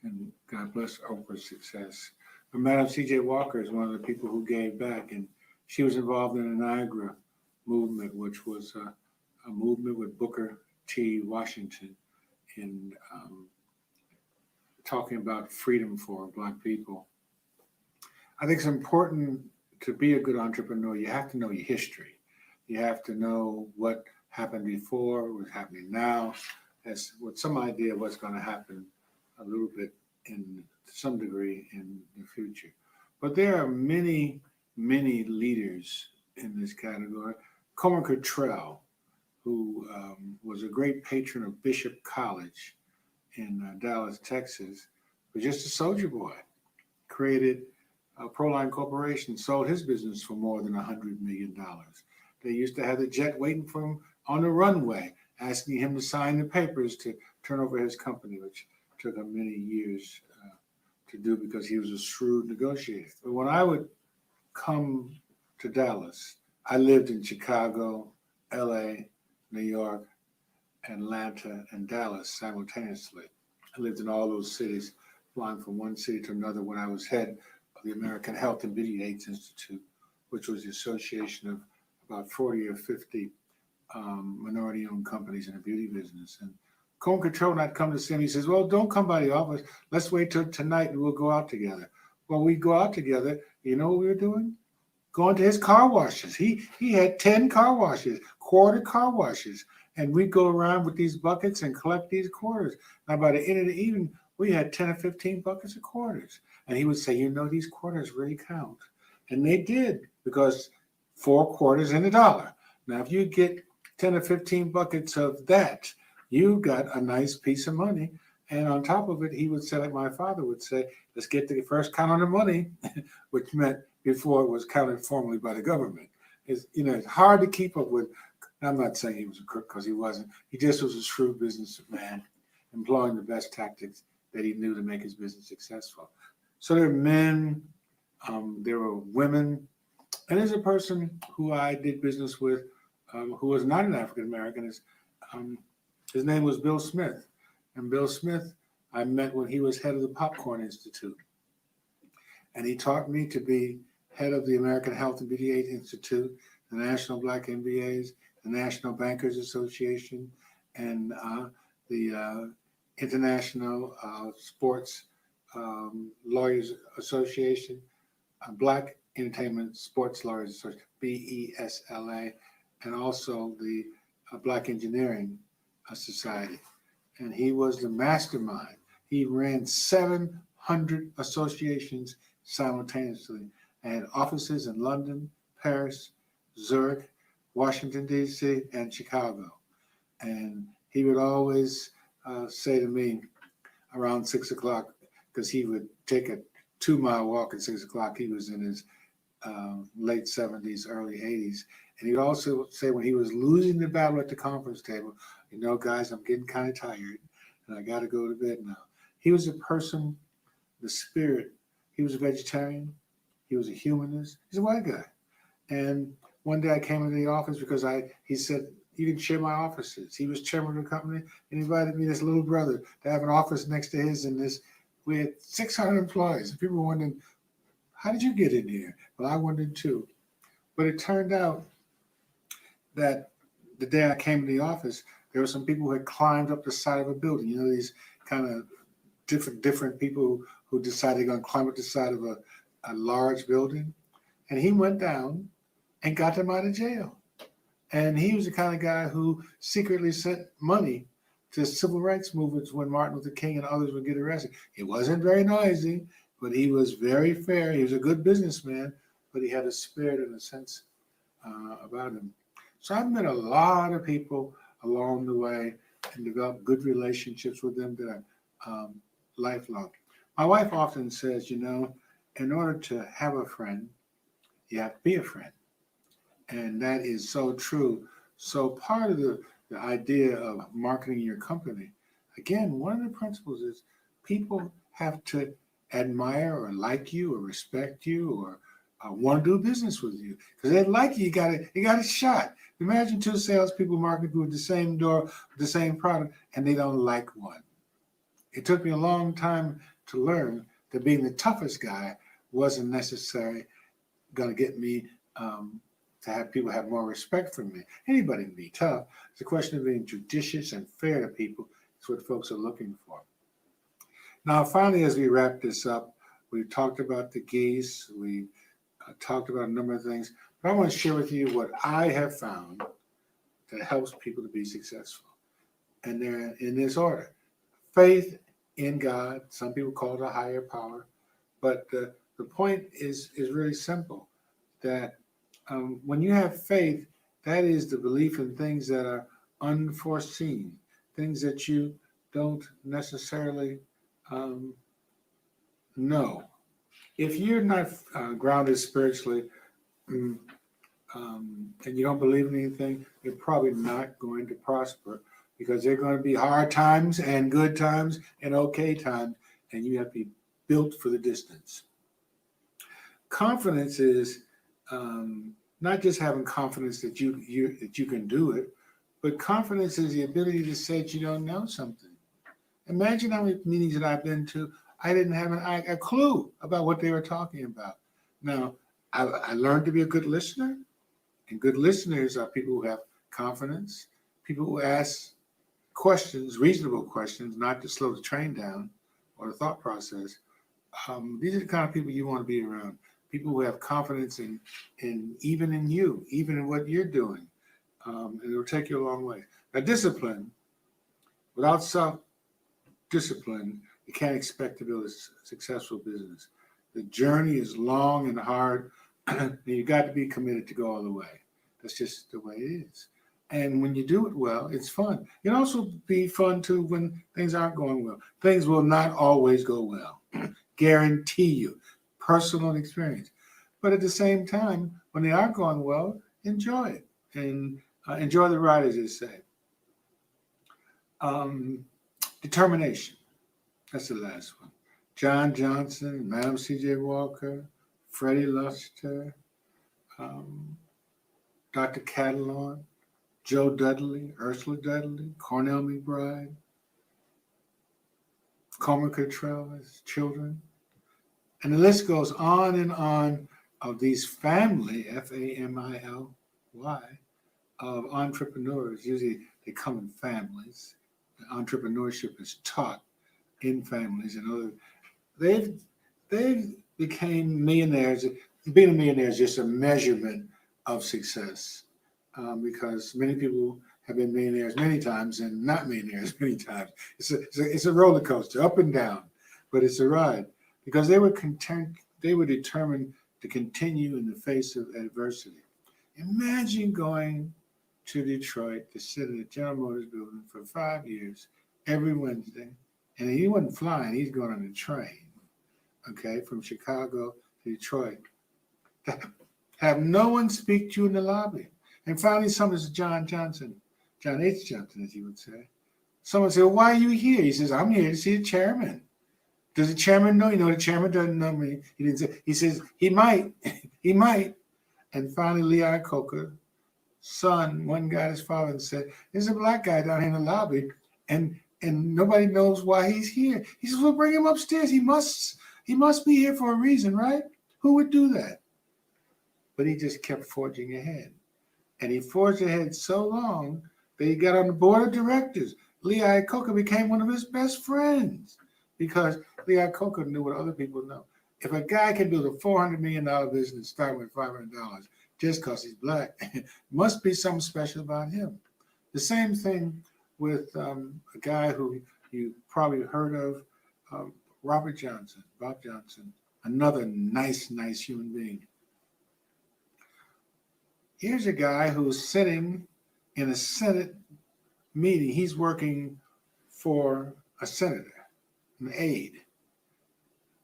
and God bless Oprah's success. But Madam C.J. Walker is one of the people who gave back, and she was involved in the Niagara movement, which was a movement with Booker T. Washington in talking about freedom for Black people. I think it's important to be a good entrepreneur. You have to know your history. You have to know what happened before, what's happening now, as with some idea of what's going to happen a little bit in some degree in the future. But there are many, many leaders in this category. Coleman Cottrell, who was a great patron of Bishop College in Dallas, Texas, was just a soldier boy, created Proline Corporation, sold his business for more than $100 million. They used to have the jet waiting for him on the runway, asking him to sign the papers to turn over his company, which took him many years to do because he was a shrewd negotiator. But when I would come to Dallas, I lived in Chicago, LA, New York, Atlanta, and Dallas simultaneously. I lived in all those cities, flying from one city to another when I was head of the American Health and Beauty Aids Institute, which was the association of about 40 or 50 minority-owned companies in the beauty business. And Coleman Cottrell and I'd come to see him. He says, well, don't come by the office. Let's wait till tonight and we'll go out together. Well, we go out together. You know what we were doing? Going to his car washes. He had 10 car washes, quarter car washes. And we'd go around with these buckets and collect these quarters. Now, by the end of the evening, we had 10 or 15 buckets of quarters. And he would say, these quarters really count. And they did, because 4 quarters and $1. Now, if you get 10 or 15 buckets of that, you got a nice piece of money. And on top of it, he would say, like my father would say, let's get the first count on the money, which meant before it was counted formally by the government. It's hard to keep up with. I'm not saying he was a crook, because he wasn't. He just was a shrewd businessman, employing the best tactics that he knew to make his business successful. So there are men, there were women, and there's a person who I did business with who was not an African American. His name was Bill Smith. And Bill Smith, I met when he was head of the Popcorn Institute. And he taught me to be head of the American Health and Beauty Aids Institute, the National Black MBAs, the National Bankers Association, and the International Sports Lawyers Association, Black Entertainment Sports Lawyers Association, BESLA, and also the Black Engineering Society. And he was the mastermind. He ran 700 associations simultaneously and had offices in London, Paris, Zurich, Washington, D.C., and Chicago. And he would always say to me around 6 o'clock, because he would take a 2-mile walk at 6 o'clock. He was in his late 70s, early 80s. And he'd also say when he was losing the battle at the conference table, guys, I'm getting kind of tired and I got to go to bed now. He was a person, the spirit. He was a vegetarian. He was a humanist. He's a white guy. And one day I came into the office because he said, you can share my offices. He was chairman of the company and invited me, this little brother, to have an office next to his in this. We had 600 employees. People were wondering, how did you get in here? Well, I wondered too. But it turned out that the day I came to the office, there were some people who had climbed up the side of a building. You know, these kind of different people who decided they're going to climb up the side of a large building. And he went down and got them out of jail. And he was the kind of guy who secretly sent money to civil rights movements when Martin Luther King and others would get arrested. It wasn't very noisy, but he was very fair. He was a good businessman, but he had a spirit and a sense about him. So I've met a lot of people along the way and developed good relationships with them that are lifelong. My wife often says, you know, in order to have a friend, you have to be a friend. And that is so true. So part of the idea of marketing your company, again, one of the principles is people have to admire or like you or respect you or want to do business with you. Because they like you, you got a shot. Imagine two salespeople marketing with the same door, with the same product, and they don't like one. It took me a long time to learn that being the toughest guy wasn't necessarily going to get me to have people have more respect for me. Anybody can be tough. It's a question of being judicious and fair to people. It's what folks are looking for. Now, finally, as we wrap this up, we've talked about the geese. We talked about a number of things. But I want to share with you what I have found that helps people to be successful. And they're in this order. Faith in God. Some people call it a higher power. But the point is really simple, that when you have faith, that is the belief in things that are unforeseen, things that you don't necessarily know. If you're not grounded spiritually and you don't believe in anything, you're probably not going to prosper, because there are going to be hard times and good times and okay times, and you have to be built for the distance. Confidence is not just having confidence that you can do it, but confidence is the ability to say that you don't know something. Imagine how many meetings that I've been to, I didn't have a clue about what they were talking about. Now, I learned to be a good listener, and good listeners are people who have confidence, people who ask questions, reasonable questions, not to slow the train down or the thought process. These are the kind of people you want to be around. People who have confidence in even in you, even in what you're doing. And it'll take you a long way. Now, discipline, without self-discipline, you can't expect to build a successful business. The journey is long and hard, and you got to be committed to go all the way. That's just the way it is. And when you do it well, it's fun. It can also be fun too when things aren't going well. Things will not always go well. Guarantee you. Personal experience. But at the same time, when they are going well, enjoy it and enjoy the ride, as they say. Determination. That's the last one. John Johnson, Madam C.J. Walker, Freddie Luster, Dr. Catalon, Joe Dudley, Ursula Dudley, Cornell McBride, Comer Cottrell, his children. And the list goes on of these family, F-A-M-I-L-Y, of entrepreneurs. Usually they come in families. Entrepreneurship is taught in families, and they've became millionaires. Being a millionaire is just a measurement of success, because many people have been millionaires many times and not millionaires many times. It's a roller coaster, up and down, but it's a ride. Because they were determined to continue in the face of adversity. Imagine going to Detroit to sit in the General Motors building for 5 years, every Wednesday, and he wasn't flying, he's going on a train, okay, from Chicago to Detroit. Have no one speak to you in the lobby. And finally, someone said, John H. Johnson, as he would say. Someone said, well, why are you here? He says, I'm here to see the chairman. Does the chairman know? You know, the chairman doesn't know me. He didn't say. He says he might, he might. And finally, Lee Iacocca son went and got his father and said, "There's a black guy down here in the lobby, and nobody knows why he's here." He says, "Well, bring him upstairs. He must be here for a reason, right? Who would do that?" But he just kept forging ahead. And he forged ahead so long that he got on the board of directors. Lee Iacocca became one of his best friends because Lee Iacocca knew what other people know. If a guy can build a $400 million business starting with $500 just because he's black, must be something special about him. The same thing with a guy who you probably heard of, Bob Johnson, another nice human being. Here's a guy who's sitting in a Senate meeting. He's working for a senator, an aide.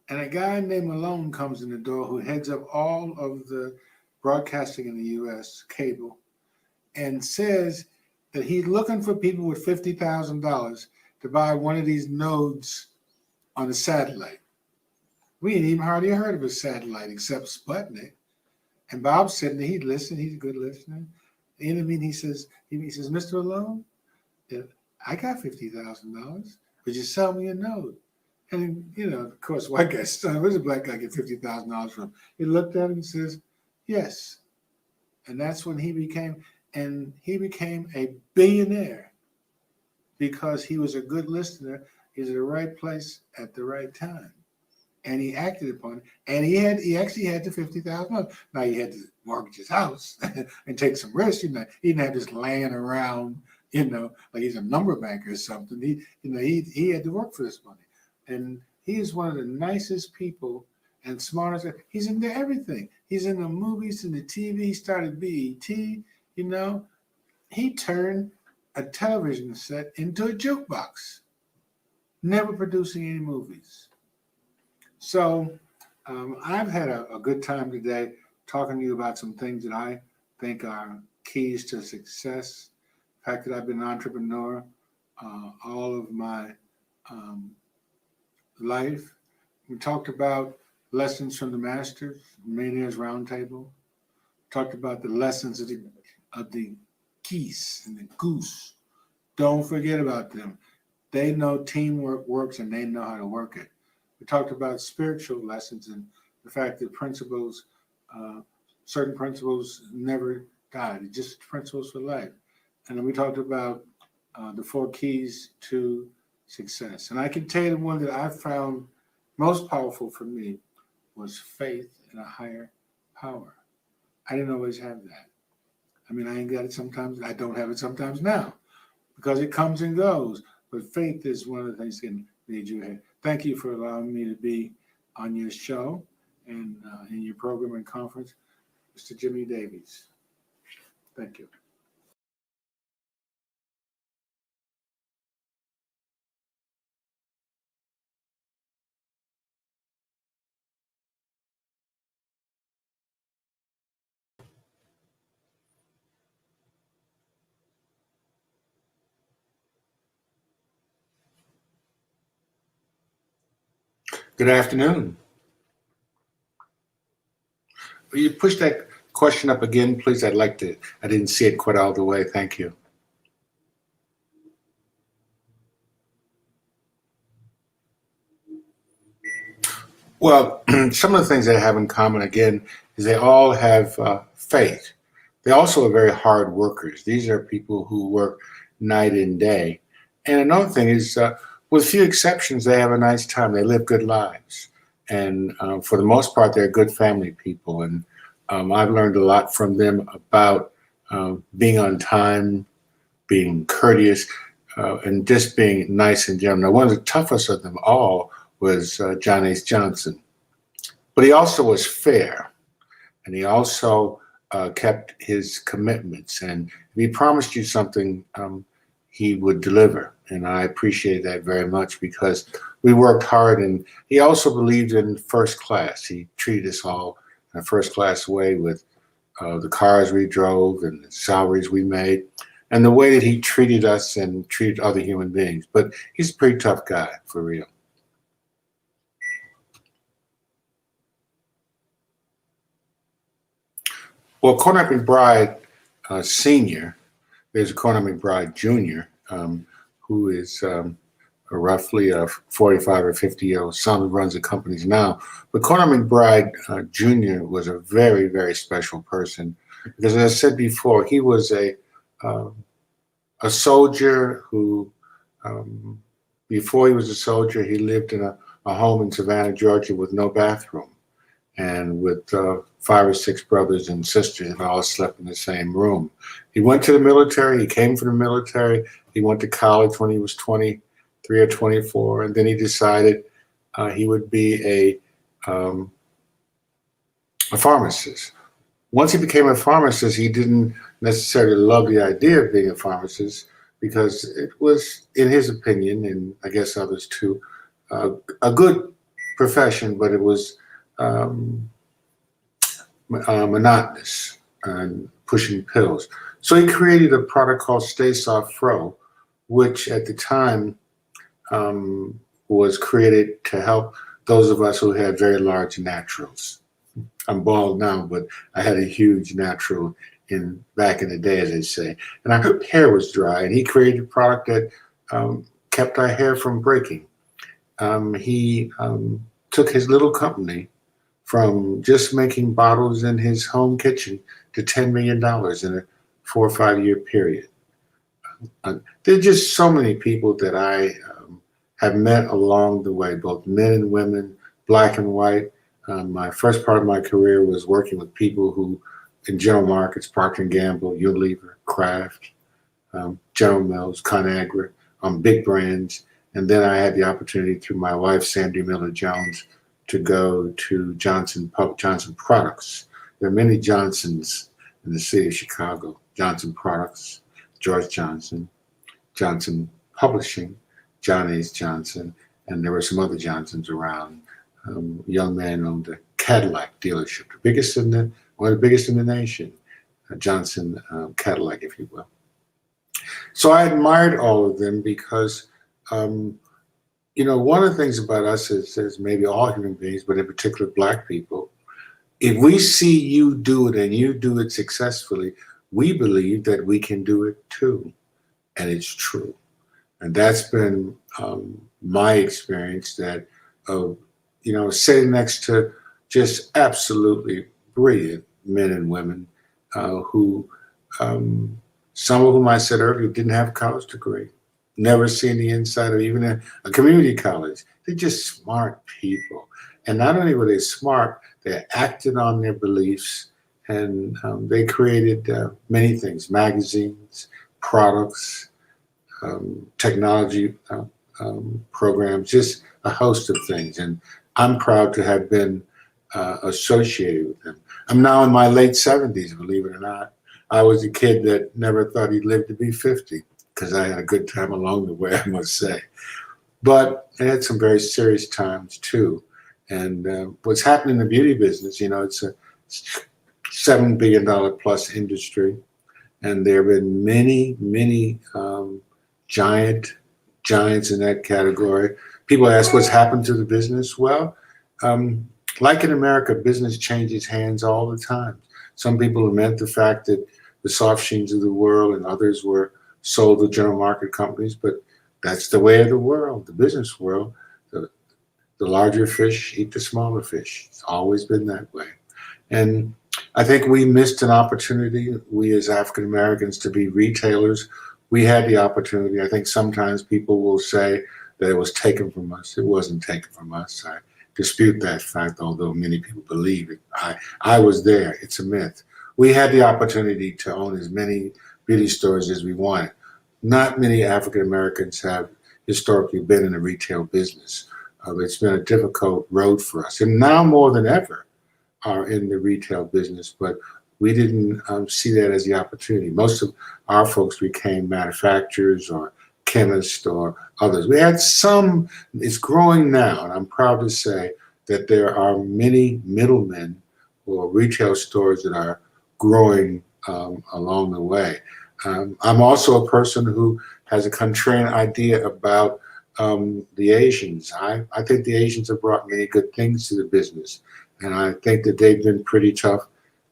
And a guy named Malone comes in the door who heads up all of the broadcasting in the U.S., cable, and says that he's looking for people with $50,000 to buy one of these nodes on a satellite. We ain't even hardly heard of a satellite except Sputnik. And Bob said that he'd listen. He's a good listener. In the meeting, he says, "Mr. Malone, I got $50,000. Would you sell me a node?" And of course, white guy, son, where's a black guy get $50,000 from? He looked at him and says, "Yes." And that's when he became a billionaire because he was a good listener. He was at the right place at the right time. And he acted upon it, and he actually had the $50,000. Now he had to mortgage his house and take some risk. He didn't have this laying around, like he's a number banker or something. He had to work for this money, and he is one of the nicest people and smartest. He's into everything. He's in the movies, in the TV. He started BET. He turned a television set into a jukebox, never producing any movies. So I've had a good time today talking to you about some things that I think are keys to success. The fact that I've been an entrepreneur all of my life. We talked about lessons from the masters, Millionaires Roundtable. Talked about the lessons of the geese and the goose. Don't forget about them. They know teamwork works and they know how to work it. We talked about spiritual lessons and the fact that certain principles never die. They're just principles for life. And then we talked about the 4 keys to success. And I can tell you the one that I found most powerful for me was faith in a higher power. I didn't always have that. I mean, I ain't got it sometimes. I don't have it sometimes now because it comes and goes. But faith is one of the things that can lead you ahead. Thank you for allowing me to be on your show and in your program and conference, Mr. Jimmy Davies. Thank you. Good afternoon. Will you push that question up again, please? I didn't see it quite all the way. Thank you. Well, some of the things they have in common, again, is they all have faith. They also are very hard workers. These are people who work night and day. And another thing is, with few exceptions, they have a nice time. They live good lives. And for the most part, they're good family people. And I've learned a lot from them about being on time, being courteous, and just being nice and general. Now, one of the toughest of them all was John H. Johnson. But he also was fair, and he also kept his commitments. And if he promised you something, he would deliver. And I appreciate that very much because we worked hard. And he also believed in first class. He treated us all in a first class way with the cars we drove and the salaries we made and the way that he treated us and treated other human beings. But he's a pretty tough guy, for real. Well, Cornup and Bride senior. There's Corner McBride Jr., who is roughly a 45 or 50-year-old son who runs the companies now. But Corner McBride Jr. was a very, very special person because, as I said before, he was a soldier who, before he was a soldier, he lived in a home in Savannah, Georgia, with no bathroom, and with 5 or 6 brothers and sisters, and all slept in the same room. He went to the military. He came from the military. He went to college when he was 23 or 24, and then he decided he would be a pharmacist. Once he became a pharmacist, he didn't necessarily love the idea of being a pharmacist because it was, in his opinion, and I guess others too, a good profession, but it was monotonous and pushing pills. So he created a product called Stay Soft Fro, which at the time was created to help those of us who had very large naturals. I'm bald now, but I had a huge natural back in the day, as they say. And our hair was dry, and he created a product that kept our hair from breaking. He took his little company from just making bottles in his home kitchen to $10 million in a 4 or 5 year period. There are just so many people that I have met along the way, both men and women, black and white. My first part of my career was working with people who, in general markets, Procter & Gamble, Unilever, Kraft, General Mills, ConAgra, big brands. And then I had the opportunity through my wife, Sandy Miller Jones, to go to Johnson Products. There are many Johnsons in the city of Chicago. Johnson Products, George Johnson, Johnson Publishing, John H. Johnson, and there were some other Johnsons around. A young man owned a Cadillac dealership, one of the biggest in the nation, Johnson Cadillac, if you will. So I admired all of them because, one of the things about us is maybe all human beings, but in particular Black people, if we see you do it and you do it successfully, we believe that we can do it too. And it's true. And that's been my experience, that sitting next to just absolutely brilliant men and women who, some of whom I said earlier didn't have a college degree, never seen the inside of even a community college. They're just smart people. And not only were they smart, they acted on their beliefs, and they created many things: magazines, products, technology programs, just a host of things. And I'm proud to have been associated with them. I'm now in my late 70s, believe it or not. I was a kid that never thought he'd live to be 50 because I had a good time along the way, I must say. But I had some very serious times too. And what's happening in the beauty business, it's a $7 billion plus industry. And there have been many, many giants in that category. People ask what's happened to the business. Well, like in America, business changes hands all the time. Some people lament the fact that the Soft Sheens of the world and others were sold to general market companies, but that's the way of the world, the business world. The larger fish eat the smaller fish. It's always been that way. And I think we missed an opportunity, we as African Americans, to be retailers. We had the opportunity. I think sometimes people will say that it was taken from us. It wasn't taken from us. I dispute that fact, although many people believe it. I was there. It's a myth. We had the opportunity to own as many beauty stores as we wanted. Not many African Americans have historically been in the retail business. It's been a difficult road for us. And now more than ever are in the retail business, but we didn't see that as the opportunity. Most of our folks became manufacturers or chemists or others. We had some, it's growing now, and I'm proud to say that there are many middlemen or retail stores that are growing along the way. I'm also a person who has a contrarian idea about the Asians. I think the Asians have brought many good things to the business, and I think that they've been pretty tough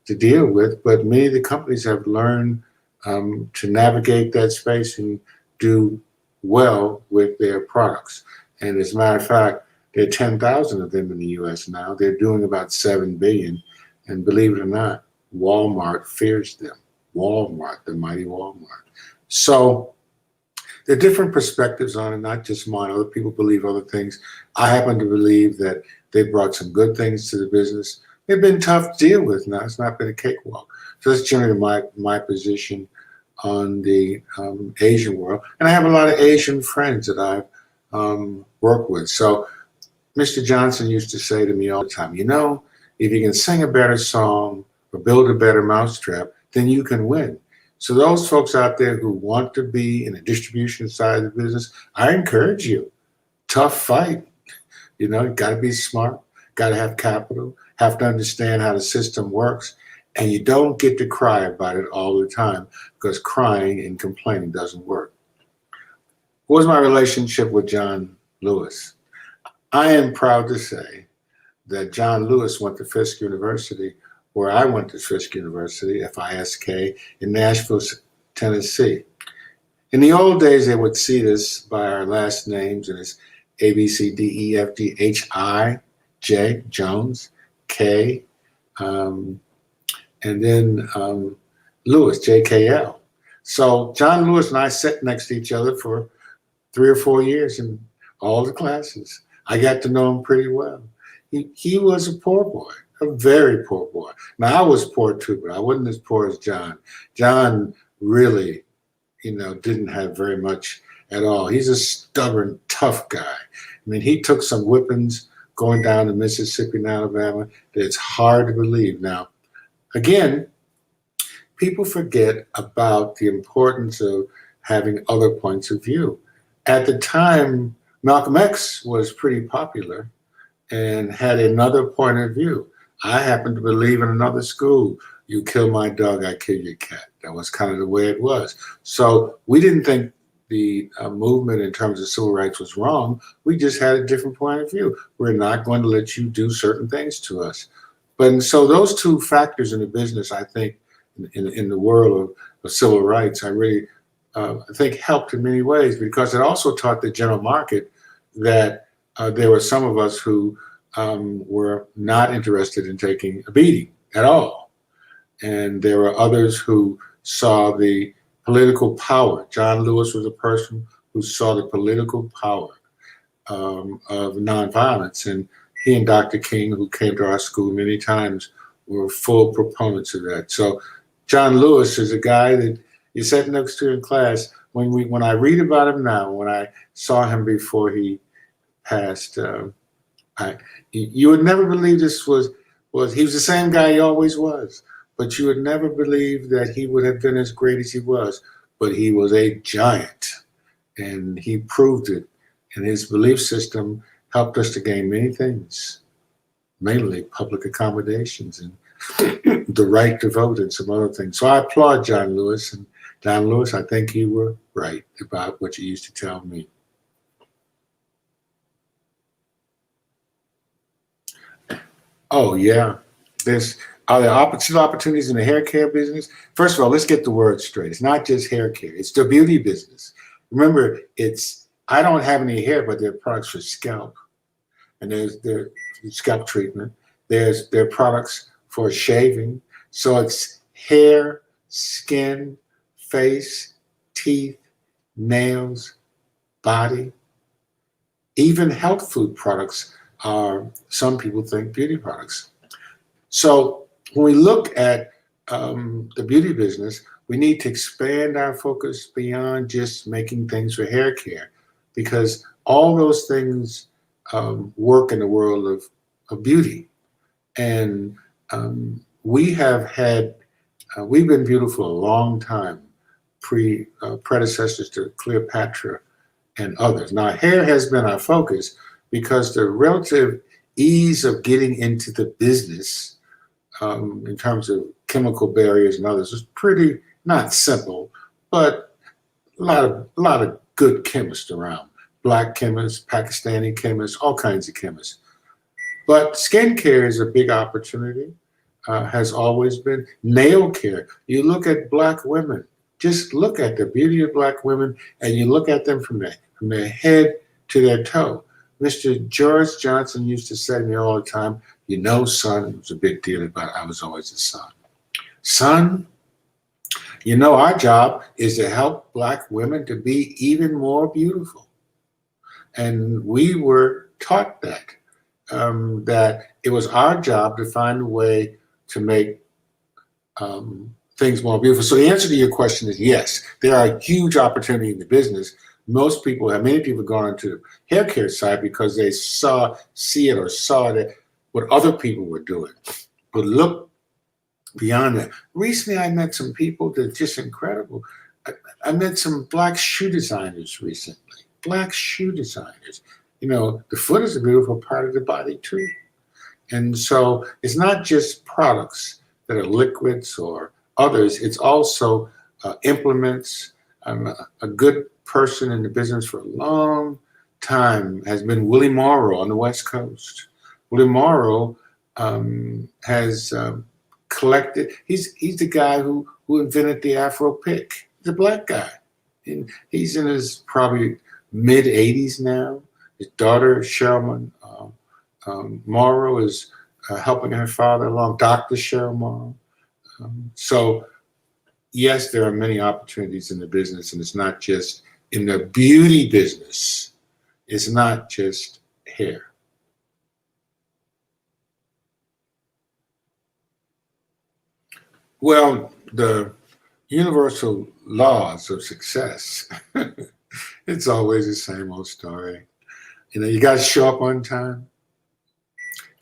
to deal with, but many of the companies have learned to navigate that space and do well with their products. And as a matter of fact, there are 10,000 of them in the US now. They're doing about 7 billion. And believe it or not, Walmart fears them. Walmart, the mighty Walmart. So there are different perspectives on it, not just mine. Other people believe other things. I happen to believe that they brought some good things to the business. They've been tough to deal with now. It's not been a cakewalk. So that's generally my position on the Asian world. And I have a lot of Asian friends that I've worked with. So Mr. Johnson used to say to me all the time, you know, if you can sing a better song or build a better mousetrap, then you can win. So those folks out there who want to be in the distribution side of the business, I encourage you. Tough fight. You know, you got to be smart, got to have capital, have to understand how the system works. And you don't get to cry about it all the time, because crying and complaining doesn't work. What was my relationship with John Lewis? I am proud to say that John Lewis went to Fisk University, where I went to Fisk University, FISK, in Nashville, Tennessee. In the old days, they would seat us by our last names, and it's A, B, C, D, E, F, G, H, I, J, Jones, K, and then Lewis, JKL. So John Lewis and I sat next to each other for 3 or 4 years in all the classes. I got to know him pretty well. He was a poor boy, a very poor boy. Now, I was poor too, but I wasn't as poor as John. John really, didn't have very much at all. He's a stubborn, tough guy. I mean, he took some whippings going down to Mississippi and Alabama that it's hard to believe. Now, again, people forget about the importance of having other points of view. At the time, Malcolm X was pretty popular and had another point of view. I happen to believe in another school. You kill my dog, I kill your cat. That was kind of the way it was. So we didn't think the movement in terms of civil rights was wrong. We just had a different point of view. We're not going to let you do certain things to us. But so those two factors in the business, I think, in the world of civil rights, I really think helped in many ways, because it also taught the general market that there were some of us who were not interested in taking a beating at all. And there were others who saw the political power. John Lewis was a person who saw the political power of nonviolence. And he and Dr. King, who came to our school many times, were full proponents of that. So John Lewis is a guy that you sat next to in class. When I read about him now, when I saw him before he passed, you would never believe this was he was the same guy he always was, but you would never believe that he would have been as great as he was. But he was a giant, and he proved it. And his belief system helped us to gain many things, mainly public accommodations and the right to vote and some other things. So I applaud John Lewis. And John Lewis, I think you were right about what you used to tell me. Oh, yeah. Are there opportunities in the hair care business? First of all, let's get the word straight. It's not just hair care. It's the beauty business. Remember, I don't have any hair, but there are products for scalp. And there's scalp treatment. There are products for shaving. So it's hair, skin, face, teeth, nails, body. Even health food products are, some people think, beauty products. So when we look at the beauty business, we need to expand our focus beyond just making things for hair care, because all those things work in the world of beauty. And we've been beautiful a long time, predecessors to Cleopatra and others. Now, hair has been our focus because the relative ease of getting into the business in terms of chemical barriers and others is pretty, not simple, but a lot of good chemists around. Black chemists, Pakistani chemists, all kinds of chemists. But skincare is a big opportunity. has always been nail care. You look at Black women, just look at the beauty of Black women, and you look at them from their head to their toe. Mr. George Johnson used to say to me all the time, you know, son, it was a big deal about I was always a son. Son, you know, our job is to help Black women to be even more beautiful. And we were taught that it was our job to find a way to make things more beautiful. So the answer to your question is yes, there are huge opportunity in the business. Many people have gone into the hair care side because they saw it what other people were doing. But look beyond that. Recently, I met some people that are just incredible. I met some Black shoe designers recently. Black shoe designers. You know, the foot is a beautiful part of the body too. And so it's not just products that are liquids or others, it's also implements. A good person in the business for a long time has been Willie Morrow on the West Coast. Willie Morrow has collected, he's the guy who invented the Afro pick. He's a Black guy. And he's in his probably mid 80s now. His daughter, Sherman Morrow, is helping her father along, Dr. Cheryl Morrow. So, yes, there are many opportunities in the business, and it's not just in the beauty business. It's not just hair. Well, the universal laws of success, it's always the same old story. You know, you got to show up on time.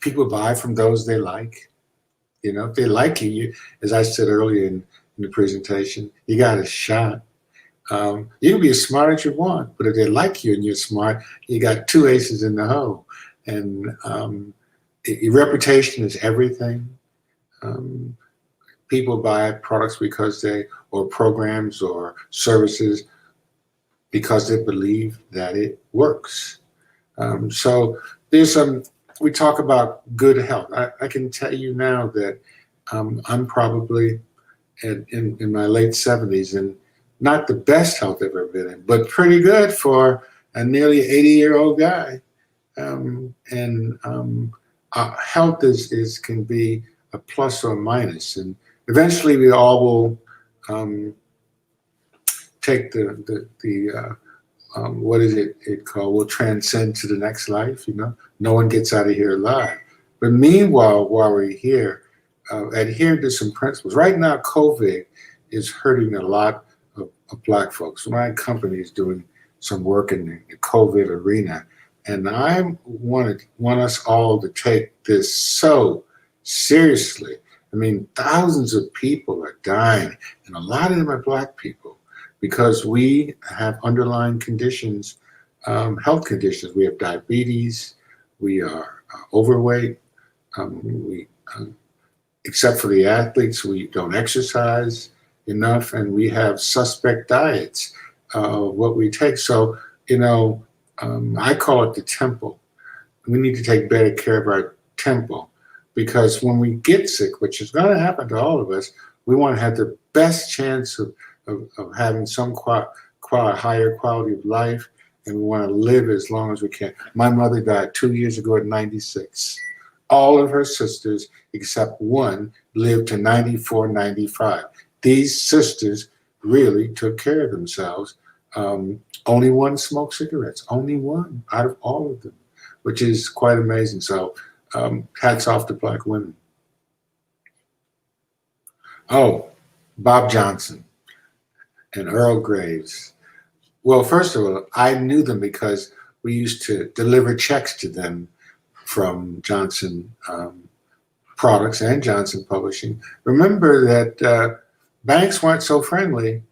People buy from those they like. You know, if they like you, as I said earlier in the presentation, you got a shot. You can be as smart as you want, but if they like you and you're smart, you got two aces in the hole. And your reputation is everything. People buy products or programs or services because they believe that it works. So we talk about good health. I can tell you now that I'm probably in my late 70s and not the best health I've ever been in, but pretty good for a nearly 80-year-old guy. Health can be a plus or a minus, and eventually we all will take what is it called? We'll transcend to the next life. You know, no one gets out of here alive. But meanwhile, while we're here, adhere to some principles. Right now, COVID is hurting a lot of Black folks. My company is doing some work in the COVID arena, and I want us all to take this so seriously. I mean, thousands of people are dying, and a lot of them are Black people because we have underlying conditions, health conditions. We have diabetes, we are overweight, except for the athletes, we don't exercise enough, and we have suspect diets, what we take. So, you know, I call it the temple. We need to take better care of our temple because when we get sick, which is going to happen to all of us, we want to have the best chance of having some higher quality of life, and we want to live as long as we can. My mother died 2 years ago at 96. All of her sisters, except one, lived to 94, 95. These sisters really took care of themselves. Only one smoked cigarettes, only one out of all of them, which is quite amazing. So hats off to Black women. Oh, Bob Johnson and Earl Graves. Well, first of all, I knew them because we used to deliver checks to them from Johnson Products and Johnson Publishing. Remember that banks weren't so friendly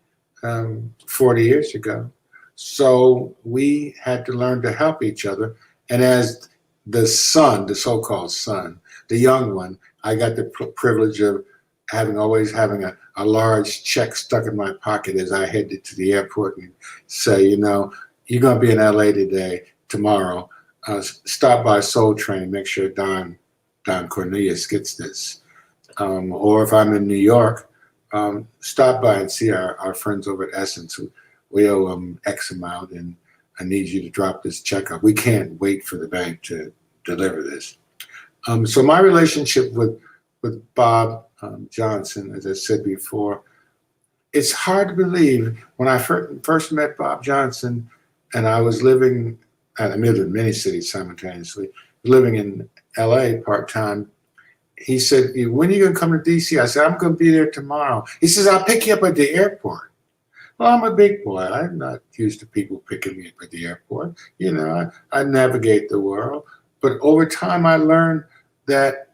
40 years ago. So we had to learn to help each other. And as the son, the so-called son, the young one, I got the privilege of always having a large check stuck in my pocket as I headed to the airport and say, you know, you're going to be in LA tomorrow. Stop by Soul Train, make sure Don Cornelius gets this. or if I'm in New York, stop by and see our friends over at Essence. We owe them X amount, and I need you to drop this check off. We can't wait for the bank to deliver this. So my relationship with Bob Johnson, as I said before, it's hard to believe when I first met Bob Johnson, and I was living, I lived in many cities simultaneously, living in LA part-time. He said, when are you going to come to DC? I said, I'm going to be there tomorrow. He says, I'll pick you up at the airport. Well, I'm a big boy. I'm not used to people picking me up at the airport. You know, I navigate the world. But over time, I learned that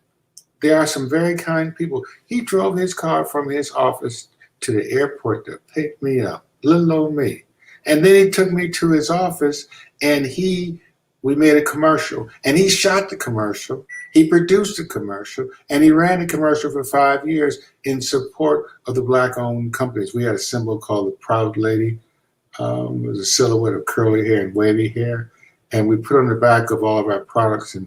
there are some very kind people. He drove his car from his office to the airport to pick me up, little old me. And then he took me to his office, and we made a commercial, and he shot the commercial. He produced the commercial, and he ran the commercial for 5 years in support of the Black-owned companies. We had a symbol called the Proud Lady. It was a silhouette of curly hair and wavy hair, and we put on the back of all of our products and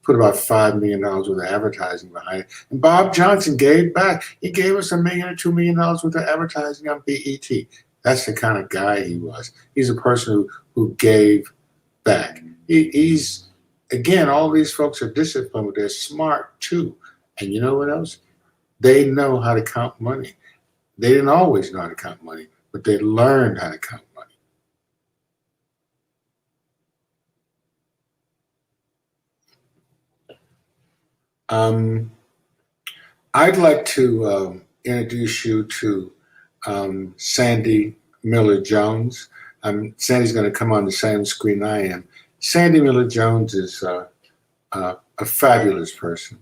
put about $5 million worth of advertising behind it. And Bob Johnson gave back. He gave us $1 million or $2 million worth of advertising on BET. That's the kind of guy he was. He's a person who gave back. He's, again, all these folks are disciplined, but they're smart too. And you know what else? They know how to count money. They didn't always know how to count money, but they learned how to count money. I'd like to introduce you to Sandy Miller-Jones. Sandy's going to come on the same screen I am. Sandy Miller-Jones is a fabulous person.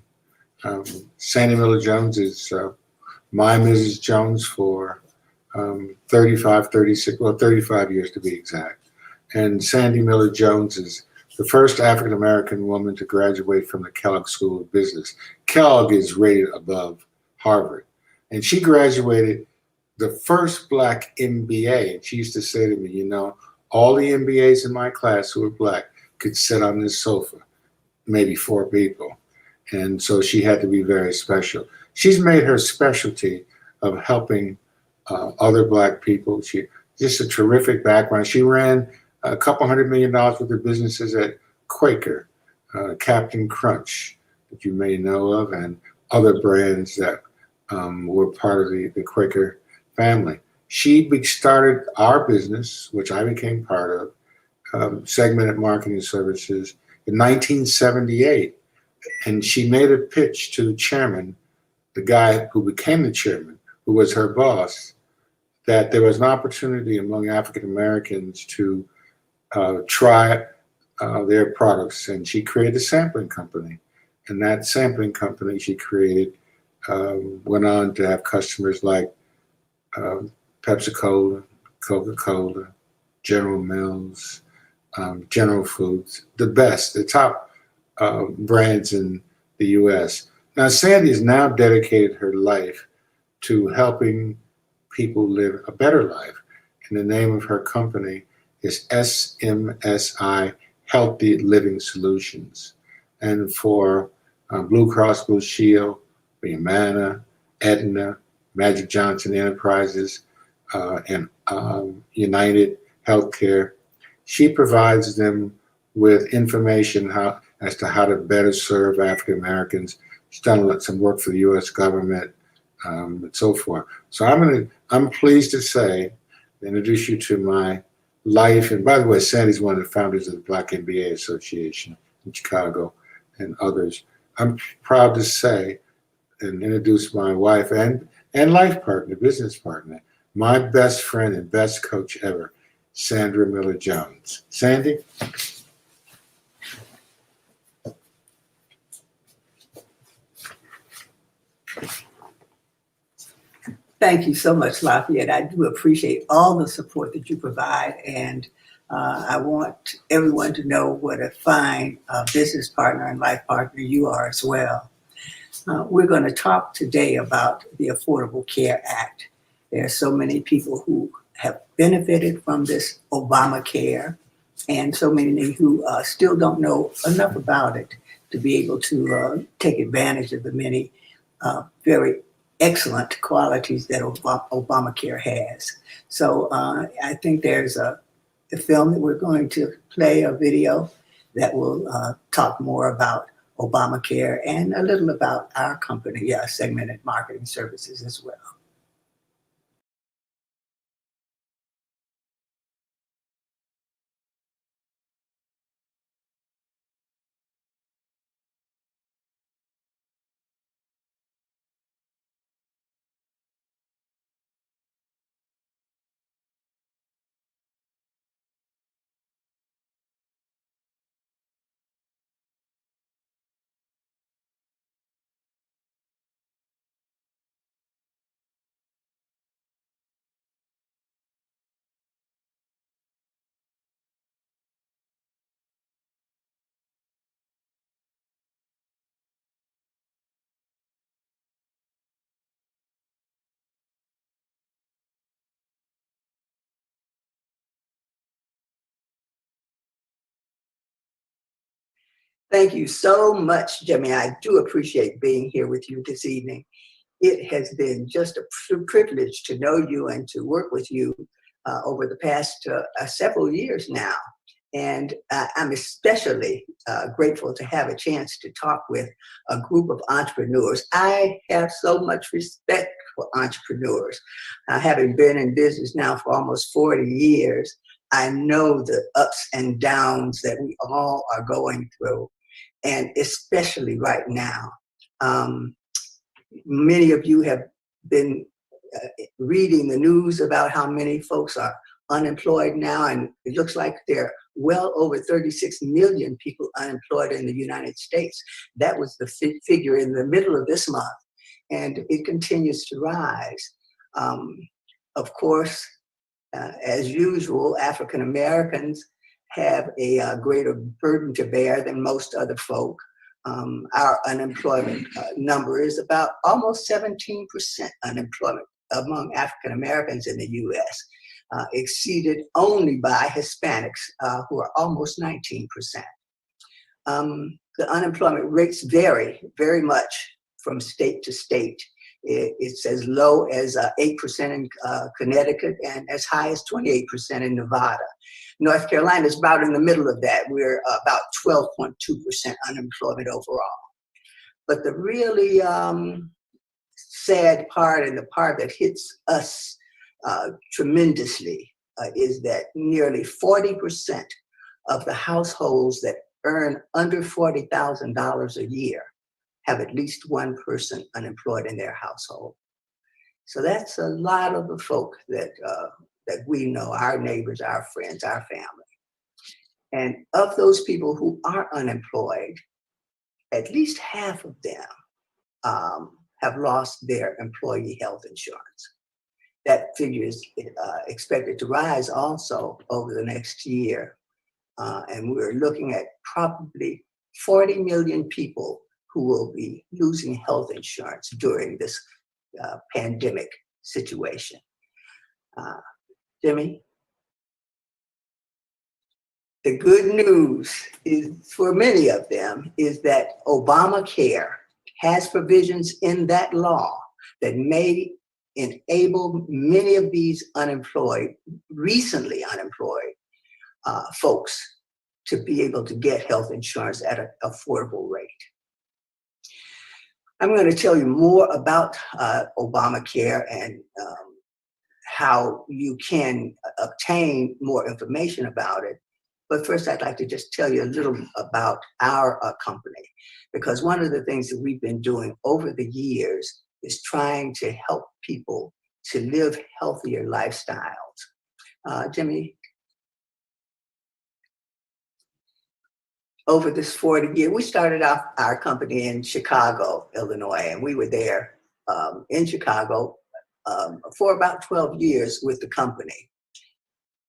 Sandy Miller-Jones is my Mrs. Jones for 35 years to be exact. And Sandy Miller-Jones is the first African-American woman to graduate from the Kellogg School of Business. Kellogg is rated above Harvard. And she graduated the first Black MBA. And she used to say to me, you know, all the MBAs in my class who were Black could sit on this sofa, maybe 4 people. And so she had to be very special. She's made her specialty of helping other Black people. She just a terrific background. She ran a couple $100 million worth of businesses at Quaker, Captain Crunch, that you may know of, and other brands that were part of the Quaker family. She started our business, which I became part of, Segmented Marketing Services, in 1978. And she made a pitch to the chairman, the guy who became the chairman, who was her boss, that there was an opportunity among African Americans to try their products. And she created a sampling company. And that sampling company she created went on to have customers like Pepsi-Cola, Coca-Cola, General Mills, General Foods, the top brands in the U.S. Now, Sandy has now dedicated her life to helping people live a better life. And the name of her company is SMSI, Healthy Living Solutions. And for Blue Cross Blue Shield, Humana, Aetna, Magic Johnson Enterprises, and United Healthcare, she provides them with information as to how to better serve African Americans. She's done some work for the U.S. government, and so forth. So I'm pleased to say, introduce you to my life. And by the way, Sandy's one of the founders of the Black MBA Association in Chicago and others. I'm proud to say and introduce my wife and life partner, business partner, my best friend and best coach ever, Sandra Miller-Jones. Sandy? Thank you so much, Lafayette. I do appreciate all the support that you provide, and I want everyone to know what a fine business partner and life partner you are as well. We're going to talk today about the Affordable Care Act. There are so many people who have benefited from this Obamacare, and so many who still don't know enough about it to be able to take advantage of the many very excellent qualities that Obamacare has. So I think there's a film that we're going to play, a video that will talk more about Obamacare and a little about our company, Segmented Marketing Services as well. Thank you so much, Jimmy. I do appreciate being here with you this evening. It has been just a privilege to know you and to work with you over the past several years now. And I'm especially grateful to have a chance to talk with a group of entrepreneurs. I have so much respect for entrepreneurs. Having been in business now for almost 40 years, I know the ups and downs that we all are going through, and especially right now. Many of you have been reading the news about how many folks are unemployed now, and it looks like there are well over 36 million people unemployed in the United States. That was the figure in the middle of this month, and it continues to rise. Of course, as usual, African Americans have a greater burden to bear than most other folk. Our unemployment number is about almost 17% unemployment among African Americans in the US, exceeded only by Hispanics, who are almost 19%. The unemployment rates vary very much from state to state. It's as low as 8% in Connecticut and as high as 28% in Nevada. North Carolina is about in the middle of that. We're about 12.2% unemployment overall. But the really sad part, and the part that hits us tremendously, is that nearly 40% of the households that earn under $40,000 a year have at least one person unemployed in their household. So that's a lot of the folk that we know, our neighbors, our friends, our family. And of those people who are unemployed, at least half of them have lost their employee health insurance. That figure is expected to rise also over the next year. And we're looking at probably 40 million people who will be losing health insurance during this pandemic situation. Jimmy? The good news is, for many of them, is that Obamacare has provisions in that law that may enable many of these unemployed, recently unemployed folks to be able to get health insurance at an affordable rate. I'm going to tell you more about Obamacare and how you can obtain more information about it. But first, I'd like to just tell you a little about our company, because one of the things that we've been doing over the years is trying to help people to live healthier lifestyles. Jimmy? Over this 40 years, we started off our company in Chicago, Illinois, and we were there in Chicago for about 12 years with the company.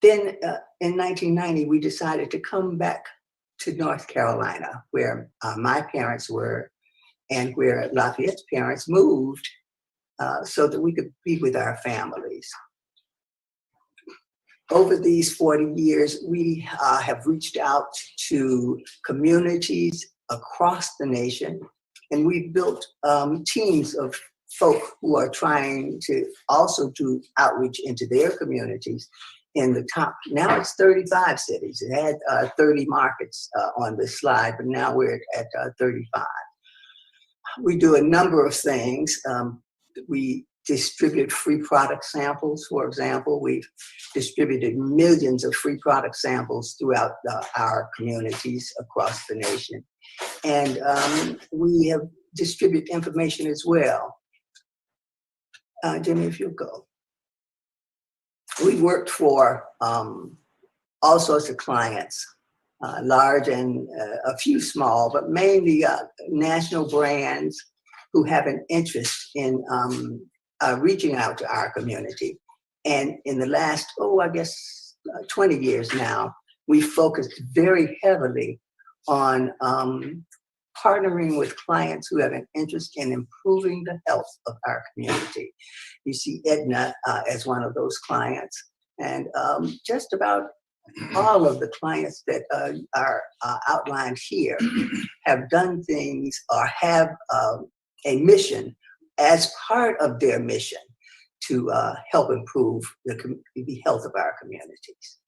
Then in 1990, we decided to come back to North Carolina, where my parents were and where Lafayette's parents moved, so that we could be with our families. Over these 40 years, we have reached out to communities across the nation And we've built teams of folk who are trying to also do outreach into their communities in the top. Now it's 35 cities. It had 30 markets on this slide, but now we're at 35. We do a number of things. We distribute free product samples, for example. We've distributed millions of free product samples throughout our communities across the nation. And we have distributed information as well. Jimmy, if you'll go. We worked for all sorts of clients, large and a few small, but mainly national brands who have an interest in reaching out to our community. And in the last, 20 years now, we focused very heavily on partnering with clients who have an interest in improving the health of our community. You see Aetna as one of those clients, and just about all of the clients that are outlined here have done things or have a mission as part of their mission to help improve the health of our communities.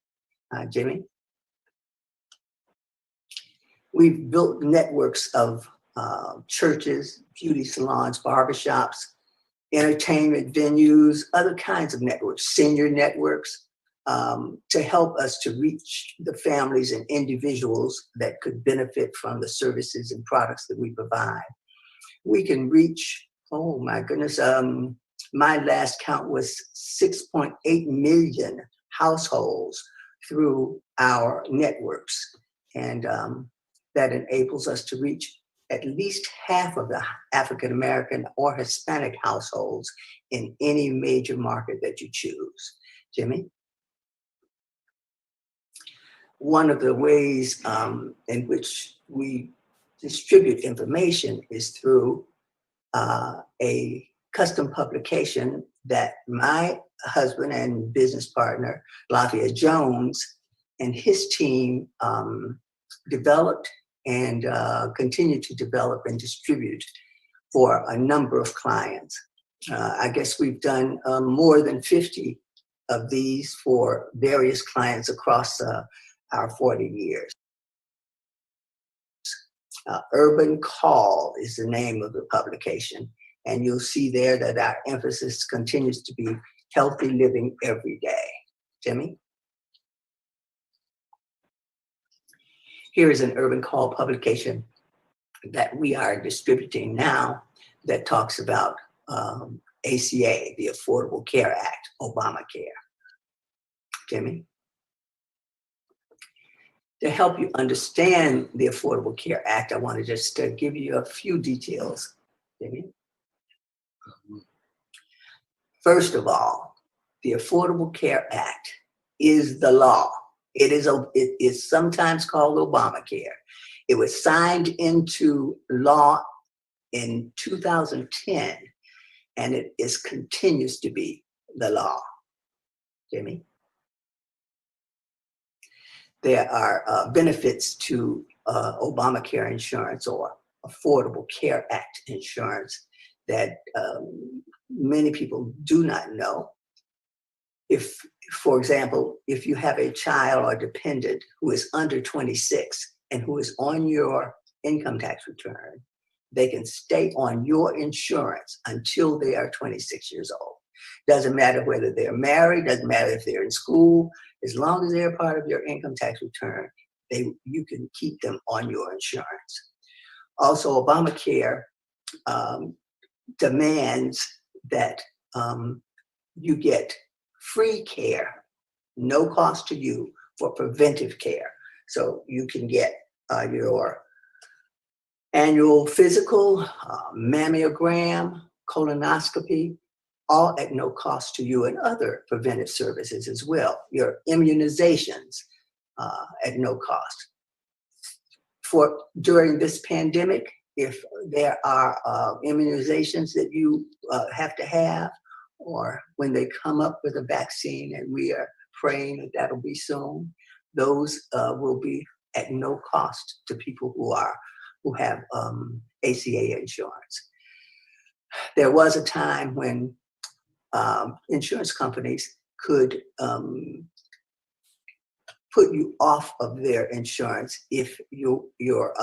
Jimmy? We've built networks of churches, beauty salons, barbershops, entertainment venues, other kinds of networks, senior networks, to help us to reach the families and individuals that could benefit from the services and products that we provide. We can reach, oh my goodness, my last count was 6.8 million households through our networks. And that enables us to reach at least half of the African-American or Hispanic households in any major market that you choose. Jimmy? One of the ways in which we distribute information is through a custom publication that my husband and business partner, Lafayette Jones, and his team developed and continue to develop and distribute for a number of clients. I guess we've done more than 50 of these for various clients across our 40 years. Urban Call is the name of the publication, and you'll see there that our emphasis continues to be healthy living every day. Jimmy? Here is an Urban Call publication that we are distributing now that talks about ACA, the Affordable Care Act, Obamacare. Jimmy? To help you understand the Affordable Care Act, I want to just give you a few details. Jimmy? First of all, the Affordable Care Act is the law. It is sometimes called Obamacare. It was signed into law in 2010, and it continues to be the law. Jimmy? There are benefits to Obamacare insurance or Affordable Care Act insurance that many people do not know. If, for example, if you have a child or dependent who is under 26 and who is on your income tax return, they can stay on your insurance until they are 26 years old. Doesn't matter whether they're married, doesn't matter if they're in school, as long as they're part of your income tax return, you can keep them on your insurance. Also, Obamacare demands that you get free care, no cost to you, for preventive care. So you can get your annual physical, mammogram, colonoscopy, all at no cost to you, and other preventive services as well. Your immunizations at no cost. During this pandemic, if there are immunizations that you have to have, or when they come up with a vaccine, and we are praying that that'll be soon, those will be at no cost to people who are who have ACA insurance. There was a time when insurance companies could put you off of their insurance if your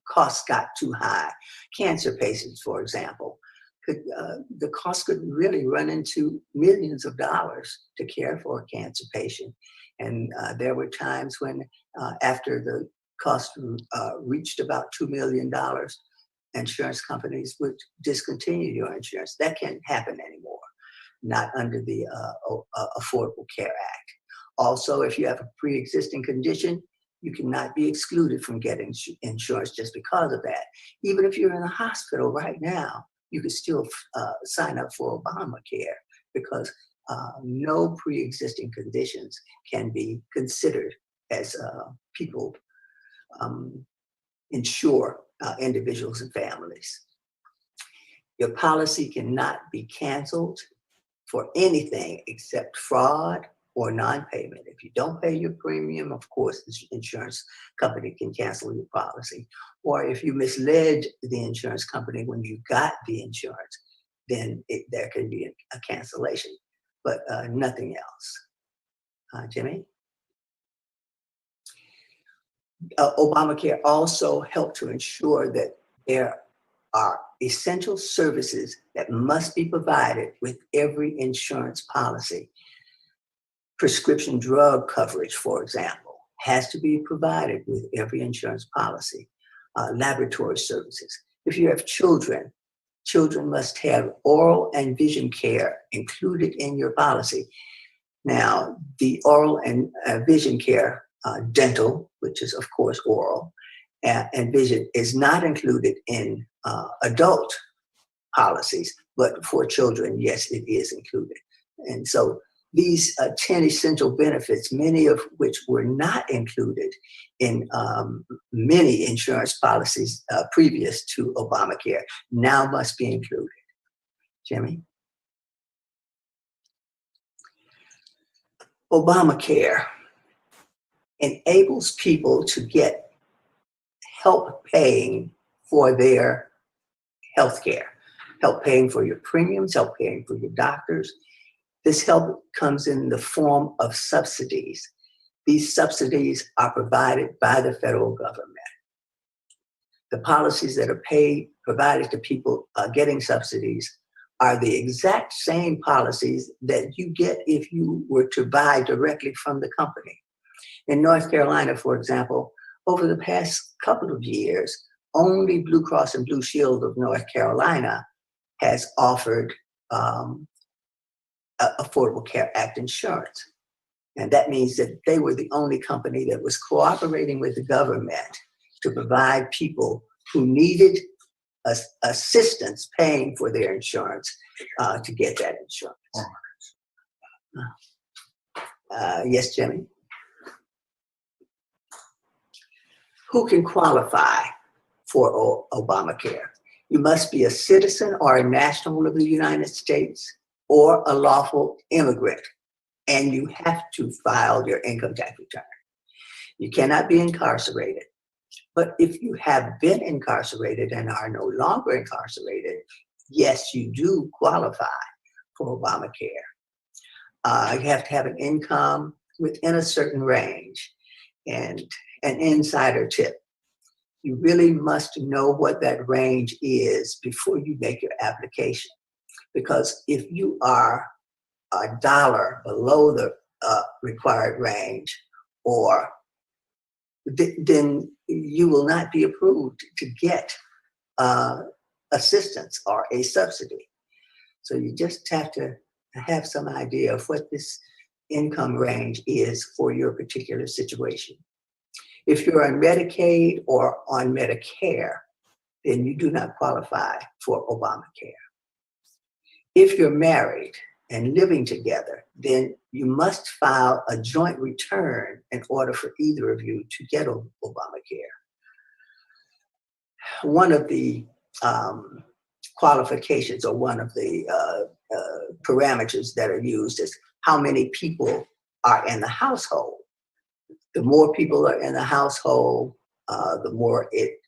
costs got too high. Cancer patients, for example, the cost could really run into millions of dollars to care for a cancer patient. And there were times when after the cost reached about $2 million, insurance companies would discontinue your insurance. That can't happen anymore, not under the Affordable Care Act. Also, if you have a pre-existing condition, you cannot be excluded from getting insurance just because of that. Even if you're in a hospital right now, you can still sign up for Obamacare because no pre-existing conditions can be considered as people insure individuals and families. Your policy cannot be canceled for anything except fraud or non-payment. If you don't pay your premium, of course, the insurance company can cancel your policy. Or if you misled the insurance company when you got the insurance, then there can be a cancellation, but nothing else. Jimmy? Obamacare also helped to ensure that there are essential services that must be provided with every insurance policy. Prescription drug coverage, for example, has to be provided with every insurance policy. Laboratory services. If you have children, children must have oral and vision care included in your policy. Now, the oral and vision care, dental, which is of course oral, and vision is not included in adult policies, but for children, yes, it is included. And so these 10 essential benefits, many of which were not included in many insurance policies previous to Obamacare, now must be included. Jimmy? Obamacare enables people to get help paying for their health care, help paying for your premiums, help paying for your doctors. This help comes in the form of subsidies. These subsidies are provided by the federal government. The policies that are provided to people getting subsidies are the exact same policies that you get if you were to buy directly from the company. In North Carolina, for example, over the past couple of years, only Blue Cross and Blue Shield of North Carolina has offered Affordable Care Act insurance. And that means that they were the only company that was cooperating with the government to provide people who needed assistance paying for their insurance to get that insurance. Yes, Jimmy? Who can qualify for Obamacare? You must be a citizen or a national of the United States or a lawful immigrant, and you have to file your income tax return. You cannot be incarcerated. But if you have been incarcerated and are no longer incarcerated, yes, you do qualify for Obamacare. You have to have an income within a certain range and an insider tip. You really must know what that range is before you make your application. Because if you are $1 below the required range, or then you will not be approved to get assistance or a subsidy. So you just have to have some idea of what this income range is for your particular situation. If you're on Medicaid or on Medicare, then you do not qualify for Obamacare. If you're married and living together, then you must file a joint return in order for either of you to get Obamacare. One of the qualifications, or one of the parameters that are used, is how many people are in the household. The more people are in the household, the more it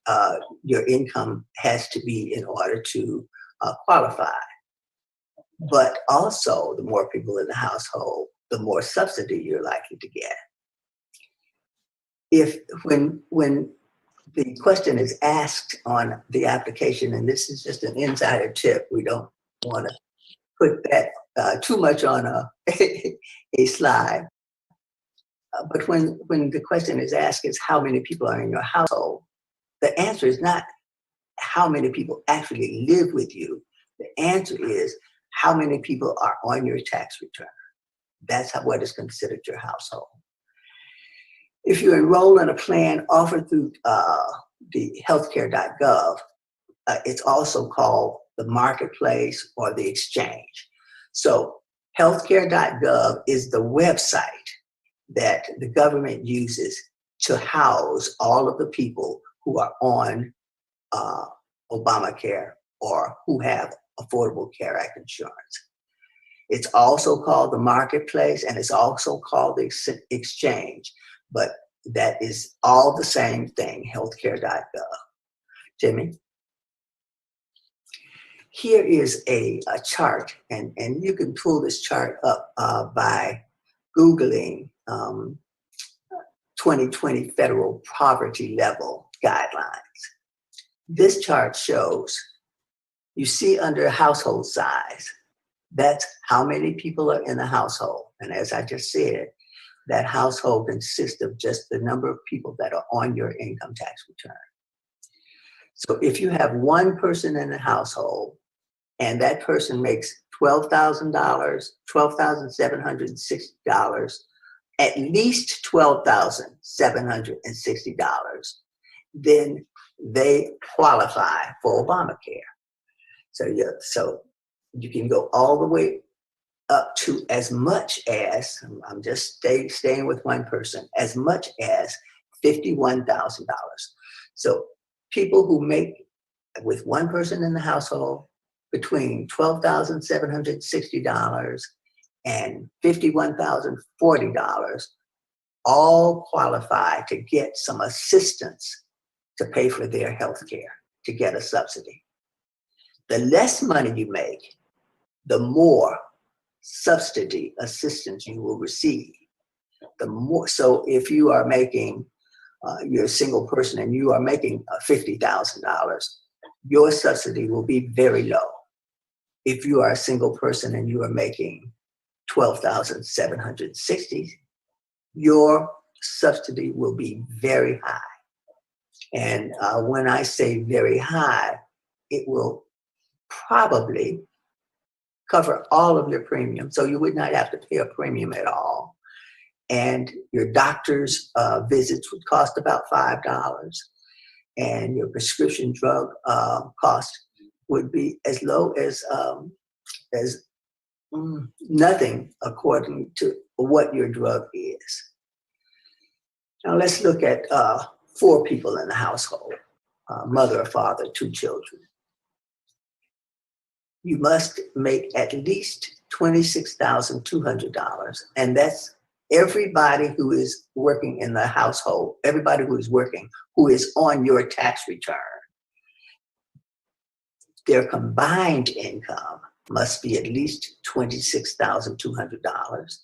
your income has to be in order to qualify. But also, the more people in the household, the more subsidy you're likely to get. When the question is asked on the application, and this is just an insider tip, we don't want to put that too much on a slide. But when the question is asked is how many people are in your household, the answer is not how many people actually live with you. The answer is how many people are on your tax return. That's what is considered your household. If you enroll in a plan offered through the healthcare.gov, it's also called the marketplace or the exchange. So healthcare.gov is the website that the government uses to house all of the people who are on Obamacare or who have Affordable Care Act insurance. It's also called the marketplace, and it's also called the exchange, but that is all the same thing, healthcare.gov. Jimmy? Here is a chart, and you can pull this chart up by Googling 2020 federal poverty level guidelines. This chart shows, you see under household size, that's how many people are in the household. And as I just said, that household consists of just the number of people that are on your income tax return. So if you have one person in the household and that person makes $12,000, $12,760, at least $12,760, then they qualify for Obamacare. So you can go all the way up to as much as, I'm just staying with one person, as much as $51,000. So people who make, with one person in the household, between $12,760 and $51,040 all qualify to get some assistance to pay for their health care, to get a subsidy. The less money you make, the more subsidy assistance you will receive. The more, so if you are making, you're a single person and you are making $50,000, your subsidy will be very low. If you are a single person and you are making $12,760, your subsidy will be very high. And when I say very high, it will probably cover all of your premium. So you would not have to pay a premium at all. And your doctor's visits would cost about $5. And your prescription drug cost would be as low as nothing according to what your drug is. Now let's look at 4 people in the household, mother, father, 2 children. You must make at least $26,200, and that's everybody who is working in the household, everybody who is working, who is on your tax return. Their combined income must be at least $26,200,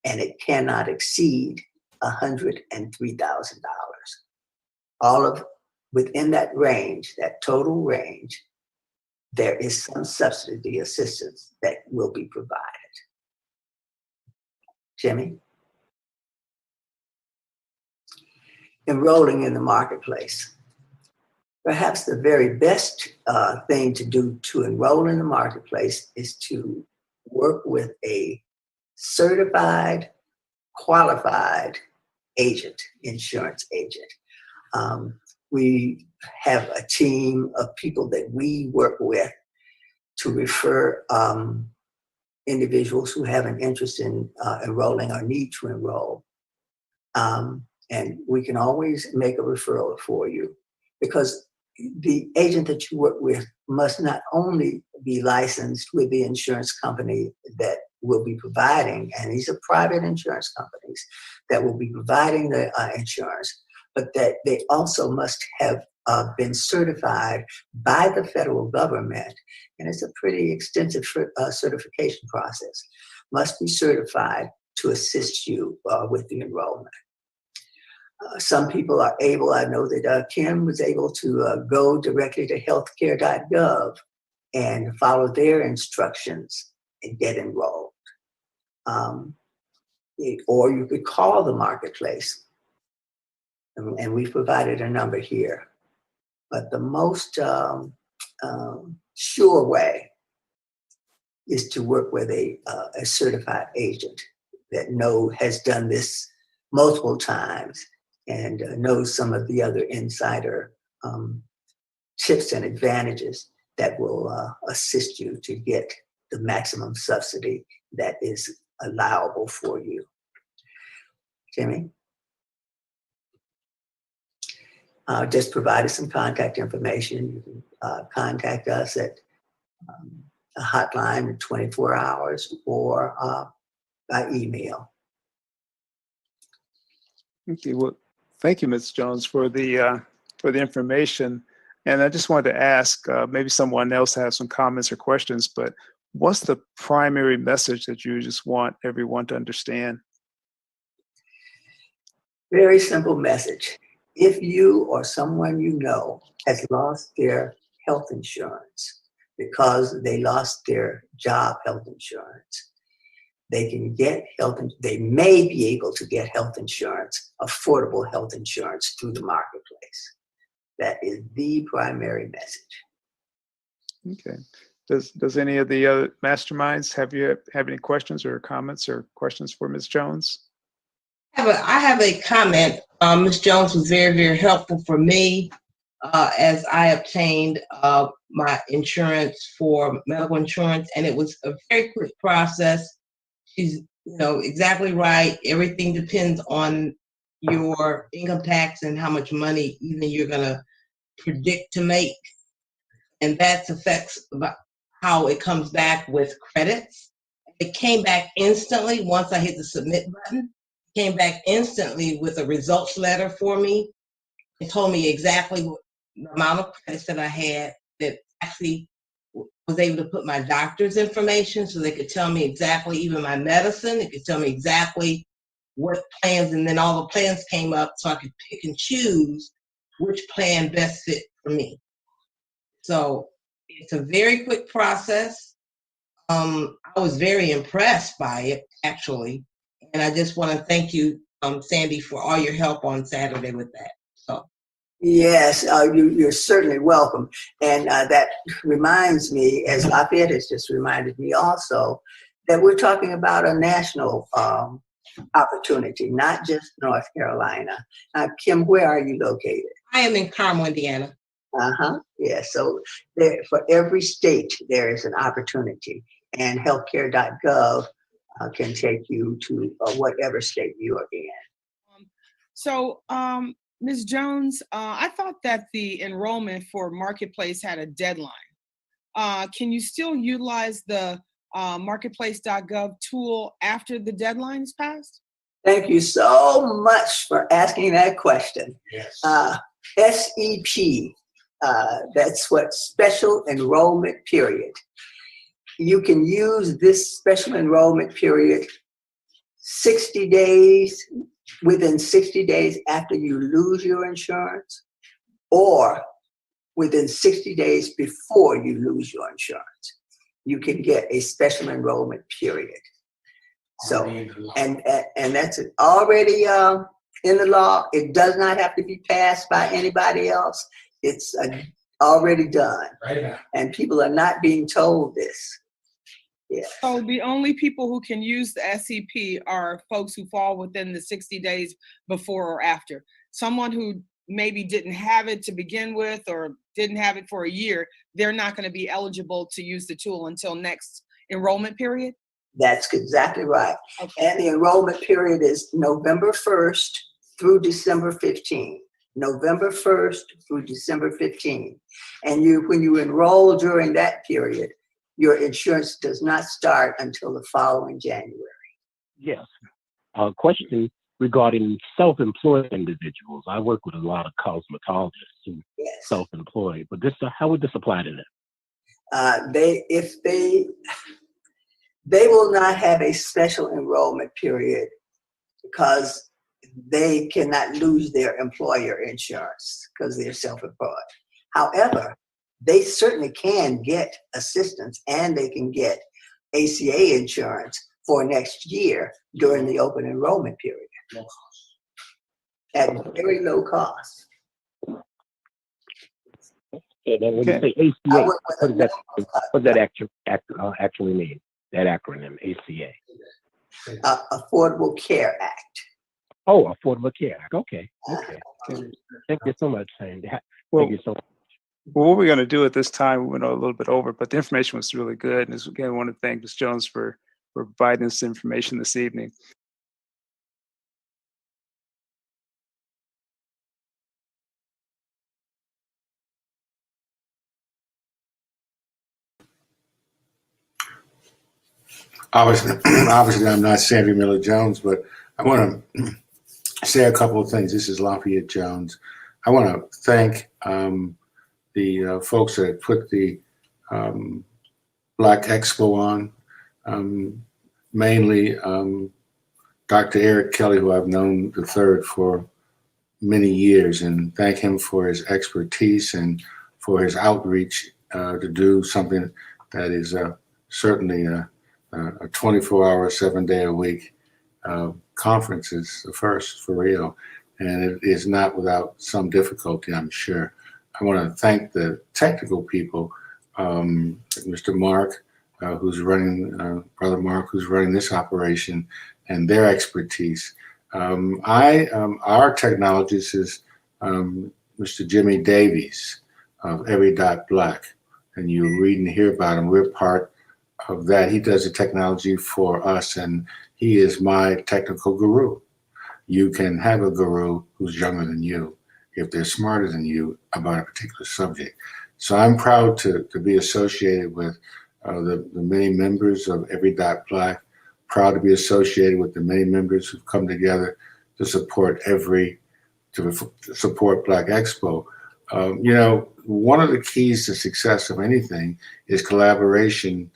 and it cannot exceed $103,000. All of within that range, that total range, there is some subsidy assistance that will be provided. Jimmy? Enrolling in the marketplace. Perhaps the very best thing to do to enroll in the marketplace is to work with a certified, qualified agent, insurance agent. We have a team of people that we work with to refer individuals who have an interest in enrolling or need to enroll. And we can always make a referral for you, because the agent that you work with must not only be licensed with the insurance company that will be providing, and these are private insurance companies that will be providing the insurance, but that they also must have been certified by the federal government, and it's a pretty extensive certification process, must be certified to assist you with the enrollment. Some people are able, I know that Kim was able to go directly to healthcare.gov and follow their instructions and get enrolled. Or you could call the marketplace, and we've provided a number here. But the most sure way is to work with a certified agent that has done this multiple times and knows some of the other insider tips and advantages that will assist you to get the maximum subsidy that is allowable for you. Jimmy? Just provided some contact information. You can contact us at a hotline in 24 hours or by email. Okay, well, thank you, Ms. Jones, for the information. And I just wanted to ask, maybe someone else has some comments or questions, but what's the primary message that you just want everyone to understand? Very simple message. If you or someone you know has lost their health insurance because they lost their job health insurance, they can get they may be able to get health insurance, affordable health insurance through the marketplace. That is the primary message. Okay. Does any of the other masterminds have any questions or comments or questions for Ms. Jones? I have a comment. Ms. Jones was very, very helpful for me as I obtained my insurance for medical insurance, and it was a very quick process. She's exactly right. Everything depends on your income tax and how much money even you're going to predict to make, and that affects how it comes back with credits. It came back instantly once I hit the submit button. It came back instantly with a results letter for me. It told me exactly what the amount of credits that I had, that actually was able to put my doctor's information so they could tell me exactly, even my medicine, it could tell me exactly what plans, and then all the plans came up so I could pick and choose which plan best fit for me. So it's a very quick process. I was very impressed by it, actually. And I just want to thank you, Sandy, for all your help on Saturday with that. So. Yes, you're certainly welcome. And that reminds me, as Lafayette has just reminded me also, that we're talking about a national opportunity, not just North Carolina. Kim, where are you located? I am in Carmel, Indiana. Yeah, so for every state, there is an opportunity, and healthcare.gov can take you to whatever state you are in. So, Ms. Jones, I thought that the enrollment for Marketplace had a deadline. Can you still utilize the marketplace.gov tool after the deadline is passed? Thank you so much for asking that question. Yes. SEP, that's what special enrollment period. You can use this special enrollment period 60 days, within 60 days after you lose your insurance, or within 60 days before you lose your insurance. You can get a special enrollment period. So, and that's already in the law. It does not have to be passed by anybody else. It's already done. Right now. And people are not being told this. Yeah. So the only people who can use the SEP are folks who fall within the 60 days before or after. Someone who maybe didn't have it to begin with or didn't have it for a year, they're not going to be eligible to use the tool until next enrollment period? That's exactly right. Okay. And the enrollment period is November 1st through December 15. November 1st through December 15. And when you enroll during that period, your insurance does not start until the following January. Yes. A question regarding self-employed individuals. I work with a lot of cosmetologists who Yes. self-employed. But this, how would this apply to them? They will not have a special enrollment period because they cannot lose their employer insurance because they're self-employed. However, they certainly can get assistance and they can get ACA insurance for next year during the open enrollment period at very low cost. And then when you say ACA, what does that actually mean? That acronym, ACA. Affordable Care Act. Oh, Affordable Care Act. Okay. Thank you so much, Sandy. Thank you so much. Well, what we're going to do at this time, we went a little bit over, but the information was really good. And again, I want to thank Ms. Jones for providing this information this evening. Obviously, I'm not Sandy Miller Jones, but I want to say a couple of things. This is Lafayette Jones. I want to thank the folks that put the Black Expo on, mainly Dr. Eric Kelly, who I've known the third for many years, and thank him for his expertise and for his outreach to do something that is certainly a 24-hour, 7-day-a-week conference is the first for real, and it is not without some difficulty, I'm sure. I want to thank the technical people, Mr. Mark, who's running, Brother Mark, who's running this operation, and their expertise. Our technologist is Mr. Jimmy Davies of Every Dot Black, and you read and hear about him. We're part of that. He does the technology for us, and he is my technical guru. You can have a guru who's younger than you if they're smarter than you about a particular subject. So I'm proud to be associated with the many members of Every Dot Black, proud to be associated with the many members who've come together to support Black Expo. One of the keys to success of anything is collaboration.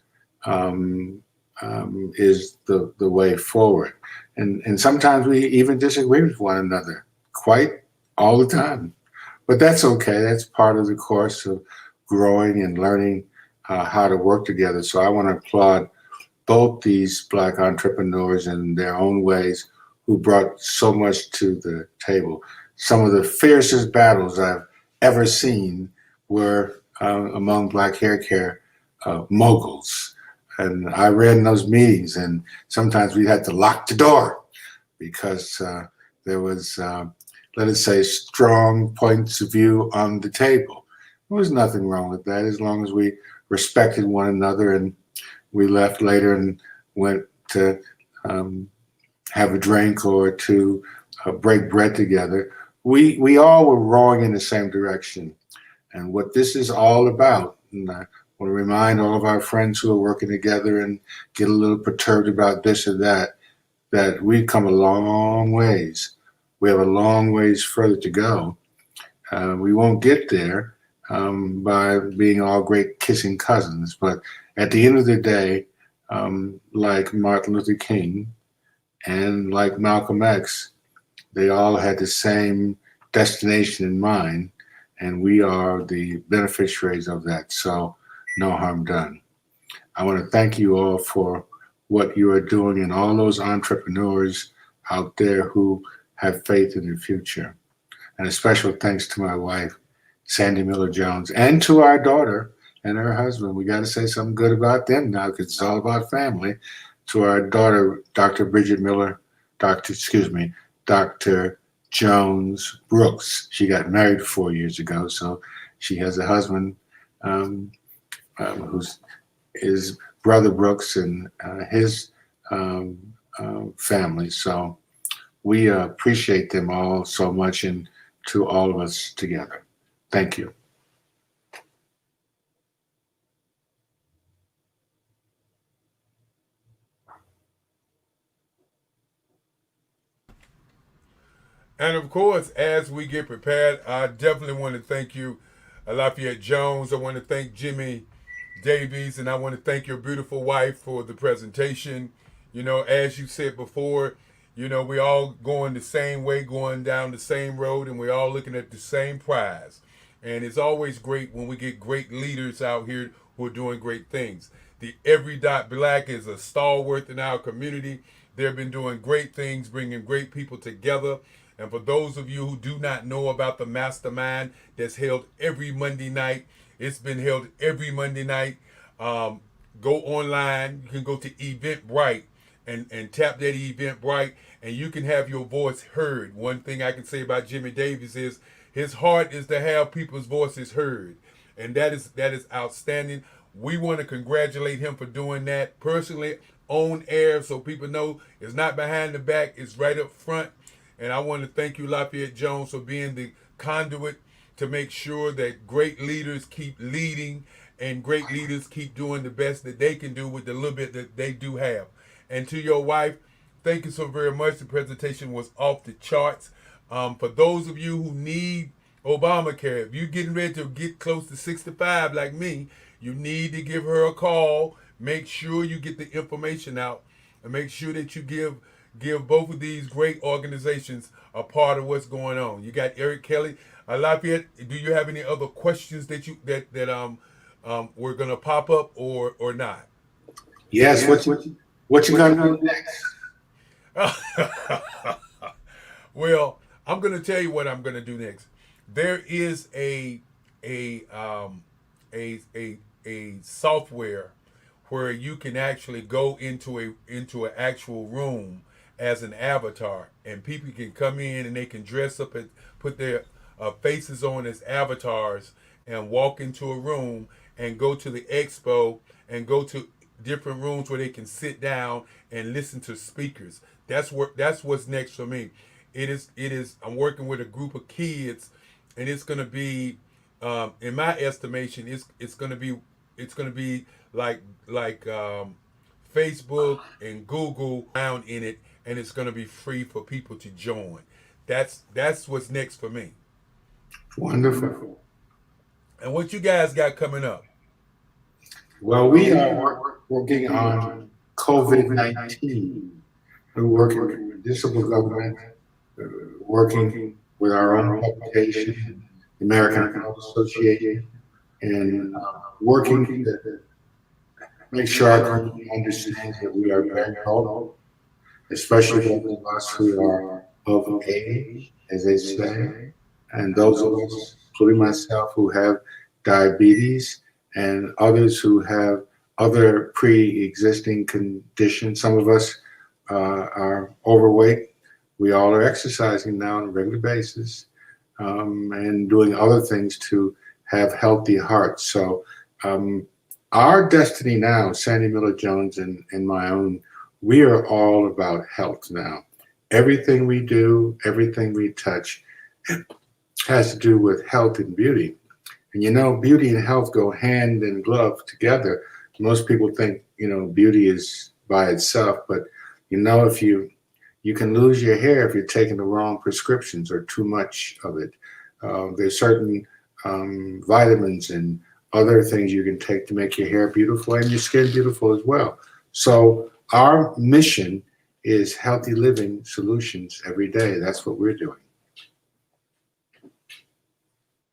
Is the way forward. And sometimes we even disagree with one another quite all the time. But that's okay. That's part of the course of growing and learning how to work together. So I want to applaud both these Black entrepreneurs in their own ways who brought so much to the table. Some of the fiercest battles I've ever seen were among Black hair care moguls. And I ran those meetings, and sometimes we had to lock the door because there was, let us say, strong points of view on the table. There was nothing wrong with that as long as we respected one another, and we left later and went to have a drink or to break bread together. We all were rowing in the same direction. And what this is all about, and I want to remind all of our friends who are working together and get a little perturbed about this or that we've come a long ways. We have a long ways further to go. We won't get there by being all great kissing cousins. But at the end of the day, like Martin Luther King and like Malcolm X, they all had the same destination in mind, and we are the beneficiaries of that. So no harm done. I want to thank you all for what you are doing and all those entrepreneurs out there who have faith in the future. And a special thanks to my wife, Sandy Miller Jones, and to our daughter and her husband. We got to say something good about them now because it's all about family. To our daughter, Dr. Bridget Miller, Dr. Jones Brooks. She got married 4 years ago, so she has a husband who's his brother Brooks and his family. So we appreciate them all so much, and to all of us together. Thank you. And of course, as we get prepared, I definitely want to thank you, Lafayette Jones. I want to thank Jimmy Davies, and I want to thank your beautiful wife for the presentation. You know, as you said before, you know, we all going the same way, going down the same road, and we're all looking at the same prize. And it's always great when we get great leaders out here who are doing great things. The Every Dot Black is a stalwart in our community. They've been doing great things, bringing great people together. And for those of you who do not know about the mastermind that's held every Monday night, it's been held every Monday night. Um, go online. You can go to Eventbrite and tap that Eventbrite, and you can have your voice heard. One thing I can say about Jimmy Davis is his heart is to have people's voices heard, and that is outstanding. We want to congratulate him for doing that personally on air, so people know it's not behind the back; it's right up front. And I want to thank you, Lafayette Jones, for being the conduit to make sure that great leaders keep leading and great leaders keep doing the best that they can do with the little bit that they do have. And to your wife, thank you so very much. The presentation was off the charts. For those of you who need Obamacare, if you're getting ready to get close to 65 like me, you need to give her a call. Make sure you get the information out, and make sure that you give both of these great organizations a part of what's going on. You got Eric Kelly, Lafayette. Do you have any other questions that we're gonna pop up or not? Yes. What you gonna do next? Well, I'm gonna tell you what I'm gonna do next. There is a software where you can actually go into an actual room as an avatar, and people can come in and they can dress up and put their faces on as avatars and walk into a room and go to the expo and go to different rooms where they can sit down and listen to speakers. That's what's next for me. It is I'm working with a group of kids, and it's going to be in my estimation it's going to be like Facebook and Google down in it, and it's going to be free for people to join. That's what's next for me. Wonderful. And what you guys got coming up? Well, we are working on COVID-19. We're working with municipal government, working with our own publication, the American Health Association, and working to make sure our community understands that we are very vulnerable, especially those of us who are of age, as they say, and those of us, including myself, who have diabetes, and others who have other pre-existing conditions. Some of us are overweight. We all are exercising now on a regular basis and doing other things to have healthy hearts. So our destiny now, Sandy Miller Jones and my own, we are all about health now. Everything we do, everything we touch has to do with health and beauty. And you know, beauty and health go hand in glove together. Most people think, you know, beauty is by itself, but you know, if you can lose your hair if you're taking the wrong prescriptions or too much of it. There's certain vitamins and other things you can take to make your hair beautiful and your skin beautiful as well. So our mission is healthy living solutions every day. That's what we're doing.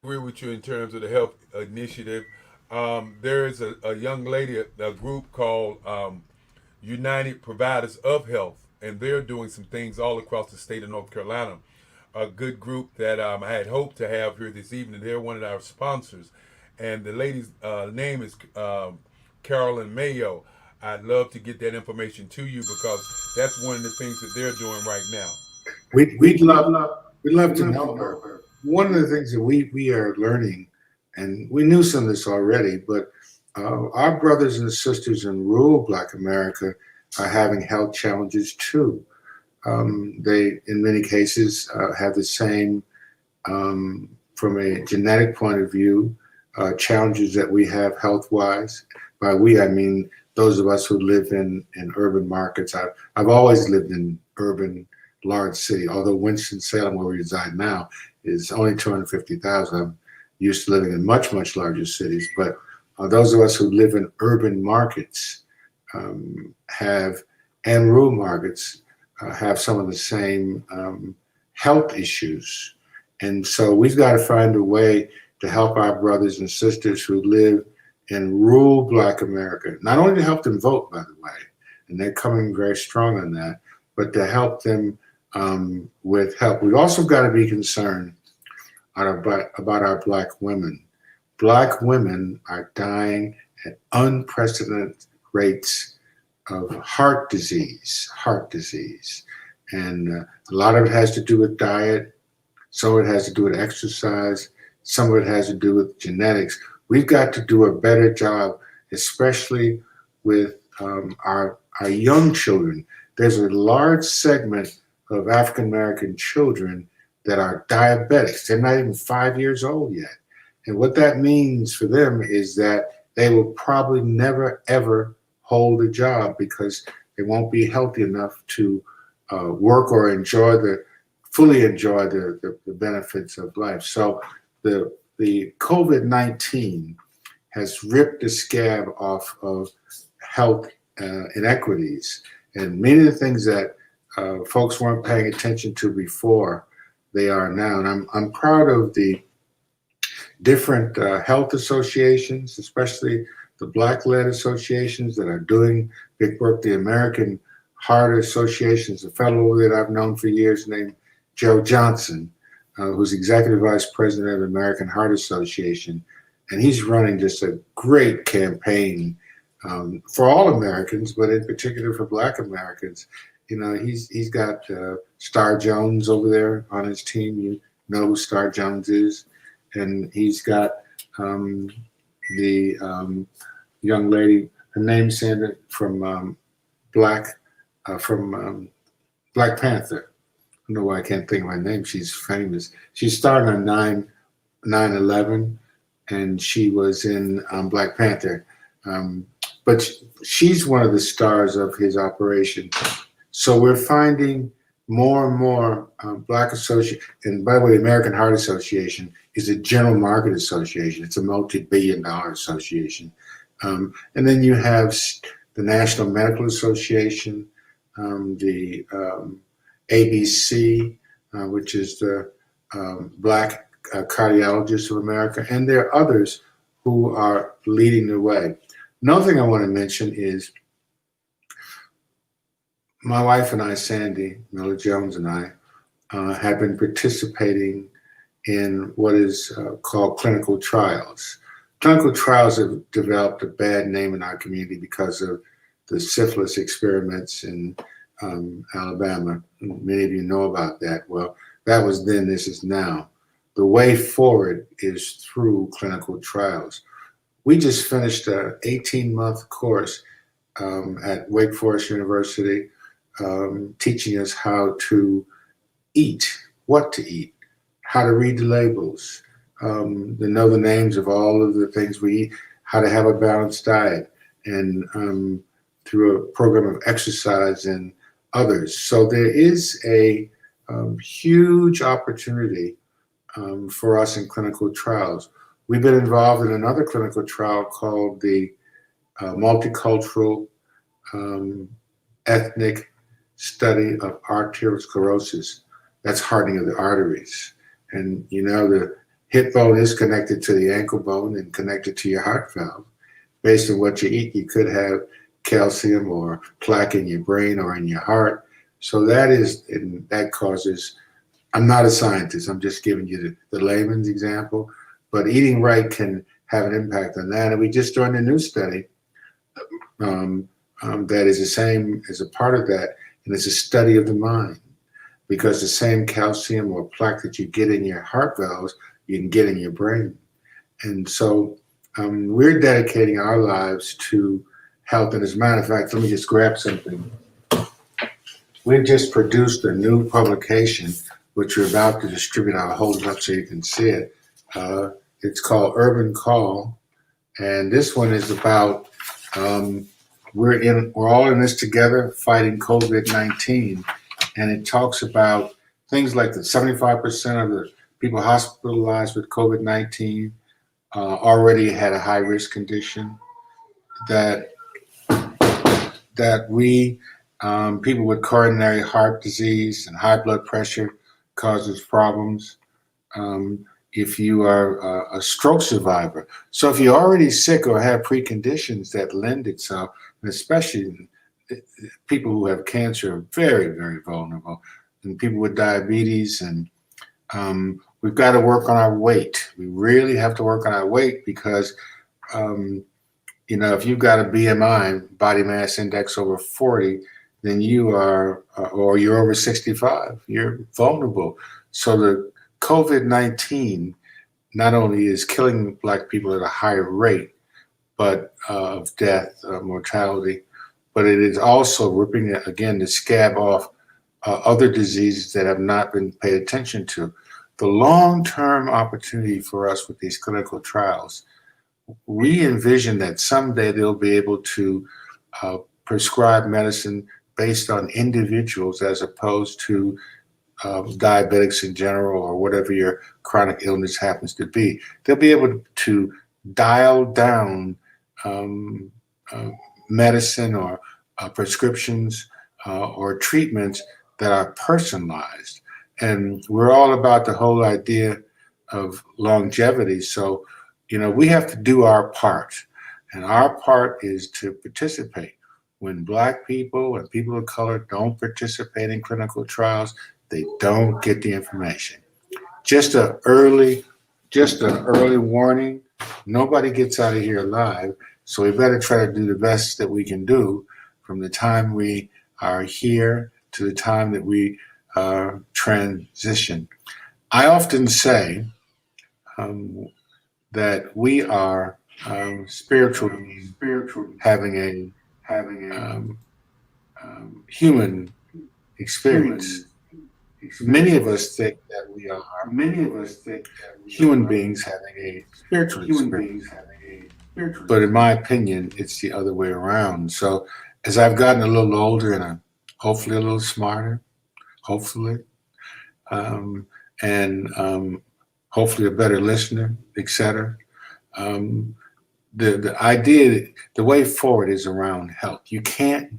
Agree with you in terms of the health initiative. There is a young lady, a group called United Providers of Health, and they're doing some things all across the state of North Carolina. A good group that I had hoped to have here this evening. They're one of our sponsors, and the lady's name is Carolyn Mayo. I'd love to get that information to you because that's one of the things that they're doing right now. We'd love to know her. One of the things that we are learning, and we knew some of this already, but our brothers and sisters in rural Black America are having health challenges too. They, in many cases, have the same, from a genetic point of view, challenges that we have health-wise. By we, I mean those of us who live in urban markets. I've always lived in urban large city. Although Winston-Salem, where we reside now, is only 250,000. I'm used to living in much, much larger cities. But those of us who live in urban markets and rural markets have some of the same health issues. And so we've got to find a way to help our brothers and sisters who live in rural Black America, not only to help them vote, by the way, and they're coming very strong on that, but to help them with help. We've also got to be concerned about our Black women. Black women are dying at unprecedented rates of heart disease. And a lot of it has to do with diet. Some of it has to do with exercise. Some of it has to do with genetics. We've got to do a better job, especially with our young children. There's a large segment of African American children that are diabetics. They're not even 5 years old yet. And what that means for them is that they will probably never, ever hold a job because they won't be healthy enough to work or fully enjoy the benefits of life. So the COVID-19 has ripped the scab off of health inequities. And many of the things that folks weren't paying attention to before, they are now. And I'm proud of the different health associations, especially the Black-led associations that are doing big work. The American Heart Association is a fellow that I've known for years named Joe Johnson, who's executive vice president of the American Heart Association. And he's running just a great campaign for all Americans, but in particular for Black Americans. You know, he's got Star Jones over there on his team. You know who Star Jones is. And he's got the young lady, her name's Sandra, from Black Panther. I don't know why I can't think of her name. She's famous. She starred on 9/11, and she was in Black Panther. But she's one of the stars of his operation. So we're finding more and more Black associations. And by the way, the American Heart Association is a general market association. It's a multi-billion-dollar association. And then you have the National Medical Association, the ABC, which is the Black Cardiologists of America, and there are others who are leading the way. Another thing I want to mention is my wife and I, Sandy Miller Jones and I, have been participating in what is called clinical trials. Clinical trials have developed a bad name in our community because of the syphilis experiments in Alabama. Many of you know about that. Well, that was then, this is now. The way forward is through clinical trials. We just finished an 18-month course at Wake Forest University, teaching us how to eat, what to eat, how to read the labels, to know the names of all of the things we eat, how to have a balanced diet, and through a program of exercise and others. So there is a huge opportunity for us in clinical trials. We've been involved in another clinical trial called the Multicultural Ethnic Study of Arteriosclerosis. That's hardening of the arteries. And you know, the hip bone is connected to the ankle bone and connected to your heart valve. Based on what you eat, you could have calcium or plaque in your brain or in your heart. So that causes, I'm not a scientist, I'm just giving you the layman's example, but eating right can have an impact on that. And we just joined a new study that is the same as a part of that, and it's a study of the mind, because the same calcium or plaque that you get in your heart valves, you can get in your brain. And so we're dedicating our lives to health. And as a matter of fact, let me just grab something. We've just produced a new publication, which we're about to distribute. I'll hold it up so you can see it. It's called Urban Call. And this one is about, we're all in this together fighting COVID-19. and it talks about things like that 75% of the people hospitalized with COVID-19 already had a high risk condition. That we people with coronary heart disease and high blood pressure causes problems. If you are a stroke survivor, so if you're already sick or have preconditions that lend itself, and especially people who have cancer are very, very vulnerable, and people with diabetes, and we've got to work on our weight. We really have to work on our weight because if you've got a BMI, body mass index over 40, then you are, or you're over 65, you're vulnerable. So the COVID-19 not only is killing Black people at a higher rate, but of death, mortality, but it is also ripping, again, the scab off other diseases that have not been paid attention to. The long-term opportunity for us with these clinical trials, we envision that someday they'll be able to prescribe medicine based on individuals as opposed to diabetics in general or whatever your chronic illness happens to be. They'll be able to dial down medicine or prescriptions or treatments that are personalized. And we're all about the whole idea of longevity. So, we have to do our part. And our part is to participate. When Black people and people of color don't participate in clinical trials, they don't get the information. Just an early warning. Nobody gets out of here alive. So we better try to do the best that we can do from the time we are here to the time that we transition. I often say that we are spiritually having a human experience. Many of us think that we are human beings having a spiritual experience. But in my opinion, it's the other way around. So as I've gotten a little older and I'm hopefully a little smarter, hopefully, and hopefully a better listener, etc. The idea, the way forward is around health. You can't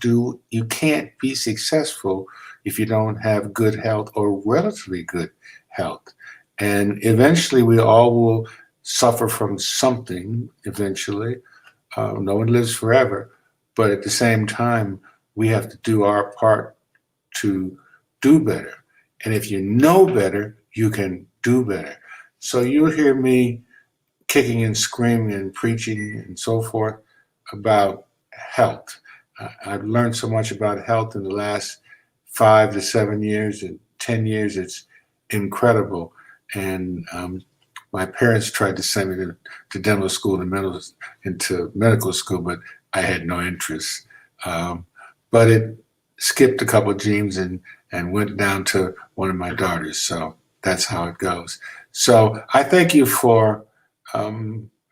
be successful if you don't have good health or relatively good health. And eventually we all will suffer from something eventually. No one lives forever. But at the same time, we have to do our part to do better. And if you know better, you can do better. So you'll hear me kicking and screaming and preaching and so forth about health. I've learned so much about health in the last 5 to 7 years and 10 years. It's incredible. And my parents tried to send me to dental school and into medical school, but I had no interest. But it skipped a couple of genes and went down to one of my daughters. So that's how it goes. So I thank you for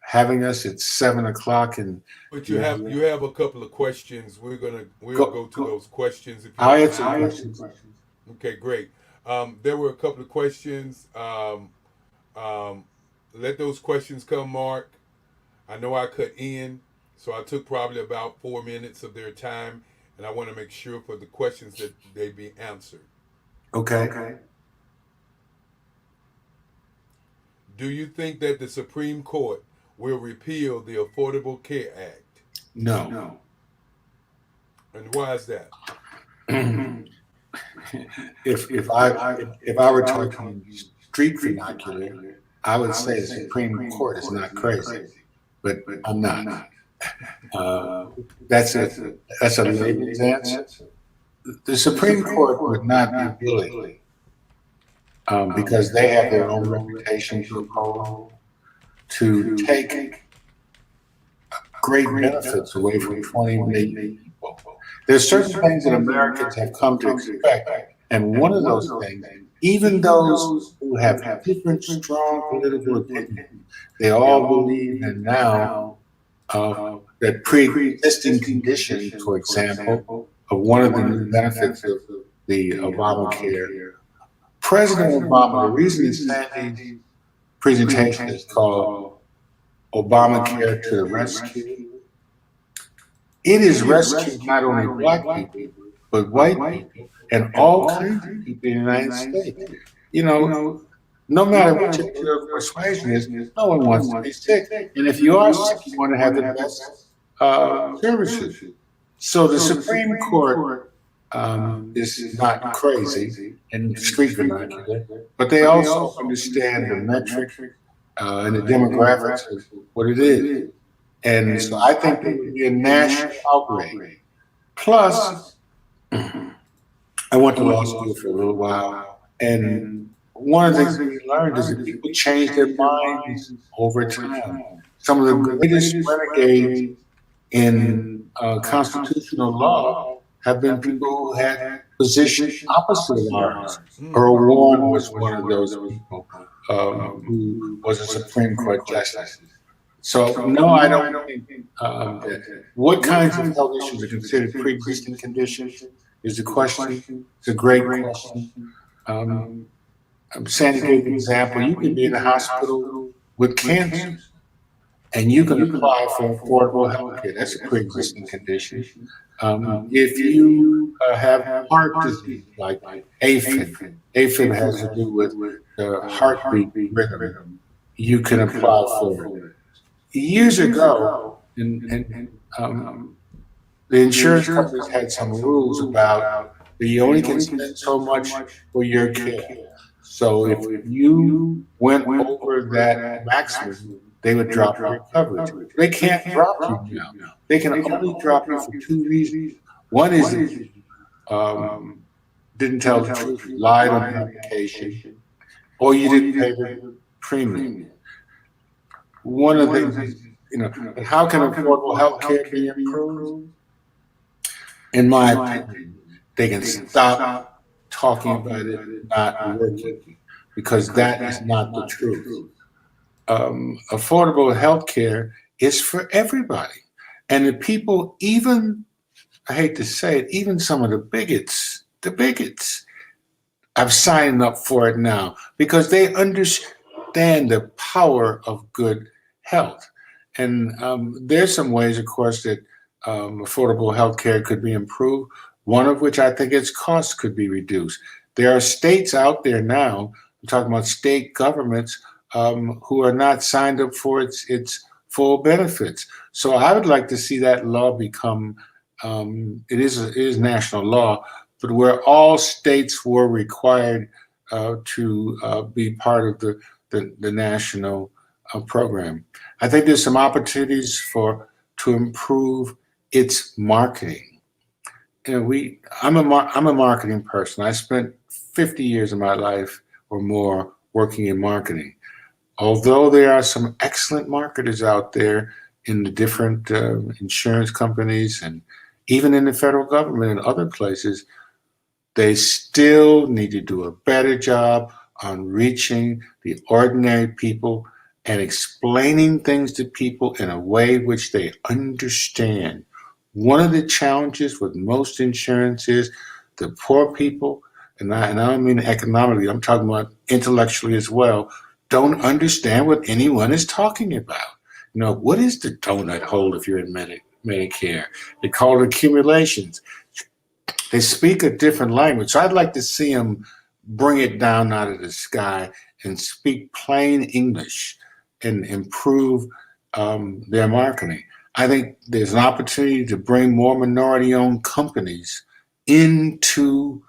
having us. It's 7 o'clock, and But you have a couple of questions. We'll go to those questions. If you I'll answer the questions. Okay, great. There were a couple of questions. Let those questions come, Mark. I know I cut in, so I took probably about 4 minutes of their time, and I want to make sure for the questions that they be answered. Okay. Do you think that the Supreme Court will repeal the Affordable Care Act? No. And why is that? If I were talking street vernacular, I would say the Supreme Court is not crazy, but I'm not. That's a layman's answer. The Supreme Court would not be willing, because they have their own reputation to uphold, to take great benefits away from 20 million people. There's certain things that Americans have come to expect, and one of those things, even those who have different strong political opinions, they all believe in now that pre-existing condition, for example, of one of the new benefits of the Obamacare. President Obama, the reason Sandy's presentation is called Obamacare to the Rescue, it is rescued not only Black people, but white people and all kinds of people in the United States. You know, no matter what your political persuasion is, no one wants to be sick. And if you are sick, you want to have the best services. So the Supreme Court is not crazy in street vernacular, but they also understand the metrics and the demographics of what it is. And so I think there would be a national outrage. Plus, I went to law school for a little while, and one of the things we learned is that people change their minds over time. Some of the greatest renegades in constitutional law have been people who had positions opposite of ours. Earl Warren was one of those people who was a Supreme Court justice. So no, I don't think that. What kinds of health issues are considered pre-existing conditions is the question. It's a great question. Sandy gave an example. You could be in a hospital with cancer, and you can apply for affordable health care. That's a pre-existing condition. If you have heart disease, like AFib, AFib has to do with the heartbeat rhythm, you can apply for it. Years ago, the insurance companies had some rules about that you only can spend so much for your care. So if you went over that maximum, they would drop your coverage. They can't drop you now. They can only drop you for two reasons. One is that you didn't tell the truth, you lied on the application, or you didn't pay the premium. One of the things is, but how can affordable health care be improved? In my opinion, they can stop talking about it not working, because that is not the truth. Affordable health care is for everybody. And the people, even, I hate to say it, even some of the bigots, I'm signing up for it now because they understand the power of good health. And there's some ways, of course, that affordable health care could be improved, one of which I think its costs could be reduced. There are states out there now, I'm talking about state governments, who are not signed up for its full benefits. So I would like to see that law become, it is national law, but where all states were required to be part of the national program. I think there's some opportunities to improve its marketing. I'm a marketing person. I spent 50 years of my life or more working in marketing. Although there are some excellent marketers out there in the different insurance companies and even in the federal government and other places, they still need to do a better job on reaching the ordinary people and explaining things to people in a way which they understand. One of the challenges with most insurance is the poor people, and I don't mean economically, I'm talking about intellectually as well, don't understand what anyone is talking about. What is the donut hole if you're in Medicare? They call it accumulations. They speak a different language. So I'd like to see them bring it down out of the sky and speak plain English and improve their marketing. I think there's an opportunity to bring more minority-owned companies into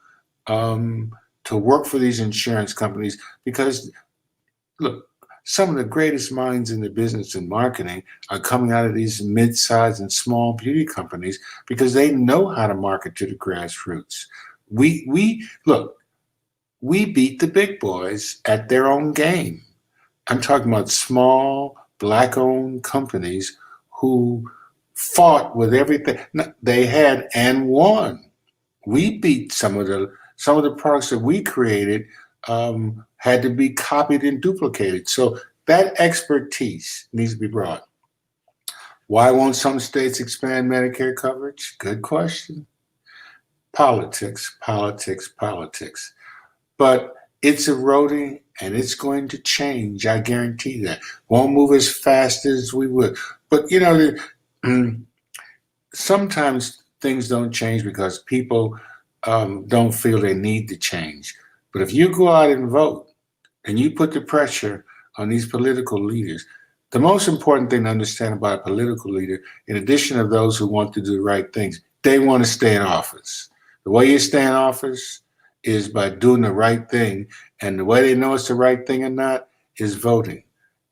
to work for these insurance companies because, look, some of the greatest minds in the business and marketing are coming out of these mid-sized and small beauty companies because they know how to market to the grassroots. We beat the big boys at their own game. I'm talking about small Black-owned companies who fought with everything they had and won. We beat some of the products that we created had to be copied and duplicated. So that expertise needs to be brought. Why won't some states expand Medicare coverage? Good question. politics, politics, politics. But it's eroding and it's going to change. I guarantee that. Won't move as fast as we would. But sometimes things don't change because people don't feel they need to change. But if you go out and vote and you put the pressure on these political leaders, the most important thing to understand about a political leader, in addition to those who want to do the right things, they want to stay in office. The way you stay in office is by doing the right thing. And the way they know it's the right thing or not is voting.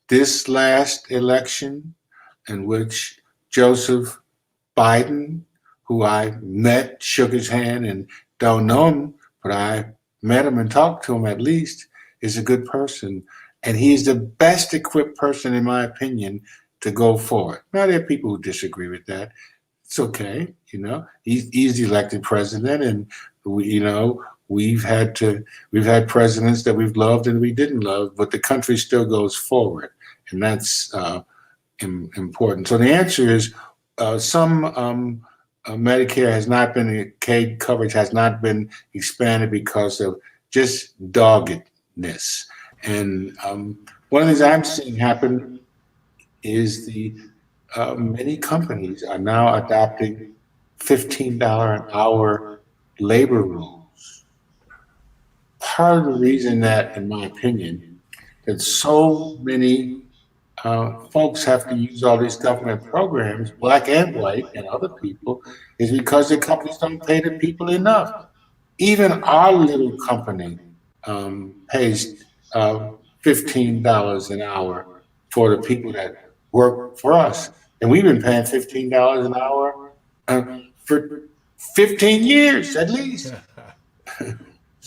This last election, in which Joseph Biden, who I met, shook his hand, and don't know him, but I met him and talked to him at least, is a good person. And he is the best equipped person, in my opinion, to go forward. Now, there are people who disagree with that. It's okay, He's the elected president, and we've had presidents that we've loved and we didn't love, but the country still goes forward, and that's important. So the answer is some Medicare has not been, Medicaid coverage has not been expanded because of just doggedness. And one of the things I'm seeing happen is many companies are now adopting $15 an hour labor rules. Part of the reason that, in my opinion, that so many folks have to use all these government programs, black and white and other people, is because the companies don't pay the people enough. Even our little company pays $15 an hour for the people that work for us. And we've been paying $15 an hour for 15 years at least.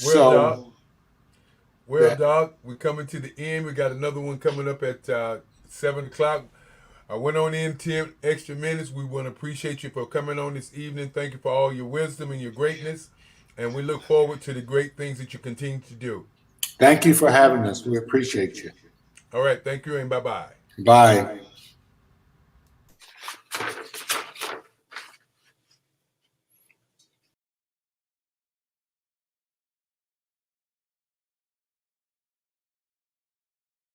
Well, Doc. So, Well, Doc, we're coming to the end. We got another one coming up at 7 o'clock. I went on in 10 extra minutes. We want to appreciate you for coming on this evening. Thank you for all your wisdom and your greatness. And we look forward to the great things that you continue to do. Thank you for having us. We appreciate you. All right. Thank you and bye-bye. Bye.